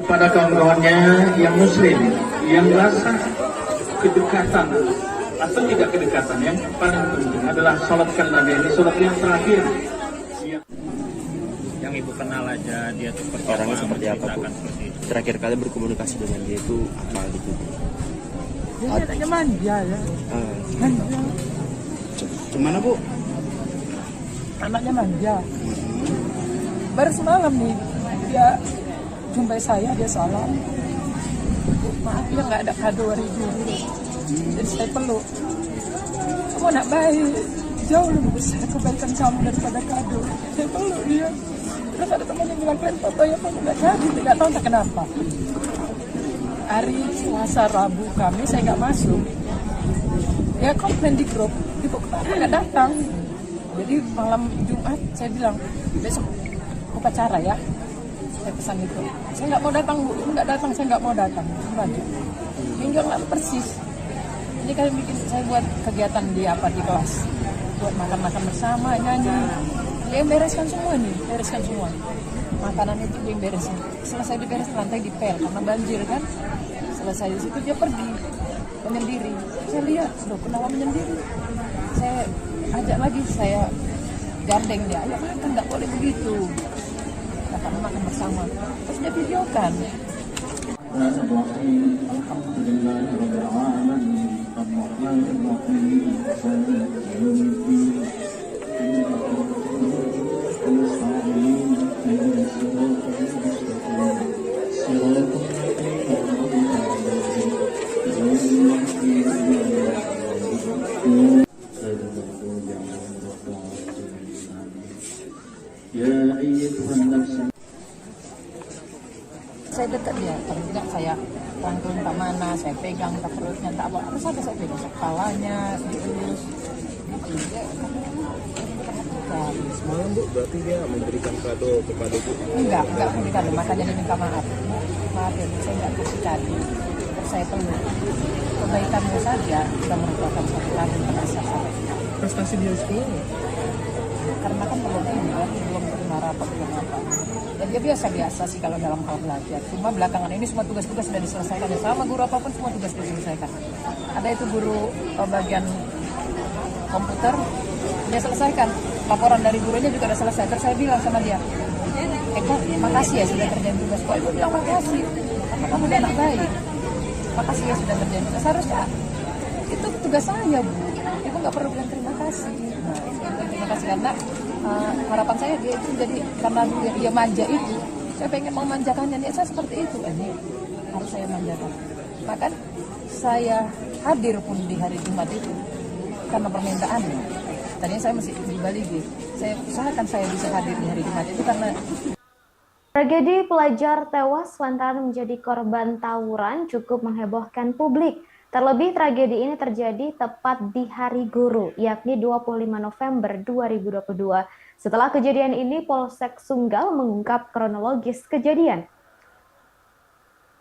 Pada kawan-kawannya yang muslim, yang rasa kedekatan atau tidak kedekatan, yang paling penting adalah sholatkan Nabi, ini sholat yang terakhir. Yang ibu kenal aja dia tuh Orangnya seperti apa, Bu? Terakhir kali berkomunikasi dengan dia itu apa gitu? Dia katanya manja ya. Manja. Gimana, Bu? Anaknya manja. Baru semalam nih dia jumpai saya, dia salam. Maaf ya nggak ada kado hari Guru. Jadi saya peluk. Kamu anak baik, jauh lebih besar kebaikan kamu daripada kado. Saya peluk dia. Terus ada teman yang bilang, kalian foto ya kamu nggak jadi, nggak tahu entah kenapa. Hari Selasa Rabu kami saya nggak masuk. Dia komplain di grup, ibu kenapa nggak datang? Jadi malam Jumat saya bilang besok upacara ya. Saya pesan itu. Saya nggak mau datang, Bu. Nggak datang, saya nggak mau datang. Baju. Minggu yang lalu persis. Ini kalian bikin saya buat kegiatan di kelas. Buat makan-makan bersama, nyanyi. Dia yang bereskan semua nih, bereskan semua. Makanan itu dia yang beresin. Selesai diberes, lantai dipel karena banjir kan. Selesai di situ dia pergi menyendiri. Saya lihat, loh kenapa menyendiri? Saya ajak lagi, saya gandeng dia. Ayo makan, nggak boleh begitu. Karena makan bersama. Terus dia videokan. Ya ayyuhan nafs. Saya dekat dia, paling tidak saya rangkul tak mana, saya pegang tak perutnya, tak apa, harus ada saya pegang kepalanya, dielus, gitu. Semalam Bu, berarti dia memberikan kado kepada Bu? Enggak memberikan, makanya dia minta maaf. Maaf ya, saya enggak kasih kado, saya peluk. Kebaikannya saja sudah merupakan satu kali merasa sampai. Prestasi dia di sekolah? Karena kan belum ini kan, belum terima rapat belum apa. Dan dia biasa-biasa sih kalau dalam hal belajar. Cuma belakangan ini semua tugas-tugas sudah diselesaikan. Ya, sama guru apapun semua tugas diselesaikan. Ada itu guru bagian komputer, dia selesaikan. Laporan dari gurunya juga sudah selesai. Terus saya bilang sama dia, Eko, makasih ya sudah kerjain tugas. Kok Ibu bilang makasih? Karena kamu udah anak baik. Makasih ya sudah kerjain tugas. Harusnya itu tugas saya, Bu. Ibu nggak perlu bilang terima kasih. Nah, terima kasih karena harapan saya dia itu jadi karena dia manja itu, saya pengen memanjakannya. Niat saya seperti itu, ini harus saya manjakan. Bahkan saya hadir pun di hari Jumat itu karena permintaannya. Tadinya saya masih di Bali, saya usahakan saya bisa hadir di hari Jumat itu karena tragedi pelajar tewas lantaran menjadi korban tawuran cukup menghebohkan publik. Terlebih tragedi ini terjadi tepat di Hari Guru, yakni 25 November 2022. Setelah kejadian ini, Polsek Sunggal mengungkap kronologis kejadian.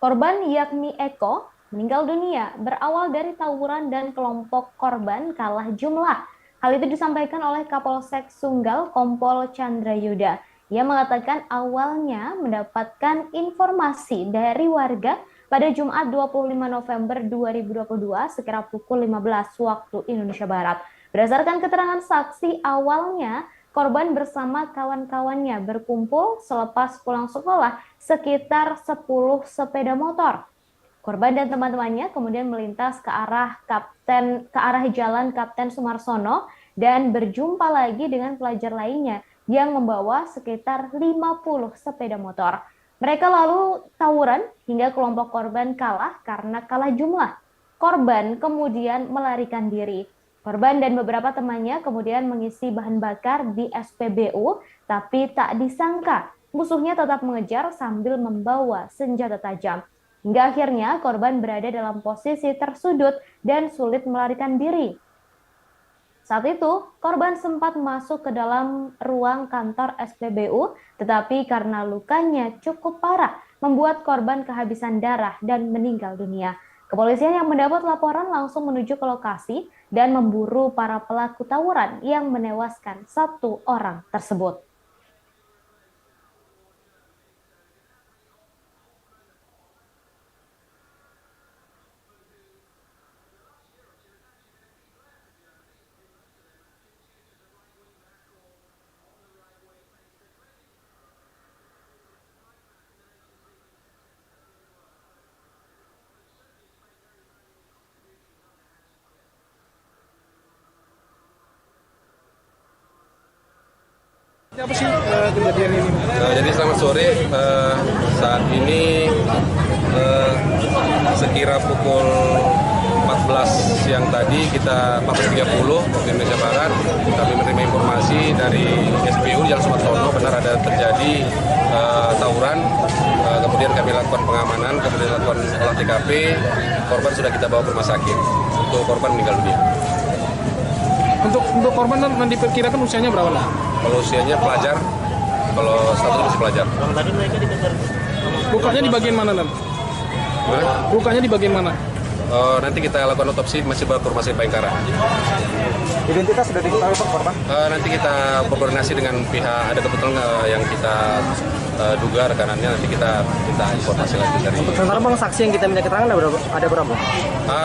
Korban yakni Eko meninggal dunia berawal dari tawuran dan kelompok korban kalah jumlah. Hal itu disampaikan oleh Kapolsek Sunggal Kompol Chandra Yuda. Ia mengatakan awalnya mendapatkan informasi dari warga pada Jumat 25 November 2022 sekira pukul 15 waktu Indonesia Barat. Berdasarkan keterangan saksi awalnya, korban bersama kawan-kawannya berkumpul selepas pulang sekolah sekitar 10 sepeda motor. Korban dan teman-temannya kemudian melintas ke arah jalan Kapten Sumarsono dan berjumpa lagi dengan pelajar lainnya yang membawa sekitar 50 sepeda motor. Mereka lalu tawuran hingga kelompok korban kalah karena kalah jumlah. Korban kemudian melarikan diri. Korban dan beberapa temannya kemudian mengisi bahan bakar di SPBU, tapi tak disangka musuhnya tetap mengejar sambil membawa senjata tajam. Hingga akhirnya korban berada dalam posisi tersudut dan sulit melarikan diri. Saat itu, korban sempat masuk ke dalam ruang kantor SPBU, tetapi karena lukanya cukup parah, membuat korban kehabisan darah dan meninggal dunia. Kepolisian yang mendapat laporan langsung menuju ke lokasi dan memburu para pelaku tawuran yang menewaskan 1 orang tersebut. Apa sih kejadian ini? Jadi selamat sore, saat ini sekira pukul 14 siang tadi 14.30 waktu Indonesia Barat kami menerima informasi dari SPU di Jalan Sumarsono benar ada terjadi tawuran, kemudian kami lakukan pengamanan, kemudian lakukan olah TKP, korban sudah kita bawa ke rumah sakit, untuk korban meninggal dunia. Untuk korban dan diperkirakan usianya berapa? Kalau usianya pelajar, kalau statusnya masih pelajar. Tadi mereka dikejar. Lukanya di bagian mana, Dan? Lukanya di bagian mana? Nanti kita lakukan otopsi, masih bawa ke rumah sakit Bayangkara. Identitas sudah diketahui Pak korban? Nanti kita berkoordinasi dengan pihak, ada kebetulan yang kita duga rekanannya, nanti kita minta informasi lagi dari. Untuk sementara Bang, saksi yang kita minta keterangan ada berapa?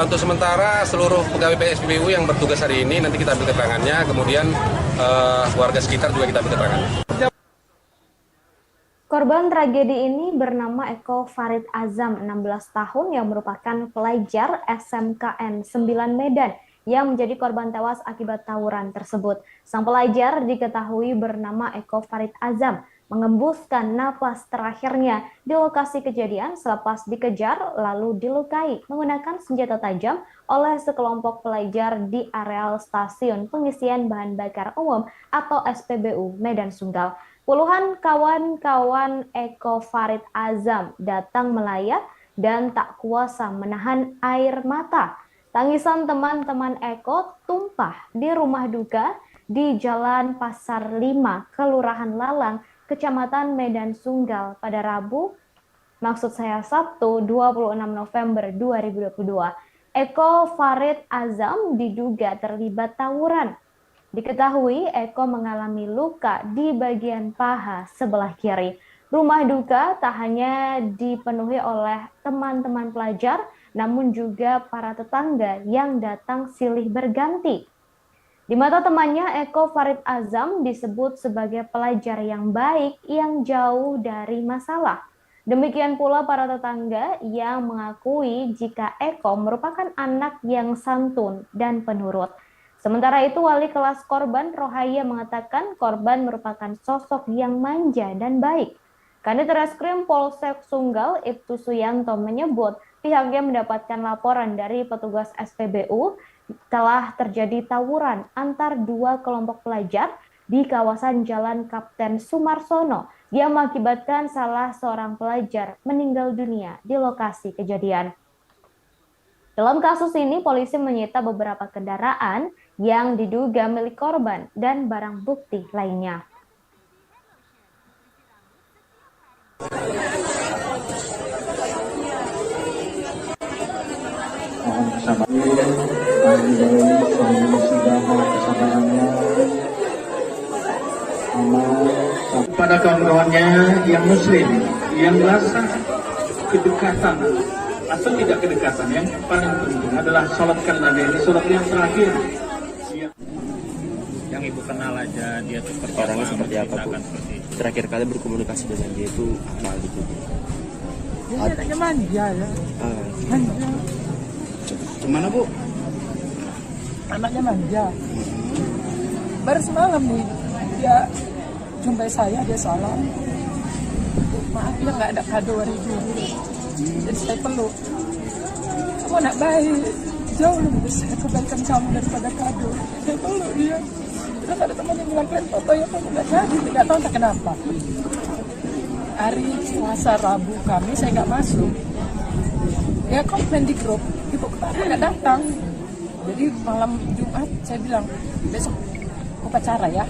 Untuk sementara seluruh pegawai PSBU yang bertugas hari ini nanti kita ambil keterangannya, kemudian warga sekitar juga kita ambil keterangannya. Korban tragedi ini bernama Eko Farid Azam, 16 tahun yang merupakan pelajar SMKN 9 Medan yang menjadi korban tewas akibat tawuran tersebut. Sang pelajar diketahui bernama Eko Farid Azam, mengembuskan napas terakhirnya di lokasi kejadian selepas dikejar lalu dilukai menggunakan senjata tajam oleh sekelompok pelajar di areal stasiun pengisian bahan bakar umum atau SPBU Medan Sunggal. Puluhan kawan-kawan Eko Farid Azam datang melayat dan tak kuasa menahan air mata. Tangisan teman-teman Eko tumpah di rumah duka di Jalan Pasar 5, Kelurahan Lalang, Kecamatan Medan Sunggal pada Sabtu 26 November 2022. Eko Farid Azam diduga terlibat tawuran. Diketahui Eko mengalami luka di bagian paha sebelah kiri. Rumah duka tak hanya dipenuhi oleh teman-teman pelajar, namun juga para tetangga yang datang silih berganti. Di mata temannya, Eko Farid Azam disebut sebagai pelajar yang baik yang jauh dari masalah. Demikian pula para tetangga yang mengakui jika Eko merupakan anak yang santun dan penurut. Sementara itu, wali kelas korban Rohaya mengatakan korban merupakan sosok yang manja dan baik. Kanit Reskrim Polsek Sunggal, Ibtu Suyanto menyebut pihaknya mendapatkan laporan dari petugas SPBU telah terjadi tawuran antar dua kelompok pelajar di kawasan Jalan Kapten Sumarsono yang mengakibatkan salah seorang pelajar meninggal dunia di lokasi kejadian. Dalam kasus ini, polisi menyita beberapa kendaraan yang diduga milik korban dan barang bukti lainnya. Kepada kawan-kawannya yang muslim, yang rasa kedekatan atau tidak kedekatan, yang paling penting adalah sholatkan Nabi, ini sholat yang terakhir. Yang ibu kenal aja dia seperti orangnya seperti apa, Bu? Terakhir kali berkomunikasi dengan dia itu apa gitu? Dia anaknya manja ya. Manja. Gimana, Bu? Anaknya manja. Baru semalam nih dia jumpai saya, dia salam. Maaf ya nggak ada kado hari ini. Jadi saya peluk. Kamu anak baik, jauh lebih besar kebaikan kamu daripada kado. Saya peluk dia. Terus ada teman yang bilang, kalian foto ya, kamu nggak jadi, nggak tahu entah kenapa. Hari Selasa Rabu kami saya nggak masuk. Ya komplain di grup, ibu kenapa nggak datang? Jadi malam Jumat saya bilang besok upacara ya.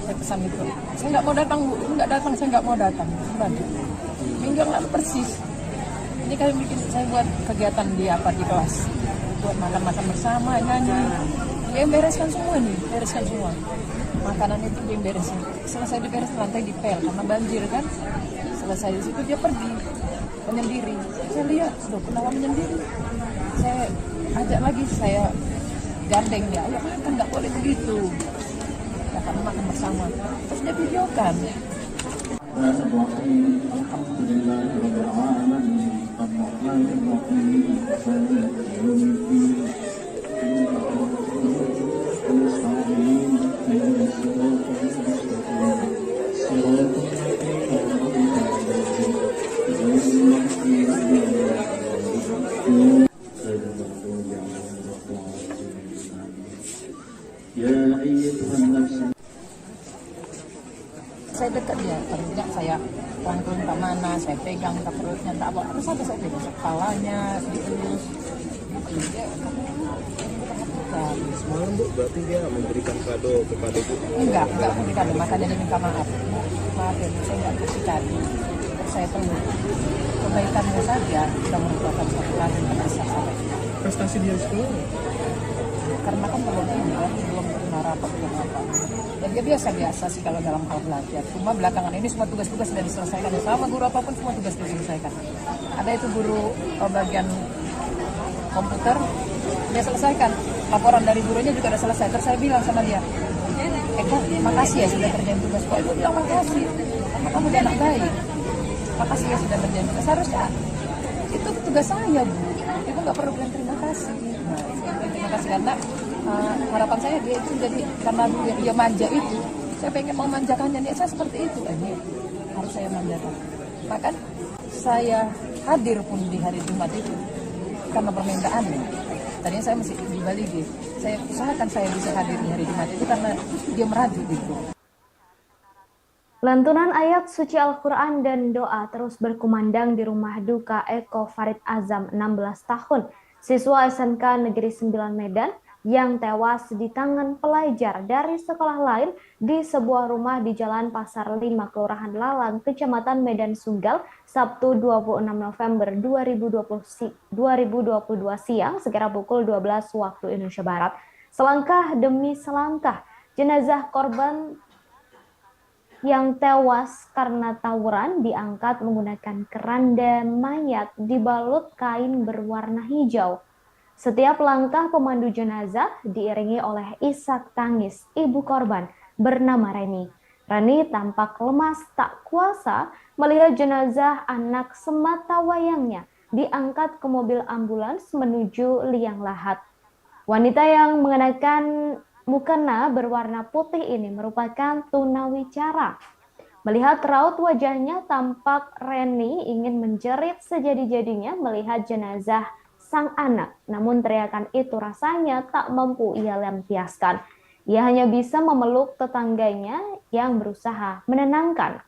Saya pesan itu. Saya nggak mau datang, Bu. Nggak datang, saya nggak mau datang. Minggu yang lalu persis. Ini kami bikin, saya buat kegiatan di kelas. Buat makan-makan bersama, nyanyi. Dia bereskan semua nih, bereskan semua. Makanan itu dia beresin. Selesai diberes, lantai dipel karena banjir kan. Selesai di situ dia pergi menyendiri. Saya lihat, loh kenapa menyendiri? Saya ajak lagi, saya gandeng dia. Ayo makan, nggak boleh begitu. Karena makan bersama. Terus dia videokan. Saya dekat dia, terus saya rangkul ke mana, saya pegang ke perutnya, tak apa, terus ada saya pegang kepalanya, dielus, gitu. Dia semalam, Bu, berarti dia memberikan kado kepada Bu? Enggak memberikan kado, makanya dia minta maaf. Maaf ya, saya enggak kasih kado, terus saya peluk. Kebaikannya saja sudah merupakan suatu kado yang besar. Prestasi dia sekolah? Karena kan belum pernah rapat, belum apa. Dan dia biasa-biasa sih kalau dalam hal belajar. Cuma belakangan ini semua tugas-tugas sudah diselesaikan. Sama guru apapun semua tugas diselesaikan. Ada itu guru bagian komputer, dia selesaikan. Laporan dari gurunya juga sudah selesai. Terus saya bilang sama dia, Eko, makasih ya sudah kerjain tugas. Kok Ibu bilang makasih? Karena kamu dia anak baik. Makasih ya sudah kerjain tugas. Seharusnya itu tugas saya, Bu. Ibu nggak perlu bilang terima kasih. Terima kasih karena harapan saya dia itu jadi karena dia manja itu Saya pengen memanjakannya, niat saya seperti itu. Ini harus saya manjakan. Bahkan saya hadir pun di hari Jumat itu karena permintaannya. Tadinya saya masih di Bali gitu. Saya usahakan saya bisa hadir di hari Jumat itu karena dia merajuk gitu. Lantunan ayat suci Al-Quran dan doa terus berkumandang di rumah duka Eko Farid Azam, 16 tahun, siswa SMK Negeri 9 Medan yang tewas di tangan pelajar dari sekolah lain di sebuah rumah di Jalan Pasar 5, Kelurahan Lalang, Kecamatan Medan Sunggal, Sabtu 26 November 2022 siang, sekira pukul 12 waktu Indonesia Barat. Selangkah demi selangkah, jenazah korban yang tewas karena tawuran diangkat menggunakan keranda mayat dibalut kain berwarna hijau. Setiap langkah pemandu jenazah diiringi oleh isak tangis ibu korban bernama Reni. Reni tampak lemas tak kuasa melihat jenazah anak semata wayangnya diangkat ke mobil ambulans menuju liang lahat. Wanita yang mengenakan mukena berwarna putih ini merupakan tunawicara. Melihat raut wajahnya, tampak Reni ingin menjerit sejadi-jadinya melihat jenazah sang anak. Namun teriakan itu rasanya tak mampu ia lampiaskan. Ia hanya bisa memeluk tetangganya yang berusaha menenangkan.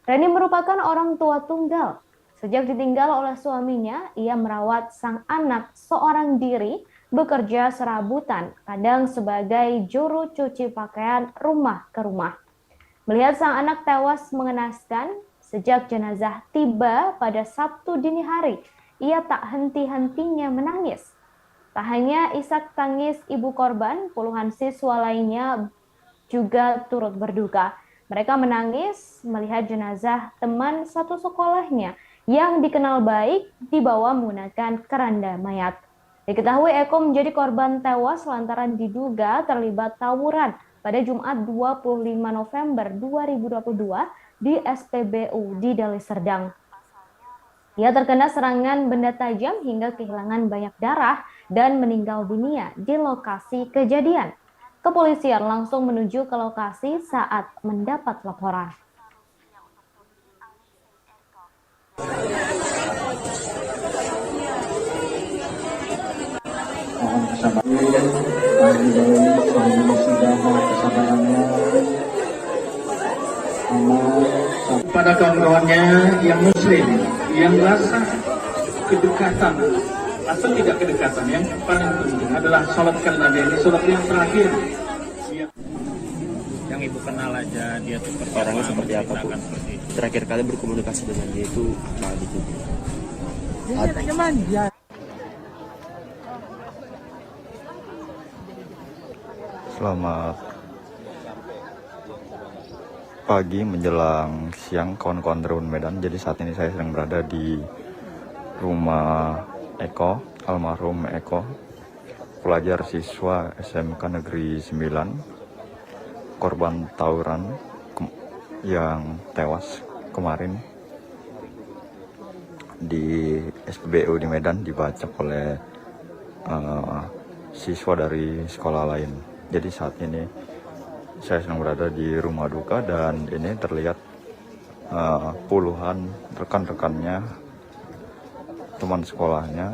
Reni merupakan orang tua tunggal. Sejak ditinggal oleh suaminya, ia merawat sang anak seorang diri, bekerja serabutan, kadang sebagai juru cuci pakaian rumah ke rumah. Melihat sang anak tewas mengenaskan, sejak jenazah tiba pada Sabtu dini hari, ia tak henti-hentinya menangis. Tak hanya isak tangis ibu korban, puluhan siswa lainnya juga turut berduka. Mereka menangis melihat jenazah teman satu sekolahnya yang dikenal baik dibawa menggunakan keranda mayat. Diketahui Eko menjadi korban tewas lantaran diduga terlibat tawuran pada Jumat 25 November 2022 di SPBU di Deli Serdang. Ia terkena serangan benda tajam hingga kehilangan banyak darah dan meninggal dunia di lokasi kejadian. Kepolisian langsung menuju ke lokasi saat mendapat laporan. Mohon kesabarannya kepada kawan-kawannya yang muslim, yang rasa kedekatan atau tidak kedekatan, yang paling penting adalah salatkan Nabi. Ini salat yang terakhir. Yang ibu kenal aja dia tuh orangnya seperti apa, Bu? Terakhir kali berkomunikasi dengan dia itu apa gitu? Dia anaknya manja. Selamat pagi menjelang siang kawan-kawan Terun Medan. Jadi saat ini saya sedang berada di rumah Eko, almarhum Eko, pelajar siswa SMK Negeri 9, korban tawuran yang tewas kemarin di SPBU di Medan, dibacok oleh siswa dari sekolah lain. Jadi saat ini saya sedang berada di rumah duka dan ini terlihat puluhan rekan-rekannya, teman sekolahnya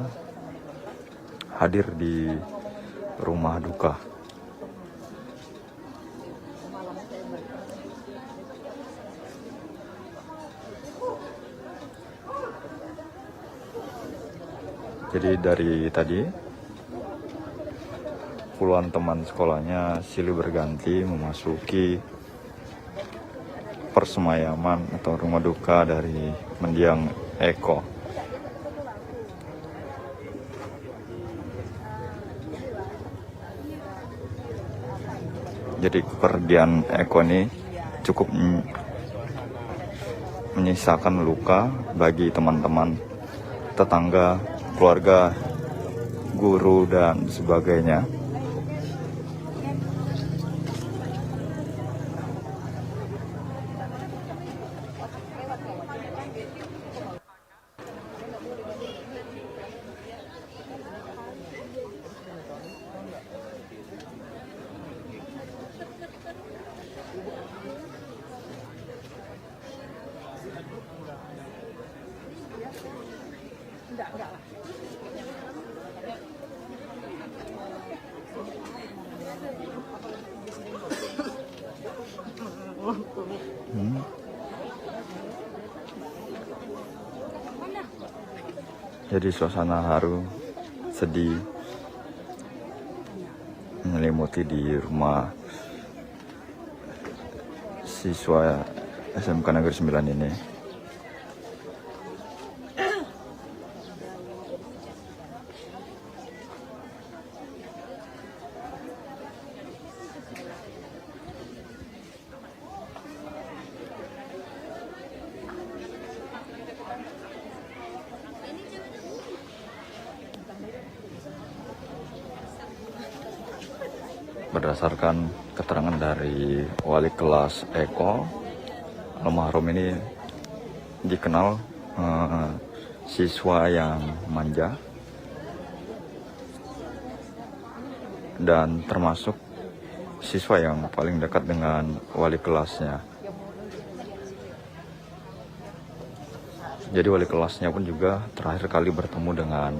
hadir di rumah duka. Jadi dari tadi puluhan teman sekolahnya silih berganti memasuki persemayaman atau rumah duka dari mendiang Eko. Jadi kepergian Eko ini cukup menyisakan luka bagi teman-teman, tetangga, keluarga, guru, dan sebagainya. Enggak lah. Jadi suasana haru, sedih menyelimuti di rumah siswa SMK Negeri 9 ini. Berdasarkan keterangan dari wali kelas Eko, almarhum ini dikenal siswa yang manja dan termasuk siswa yang paling dekat dengan wali kelasnya. Jadi wali kelasnya pun juga terakhir kali bertemu dengan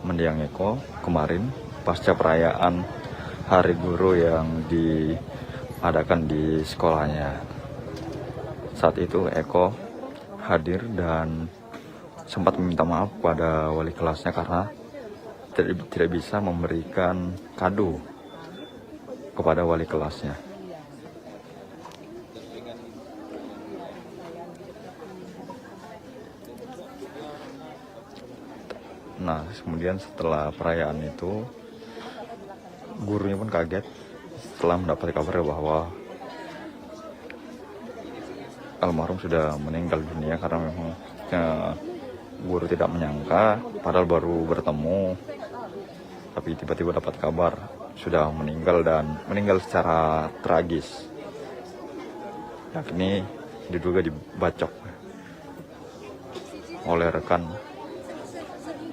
mendiang Eko kemarin pasca perayaan Hari Guru yang diadakan di sekolahnya. Saat itu Eko hadir dan sempat meminta maaf pada wali kelasnya karena tidak bisa memberikan kado kepada wali kelasnya. Nah, kemudian setelah perayaan itu, gurunya pun kaget setelah mendapat kabar bahwa almarhum sudah meninggal dunia, karena memang guru tidak menyangka, padahal baru bertemu, tapi tiba-tiba dapat kabar sudah meninggal dan meninggal secara tragis. Yakni diduga dibacok oleh rekan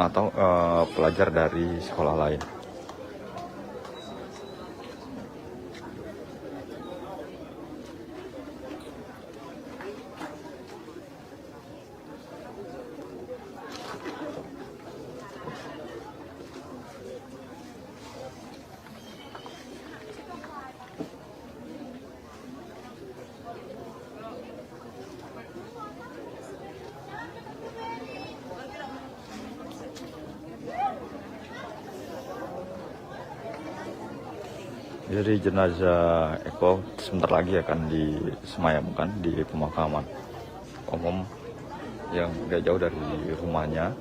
atau pelajar dari sekolah lain. Jadi jenazah Eko sebentar lagi akan disemayamkan di pemakaman umum yang tidak jauh dari rumahnya.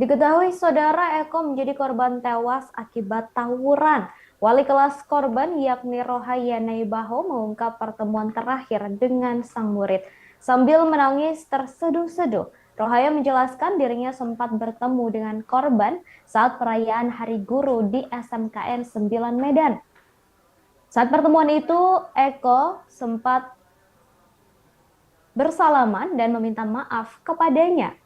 Diketahui saudara Eko menjadi korban tewas akibat tawuran. Wali kelas korban yakni Rohaya Naibaho mengungkap pertemuan terakhir dengan sang murid. Sambil menangis terseduh-seduh, Rohaya menjelaskan dirinya sempat bertemu dengan korban saat perayaan Hari Guru di SMKN 9 Medan. Saat pertemuan itu, Eko sempat bersalaman dan meminta maaf kepadanya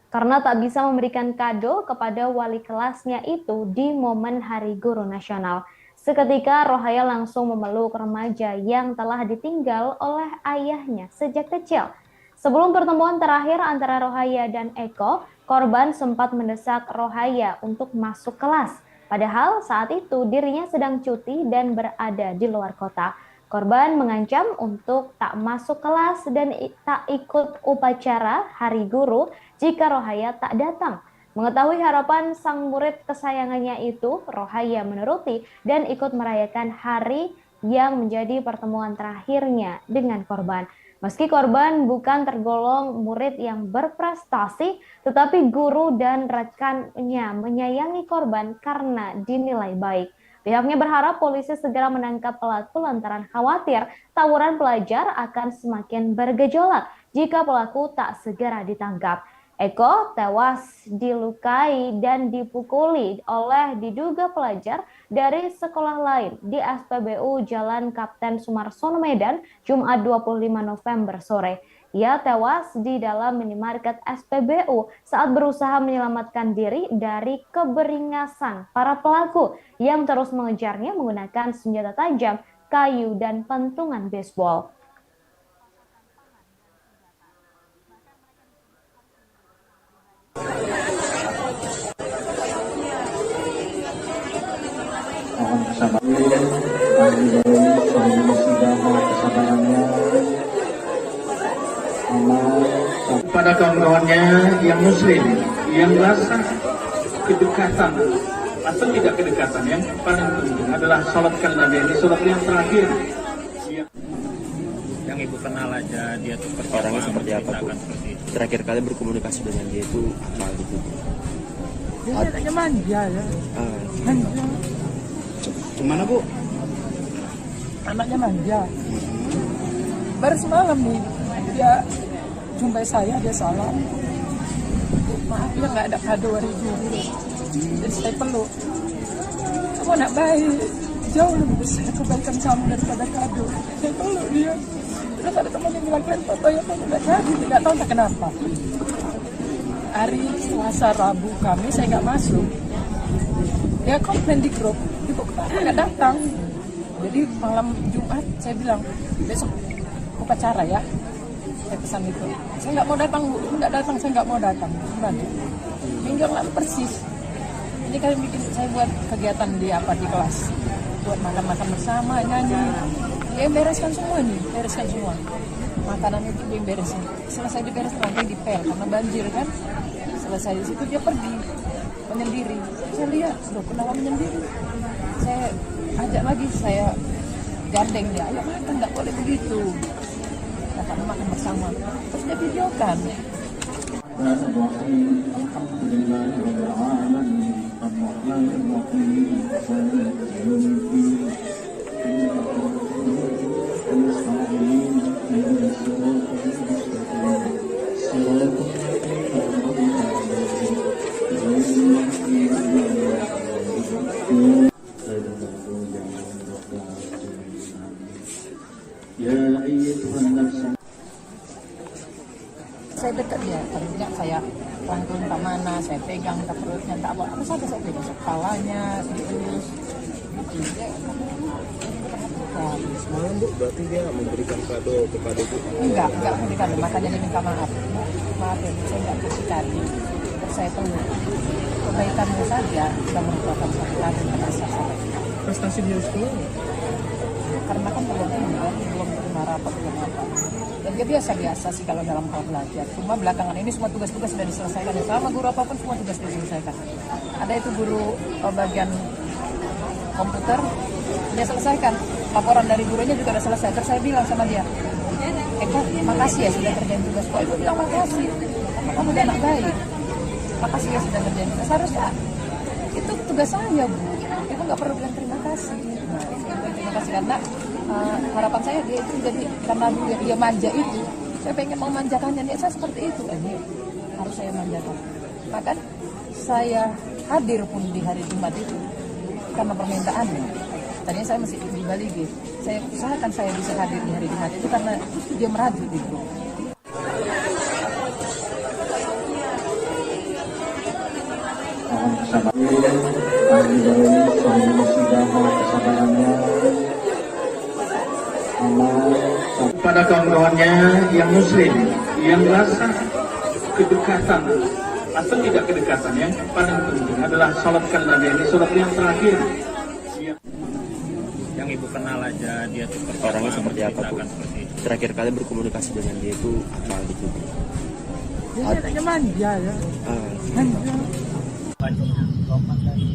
karena tak bisa memberikan kado kepada wali kelasnya itu di momen Hari Guru Nasional. Seketika Rohaya langsung memeluk remaja yang telah ditinggal oleh ayahnya sejak kecil. Sebelum pertemuan terakhir antara Rohaya dan Eko, korban sempat mendesak Rohaya untuk masuk kelas. Padahal saat itu dirinya sedang cuti dan berada di luar kota. Korban mengancam untuk tak masuk kelas dan tak ikut upacara Hari Guru jika Rohaya tak datang. Mengetahui harapan sang murid kesayangannya itu, Rohaya menuruti dan ikut merayakan hari yang menjadi pertemuan terakhirnya dengan korban. Meski korban bukan tergolong murid yang berprestasi, tetapi guru dan rekannya menyayangi korban karena dinilai baik. Pihaknya berharap polisi segera menangkap pelaku lantaran khawatir tawuran pelajar akan semakin bergejolak jika pelaku tak segera ditangkap. Eko tewas dilukai dan dipukuli oleh diduga pelajar dari sekolah lain di SPBU Jalan Kapten Sumarsono Medan, Jumat 25 November sore. Ia tewas di dalam minimarket SPBU saat berusaha menyelamatkan diri dari keberingasan para pelaku yang terus mengejarnya menggunakan senjata tajam, kayu, dan pentungan baseball. Kepada kawan-kawannya yang muslim, yang rasa kedekatan atau tidak kedekatan, yang paling penting adalah sholatkan Nabi, ini sholat yang terakhir. Yang ibu kenal aja dia tuh Orangnya seperti apa, Bu? Terakhir kali berkomunikasi dengan dia itu apa gitu? Dia anaknya manja ya. Manja. Gimana, Bu? Anaknya manja. Baru semalam nih dia jumpai saya, dia salam. Maaf ya nggak ada kado hari guru. Jadi saya peluk. Kamu anak baik, jauh lebih besar kebaikan kamu daripada kado. Saya peluk dia. Terus ada teman yang bilang, kan foto ya kamu nggak jadi, nggak tahu tak kenapa. Hari Selasa Rabu kami saya nggak masuk. Dia komplain di grup, ibu kenapa nggak datang? Jadi malam Jumat saya bilang besok upacara ya. Saya pesan itu. Saya nggak mau datang, Bu. Nggak datang, saya nggak mau datang. Gimana? Minggu yang lalu persis. Ini kalian bikin saya buat kegiatan di kelas. Buat makan-makan bersama, nyanyi. Dia bereskan semua nih, bereskan semua. Makanan itu dia beresin. Selesai diberes nanti dipel karena banjir kan. Selesai di situ dia pergi menyendiri. Saya lihat, loh kenapa menyendiri? Saya ajak lagi, saya gandeng dia. Ayo makan, nggak boleh begitu. Kata makan bersama. Terus dia videokan. Saya dekat dia, tadinya saya rangkul entah mana, saya pegang entah perutnya, entah apa saja saya pegang, kepalanya, dielus, gitu. Semalam, Bu, berarti dia memberikan kado kepada Bu? Enggak memberikan, makanya dia minta maaf. Maaf ya, saya enggak kasih kado. Terus saya peluk. Kebaikanmu saja sudah merupakan satu kado yang besar sampai. Prestasi dia sekolah? Karena kan belum terima rapat, belum apa. Dan dia biasa-biasa sih kalau dalam hal belajar. Cuma belakangan ini semua tugas-tugas sudah diselesaikan. Sama guru apapun semua tugas sudah diselesaikan. Ada itu guru bagian komputer, dia selesaikan. Laporan dari gurunya juga sudah selesai. Terus saya bilang sama dia, Eko, makasih ya sudah kerjain tugas. Kok ibu bilang makasih? Kamu udah anak baik. Makasih ya sudah kerjain tugas. Seharusnya itu tugas saya, Bu. Ibu nggak perlu bilang terima kasih. Nah, terima kasih karena harapan saya dia itu jadi karena dia manja itu, saya pengen memanjakannya. Dia saya seperti itu, ini harus saya manjakan. Maka saya hadir pun di hari Jumat itu karena permintaannya. Tadinya saya masih di Bali gitu. Saya usahakan saya bisa hadir di hari Jumat itu karena dia meraju gitu. Kepada kawan-kawannya yang muslim, yang rasa kedekatan atau tidak kedekatan, yang paling penting adalah sholatkan Nabi, ini sholat yang terakhir. Yang ibu kenal aja dia tuh Orangnya seperti apa, Bu? Terakhir kali berkomunikasi dengan dia itu apa gitu? Dia anaknya manja ya. Manja. Lompat dari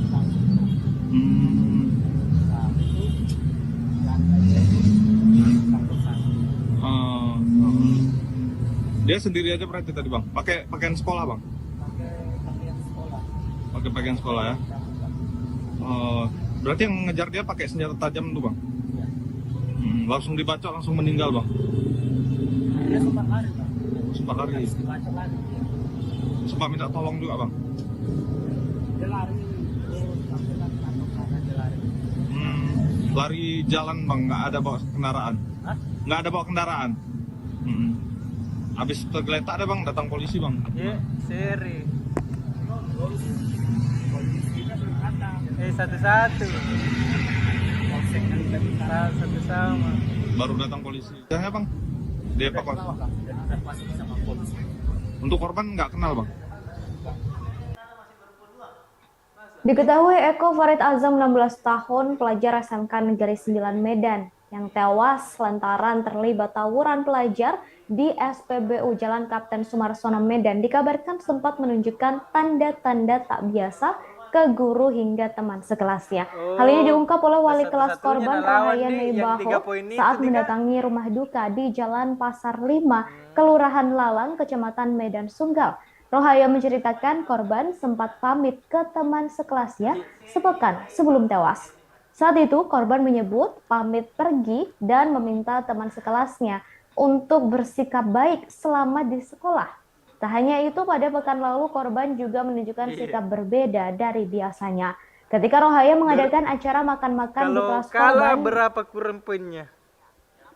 Dia sendiri aja berarti tadi, Bang? Pakai pakaian sekolah, Bang? Pakai pakaian sekolah ya? Berarti yang ngejar dia pakai senjata tajam tuh, Bang? Langsung dibacok, langsung meninggal, Bang? Dia sempat lari, Bang. Sempat lari? Dibacok lari. Coba minta tolong juga bang. Dia lari sampai kantong sana dia lari. Lari jalan bang, nggak ada bawa kendaraan. Hah? Nggak ada bawa kendaraan. Habis tergeletak ada bang, datang polisi bang. Iya, seri. Polisinya belum datang. Satu-satu. Polseknya satu sama. Baru datang polisi. Ya bang, dievakuasi. Sama polisi. Untuk korban nggak kenal bang. Diketahui Eko Farid Azam 16 tahun, pelajar SMK Negeri 9 Medan, yang tewas lantaran terlibat tawuran pelajar di SPBU Jalan Kapten Sumarsono Medan, dikabarkan sempat menunjukkan tanda-tanda tak biasa ke guru hingga teman sekelasnya. Hal ini diungkap oleh wali kelas korban Rahaya Neibaho saat mendatangi rumah duka di Jalan Pasar 5, Kelurahan Lalang, Kecamatan Medan Sunggal. Rohaya menceritakan korban sempat pamit ke teman sekelasnya sepekan sebelum tewas. Saat itu korban menyebut pamit pergi dan meminta teman sekelasnya untuk bersikap baik selama di sekolah. Tak hanya itu, pada pekan lalu korban juga menunjukkan sikap berbeda dari biasanya. Ketika Rohaya mengadakan acara makan-makan di kelas korban, berapa kurang poinnya?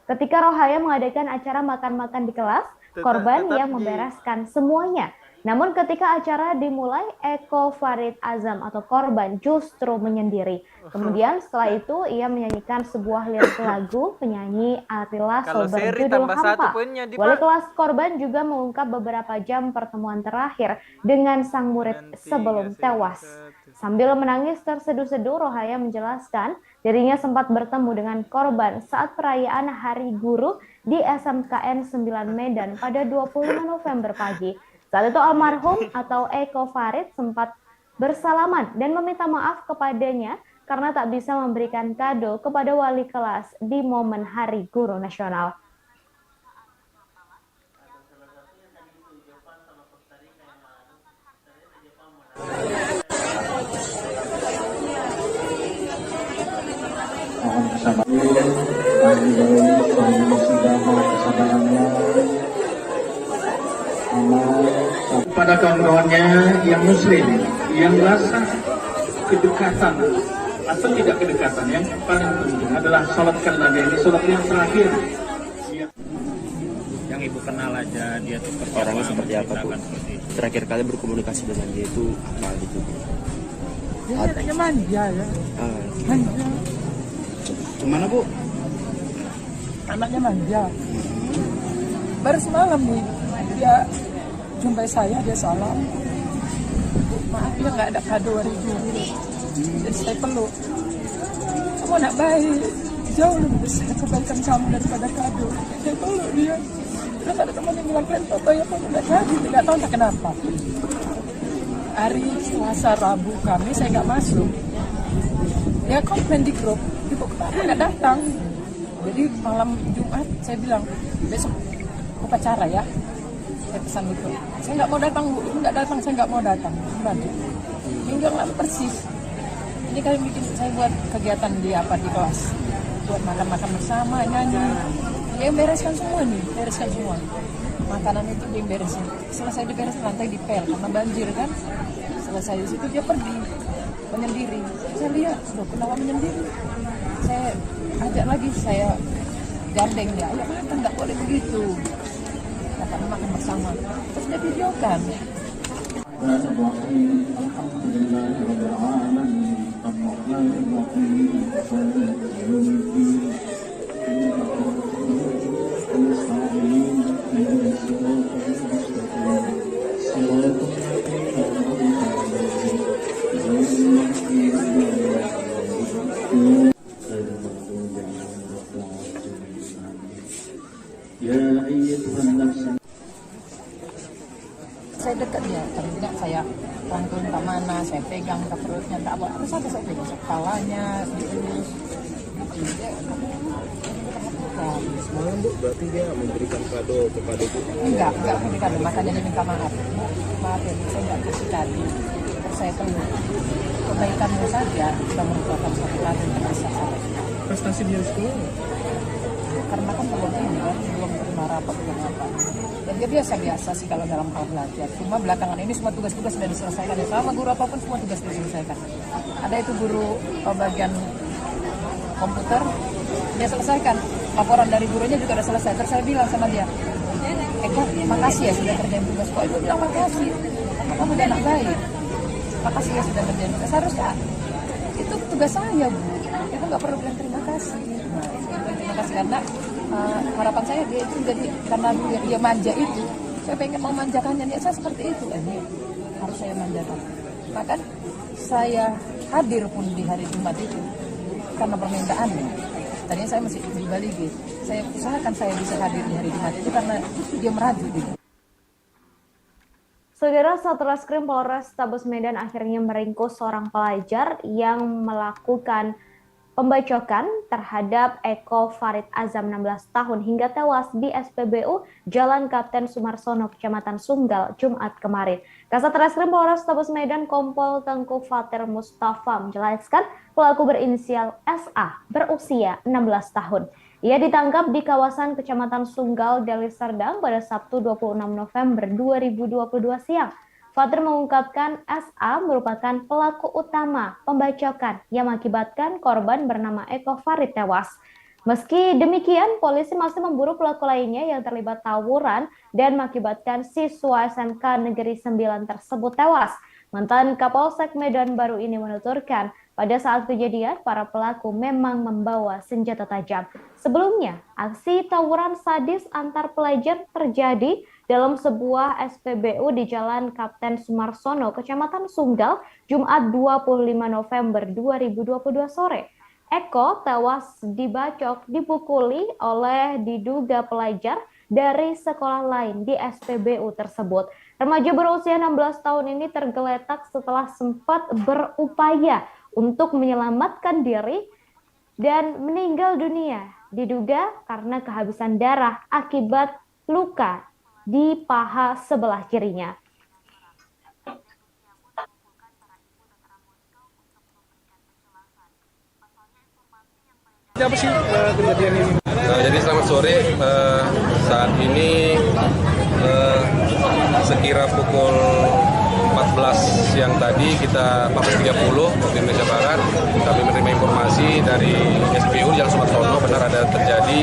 Ketika Rohaya mengadakan acara makan-makan di kelas, korban yang membereskan semuanya. Namun ketika acara dimulai, Eko Farid Azam atau korban justru menyendiri. Kemudian setelah itu ia menyanyikan sebuah lirik lagu penyanyi Ari Lasso berjudul Hampa. Wali kelas korban juga mengungkap beberapa jam pertemuan terakhir dengan sang murid sebelum tewas. Sambil menangis terseduh-seduh, Rohaya menjelaskan dirinya sempat bertemu dengan korban saat perayaan Hari Guru di SMKN 9 Medan pada 25 November pagi. Saat itu almarhum atau Eko Farid sempat bersalaman dan meminta maaf kepadanya karena tak bisa memberikan kado kepada wali kelas di momen Hari Guru Nasional. Pada kawan-kawannya yang muslim, yang rasa kedekatan atau tidak kedekatan, yang paling penting adalah salatkan Nabi. Ini salat yang terakhir. Yang ibu kenal aja dia tuh Orangnya seperti apa bu? Terakhir kali berkomunikasi dengan dia itu apa gitu? Dia anaknya manja ya. Manja. Gimana bu? Anaknya manja. Baru semalam nih dia jumpai saya, dia salam. Maaf ya nggak ada kado hari guru. Jadi saya peluk. Kamu anak baik, jauh lebih besar kebaikan kamu daripada kado. Saya peluk dia. Terus ada teman yang bilang, kalian foto ya, kamu nggak jadi, nggak tahu tak kenapa. Hari Selasa, Rabu, Kamis saya nggak masuk. Dia komplain di grup, ibu kenapa nggak datang? Jadi malam Jumat saya bilang, besok upacara ya. Saya pesan itu, saya nggak mau datang bu, nggak datang, saya nggak mau datang. Minggu lalu persis. Ini kalian bikin saya buat kegiatan di kelas, buat makan-makan bersama, nyanyi. Dia bereskan semua nih, bereskan semua. Makanan itu dia beresin. Selesai diberesin, lantai dipel karena banjir kan. Selesai di situ dia pergi menyendiri. Saya lihat, loh kenapa menyendiri? Saya ajak lagi, saya gandeng dia, ayo makan, nggak boleh begitu. Kata makan bersama, terus dia videokan. Saya dekat dia, ternyata saya rangkul ke mana, saya pegang ke perutnya, tak apa, terus saya pegang kepalanya, gitu. Semalam bu, berarti dia memberikan kado kepada ibu? Enggak memberikan kado, makanya dia minta maaf. Maaf ya, saya nggak kasih kado, terus saya peluk. Kebaikanmu saja sudah merupakan satu kado yang terbesar. Prestasi dia sekolah? Karena kan belum ini kan, belum terima rapat, belum apa. Dan dia biasa-biasa sih kalau dalam hal belajar. Cuma belakangan ini semua tugas-tugas sudah diselesaikan. Ya, sama guru apapun semua tugas sudah diselesaikan. Ada itu guru bagian komputer, dia selesaikan. Laporan dari gurunya juga sudah selesai. Terus saya bilang sama dia, Eko, makasih ya sudah kerjain tugas. Kok Ibu bilang makasih? Kamu udah anak baik. Makasih ya sudah kerjain tugas. Seharusnya itu tugas saya, Bu. Itu nggak perlu bilang terima kasih. Terima kasih karena harapan saya dia itu jadi karena dia manja itu. Saya pengen mau manjakannya, dia saya seperti itu. Ini harus saya manjakan. Maka saya hadir pun di hari Jumat itu karena permintaannya. Tadinya saya masih di Bali, saya usahakan saya bisa hadir di hari Jumat itu karena dia meraju gitu. Saudara, Satreskrim Polrestabes Medan akhirnya meringkus seorang pelajar yang melakukan pembacokan terhadap Eko Farid Azam 16 tahun hingga tewas di SPBU Jalan Kapten Sumarsono, Kecamatan Sunggal, Jumat kemarin. Kasat Reskrim Polrestabes Medan Kompol Tengku Fatir Mustafa menjelaskan pelaku berinisial SA berusia 16 tahun. Ia ditangkap di kawasan Kecamatan Sunggal, Deli Serdang pada Sabtu 26 November 2022 siang. Fatir mengungkapkan SA merupakan pelaku utama pembacokan yang mengakibatkan korban bernama Eko Farid tewas. Meski demikian, polisi masih memburu pelaku lainnya yang terlibat tawuran dan mengakibatkan siswa SMK Negeri 9 tersebut tewas. Mantan Kapolsek Medan Baru ini menuturkan, pada saat kejadian para pelaku memang membawa senjata tajam. Sebelumnya, aksi tawuran sadis antar pelajar terjadi dalam sebuah SPBU di Jalan Kapten Sumarsono, Kecamatan Sunggal, Jumat 25 November 2022 sore. Eko tewas dibacok dipukuli oleh diduga pelajar dari sekolah lain di SPBU tersebut. Remaja berusia 16 tahun ini tergeletak setelah sempat berupaya untuk menyelamatkan diri dan meninggal dunia, diduga karena kehabisan darah akibat luka di paha sebelah kirinya. Apa sih kejadian ini? Jadi selamat sore, saat ini sekira pukul 14 siang tadi kita 14.30 waktu Indonesia Barat kami menerima informasi dari SPU Jalan Sumarsono benar ada terjadi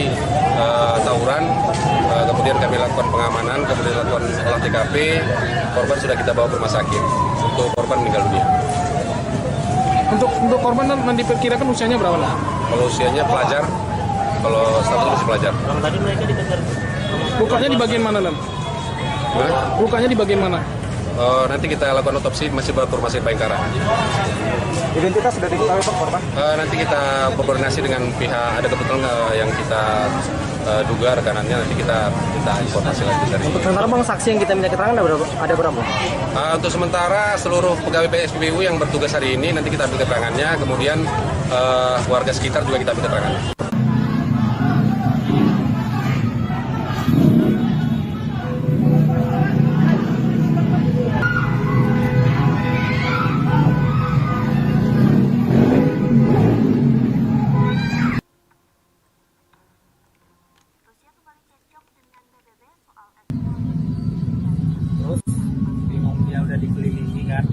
tawuran, kemudian kami lakukan pengamanan, kemudian lakukan olah TKP, korban sudah kita bawa ke rumah sakit untuk korban meninggal dunia. Untuk korban nanti diperkirakan usianya berapa? Kalau usianya pelajar, kalau status masih pelajar. Tadi mereka dikejar. Lukanya di bagian mana, Lam? Lukanya di bagian mana? Nanti kita lakukan otopsi, masih bawa ke rumah sakit Bayangkara. Identitas sudah diketahui Pak korban? Nanti kita berkoordinasi dengan pihak, ada kebetulan yang kita duga rekanannya, nanti kita minta informasi lagi dari. Untuk sementara Bang, saksi yang kita minta keterangan ada berapa? Untuk sementara seluruh pegawai PSBU yang bertugas hari ini nanti kita ambil keterangannya, kemudian warga sekitar juga kita ambil keterangannya. Terus bingung, dia udah dikelilingi kan,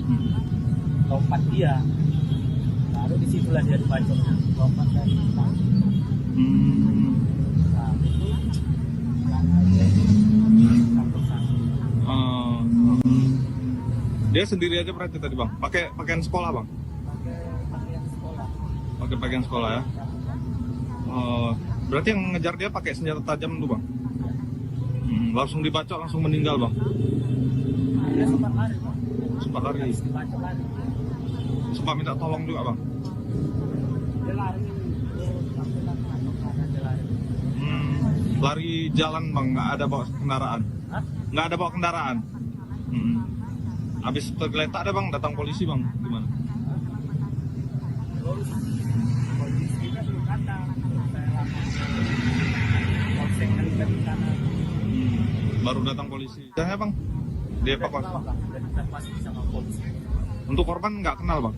lompat dia, baru disitulah dia dibacoknya, lompat dari depan. Nah, Dia sendiri aja berarti tadi Bang, pakai pakaian sekolah Bang? Pakai pakaian sekolah ya? Berarti yang ngejar dia pakai senjata tajam tuh Bang? Langsung dibacok, langsung meninggal Bang? Dia sempat lari Bang. Sempat lari? Dibacok lari. Sempat minta tolong juga Bang? Dia lari. Lari jalan Bang, nggak ada bawa kendaraan? Hah? Nggak ada bawa kendaraan? Habis tergeletak ada Bang, datang polisi Bang, gimana? Polisinya belum datang. Polsek dari sana. Baru datang polisi. Ya Bang, dievakuasi. Sama polisi. Untuk korban nggak kenal Bang?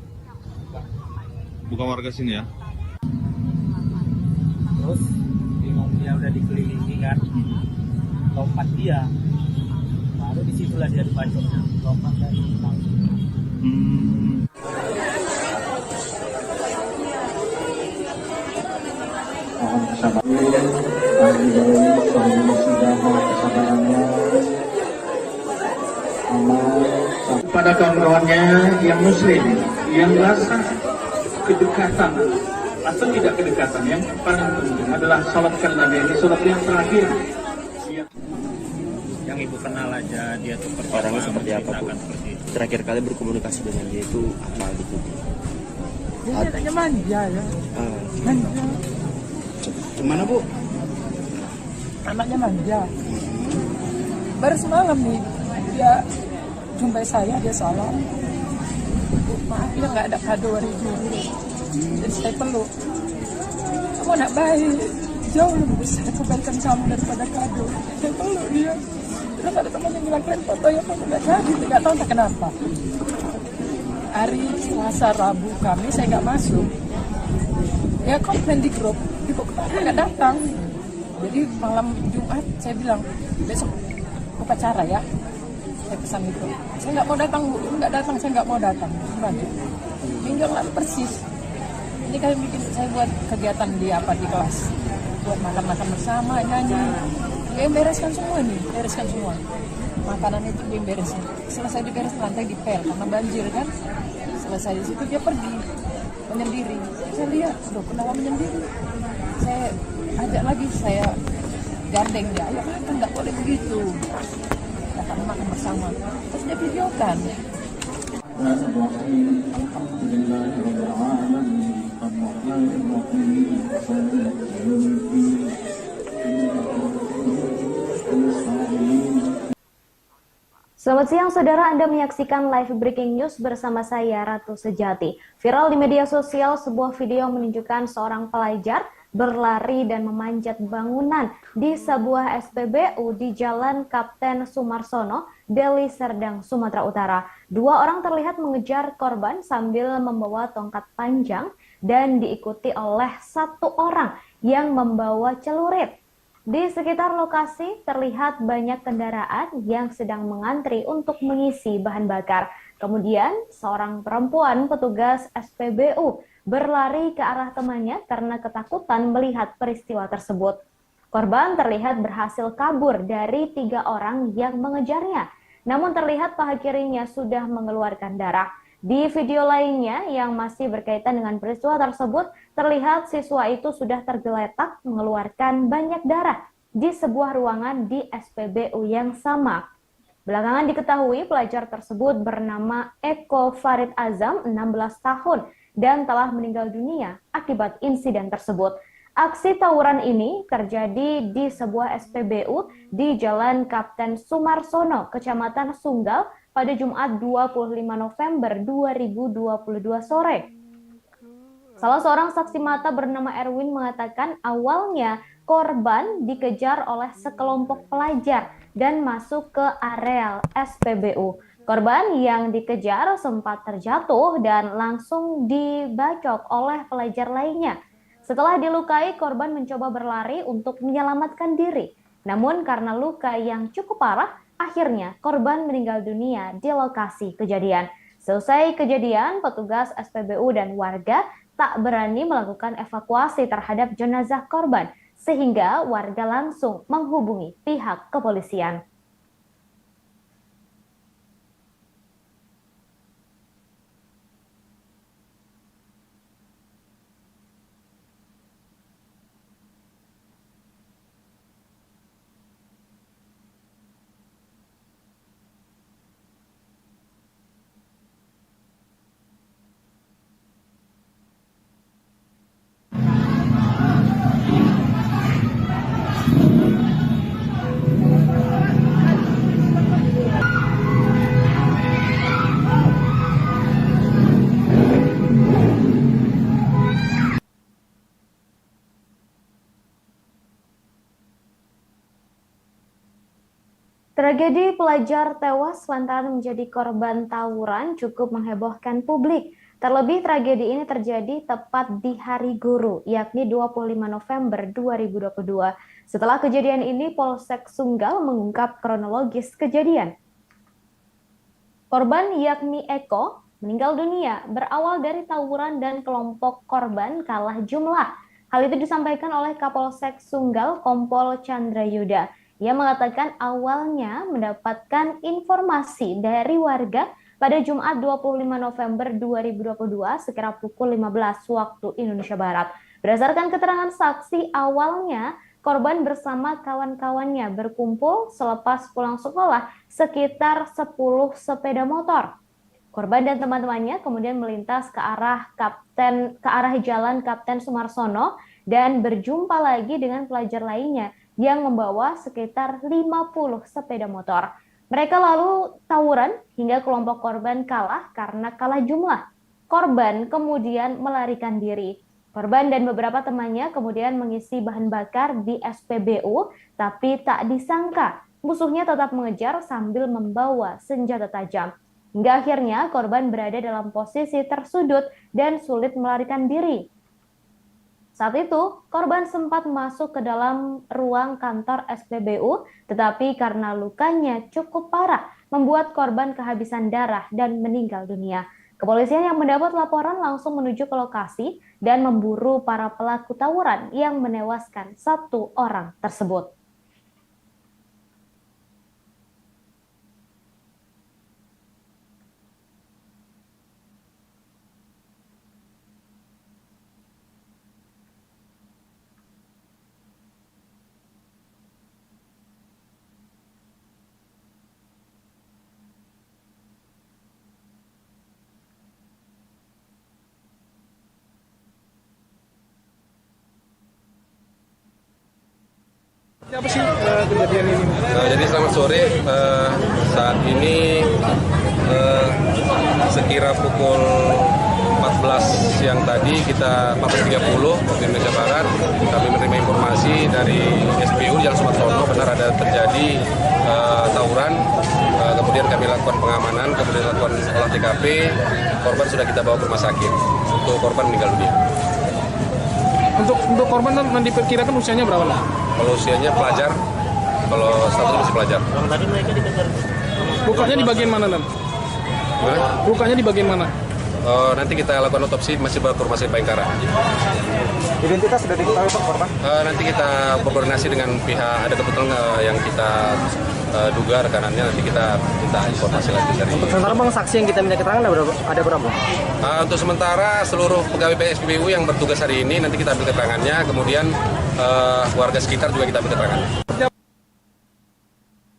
Bukan warga sini ya? Terus bingung, dia udah dikelilingi kan, lompat dia, Baru disitulah dia dibacoknya, lompat dari belakang. Mohon kesabaran, ahli waris, ahli sidang, kesabarannya, kepada kawan-kawannya yang muslim, yang rasa kedekatan atau tidak kedekatan, yang paling penting adalah salatkan Nabi. Ini salat yang terakhir. Yang ibu kenal aja dia tuh Orangnya seperti apa, Bu? Terakhir kali berkomunikasi dengan dia itu apa gitu? Dia katanya manja ya. Manja. Gimana, Bu? Anaknya manja. Baru semalam nih dia jumpai saya, dia salam. Bu, maaf ya nggak ada kado hari Juli. Jadi saya peluk. Kamu anak baik, jauh lebih besar kebaikan kamu daripada kado. Saya peluk dia. Terus ada teman yang bilang, kalian foto ya, kamu nggak jadi, nggak tahu tak kenapa. Hari Selasa, Rabu, Kamis saya nggak masuk. Ya komplain di grup, ibu kenapa nggak datang? Jadi malam Jumat saya bilang, besok upacara ya. Saya pesan itu. Saya nggak mau datang, Bu. Nggak datang, saya nggak mau datang. Lanjut. Minggu lalu persis. Ini kalian bikin saya buat kegiatan di kelas. Buat makan-makan bersama, nyanyi. Dia bereskan semua nih, bereskan semua. Makanan itu dia beresin. Selesai diberes lantai dipel karena banjir kan. Selesai di situ dia pergi menyendiri. Saya lihat, loh kenapa menyendiri? Saya ajak lagi, saya gandeng dia. Ayo makan, nggak boleh begitu. Kita makan bersama. Terus dia videokan. Selamat siang saudara, Anda menyaksikan live breaking news bersama saya Ratu Sejati. Viral di media sosial sebuah video menunjukkan seorang pelajar berlari dan memanjat bangunan di sebuah SPBU di Jalan Kapten Sumarsono, Deli Serdang, Sumatera Utara. Dua orang terlihat mengejar korban sambil membawa tongkat panjang dan diikuti oleh satu orang yang membawa celurit. Di sekitar lokasi terlihat banyak kendaraan yang sedang mengantri untuk mengisi bahan bakar. Kemudian seorang perempuan petugas SPBU berlari ke arah temannya karena ketakutan melihat peristiwa tersebut. Korban terlihat berhasil kabur dari 3 orang yang mengejarnya. Namun terlihat paha kirinya sudah mengeluarkan darah. Di video lainnya yang masih berkaitan dengan peristiwa tersebut, terlihat siswa itu sudah tergeletak mengeluarkan banyak darah di sebuah ruangan di SPBU yang sama. Belakangan diketahui pelajar tersebut bernama Eko Farid Azam, 16 tahun, dan telah meninggal dunia akibat insiden tersebut. Aksi tawuran ini terjadi di sebuah SPBU di Jalan Kapten Sumarsono, Kecamatan Sunggal, pada Jumat 25 November 2022 sore. Salah seorang saksi mata bernama Erwin mengatakan awalnya korban dikejar oleh sekelompok pelajar dan masuk ke areal SPBU. Korban yang dikejar sempat terjatuh dan langsung dibacok oleh pelajar lainnya. Setelah dilukai, korban mencoba berlari untuk menyelamatkan diri. Namun karena luka yang cukup parah, akhirnya korban meninggal dunia di lokasi kejadian. Selesai kejadian, petugas SPBU dan warga tak berani melakukan evakuasi terhadap jenazah korban, sehingga warga langsung menghubungi pihak kepolisian. Tragedi pelajar tewas lantaran menjadi korban tawuran cukup menghebohkan publik. Terlebih tragedi ini terjadi tepat di Hari Guru, yakni 25 November 2022. Setelah kejadian ini, Polsek Sunggal mengungkap kronologis kejadian. Korban yakni Eko meninggal dunia berawal dari tawuran dan kelompok korban kalah jumlah. Hal itu disampaikan oleh Kapolsek Sunggal Kompol Chandra Yuda. Ia mengatakan awalnya mendapatkan informasi dari warga pada Jumat 25 November 2022 sekira pukul 15 waktu Indonesia Barat. Berdasarkan keterangan saksi awalnya, korban bersama kawan-kawannya berkumpul selepas pulang sekolah sekitar 10 sepeda motor. Korban dan teman-temannya kemudian melintas ke arah Jalan Kapten Sumarsono dan berjumpa lagi dengan pelajar lainnya yang membawa sekitar 50 sepeda motor. Mereka lalu tawuran hingga kelompok korban kalah karena kalah jumlah. Korban kemudian melarikan diri. Korban dan beberapa temannya kemudian mengisi bahan bakar di SPBU, tapi tak disangka musuhnya tetap mengejar sambil membawa senjata tajam. Hingga akhirnya korban berada dalam posisi tersudut dan sulit melarikan diri. Saat itu, korban sempat masuk ke dalam ruang kantor SPBU, tetapi karena lukanya cukup parah, membuat korban kehabisan darah dan meninggal dunia. Kepolisian yang mendapat laporan langsung menuju ke lokasi dan memburu para pelaku tawuran yang menewaskan 1 orang tersebut. Apa sih kejadian ini? Jadi selamat sore, saat ini sekira pukul 14 siang tadi 14.30 waktu Indonesia Barat kami menerima informasi dari SPBU Jalan Sumarsono benar ada terjadi tawuran, kemudian kami lakukan pengamanan, kemudian lakukan olah TKP, korban sudah kita bawa ke rumah sakit, untuk korban meninggal dunia. Untuk korban kan diperkirakan usianya berapa lah? Kalau usianya pelajar, kalau statusnya masih pelajar. Tadi mereka dikejar. Lukanya di bagian mana, Lan? Lukanya di bagian mana? Nanti kita lakukan otopsi, masih bawa ke rumah sakit Bayangkara. Identitas sudah diketahui Pak korban? Nanti kita berkoordinasi dengan pihak, ada kebetulan yang kita duga rekanannya, nanti kita minta informasi lagi dari. Untuk sementara Bang, saksi yang kita minta keterangan ada berapa? Untuk sementara seluruh pegawai PSPBU yang bertugas hari ini nanti kita ambil keterangannya, kemudian warga sekitar juga kita ambil keterangannya.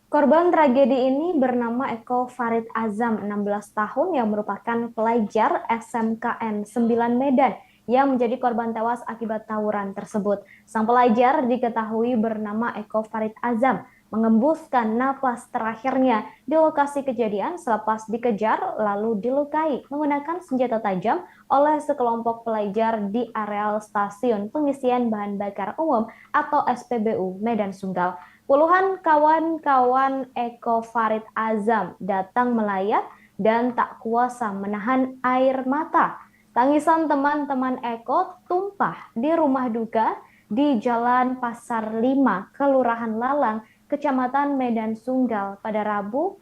Korban tragedi ini bernama Eko Farid Azam, 16 tahun yang merupakan pelajar SMKN 9 Medan yang menjadi korban tewas akibat tawuran tersebut. Sang pelajar diketahui bernama Eko Farid Azam mengembuskan napas terakhirnya di lokasi kejadian selepas dikejar lalu dilukai menggunakan senjata tajam oleh sekelompok pelajar di areal stasiun pengisian bahan bakar umum atau SPBU Medan Sunggal. Puluhan kawan-kawan Eko Farid Azam datang melayat dan tak kuasa menahan air mata. Tangisan teman-teman Eko tumpah di rumah duka di Jalan Pasar 5, Kelurahan Lalang, Kecamatan Medan Sunggal pada Rabu,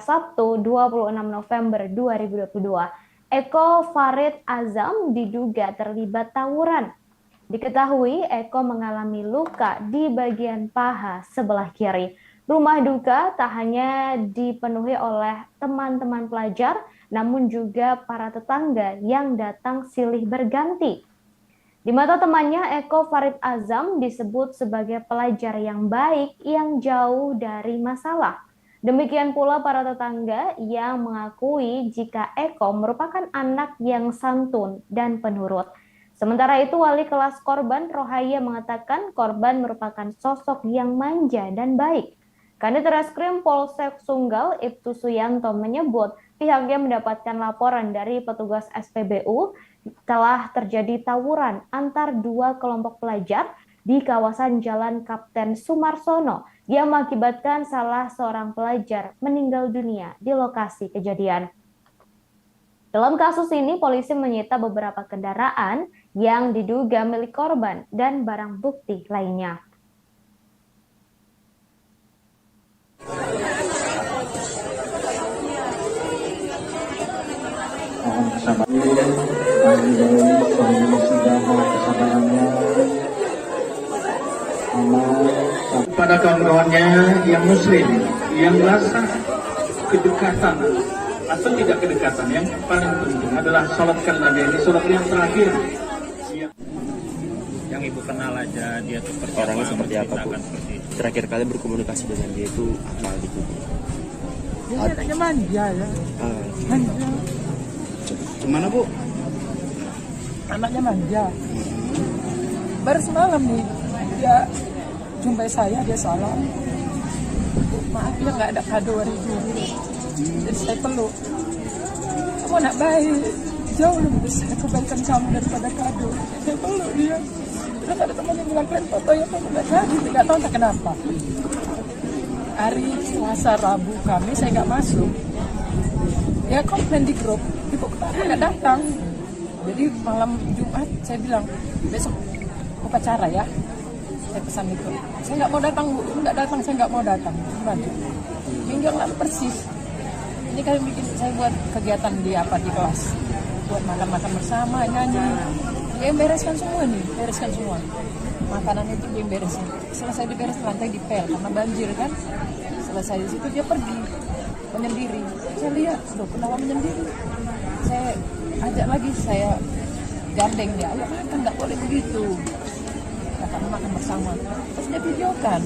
Sabtu 26 November 2022. Eko Farid Azam diduga terlibat tawuran. Diketahui Eko mengalami luka di bagian paha sebelah kiri. Rumah duka tak hanya dipenuhi oleh teman-teman pelajar, namun juga para tetangga yang datang silih berganti. Di mata temannya, Eko Farid Azam disebut sebagai pelajar yang baik yang jauh dari masalah. Demikian pula para tetangga yang mengakui jika Eko merupakan anak yang santun dan penurut. Sementara itu, wali kelas korban Rohaya mengatakan korban merupakan sosok yang manja dan baik. Kanit Reskrim Polsek Sunggal, Ibtu Suyanto menyebut pihaknya mendapatkan laporan dari petugas SPBU telah terjadi tawuran antar 2 kelompok pelajar di kawasan Jalan Kapten Sumarsono yang mengakibatkan salah seorang pelajar meninggal dunia di lokasi kejadian. Dalam kasus ini, polisi menyita beberapa kendaraan yang diduga milik korban dan barang bukti lainnya. Mohon kesabarannya. Kepada kawan-kawannya yang muslim, yang rasa kedekatan atau tidak kedekatan, yang paling penting adalah sholatkan Nabi, ini sholat yang terakhir. Yang ibu kenal aja dia tuh Orangnya seperti apa, Bu? seperti itu. Terakhir kali berkomunikasi dengan dia itu apa gitu, Bu? Dia anaknya manja ya. Ah, Manja. Gimana Bu? Anaknya manja. Baru semalam nih dia jumpai saya, dia salam. Maaf ya nggak ada kado hari dulu. Jadi saya peluk. Kamu anak baik, jauh lebih besar kebaikan kamu daripada kado. Saya peluk dia. Terus ada teman yang bilang, kalian foto ya, kamu nggak jadi, nggak tahu entah kenapa. Hari Selasa, Rabu, Kamis saya nggak masuk. Ya komplain di grup, ibu kenapa nggak datang? Jadi malam Jumat saya bilang, besok upacara ya. Saya pesan itu. Saya nggak mau datang, Bu. Nggak datang, saya nggak mau datang. Gimana? Minggu yang lalu persis. Ini kalian bikin saya buat kegiatan di kelas. Buat makan-makan bersama, nyanyi. Dia yang bereskan semua nih, bereskan semua. Makanan itu dia yang beresin. Selesai diberes, lantai dipel karena banjir kan. Selesai di situ dia pergi menyendiri. Saya lihat, loh kenapa menyendiri? Saya ajak lagi, saya gandeng dia. Ayo makan, nggak boleh begitu. Karena makan bersama. Terus dia videokan.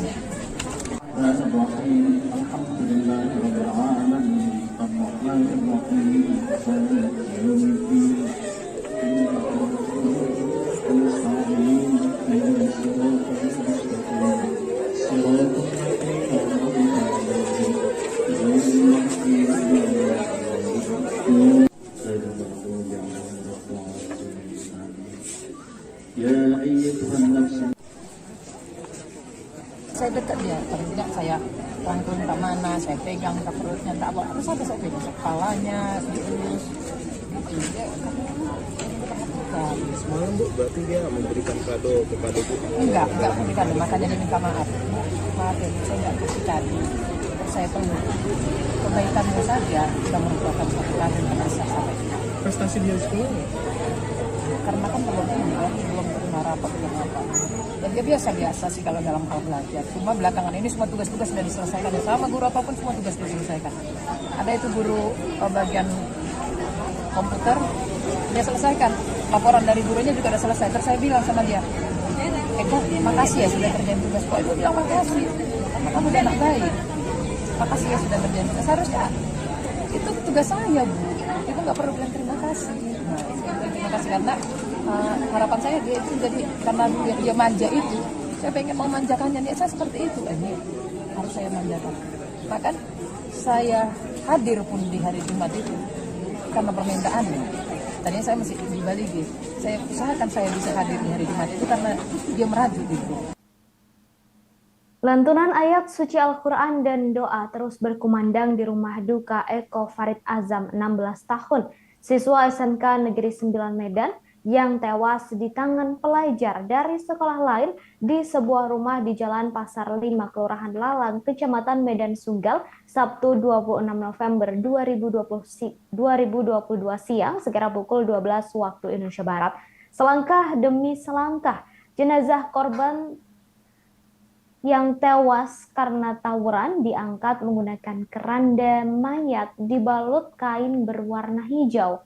Saya dekat dia, paling tidak saya rangkul tak mana, saya pegang tak perutnya, tak apa, terus ada saya pegang kepalanya, diurus, gitu. Dia perhatikan. Semalam Bu, berarti dia memberikan kado kepada Bu? Enggak memberikan kado, makanya dia minta maaf. Maaf ya, saya enggak kasih kado. Terus saya peluk. Kebaikanmu saja sudah merupakan satu kado yang bisa sampai. Prestasi dia di sekolah nggak? Karena kan belum terima rapat, belum apa. Dan dia biasa-biasa sih kalau dalam hal belajar. Cuma belakangan ini semua tugas-tugas sudah diselesaikan. Sama guru apapun semua tugas diselesaikan. Ada itu guru bagian komputer, dia selesaikan. Laporan dari gurunya juga sudah selesai. Terus saya bilang sama dia, Eko, makasih ya sudah kerjain tugas. Kok ibu bilang makasih? Karena kamu udah anak baik. Makasih ya sudah kerjain tugas. Seharusnya itu tugas saya, Bu. Ibu nggak perlu bilang terima kasih. Nah, terima kasih karena harapan saya dia itu jadi karena dia manja itu, saya pengen memanjakannya. Nih saya seperti itu, ini harus saya manjakan. Bahkan saya hadir pun di hari Jumat itu karena permintaannya. Tadinya saya masih di Bali gitu. Saya usahakan saya bisa hadir di hari Jumat itu karena dia meraju gitu. Lantunan ayat suci Al-Quran dan doa terus berkumandang di rumah duka Eko Farid Azam, 16 tahun, siswa SMK Negeri 9 Medan, yang tewas di tangan pelajar dari sekolah lain di sebuah rumah di Jalan Pasar 5, Kelurahan Lalang, Kecamatan Medan Sunggal, Sabtu 26 November 2022 siang, sekira pukul 12 waktu Indonesia Barat. Selangkah demi selangkah, jenazah korban yang tewas karena tawuran diangkat menggunakan keranda mayat dibalut kain berwarna hijau.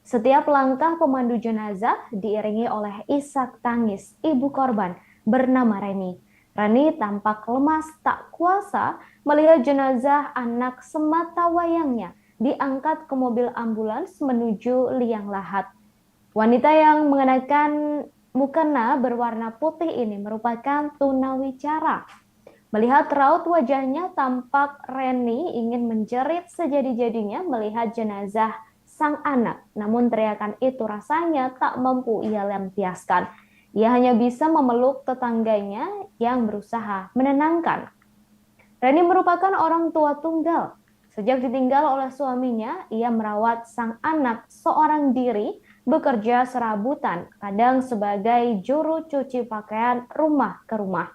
Setiap langkah pemandu jenazah diiringi oleh isak tangis ibu korban bernama Reni. Reni tampak lemas tak kuasa melihat jenazah anak semata wayangnya diangkat ke mobil ambulans menuju liang lahat. Wanita yang mengenakan mukena berwarna putih ini merupakan tunawicara. Melihat raut wajahnya, tampak Reni ingin menjerit sejadi-jadinya melihat jenazah sang anak. Namun teriakan itu rasanya tak mampu ia lampiaskan. Ia hanya bisa memeluk tetangganya yang berusaha menenangkan. Reni merupakan orang tua tunggal. Sejak ditinggal oleh suaminya, ia merawat sang anak seorang diri, bekerja serabutan, kadang sebagai juru cuci pakaian rumah ke rumah.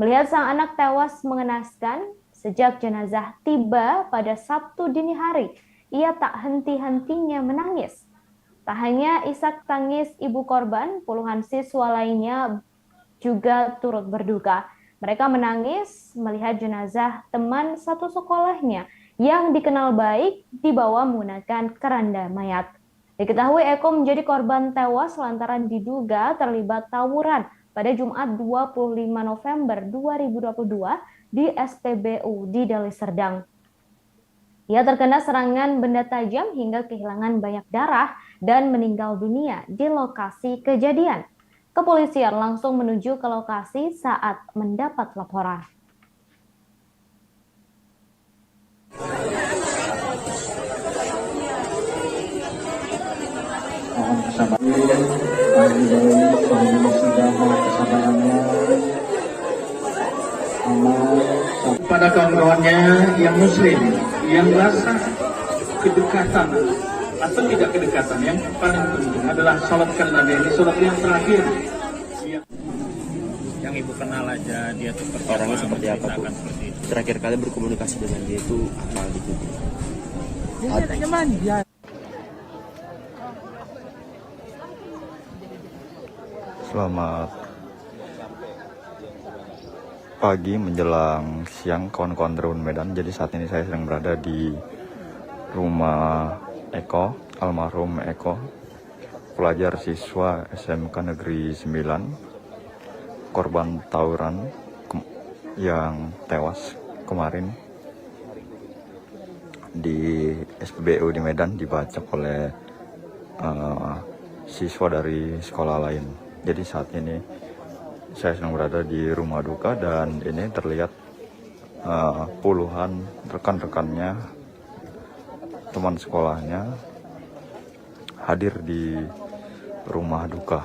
Melihat sang anak tewas mengenaskan, sejak jenazah tiba pada Sabtu dini hari, ia tak henti-hentinya menangis. Tak hanya isak tangis ibu korban, puluhan siswa lainnya juga turut berduka. Mereka menangis melihat jenazah teman satu sekolahnya yang dikenal baik dibawa menggunakan keranda mayat. Diketahui Eko menjadi korban tewas lantaran diduga terlibat tawuran pada Jumat 25 November 2022 di SPBU di Deli Serdang. Ia terkena serangan benda tajam hingga kehilangan banyak darah dan meninggal dunia di lokasi kejadian. Kepolisian langsung menuju ke lokasi saat mendapat laporan. Mohon kesabarannya, kepada kawan-kawannya yang muslim, yang rasa kedekatan atau tidak kedekatan, yang paling penting adalah salatkan Nabi. Ini salat yang terakhir. Yang ibu kenal aja dia tuh Orangnya seperti apa, Bu? Terakhir kali berkomunikasi dengan dia itu apa gitu? Dia anaknya manja. Selamat pagi menjelang siang kawan-kawan Tribun Medan. Jadi saat ini saya sedang berada di rumah Eko, almarhum Eko, pelajar siswa SMK Negeri 9, korban tawuran yang tewas kemarin di SPBU di Medan, dibacok oleh siswa dari sekolah lain. Jadi saat ini saya sedang berada di rumah duka dan ini terlihat puluhan rekan-rekannya, teman sekolahnya hadir di rumah duka.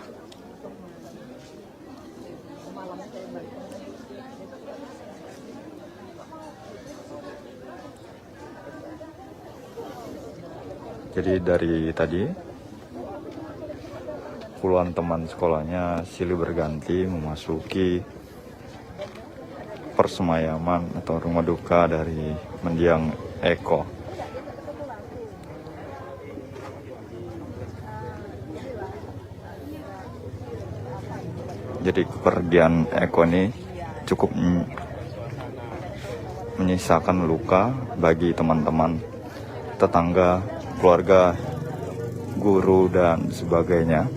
Jadi dari tadi puluhan teman sekolahnya silih berganti memasuki persemayaman atau rumah duka dari mendiang Eko. Jadi kepergian Eko ini cukup menyisakan luka bagi teman-teman, tetangga, keluarga, guru, dan sebagainya.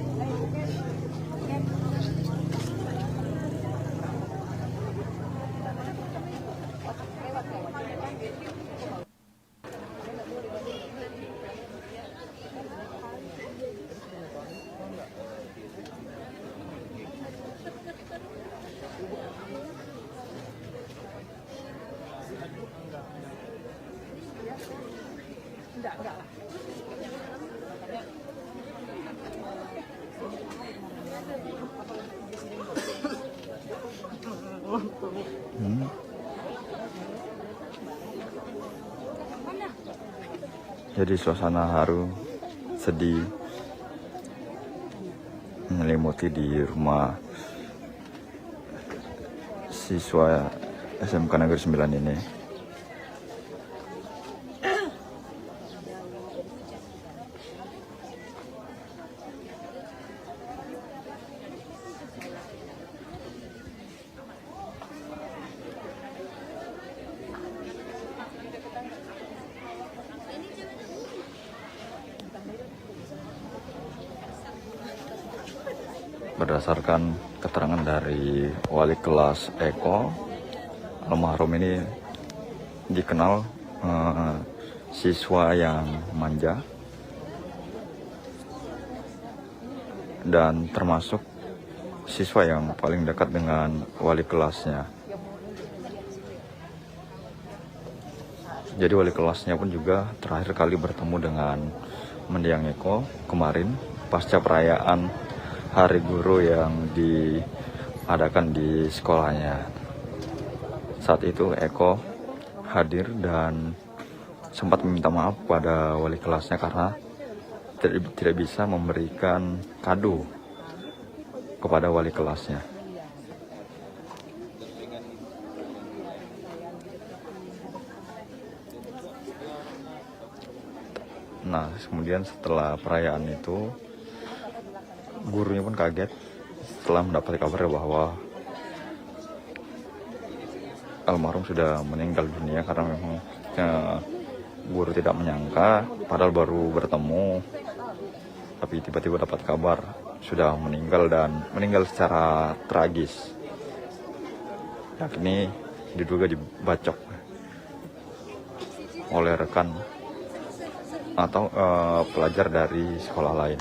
Jadi suasana haru, sedih menyelimuti di rumah siswa SMK Negeri 9 ini. Berdasarkan keterangan dari wali kelas Eko, almarhum ini dikenal siswa yang manja dan termasuk siswa yang paling dekat dengan wali kelasnya. Jadi wali kelasnya pun juga terakhir kali bertemu dengan mendiang Eko kemarin pasca perayaan Hari Guru yang diadakan di sekolahnya. Saat itu Eko hadir dan sempat meminta maaf pada wali kelasnya karena tidak bisa memberikan kado kepada wali kelasnya. Nah, kemudian setelah perayaan itu, gurunya pun kaget setelah mendapat kabar bahwa almarhum sudah meninggal dunia, karena memang guru tidak menyangka, padahal baru bertemu, tapi tiba-tiba dapat kabar sudah meninggal, dan meninggal secara tragis, yakni diduga dibacok oleh rekan atau pelajar dari sekolah lain.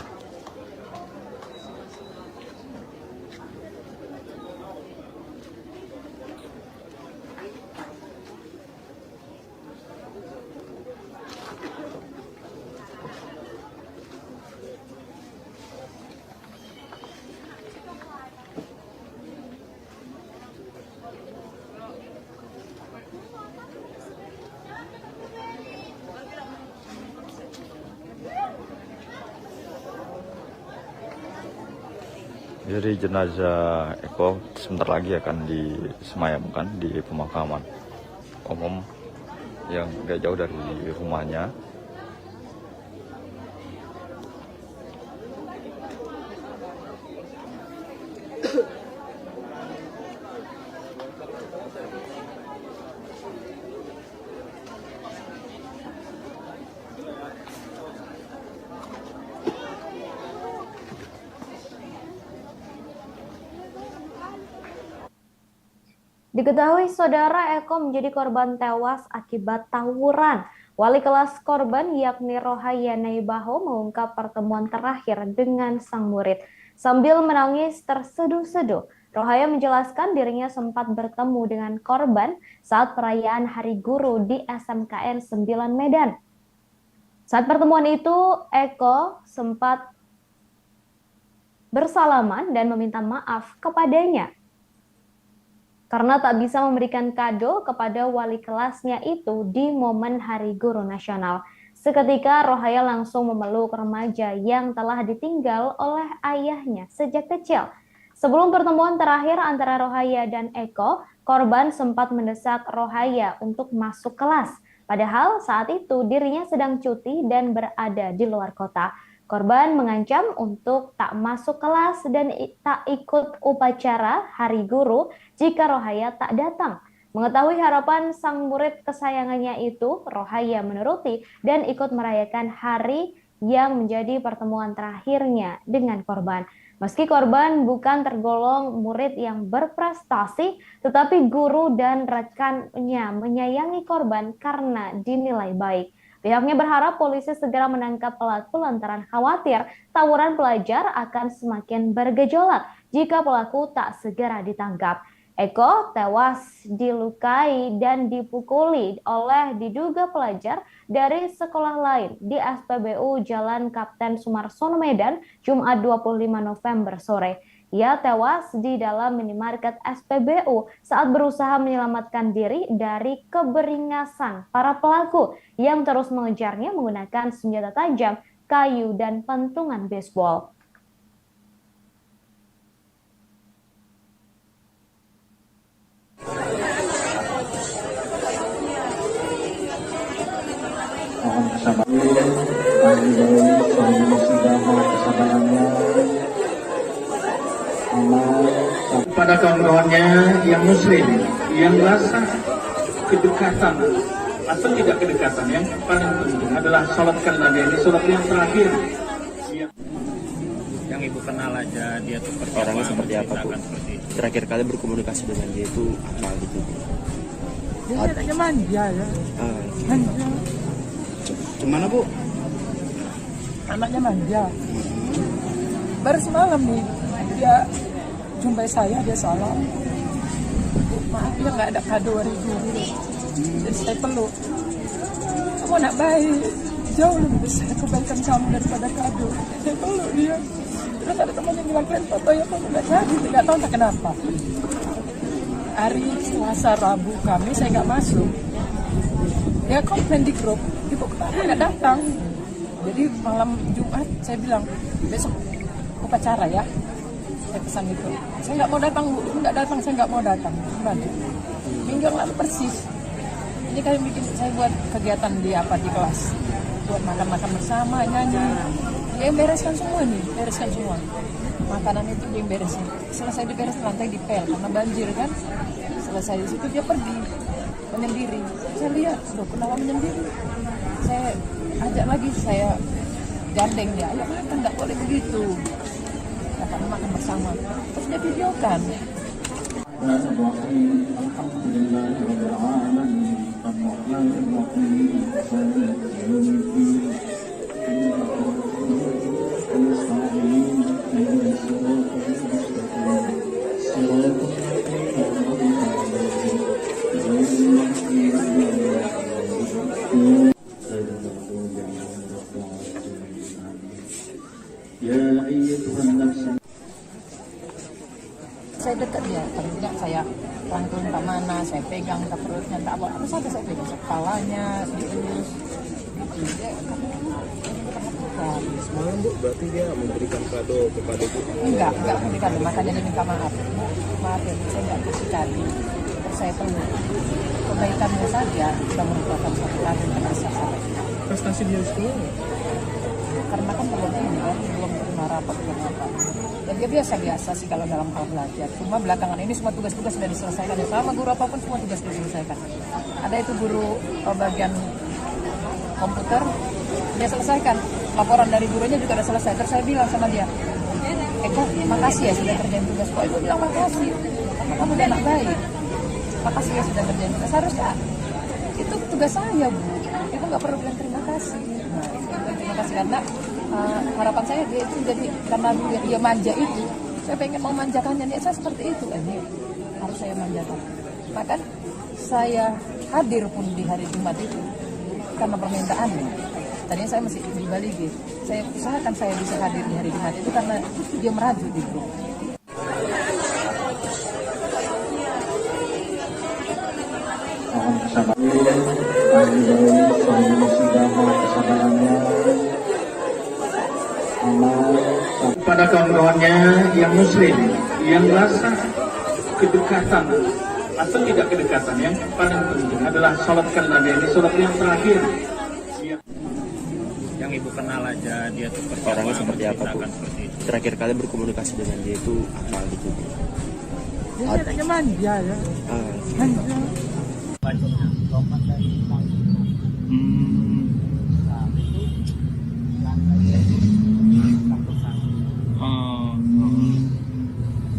Jadi jenazah Eko sebentar lagi akan disemayamkan di pemakaman umum yang gak jauh dari rumahnya. Diketahui saudara Eko menjadi korban tewas akibat tawuran. Wali kelas korban yakni Rohaya Naibaho mengungkap pertemuan terakhir dengan sang murid. Sambil menangis terseduh-seduh, Rohaya menjelaskan dirinya sempat bertemu dengan korban saat perayaan Hari Guru di SMKN 9 Medan. Saat pertemuan itu, Eko sempat bersalaman dan meminta maaf kepadanya karena tak bisa memberikan kado kepada wali kelasnya itu di momen Hari Guru Nasional. Seketika Rohaya langsung memeluk remaja yang telah ditinggal oleh ayahnya sejak kecil. Sebelum pertemuan terakhir antara Rohaya dan Eko, korban sempat mendesak Rohaya untuk masuk kelas. Padahal saat itu dirinya sedang cuti dan berada di luar kota. Korban mengancam untuk tak masuk kelas dan tak ikut upacara Hari Guru jika Rohaya tak datang. Mengetahui harapan sang murid kesayangannya itu, Rohaya menuruti dan ikut merayakan hari yang menjadi pertemuan terakhirnya dengan korban. Meski korban bukan tergolong murid yang berprestasi, tetapi guru dan rekannya menyayangi korban karena dinilai baik. Pihaknya berharap polisi segera menangkap pelaku lantaran khawatir tawuran pelajar akan semakin bergejolak jika pelaku tak segera ditangkap. Eko tewas dilukai dan dipukuli oleh diduga pelajar dari sekolah lain di SPBU Jalan Kapten Sumarsono Medan, Jumat 25 November sore. Ia tewas di dalam minimarket SPBU saat berusaha menyelamatkan diri dari keberingasan para pelaku yang terus mengejarnya menggunakan senjata tajam, kayu, dan pentungan baseball. Mohon kesabarannya kepada kawan-kawannya yang muslim, yang rasa kedekatan atau tidak kedekatan, yang paling penting adalah salatkan Nabi. Ini salat yang terakhir. Yang ibu kenal aja dia tuh orangnya seperti apa, Bu? Terakhir kali berkomunikasi dengan dia itu apa gitu? Dia anaknya manja ya. Manja. Gimana, Bu? Anaknya manja. Baru semalam nih dia jumpai saya, dia salam. Maaf ya nggak ada kado hari Guru. Jadi saya peluk. Kamu anak baik, jauh lebih besar kebaikan kamu daripada kado. Saya peluk dia. Terus ada teman yang bilang, foto ya kamu nggak jadi, nggak tahu tak kenapa. Hari Selasa Rabu kami saya nggak masuk. Dia komplain di grup, ibu kenapa nggak datang? Jadi malam Jumat saya bilang besok upacara ya. Saya pesan itu. Saya nggak mau datang, Bu. Nggak datang, saya nggak mau datang. Gimana? Minggu yang lalu persis. Ini kami bikin, saya buat kegiatan di kelas. buat makan-makan bersama, nyanyi. Dia yang bereskan semua nih, bereskan semua. Makanan itu dia yang beresin. Selesai diberes, lantai dipel karena banjir kan. Selesai di situ dia pergi menyendiri. Saya lihat, loh kenapa menyendiri? Saya ajak lagi, saya gandeng dia, ayo makan, nggak boleh begitu. Dapat makan bersama. Terus dia videokan. Saya dekat dia, paling tidak saya rangkul entah mana, saya pegang entah perutnya, entah apa saja saya pegang, kepalanya, dielus, gitu. Dia perhatikan. Semalam Bu, berarti dia memberikan kado kepada Bu? Enggak memberikan, makanya dia minta maaf. Maaf ya, saya enggak kasih kado. Terus saya peluk. Kebaikannya saja sudah merupakan satu kado yang terasa saya. Prestasi dia di sekolah? Karena kan belum ini kan, belum terima rapat, belum apa. Dan dia biasa-biasa sih kalau dalam hal belajar. Cuma belakangan ini semua tugas-tugas sudah diselesaikan. Ya, sama guru apapun semua tugas diselesaikan. Ada itu guru bagian komputer, dia selesaikan. Laporan dari gurunya juga sudah selesai. Terus saya bilang sama dia, Eko, makasih ya sudah kerjain tugas. Kok Ibu bilang makasih? Karena kamu udah anak baik. Makasih ya sudah kerjain tugas. Harusnya itu tugas saya, Bu. Ibu nggak perlu bilang terima kasih. Nah, terima kasih karena harapan saya dia itu jadi karena dia manja itu, saya pengen memanjakannya. Niat saya seperti itu, ini harus saya manjakan. Maka saya hadir pun di hari Jumat itu karena permintaannya. Tadinya saya masih di Bali, saya usahakan saya bisa hadir di hari Jumat itu karena dia meraju di grup. Pada kawan-kawannya yang muslim, yang rasa kedekatan atau tidak kedekatan, yang paling penting adalah sholatkan Nabi, ini sholat yang terakhir. Yang Ibu kenal aja dia tuh Orangnya seperti apa Bu? Terakhir kali berkomunikasi dengan dia itu apa gitu? Dia katanya manja ya. Manja. Bacotnya lompat dari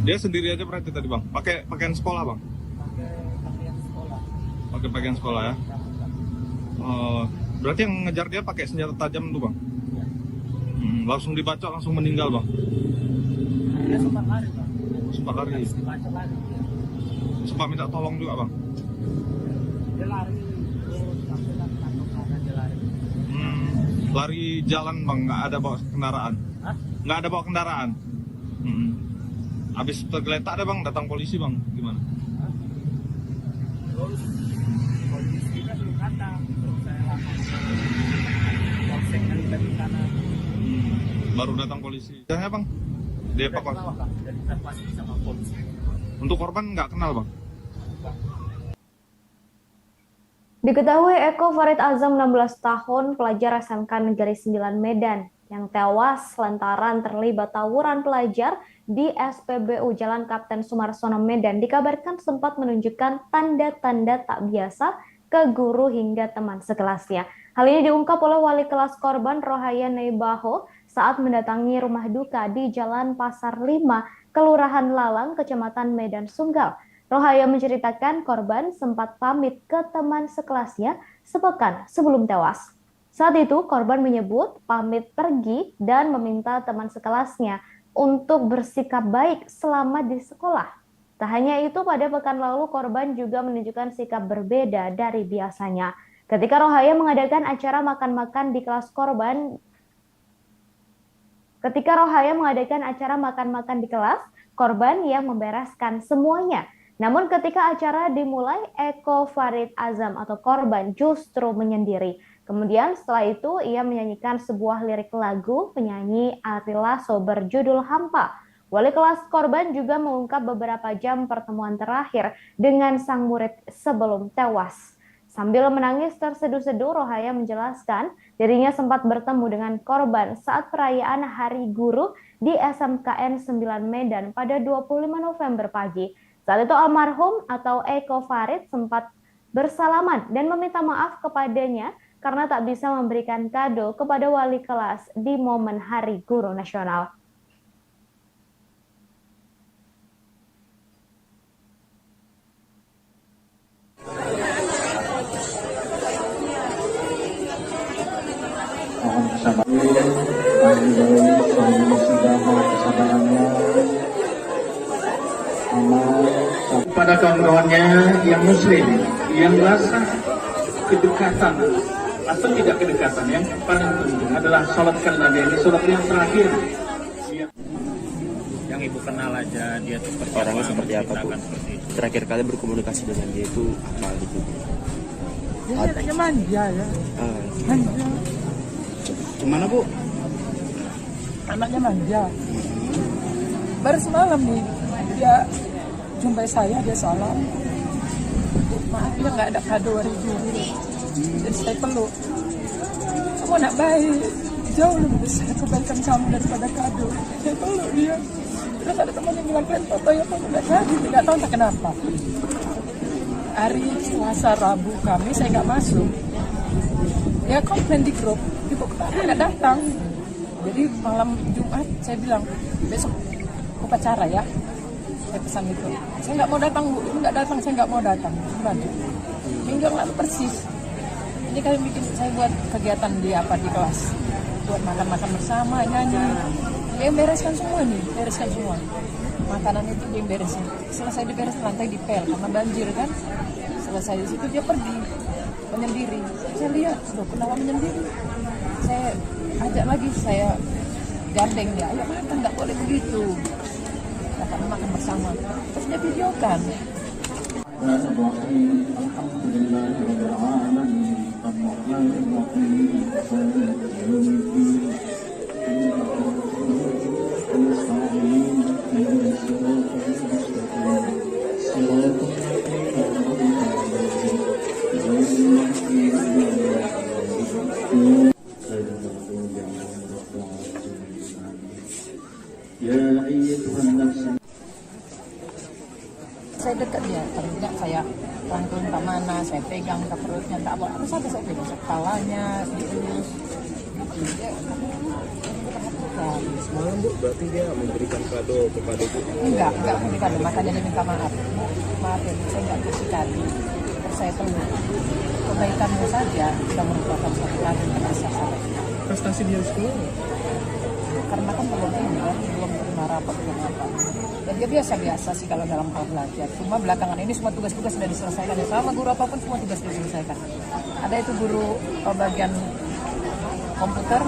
Dia sendiri aja berarti tadi Bang? Pakai pakaian sekolah Bang? Pakai pakaian sekolah ya? Berarti yang ngejar dia pakai senjata tajam tuh Bang? Langsung dibacok, langsung meninggal Bang? Dia sempat lari Bang. Sempat lari? Dibacok lari. Sempat minta tolong juga Bang? Dia lari. Terus sampai kantong kanan dia lari. Lari jalan Bang, nggak ada bawa kendaraan? Hah? Nggak ada bawa kendaraan? Habis tergeletak ada Bang, datang polisi Bang, gimana? Terus polisinya belum datang. Terus saya langsung polsek yang di kanan. Baru datang polisi. Jangan Bang? Dievakuasi? Dari evakuasi sama polisi. Untuk korban nggak kenal Bang? Diketahui Eko Farid Azam 16 tahun, pelajar SMK Negeri 9 Medan, yang tewas lantaran terlibat tawuran pelajar di SPBU Jalan Kapten Sumarsono Medan dikabarkan sempat menunjukkan tanda-tanda tak biasa ke guru hingga teman sekelasnya. Hal ini diungkap oleh wali kelas korban Rohaya Neibaho saat mendatangi rumah duka di Jalan Pasar 5, Kelurahan Lalang, Kecamatan Medan Sunggal. Rohaya menceritakan korban sempat pamit ke teman sekelasnya sepekan sebelum tewas. Saat itu korban menyebut pamit pergi dan meminta teman sekelasnya untuk bersikap baik selama di sekolah. Tak hanya itu, pada pekan lalu korban juga menunjukkan sikap berbeda dari biasanya. Ketika Rohaya mengadakan acara makan-makan di kelas korban, korban yang membereskan semuanya. Namun ketika acara dimulai, Eko Farid Azam atau korban justru menyendiri. Kemudian setelah itu ia menyanyikan sebuah lirik lagu penyanyi Ari Lasso berjudul Hampa. Wali kelas korban juga mengungkap beberapa jam pertemuan terakhir dengan sang murid sebelum tewas. Sambil menangis terseduh-seduh, Rohaya menjelaskan dirinya sempat bertemu dengan korban saat perayaan Hari Guru di SMKN 9 Medan pada 25 November pagi. Saat itu almarhum atau Eko Farid sempat bersalaman dan meminta maaf kepadanya karena tak bisa memberikan kado kepada wali kelas di momen Hari Guru Nasional. Kepada kawan-kawannya yang muslim, yang rasa kedekatan atau tidak kedekatan, yang paling penting adalah salatkan Nabi. Ini salat yang terakhir. Yang ibu kenal aja dia tuh Orangnya seperti apa, Bu? seperti itu. Terakhir kali berkomunikasi dengan dia itu apa gitu? Dia anaknya manja ya. Manja. Gimana, Bu? Anaknya manja. Baru semalam nih dia jumpai saya, dia salam. Maaf ya nggak ada kado hari guru. Jadi saya peluk. Kamu anak baik, jauh lebih besar kebaikan kamu daripada kado. Saya peluk dia. Terus ada teman yang bilang, kalian foto ya, kamu nggak jadi, nggak tahu tak kenapa. Hari Selasa Rabu kami saya nggak masuk. Ya komplain di grup, ibu kenapa nggak datang? Jadi malam Jumat saya bilang besok upacara ya. Saya pesan itu. Saya nggak mau datang Bu, ini nggak datang, saya nggak mau datang. Minggu yang lalu persis. Ini kalian bikin saya buat kegiatan di kelas, buat makan-makan bersama, nyanyi. Dia bereskan semua nih, bereskan semua. Makanan itu dia beresin. Selesai diberes lantai dipel karena banjir kan. Selesai di situ dia pergi menyendiri. Saya lihat, loh kenapa menyendiri? Saya ajak lagi, saya gandeng dia, ayo makan, nggak boleh begitu. Karena makan bersama. Terus dia videokan. Saya dekat dia, ternyata saya rangkul entah mana, saya pegang ke perutnya, tak apa sampai saya pegang kepalanya, diurus. Semalam Bu, berarti dia memberikan kado kepada Bu? Enggak memberikan kado, makanya dia minta maaf. Maaf ya, saya enggak kasih kado. Terus saya peluk. Kebaikanmu saja sudah merupakan suatu kado yang besar. Prestasi dia di sekolah? Karena kan belum ini kan, belum terima rapat, belum apa. Dan dia biasa-biasa sih kalau dalam hal belajar. Cuma belakangan ini semua tugas-tugas sudah diselesaikan. Ya, sama guru apapun semua tugas sudah diselesaikan. Ada itu guru bagian komputer,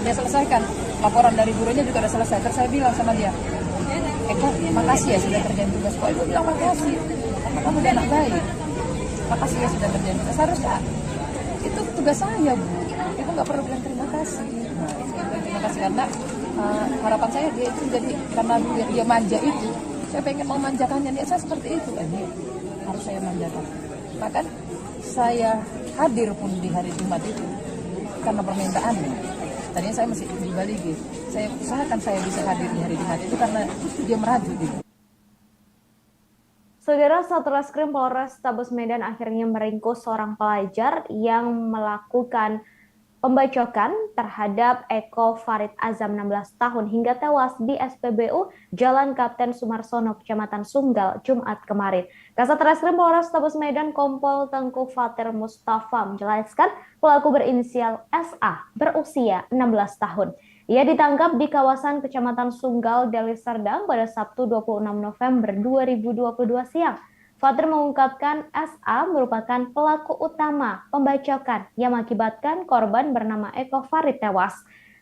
dia selesaikan. Laporan dari gurunya juga sudah selesai. Terus saya bilang sama dia, Eko, makasih ya sudah kerjain tugas. Kok Ibu bilang makasih? Karena kamu dia anak baik. Makasih ya sudah kerjain tugas. Harusnya itu tugas saya, Bu. Ibu nggak perlu bilang terima kasih. Nah, terima kasih karena harapan saya dia itu jadi karena dia manja itu, saya pengen memanjakannya dia, saya seperti itu, ini harus saya manjakan. Bahkan saya hadir pun di hari Jumat itu karena permintaannya. Tadinya saya masih di Bali gitu. Saya usahakan saya bisa hadir di hari Jumat itu karena dia merajuk gitu. Saudara, Satreskrim Polrestabes Medan akhirnya meringkus seorang pelajar yang melakukan pembacokan terhadap Eko Farid Azam 16 tahun hingga tewas di SPBU Jalan Kapten Sumarsono, Kecamatan Sunggal, Jumat kemarin. Kasat Reskrim Polrestabes Medan Kompol Tengku Fatir Mustafa menjelaskan pelaku berinisial SA berusia 16 tahun. Ia ditangkap di kawasan Kecamatan Sunggal, Deli Serdang pada Sabtu 26 November 2022 siang. Fatir mengungkapkan SA merupakan pelaku utama pembacokan yang mengakibatkan korban bernama Eko Farid tewas.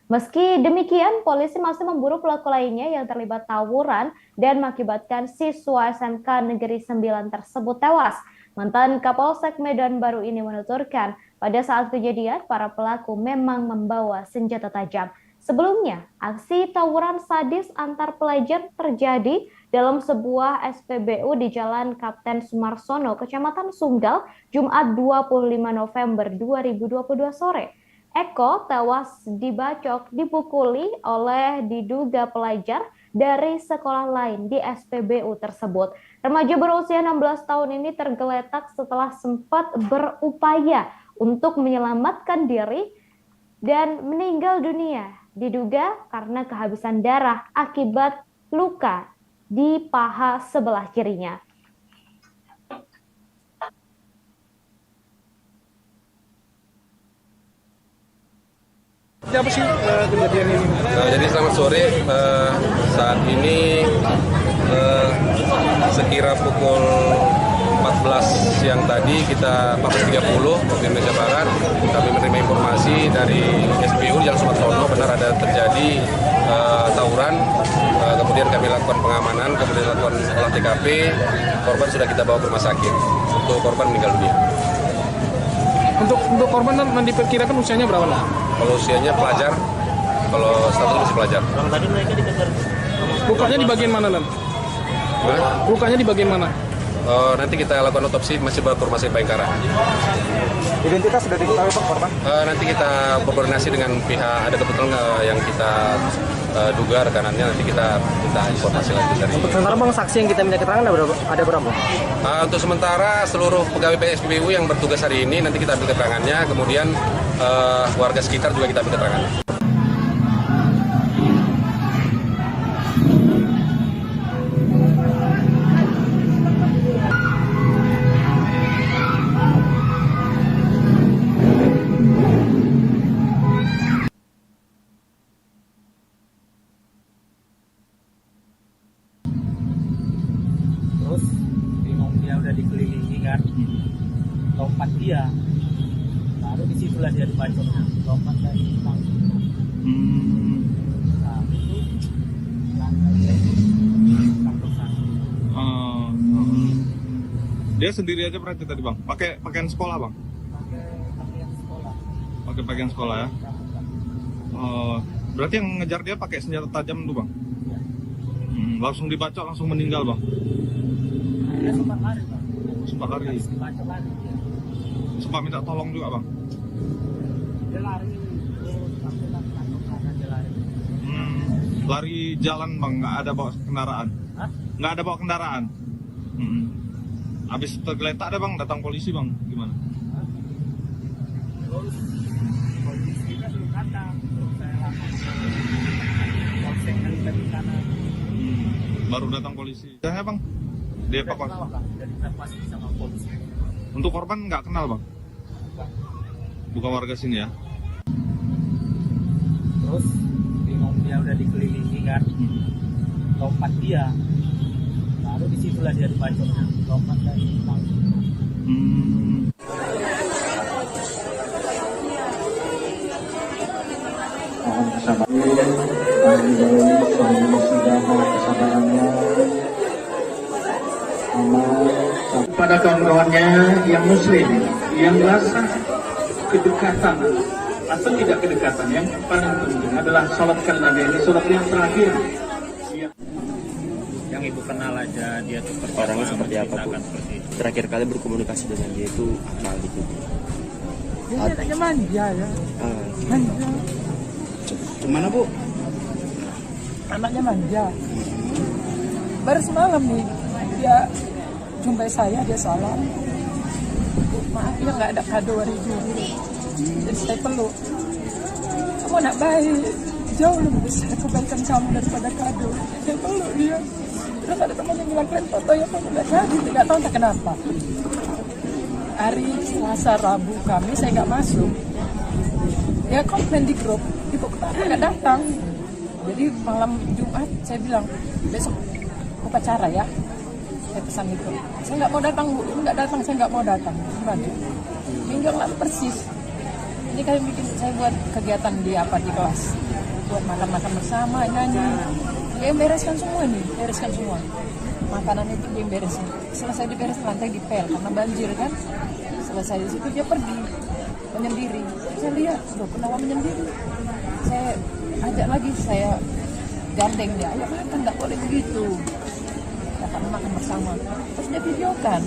Meski demikian, polisi masih memburu pelaku lainnya yang terlibat tawuran dan mengakibatkan siswa SMK Negeri 9 tersebut tewas. Mantan Kapolsek Medan Baru ini menuturkan, pada saat kejadian para pelaku memang membawa senjata tajam. Sebelumnya, aksi tawuran sadis antar pelajar terjadi dalam sebuah SPBU di Jalan Kapten Sumarsono, Kecamatan Sunggal, Jumat 25 November 2022 sore. Eko tewas dibacok dipukuli oleh diduga pelajar dari sekolah lain di SPBU tersebut. Remaja berusia 16 tahun ini tergeletak setelah sempat berupaya untuk menyelamatkan diri dan meninggal dunia, diduga karena kehabisan darah akibat luka di paha sebelah kirinya. Apa sih kejadian ini? Jadi selamat sore, saat ini sekira pukul 14 siang tadi kita 14.30 waktu Indonesia Barat kami menerima informasi dari SPU Jalan Sumarsono benar ada terjadi tawuran, kemudian kami lakukan pengamanan, kemudian lakukan olah TKP, korban sudah kita bawa ke rumah sakit, untuk korban meninggal dunia. Untuk korban diperkirakan usianya berapa? Kalau usianya pelajar, kalau status masih pelajar. Tadi mereka dikejar. Lukanya di bagian mana, Lan? Lukanya di bagian mana? Nanti kita lakukan otopsi, masih bawa ke rumah sakit Bayangkara. Identitas sudah diketahui Pak korban? Nanti kita berkoordinasi dengan pihak, ada kebetulan yang kita duga rekanannya, nanti kita minta informasi lagi dari. Untuk sementara Bang, saksi yang kita minta keterangan ada berapa? Untuk sementara seluruh pegawai PSPBU yang bertugas hari ini nanti kita ambil keterangannya, kemudian warga sekitar juga kita ambil keterangannya. Terus bingung, dia udah dikelilingi kan, lompat dia, baru disitulah dia dibacoknya, lompat dari tangki. Nah itu Dia sendiri aja berarti tadi Bang? Pakai pakaian sekolah Bang? Pakai pakaian sekolah ya? Berarti yang ngejar dia pakai senjata tajam tuh Bang? Langsung dibacok, langsung meninggal Bang? Dia sempat lari Bang. Sempat lari? Dibacok lari dia. Sempat minta tolong juga Bang? Dia lari, terus sampai kanan dia lari. Lari jalan Bang, nggak ada bawa kendaraan? Hah? Nggak ada bawa kendaraan? Habis tergeletak ada Bang, datang polisi Bang, gimana? Terus polisinya belum datang, terus saya langsung polsek dari kanan. Baru datang polisi. Ya Bang, dievakuasi. Dari evakuasi sama polisi. Untuk korban nggak kenal Bang? Bukan warga sini ya? Terus bingung, dia udah dikelilingi kan, lompat dia, baru disitulah dia dibacoknya, lompat dari tangki. Mohon kesabarannya, kepada kawan-kawannya yang muslim, yang rasa kedekatan atau tidak kedekatan, yang paling penting adalah salatkan Nabi, ini salat yang terakhir. Yang ibu kenal aja dia tuh Orangnya seperti apa Bu? Terakhir kali berkomunikasi dengan dia itu apa gitu? Dia anaknya manja ya. Manja. Gimana Bu? Anaknya manja. Baru semalam nih dia jumpai saya, dia salam. Maaf ya nggak ada kado hari itu. Jadi saya peluk. Kamu anak baik, jauh lebih besar kebaikan kamu daripada kado. Saya peluk dia. Terus ada teman yang bilang, kalian foto ya, kamu nggak jadi, nggak tahu entah kenapa. Hari Selasa, Rabu, Kamis saya nggak masuk. Dia komplain di grup, ibu kenapa nggak datang? Jadi malam Jumat saya bilang, besok upacara ya. Saya pesan itu. Saya nggak mau datang Bu, nggak datang, saya nggak mau datang. Minggu lalu persis. Ini kayak bikin saya buat kegiatan di kelas, buat makan-makan bersama, nyanyi. Dia bereskan semua nih, bereskan semua. Makanan itu dia beresin. Selesai diberes lantai dipel karena banjir kan. Selesai di situ dia pergi menyendiri. Saya lihat, loh kenapa menyendiri? Saya ajak ajak lagi, saya gandeng dia, ayo makan, nggak boleh begitu, kita akan makan bersama, terus dia videokan.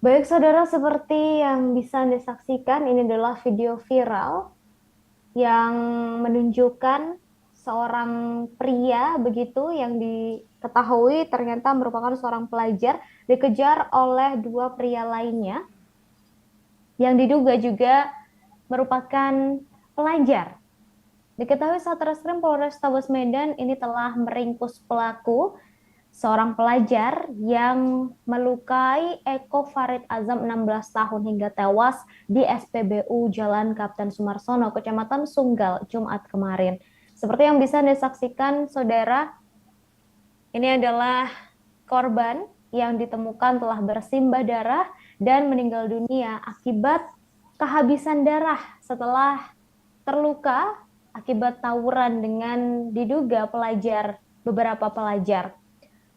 Baik saudara, seperti yang bisa Anda saksikan, ini adalah video viral yang menunjukkan seorang pria begitu yang diketahui ternyata merupakan seorang pelajar dikejar oleh dua pria lainnya yang diduga juga merupakan pelajar. Diketahui Satreskrim Polrestabes Medan ini telah meringkus pelaku, seorang pelajar yang melukai Eko Farid Azam 16 tahun hingga tewas di SPBU Jalan Kapten Sumarsono, Kecamatan Sunggal, Jumat kemarin. Seperti yang bisa Anda saksikan, saudara, ini adalah korban yang ditemukan telah bersimbah darah dan meninggal dunia akibat kehabisan darah setelah terluka akibat tawuran dengan diduga beberapa pelajar.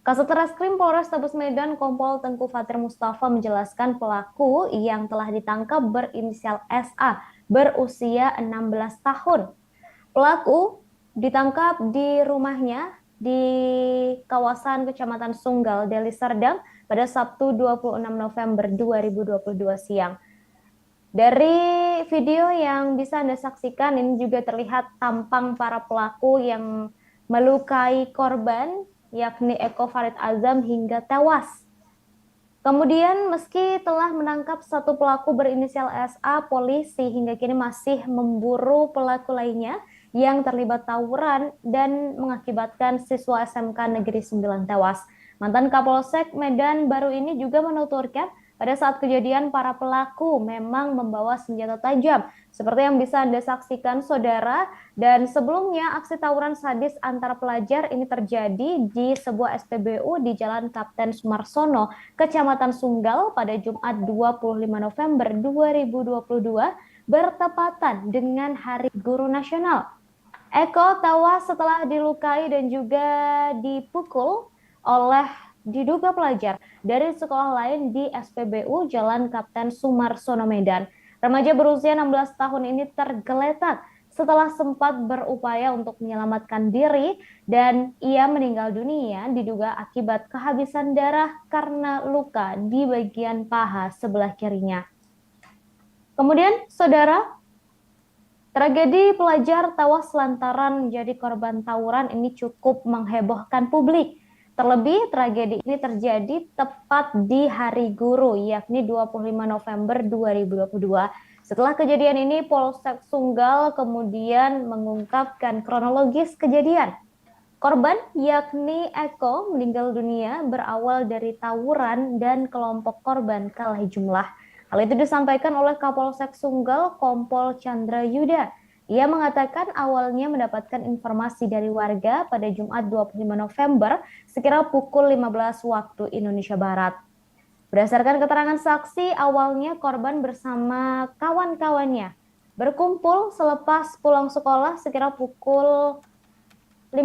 Kasat Polrestabes Medan Kompol Tengku Fatir Mustafa menjelaskan pelaku yang telah ditangkap berinisial SA berusia 16 tahun. Pelaku ditangkap di rumahnya di kawasan Kecamatan Sunggal, Deli Serdang pada Sabtu 26 November 2022 siang. Dari video yang bisa Anda saksikan ini juga terlihat tampang para pelaku yang melukai korban yakni Eko Farid Azam hingga tewas. Kemudian meski telah menangkap satu pelaku berinisial SA, polisi hingga kini masih memburu pelaku lainnya yang terlibat tawuran dan mengakibatkan siswa SMK Negeri 9 tewas. Mantan Kapolsek Medan baru ini juga menuturkan pada saat kejadian para pelaku memang membawa senjata tajam seperti yang bisa Anda saksikan saudara, dan sebelumnya aksi tawuran sadis antara pelajar ini terjadi di sebuah SPBU di Jalan Kapten Sumarsono, Kecamatan Sunggal pada Jumat 25 November 2022 bertepatan dengan Hari Guru Nasional. Eko tewas setelah dilukai dan juga dipukul oleh diduga pelajar dari sekolah lain di SPBU Jalan Kapten Sumarsono Medan. Remaja berusia 16 tahun ini tergeletak setelah sempat berupaya untuk menyelamatkan diri dan ia meninggal dunia diduga akibat kehabisan darah karena luka di bagian paha sebelah kirinya. Kemudian, saudara, tragedi pelajar tewas lantaran menjadi korban tawuran ini cukup menghebohkan publik. Terlebih, tragedi ini terjadi tepat di Hari Guru, yakni 25 November 2022. Setelah kejadian ini, Polsek Sunggal kemudian mengungkapkan kronologis kejadian. Korban, yakni Eko, meninggal dunia berawal dari tawuran dan kelompok korban kalah jumlah. Hal itu disampaikan oleh Kapolsek Sunggal, Kompol Chandra Yuda. Ia mengatakan awalnya mendapatkan informasi dari warga pada Jumat 25 November sekira pukul 15 waktu Indonesia Barat. Berdasarkan keterangan saksi, awalnya korban bersama kawan-kawannya berkumpul selepas pulang sekolah sekira pukul 15.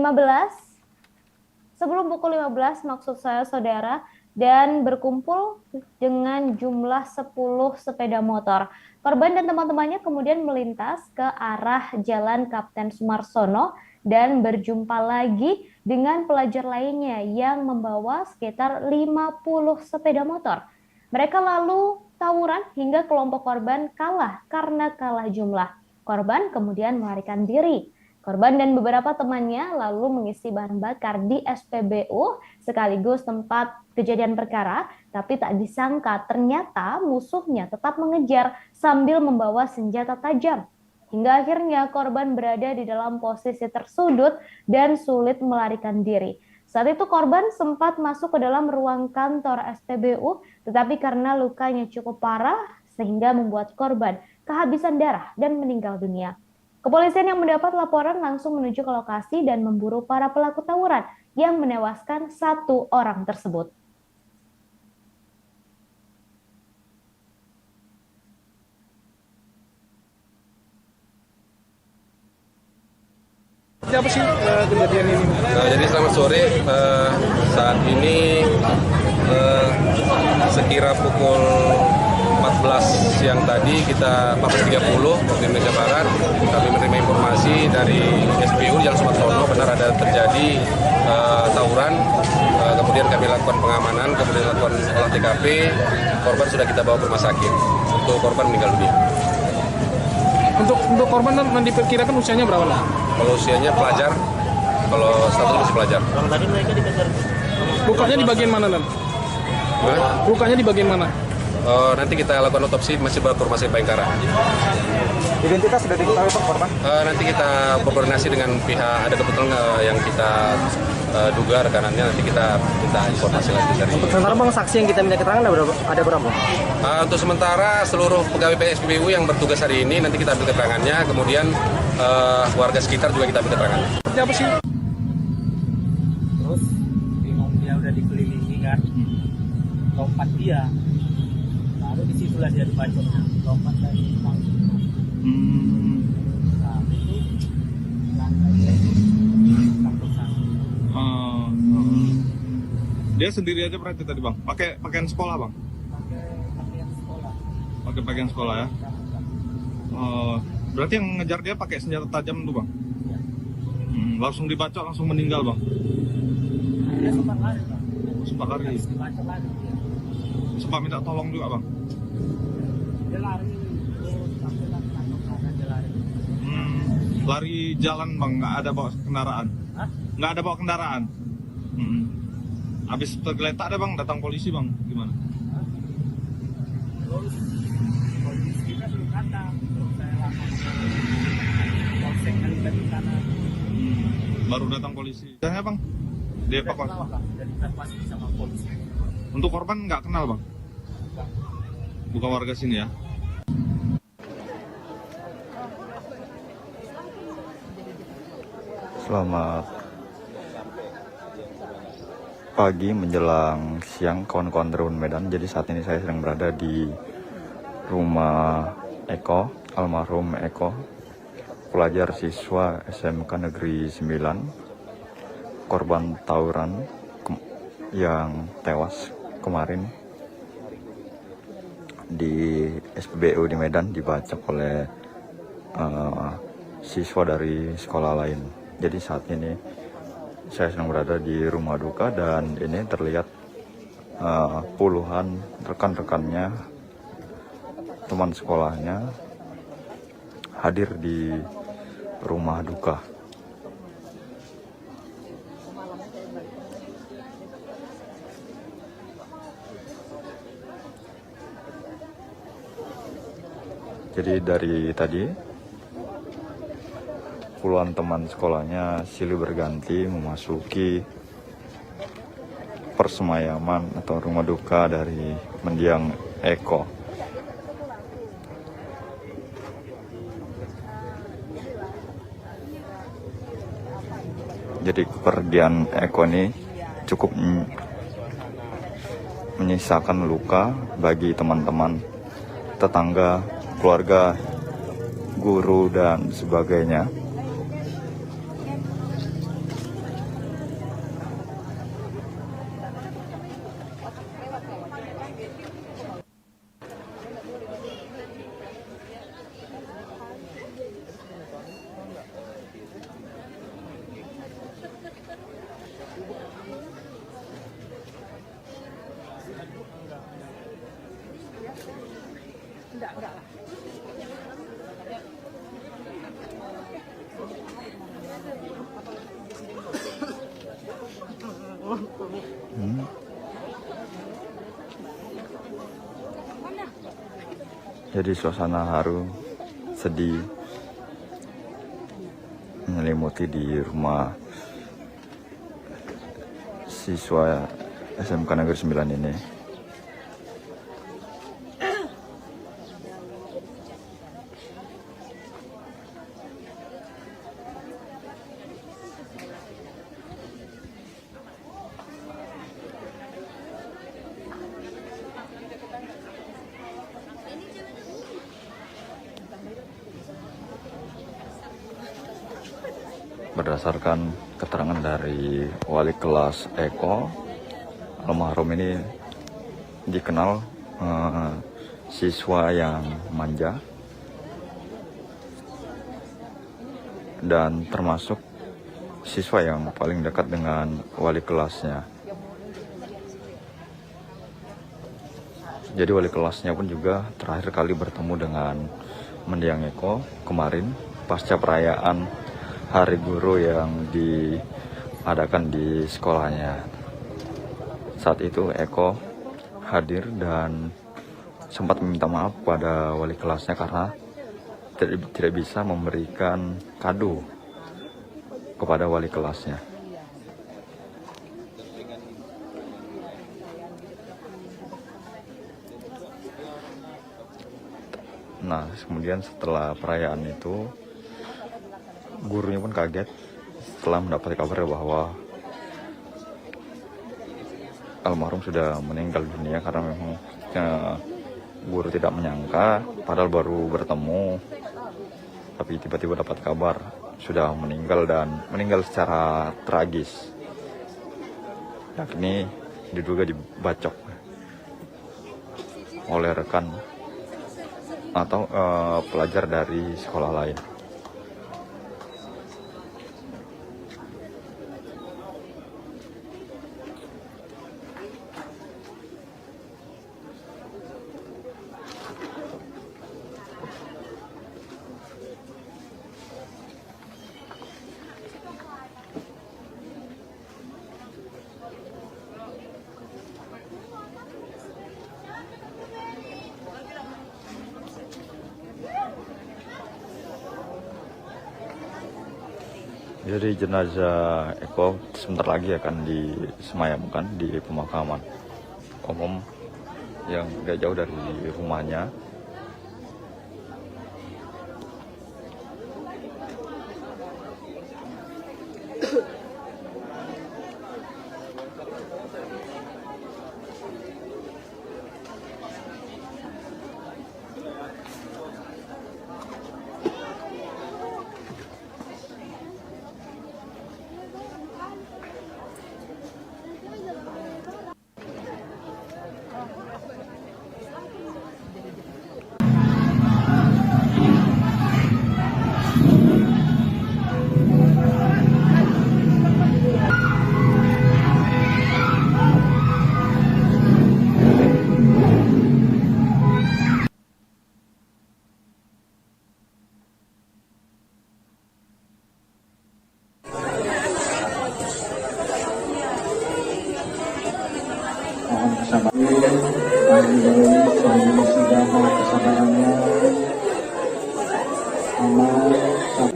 Sebelum pukul 15 maksud saya saudara, dan berkumpul dengan jumlah 10 sepeda motor. Korban dan teman-temannya kemudian melintas ke arah Jalan Kapten Sumarsono dan berjumpa lagi dengan pelajar lainnya yang membawa sekitar 50 sepeda motor. Mereka lalu tawuran hingga kelompok korban kalah karena kalah jumlah. Korban kemudian melarikan diri. Korban dan beberapa temannya lalu mengisi bahan bakar di SPBU sekaligus tempat kejadian perkara, tapi tak disangka ternyata musuhnya tetap mengejar sambil membawa senjata tajam. Hingga akhirnya korban berada di dalam posisi tersudut dan sulit melarikan diri. Saat itu korban sempat masuk ke dalam ruang kantor SPBU, tetapi karena lukanya cukup parah sehingga membuat korban kehabisan darah dan meninggal dunia. Kepolisian yang mendapat laporan langsung menuju ke lokasi dan memburu para pelaku tawuran yang menewaskan satu orang tersebut. Apa sih kejadian ini? Jadi selamat sore, saat ini sekira pukul 14 siang tadi 14.30 waktu Indonesia Barat kami menerima informasi dari SPU Jalan Sumarsono benar ada terjadi tawuran, kemudian kami lakukan pengamanan, kemudian lakukan olah TKP, korban sudah kita bawa ke rumah sakit, untuk korban meninggal dunia. Untuk korban diperkirakan usianya berapa? Kalau usianya pelajar, kalau status masih pelajar. Tadi mereka dikejar. Lukanya di bagian mana, Lan? Lukanya di bagian mana? Nanti kita lakukan otopsi, masih bawa ke rumah sakit Bayangkara. Identitas sudah diketahui Pak korban? Nanti kita berkoordinasi dengan pihak, ada kebetulan yang kita duga rekanannya, nanti kita minta informasi lagi dari. Untuk sementara Bang, saksi yang kita minta keterangan ada berapa? Untuk sementara seluruh pegawai PSPBU yang bertugas hari ini nanti kita ambil keterangannya, kemudian warga sekitar juga kita ambil keterangannya. Apa sih? Terus bingung, dia udah dikelilingi kan, lompat dia, baru disitulah dia dibacoknya, lompat dari panggung. Nah itu Dia sendiri aja berarti tadi Bang? Pakai pakaian sekolah Bang? Pakai pakaian sekolah ya? Berarti yang ngejar dia pakai senjata tajam tuh Bang? Langsung dibacok, langsung meninggal Bang? Dia sempat lari Bang. Sempat lari? Dibacok lari dia. Sempat minta tolong juga Bang? Dia lari, sampai tangkap sana dia lari. Lari jalan Bang, nggak ada bawa kendaraan? Hah? Nggak ada bawa kendaraan? Habis tergeletak ada Bang, datang polisi Bang, gimana? Terus polisi kita belum datang, terus saya langsung polsek dari sana. Baru datang polisi. Tanya Bang, dievakuasi. Jadi evakuasi sama polisi. Untuk korban nggak kenal Bang? Bukan warga sini ya? Selamat pagi menjelang siang kawan-kawan Tribun Medan. Jadi saat ini saya sedang berada di rumah Eko, almarhum Eko, pelajar siswa SMK Negeri 9, korban tawuran yang tewas kemarin di SPBU di Medan, dibacok oleh siswa dari sekolah lain. Jadi saat ini saya sedang berada di rumah duka dan ini terlihat puluhan rekan-rekannya, teman sekolahnya hadir di rumah duka. Jadi dari tadi puluhan teman sekolahnya silih berganti memasuki persemayaman atau rumah duka dari mendiang Eko. Jadi kepergian Eko ini cukup menyisakan luka bagi teman-teman, tetangga, keluarga, guru, dan sebagainya. Jadi suasana haru, sedih menyelimuti di rumah siswa SMK Negeri 9 ini. Berdasarkan keterangan dari wali kelas Eko, almarhum ini dikenal siswa yang manja dan termasuk siswa yang paling dekat dengan wali kelasnya. Jadi wali kelasnya pun juga terakhir kali bertemu dengan mendiang Eko kemarin pasca perayaan Hari Guru yang diadakan di sekolahnya. Saat itu Eko hadir dan sempat meminta maaf pada wali kelasnya karena tidak bisa memberikan kado kepada wali kelasnya. Nah, kemudian setelah perayaan itu, gurunya pun kaget setelah mendapat kabar bahwa almarhum sudah meninggal dunia, karena memang guru tidak menyangka, padahal baru bertemu, tapi tiba-tiba dapat kabar sudah meninggal dan meninggal secara tragis, yakni diduga dibacok oleh rekan atau pelajar dari sekolah lain. Jadi jenazah Eko sebentar lagi akan disemayamkan di pemakaman umum yang gak jauh dari rumahnya.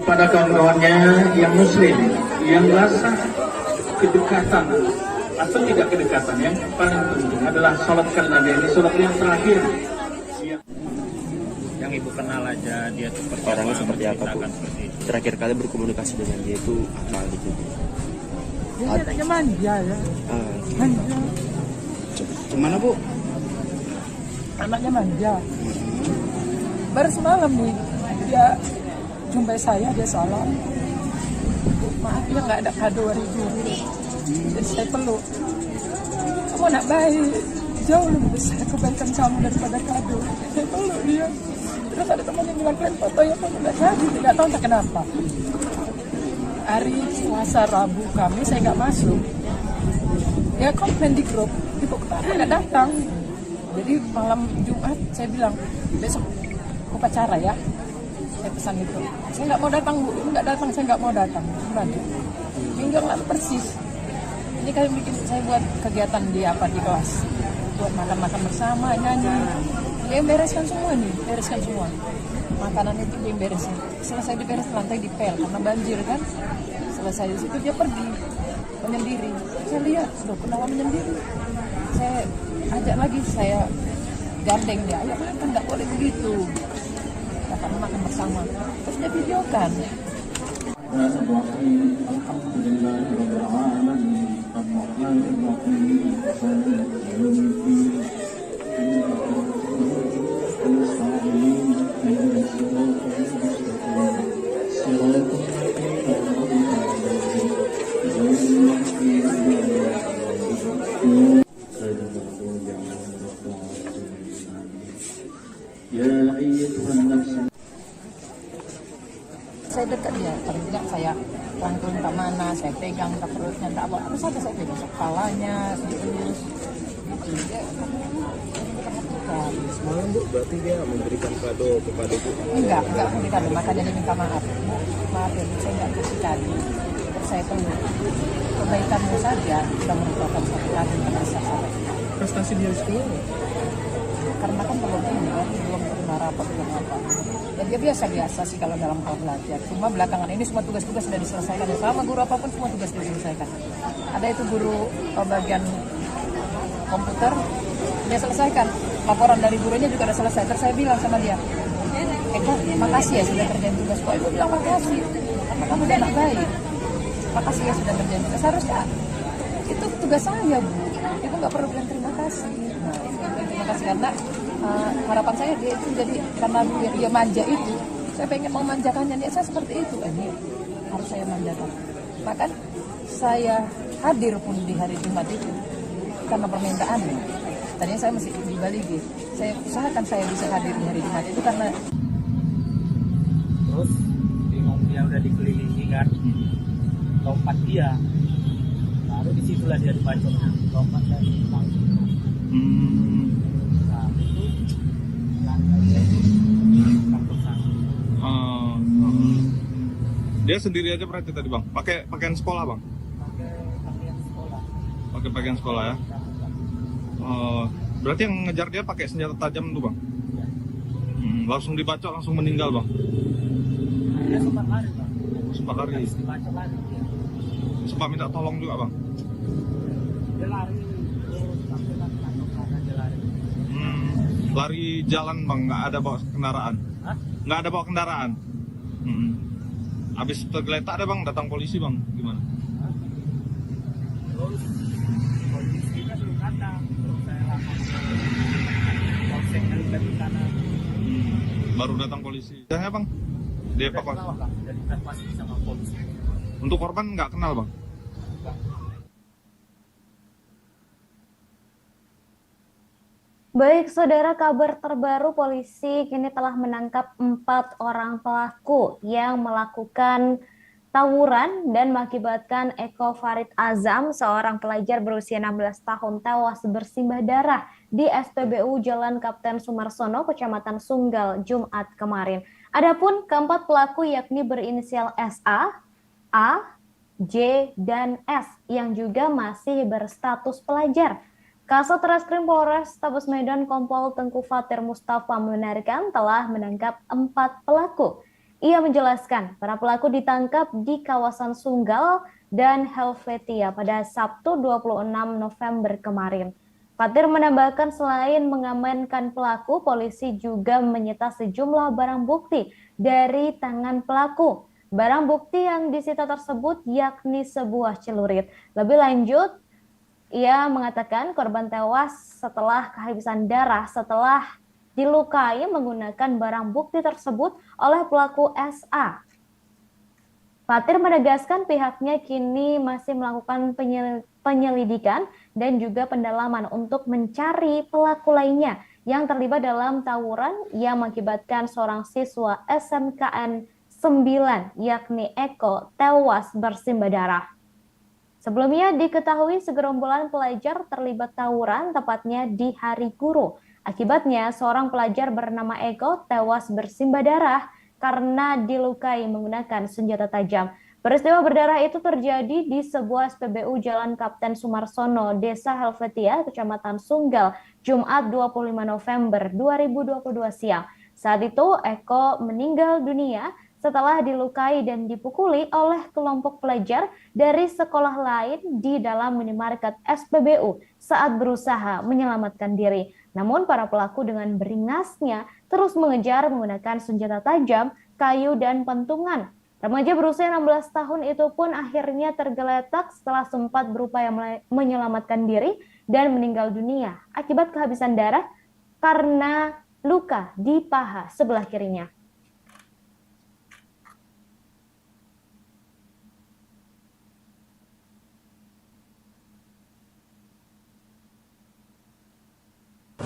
Pada kawan-kawannya yang muslim, yang rasa kedekatan atau tidak kedekatan, yang paling penting adalah sholatkan Nabi, ini sholat yang terakhir. Yang ibu kenal aja dia seperti orangnya apa, seperti apa, Bu? Terakhir kali berkomunikasi dengan dia itu apa gitu? Dia anaknya manja ya. Manja. Gimana, Bu? Anaknya manja. Baru semalam nih dia jumpai saya, dia salam. Maaf ya nggak ada kado hari Guru. Jadi saya peluk. Kamu anak baik, jauh lebih besar kebaikan kamu daripada kado. Saya peluk dia. Terus ada teman yang bilang, kalian foto ya, kamu nggak jadi, tidak tahu tak kenapa. Hari Selasa Rabu kami saya nggak masuk. Dia komplain di grup, ibu kenapa nggak datang. Jadi malam Jumat saya bilang, besok upacara ya. Saya pesan itu. Saya nggak mau datang, Bu. Nggak datang, saya nggak mau datang. Gimana? Minggu yang lalu persis. Ini kalian bikin saya buat kegiatan di kelas. Buat makan-makan bersama, nyanyi. Dia bereskan semua nih, bereskan semua. Makanan itu dia beresin. Selesai diberes, lantai dipel karena banjir kan. Selesai di situ dia pergi menyendiri. Saya lihat, loh kenapa menyendiri? Saya ajak lagi, saya gandeng dia. Ayo makan, nggak boleh begitu. Kita makan bersama. Terus dia videokan. Alhamdulillah. paling tidak saya rangkul entah mana, saya pegang entah perutnya, entah apa saja saya pegang, kepalanya, dielus, gitu. Ya, semalam Bu, berarti dia memberikan kado kepada Bu? Enggak memberikan, makanya dia minta maaf. Maaf ya, saya enggak kasih kado. Saya peluk. Kebaikanmu saja sudah merupakan satu kado yang besar saya. Prestasi dia di sekolah? Karena kan belum ini kan, belum terima rapat, belum apa. Dan dia biasa-biasa sih kalau dalam hal belajar. Cuma belakangan ini semua tugas-tugas sudah diselesaikan. Ya, sama guru apapun semua tugas diselesaikan. Ada itu guru bagian komputer, dia selesaikan. Laporan dari gurunya juga sudah selesai. Terus saya bilang sama dia, Eko, makasih ya sudah kerjain tugas. Kok Ibu bilang makasih? Karena kamu udah anak baik. Makasih ya sudah kerjain tugas. Seharusnya itu tugas saya, Bu. Ibu nggak perlu bilang terima kasih. Nah, terima kasih karena harapan saya dia itu jadi karena dia manja itu. Saya pengen memanjakannya, dia saya seperti itu. Ini harus saya manjakan. Bahkan saya hadir pun di hari Jumat itu karena permintaannya. Tadinya saya masih di Bali gitu. Saya usahakan saya bisa hadir di hari Jumat itu karena terus bingung dia udah dikelilingi kan, lompat dia, baru disitulah dia dibacoknya, lompat dari panggung. Nah itu Dia sendiri aja berarti tadi Bang? Pakai pakaian sekolah Bang? Pakai pakaian sekolah ya? Berarti yang ngejar dia pakai senjata tajam tuh Bang? Langsung dibacok, langsung meninggal Bang? Dia sempat lari Bang. Sempat lari? Dibacok lari dia. Sempat minta tolong juga Bang? Dia lari, sampai karena dia lari. Lari jalan Bang, nggak ada bawa kendaraan? Hah? Nggak ada bawa kendaraan? Habis tergeletak ada Bang, datang polisi Bang, gimana? Terus polisinya belum datang, terus saya lapor polseknya di kanan. Baru datang polisi. Ya Bang, dievakuasi. Jadi evakuasi sama polisi. Untuk korban nggak kenal Bang? Baik, saudara, kabar terbaru polisi kini telah menangkap 4 orang pelaku yang melakukan tawuran dan mengakibatkan Eko Farid Azam, seorang pelajar berusia 16 tahun tewas bersimbah darah di SPBU Jalan Kapten Sumarsono, Kecamatan Sunggal, Jumat kemarin. Adapun keempat pelaku yakni berinisial SA, A, J, dan S yang juga masih berstatus pelajar. Kasat Reskrim Polres Tabes Medan Kompol Tengku Fatir Mustafa membenarkan telah menangkap 4 pelaku. Ia menjelaskan para pelaku ditangkap di kawasan Sunggal dan Helvetia pada Sabtu 26 November kemarin. Fatir menambahkan selain mengamankan pelaku, polisi juga menyita sejumlah barang bukti dari tangan pelaku. Barang bukti yang disita tersebut yakni sebuah celurit. Lebih lanjut, ia mengatakan korban tewas setelah kehabisan darah setelah dilukai menggunakan barang bukti tersebut oleh pelaku SA. Fatir menegaskan pihaknya kini masih melakukan penyelidikan dan juga pendalaman untuk mencari pelaku lainnya yang terlibat dalam tawuran yang mengakibatkan seorang siswa SMKN 9 yakni Eko tewas bersimbah darah. Sebelumnya diketahui segerombolan pelajar terlibat tawuran tepatnya di Hari Guru. Akibatnya seorang pelajar bernama Eko tewas bersimbah darah karena dilukai menggunakan senjata tajam. Peristiwa berdarah itu terjadi di sebuah SPBU Jalan Kapten Sumarsono, Desa Helvetia, Kecamatan Sunggal, Jumat 25 November 2022 siang. Saat itu Eko meninggal dunia setelah dilukai dan dipukuli oleh kelompok pelajar dari sekolah lain di dalam minimarket SPBU saat berusaha menyelamatkan diri. Namun para pelaku dengan beringasnya terus mengejar menggunakan senjata tajam, kayu, dan pentungan. Remaja berusia 16 tahun itu pun akhirnya tergeletak setelah sempat berupaya menyelamatkan diri dan meninggal dunia akibat kehabisan darah karena luka di paha sebelah kirinya.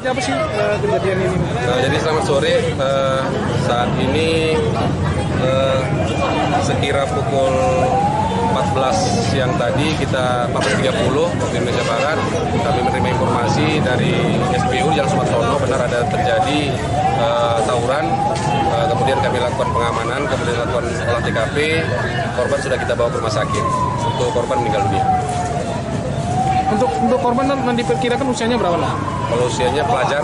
Apa sih kejadian ini? Jadi selamat sore. Saat ini sekira pukul 14 siang tadi 14.30 waktu Indonesia Barat kami menerima informasi dari SPU Jalan Sumarsono benar ada terjadi tawuran. Kemudian kami lakukan pengamanan, kemudian lakukan olah TKP. Korban sudah kita bawa ke rumah sakit. Untuk korban meninggal dunia. Untuk korban nanti diperkirakan usianya berapa, Pak? Kalau usianya pelajar,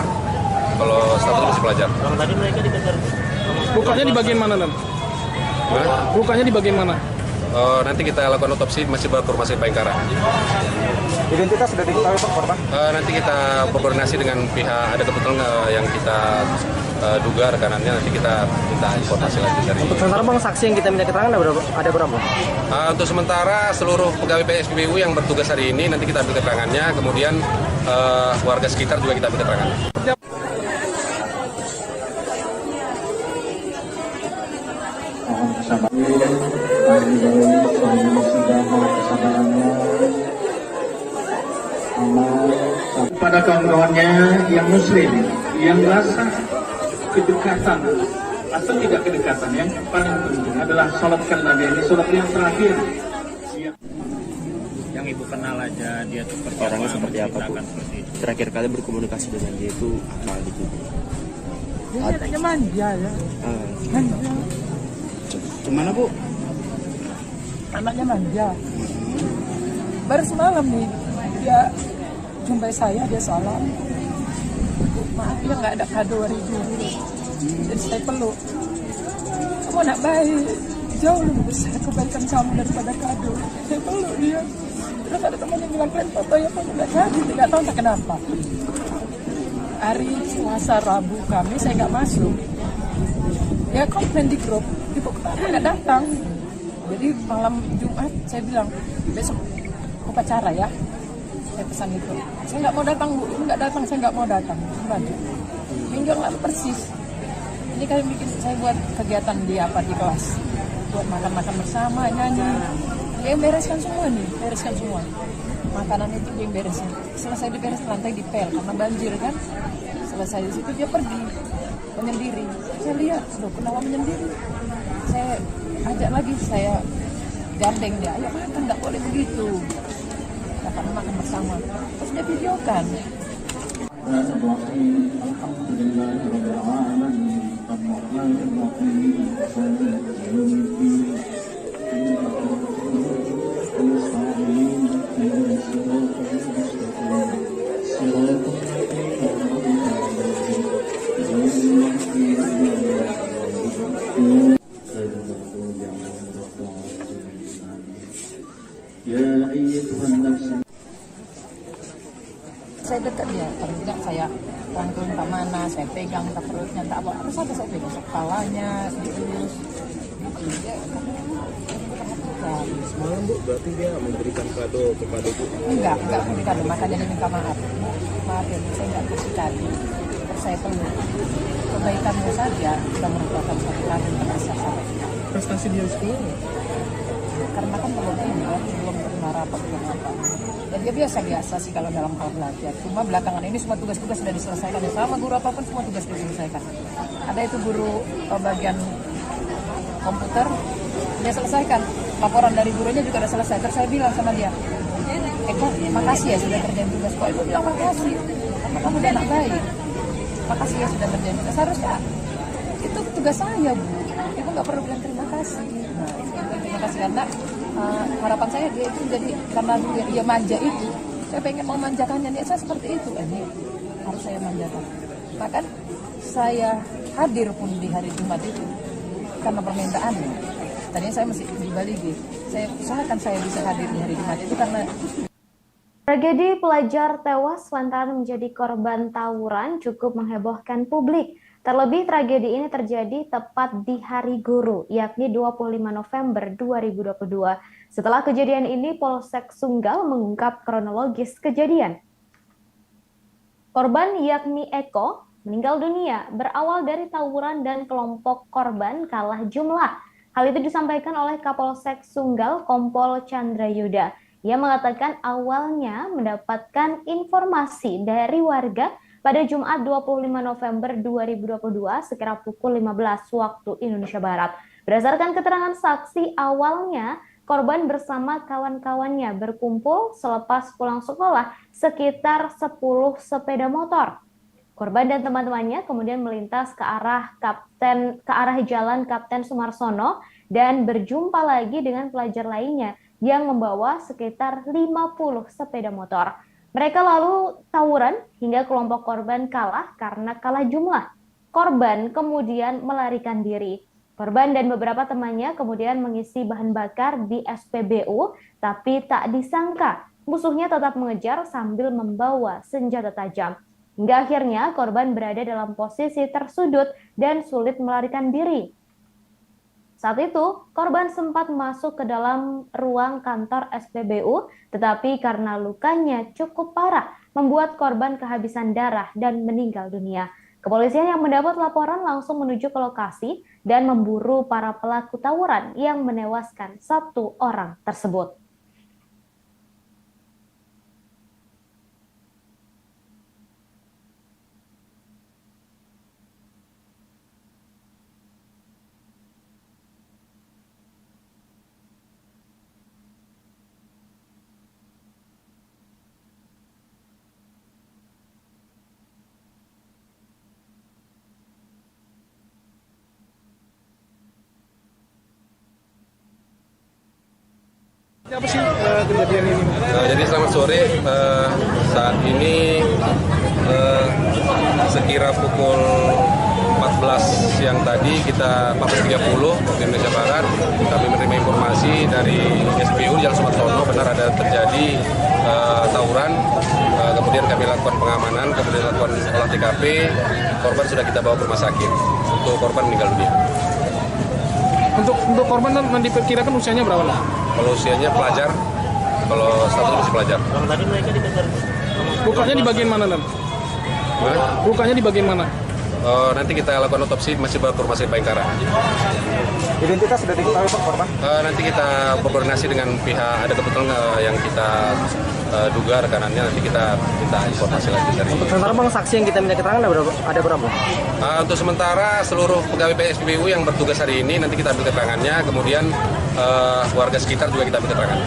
kalau statusnya masih pelajar. Kalau tadi mereka dikejar. Lukanya di bagian mana, Nan? Lukanya di bagian mana? Nanti kita lakukan otopsi, masih bawa ke rumah sakit Bayangkara. Identitas sudah diketahui Pak korban? Nanti kita berkoordinasi dengan pihak, ada kebetulan yang kita duga rekanannya, nanti kita minta informasi lagi dari. Untuk sementara Bang, saksi yang kita minta keterangan ada berapa? Untuk sementara seluruh pegawai PSBBU yang bertugas hari ini nanti kita ambil keterangannya, kemudian warga sekitar juga kita ambil keterangannya. Kepada kawan-kawannya yang muslim, yang rasa kedekatan atau tidak kedekatan, yang paling penting adalah sholatkan Nabi, ini sholat yang terakhir. Yang ibu kenal aja dia seperti Orangnya seperti apa, Bu? seperti itu. Terakhir kali berkomunikasi dengan dia itu apa gitu? Dia anaknya manja ya. Manja. Gimana, Bu? Anaknya manja. Baru semalam nih dia jumpai saya, dia salam. Maaf ya nggak ada kado hari dulu. Jadi saya peluk. Kamu anak baik, jauh lebih besar kebaikan kamu daripada kado. Saya peluk dia. Terus ada teman yang bilang, kalian foto ya, foto nggak jadi, nggak tahu entah kenapa. Hari Selasa Rabu kami saya nggak masuk. Dia komplain di grup, ibu kenapa nggak datang? Jadi malam Jumat saya bilang, besok upacara ya. Saya pesan itu. Saya nggak mau datang, Bu. Nggak datang, saya nggak mau datang. Minggu yang lalu persis. Ini kami bikin, saya buat kegiatan di kelas. Buat makan-makan bersama, nyanyi. Dia yang bereskan semua nih, bereskan semua. Makanan itu dia yang beresin. Selesai diberes, lantai dipel karena banjir kan. Selesai di situ dia pergi menyendiri. Saya lihat, loh kenapa menyendiri? Saya ajak lagi, saya gandeng dia. Ayo makan, nggak boleh begitu. Karena makan bersama. Terus dia videokan. Saya dekat dia, paling tidak saya rangkul entah mana, saya pegang entah perutnya, entah apa, harus ada saya pegang kepalanya, dielus. Semalam Bu, berarti dia memberikan kado kepada Bu? Enggak memberi kado, makanya dia minta maaf. Maaf ya, saya enggak kasih kado, terus saya peluk. Kebaikanmu saja sudah merupakan satu kado yang bisa saya. Prestasi dia sekolah nggak? Karena kan belum ini kan, belum terima rapat belum apa. Dan dia biasa-biasa sih kalau dalam hal belajar. Cuma belakangan ini semua tugas-tugas sudah diselesaikan. Ya, sama guru apapun semua tugas diselesaikan. Ada itu guru bagian komputer, dia selesaikan. Laporan dari gurunya juga sudah selesai. Terus saya bilang sama dia, Eko, makasih ya sudah kerjain tugas. Kok ibu bilang makasih? Karena kamu udah anak baik. Makasih ya sudah kerjain tugas. Harusnya itu tugas saya, Bu. Ibu nggak perlu bilang terima kasih. Nah, terima kasih karena harapan saya dia itu jadi, karena dia manja itu, saya pengen memanjakannya. Nih saya seperti itu, ini harus saya manjakan. Bahkan saya hadir pun di hari Jumat itu karena permintaannya. Tadinya saya masih di Bali, saya usahakan saya bisa hadir di hari Jumat itu karena tragedi pelajar tewas lantaran menjadi korban tawuran cukup menghebohkan publik. Terlebih tragedi ini terjadi tepat di Hari Guru, yakni 25 November 2022. Setelah kejadian ini, Polsek Sunggal mengungkap kronologis kejadian. Korban yakni Eko meninggal dunia berawal dari tawuran dan kelompok korban kalah jumlah. Hal itu disampaikan oleh Kapolsek Sunggal Kompol Chandra Yuda. Ia mengatakan awalnya mendapatkan informasi dari warga pada Jumat 25 November 2022 sekira pukul 15 waktu Indonesia Barat Berdasarkan keterangan saksi awalnya, korban bersama kawan-kawannya berkumpul selepas pulang sekolah sekitar 10 sepeda motor. Korban dan teman-temannya kemudian melintas ke arah Jalan Kapten Sumarsono dan berjumpa lagi dengan pelajar lainnya yang membawa sekitar 50 sepeda motor. Mereka lalu tawuran hingga kelompok korban kalah karena kalah jumlah. Korban kemudian melarikan diri. Korban dan beberapa temannya kemudian mengisi bahan bakar di SPBU, tapi tak disangka musuhnya tetap mengejar sambil membawa senjata tajam. Hingga akhirnya korban berada dalam posisi tersudut dan sulit melarikan diri. Saat itu, korban sempat masuk ke dalam ruang kantor SPBU, tetapi karena lukanya cukup parah, membuat korban kehabisan darah dan meninggal dunia. Kepolisian yang mendapat laporan langsung menuju ke lokasi dan memburu para pelaku tawuran yang menewaskan 1 orang tersebut. Apa sih kejadian ini? Jadi selamat sore, saat ini sekira pukul 14 siang tadi 14.30 waktu Indonesia Barat, kami menerima informasi dari SPBU Jalan Sumarsono benar ada terjadi tawuran, kemudian kami lakukan pengamanan, kemudian lakukan olah TKP, korban sudah kita bawa ke rumah sakit, untuk korban meninggal dunia. Untuk korban diperkirakan usianya berapa? Kalau usianya pelajar, kalau statusnya masih pelajar. Tadi mereka dikejar. Lukanya di bagian mana, Dan? Lukanya di bagian mana? Nanti kita lakukan otopsi, masih bawa ke rumah sakit Bayangkara. Identitas sudah diketahui Pak korban? Nanti kita berkoordinasi dengan pihak, ada kebetulan yang kita duga rekanannya, nanti kita minta informasi lagi dari. Untuk sementara Bang, saksi yang kita minta keterangan ada berapa? Untuk sementara seluruh pegawai PSPBU yang bertugas hari ini nanti kita ambil keterangannya, kemudian warga sekitar juga kita ambil keterangan.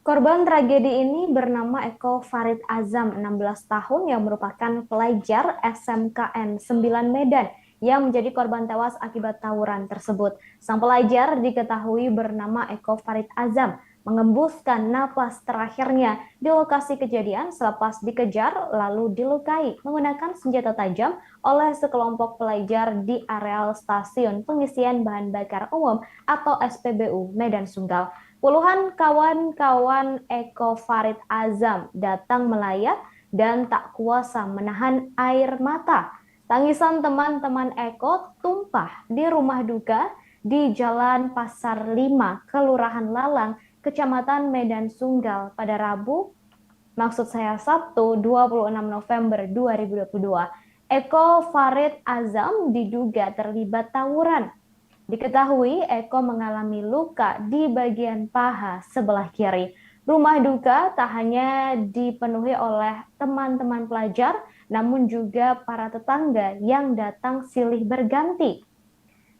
Korban tragedi ini bernama Eko Farid Azam, 16 tahun yang merupakan pelajar SMKN 9 Medan yang menjadi korban tewas akibat tawuran tersebut. Sang pelajar diketahui bernama Eko Farid Azam mengembuskan napas terakhirnya di lokasi kejadian selepas dikejar lalu dilukai menggunakan senjata tajam oleh sekelompok pelajar di areal stasiun pengisian bahan bakar umum atau SPBU Medan Sunggal. Puluhan kawan-kawan Eko Farid Azam datang melayat dan tak kuasa menahan air mata. Tangisan teman-teman Eko tumpah di rumah duka di Jalan Pasar 5, Kelurahan Lalang, Kecamatan Medan Sunggal pada Sabtu 26 November 2022. Eko Farid Azam diduga terlibat tawuran. Diketahui Eko mengalami luka di bagian paha sebelah kiri. Rumah duka tak hanya dipenuhi oleh teman-teman pelajar, namun juga para tetangga yang datang silih berganti.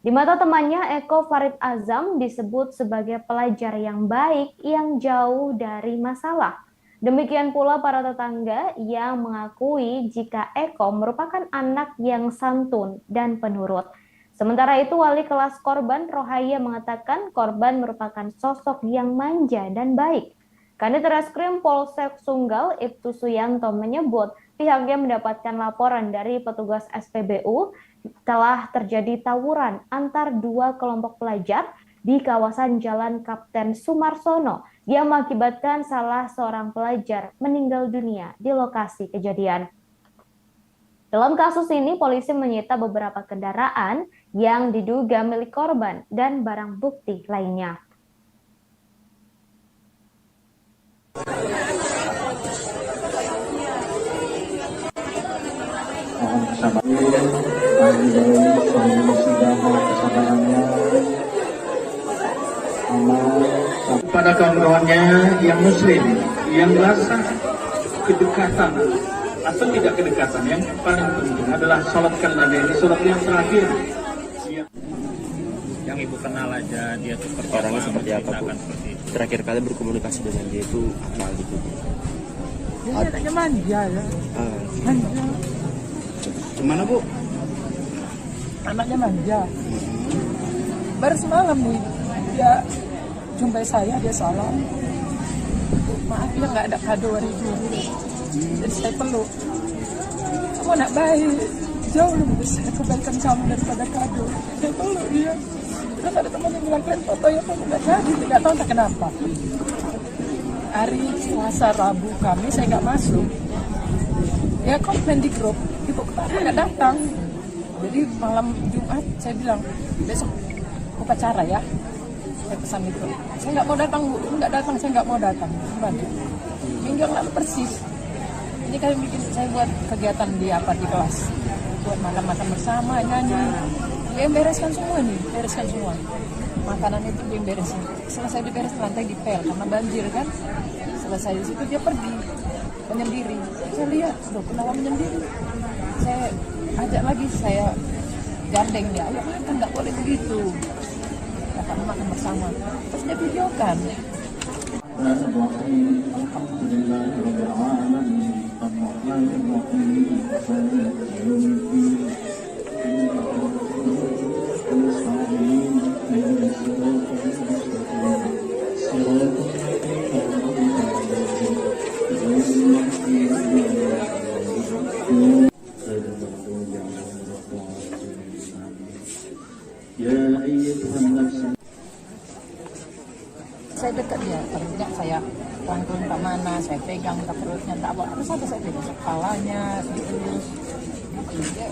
Di mata temannya, Eko Farid Azam disebut sebagai pelajar yang baik yang jauh dari masalah. Demikian pula para tetangga yang mengakui jika Eko merupakan anak yang santun dan penurut. Sementara itu, wali kelas korban Rohaya mengatakan korban merupakan sosok yang manja dan baik. Kanit Reskrim Polsek Sunggal, Ibtu Suyanto menyebut pihaknya mendapatkan laporan dari petugas SPBU telah terjadi tawuran antar dua kelompok pelajar di kawasan Jalan Kapten Sumarsono yang mengakibatkan salah seorang pelajar meninggal dunia di lokasi kejadian. Dalam kasus ini, polisi menyita beberapa kendaraan yang diduga milik korban dan barang bukti lainnya. Pada kawan-kawannya yang muslim, yang merasa kedekatan atau tidak kedekatan, yang paling penting adalah salatkan Nabi, ini salat yang terakhir. ibu kenal aja, dia tuh seperti Orangnya seperti apa, Bu? menceritakan seperti itu. Terakhir kali berkomunikasi dengan dia itu apa gitu? Dia anaknya manja ya. Manja. Gimana Bu? Anaknya manja. Baru semalam nih dia jumpai saya, dia salam. Maaf ya nggak ada kado hari dulu. Jadi saya peluk. Kamu anak baik. Jauh lebih besar kebaikan kamu daripada kado. Saya peluk dia. Terus ada teman yang bilang, "Kalian foto ya kamu nggak jadi." Tidak tahu entah kenapa. Hari Selasa Rabu kami saya nggak masuk. Ya komplain di grup, ibu kenapa nggak datang? Jadi malam Jumat saya bilang besok upacara ya. Saya pesan itu. Saya nggak mau datang Bu, nggak datang, saya nggak mau datang. Gimana? Minggu yang lalu persis. Ini kami bikin, saya buat kegiatan di kelas, buat makan-makan bersama, nyanyi. Dia bereskan semua nih, bereskan semua. Makanan itu dia beresin. Selesai diberes lantai dipel karena banjir kan. Selesai di situ dia pergi menyendiri. Saya lihat, loh kenapa menyendiri? Saya ajak lagi, saya gandeng dia, ayo makan, nggak boleh begitu. Kata makan bersama. Terus dia videokan. Saya dekat dia, terusnya saya rangkulin tak mana, saya pegang tak perutnya, tak apa, terus apa saya pegang kepalanya, terus dia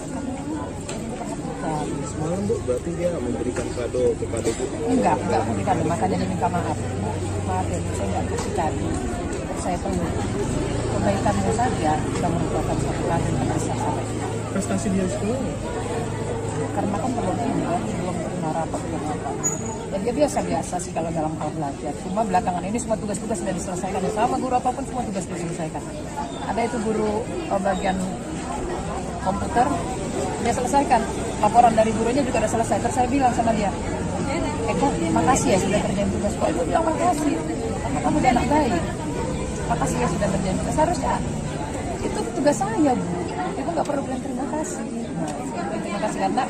Semalam Bu, berarti dia memberikan kado kepada Bu? enggak memberikan, makanya dia minta maaf. Maaf ya, saya enggak kasih kado. Saya tahu kebaikannya saja sudah merupakan satu kado yang besar sampai. Prestasi dia sekolah? Karena kan belum ini kan, belum pernah rapat, belum apa. Dan dia biasa-biasa sih kalau dalam hal belajar. Cuma belakangan ini semua tugas-tugas sudah diselesaikan. Sama guru apapun semua tugas diselesaikan. Ada itu guru bagian komputer, dia selesaikan. Laporan dari gurunya juga sudah selesai. Terus saya bilang sama dia, Eko, makasih ya sudah kerjain tugas. Kok ibu bilang makasih? Karena kamu dia anak baik. Makasih ya sudah kerjain tugas. Seharusnya itu tugas saya, Bu. Ibu nggak perlu bilang terima kasih. Nah, terima kasih karena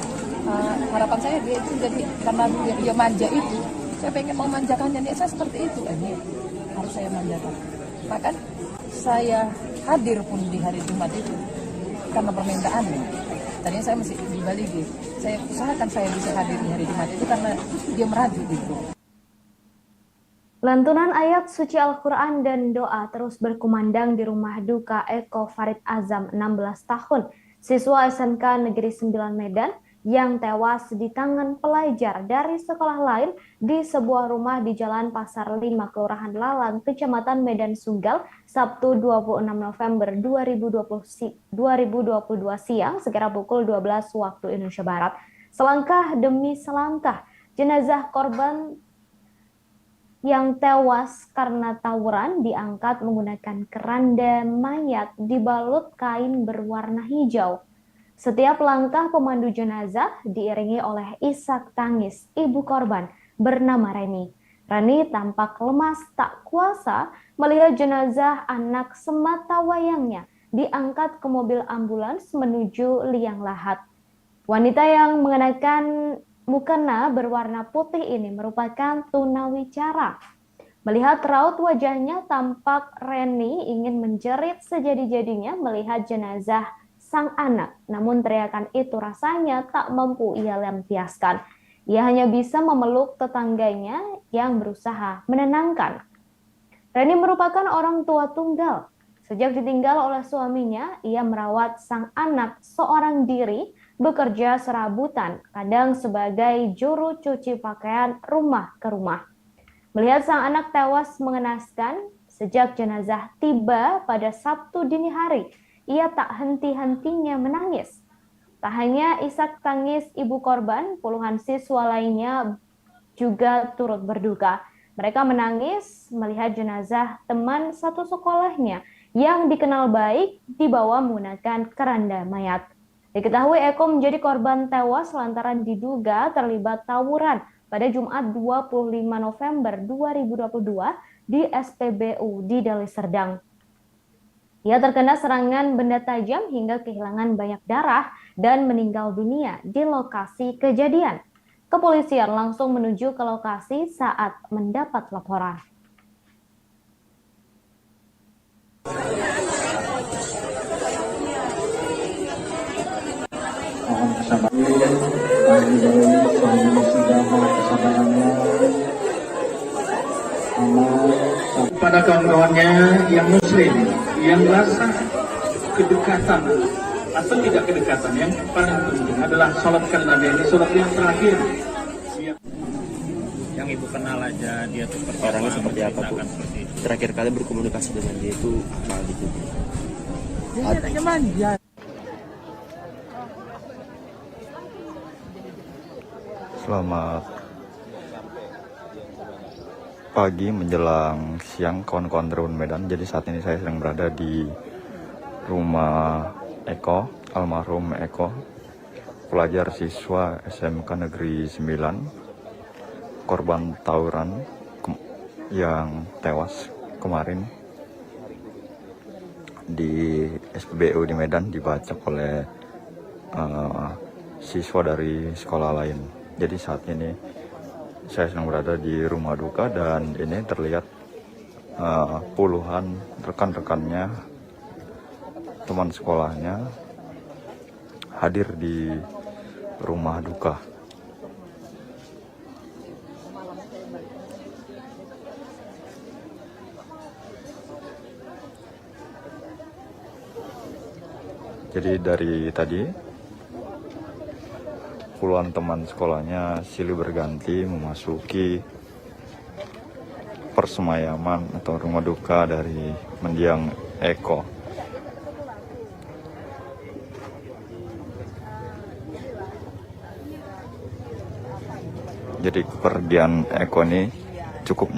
harapan saya dia itu jadi karena dia manja itu, saya pengen memanjakannya. Dia saya seperti itu, ini harus saya manjakan. Bahkan saya hadir pun di hari Jumat itu karena permintaannya. Tadinya saya masih di Bali, saya usahakan saya bisa hadir di hari Jumat itu karena dia merajuk gitu. Lantunan ayat suci Al-Quran dan doa terus berkumandang di rumah duka Eko Farid Azam, 16 tahun, siswa SMK Negeri 9 Medan, yang tewas di tangan pelajar dari sekolah lain di sebuah rumah di Jalan Pasar 5, Kelurahan Lalang, Kecamatan Medan Sunggal, Sabtu 26 November 2022 siang, sekira pukul 12 waktu Indonesia Barat. Selangkah demi selangkah, jenazah korban yang tewas karena tawuran diangkat menggunakan keranda mayat dibalut kain berwarna hijau. Setiap langkah pemandu jenazah diiringi oleh isak tangis ibu korban bernama Reni. Reni tampak lemas tak kuasa melihat jenazah anak semata wayangnya diangkat ke mobil ambulans menuju liang lahat. Wanita yang mengenakan mukena berwarna putih ini merupakan tunawicara. Melihat raut wajahnya, tampak Reni ingin menjerit sejadi-jadinya melihat jenazah sang anak, namun teriakan itu rasanya tak mampu ia lampiaskan. Ia hanya bisa memeluk tetangganya yang berusaha menenangkan. Reni merupakan orang tua tunggal. Sejak ditinggal oleh suaminya, ia merawat sang anak seorang diri, bekerja serabutan, kadang sebagai juru cuci pakaian rumah ke rumah. Melihat sang anak tewas mengenaskan, sejak jenazah tiba pada Sabtu dini hari, ia tak henti-hentinya menangis. Tak hanya isak tangis ibu korban, puluhan siswa lainnya juga turut berduka. Mereka menangis melihat jenazah teman satu sekolahnya yang dikenal baik dibawa menggunakan keranda mayat. Diketahui Eko menjadi korban tewas lantaran diduga terlibat tawuran pada Jumat 25 November 2022 di SPBU di Deli Serdang. Ia terkena serangan benda tajam hingga kehilangan banyak darah dan meninggal dunia di lokasi kejadian. Kepolisian langsung menuju ke lokasi saat mendapat laporan. Mohon kesabaran, kepada kawan-kawannya yang muslim, yang rasa kedekatan atau tidak kedekatan, yang paling penting adalah sholatkan Nabi. Ini sholat yang terakhir. Yang ibu kenal aja dia tuh Orangnya seperti apa, Bu? Terakhir kali berkomunikasi dengan dia itu apa gitu? Dia anaknya manja. Selamat pagi menjelang siang kawan-kawan Tribun Medan. Jadi saat ini saya sedang berada di rumah Eko, almarhum Eko, pelajar siswa SMK Negeri 9, korban tawuran yang tewas kemarin di SPBU di Medan, dibacok oleh siswa dari sekolah lain. Jadi saat ini saya sedang berada di rumah duka dan ini terlihat puluhan rekan-rekannya, teman sekolahnya hadir di rumah duka. Jadi dari tadi puluhan teman sekolahnya silih berganti memasuki persemayaman atau rumah duka dari mendiang Eko. Jadi kepergian Eko ini cukup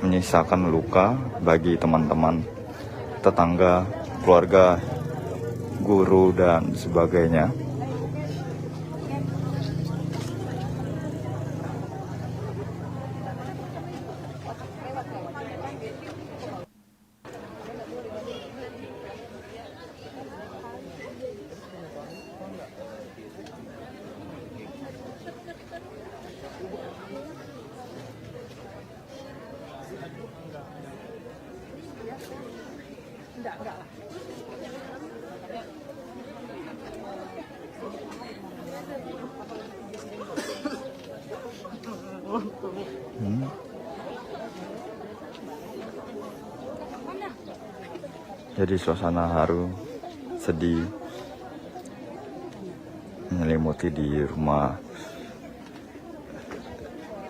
menyisakan luka bagi teman-teman, tetangga, keluarga, guru, dan sebagainya. Jadi suasana haru, sedih menyelimuti di rumah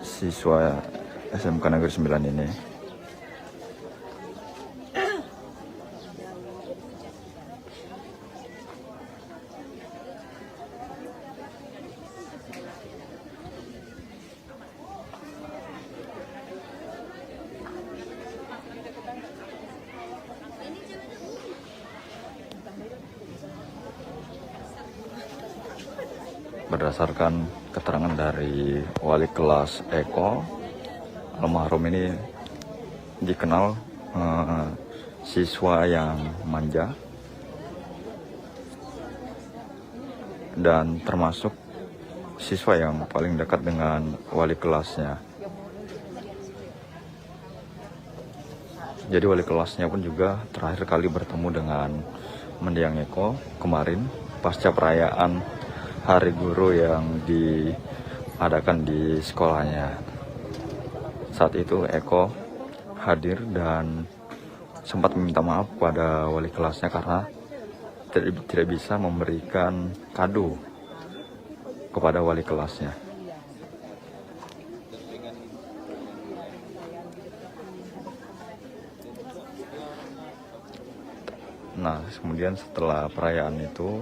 siswa SMK Negeri 9 ini. Berdasarkan keterangan dari wali kelas Eko, almarhum ini dikenal siswa yang manja dan termasuk siswa yang paling dekat dengan wali kelasnya. Jadi wali kelasnya pun juga terakhir kali bertemu dengan mendiang Eko kemarin pasca perayaan Hari Guru yang diadakan di sekolahnya. Saat itu Eko hadir dan sempat meminta maaf pada wali kelasnya karena tidak bisa memberikan kado kepada wali kelasnya. Nah, kemudian setelah perayaan itu,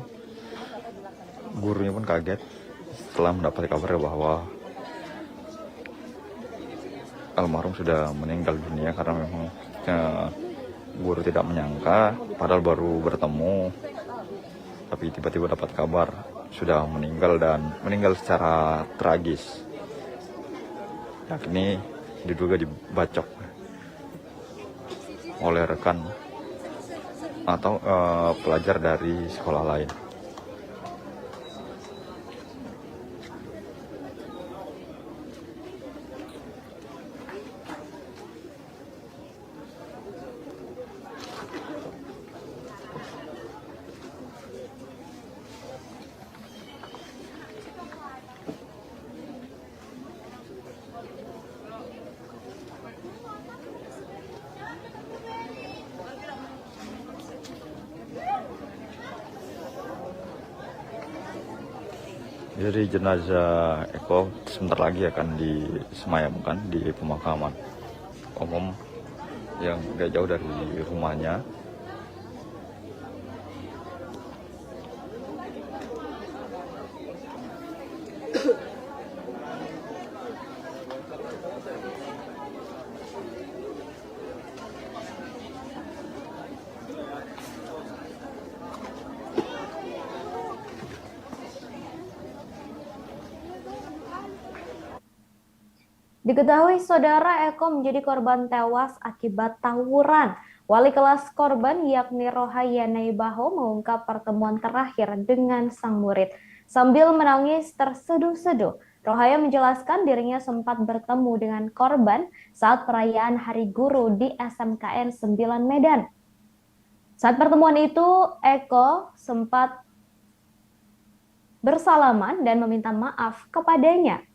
gurunya pun kaget setelah mendapat kabar bahwa almarhum sudah meninggal dunia, karena memang guru tidak menyangka, padahal baru bertemu, tapi tiba-tiba dapat kabar sudah meninggal dan meninggal secara tragis, yakni diduga dibacok oleh rekan atau pelajar dari sekolah lain. Jadi jenazah Eko sebentar lagi akan disemayamkan di pemakaman umum yang gak jauh dari rumahnya. Diketahui saudara Eko menjadi korban tewas akibat tawuran. Wali kelas korban yakni Rohaya Naibaho mengungkap pertemuan terakhir dengan sang murid. Sambil menangis terseduh-seduh, Rohaya menjelaskan dirinya sempat bertemu dengan korban saat perayaan Hari Guru di SMKN 9 Medan. Saat pertemuan itu, Eko sempat bersalaman dan meminta maaf kepadanya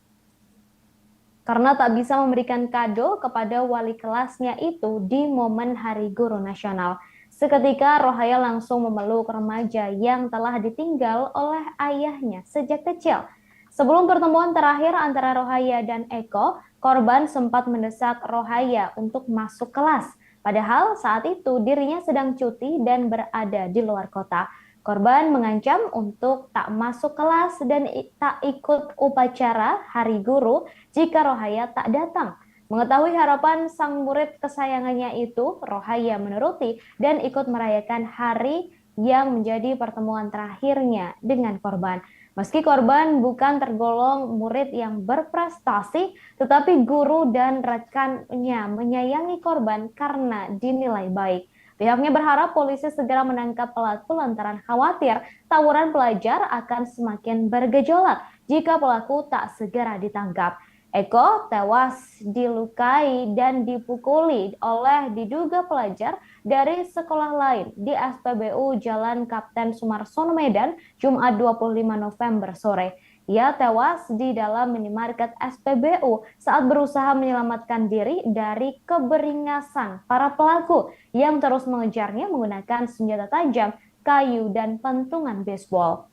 karena tak bisa memberikan kado kepada wali kelasnya itu di momen Hari Guru Nasional. Seketika Rohaya langsung memeluk remaja yang telah ditinggal oleh ayahnya sejak kecil. Sebelum pertemuan terakhir antara Rohaya dan Eko, korban sempat mendesak Rohaya untuk masuk kelas. Padahal saat itu dirinya sedang cuti dan berada di luar kota. Korban mengancam untuk tak masuk kelas dan tak ikut upacara Hari Guru jika Rohaya tak datang. Mengetahui harapan sang murid kesayangannya itu, Rohaya menuruti dan ikut merayakan hari yang menjadi pertemuan terakhirnya dengan korban. Meski korban bukan tergolong murid yang berprestasi, tetapi guru dan rekannya menyayangi korban karena dinilai baik. Pihaknya berharap polisi segera menangkap pelaku lantaran khawatir tawuran pelajar akan semakin bergejolak jika pelaku tak segera ditangkap. Eko tewas dilukai dan dipukuli oleh diduga pelajar dari sekolah lain di SPBU Jalan Kapten Sumarsono Medan, Jumat 25 November sore. Ia tewas di dalam minimarket SPBU saat berusaha menyelamatkan diri dari keberingasan para pelaku yang terus mengejarnya menggunakan senjata tajam, kayu, dan pentungan baseball.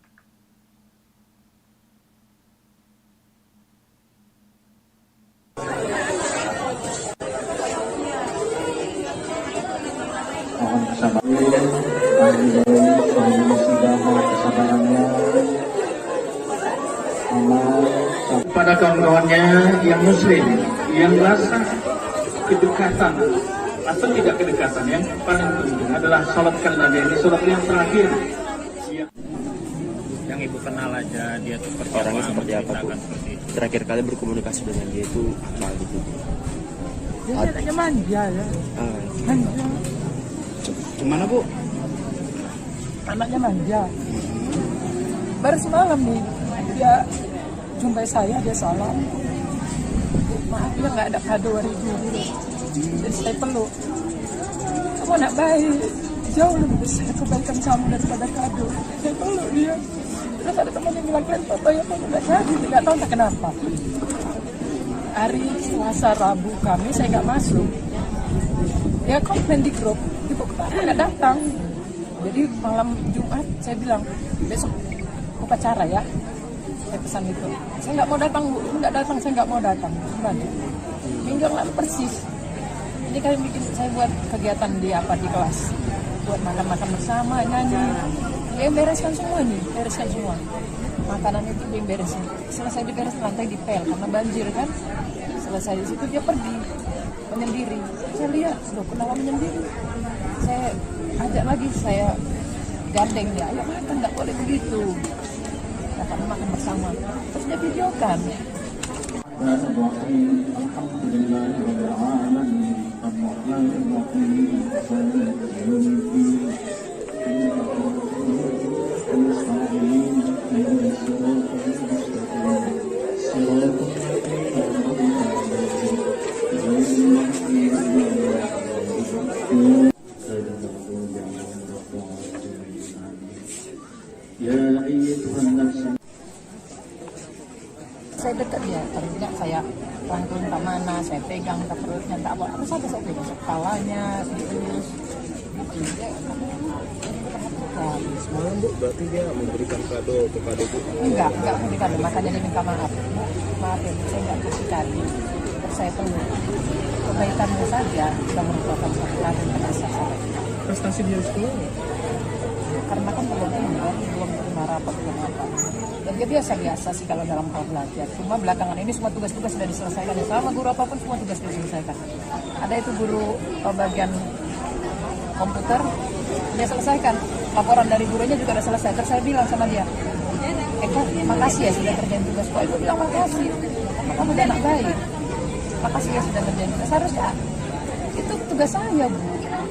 Mohon kesabarannya pada kawan-kawannya yang muslim, yang rasa kedekatan atau tidak kedekatan, yang paling penting adalah salatkan Nabi. Ini salat yang terakhir. Yang ibu kenal aja dia tuh orangnya seperti apa, Bu? Terakhir kali berkomunikasi dengan dia itu apa gitu? Dia anaknya manja ya. Manja. Gimana, Bu? Anaknya manja. Baru semalam nih dia jumpai saya, dia salam. Maaf ya nggak ada kado hari Guru. Jadi saya peluk. Kamu anak baik, jauh lebih besar kebaikan kamu daripada kado. Saya peluk dia. Terus ada teman yang bilang, kan Papa ya kamu nggak jadi, nggak tahu tak kenapa. Hari Selasa Rabu kami saya nggak masuk. Dia komplain di grup, ibu kenapa nggak datang? Jadi malam Jumat saya bilang besok upacara ya. Saya pesan itu. Saya nggak mau datang, Bu. Nggak datang, saya nggak mau datang. Minggu lalu persis. Ini kalian bikin saya buat kegiatan di kelas. Buat makan-makan bersama, nyanyi. Dia bereskan semua nih, bereskan semua. Makanan itu dia beresin. Selesai diberes lantai dipel karena banjir kan. Selesai di situ dia pergi menyendiri. Saya lihat, loh kenapa menyendiri? Saya ajak lagi, saya gandeng dia. Ayo makan, nggak boleh begitu. karena makan bersama. Terus dia videokan. Saya dekat dia, terusnya saya rangkul ke mana, saya pegang ke perutnya, tak apa saja saya pegang, kepalanya, diurus, gitu. Semalam Bu, berarti dia memberikan kado kepada Bu? Enggak memberikan, makanya dia minta maaf. Maaf ya, saya enggak kasih tadi, terus saya perlu kebaikanmu saja sudah merupakan satu kado terasa saya. Prestasi dia sekolah? Karena kan belum terima rapat, belum apa. Dan dia biasa sih kalau dalam hal belajar. Cuma belakangan ini semua tugas-tugas sudah diselesaikan. Sama guru apapun semua tugas sudah diselesaikan. Ada itu guru bagian komputer, dia selesaikan. Laporan dari gurunya juga sudah selesai. Terus saya bilang sama dia, Eko, makasih ya sudah kerjain tugas. Kok Eko bilang makasih. Kamu udah anak baik. Makasih ya sudah kerjain tugas. Seharusnya itu tugas saya, Bu.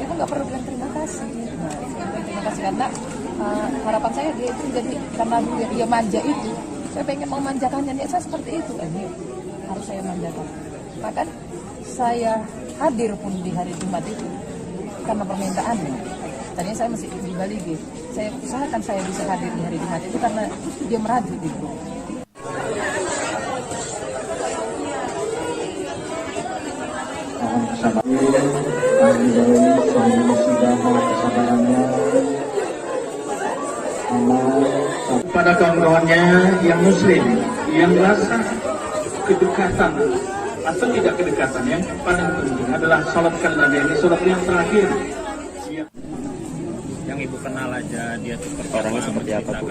Eko nggak perlu bilang terima kasih. Nah, terima kasih karena harapan saya dia itu jadi karena dia manja itu, saya pengen memanjakannya, dia saya seperti itu, ini harus saya manjakan. Bahkan saya hadir pun di hari Jumat itu karena permintaannya. Tadinya saya masih di Bali, saya usahakan saya bisa hadir di hari Jumat itu karena dia merajut di grup. Pada kawan-kawannya yang muslim, yang rasa kedekatan atau tidak kedekatan, yang paling penting adalah salatkan Nabi. Ini salat yang terakhir. Yang Ibu kenal aja dia tuh Orangnya seperti apa Bu?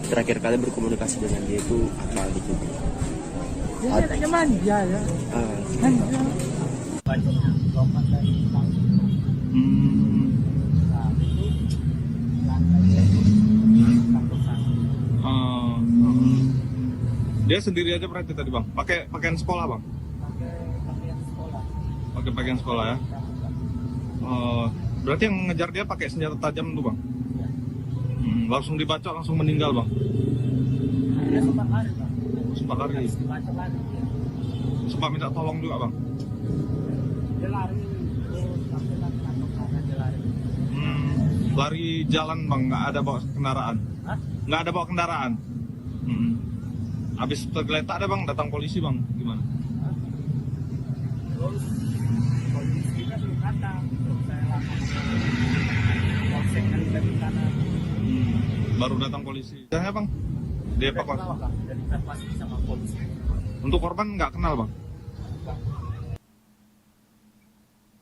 Terakhir kali berkomunikasi dengan dia itu apa gitu? Dia kayaknya manja ya. Manja. Bacanya lompat dari Dia sendiri aja berarti tadi Bang? Pakai pakaian sekolah Bang? Pakai pakaian sekolah ya? Berarti yang ngejar dia pakai senjata tajam tuh Bang? Langsung dibacok, langsung meninggal Bang? Dia sempat lari Bang. Sempat lari? Sempat minta tolong juga Bang? Dia lari. Lari jalan Bang, nggak ada bawa kendaraan? Hah? Nggak ada bawa kendaraan? Habis tergeletak ada Bang, datang polisi Bang, gimana? Terus polisinya belum datang, terus saya langsung polsek yang dari sana. Baru datang polisi. Ya Bang, dievakuasi. Jadi evakuasi sama polisi. Untuk korban nggak kenal Bang?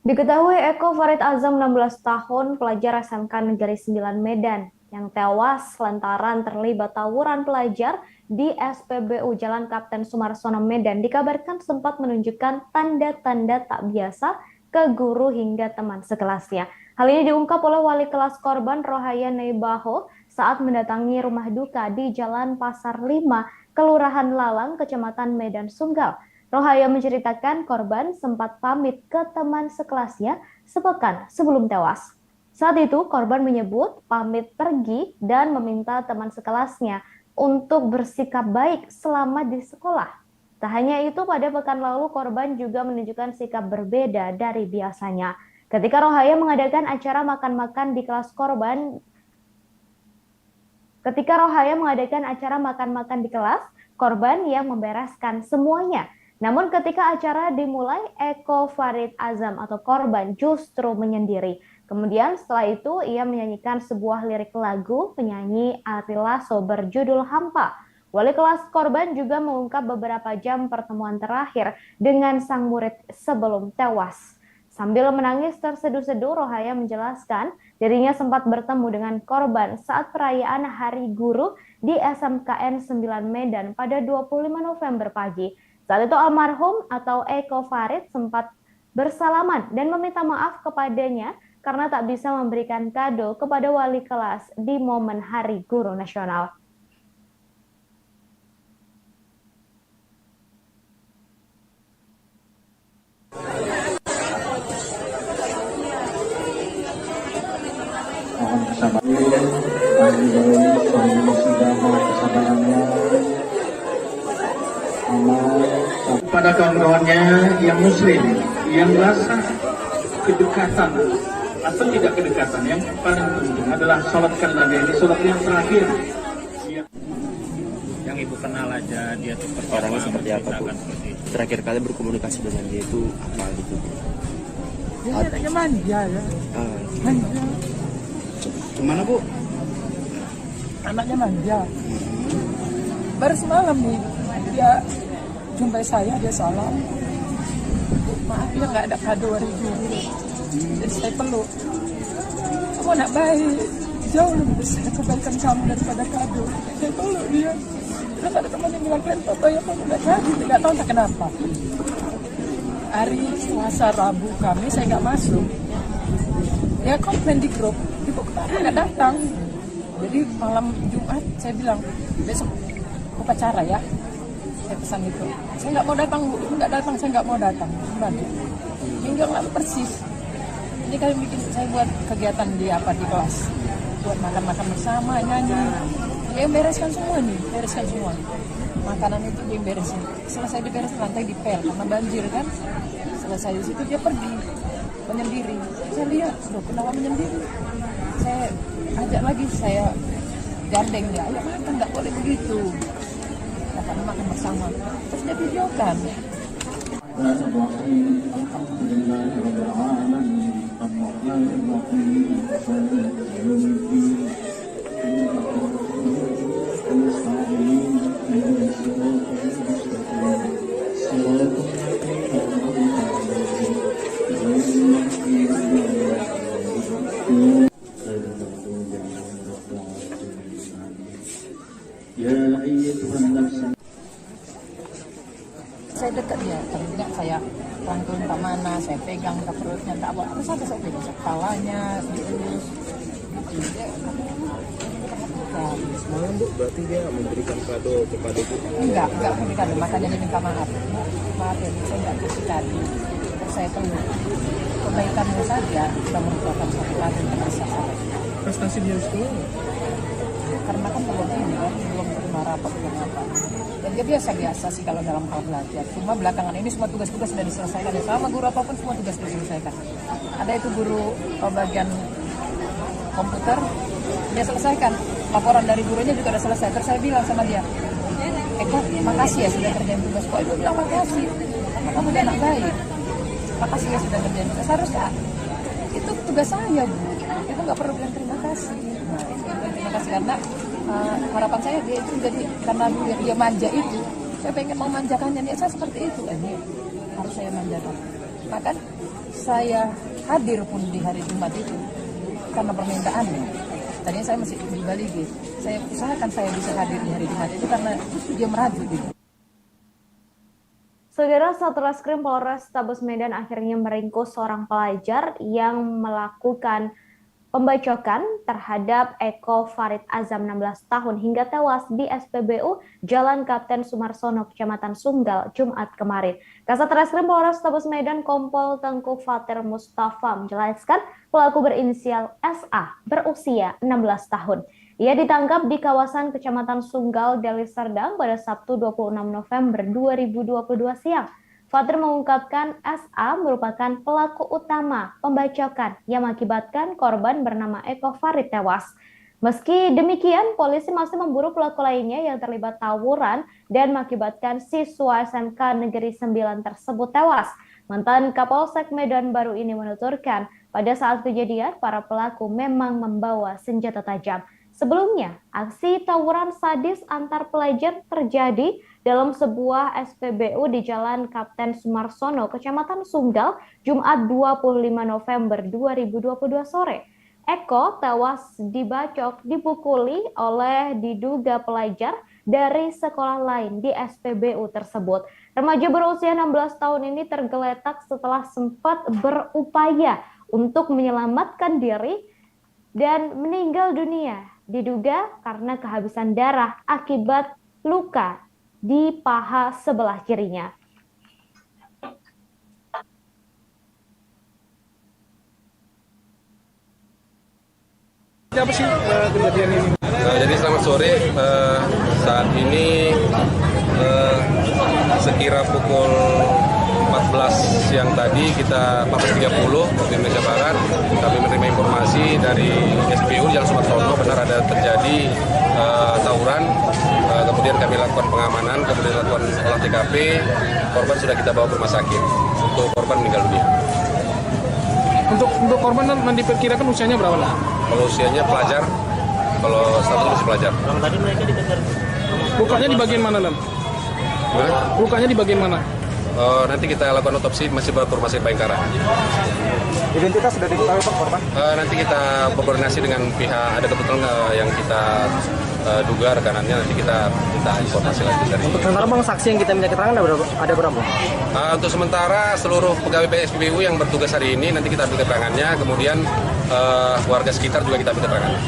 Diketahui Eko Farid Azam 16 tahun, pelajar SMK Negeri 9 Medan, yang tewas lantaran terlibat tawuran pelajar di SPBU Jalan Kapten Sumarsono Medan, dikabarkan sempat menunjukkan tanda-tanda tak biasa ke guru hingga teman sekelasnya. Hal ini diungkap oleh wali kelas korban Rohaya Neibaho saat mendatangi rumah duka di Jalan Pasar 5, Kelurahan Lalang, Kecamatan Medan Sunggal. Rohaya menceritakan korban sempat pamit ke teman sekelasnya sepekan sebelum tewas. Saat itu korban menyebut pamit pergi dan meminta teman sekelasnya untuk bersikap baik selama di sekolah. Tak hanya itu, pada pekan lalu korban juga menunjukkan sikap berbeda dari biasanya. Ketika Rohaya mengadakan acara makan-makan di kelas korban, korban yang membereskan semuanya. Namun ketika acara dimulai, Eko Farid Azam atau korban justru menyendiri. Kemudian setelah itu ia menyanyikan sebuah lirik lagu penyanyi Ari Lasso berjudul Hampa. Wali kelas korban juga mengungkap beberapa jam pertemuan terakhir dengan sang murid sebelum tewas. Sambil menangis terseduh-seduh, Rohaya menjelaskan dirinya sempat bertemu dengan korban saat perayaan Hari Guru di SMKN 9 Medan pada 25 November pagi. Saat itu almarhum atau Eko Farid sempat bersalaman dan meminta maaf kepadanya karena tak bisa memberikan kado kepada wali kelas di momen Hari Guru Nasional. Pada kawan-kawannya yang muslim, yang rasa kedekatan atau tidak kedekatan, yang paling penting adalah sholatkan Nabi, ini sholat yang terakhir. Yang ibu kenal aja dia tuh Orangnya seperti apa, Bu? seperti itu. Terakhir kali berkomunikasi dengan dia itu apa gitu, Bu? Dia anaknya manja ya. Manja. Gimana, Bu? Anaknya manja. Baru semalam nih dia jumpai saya, dia salam. Maaf ya nggak ada kado hari guru. Jadi saya peluk. Kamu anak baik, jauh lebih besar kebaikan kamu daripada kado. Saya peluk dia. Terus ada teman yang bilang, Papa ya kamu nggak jadi, nggak tahu tak kenapa. Hari Selasa Rabu kami saya nggak masuk. Dia komplain di grup, ibu kenapa nggak datang? Jadi malam Jumat saya bilang besok upacara ya. Saya pesan itu. Saya nggak mau datang, Bu. Nggak datang, saya nggak mau datang. Kembali. Minggu lalu persis. Ini kalian bikin saya buat kegiatan di kelas. Buat makan-makan bersama, nyanyi. Dia bereskan semua nih, bereskan semua. Makanan itu dia beresin. Selesai diberes lantai dipel karena banjir kan. Selesai di situ dia pergi menyendiri. Saya lihat, loh kenapa menyendiri? Saya ajak lagi, saya gandeng dia. Ayo makan, nggak boleh begitu. Karena makan bersama. Terus dia videokan. Saya dekat dia, ternyata saya rangkul tak mana, saya pegang ke perutnya, tak apa, terus saya pegang kepalanya, dielus. Semalam Bu, berarti dia memberikan kado kepada Ibu? Enggak memberikan kado, makanya dia minta maaf. Maaf ya, saya enggak kasih kado. Terus saya peluk. Kebaikanmu saja sudah merupakan satu kado yang terasa. Prestasi dia itu? Karena kan belum ini kan, belum terima rapat, belum apa. Dan dia biasa-biasa sih kalau dalam hal belajar. Cuma belakangan ini semua tugas-tugas sudah diselesaikan. Ya, sama guru apapun semua tugas diselesaikan. Ada itu guru bagian komputer, dia selesaikan. Laporan dari gurunya juga sudah selesai. Terus saya bilang sama dia, Eko, makasih ya sudah kerjain tugas. Kok Ibu bilang makasih? Karena kamu dia anak baik. Makasih ya sudah kerjain tugas. Harusnya itu tugas saya, Bu. Itu nggak perlu bilang terima kasih. Nah, itu terima kasih karena harapan saya dia itu jadi karena dia manja itu, saya pengen memanjakannya. Dia saya seperti itu, ini harus saya manjakan. Maka saya hadir pun di hari Jumat itu karena permintaannya. Tadinya saya masih di Bali gitu. Saya usahakan saya bisa hadir di hari Jumat itu karena dia merajuk gitu. Saudara, Satreskrim Polres Tabes Medan akhirnya meringkus seorang pelajar yang melakukan pembacokan terhadap Eko Farid Azam 16 tahun hingga tewas di SPBU Jalan Kapten Sumarsono, Kecamatan Sunggal, Jumat kemarin. Kasat Reskrim Polres Tabes Medan Kompol Tengku Fatir Mustafa menjelaskan pelaku berinisial SA berusia 16 tahun. Ia ditangkap di kawasan Kecamatan Sunggal, Deli Serdang pada Sabtu 26 November 2022 siang. Fatir mengungkapkan SA merupakan pelaku utama pembacokan yang mengakibatkan korban bernama Eko Farid tewas. Meski demikian, polisi masih memburu pelaku lainnya yang terlibat tawuran dan mengakibatkan siswa SMK Negeri 9 tersebut tewas. Mantan Kapolsek Medan Baru ini menuturkan, pada saat kejadian para pelaku memang membawa senjata tajam. Sebelumnya, aksi tawuran sadis antar pelajar terjadi dalam sebuah SPBU di Jalan Kapten Sumarsono, Kecamatan Sunggal, Jumat 25 November 2022 sore. Eko tewas dibacok dipukuli oleh diduga pelajar dari sekolah lain di SPBU tersebut. Remaja berusia 16 tahun ini tergeletak setelah sempat berupaya untuk menyelamatkan diri dan meninggal dunia, diduga karena kehabisan darah akibat luka di paha sebelah kirinya. Apa sih kejadian ini? Jadi selamat sore, saat ini sekira pukul 14 siang tadi kita 14.30 waktu Indonesia Barat kami menerima informasi dari SPU Jalan Sumarsono benar ada terjadi tawuran, kemudian kami lakukan pengamanan, kemudian lakukan olah TKP, korban sudah kita bawa ke rumah sakit, untuk korban meninggal dunia. Untuk korban diperkirakan usianya berapa lah? Kalau usianya pelajar, kalau status masih pelajar. Tadi mereka dikejar. Lukanya di bagian mana, Lam? Lukanya di bagian mana? Nanti kita lakukan otopsi, masih bawa ke rumah sakit Bayangkara. Identitas sudah diketahui Pak korban? Nanti kita berkoordinasi dengan pihak, ada kebetulan yang kita duga rekanannya, nanti kita minta informasi lagi dari. Untuk sementara Bang, saksi yang kita minta keterangan ada berapa? Untuk sementara seluruh pegawai PSBU yang bertugas hari ini nanti kita ambil keterangannya, kemudian warga sekitar juga kita ambil keterangannya.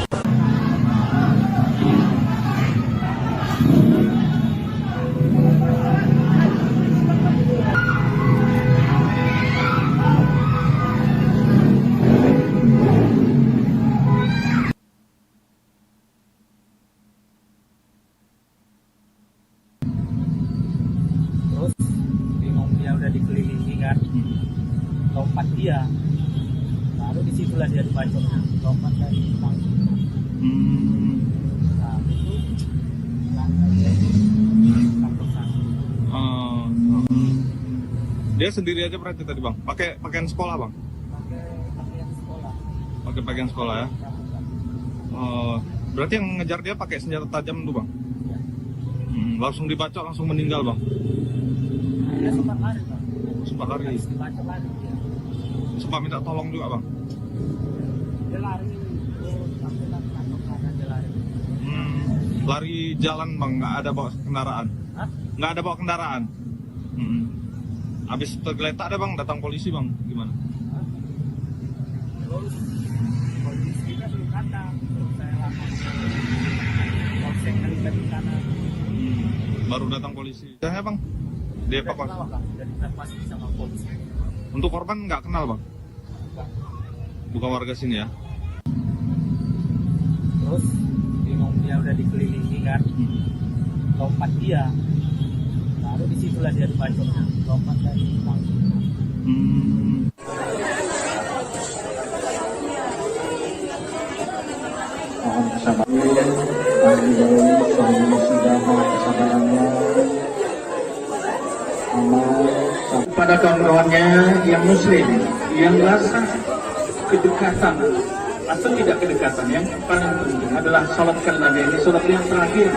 Terus bingung, dia udah dikelilingi kan, lompat dia, baru disitulah dia dibaconya, lompat dari panggung. Nah itu Dia sendiri aja berarti tadi Bang? Pakai pakaian sekolah Bang? Pakai pakaian sekolah ya? Berarti yang ngejar dia pakai senjata tajam tuh Bang? Langsung dibacok, langsung meninggal Bang? Dia sempat lari Bang. Sempat lari? Dibacok lari dia. Sempat minta tolong juga Bang? Dia lari, sampai nangkep kanan dia lari. Lari jalan Bang, nggak ada bawa kendaraan? Hah? Nggak ada bawa kendaraan? Habis tergeletak ada Bang, datang polisi Bang, gimana? Terus polisinya belum datang, terus saya langsung polsek dari sana. Baru datang polisi. Ya Bang, dievakuasi. Dari evakuasi sama polisi. Untuk korban nggak kenal Bang? Bukan warga sini ya? Terus bingung, dia udah dikelilingi kan, lompat dia, baru disitulah dia dibaconya, lompat dari panggung. Mohon kesabaran, kesabarannya, kepada kaum kawannya yang muslim, yang rasa kedekatan atau tidak kedekatan, yang paling penting adalah salatkan Nabi, ini salat yang terakhir.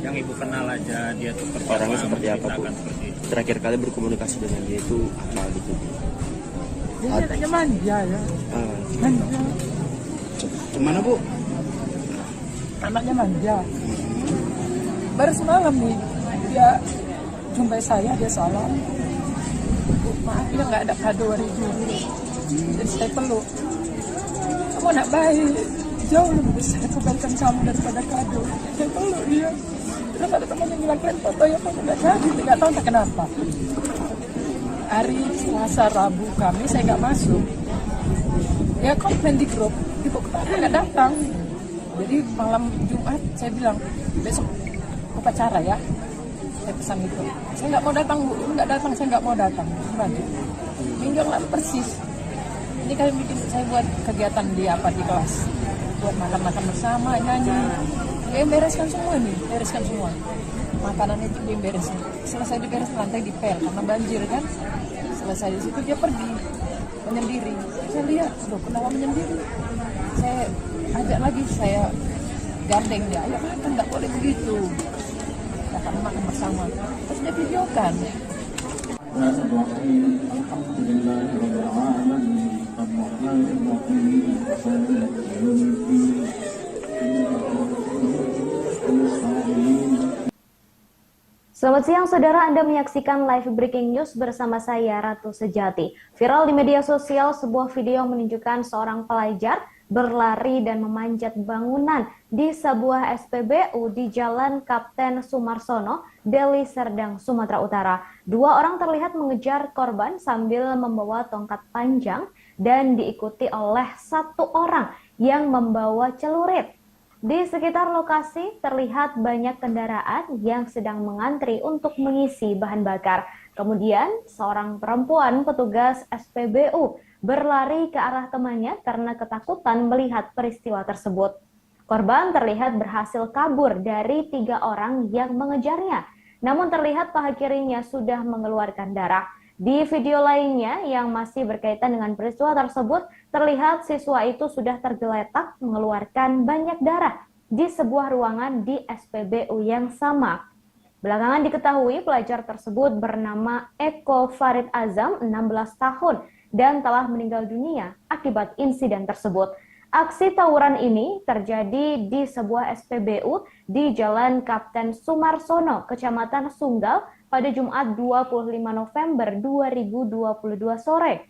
Yang ibu kenal aja dia tuh Orangnya seperti apa Bu? Terakhir kali berkomunikasi dengan dia itu apa gitu? Dia anaknya manja ya. Manja. Kemana Bu? Anaknya manja. Baru semalam nih dia jumpai saya, dia salam. Bu, maaf ya nggak ada kado hari ini. Jadi saya peluk. Kamu anak baik, jauh lebih besar kebaikan kamu daripada kado. Saya peluk dia. Terus ada teman yang bilang foto ya, kamu nggak jadi, nggak tahu entah kenapa. Hari Selasa, Rabu, Kamis saya nggak masuk. Ya komplain di grup, ibu kenapa nggak datang? Jadi malam Jumat saya bilang besok upacara ya. Saya pesan itu. Saya nggak mau datang Bu, nggak datang, saya nggak mau datang. Gimana? Minggu yang lalu persis. Ini kami bikin, saya buat kegiatan di kelas, buat makan-makan bersama, nyanyi. Dia bereskan semua nih, bereskan semua. Makanan itu dia beresin. Selesai diberes, lantai dipel karena banjir kan. Selesai di situ dia pergi menyendiri. Saya lihat, loh kenapa menyendiri? Saya ajak lagi, saya gandeng dia. Ayo makan, nggak boleh begitu. Kita makan bersama. Terus dia videokan. Selamat siang saudara, Anda menyaksikan live breaking news bersama saya Ratu Sejati. Viral di media sosial sebuah video menunjukkan seorang pelajar berlari dan memanjat bangunan di sebuah SPBU di Jalan Kapten Sumarsono, Deli Serdang, Sumatera Utara. Dua orang terlihat mengejar korban sambil membawa tongkat panjang dan diikuti oleh 1 orang yang membawa celurit. Di sekitar lokasi terlihat banyak kendaraan yang sedang mengantri untuk mengisi bahan bakar. Kemudian seorang perempuan petugas SPBU berlari ke arah temannya karena ketakutan melihat peristiwa tersebut. Korban terlihat berhasil kabur dari 3 orang yang mengejarnya. Namun terlihat paha kirinya sudah mengeluarkan darah. Di video lainnya yang masih berkaitan dengan peristiwa tersebut, terlihat siswa itu sudah tergeletak mengeluarkan banyak darah di sebuah ruangan di SPBU yang sama. Belakangan diketahui pelajar tersebut bernama Eko Farid Azam, 16 tahun, dan telah meninggal dunia akibat insiden tersebut. Aksi tawuran ini terjadi di sebuah SPBU di Jalan Kapten Sumarsono, Kecamatan Sunggal, pada Jumat 25 November 2022 sore.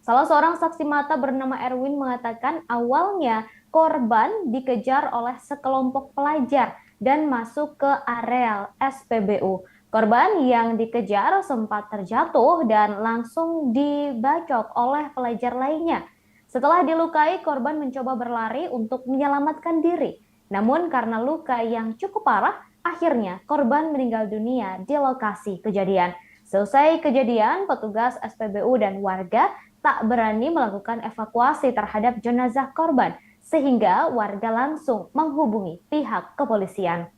Salah seorang saksi mata bernama Erwin mengatakan awalnya korban dikejar oleh sekelompok pelajar dan masuk ke areal SPBU. Korban yang dikejar sempat terjatuh dan langsung dibacok oleh pelajar lainnya. Setelah dilukai, korban mencoba berlari untuk menyelamatkan diri. Namun karena luka yang cukup parah, akhirnya korban meninggal dunia di lokasi kejadian. Selesai kejadian, petugas SPBU dan warga tak berani melakukan evakuasi terhadap jenazah korban, sehingga warga langsung menghubungi pihak kepolisian.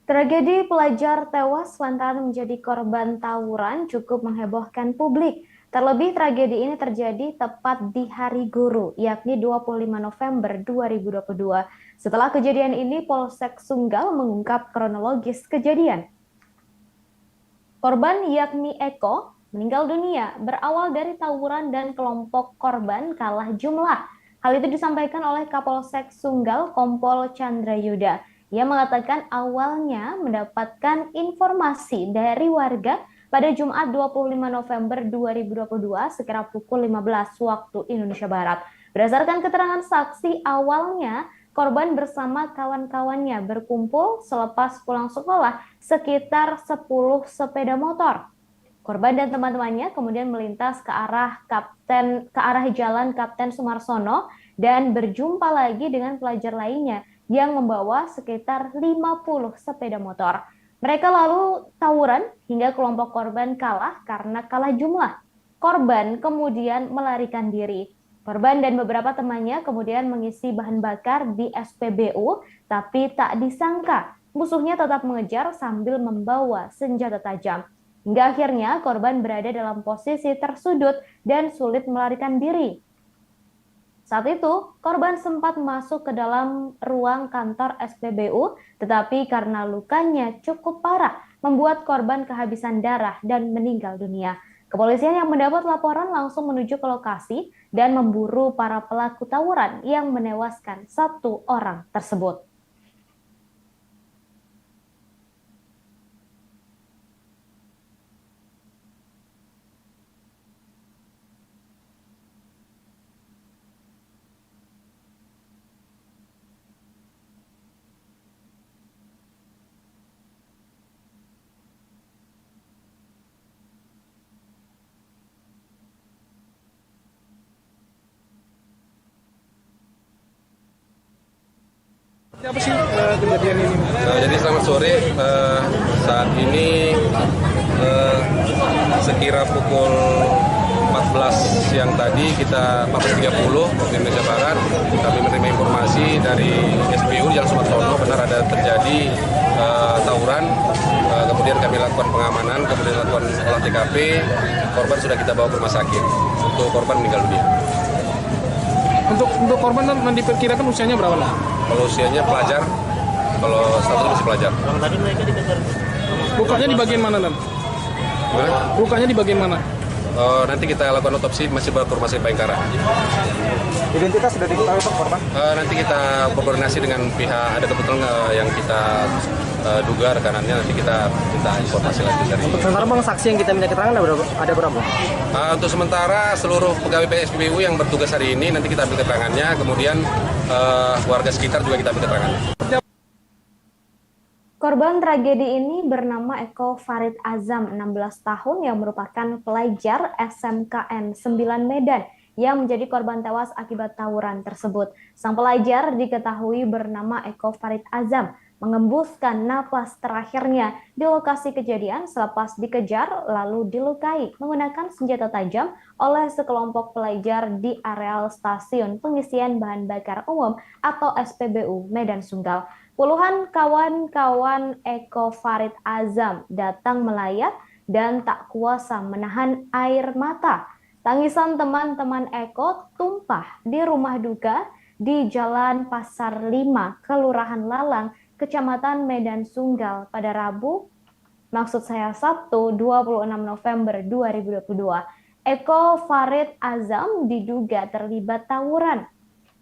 Tragedi pelajar tewas lantaran menjadi korban tawuran cukup menghebohkan publik. Terlebih tragedi ini terjadi tepat di Hari Guru, yakni 25 November 2022. Setelah kejadian ini, Polsek Sunggal mengungkap kronologis kejadian. Korban yakni Eko meninggal dunia berawal dari tawuran dan kelompok korban kalah jumlah. Hal itu disampaikan oleh Kapolsek Sunggal Kompol Chandra Yuda. Ia mengatakan awalnya mendapatkan informasi dari warga pada Jumat 25 November 2022 sekira pukul 15 waktu Indonesia Barat. Berdasarkan keterangan saksi, awalnya korban bersama kawan-kawannya berkumpul selepas pulang sekolah sekitar 10 sepeda motor. Korban dan teman-temannya kemudian melintas ke arah Jalan Kapten Sumarsono dan berjumpa lagi dengan pelajar lainnya yang membawa sekitar 50 sepeda motor. Mereka lalu tawuran hingga kelompok korban kalah karena kalah jumlah. Korban kemudian melarikan diri. Korban dan beberapa temannya kemudian mengisi bahan bakar di SPBU, tapi tak disangka musuhnya tetap mengejar sambil membawa senjata tajam. Hingga akhirnya korban berada dalam posisi tersudut dan sulit melarikan diri. Saat itu, korban sempat masuk ke dalam ruang kantor SPBU, tetapi karena lukanya cukup parah, membuat korban kehabisan darah dan meninggal dunia. Kepolisian yang mendapat laporan langsung menuju ke lokasi dan memburu para pelaku tawuran yang menewaskan 1 orang tersebut. Apa sih kejadian ini? Jadi selamat sore, saat ini sekira pukul 14 14 siang tadi kita 14.30 waktu Indonesia Barat kami menerima informasi dari SPU di Jalan Sumarsono benar ada terjadi tawuran. Kemudian kami lakukan pengamanan, kemudian lakukan olah TKP. Korban sudah kita bawa ke rumah sakit. Untuk korban meninggal dunia. Untuk korban dan diperkirakan usianya berapa? Kalau usianya pelajar, kalau statusnya masih pelajar. Tadi mereka dikejar. Lukanya di bagian mana, Dan? Lukanya di bagian mana? Nanti kita lakukan otopsi, masih bawa ke rumah sakit Bayangkara. Identitas sudah diketahui Pak korban? Nanti kita berkoordinasi dengan pihak, ada kebetulan yang kita duga rekanannya, nanti kita minta informasi lagi dari. Untuk sementara Bang, saksi yang kita minta keterangan ada berapa? Untuk sementara seluruh pegawai PSBU yang bertugas hari ini nanti kita ambil keterangannya, kemudian warga sekitar juga kita ambil keterangannya. Korban tragedi ini bernama Eko Farid Azam, 16 tahun, yang merupakan pelajar SMKN 9 Medan yang menjadi korban tewas akibat tawuran tersebut. Sang pelajar diketahui bernama Eko Farid Azam mengembuskan napas terakhirnya di lokasi kejadian selepas dikejar lalu dilukai menggunakan senjata tajam oleh sekelompok pelajar di areal Stasiun Pengisian Bahan Bakar Umum atau SPBU Medan Sunggal. Puluhan kawan-kawan Eko Farid Azam datang melayat dan tak kuasa menahan air mata. Tangisan teman-teman Eko tumpah di rumah duka di Jalan Pasar 5, Kelurahan Lalang, Kecamatan Medan Sunggal pada Sabtu 26 November 2022. Eko Farid Azam diduga terlibat tawuran.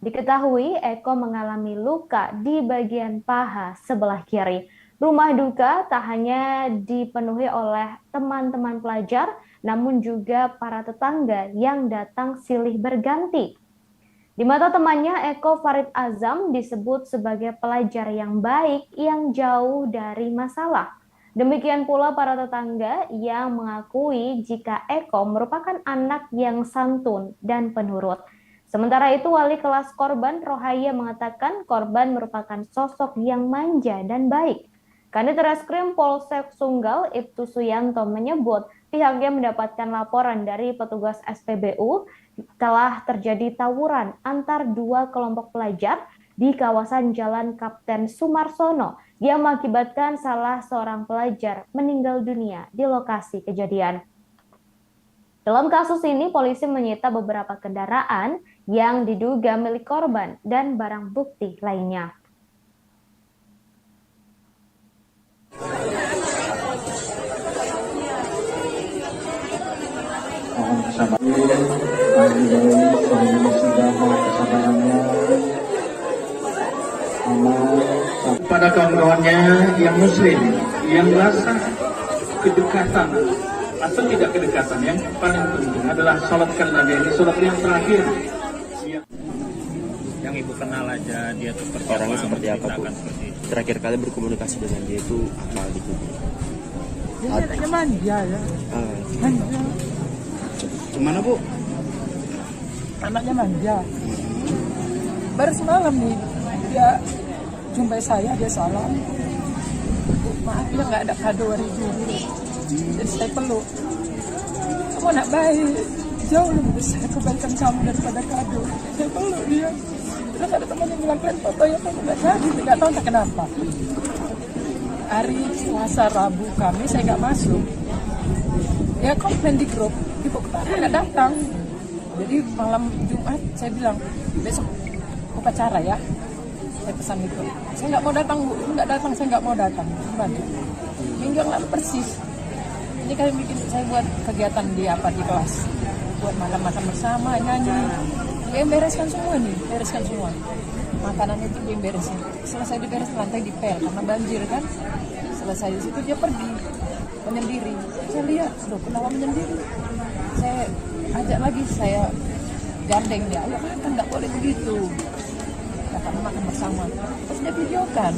Diketahui Eko mengalami luka di bagian paha sebelah kiri. Rumah duka tak hanya dipenuhi oleh teman-teman pelajar, namun juga para tetangga yang datang silih berganti. Di mata temannya, Eko Farid Azam disebut sebagai pelajar yang baik yang jauh dari masalah. Demikian pula para tetangga yang mengakui jika Eko merupakan anak yang santun dan penurut. Sementara itu, wali kelas korban Rohaya mengatakan korban merupakan sosok yang manja dan baik. Kanit Reskrim Polsek Sunggal, Ibtu Suyanto menyebut pihaknya mendapatkan laporan dari petugas SPBU telah terjadi tawuran antar dua kelompok pelajar di kawasan Jalan Kapten Sumarsono yang mengakibatkan salah seorang pelajar meninggal dunia di lokasi kejadian. Dalam kasus ini, polisi menyita beberapa kendaraan yang diduga milik korban dan barang bukti lainnya. Pada kawan-kawannya yang muslim, yang rasa kedekatan atau tidak kedekatan, yang paling penting adalah sholatkan Nabi, ini sholat yang terakhir. Yang ibu kenal aja dia tuh orangnya seperti apa, Bu? Terakhir kali berkomunikasi dengan dia itu apa gitu? Dia anaknya manja ya. Manja. Gimana, Bu? Anaknya manja. Baru semalam nih dia jumpai saya, dia salam. Maaf ya nggak ada kado hari Juli. Jadi saya peluk. Kamu anak baik. Jauh lebih besar kebaikan kamu daripada kado. Saya peluk dia. Terus ada teman yang bilang, kalian foto ya, kamu nggak jadi. Nggak tahu entah kenapa. Hari Selasa Rabu kami saya nggak masuk. Ya komplain di grup, ibu kenapa nggak datang? Jadi malam Jumat saya bilang besok upacara ya. Saya pesan itu. Saya nggak mau datang, Bu. Nggak datang, saya nggak mau datang. Gimana? Minggu yang lalu persis. Ini kami bikin, saya buat kegiatan di kelas. Buat makan-makan bersama, nyanyi. Dia bereskan semua nih, bereskan semua. Makanan itu dia beresin. Selesai diberes, lantai dipel karena banjir kan. Selesai di situ dia pergi menyendiri. Saya lihat, loh kenapa menyendiri? Saya ajak lagi, saya gandeng dia. Ayo makan, nggak boleh begitu. Karena makan bersama. Terus dia videokan.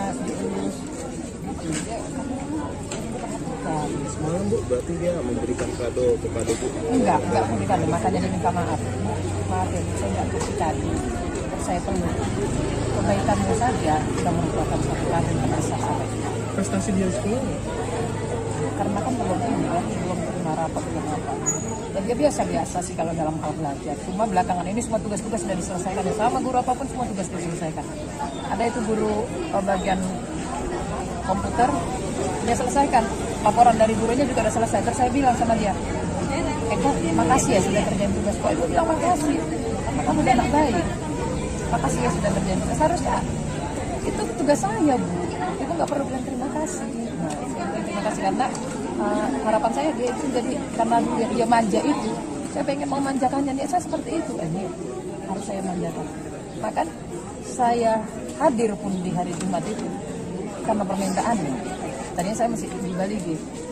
semangat, diurus. Semalam Bu, berarti dia memberikan kado kepada Bu? Enggak memberikan, makanya dia minta maaf. Maaf ya, saya nggak kasih tadi. Saya perlu kebaikannya saja sudah merupakan satu kado yang besar sampai. Prestasi dia di sekolah? Karena kan belum terima rapat, belum apa. Dan dia biasa sih kalau dalam hal belajar. Cuma belakangan ini semua tugas-tugas sudah diselesaikan. Ya, sama guru apapun semua tugas diselesaikan. Ada itu guru bagian komputer, dia selesaikan. Laporan dari gurunya juga sudah selesai. Terus saya bilang sama dia, Eko, makasih ya sudah kerjain tugas. Kok Ibu bilang makasih? Karena kamu udah anak baik. Makasih ya sudah kerjain tugas. Harusnya itu tugas saya, Bu. Ibu nggak perlu bilang terima kasih. Nah, terima kasih karena harapan saya dia itu jadi karena dia manja itu, saya pengen memanjakannya. Dia saya seperti itu, ini harus saya manjakan. Maka saya hadir pun di hari Jumat itu karena permintaannya. Tadinya saya masih di Bali,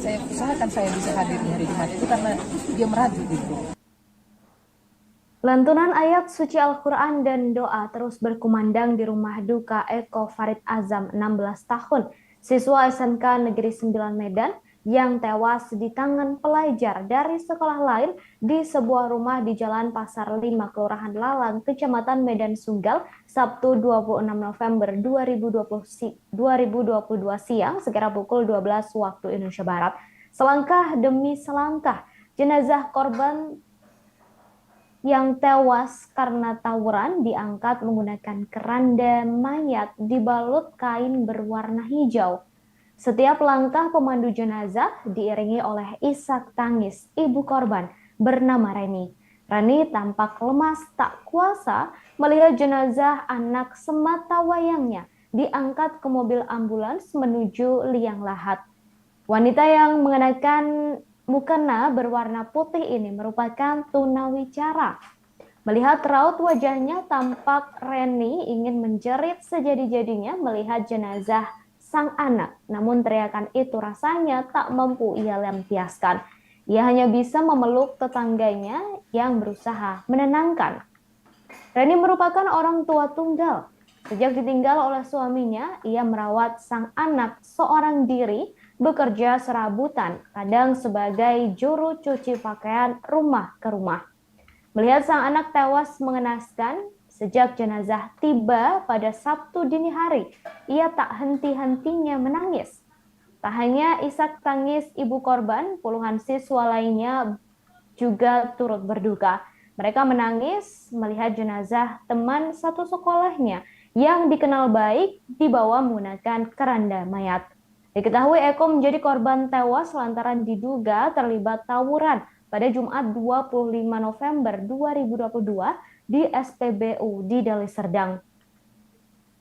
saya usahakan saya bisa hadir di hari Jumat itu karena dia merajuk gitu. Lantunan ayat suci Al-Quran dan doa terus berkumandang di rumah duka Eko Farid Azam, 16 tahun, siswa SMK Negeri 9 Medan, yang tewas di tangan pelajar dari sekolah lain di sebuah rumah di Jalan Pasar 5, Kelurahan Lalang, Kecamatan Medan Sunggal, Sabtu 26 November 2022 siang, sekira pukul 12 waktu Indonesia Barat. Selangkah demi selangkah, jenazah korban yang tewas karena tawuran diangkat menggunakan keranda mayat dibalut kain berwarna hijau. Setiap langkah pemandu jenazah diiringi oleh isak tangis ibu korban bernama Reni. Reni tampak lemas tak kuasa melihat jenazah anak semata wayangnya diangkat ke mobil ambulans menuju liang lahat. Wanita yang mengenakan mukena berwarna putih ini merupakan tunawicara. Melihat raut wajahnya, tampak Reni ingin menjerit sejadi-jadinya melihat jenazah sang anak. Namun teriakan itu rasanya tak mampu ia lampiaskan. Ia hanya bisa memeluk tetangganya yang berusaha menenangkan. Reni merupakan orang tua tunggal. Sejak ditinggal oleh suaminya, ia merawat sang anak seorang diri, bekerja serabutan, kadang sebagai juru cuci pakaian rumah ke rumah. Melihat sang anak tewas mengenaskan, sejak jenazah tiba pada Sabtu dini hari, ia tak henti-hentinya menangis. Tak hanya isak tangis ibu korban, puluhan siswa lainnya juga turut berduka. Mereka menangis melihat jenazah teman satu sekolahnya yang dikenal baik dibawa menggunakan keranda mayat. Diketahui Eko menjadi korban tewas lantaran diduga terlibat tawuran pada Jumat 25 November 2022 di SPBU di Deli Serdang.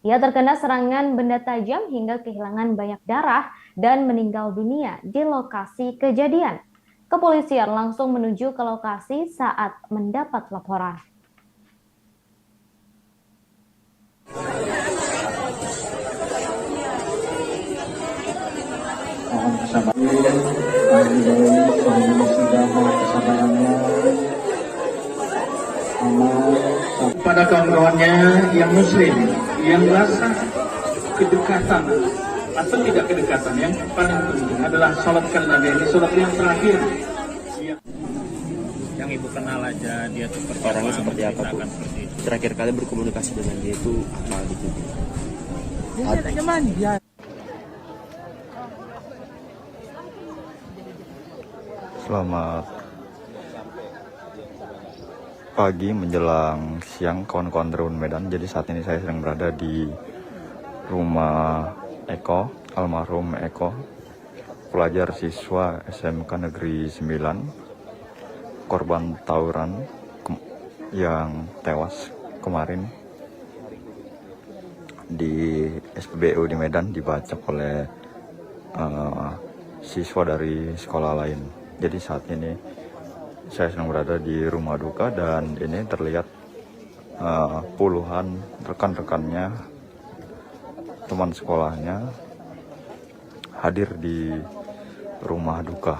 Ia terkena serangan benda tajam hingga kehilangan banyak darah dan meninggal dunia di lokasi kejadian. Kepolisian langsung menuju ke lokasi saat mendapat laporan. Mohon kesabarannya kepada kawan-kawannya yang muslim, yang rasa kedekatan atau tidak kedekatan, yang paling penting adalah salatkan Nabi. Ini salat yang terakhir. Yang ibu kenal aja dia seperti orangnya seperti apa, Bu? seperti itu. Terakhir kali berkomunikasi dengan dia itu apa gitu? Dia anaknya manja. Selamat pagi menjelang siang kawan-kawan Derun Medan. Jadi saat ini saya sedang berada di rumah Eko, almarhum Eko, pelajar siswa SMK Negeri 9, korban tawuran yang tewas kemarin di SPBU di Medan, dibacok oleh siswa dari sekolah lain. Jadi saat ini saya sedang berada di rumah duka dan ini terlihat puluhan rekan-rekannya, teman sekolahnya hadir di rumah duka.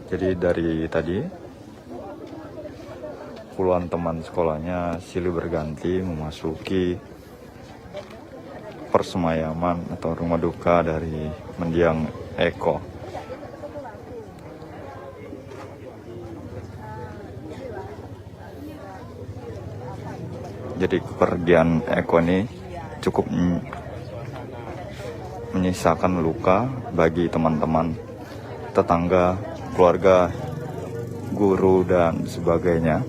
Jadi dari tadi puluhan teman sekolahnya silih berganti memasuki persemayaman atau rumah duka dari mendiang Eko. Jadi kepergian Eko ini cukup menyisakan luka bagi teman-teman, tetangga, keluarga, guru, dan sebagainya.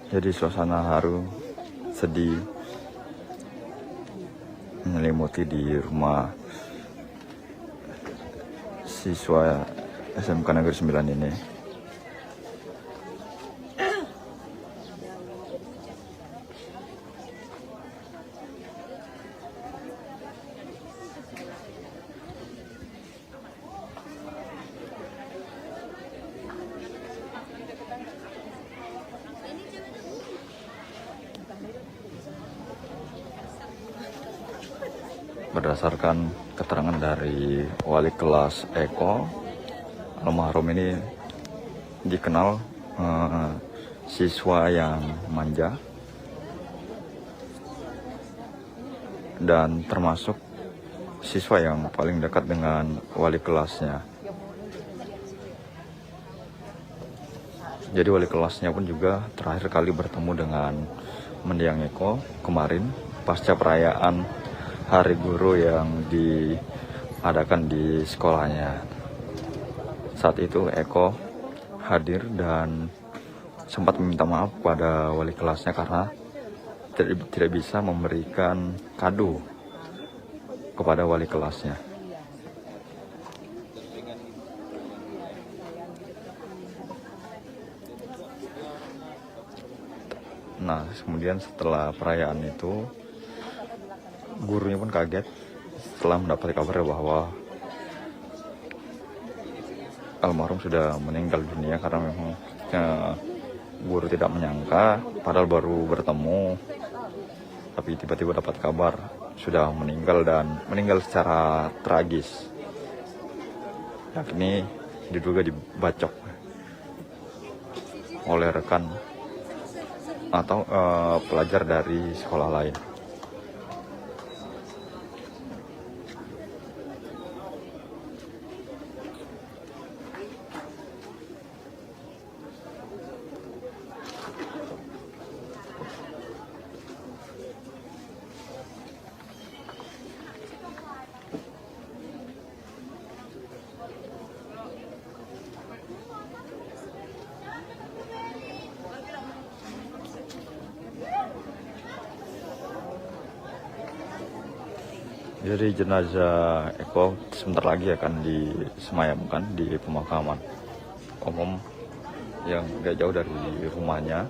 Jadi suasana haru, sedih menyelimuti di rumah siswa SMK Negeri 9 ini. Berdasarkan keterangan dari wali kelas Eko, almarhum ini dikenal siswa yang manja dan termasuk siswa yang paling dekat dengan wali kelasnya. Jadi wali kelasnya pun juga terakhir kali bertemu dengan mendiang Eko kemarin pasca perayaan Hari Guru yang diadakan di sekolahnya. Saat itu Eko hadir dan sempat meminta maaf pada wali kelasnya karena tidak bisa memberikan kado kepada wali kelasnya. Nah, kemudian setelah perayaan itu, gurunya pun kaget setelah mendapat kabar bahwa almarhum sudah meninggal dunia, karena memang guru tidak menyangka, padahal baru bertemu, tapi tiba-tiba dapat kabar sudah meninggal dan meninggal secara tragis, yakni diduga dibacok oleh rekan atau pelajar dari sekolah lain. Jadi jenazah Eko sebentar lagi akan disemayamkan di pemakaman umum yang gak jauh dari rumahnya.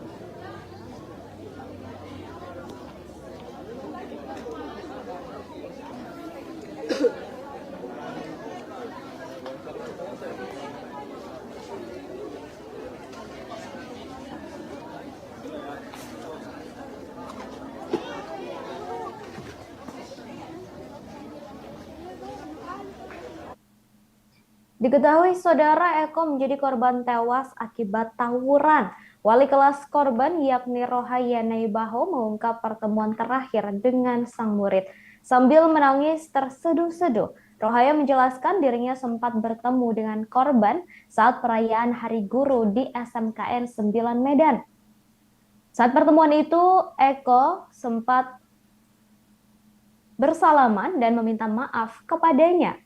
Diketahui saudara Eko menjadi korban tewas akibat tawuran. Wali kelas korban yakni Rohaya Naibaho mengungkap pertemuan terakhir dengan sang murid. Sambil menangis terseduh-seduh, Rohaya menjelaskan dirinya sempat bertemu dengan korban saat perayaan Hari Guru di SMKN 9 Medan. Saat pertemuan itu, Eko sempat bersalaman dan meminta maaf kepadanya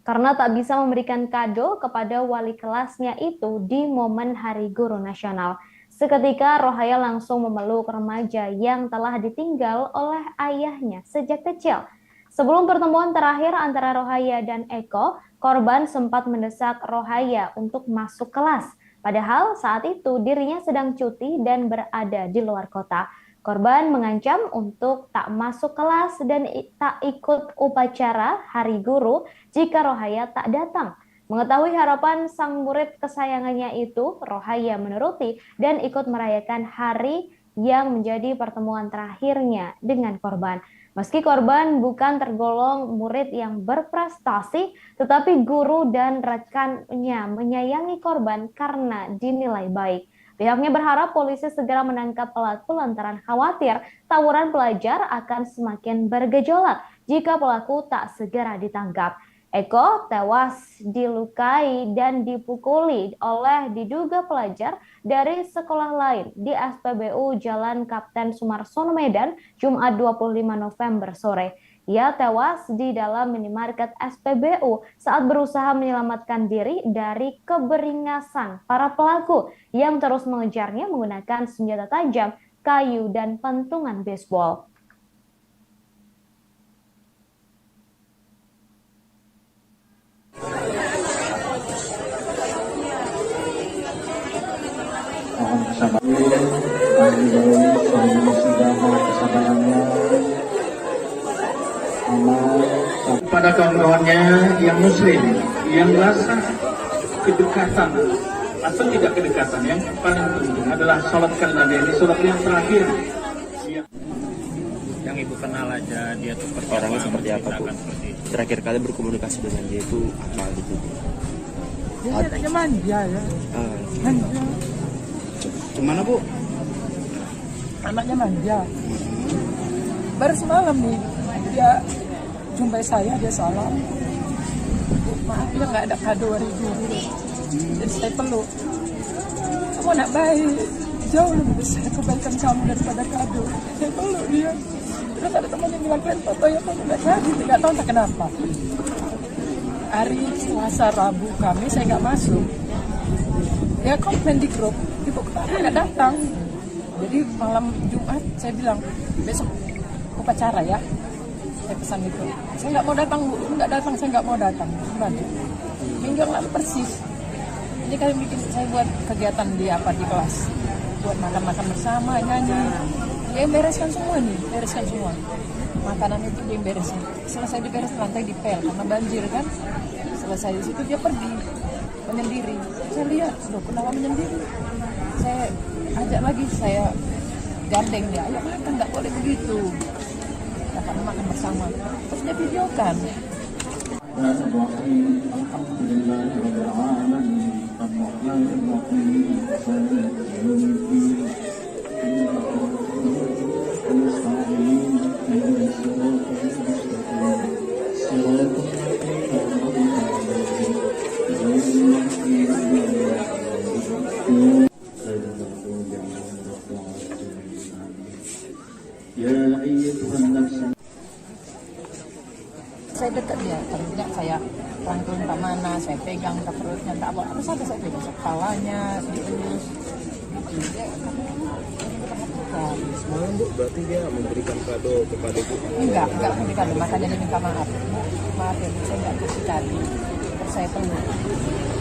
karena tak bisa memberikan kado kepada wali kelasnya itu di momen Hari Guru Nasional. Seketika Rohaya langsung memeluk remaja yang telah ditinggal oleh ayahnya sejak kecil. Sebelum pertemuan terakhir antara Rohaya dan Eko, korban sempat mendesak Rohaya untuk masuk kelas. Padahal saat itu dirinya sedang cuti dan berada di luar kota. Korban mengancam untuk tak masuk kelas dan tak ikut upacara Hari Guru jika Rohaya tak datang. Mengetahui harapan sang murid kesayangannya itu, Rohaya menuruti dan ikut merayakan hari yang menjadi pertemuan terakhirnya dengan korban. Meski korban bukan tergolong murid yang berprestasi, tetapi guru dan rekannya menyayangi korban karena dinilai baik. Pihaknya berharap polisi segera menangkap pelaku lantaran khawatir tawuran pelajar akan semakin bergejolak jika pelaku tak segera ditangkap. Eko tewas dilukai dan dipukuli oleh diduga pelajar dari sekolah lain di SPBU Jalan Kapten Sumarsono Medan, Jumat 25 November sore. Ia tewas di dalam minimarket SPBU saat berusaha menyelamatkan diri dari keberingasan para pelaku yang terus mengejarnya menggunakan senjata tajam, kayu, dan pentungan baseball. Pada kawan-kawannya yang muslim, yang rasa kedekatan atau tidak kedekatan, yang paling penting adalah sholatkan Nabi. Ini sholat yang terakhir. Yang ibu kenal aja dia tuh Orangnya seperti apa, Bu? Terakhir kali berkomunikasi dengan dia itu apa gitu? Dia anaknya manja ya. Manja. Gimana, Bu? Anaknya manja. Baru semalam nih dia jumpai saya, dia salam. Maaf ya nggak ada kado hari guru. Jadi saya peluk. Kamu anak baik, jauh lebih besar kebaikan kamu daripada kado. Saya peluk dia. Terus ada teman yang bilang, kalian foto ya, kamu nggak jadi, nggak tahu entah kenapa. Hari Selasa, Rabu, Kamis saya nggak masuk. Dia komplain di grup, ibu kenapa nggak datang? Jadi malam Jumat saya bilang, besok upacara ya. Saya pesan itu, saya nggak mau datang, Bu. Nggak datang, saya nggak mau datang. Gimana? Minggu yang lalu persis. Ini kalian bikin saya buat kegiatan di kelas, buat makan-makan bersama, nyanyi. Dia yang bereskan semua nih, bereskan semua. Makanan itu dia yang beresin. Selesai diberes, lantai dipel karena banjir kan. Selesai di situ dia pergi menyendiri. Saya lihat, loh kenapa menyendiri? Saya ajak lagi, saya gandeng dia. Ayo makan, nggak boleh begitu. Dapat makan bersama. Terus dia videokan. Saya dekat dia, tidak saya rangkul entah mana, saya pegang entah perutnya, entah apa, terus ada saya pegang kepalanya, dielus, gitu. Dia perhatikan. Semalam, Bu, berarti dia memberikan kado kepada Bu? Enggak memberikan, makanya dia minta maaf. Maaf ya, Bu, saya nggak kasih kado. Terus saya peluk.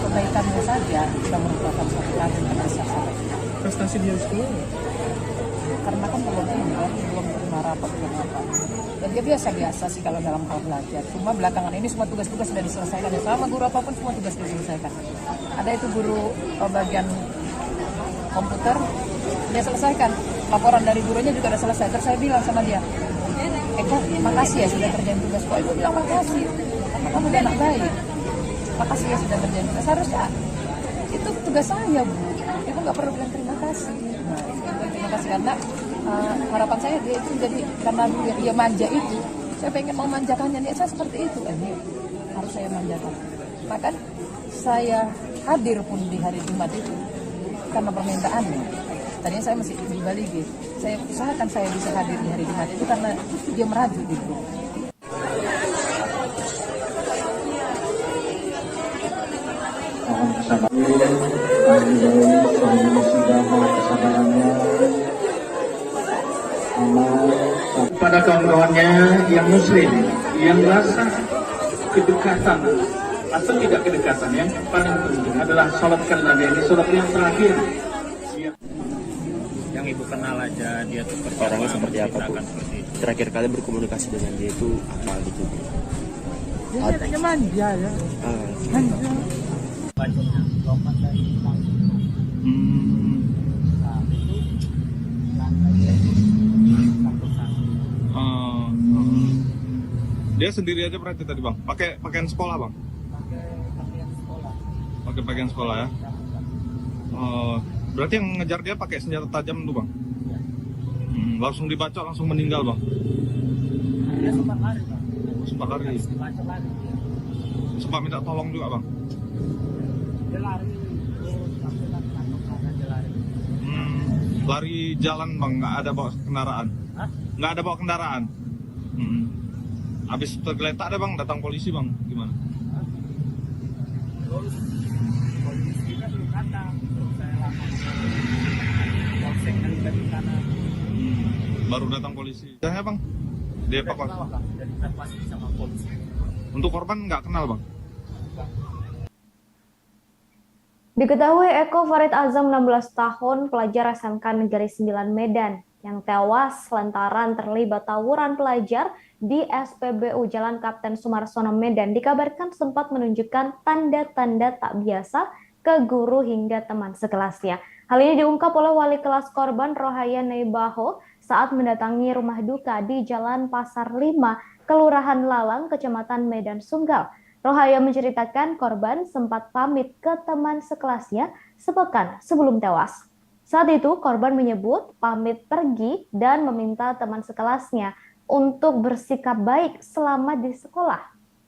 Kebaikannya saja sudah merupakan suatu kado yang besar. Prestasi dia sekolah? Karena kan belum terima rapat, belum apa. Dan dia biasa-biasa sih kalau dalam hal belajar. Cuma belakangan ini semua tugas-tugas sudah diselesaikan. Ya sama guru apapun semua tugas diselesaikan. Ada itu guru bagian komputer, dia selesaikan. Laporan dari gurunya juga sudah selesai. Terus saya bilang sama dia, Eko, makasih ya sudah kerjain tugas. Kok Ibu bilang makasih? Karena kamu udah anak baik. Makasih ya sudah kerjain tugas. Harusnya itu tugas saya, Bu. Ibu nggak perlu bilang terima kasih. Nah, terima kasih karena harapan saya dia itu jadi karena dia manja itu, saya pengen memanjakannya. Nih saya seperti itu, ini harus saya manjakan. Maka saya hadir pun di hari Jumat itu karena permintaannya. Tadinya saya masih di Bali gitu. Saya usahakan saya bisa hadir di hari Jumat itu karena dia meraju gitu. Mohon kesabaran, kesabarannya, kepada kawan-kawannya yang muslim, yang rasa kedekatan atau tidak kedekatan, yang paling penting adalah sholatkan Nabi, ini sholat yang terakhir. Yang ibu kenal aja dia seperti Orangnya seperti apa, Bu? seperti itu. Terakhir kali berkomunikasi dengan dia itu apa gitu? Dia anaknya manja ya. Manja. Bacanya lompat dari panggung. Nah, itu Dia sendiri aja berarti tadi bang, pakai pakaian sekolah bang? Pakai pakaian sekolah ya. Berarti yang ngejar dia pakai senjata tajam tuh bang? Langsung dibacok langsung meninggal bang? Dia sempat lari bang. Sempat lari? Dibacok lari dia. Sempat minta tolong juga bang? Dia lari terus sampai tangkap karena dia lari. Lari jalan bang, nggak ada bawa kendaraan? Hah? Nggak ada bawa kendaraan? Habis tergeletak ada bang, datang polisi bang, gimana? Terus polisinya belum datang, terus saya lapor polseknya di sana. Baru datang polisi. Ya bang, dievakuasi. Dari evakuasi sama polisi. Untuk korban nggak kenal bang? Diketahui Eko Farid Azam 16 tahun, pelajar SMK Negeri 9 Medan, yang tewas lantaran terlibat tawuran pelajar di SPBU Jalan Kapten Sumarsono Medan, dikabarkan sempat menunjukkan tanda-tanda tak biasa ke guru hingga teman sekelasnya. Hal ini diungkap oleh wali kelas korban Rohaya Neibaho saat mendatangi rumah duka di Jalan Pasar 5, Kelurahan Lalang, Kecamatan Medan Sunggal. Rohaya menceritakan korban sempat pamit ke teman sekelasnya sepekan sebelum tewas. Saat itu korban menyebut pamit pergi dan meminta teman sekelasnya untuk bersikap baik selama di sekolah.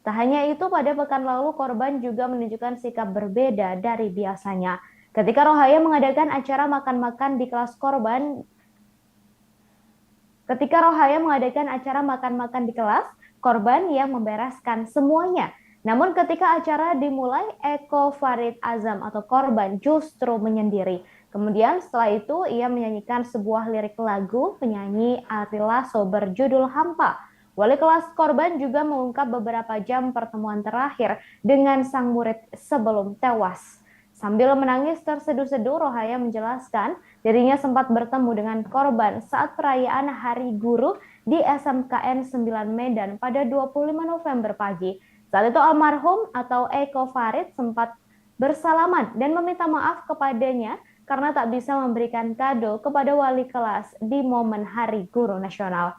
Tak hanya itu, pada pekan lalu korban juga menunjukkan sikap berbeda dari biasanya. Ketika Rohaya mengadakan acara makan-makan di kelas korban, korban yang membereskan semuanya. Namun ketika acara dimulai, Eko Farid Azam atau korban justru menyendiri. Kemudian setelah itu ia menyanyikan sebuah lirik lagu penyanyi Ari Lasso berjudul Hampa. Wali kelas korban juga mengungkap beberapa jam pertemuan terakhir dengan sang murid sebelum tewas. Sambil menangis terseduh-seduh, Rohaya menjelaskan dirinya sempat bertemu dengan korban saat perayaan Hari Guru di SMKN 9 Medan pada 25 November pagi. Saat itu almarhum atau Eko Farid sempat bersalaman dan meminta maaf kepadanya karena tak bisa memberikan kado kepada wali kelas di momen Hari Guru Nasional.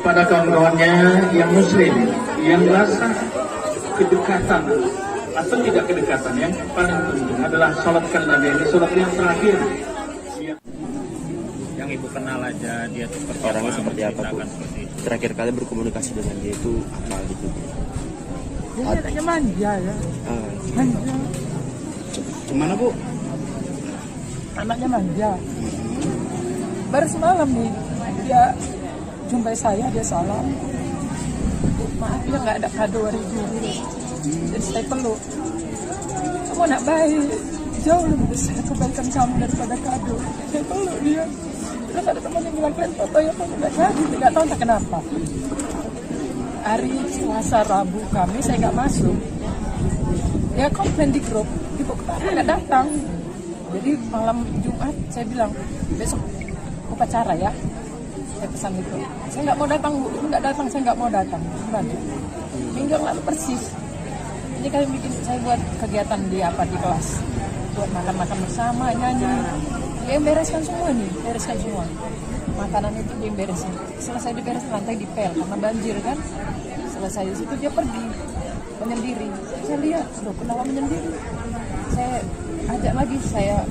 Kepada kawan-kawannya yang muslim, yang rasa kedekatan atau tidak kedekatan, yang paling penting adalah sholatkan Nabi, ini sholat yang terakhir. Yang ibu kenal aja dia seperti Orangnya seperti apa, Bu? Seperti itu. Terakhir kali berkomunikasi dengan dia itu apa gitu? Dia anaknya manja ya. Manja. Gimana Bu? Anaknya manja. Baru semalam nih dia jumpai saya, dia salam. Maaf ya nggak ada kado hari guru. Jadi saya peluk. Kamu anak baik, jauh lebih besar kebaikan kamu daripada kado. Saya peluk dia. Terus ada teman yang bilang, kalian foto ya, kamu nggak jadi. Nggak tahu entah kenapa. Hari Selasa, Rabu, Kamis saya nggak masuk. Dia komplain di grup, ibu kenapa nggak datang. Jadi malam Jumat saya bilang, besok upacara ya. Saya pesan itu, saya nggak mau datang Bu, ibu nggak datang, saya nggak mau datang. Gimana? Minggu yang lalu persis. Ini kalian bikin saya buat kegiatan di kelas, buat makan-makan bersama, nyanyi. Dia yang bereskan semua nih, bereskan semua. Makanan itu dia yang beresin. Selesai diberes, lantai dipel karena banjir kan. Selesai di situ dia pergi menyendiri. Saya lihat, loh kenapa menyendiri? Saya ajak lagi, saya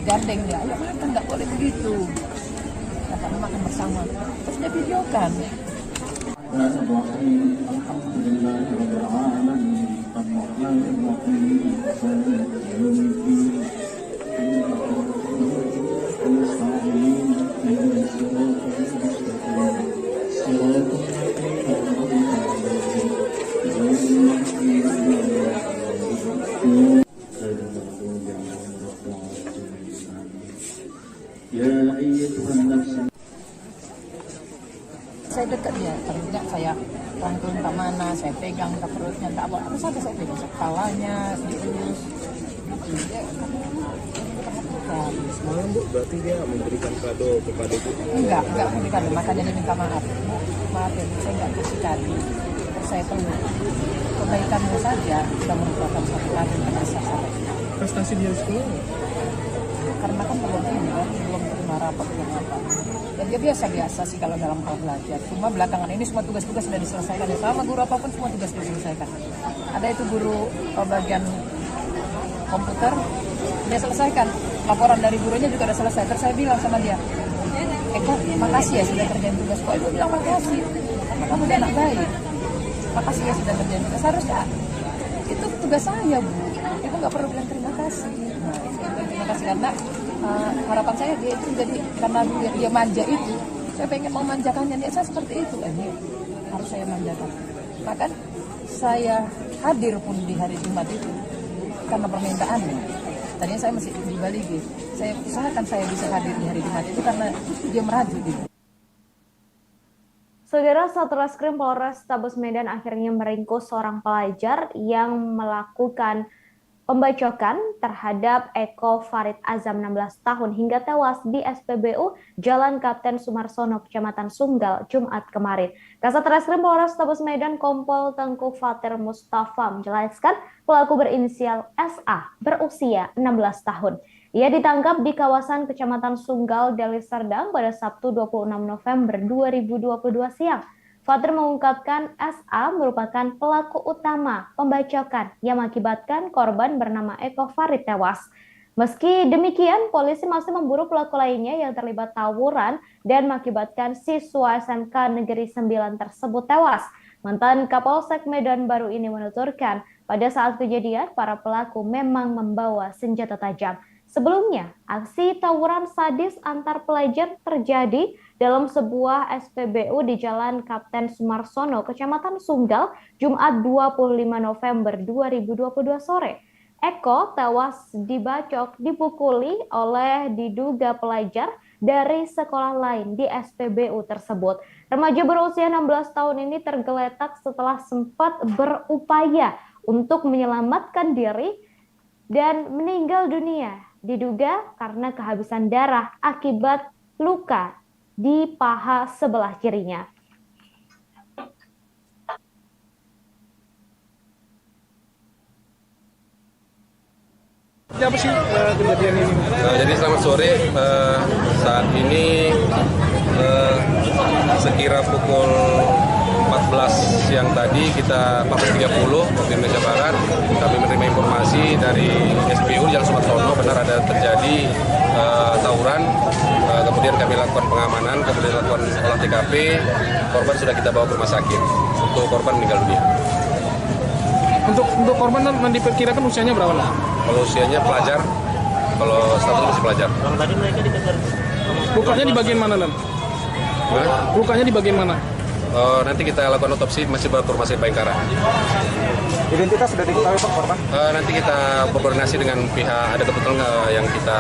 gandeng dia, ayo makan, nggak boleh begitu. Kata makan bersama, terus dia videokan. Saya dekat dia, ternyata saya rangkul ke mana, saya pegang ke perutnya, tak apa saja saya pegang kepalanya, diurus. Dia perhatikan. Semalam Bu, berarti dia memberikan kado kepada Ibu? Enggak memberikan, makanya dia minta maaf. Maaf ya, Bu, saya enggak kasih kado. Saya peluk. Kebaikanmu saja sudah merupakan satu kado yang rasa saya. Prestasi dia di sekolah? Karena kan belum ini kan, belum terima rapat belum apa. Dan dia biasa-biasa sih kalau dalam hal belajar. Cuma belakangan ini semua tugas-tugas sudah diselesaikan. Ya, sama guru apapun semua tugas diselesaikan. Ada itu guru bagian komputer, dia selesaikan. Laporan dari gurunya juga sudah selesai. Terus saya bilang sama dia, Eko, makasih ya sudah kerjain tugas. Kok Ibu bilang makasih? Kamu dia anak baik. Makasih ya sudah kerjain tugas. Harusnya itu tugas saya, Bu. Ibu nggak perlu bilang terima kasih. Nah, terima kasih karena harapan saya dia itu jadi karena dia manja itu, saya pengen memanjakannya. Dia saya seperti itu, ini harus saya manjakan. Maka saya hadir pun di hari Jumat itu karena permintaannya. Tadinya saya masih di Bali, saya usahakan saya bisa hadir di hari Jumat itu karena dia meraju gitu. Saudara, Satreskrim Polrestabes Medan akhirnya meringkus seorang pelajar yang melakukan pembacokan terhadap Eko Farid Azam 16 tahun hingga tewas di SPBU Jalan Kapten Sumarsono, Kecamatan Sunggal, Jumat kemarin. Kasat Reskrim Polrestabes Medan Kompol Tengku Fatir Mustafa menjelaskan pelaku berinisial SA berusia 16 tahun. Ia ditangkap di kawasan Kecamatan Sunggal, Deli Serdang pada Sabtu 26 November 2022 siang. Fatir mengungkapkan SA merupakan pelaku utama pembacokan yang mengakibatkan korban bernama Eko Farid tewas. Meski demikian, polisi masih memburu pelaku lainnya yang terlibat tawuran dan mengakibatkan siswa SMK Negeri 9 tersebut tewas. Mantan Kapolsek Medan Baru ini menuturkan, pada saat kejadian para pelaku memang membawa senjata tajam. Sebelumnya, aksi tawuran sadis antar pelajar terjadi dalam sebuah SPBU di Jalan Kapten Sumarsono, Kecamatan Sunggal, Jumat 25 November 2022 sore. Eko tewas dibacok dipukuli oleh diduga pelajar dari sekolah lain di SPBU tersebut. Remaja berusia 16 tahun ini tergeletak setelah sempat berupaya untuk menyelamatkan diri dan meninggal dunia. Diduga karena kehabisan darah akibat luka di paha sebelah kirinya. Apa sih kejadian ini? Jadi selamat sore, saat ini sekira pukul 14 siang tadi kita 14.30 waktu Indonesia Barat kami menerima informasi dari SPBU Jalan Sumarsono benar ada terjadi tawuran, kemudian kami lakukan pengamanan, kemudian lakukan olah TKP, korban sudah kita bawa ke rumah sakit, untuk korban meninggal dunia. Untuk korban diperkirakan usianya berapa? Kalau usianya pelajar, kalau status masih pelajar. Kalau tadi mereka dikejar. Lukanya di bagian mana, Lan? Lukanya di bagian mana? Nanti kita lakukan otopsi, masih bawa ke rumah sakit Bayangkara. Identitas sudah diketahui Pak korban? Nanti kita berkoordinasi dengan pihak, ada kebetulan yang kita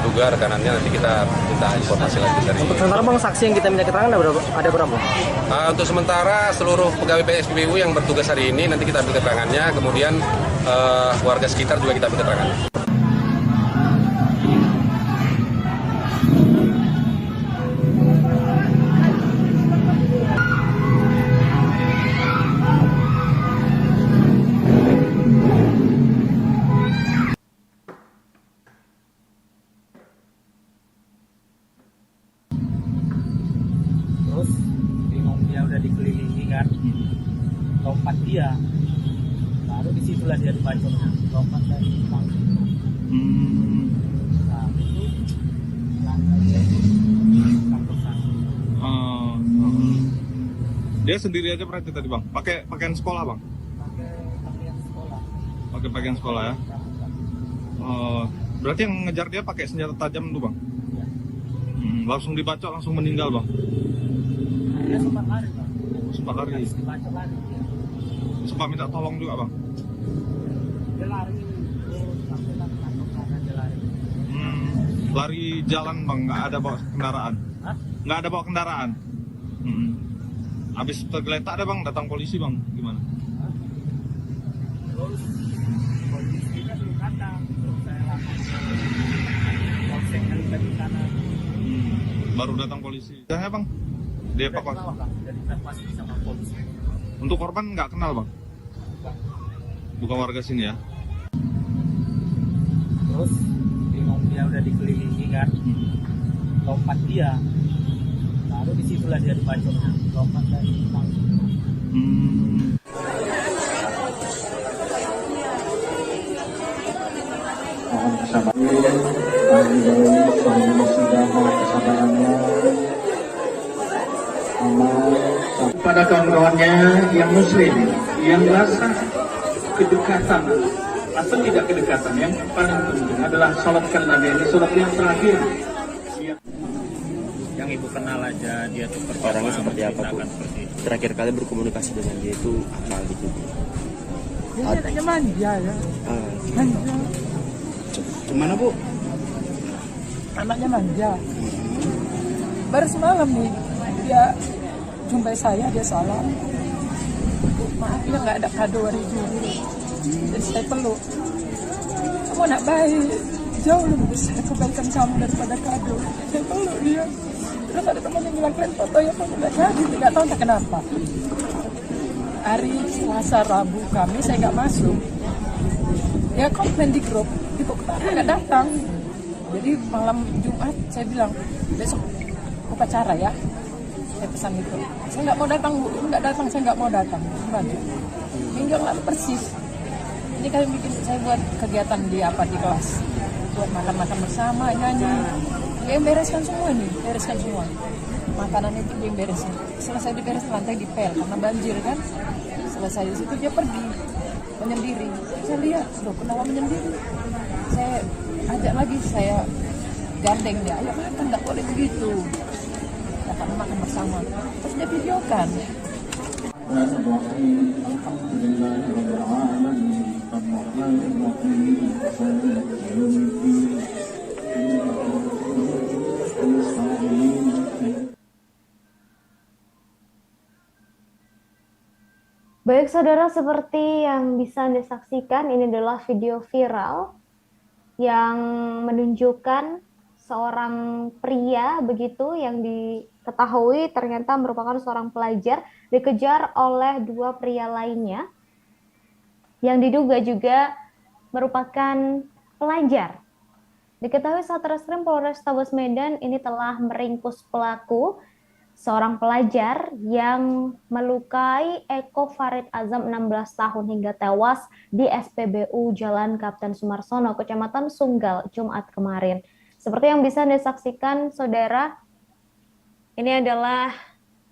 duga rekanannya, nanti kita minta informasi lagi dari. Untuk sementara Bang, saksi yang kita minta keterangan ada berapa? Untuk sementara seluruh pegawai PSPBU yang bertugas hari ini nanti kita ambil keterangannya, kemudian warga sekitar juga kita ambil keterangannya. Terus bingung, dia udah dikelilingi kan, lompat dia, baru disitulah dia dibacoknya, lompat dari panggung. Nah itu Dia sendiri aja berarti tadi Bang, pakai pakaian sekolah Bang? pakaian pakai pakaian sekolah ya. Berarti yang ngejar dia pakai senjata tajam tuh bang? Langsung dibacok, langsung meninggal bang? Dia sempat lari bang. Sempat lari? Dibacok lari dia. Sempat minta tolong juga bang? Dia lari. Dia lari. Lari jalan bang, nggak ada bawa kendaraan? Hah? Nggak ada bawa kendaraan? Habis tergeletak ada bang, datang polisi bang, gimana? Terus polisinya belum datang. Terus saya lapor polsek Kalibat di sana. Baru datang polisi. Ya bang? Dia evakuasi. Dari evakuasi sama polisi. Untuk korban nggak kenal bang? Bukan warga sini ya? Terus bingung, dia udah dikelilingi kan, lompat dia, baru disitulah dia dibacoknya, lompat dari panggung. Mohon kesabarannya kepada kawan-kawannya yang muslim, yang rasa kedekatan atau tidak kedekatan, yang paling penting adalah salatkan Nabi. Ini salat yang terakhir. Yang ibu kenal aja, dia tuh Orangnya seperti apa bu? Terakhir kali berkomunikasi dengan dia itu apa gitu? Dia anaknya manja ya. Manja. Gimana bu? Anaknya manja. Baru semalam nih dia jumpai saya, dia salam. Maaf ya nggak ada kado hari Juni. Jadi saya peluk. Kamu anak baik, jauh lebih besar kebaikan kamu daripada kado. Saya peluk dia. Terus ada teman yang bilang, kalian foto ya kamu nggak jadi, nggak tahu entah kenapa. Hari Selasa Rabu kami saya nggak masuk. Ya komplain di grup, ibu kenapa nggak datang? Jadi malam Jumat saya bilang besok upacara ya. Saya pesan itu. Saya nggak mau datang bu, nggak datang, saya nggak mau datang. Gimana? Minggu yang lalu persis. Ini kami bikin, saya buat kegiatan di kelas, buat makan-makan bersama, nyanyi. Dia yang bereskan semua nih, bereskan semua. Makanan itu dia yang beresin. Selesai diberes lantai dipel karena banjir kan. Selesai di situ dia pergi menyendiri. Saya lihat, loh kenapa menyendiri? Saya ajak lagi, saya gandeng dia, ayo makan, nggak boleh begitu. Dapat makan bersama. Terus dia videokan. Baik saudara, seperti yang bisa Anda saksikan, ini adalah video viral yang menunjukkan seorang pria begitu yang diketahui ternyata merupakan seorang pelajar dikejar oleh dua pria lainnya yang diduga juga merupakan pelajar. Diketahui Satreskrim Polrestabes Medan ini telah meringkus pelaku, seorang pelajar yang melukai Eko Farid Azam 16 tahun hingga tewas di SPBU Jalan Kapten Sumarsono, Kecamatan Sunggal, Jumat kemarin. Seperti yang bisa Anda saksikan, saudara, ini adalah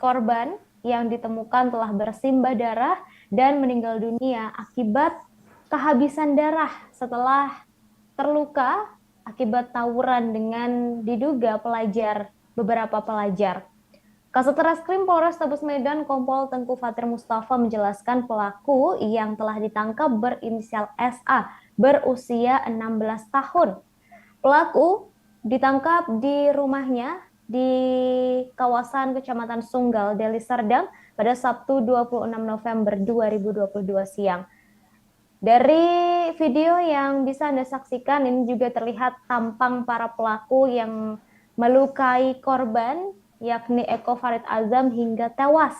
korban yang ditemukan telah bersimbah darah dan meninggal dunia akibat kehabisan darah setelah terluka akibat tawuran dengan diduga beberapa pelajar. Kasatreskrim Polrestabes Medan Kompol Tengku Fatir Mustafa menjelaskan pelaku yang telah ditangkap berinisial SA berusia 16 tahun. Pelaku ditangkap di rumahnya di kawasan Kecamatan Sunggal, Deli Serdang pada Sabtu 26 November 2022 siang. Dari video yang bisa Anda saksikan ini juga terlihat tampang para pelaku yang melukai korban yakni Eko Farid Azam hingga tewas.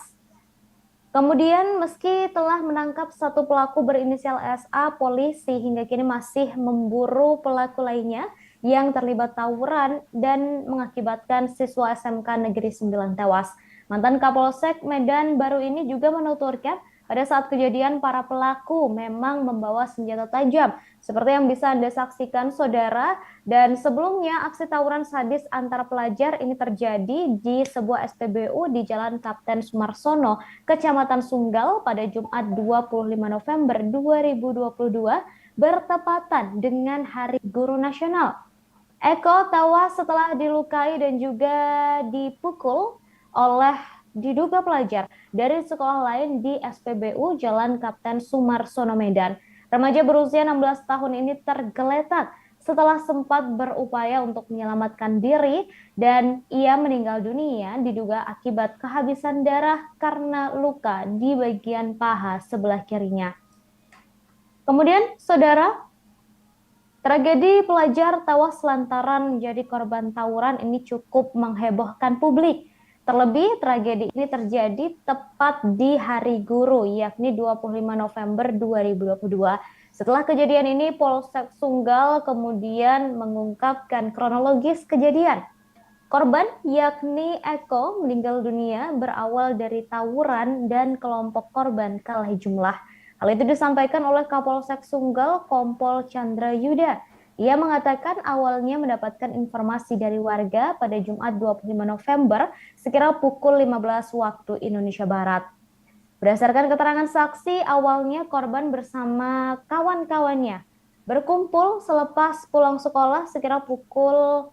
Kemudian meski telah menangkap satu pelaku berinisial SA, polisi hingga kini masih memburu pelaku lainnya yang terlibat tawuran dan mengakibatkan siswa SMK Negeri 9 tewas. Mantan Kapolsek Medan baru ini juga menuturkan pada saat kejadian para pelaku memang membawa senjata tajam seperti yang bisa Anda saksikan saudara, dan sebelumnya aksi tawuran sadis antara pelajar ini terjadi di sebuah SPBU di Jalan Kapten Sumarsono, Kecamatan Sunggal pada Jumat 25 November 2022 bertepatan dengan Hari Guru Nasional. Eko tewas setelah dilukai dan juga dipukul oleh diduga pelajar dari sekolah lain di SPBU Jalan Kapten Sumarsono Medan. Remaja berusia 16 tahun ini tergeletak setelah sempat berupaya untuk menyelamatkan diri dan ia meninggal dunia diduga akibat kehabisan darah karena luka di bagian paha sebelah kirinya. Kemudian, saudara, tragedi pelajar tewas lantaran menjadi korban tawuran ini cukup menghebohkan publik. Terlebih, tragedi ini terjadi tepat di Hari Guru, yakni 25 November 2022. Setelah kejadian ini, Polsek Sunggal kemudian mengungkapkan kronologis kejadian. Korban, yakni Eko, meninggal dunia berawal dari tawuran dan kelompok korban kalah jumlah. Hal itu disampaikan oleh Kapolsek Sunggal, Kompol Chandra Yuda. Ia mengatakan awalnya mendapatkan informasi dari warga pada Jumat 25 November sekira pukul 15 waktu Indonesia Barat. Berdasarkan keterangan saksi, awalnya korban bersama kawan-kawannya berkumpul selepas pulang sekolah sekira pukul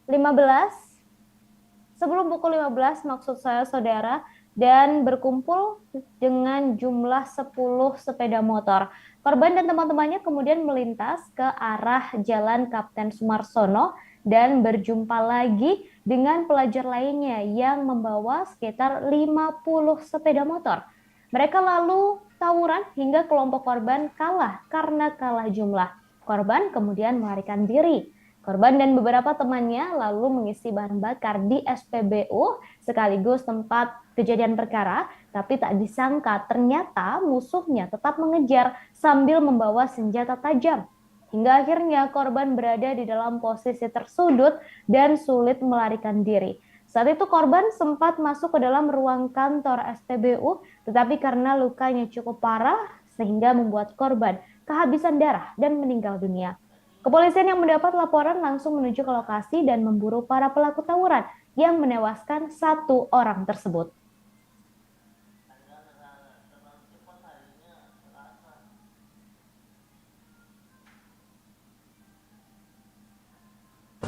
15. Sebelum pukul 15 maksud saya saudara, dan berkumpul dengan jumlah 10 sepeda motor. Korban dan teman-temannya kemudian melintas ke arah Jalan Kapten Sumarsono dan berjumpa lagi dengan pelajar lainnya yang membawa sekitar 50 sepeda motor. Mereka lalu tawuran hingga kelompok korban kalah karena kalah jumlah. Korban kemudian melarikan diri. Korban dan beberapa temannya lalu mengisi bahan bakar di SPBU sekaligus tempat kejadian perkara, tapi tak disangka ternyata musuhnya tetap mengejar sambil membawa senjata tajam. Hingga akhirnya korban berada di dalam posisi tersudut dan sulit melarikan diri. Saat itu korban sempat masuk ke dalam ruang kantor SPBU, tetapi karena lukanya cukup parah sehingga membuat korban kehabisan darah dan meninggal dunia. Kepolisian yang mendapat laporan langsung menuju ke lokasi dan memburu para pelaku tawuran yang menewaskan 1 orang tersebut.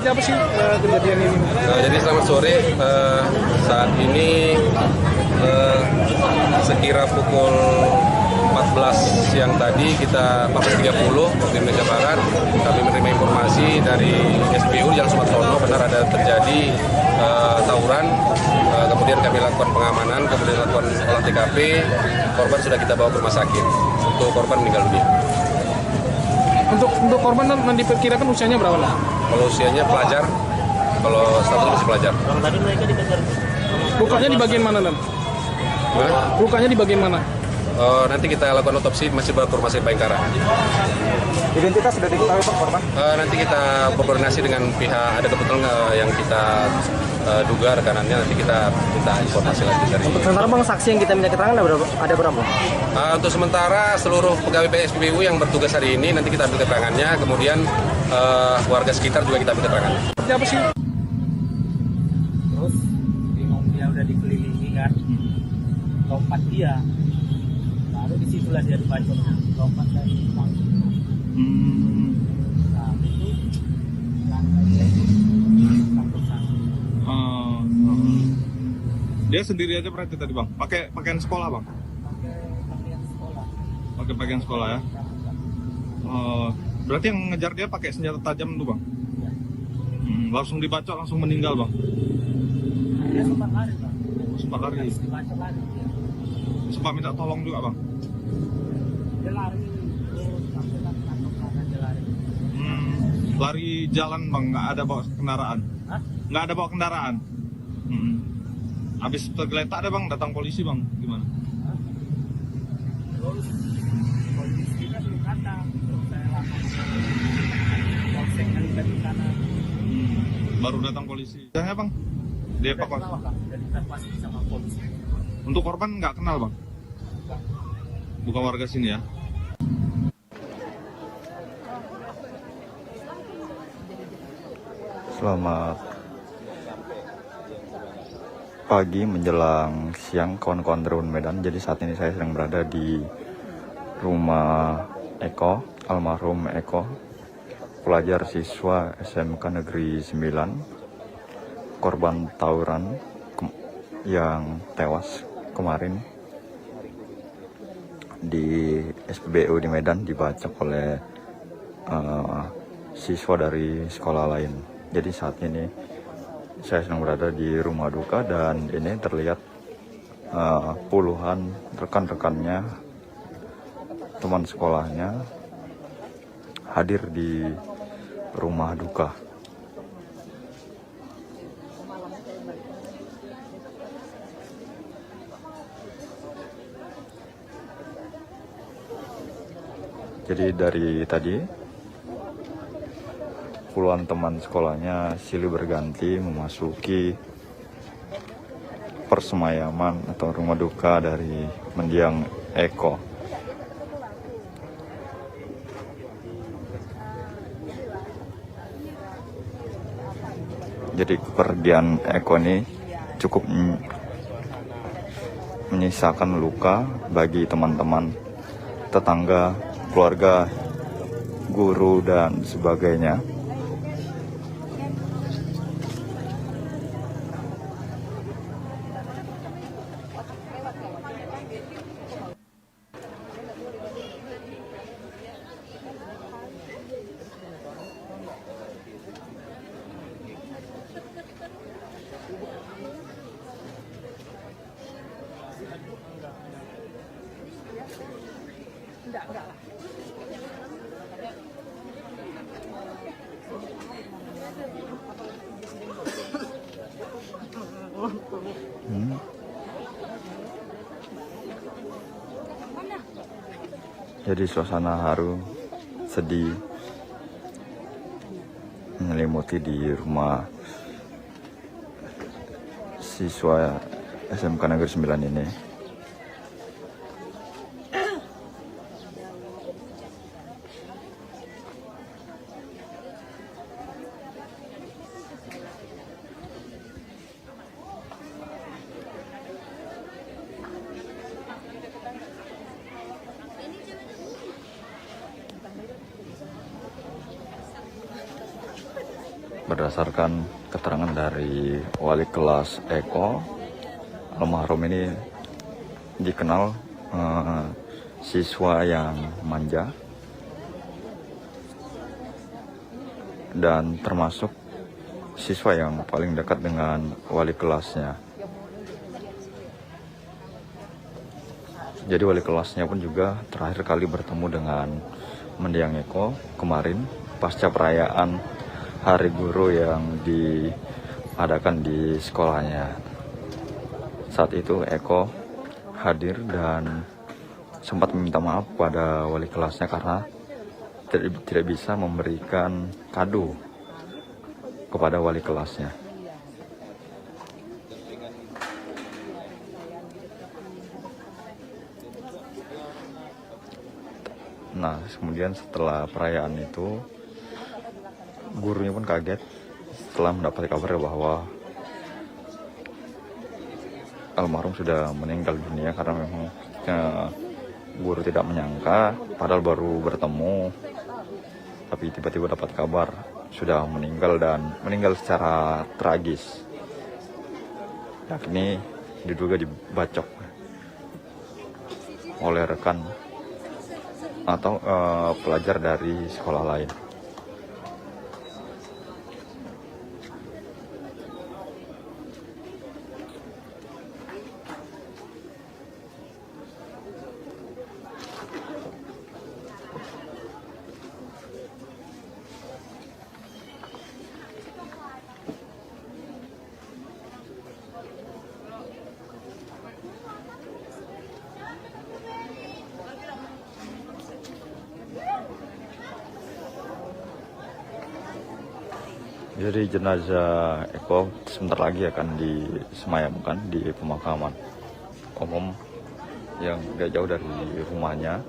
Apa sih kejadian ini? Jadi selamat sore, saat ini sekira pukul 14 siang tadi kita 14.30 waktu Indonesia Barat kami menerima informasi dari SPBU Jalan Sumarsono benar ada terjadi tawuran, kemudian kami lakukan pengamanan, kemudian lakukan olah TKP, korban sudah kita bawa ke rumah sakit. Untuk korban meninggal dunia. Untuk korban diperkirakan usianya berapa? Kalau usianya pelajar, kalau statusnya masih pelajar. Tadi mereka dikejar. Lukanya di bagian mana, Dan? Lukanya di bagian mana? Nanti kita lakukan otopsi, masih bawa ke rumah sakit Bayangkara. Identitas sudah diketahui Pak korban? Nanti kita berkoordinasi dengan pihak, ada kebetulan yang kita duga rekanannya, nanti kita minta informasi lagi dari. Untuk sementara Bang, saksi yang kita minta keterangan ada berapa? Untuk sementara seluruh pegawai PSPBU yang bertugas hari ini nanti kita ambil keterangannya, kemudian warga sekitar juga kita ambil keterangannya. Apa sih? Terus bingung, dia udah dikelilingi kan, lompat dia, baru disitulah dia dibacornya, lompat dari panggung. Nah itu Dia sendiri aja berarti tadi Bang? Pakai pakaian sekolah Bang? Pakai pakaian sekolah ya? Berarti yang ngejar dia pakai senjata tajam tuh Bang? Langsung dibacok, langsung meninggal Bang? Dia sempat lari Bang. Sempat lari? Dibacok lari dia. Sempat minta tolong juga Bang? Dia lari terus sampai kantor sana dia lari. Lari jalan Bang, nggak ada bawa kendaraan? Hah? Nggak ada bawa kendaraan? Habis tergeletak ada Bang, datang polisi Bang, gimana? Terus polisinya belum datang, terus saya langsung polsek dari sana. Baru datang polisi. Ya Bang, dievakuasi. Sudah dievakuasi sama polisi. Untuk korban nggak kenal Bang? Bukan warga sini ya? Selamat pagi menjelang siang kawan-kawan Drone Medan. Jadi saat ini saya sedang berada di rumah Eko almarhum Eko, pelajar siswa SMK Negeri 9, korban tawuran yang tewas kemarin di SPBU di Medan, dibacok oleh siswa dari sekolah lain. Jadi saat ini saya sedang berada di rumah duka dan ini terlihat puluhan rekan-rekannya, teman sekolahnya hadir di rumah duka. Jadi dari tadi puluhan teman sekolahnya silih berganti memasuki persemayaman atau rumah duka dari mendiang Eko. Jadi kepergian Eko ini cukup menyisakan luka bagi teman-teman, tetangga, keluarga, guru, dan sebagainya. Enggak lah. Jadi suasana haru, sedih menyelimuti di rumah siswa SMK Negeri 9 ini. Berdasarkan keterangan dari wali kelas Eko, almarhum ini dikenal siswa yang manja dan termasuk siswa yang paling dekat dengan wali kelasnya. Jadi wali kelasnya pun juga terakhir kali bertemu dengan mendiang Eko kemarin pasca perayaan Hari Guru yang diadakan di sekolahnya. Saat itu Eko hadir dan sempat meminta maaf pada wali kelasnya karena tidak bisa memberikan kado kepada wali kelasnya. Nah, kemudian setelah perayaan itu, gurunya pun kaget setelah mendapat kabar bahwa almarhum sudah meninggal dunia, karena memang guru tidak menyangka, padahal baru bertemu, tapi tiba-tiba dapat kabar sudah meninggal dan meninggal secara tragis. Yakni diduga dibacok oleh rekan atau pelajar dari sekolah lain. Jadi jenazah Eko sebentar lagi akan disemayamkan di pemakaman umum yang gak jauh dari rumahnya.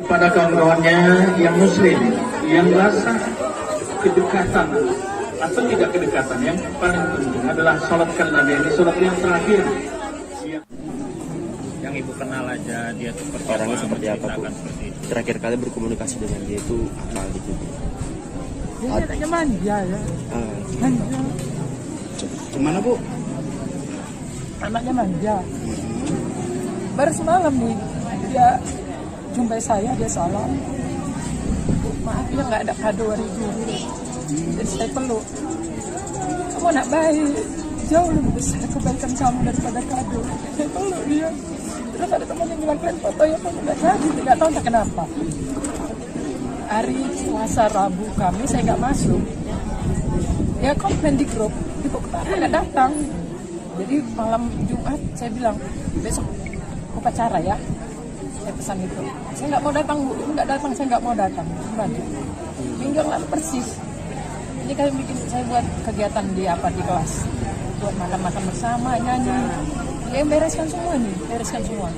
Pada kawan-kawannya yang muslim, yang rasa kedekatan atau tidak kedekatan, yang paling penting adalah sholatkan Nabi, ini sholat yang terakhir. Yang ibu kenal aja dia seperti Orangnya seperti apa, Bu? seperti itu. Terakhir kali berkomunikasi dengan dia itu apa gitu? Dia anaknya manja ya. Manja. Kemana, Bu? Anaknya manja. Baru semalam nih dia jumpai saya, dia salam. Maaf ya nggak ada kado hari guru. Jadi saya peluk. Kamu anak baik, jauh lebih besar kebaikan kamu daripada kado. Saya peluk dia. Terus ada teman yang bilang, kalian foto ya, kamu nggak jadi, nggak tahu entah kenapa. Hari Selasa, Rabu, Kamis saya nggak masuk. Ya komplain di grup, ibu kenapa nggak datang? Jadi malam Jumat saya bilang, besok upacara ya. Saya pesan itu. Saya nggak mau datang, Bu. Nggak datang, saya nggak mau datang. Kembali. Minggu yang lalu persis. Ini kami bikin, saya buat kegiatan di kelas. Buat makan-makan bersama, nyanyi. Dia yang bereskan semua nih, bereskan semua.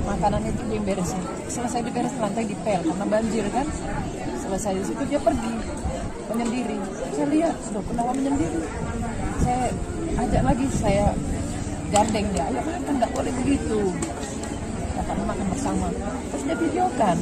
Makanan itu dia yang beresin. Selesai diberes, lantai dipel karena banjir kan. Selesai di situ dia pergi menyendiri. Saya lihat, loh kenapa menyendiri? Saya ajak lagi, saya gandeng dia. Ayo kan nggak boleh begitu. Kata makan bersama. Terus dia videokan.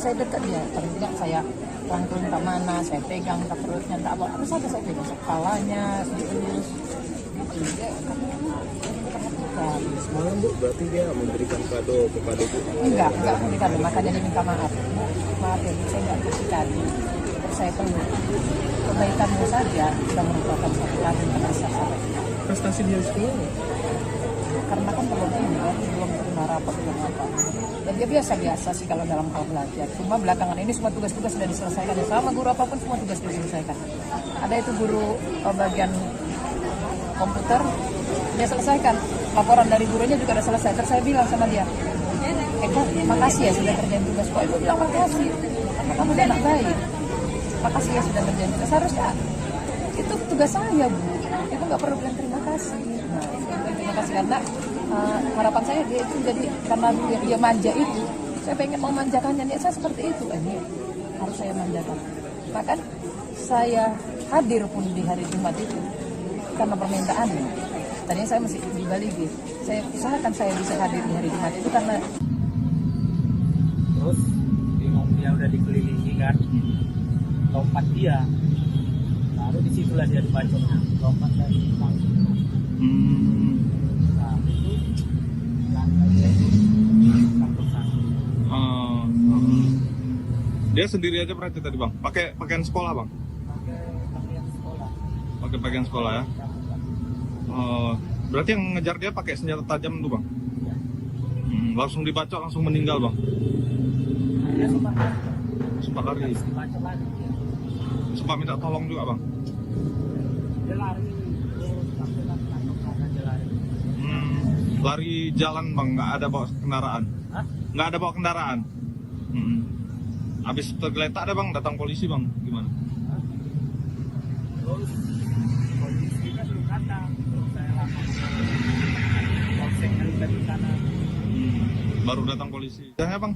Saya dekat dia, ternyata saya rangkul tak mana, saya pegang tak perutnya, tak apa saja saya pegang kepalanya, terus gitu. Dia perhatikan. Semalam Bu, berarti dia memberikan kado kepada Bu? Enggak memberikan, makanya dia minta maaf. Maaf ya, Bu, saya enggak kasih kado. Terus saya perlu kebaikanmu saja sudah merupakan satu kado yang saya sampai. Prestasi dia sekolah? Karena kan belum ini kan, belum terima rapat, belum apa. Dan dia biasa-biasa sih kalau dalam hal belajar. Cuma belakangan ini semua tugas-tugas sudah diselesaikan. Ya, sama guru apapun semua tugas diselesaikan. Ada itu guru bagian komputer, dia selesaikan. Laporan dari gurunya juga sudah selesai. Terus saya bilang sama dia, Eko, makasih ya sudah kerjain tugas. Kok Ibu bilang makasih? Karena kamu udah anak baik. Makasih ya sudah kerjain tugas. Seharusnya itu tugas saya, Bu. Ibu nggak perlu bilang terima kasih. Nah, terima kasih karena harapan saya dia itu jadi karena dia manja itu, saya pengen memanjakannya. Nih saya seperti itu, ini harus saya manjakan. Bahkan saya hadir pun di hari Jumat itu karena permintaannya. Tadinya saya masih di Bali gitu. Saya usahakan saya bisa hadir di hari Jumat itu karena Terus bingung, dia udah dikelilingi kan, lompat dia, baru disitulah dia dibacoknya, lompat dari panggung. Nah itu Dia sendiri aja berarti tadi Bang? Pakai pakaian sekolah Bang? Pakai pakaian sekolah ya? Berarti yang ngejar dia pakai senjata tajam tuh Bang? Langsung dibacok, langsung meninggal Bang? Sempat lari? Sempat minta tolong juga Bang? Dia lari. Lari jalan Bang, nggak ada bawa kendaraan? Hah? Nggak ada bawa kendaraan? Habis tergeletak ada Bang, datang polisi Bang, gimana? Terus polisinya belum datang, terus saya lapor polsek dari sana. Baru datang polisi. Jangan Bang,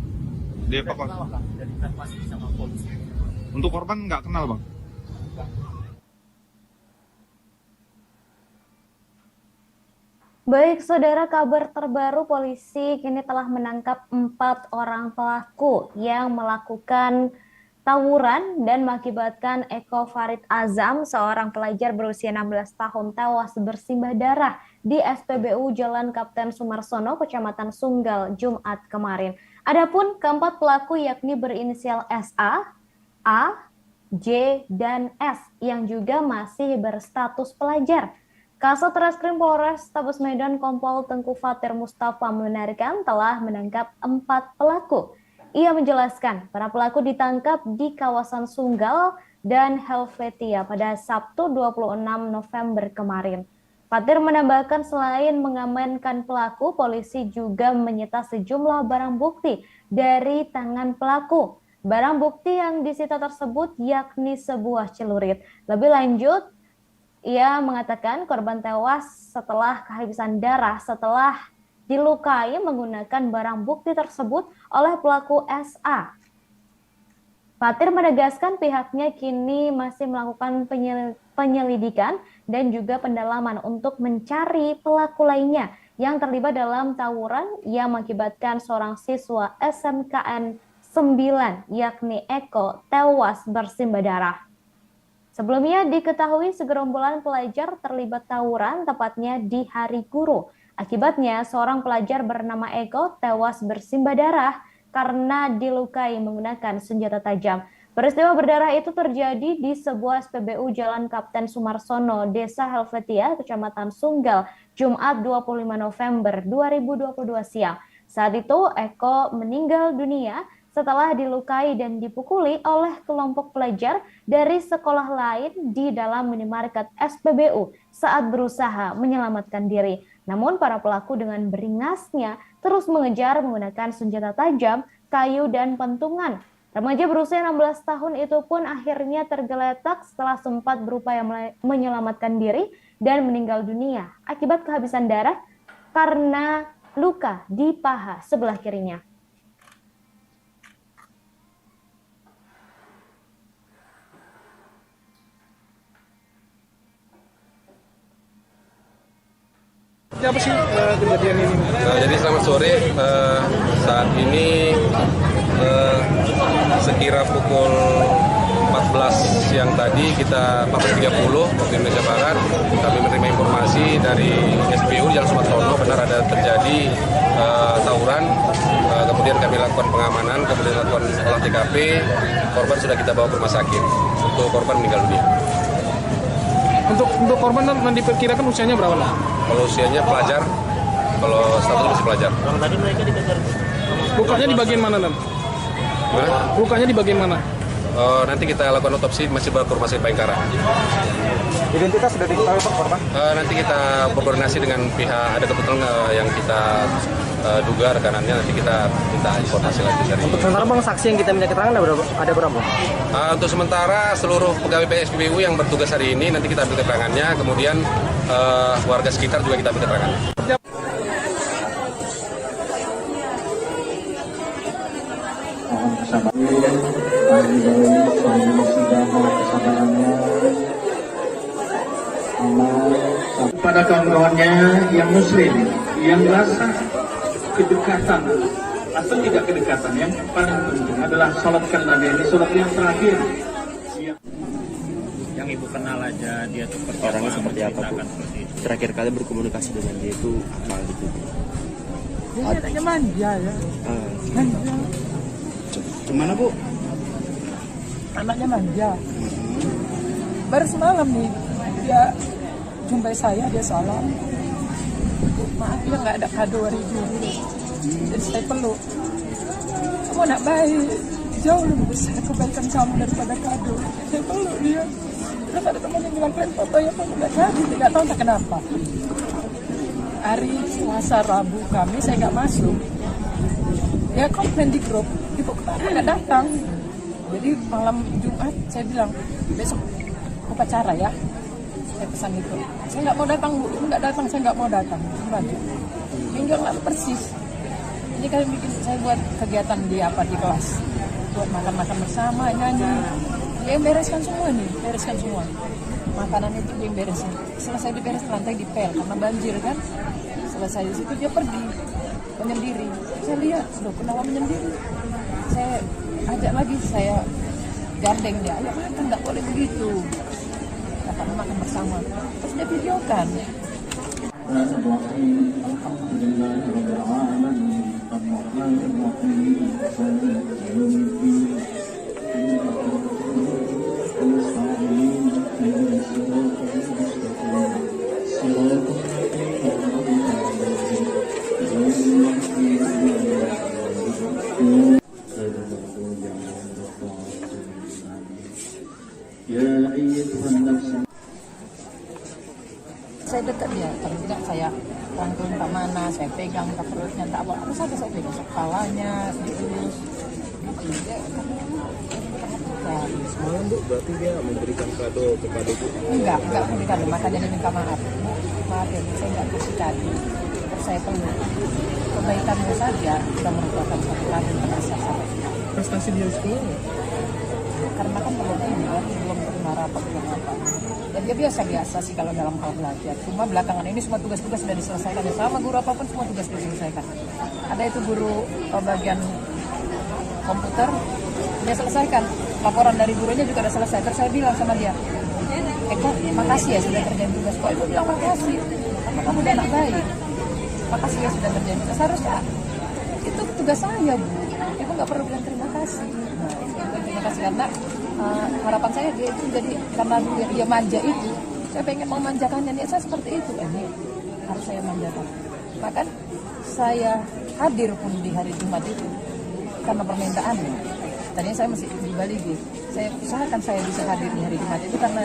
dievakuasi. Dari evakuasi sama polisi. Untuk korban nggak kenal Bang? Baik, saudara, kabar terbaru polisi kini telah menangkap 4 orang pelaku yang melakukan tawuran dan mengakibatkan Eko Farid Azam, seorang pelajar berusia 16 tahun tewas bersimbah darah di SPBU Jalan Kapten Sumarsono, Kecamatan Sunggal, Jumat kemarin. Adapun keempat pelaku yakni berinisial SA, A, J, dan S yang juga masih berstatus pelajar. Kasat Reskrim Polres Tabes Medan Kompol Tengku Fatir Mustafa membenarkan telah menangkap 4 pelaku. Ia menjelaskan para pelaku ditangkap di kawasan Sunggal dan Helvetia pada Sabtu 26 November kemarin. Fatir menambahkan selain mengamankan pelaku, polisi juga menyita sejumlah barang bukti dari tangan pelaku. Barang bukti yang disita tersebut yakni sebuah celurit. Lebih lanjut, ia mengatakan korban tewas setelah kehabisan darah setelah dilukai menggunakan barang bukti tersebut oleh pelaku SA. Fatir menegaskan pihaknya kini masih melakukan penyelidikan dan juga pendalaman untuk mencari pelaku lainnya yang terlibat dalam tawuran yang mengakibatkan seorang siswa SMKN 9 yakni Eko tewas bersimbah darah. Sebelumnya diketahui segerombolan pelajar terlibat tawuran tepatnya di Hari Guru. Akibatnya seorang pelajar bernama Eko tewas bersimbah darah karena dilukai menggunakan senjata tajam. Peristiwa berdarah itu terjadi di sebuah SPBU Jalan Kapten Sumarsono, Desa Helvetia, Kecamatan Sunggal, Jumat 25 November 2022 siang. Saat itu Eko meninggal dunia setelah dilukai dan dipukuli oleh kelompok pelajar dari sekolah lain di dalam minimarket SPBU saat berusaha menyelamatkan diri. Namun para pelaku dengan beringasnya terus mengejar menggunakan senjata tajam, kayu, dan pentungan. Remaja berusia 16 tahun itu pun akhirnya tergeletak setelah sempat berupaya menyelamatkan diri dan meninggal dunia akibat kehabisan darah karena luka di paha sebelah kirinya. Apa sih kejadian ini? Jadi selamat sore, saat ini sekira pukul 14 siang tadi 14.30 waktu Indonesia Barat kami menerima informasi dari SPBU Jalan Sumarsono benar ada terjadi tawuran, kemudian kami lakukan pengamanan, kemudian lakukan olah TKP, korban sudah kita bawa ke rumah sakit, untuk korban meninggal dunia. Untuk korban diperkirakan usianya berapa? Kalau usianya pelajar, kalau status masih pelajar. Kalau tadi mereka dikejar. Lukanya di bagian mana, Dan? Lukanya di bagian mana? Nanti kita lakukan otopsi, masih bawa ke rumah sakit Bayangkara. Identitas sudah diketahui Pak korban? Nanti kita berkoordinasi dengan pihak, ada kebetulan yang kita duga rekanannya, nanti kita minta informasi lagi dari. Untuk sementara Bang, saksi yang kita minta keterangan ada berapa? Untuk sementara seluruh pegawai PSPBU yang bertugas hari ini nanti kita ambil keterangannya, kemudian warga sekitar juga kita ambil keterangannya. Kepada kawan-kawannya yang muslim, yang rasa kedekatan atau tidak kedekatan, yang paling penting adalah sholatkan Nabi, ini sholat yang terakhir. Yang ibu kenal aja dia tuh Orangnya seperti apa, Bu? Terakhir kali berkomunikasi dengan dia itu apa gitu? Dia katanya manja ya. Manja. Gimana, Bu? Anaknya manja. Baru semalam nih dia jumpai saya, dia salam. Maaf ya nggak ada kado hari Guru. Jadi saya peluk. Kamu anak baik, jauh lebih besar kebaikan kamu daripada kado. Saya peluk dia. Terus ada teman yang bilang, kalian foto ya, kok nggak jadi, nggak tahu tak kenapa. Hari Selasa Rabu kami saya nggak masuk. Ya komplain di grup, ibu kenapa nggak datang? Jadi malam Jumat saya bilang besok upacara ya. Saya pesan itu. Saya nggak mau datang, Bu. Nggak datang, saya nggak mau datang. Kembali. Minggu lalu persis. Ini kalian bikin saya buat kegiatan di kelas. Buat makan-makan bersama, nyanyi. Dia yang bereskan semua nih, bereskan semua. Makanan itu dia yang beresin. Selesai diberes lantai dipel karena banjir kan. Selesai di situ dia pergi menyendiri. Saya lihat, loh kenapa menyendiri? Saya ajak lagi, saya gandeng dia. Ayo makan, nggak boleh begitu. Kata makan bersama. Terus dia videokan. Alhamdulillah. Ya ayyatuhan nafs. Saya dekat dia, tapi tidak saya rangkul tak mana, saya pegang tak perutnya, tak apa saja saya pegang kepalanya, diurus. Semalam Bu, berarti dia memberikan kado kepada Bu? Enggak memberikan kado, makanya dia minta maaf. Maaf ya, saya enggak kasih kado. Saya perlu kebaikannya saja sudah merupakan satu kado terbesar. Prestasi dia di sekolah nggak? Karena kan belum pernah rapat belum apa. Dan dia biasa sih kalau dalam hal belajar. Cuma belakangan ini semua tugas-tugas sudah diselesaikan. Ya, sama guru apapun semua tugas diselesaikan. Ada itu guru bagian komputer, dia selesaikan. Laporan dari gurunya juga sudah selesai. Terus saya bilang sama dia, Eko, makasih ya sudah kerjain tugas. Kok Eko bilang makasih? Karena kamu udah anak baik. Makasih ya sudah kerjain tugas. Seharusnya itu tugas saya, Bu. Eko nggak perlu bilang terima kasih. Terima kasih karena harapan saya dia itu jadi karena dia manja itu, saya pengen memanjakannya. Niat saya seperti itu, ini harus saya manjakan. Bahkan saya hadir pun di hari Jumat itu karena permintaannya. Tadinya saya masih di Bali, saya usahakan saya bisa hadir di hari Jumat itu karena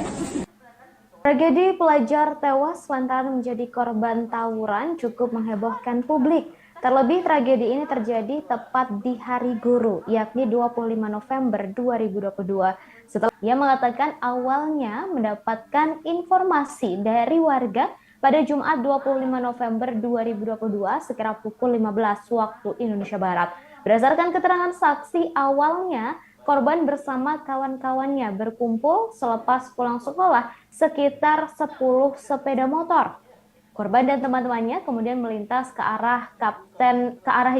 tragedi pelajar tewas lantaran menjadi korban tawuran cukup menghebohkan publik. Terlebih tragedi ini terjadi tepat di Hari Guru, yakni 25 November 2022. Setelah ia mengatakan awalnya mendapatkan informasi dari warga pada Jumat 25 November 2022 sekira pukul 15 waktu Indonesia Barat. Berdasarkan keterangan saksi awalnya, korban bersama kawan-kawannya berkumpul selepas pulang sekolah sekitar 10 sepeda motor. Korban dan teman-temannya kemudian melintas ke arah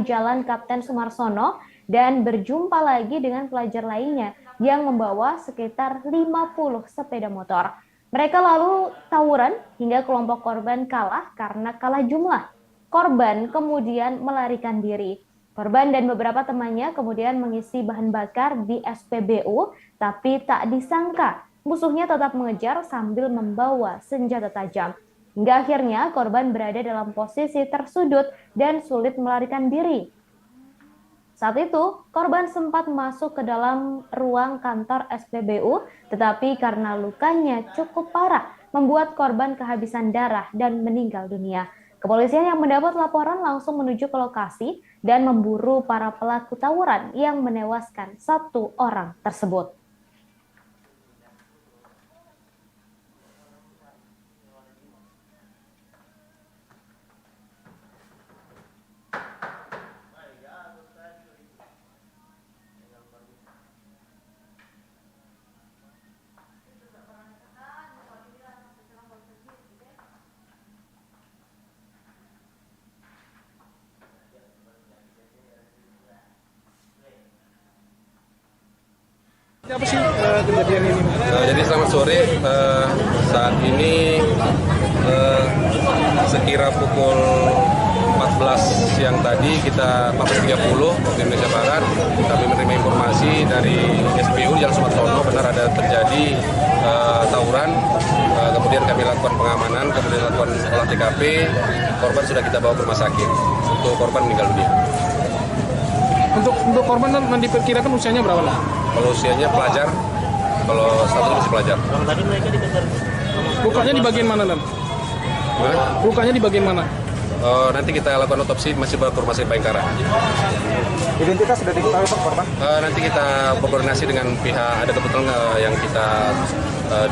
jalan Kapten Sumarsono dan berjumpa lagi dengan pelajar lainnya yang membawa sekitar 50 sepeda motor. Mereka lalu tawuran hingga kelompok korban kalah karena kalah jumlah. Korban kemudian melarikan diri. Korban dan beberapa temannya kemudian mengisi bahan bakar di SPBU, tapi tak disangka musuhnya tetap mengejar sambil membawa senjata tajam. Hingga akhirnya korban berada dalam posisi tersudut dan sulit melarikan diri. Saat itu, korban sempat masuk ke dalam ruang kantor SPBU, tetapi karena lukanya cukup parah, membuat korban kehabisan darah dan meninggal dunia. Kepolisian yang mendapat laporan langsung menuju ke lokasi dan memburu para pelaku tawuran yang menewaskan 1 orang tersebut. Apa sih kejadian ini? Jadi selamat sore, saat ini sekira pukul 14 siang tadi 14.30 waktu Indonesia Barat kami menerima informasi dari SPBU Jalan Sumarsono benar ada terjadi tawuran, kemudian kami lakukan pengamanan, kemudian lakukan olah TKP, korban sudah kita bawa ke rumah sakit, untuk korban meninggal dunia. Untuk korban kan diperkirakan usianya berapa lah? Kalau usianya pelajar, kalau status masih pelajar. Tadi mereka dikejar. Lukanya di bagian mana, Dan? Lukanya di bagian mana? Nanti kita lakukan otopsi, masih bawa ke rumah sakit Bayangkara. Identitas sudah diketahui Pak korban? Nanti kita berkoordinasi dengan pihak, ada kebetulan yang kita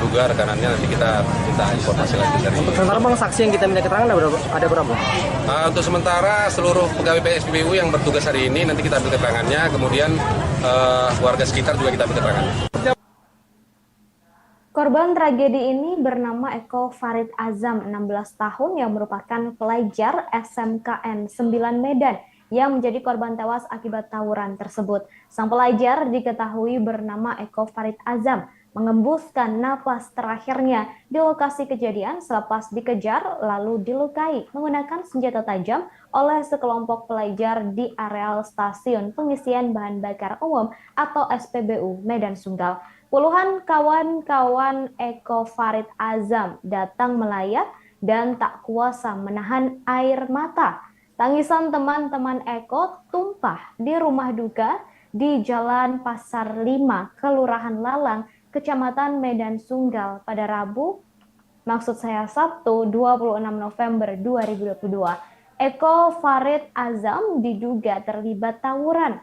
duga rekanannya, nanti kita minta informasi lagi dari. Untuk sementara Bang, saksi yang kita minta keterangan ada berapa? Untuk sementara seluruh pegawai PSPBU yang bertugas hari ini nanti kita ambil keterangannya, kemudian warga sekitar juga kita ambil keterangannya. Korban tragedi ini bernama Eko Farid Azam, 16 tahun yang merupakan pelajar SMKN 9 Medan yang menjadi korban tewas akibat tawuran tersebut. Sang pelajar diketahui bernama Eko Farid Azam mengembuskan napas terakhirnya di lokasi kejadian selepas dikejar lalu dilukai menggunakan senjata tajam oleh sekelompok pelajar di areal stasiun pengisian bahan bakar umum atau SPBU Medan Sunggal. Puluhan kawan-kawan Eko Farid Azam datang melayat dan tak kuasa menahan air mata. Tangisan teman-teman Eko tumpah di rumah duka di Jalan Pasar 5, Kelurahan Lalang, Kecamatan Medan Sunggal pada Sabtu 26 November 2022. Eko Farid Azam diduga terlibat tawuran.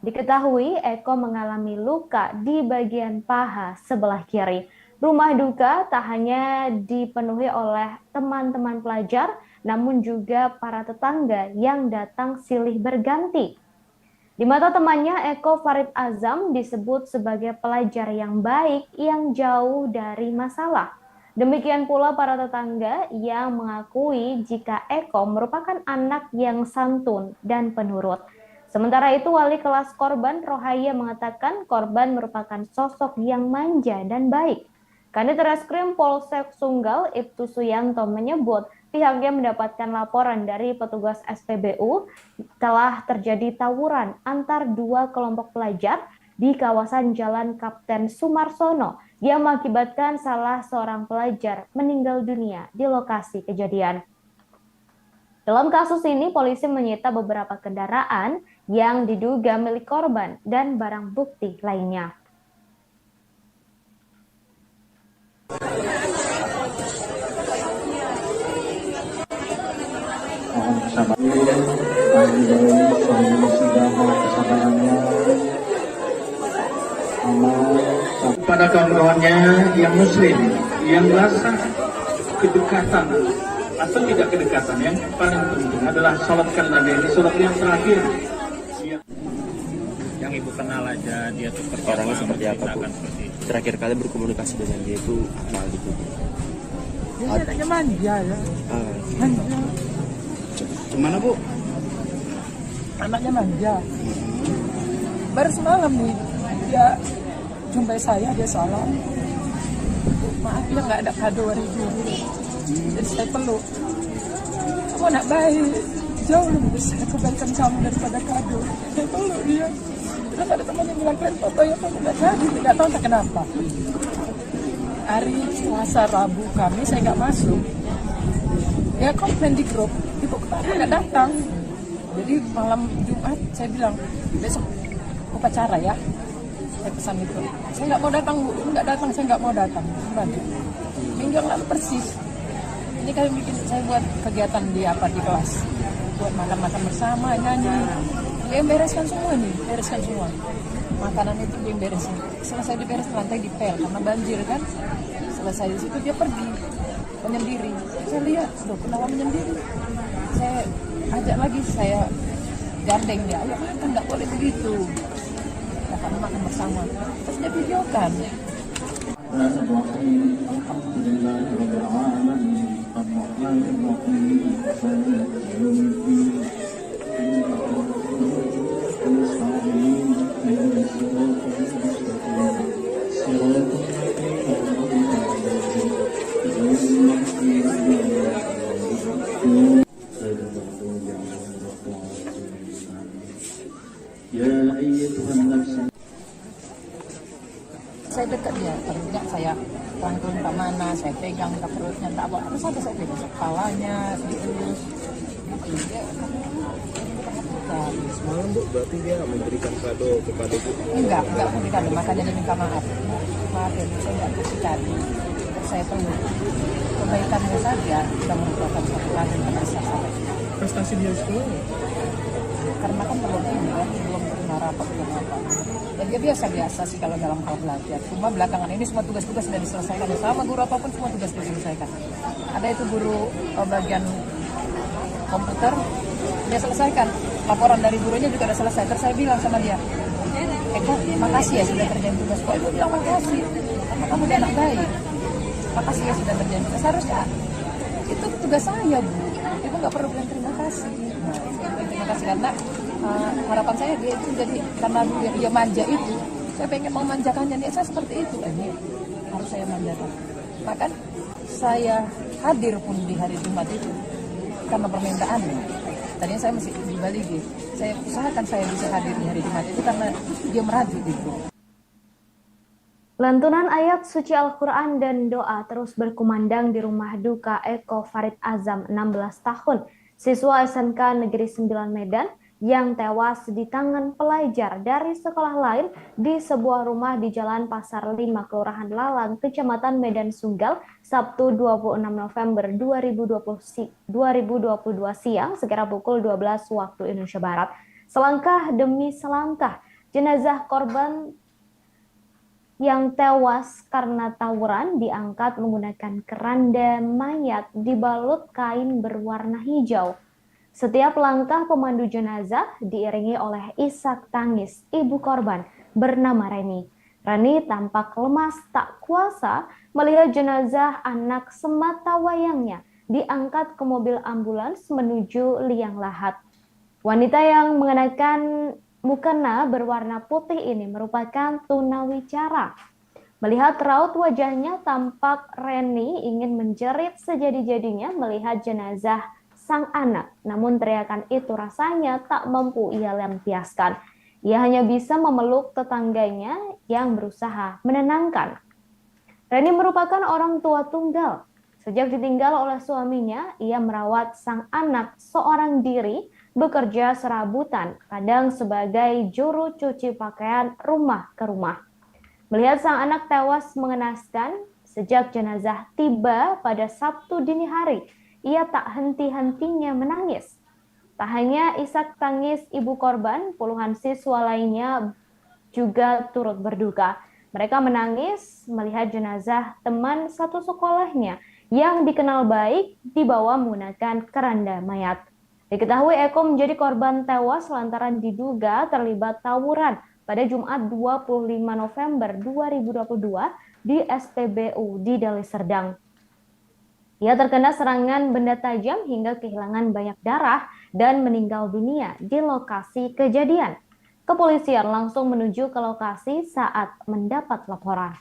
Diketahui Eko mengalami luka di bagian paha sebelah kiri. Rumah duka tak hanya dipenuhi oleh teman-teman pelajar, namun juga para tetangga yang datang silih berganti. Di mata temannya, Eko Farid Azam disebut sebagai pelajar yang baik yang jauh dari masalah. Demikian pula para tetangga yang mengakui jika Eko merupakan anak yang santun dan penurut. Sementara itu, wali kelas korban Rohaya mengatakan korban merupakan sosok yang manja dan baik. Kanit Reskrim Polsek Sunggal, Ibtu Suyanto menyebut pihaknya mendapatkan laporan dari petugas SPBU telah terjadi tawuran antar dua kelompok pelajar di kawasan Jalan Kapten Sumarsono yang mengakibatkan salah seorang pelajar meninggal dunia di lokasi kejadian. Dalam kasus ini, polisi menyita beberapa kendaraan yang diduga milik korban dan barang bukti lainnya. Pada kawan-kawannya yang muslim, yang rasa kedekatan atau tidak kedekatan, yang paling penting adalah sholatkan Nabi, ini sholat yang terakhir. Yang ibu kenal aja dia tuh Orangnya seperti apa, Bu? Terakhir kali berkomunikasi dengan dia itu apa gitu? Dia anaknya manja ya. Manja. Gimana, Bu? Anaknya manja. Baru semalam nih dia jumpai saya, dia salam. Maaf ya nggak ada kado hari dulu. Jadi saya peluk. Kamu anak baik, jauh lebih besar kebaikan kamu daripada kado. Saya peluk dia. Terus ada teman yang bilang, kalian foto ya, kamu nggak jadi, nggak tahu tak kenapa. Hari Selasa, Rabu, Kamis saya nggak masuk. Ya komplain di grup, ibu kenapa nggak datang? Jadi malam Jumat saya bilang, besok upacara ya. Saya pesan itu, saya nggak mau datang, Bu. Nggak datang, saya nggak mau datang. Minggu yang lalu persis. Ini kami bikin, saya buat kegiatan di kelas. Buat makan-makan bersama, nyanyi. Dia yang bereskan semua nih, bereskan semua. Makanan itu dia yang beresin. Selesai diberes, lantai dipel karena banjir kan. Selesai di situ dia pergi menyendiri. Saya lihat, loh kenapa menyendiri? Saya ajak lagi, saya gandeng dia. Ayo kan nggak boleh begitu. Kami makan bersama. Terus dia videokan. Saya dekat dia, terusnya saya rangkul tak mana, saya pegang tak perutnya, tak apa, terus ada saya pegang kepalanya, dielus, gitu. Semalam, Bu, berarti dia memberikan kado kepada Bu? Enggak memberikan kado, makanya dia minta maaf. Maaf ya, saya nggak kasih kado. Saya peluk. Kebaikannya saja sudah merupakan satu kado yang saya. Prestasi dia sekolah ya? Karena kan belum terima rapat belum apa. Dan dia biasa-biasa sih kalau dalam hal belajar. Cuma belakangan ini semua tugas-tugas sudah diselesaikan. Sama guru apapun semua tugas diselesaikan. Ada itu guru bagian komputer, dia selesaikan. Laporan dari gurunya juga sudah selesai. Terus saya bilang sama dia, Eko, makasih ya sudah kerjain tugas. Kok ibu bilang makasih? Karena kamu dia anak baik. Makasih ya sudah kerjain tugas. Seharusnya itu tugas saya, Bu. Ibu nggak perlu bilang terima kasih. Nah, terima kasih karena harapan saya dia itu jadi karena dia manja itu, saya pengen memanjakannya dia, saya seperti itu ini harus saya manjakan. Bahkan saya hadir pun di hari Jumat itu karena permintaannya. Tadinya saya masih di Bali gitu. Saya usahakan saya bisa hadir di hari Jumat itu karena dia merajuk gitu. Lantunan ayat suci Al-Quran dan doa terus berkumandang di rumah duka Eko Farid Azam, 16 tahun, siswa SMK Negeri 9 Medan, yang tewas di tangan pelajar dari sekolah lain di sebuah rumah di Jalan Pasar 5, Kelurahan Lalang, Kecamatan Medan Sunggal, Sabtu 26 November 2022 siang, sekira pukul 12 waktu Indonesia Barat. Selangkah demi selangkah, jenazah korban yang tewas karena tawuran diangkat menggunakan keranda mayat dibalut kain berwarna hijau. Setiap langkah pemandu jenazah diiringi oleh isak tangis ibu korban bernama Reni. Reni tampak lemas tak kuasa melihat jenazah anak semata wayangnya diangkat ke mobil ambulans menuju liang lahat. Wanita yang mengenakan mukena berwarna putih ini merupakan tunawicara. Melihat raut wajahnya, tampak Reni ingin menjerit sejadi-jadinya melihat jenazah sang anak. Namun teriakan itu rasanya tak mampu ia lampiaskan. Ia hanya bisa memeluk tetangganya yang berusaha menenangkan. Reni merupakan orang tua tunggal. Sejak ditinggal oleh suaminya, ia merawat sang anak seorang diri, bekerja serabutan, kadang sebagai juru cuci pakaian rumah ke rumah. Melihat sang anak tewas mengenaskan, sejak jenazah tiba pada Sabtu dini hari, ia tak henti-hentinya menangis. Tak hanya isak tangis ibu korban, puluhan siswa lainnya juga turut berduka. Mereka menangis melihat jenazah teman satu sekolahnya yang dikenal baik dibawa menggunakan keranda mayat. Diketahui Eko menjadi korban tewas lantaran diduga terlibat tawuran pada Jumat 25 November 2022 di SPBU di Deli Serdang. Ia terkena serangan benda tajam hingga kehilangan banyak darah dan meninggal dunia di lokasi kejadian. Kepolisian langsung menuju ke lokasi saat mendapat laporan.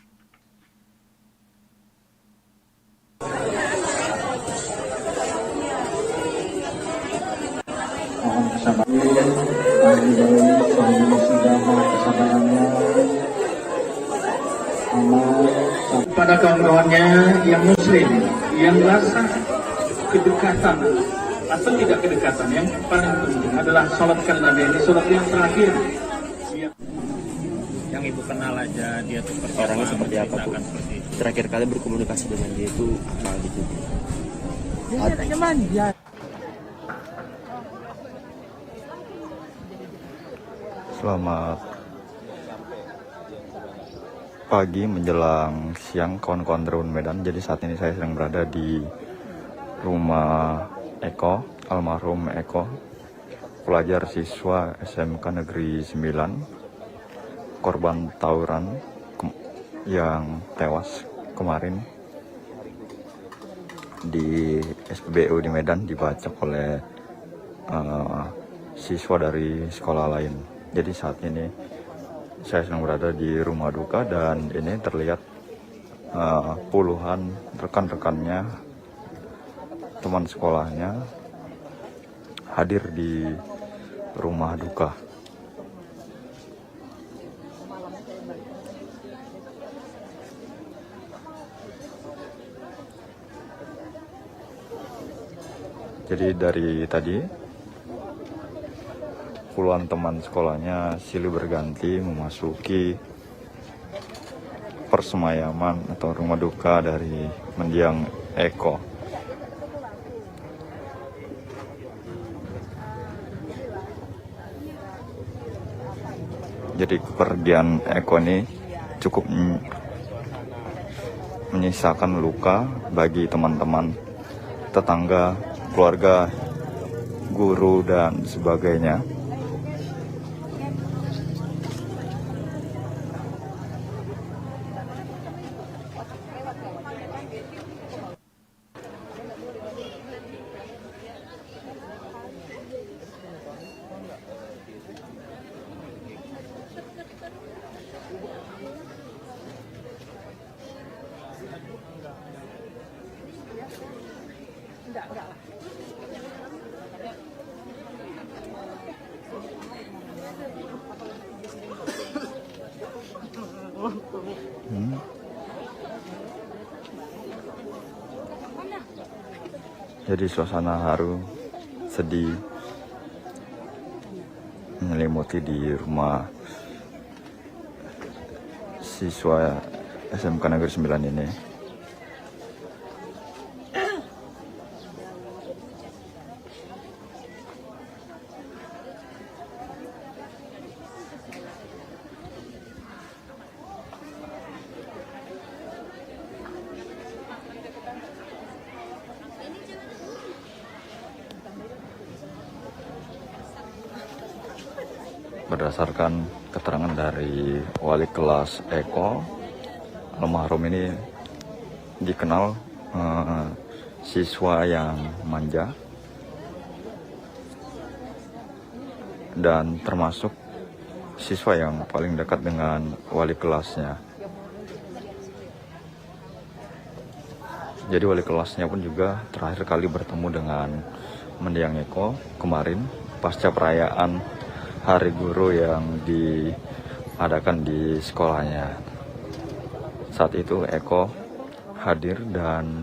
Pada kawan-kawannya yang muslim, yang rasa kedekatan atau tidak kedekatan, yang paling penting adalah sholatkan Nabi. Ini sholat yang terakhir. Yang ibu kenal aja dia tuh orangnya seperti apa, Bu? Terakhir kali berkomunikasi dengan dia itu apa gitu? Dia anaknya manja. Selamat pagi menjelang siang kawan-kawan Drone Medan. Jadi saat ini saya sedang berada di rumah Eko, almarhum Eko, pelajar siswa SMK Negeri 9, korban tawuran yang tewas kemarin di SPBU di Medan, dibacok oleh siswa dari sekolah lain. Jadi saat ini saya sedang berada di rumah duka dan ini terlihat puluhan rekan-rekannya, teman sekolahnya hadir di rumah duka. Jadi dari tadi puluhan teman sekolahnya silih berganti memasuki persemayaman atau rumah duka dari mendiang Eko. Jadi kepergian Eko ini cukup menyisakan luka bagi teman-teman, tetangga, keluarga, guru, dan sebagainya. Jadi suasana haru, sedih, menyelimuti di rumah siswa SMK Negeri 9 ini. Berdasarkan keterangan dari wali kelas Eko, almarhum ini dikenal siswa yang manja dan termasuk siswa yang paling dekat dengan wali kelasnya. Jadi wali kelasnya pun juga terakhir kali bertemu dengan mendiang Eko kemarin pasca perayaan Hari Guru yang diadakan di sekolahnya. Saat itu Eko hadir dan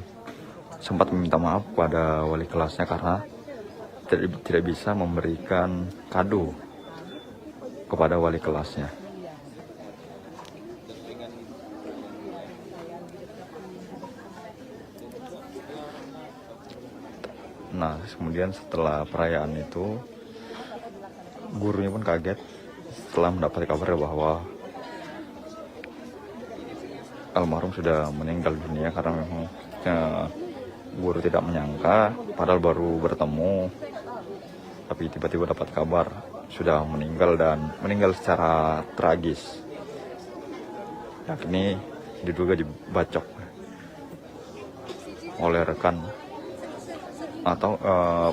sempat meminta maaf pada wali kelasnya karena tidak bisa memberikan kado kepada wali kelasnya. Nah, kemudian setelah perayaan itu, gurunya pun kaget setelah mendapat kabar bahwa almarhum sudah meninggal dunia, karena memang guru tidak menyangka, padahal baru bertemu, tapi tiba-tiba dapat kabar sudah meninggal dan meninggal secara tragis. Yakni diduga dibacok oleh rekan atau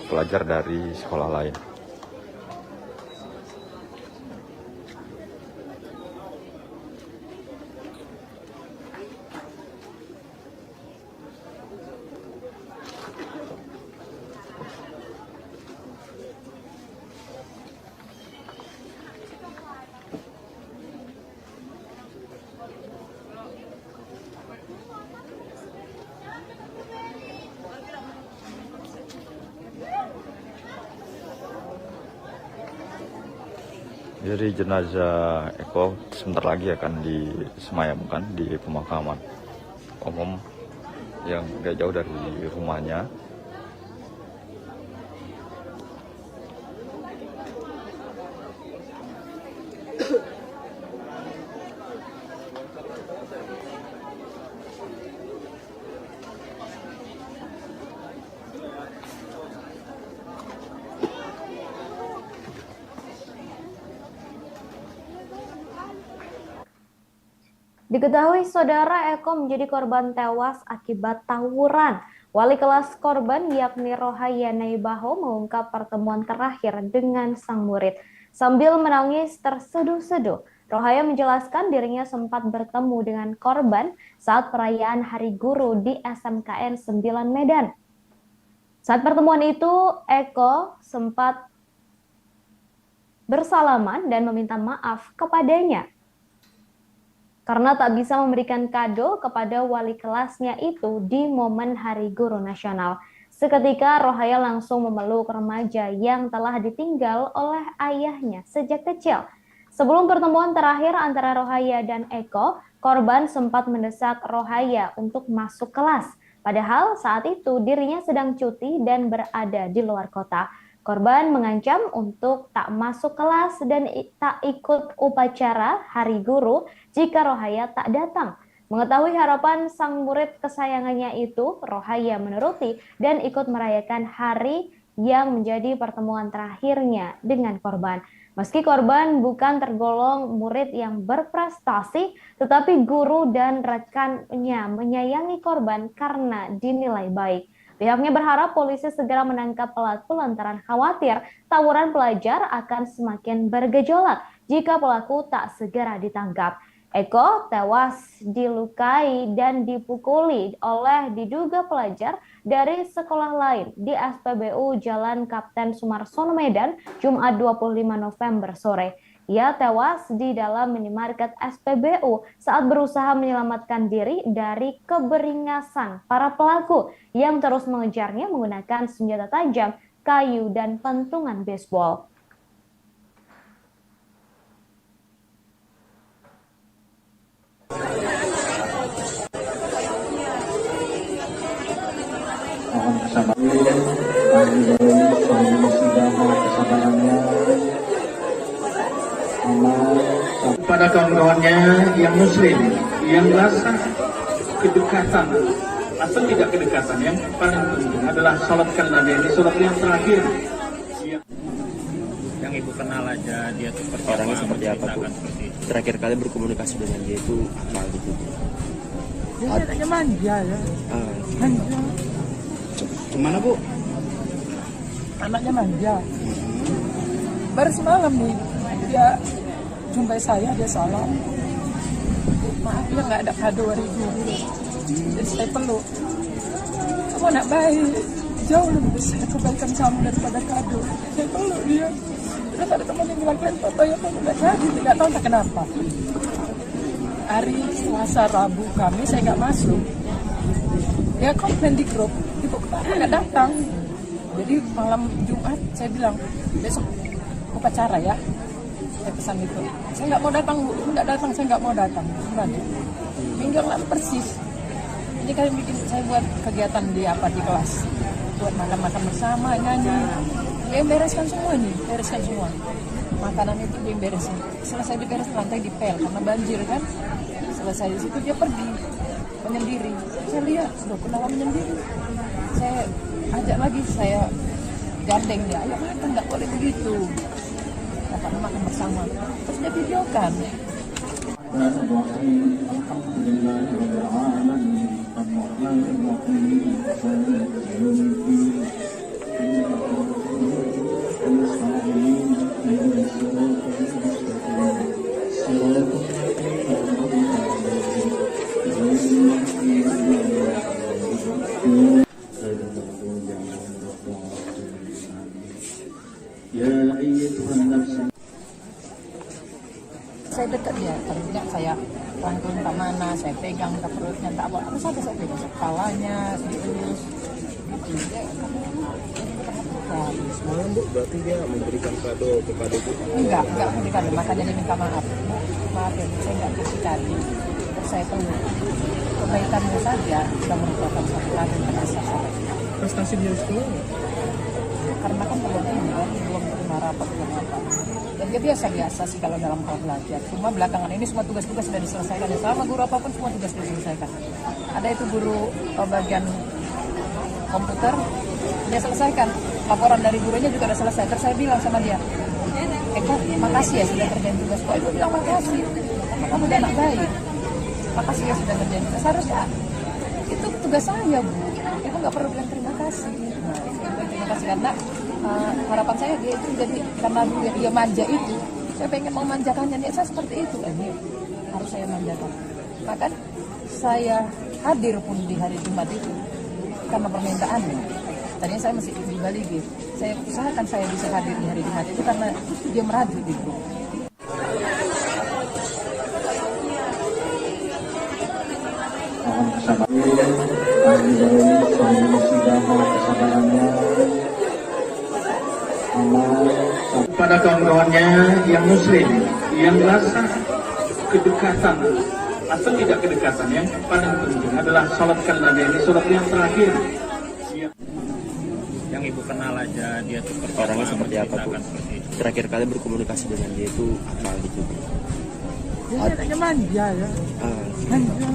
pelajar dari sekolah lain. Jadi jenazah Eko sebentar lagi akan disemayamkan di pemakaman umum yang gak jauh dari rumahnya. Diketahui saudara Eko menjadi korban tewas akibat tawuran. Wali kelas korban yakni Rohaya Naibaho mengungkap pertemuan terakhir dengan sang murid. Sambil menangis terseduh-seduh, Rohaya menjelaskan dirinya sempat bertemu dengan korban saat perayaan Hari Guru di SMKN 9 Medan. Saat pertemuan itu, Eko sempat bersalaman dan meminta maaf kepadanya karena tak bisa memberikan kado kepada wali kelasnya itu di momen Hari Guru Nasional. Seketika Rohaya langsung memeluk remaja yang telah ditinggal oleh ayahnya sejak kecil. Sebelum pertemuan terakhir antara Rohaya dan Eko, korban sempat mendesak Rohaya untuk masuk kelas. Padahal saat itu dirinya sedang cuti dan berada di luar kota. Korban mengancam untuk tak masuk kelas dan tak ikut upacara Hari Guru jika Rohaya tak datang. Mengetahui harapan sang murid kesayangannya itu, Rohaya menuruti dan ikut merayakan hari yang menjadi pertemuan terakhirnya dengan korban. Meski korban bukan tergolong murid yang berprestasi, tetapi guru dan rekannya menyayangi korban karena dinilai baik. Pihaknya berharap polisi segera menangkap pelaku lantaran khawatir tawuran pelajar akan semakin bergejolak jika pelaku tak segera ditangkap. Eko tewas dilukai dan dipukuli oleh diduga pelajar dari sekolah lain di SPBU Jalan Kapten Sumarsono Medan, Jumat 25 November sore. Ia tewas di dalam minimarket SPBU saat berusaha menyelamatkan diri dari keberingasan para pelaku yang terus mengejarnya menggunakan senjata tajam, kayu, dan pentungan baseball. Mohon kesabaran, kesabarannya, kepada kawan-kawannya yang muslim, yang rasa kedekatan atau tidak kedekatan, yang paling penting adalah salatkan Nabi. Ini salat yang terakhir. Yang ibu kenal aja dia seperti Orangnya seperti apa bu? Terakhir kali berkomunikasi dengan dia itu apa gitu? Dia anaknya manja ya. Manja. Gimana bu? Anaknya manja. Baru semalam nih dia jumpai saya, dia salam. Maaf ya nggak ada kado hari guru. Jadi saya peluk. Kamu anak baik, jauh lebih besar kebaikan kamu daripada kado. Saya peluk dia. Terus ada teman yang bilang, kalian foto ya kamu nggak jadi, nggak tahu entah kenapa. Hari Selasa, Rabu, Kamis saya nggak masuk. Dia komplain di grup, ibu kenapa nggak datang? Jadi malam Jumat saya bilang, besok upacara ya. Saya pesan itu, saya nggak mau datang bu, nggak datang, saya nggak mau datang. Sebenarnya minggu lalu persis. Ini kalian bikin saya buat kegiatan di kelas, buat makan-makan bersama, nyanyi. Dia bereskan semua nih, bereskan semua. Makanan itu dia beresin. Selesai diberes lantai dipel karena banjir kan. Selesai di situ dia pergi menyendiri. Saya lihat, loh kenapa menyendiri? Saya ajak lagi, saya gandeng dia, ayo makan, nggak boleh begitu. Karena makan bersama. Terus dia videokan. Saya dekat dia, terusnya saya rangkul tak mana, saya pegang tak perutnya, tak apa saja saya pegang kepalanya, terus gitu. Semalam bu, berarti dia memberikan kado kepada ibu? Enggak memberikan, makanya dia minta maaf. Maaf ya, saya enggak kasih kado. Terus saya peluk. Kebaikannya saja sudah merupakan satu kado yang terasa. Prestasi dia di sekolah? Karena kan belum terima rapat belum apa. Dan dia biasa sih kalau dalam hal belajar. Cuma belakangan ini semua tugas-tugas sudah diselesaikan. Ya, sama guru apapun semua tugas diselesaikan. Ada itu guru bagian komputer, dia selesaikan. Laporan dari gurunya juga sudah selesai. Terus saya bilang sama dia, Eko, makasih ya sudah kerjain tugas. Kok Ibu bilang makasih? Kamu udah anak baik. Makasih ya sudah kerjain tugas. Seharusnya itu tugas saya, Bu. Ibu nggak perlu bilang terima kasih. Nah, terima kasih karena harapan saya dia itu jadi karena dia manja itu, saya pengen memanjakannya. Nih saya seperti itu, ini harus saya manjakan. Maka saya hadir pun di hari Jumat itu karena permintaannya. Tadinya saya masih di Bali gitu. Saya usahakan saya bisa hadir di hari Jumat itu karena dia merajuk gitu. Mohon kesabarannya, kepada kawan-kawannya yang muslim, yang rasa kedekatan atau tidak kedekatan, yang paling penting adalah salatkan Nabi. Ini salat yang terakhir. Yang ibu kenal aja dia seperti Orangnya seperti apa bu? Terakhir kali berkomunikasi dengan dia itu apa gitu? Dia anaknya manja ya. Manja.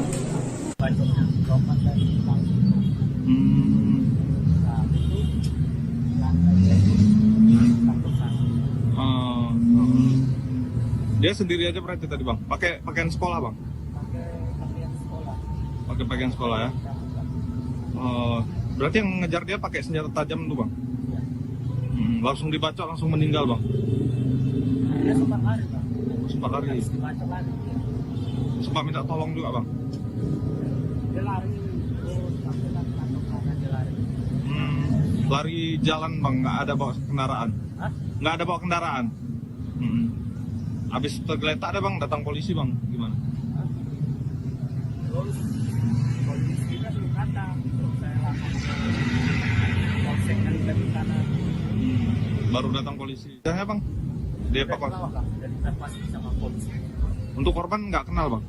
Dia sendiri aja berarti tadi bang? Pakai pakaian sekolah bang? Pakai pakaian sekolah ya? Berarti yang ngejar dia pakai senjata tajam tuh bang? Langsung dibacok, langsung meninggal bang? Dia sempat lari bang. Sempat lari? Sempat minta tolong juga bang? Dia lari. Lari jalan bang, nggak ada bawa kendaraan? Hah? Nggak ada bawa kendaraan? Habis tergeletak ada bang, datang polisi bang, gimana? Polisinya belum datang, saya langsung polseknya di kanan. Baru datang polisi. Ya bang, dievakuasi. Dari evakuasi sama polisi. Untuk korban nggak kenal bang?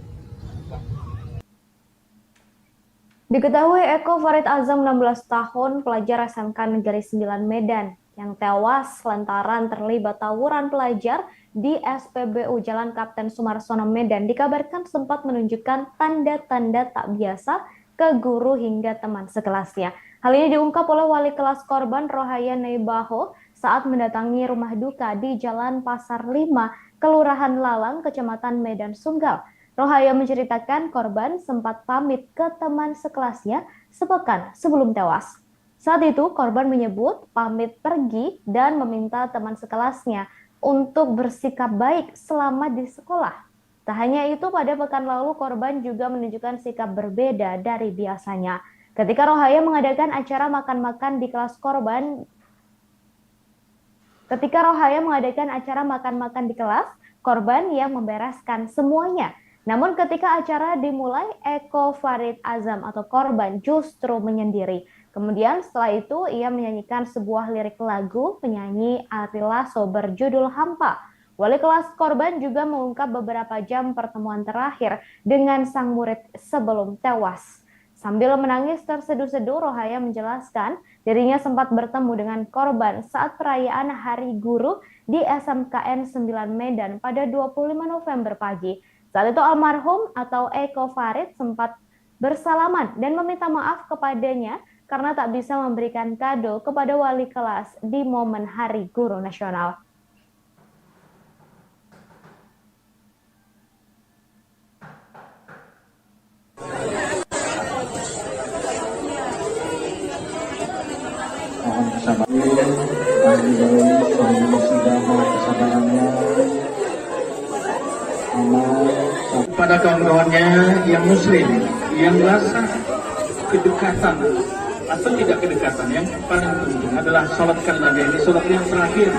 Diketahui Eko Farid Azam 16 tahun, pelajar SMK Negeri 9 Medan yang tewas lantaran terlibat tawuran pelajar di SPBU Jalan Kapten Sumarsono Medan dikabarkan sempat menunjukkan tanda-tanda tak biasa ke guru hingga teman sekelasnya. Hal ini diungkap oleh wali kelas korban Rohaya Neibaho saat mendatangi rumah duka di Jalan Pasar 5, Kelurahan Lalang, Kecamatan Medan Sunggal. Rohaya menceritakan korban sempat pamit ke teman sekelasnya sepekan sebelum tewas. Saat itu korban menyebut pamit pergi dan meminta teman sekelasnya untuk bersikap baik selama di sekolah. Tak hanya itu, pada pekan lalu korban juga menunjukkan sikap berbeda dari biasanya. Ketika Rohaya mengadakan acara makan-makan di kelas korban, korban yang membereskan semuanya. Namun ketika acara dimulai, Eko Farid Azam atau korban justru menyendiri. Kemudian setelah itu ia menyanyikan sebuah lirik lagu penyanyi Ari Lasso berjudul Hampa. Wali kelas korban juga mengungkap beberapa jam pertemuan terakhir dengan sang murid sebelum tewas. Sambil menangis terseduh-seduh, Rohaya menjelaskan dirinya sempat bertemu dengan korban saat perayaan Hari Guru di SMKN 9 Medan pada 25 November pagi. Saat itu almarhum atau Eko Farid sempat bersalaman dan meminta maaf kepadanya karena tak bisa memberikan kado kepada wali kelas di momen Hari Guru Nasional. Pada kawan-kawannya yang muslim, yang rasa kedekatan atau tidak kedekatan, yang paling penting adalah sholatkan Nabi, ini sholat yang terakhir.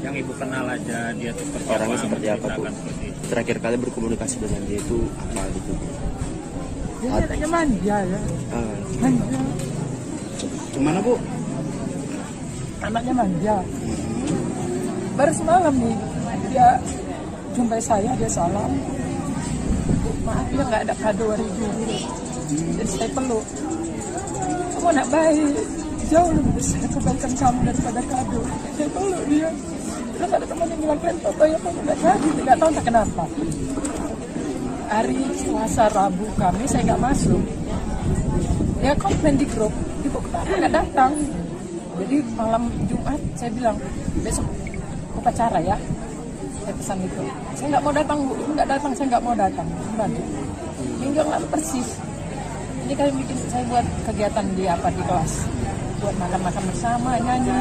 Yang ibu kenal aja dia tuh Orangnya seperti apa, Bu? Terakhir kali berkomunikasi dengan dia itu apa gitu? Dia anaknya manja ya. Manja. Gimana, Bu? Anaknya manja. Baru semalam nih dia jumpai saya, dia salam. Maaf ya nggak ada kado hari guru. Jadi saya peluk. Kamu anak baik, jauh lebih besar kebaikan kamu daripada kado. Saya peluk dia. Terus ada teman yang bilang, "Pen, foto ya kamu nggak jadi." Nggak tahu tak kenapa. Hari Selasa, Rabu, Kamis saya nggak masuk. Dia komplain di grup, ibu kenapa nggak datang? Jadi malam Jumat saya bilang, besok upacara ya. Saya pesan itu. Saya nggak mau datang, Bu. Nggak datang, saya nggak mau datang. Minggu lalu persis. Ini kali bikin saya buat kegiatan di kelas. Buat makan-makan bersama, nyanyi.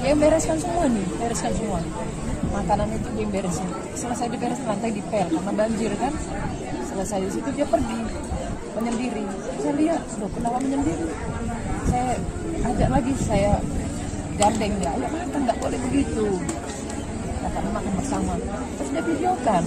Dia yang bereskan semua nih, bereskan semua. Makanan itu dia yang beresin. Selesai diberesin, lantai dipel karena banjir kan. Selesai di situ dia pergi menyendiri. Saya lihat, loh kenapa menyendiri? Saya ajak lagi, saya gandeng dia. Ayo makan, nggak boleh begitu. Makan bersama. Terus dia videokan.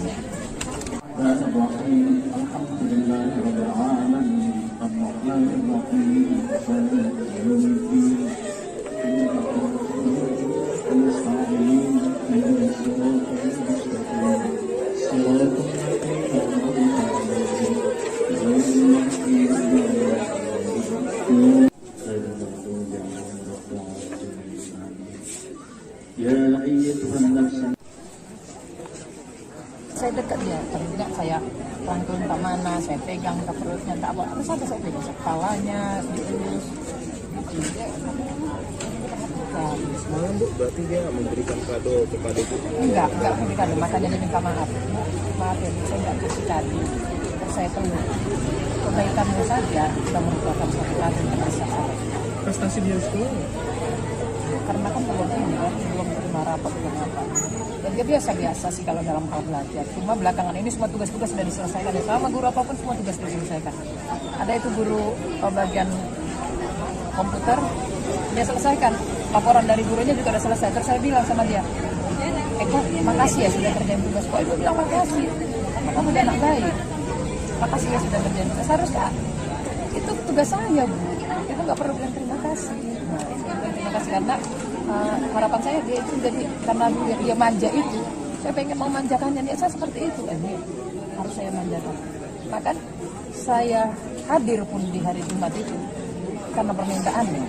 Saya dekat dia, ternyata saya rangkul ke mana, saya pegang ke perutnya, tak apa, terus ada saya pegang kepalanya, diurus. Semalam, Bu, berarti dia memberikan kado kepada Ibu? Enggak memberikan kado, makanya dia minta maaf. Maaf ya, saya enggak kasih kado, terus saya peluk. Kebaikannya saja sudah merupakan suatu kado yang besar. Prestasi dia sekolah? Karena kan belum terima rapot belum apa. Dan dia biasa-biasa sih kalau dalam hal belajar. Cuma belakangan ini semua tugas-tugas sudah diselesaikan. Ya, sama guru apapun semua tugas diselesaikan. Ada itu guru bagian komputer, dia selesaikan. Laporan dari gurunya juga sudah selesai. Terus saya bilang sama dia, Eko, makasih ya sudah kerjain tugas. Kok Ibu bilang makasih? Kamu udah anak baik. Makasih ya sudah kerjain tugas. Seharusnya itu tugas saya, Bu. Itu nggak perlu bilang terima kasih. Nah, terima kasih karena harapan saya dia itu jadi karena dia manja itu, saya pengen memanjakannya, dia saya seperti itu, harus saya manjakan. Bahkan saya hadir pun di hari Jumat itu karena permintaannya.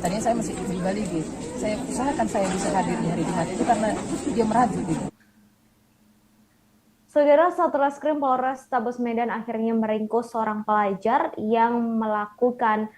Tadinya saya masih di Bali gitu. Saya usahakan saya bisa hadir di hari Jumat itu karena dia merajuk gitu. Saudara, Satreskrim Polrestabes Medan akhirnya meringkus seorang pelajar yang melakukan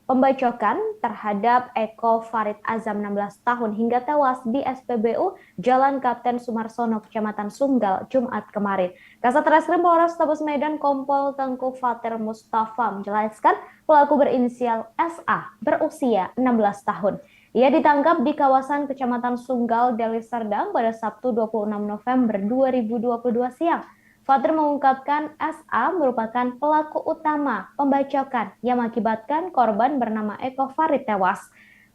pembacokan terhadap Eko Farid Azam 16 tahun hingga tewas di SPBU Jalan Kapten Sumarsono, Kecamatan Sunggal, Jumat kemarin. Kasat Reskrim Polrestabes Medan Kompol Tengku Fatir Mustafa menjelaskan pelaku berinisial SA berusia 16 tahun. Ia ditangkap di kawasan Kecamatan Sunggal, Deli Serdang pada Sabtu 26 November 2022 siang. Fatir mengungkapkan SA merupakan pelaku utama pembacokan yang mengakibatkan korban bernama Eko Farid tewas.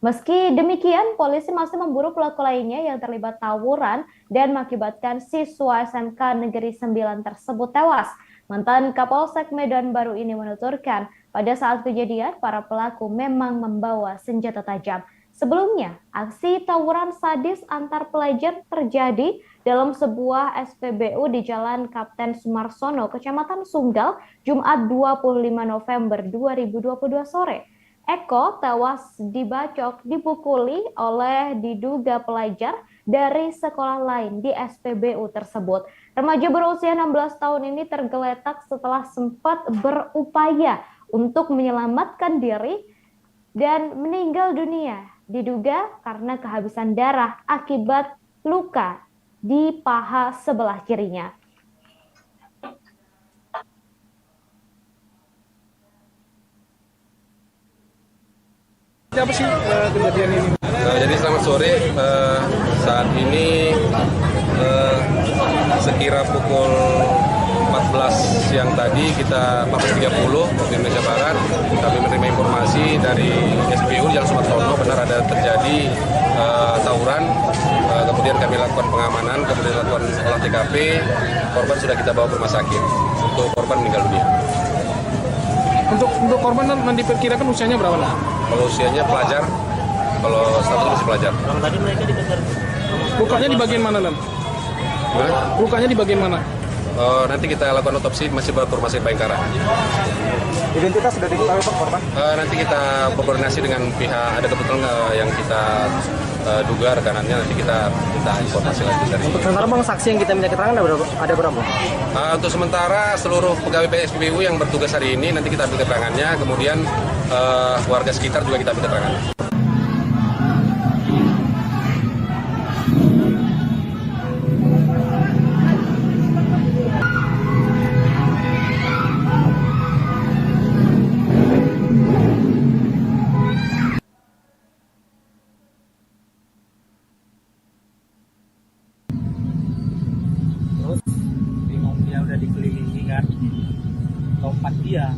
Meski demikian, polisi masih memburu pelaku lainnya yang terlibat tawuran dan mengakibatkan siswa SMK Negeri 9 tersebut tewas. Mantan Kapolsek Medan Baru ini menuturkan, pada saat kejadian para pelaku memang membawa senjata tajam. Sebelumnya, aksi tawuran sadis antar pelajar terjadi dalam sebuah SPBU di Jalan Kapten Sumarsono, Kecamatan Sunggal, Jumat 25 November 2022 sore. Eko tewas dibacok dipukuli oleh diduga pelajar dari sekolah lain di SPBU tersebut. Remaja berusia 16 tahun ini tergeletak setelah sempat berupaya untuk menyelamatkan diri dan meninggal dunia. Diduga karena kehabisan darah akibat luka di paha sebelah kirinya. Siapa sih kejadian ini? Jadi selamat sore, saat ini sekira pukul 14 siang tadi kita 14.30 waktu Indonesia Barat kami menerima informasi dari SPBU Jalan Sumarsono benar ada terjadi tawuran, kemudian kami lakukan pengamanan, kemudian lakukan olah TKP, korban sudah kita bawa ke rumah sakit untuk korban meninggal dunia. Untuk korban diperkirakan usianya berapa? Kalau usianya pelajar, kalau status masih pelajar. Tadi mereka dikejar. Lukanya di bagian mana, Lan? Lukanya di bagian mana? Nanti kita lakukan otopsi, masih bawa ke rumah sakit Bayangkara. Identitas sudah diketahui Pak korban? Nanti kita berkoordinasi dengan pihak, ada kebetulan yang kita duga rekanannya, nanti kita minta informasi lagi dari. Untuk sementara Bang, saksi yang kita minta keterangan ada berapa? Untuk sementara seluruh pegawai PSPBU yang bertugas hari ini nanti kita ambil keterangannya, kemudian warga sekitar juga kita ambil keterangannya. Terus bingung, dia udah dikelilingi kan, lompat dia,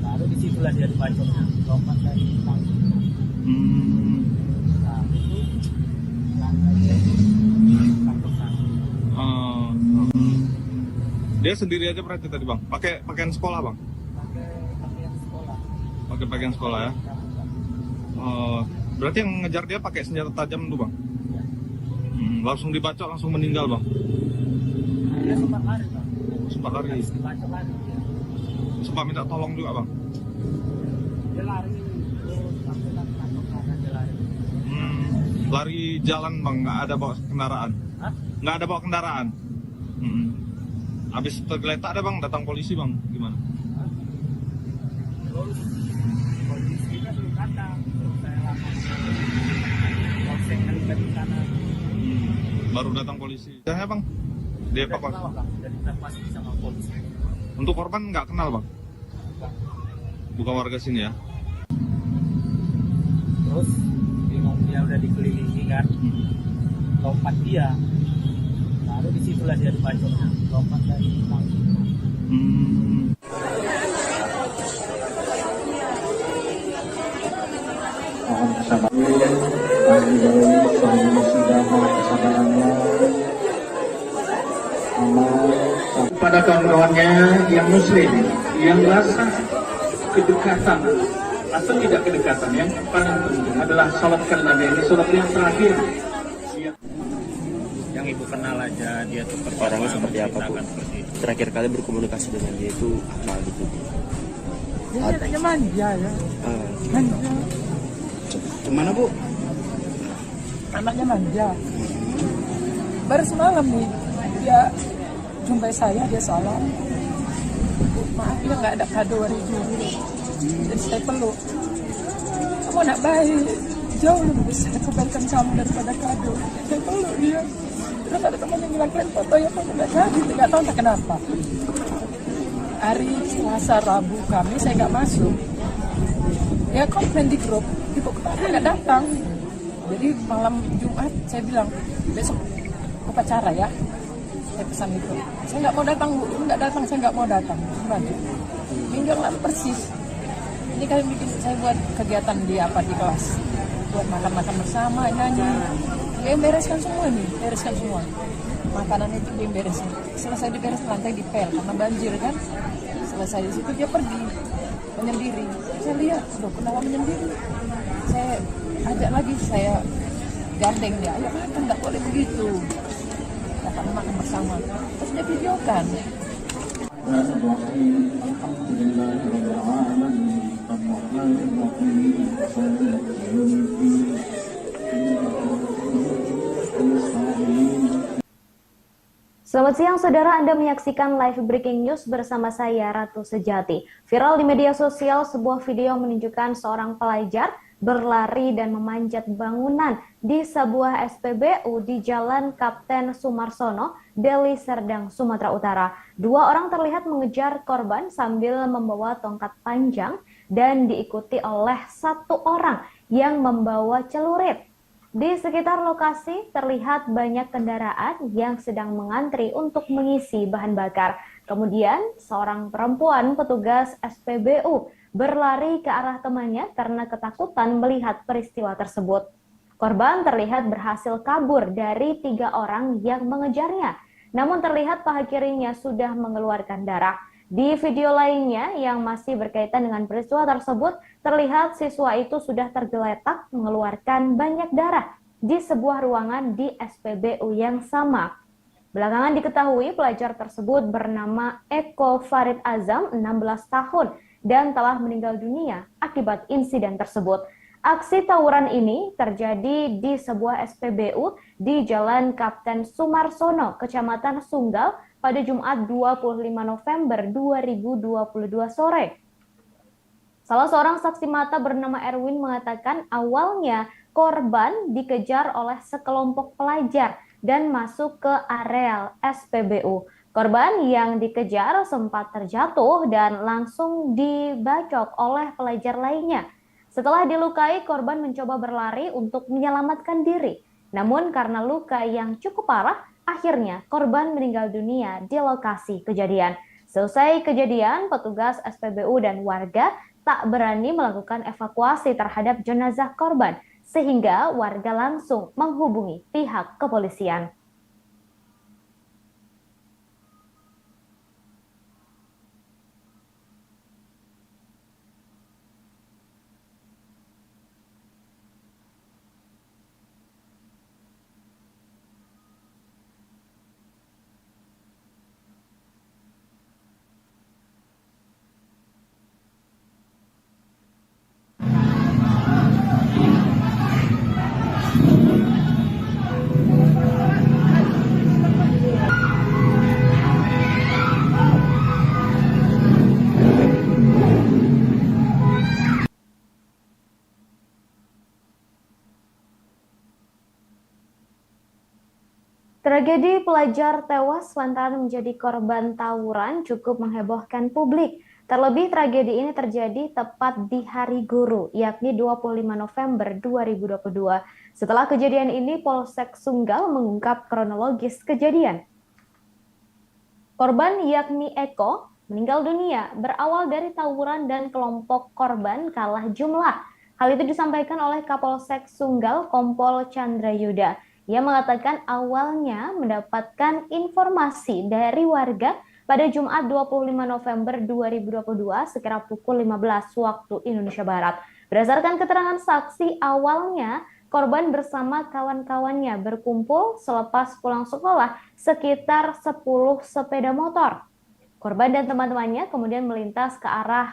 baru disitulah dia dibacoknya, lompat dari tangki. Nah itu Dia sendiri aja berarti tadi Bang, pakai pakaian sekolah Bang? pakai pakaian sekolah. Pakai pakaian sekolah ya? Berarti yang ngejar dia pakai senjata tajam tuh Bang? Langsung dibacok, langsung meninggal Bang? Dia sempat lari Bang. Sempat lari? Dibacok lari dia. Sempat minta tolong juga Bang? Dia lari terus sampai tangkap kanan dia lari. Lari jalan Bang, nggak ada bawa kendaraan? Hah? Nggak ada bawa kendaraan? Habis tergeletak ada Bang, datang polisi Bang, gimana? Terus polisinya belum datang, terus saya langsung polsek di kanan. Baru datang polisi. Ya Bang, dievakuasi. Sudah dievakuasi sama polisi. Untuk korban nggak kenal Bang? Bukan warga sini ya? Terus bingung, dia udah dikelilingi kan, lompat dia, baru disitulah dia dibacoknya, lompat dari tangki. Mohon kesabaran, kesabarannya, kepada kawan-kawannya yang muslim, yang rasa kedekatan atau tidak kedekatan, yang paling penting adalah salatkan Nabi, ini salat yang terakhir. Yang ibu kenal aja dia tuh Orangnya seperti apa Bu? seperti itu. terakhir kali berkomunikasi dengan dia itu apa gitu? Dia anaknya manja ya. Manja. Kemana Bu? Anaknya manja. Baru semalam nih dia jumpai saya, dia salam. Maaf ya nggak ada kado hari ini. Jadi saya peluk. Kamu anak baik, jauh lebih besar kebaikan kamu daripada kado. Saya peluk dia. Terus ada teman yang bilang kalian foto ya, foto nggak jadi, nggak tahu entah kenapa. Hari Selasa, Rabu, Kamis saya nggak masuk. Ya komplain di grup, ibu kenapa nggak datang? Jadi malam Jumat saya bilang besok upacara ya. Saya pesan itu. Saya nggak mau datang Bu, nggak datang, saya nggak mau datang. Minggu lalu persis. Ini kalian bikin saya buat kegiatan di kelas, buat makan-makan bersama, nyanyi. Dia bereskan semua nih, bereskan semua. Makanan itu dia beresin. Selesai diberes lantai dipel karena banjir kan. Selesai di situ dia pergi menyendiri. Saya lihat, loh kenapa menyendiri? Saya ajak lagi, saya gandeng dia. Ayo makan, nggak boleh begitu. Makan bersama. Terus dia videokan. Selamat siang saudara, Anda menyaksikan live breaking news bersama saya Ratu Sejati. Viral di media sosial sebuah video menunjukkan seorang pelajar berlari dan memanjat bangunan di sebuah SPBU di Jalan Kapten Sumarsono, Deli Serdang, Sumatera Utara. Dua orang terlihat mengejar korban sambil membawa tongkat panjang dan diikuti oleh satu orang yang membawa celurit. Di sekitar lokasi terlihat banyak kendaraan yang sedang mengantri untuk mengisi bahan bakar. Kemudian seorang perempuan petugas SPBU berlari ke arah temannya karena ketakutan melihat peristiwa tersebut. Korban terlihat berhasil kabur dari 3 orang yang mengejarnya. Namun terlihat paha kirinya sudah mengeluarkan darah. Di video lainnya yang masih berkaitan dengan peristiwa tersebut, terlihat siswa itu sudah tergeletak mengeluarkan banyak darah di sebuah ruangan di SPBU yang sama. Belakangan diketahui pelajar tersebut bernama Eko Farid Azam, 16 tahun, dan telah meninggal dunia akibat insiden tersebut. Aksi tawuran ini terjadi di sebuah SPBU di Jalan Kapten Sumarsono, Kecamatan Sunggal, pada Jumat 25 November 2022 sore. Salah seorang saksi mata bernama Erwin mengatakan awalnya korban dikejar oleh sekelompok pelajar dan masuk ke areal SPBU. Korban yang dikejar sempat terjatuh dan langsung dibacok oleh pelajar lainnya. Setelah dilukai, korban mencoba berlari untuk menyelamatkan diri. Namun karena luka yang cukup parah, akhirnya korban meninggal dunia di lokasi kejadian. Selesai kejadian, petugas SPBU dan warga tak berani melakukan evakuasi terhadap jenazah korban, sehingga warga langsung menghubungi pihak kepolisian. Tragedi pelajar tewas lantaran menjadi korban tawuran cukup menghebohkan publik. Terlebih tragedi ini terjadi tepat di Hari Guru, yakni 25 November 2022. Setelah kejadian ini, Polsek Sunggal mengungkap kronologis kejadian. Korban yakni Eko meninggal dunia berawal dari tawuran dan kelompok korban kalah jumlah. Hal itu disampaikan oleh Kapolsek Sunggal Kompol Chandra Yuda. Ia mengatakan awalnya mendapatkan informasi dari warga pada Jumat 25 November 2022 sekira pukul 15 waktu Indonesia Barat. Berdasarkan keterangan saksi, awalnya korban bersama kawan-kawannya berkumpul selepas pulang sekolah sekitar 10 sepeda motor. Korban dan teman-temannya kemudian melintas ke arah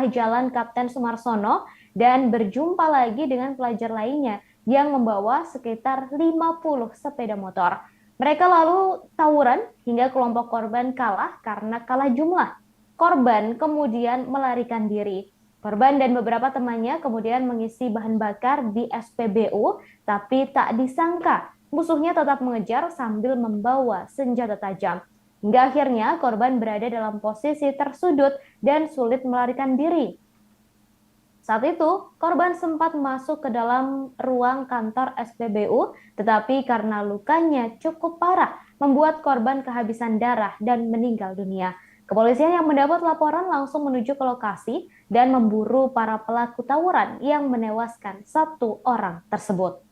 jalan Kapten Sumarsono dan berjumpa lagi dengan pelajar lainnya yang membawa sekitar 50 sepeda motor. Mereka lalu tawuran hingga kelompok korban kalah karena kalah jumlah. Korban kemudian melarikan diri. Korban dan beberapa temannya kemudian mengisi bahan bakar di SPBU, tapi tak disangka musuhnya tetap mengejar sambil membawa senjata tajam. Hingga akhirnya korban berada dalam posisi tersudut dan sulit melarikan diri. Saat itu, korban sempat masuk ke dalam ruang kantor SPBU, tetapi karena lukanya cukup parah, membuat korban kehabisan darah dan meninggal dunia. Kepolisian yang mendapat laporan langsung menuju ke lokasi dan memburu para pelaku tawuran yang menewaskan 1 orang tersebut.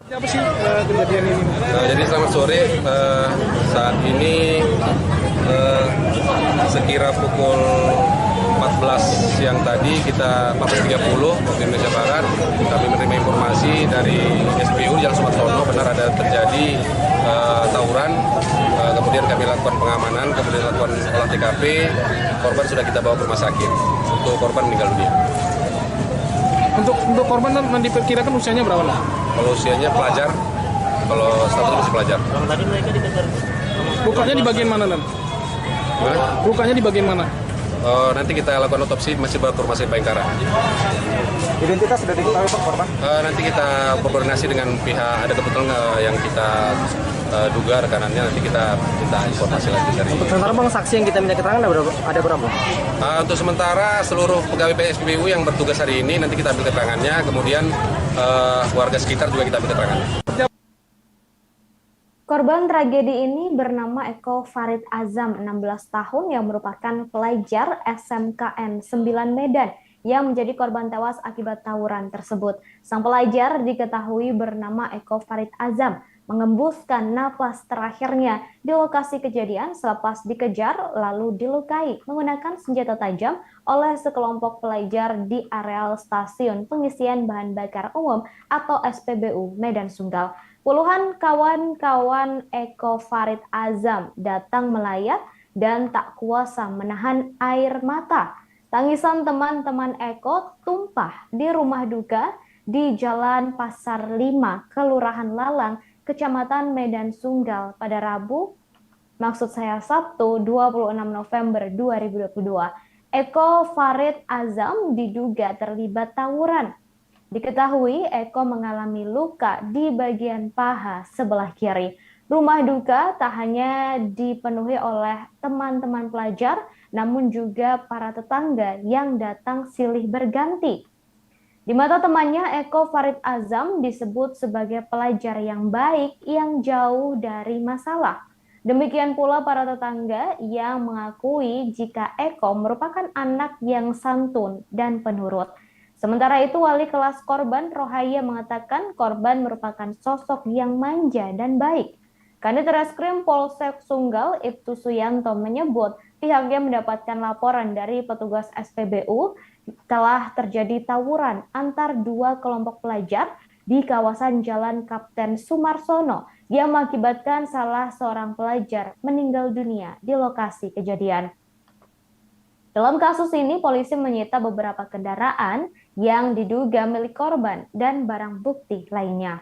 Apa sih kejadian ini? Jadi selamat sore, saat ini sekira pukul 14 siang tadi 14.30 waktu Indonesia Barat, kami menerima informasi dari SPBU Jalan Sumarsono benar ada terjadi tawuran, kemudian kami lakukan pengamanan, kemudian lakukan olah TKP, korban sudah kita bawa ke rumah sakit, untuk korban meninggal dunia. Untuk korban diperkirakan usianya berapa? Kalau usianya pelajar, kalau statusnya masih pelajar. Tadi mereka dikejar. Lukanya di bagian mana, Lan? Lukanya di bagian mana? Nanti kita lakukan otopsi, masih bawa ke rumah sakit Bayangkara. Identitas sudah diketahui Pak korban? Nanti kita berkoordinasi dengan pihak, ada kebetulan yang kita duga rekanannya, nanti kita minta informasi lagi dari. Untuk sementara Bang, saksi yang kita minta keterangan ada berapa? Untuk sementara seluruh pegawai PSPBU yang bertugas hari ini nanti kita ambil keterangannya, kemudian warga sekitar juga kita ambil keterangannya. Korban tragedi ini bernama Eko Farid Azam, 16 tahun yang merupakan pelajar SMKN 9 Medan yang menjadi korban tewas akibat tawuran tersebut. Sang pelajar diketahui bernama Eko Farid Azam mengembuskan napas terakhirnya di lokasi kejadian selepas dikejar lalu dilukai menggunakan senjata tajam oleh sekelompok pelajar di areal stasiun pengisian bahan bakar umum atau SPBU Medan Sunggal. Puluhan kawan-kawan Eko Farid Azam datang melayat dan tak kuasa menahan air mata. Tangisan teman-teman Eko tumpah di rumah duka di Jalan Pasar 5, Kelurahan Lalang, Kecamatan Medan Sunggal pada Sabtu 26 November 2022. Eko Farid Azam diduga terlibat tawuran. Diketahui Eko mengalami luka di bagian paha sebelah kiri. Rumah duka tak hanya dipenuhi oleh teman-teman pelajar, namun juga para tetangga yang datang silih berganti. Di mata temannya, Eko Farid Azam disebut sebagai pelajar yang baik yang jauh dari masalah. Demikian pula para tetangga yang mengakui jika Eko merupakan anak yang santun dan penurut. Sementara itu, wali kelas korban Rohaya mengatakan korban merupakan sosok yang manja dan baik. Kanit Reskrim Polsek Sunggal, Ibtu Suyanto menyebut pihaknya mendapatkan laporan dari petugas SPBU telah terjadi tawuran antar 2 kelompok pelajar di kawasan Jalan Kapten Sumarsono yang mengakibatkan salah seorang pelajar meninggal dunia di lokasi kejadian. Dalam kasus ini, polisi menyita beberapa kendaraan yang diduga milik korban dan barang bukti lainnya.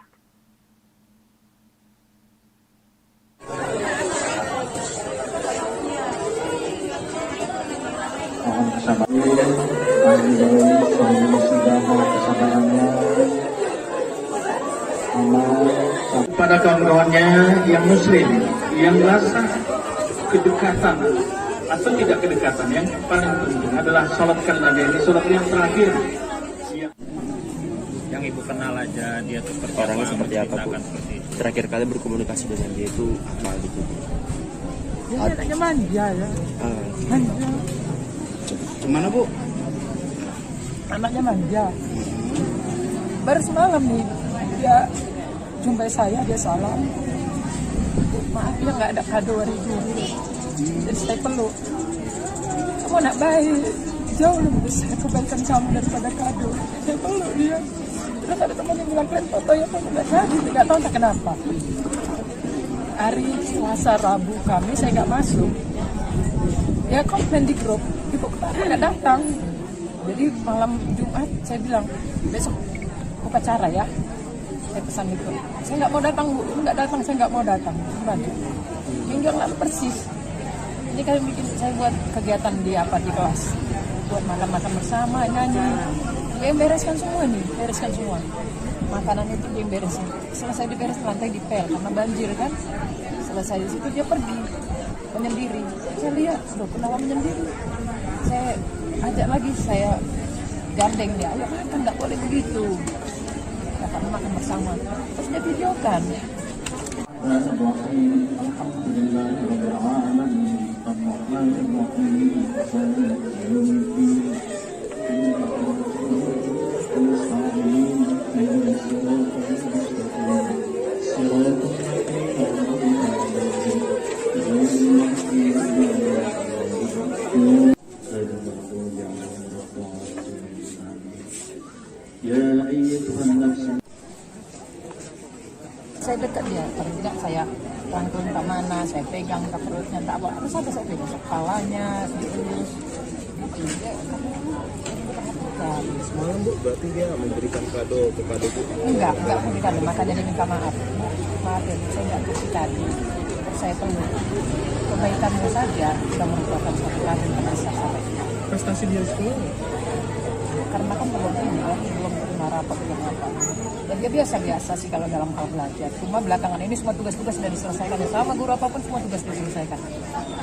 Pada kawan-kawannya yang muslim, yang rasa kedekatan atau tidak kedekatan, yang paling penting adalah sholatkan Nabi, ini sholat yang terakhir. Yang ibu kenal aja dia seperti orangnya seperti apa, Bu? seperti itu. Terakhir kali berkomunikasi dengan dia itu apa gitu? Dia anaknya manja ya. Manja. Gimana Bu? Anaknya manja. Baru semalam nih dia jumpai saya, dia salam. Bu, maaf ya nggak ada kado hari guru. Jadi saya peluk. Kamu anak baik, jauh lebih besar kebaikan kamu daripada kado. Saya peluk dia. Terus ada teman yang bilang, kalian foto ya, kamu nggak jadi, nggak tahu entah kenapa. Hari Selasa, Rabu, Kamis saya nggak masuk. Ya komplain di grup, ibu kenapa nggak datang? Jadi malam Jumat saya bilang, besok upacara ya. Saya pesan itu, saya nggak mau datang Bu, nggak datang, saya nggak mau datang. Gimana? Minggu yang lalu persis. Ini kalian bikin saya buat kegiatan di kelas, buat makan-makan bersama, nyanyi. Dia yang bereskan semua nih, bereskan semua. Makanan itu dia yang beresin. Selesai diberes lantai dipel karena banjir kan. Selesai di situ dia pergi menyendiri. Saya lihat, loh kenapa menyendiri? Saya ajak lagi, saya gandeng dia. Ayo makan, nggak boleh begitu. Kata makan bersama. Terus dia videokan. Saya dekat dia, paling tidak saya rangkul ke mana, saya pegang ke perutnya, tak apa, harus ada saya pegang kepalanya, dielus, gitu. Dia perhatikan. Semalam Bu, berarti dia memberikan kado kepada Bu? Enggak memberikan, makanya dia minta maaf. Maaf ya, saya enggak kasih kado. Terus saya peluk. Kebaikanmu saja sudah merupakan suatu kado yang besar sampai. Prestasi dia sekolah? Karena kan belum terima rapat belum apa. Dan dia biasa-biasa sih kalau dalam hal belajar. Cuma belakangan ini semua tugas-tugas sudah diselesaikan. Sama guru apapun semua tugas diselesaikan.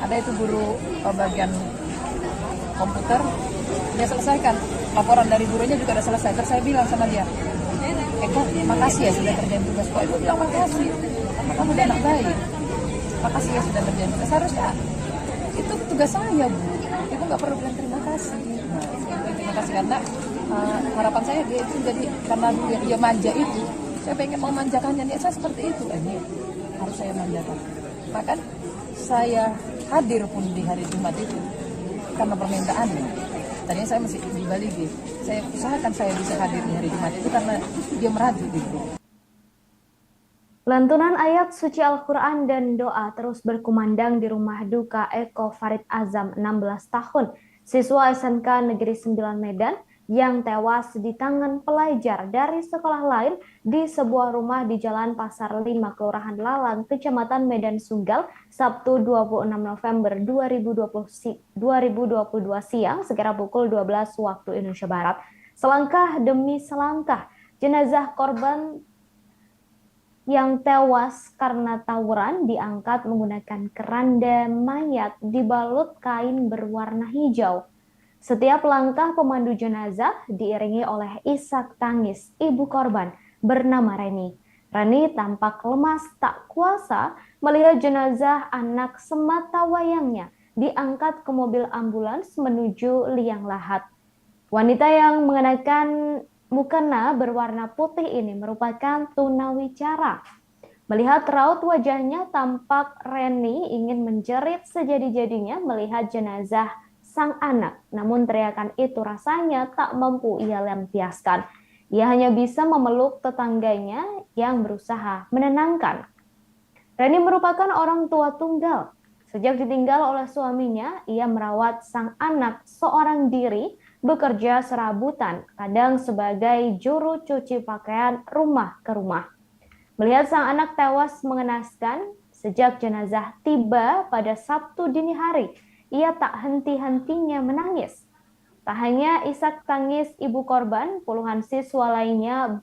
Ada itu guru bagian komputer, dia selesaikan. Laporan dari gurunya juga sudah selesai. Terus saya bilang sama dia, Eko, makasih ya sudah kerjain tugas. Kok Ibu bilang makasih? Karena kamu udah anak baik. Makasih ya sudah kerjain tugas. Seharusnya itu tugas saya, Bu. Ibu nggak perlu bilang terima kasih. Nah, terima kasih karena harapan saya dia itu jadi karena dia manja itu, saya pengen memanjakannya. Nih saya seperti itu, ini harus saya manjakan. Bahkan saya hadir pun di hari Jumat itu karena permintaannya. Tadinya saya masih di Bali gitu. Saya usahakan saya bisa hadir di hari Jumat itu karena dia meraju gitu. Lantunan ayat suci Al-Quran dan doa terus berkumandang di rumah duka Eko Farid Azam, 16 tahun, siswa SMK Negeri 9 Medan, yang tewas di tangan pelajar dari sekolah lain di sebuah rumah di Jalan Pasar 5, Kelurahan Lalang, Kecamatan Medan Sunggal, Sabtu 26 November 2022 siang, sekira pukul 12 waktu Indonesia Barat. Selangkah demi selangkah, jenazah korban yang tewas karena tawuran diangkat menggunakan keranda mayat dibalut kain berwarna hijau. Setiap langkah pemandu jenazah diiringi oleh isak tangis ibu korban bernama Reni. Reni tampak lemas tak kuasa melihat jenazah anak semata wayangnya diangkat ke mobil ambulans menuju liang lahat. Wanita yang mengenakan mukena berwarna putih ini merupakan tunawicara. Melihat raut wajahnya, tampak Reni ingin menjerit sejadi-jadinya melihat jenazah sang anak, namun teriakan itu rasanya tak mampu ia lampiaskan. Ia hanya bisa memeluk tetangganya yang berusaha menenangkan. Reni merupakan orang tua tunggal. Sejak ditinggal oleh suaminya, ia merawat sang anak seorang diri, bekerja serabutan, kadang sebagai juru cuci pakaian rumah ke rumah. Melihat sang anak tewas mengenaskan, sejak jenazah tiba pada Sabtu dini hari, ia tak henti-hentinya menangis. Tak hanya isak tangis ibu korban, puluhan siswa lainnya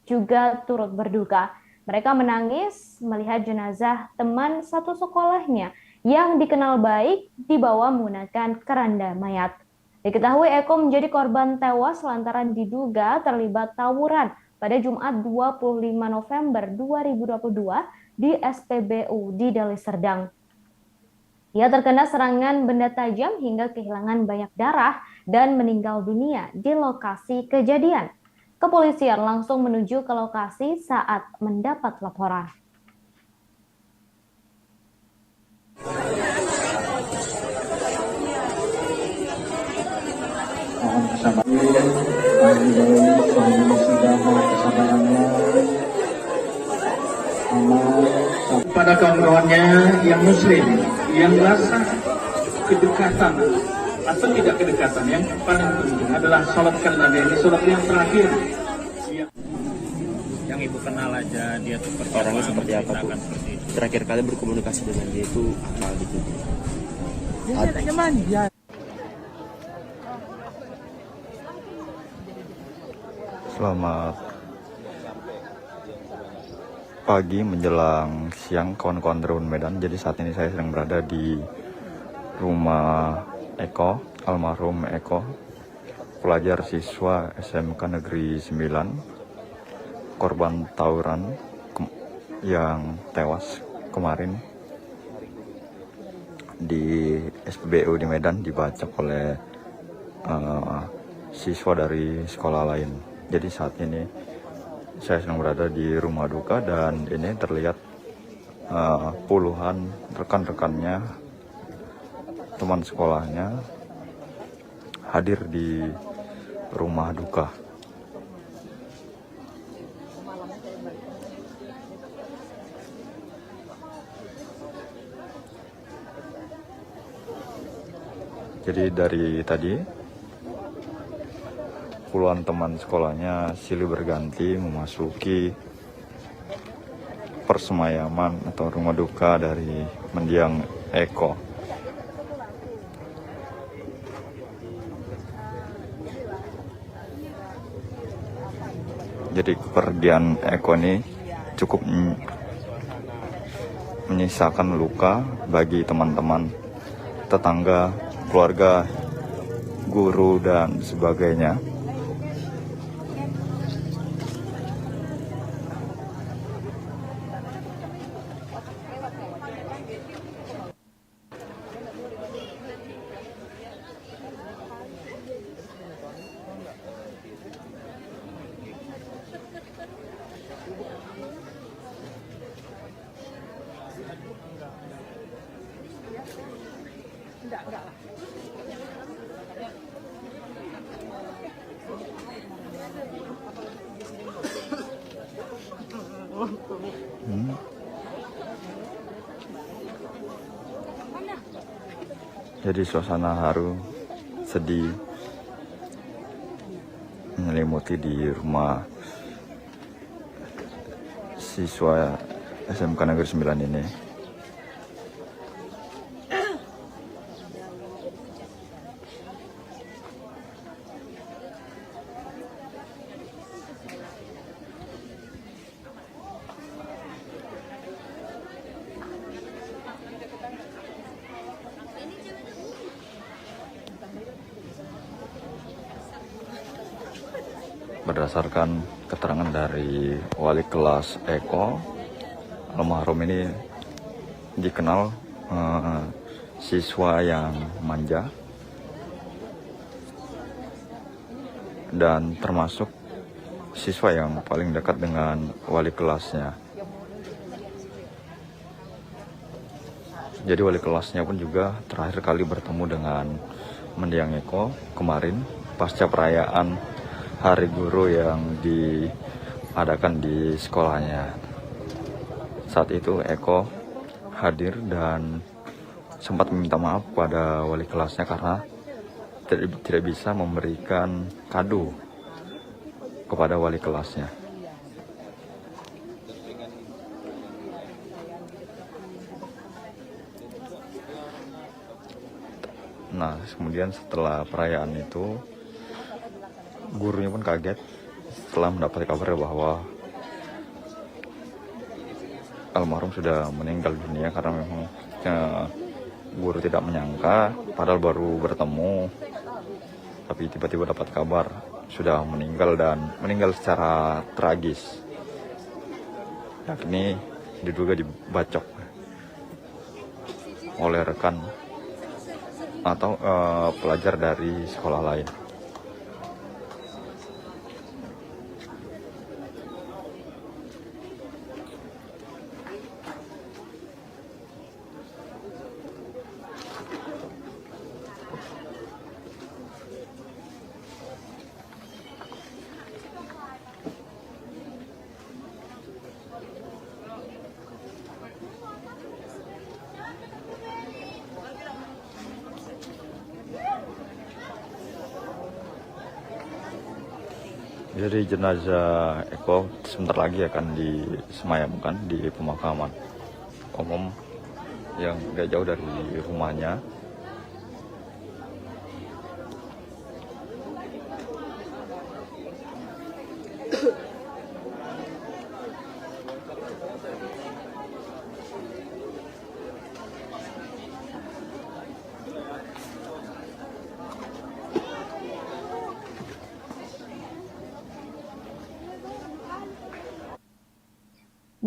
juga turut berduka. Mereka menangis melihat jenazah teman satu sekolahnya yang dikenal baik dibawa menggunakan keranda mayat. Diketahui Eko menjadi korban tewas lantaran diduga terlibat tawuran pada Jumat 25 November 2022 di SPBU di Deli Serdang. Ia terkena serangan benda tajam hingga kehilangan banyak darah dan meninggal dunia di lokasi kejadian. Kepolisian langsung menuju ke lokasi saat mendapat laporan. Mohon kesabarannya, kepada kawan-kawannya yang muslim, yang rasa kedekatan atau tidak kedekatan, yang paling penting adalah sholatkan Nabi. Ini sholat yang terakhir. Yang ibu kenal aja dia tuh Orangnya seperti apa, Bu? seperti itu. Terakhir kali berkomunikasi dengan dia itu apa gitu? Dia anaknya manja. Selamat pagi menjelang siang kawan-kawan Tribun Medan. Jadi saat ini saya sedang berada di rumah Eko, almarhum Eko, pelajar siswa SMK Negeri 9, korban tawuran yang tewas kemarin di SPBU di Medan, dibacok oleh siswa dari sekolah lain. Jadi saat ini saya sedang berada di rumah duka dan ini terlihat puluhan rekan-rekannya, teman sekolahnya hadir di rumah duka. Jadi dari tadi puluhan teman sekolahnya silih berganti memasuki persemayaman atau rumah duka dari mendiang Eko. Jadi kepergian Eko ini cukup menyisakan luka bagi teman-teman, tetangga, keluarga, guru, dan sebagainya. Jadi suasana haru, sedih menyelimuti di rumah siswa SMK Negeri 9 ini. Berdasarkan keterangan dari wali kelas Eko, almarhum ini dikenal siswa yang manja dan termasuk siswa yang paling dekat dengan wali kelasnya. Jadi wali kelasnya pun juga terakhir kali bertemu dengan mendiang Eko kemarin pasca perayaan Hari Guru yang diadakan di sekolahnya. Saat itu Eko hadir dan sempat meminta maaf pada wali kelasnya karena tidak bisa memberikan kado kepada wali kelasnya. Nah, kemudian setelah perayaan itu, gurunya pun kaget setelah mendapat kabar bahwa almarhum sudah meninggal dunia, karena memang guru tidak menyangka, padahal baru bertemu, tapi tiba-tiba dapat kabar sudah meninggal dan meninggal secara tragis, yakni diduga dibacok. oleh rekan atau pelajar dari sekolah lain. Jadi jenazah Eko sebentar lagi akan disemayamkan di pemakaman umum yang gak jauh dari rumahnya.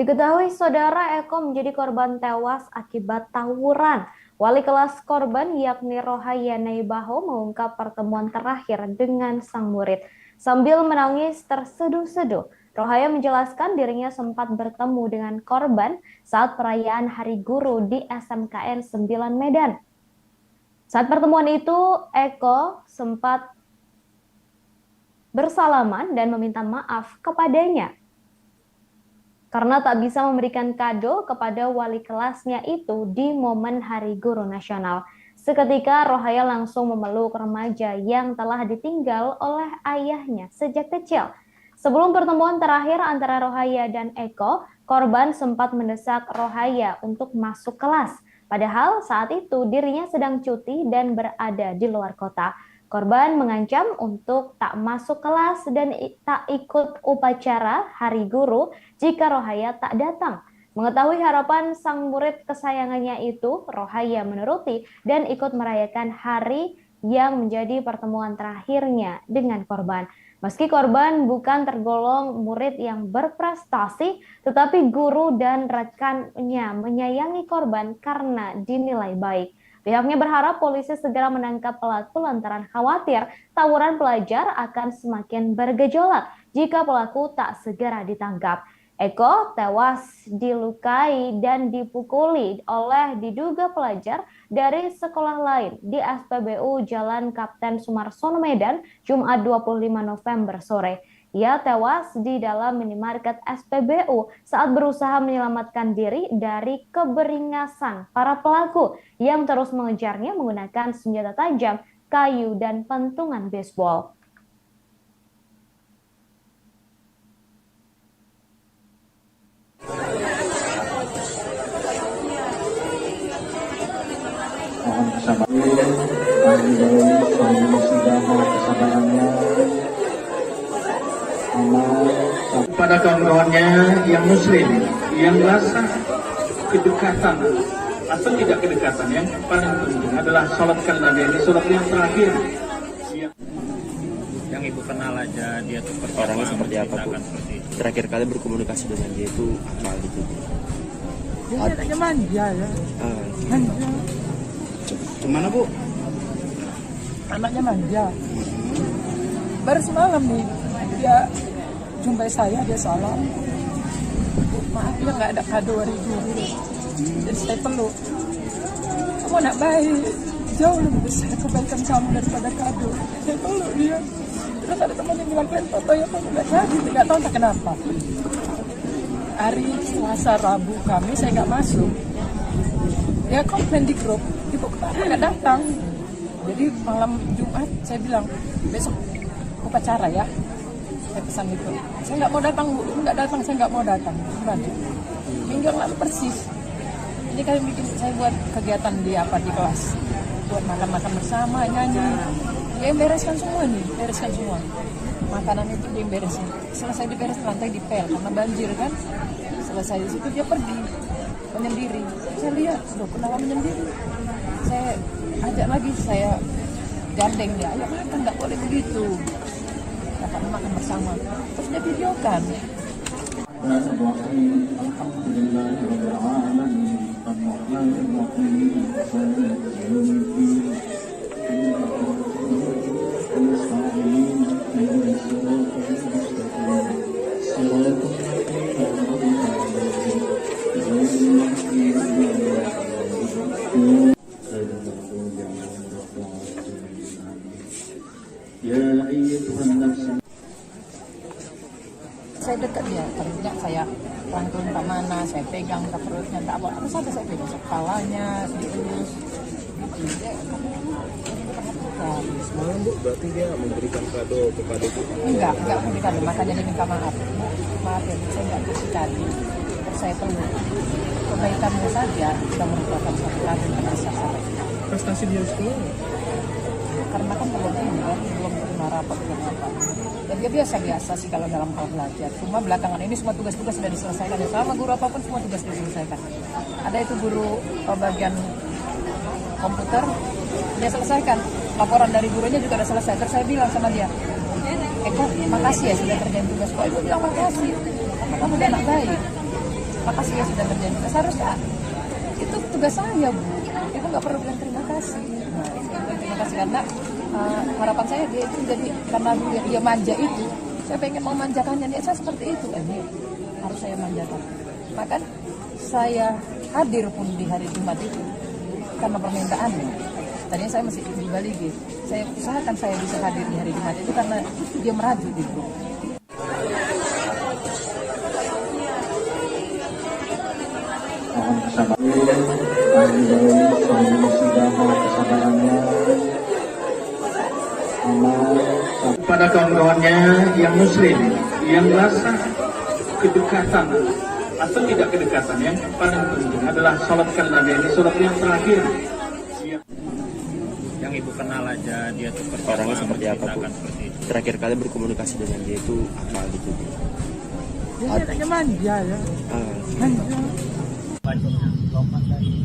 Diketahui saudara Eko menjadi korban tewas akibat tawuran. Wali kelas korban yakni Rohaya Naibaho mengungkap pertemuan terakhir dengan sang murid. Sambil menangis terseduh-seduh, Rohaya menjelaskan dirinya sempat bertemu dengan korban saat perayaan Hari Guru di SMKN 9 Medan. Saat pertemuan itu, Eko sempat bersalaman dan meminta maaf kepadanya karena tak bisa memberikan kado kepada wali kelasnya itu di momen Hari Guru Nasional. Seketika Rohaya langsung memeluk remaja yang telah ditinggal oleh ayahnya sejak kecil. Sebelum pertemuan terakhir antara Rohaya dan Eko, korban sempat mendesak Rohaya untuk masuk kelas. Padahal saat itu dirinya sedang cuti dan berada di luar kota. Korban mengancam untuk tak masuk kelas dan tak ikut upacara Hari Guru jika Rohaya tak datang. Mengetahui harapan sang murid kesayangannya itu, Rohaya menuruti dan ikut merayakan hari yang menjadi pertemuan terakhirnya dengan korban. Meski korban bukan tergolong murid yang berprestasi, tetapi guru dan rekannya menyayangi korban karena dinilai baik. Pihaknya berharap polisi segera menangkap pelaku lantaran khawatir tawuran pelajar akan semakin bergejolak jika pelaku tak segera ditangkap. Eko tewas dilukai dan dipukuli oleh diduga pelajar dari sekolah lain di SPBU Jalan Kapten Sumarsono Medan, Jumat 25 November sore. Ia tewas di dalam minimarket SPBU saat berusaha menyelamatkan diri dari keberingasan para pelaku yang terus mengejarnya menggunakan senjata tajam, kayu, dan pentungan baseball. Mohon kesabarannya kepada kawan-kawannya yang muslim, yang rasa kedekatan atau tidak kedekatan, yang paling penting adalah salatkan Nabi. Ini salat yang terakhir. Yang ibu kenal aja dia tuh orangnya seperti apa, Bu? Terakhir kali berkomunikasi dengan dia itu apa gitu? Dia anaknya manja ya. Manja. Gimana, Bu? Anaknya manja. Baru semalam nih dia jumpai saya, dia salam. Maaf ya nggak ada kado hari guru. Jadi saya peluk. Kamu anak baik, jauh lebih besar kebaikan kamu daripada kado. Saya peluk dia. Terus ada teman yang bilang, kalian foto ya, kamu nggak jadi, nggak tahu tak kenapa. Hari Selasa Rabu kami saya nggak masuk. Dia komplain di grup, ibu kenapa nggak datang? Jadi malam Jumat saya bilang, besok upacara ya. Saya pesan itu. Saya nggak mau datang, Bu. Nggak datang, saya nggak mau datang. Minggu yang lalu persis. Ini kalian bikin saya buat kegiatan di kelas. Buat makan-makan bersama, nyanyi. Dia yang bereskan semua nih, bereskan semua. Makanan itu dia yang beresin. Selesai diberes lantai dipel karena banjir kan. Selesai di situ dia pergi menyendiri. Saya lihat, loh kenapa menyendiri? Saya ajak lagi, saya gandeng dia. Ayo makan, nggak boleh begitu. Dapat makan bersama. Terus dia videokan. Saya dekat dia, terusnya saya rangkul ke mana, saya pegang ke perutnya, tak apa saja saya pegang kepalanya, dielus. Semalam Bu, berarti dia memberikan kado kepada Bu? Enggak memberikan, makanya dia minta maaf. Maaf ya, saya enggak kasih tadi. Saya perlu kebaikanmu saja sudah merupakan satu kado yang besar. Prestasi dia sekolah? Karena kan belum terima rapat belum apa. Dan dia biasa sih kalau dalam hal belajar. Cuma belakangan ini semua tugas-tugas sudah diselesaikan. Sama guru apapun semua tugas sudah diselesaikan. Ada itu guru bagian komputer, dia selesaikan. Laporan dari gurunya juga sudah selesai. Terus saya bilang sama dia, Eko, makasih ya sudah kerjain tugas. Kok Eko bilang makasih? Kamu udah anak baik. Makasih ya sudah kerjain tugas. Harusnya itu tugas saya, Bu. Eko nggak perlu bilang terima kasih. Terima kasih karena harapan saya dia itu jadi karena dia manja itu, saya pengen memanjakannya. Dia saya seperti itu, ini harus saya manjakan. Maka saya hadir pun di hari Jumat itu karena permintaannya. Tadinya saya masih di Bali gitu. Saya usahakan saya bisa hadir di hari Jumat itu karena dia meraju di grup. Pada kawan-kawannya yang muslim, yang rasa kedekatan atau tidak kedekatan, yang paling penting adalah salatkan Nabi. Ini salat yang terakhir. Yang Ibu kenal aja dia tuh Orangnya seperti apa Bu? Terakhir kali berkomunikasi dengan dia itu apa gitu? Dia kayaknya manja ya. Manja. Lompat dari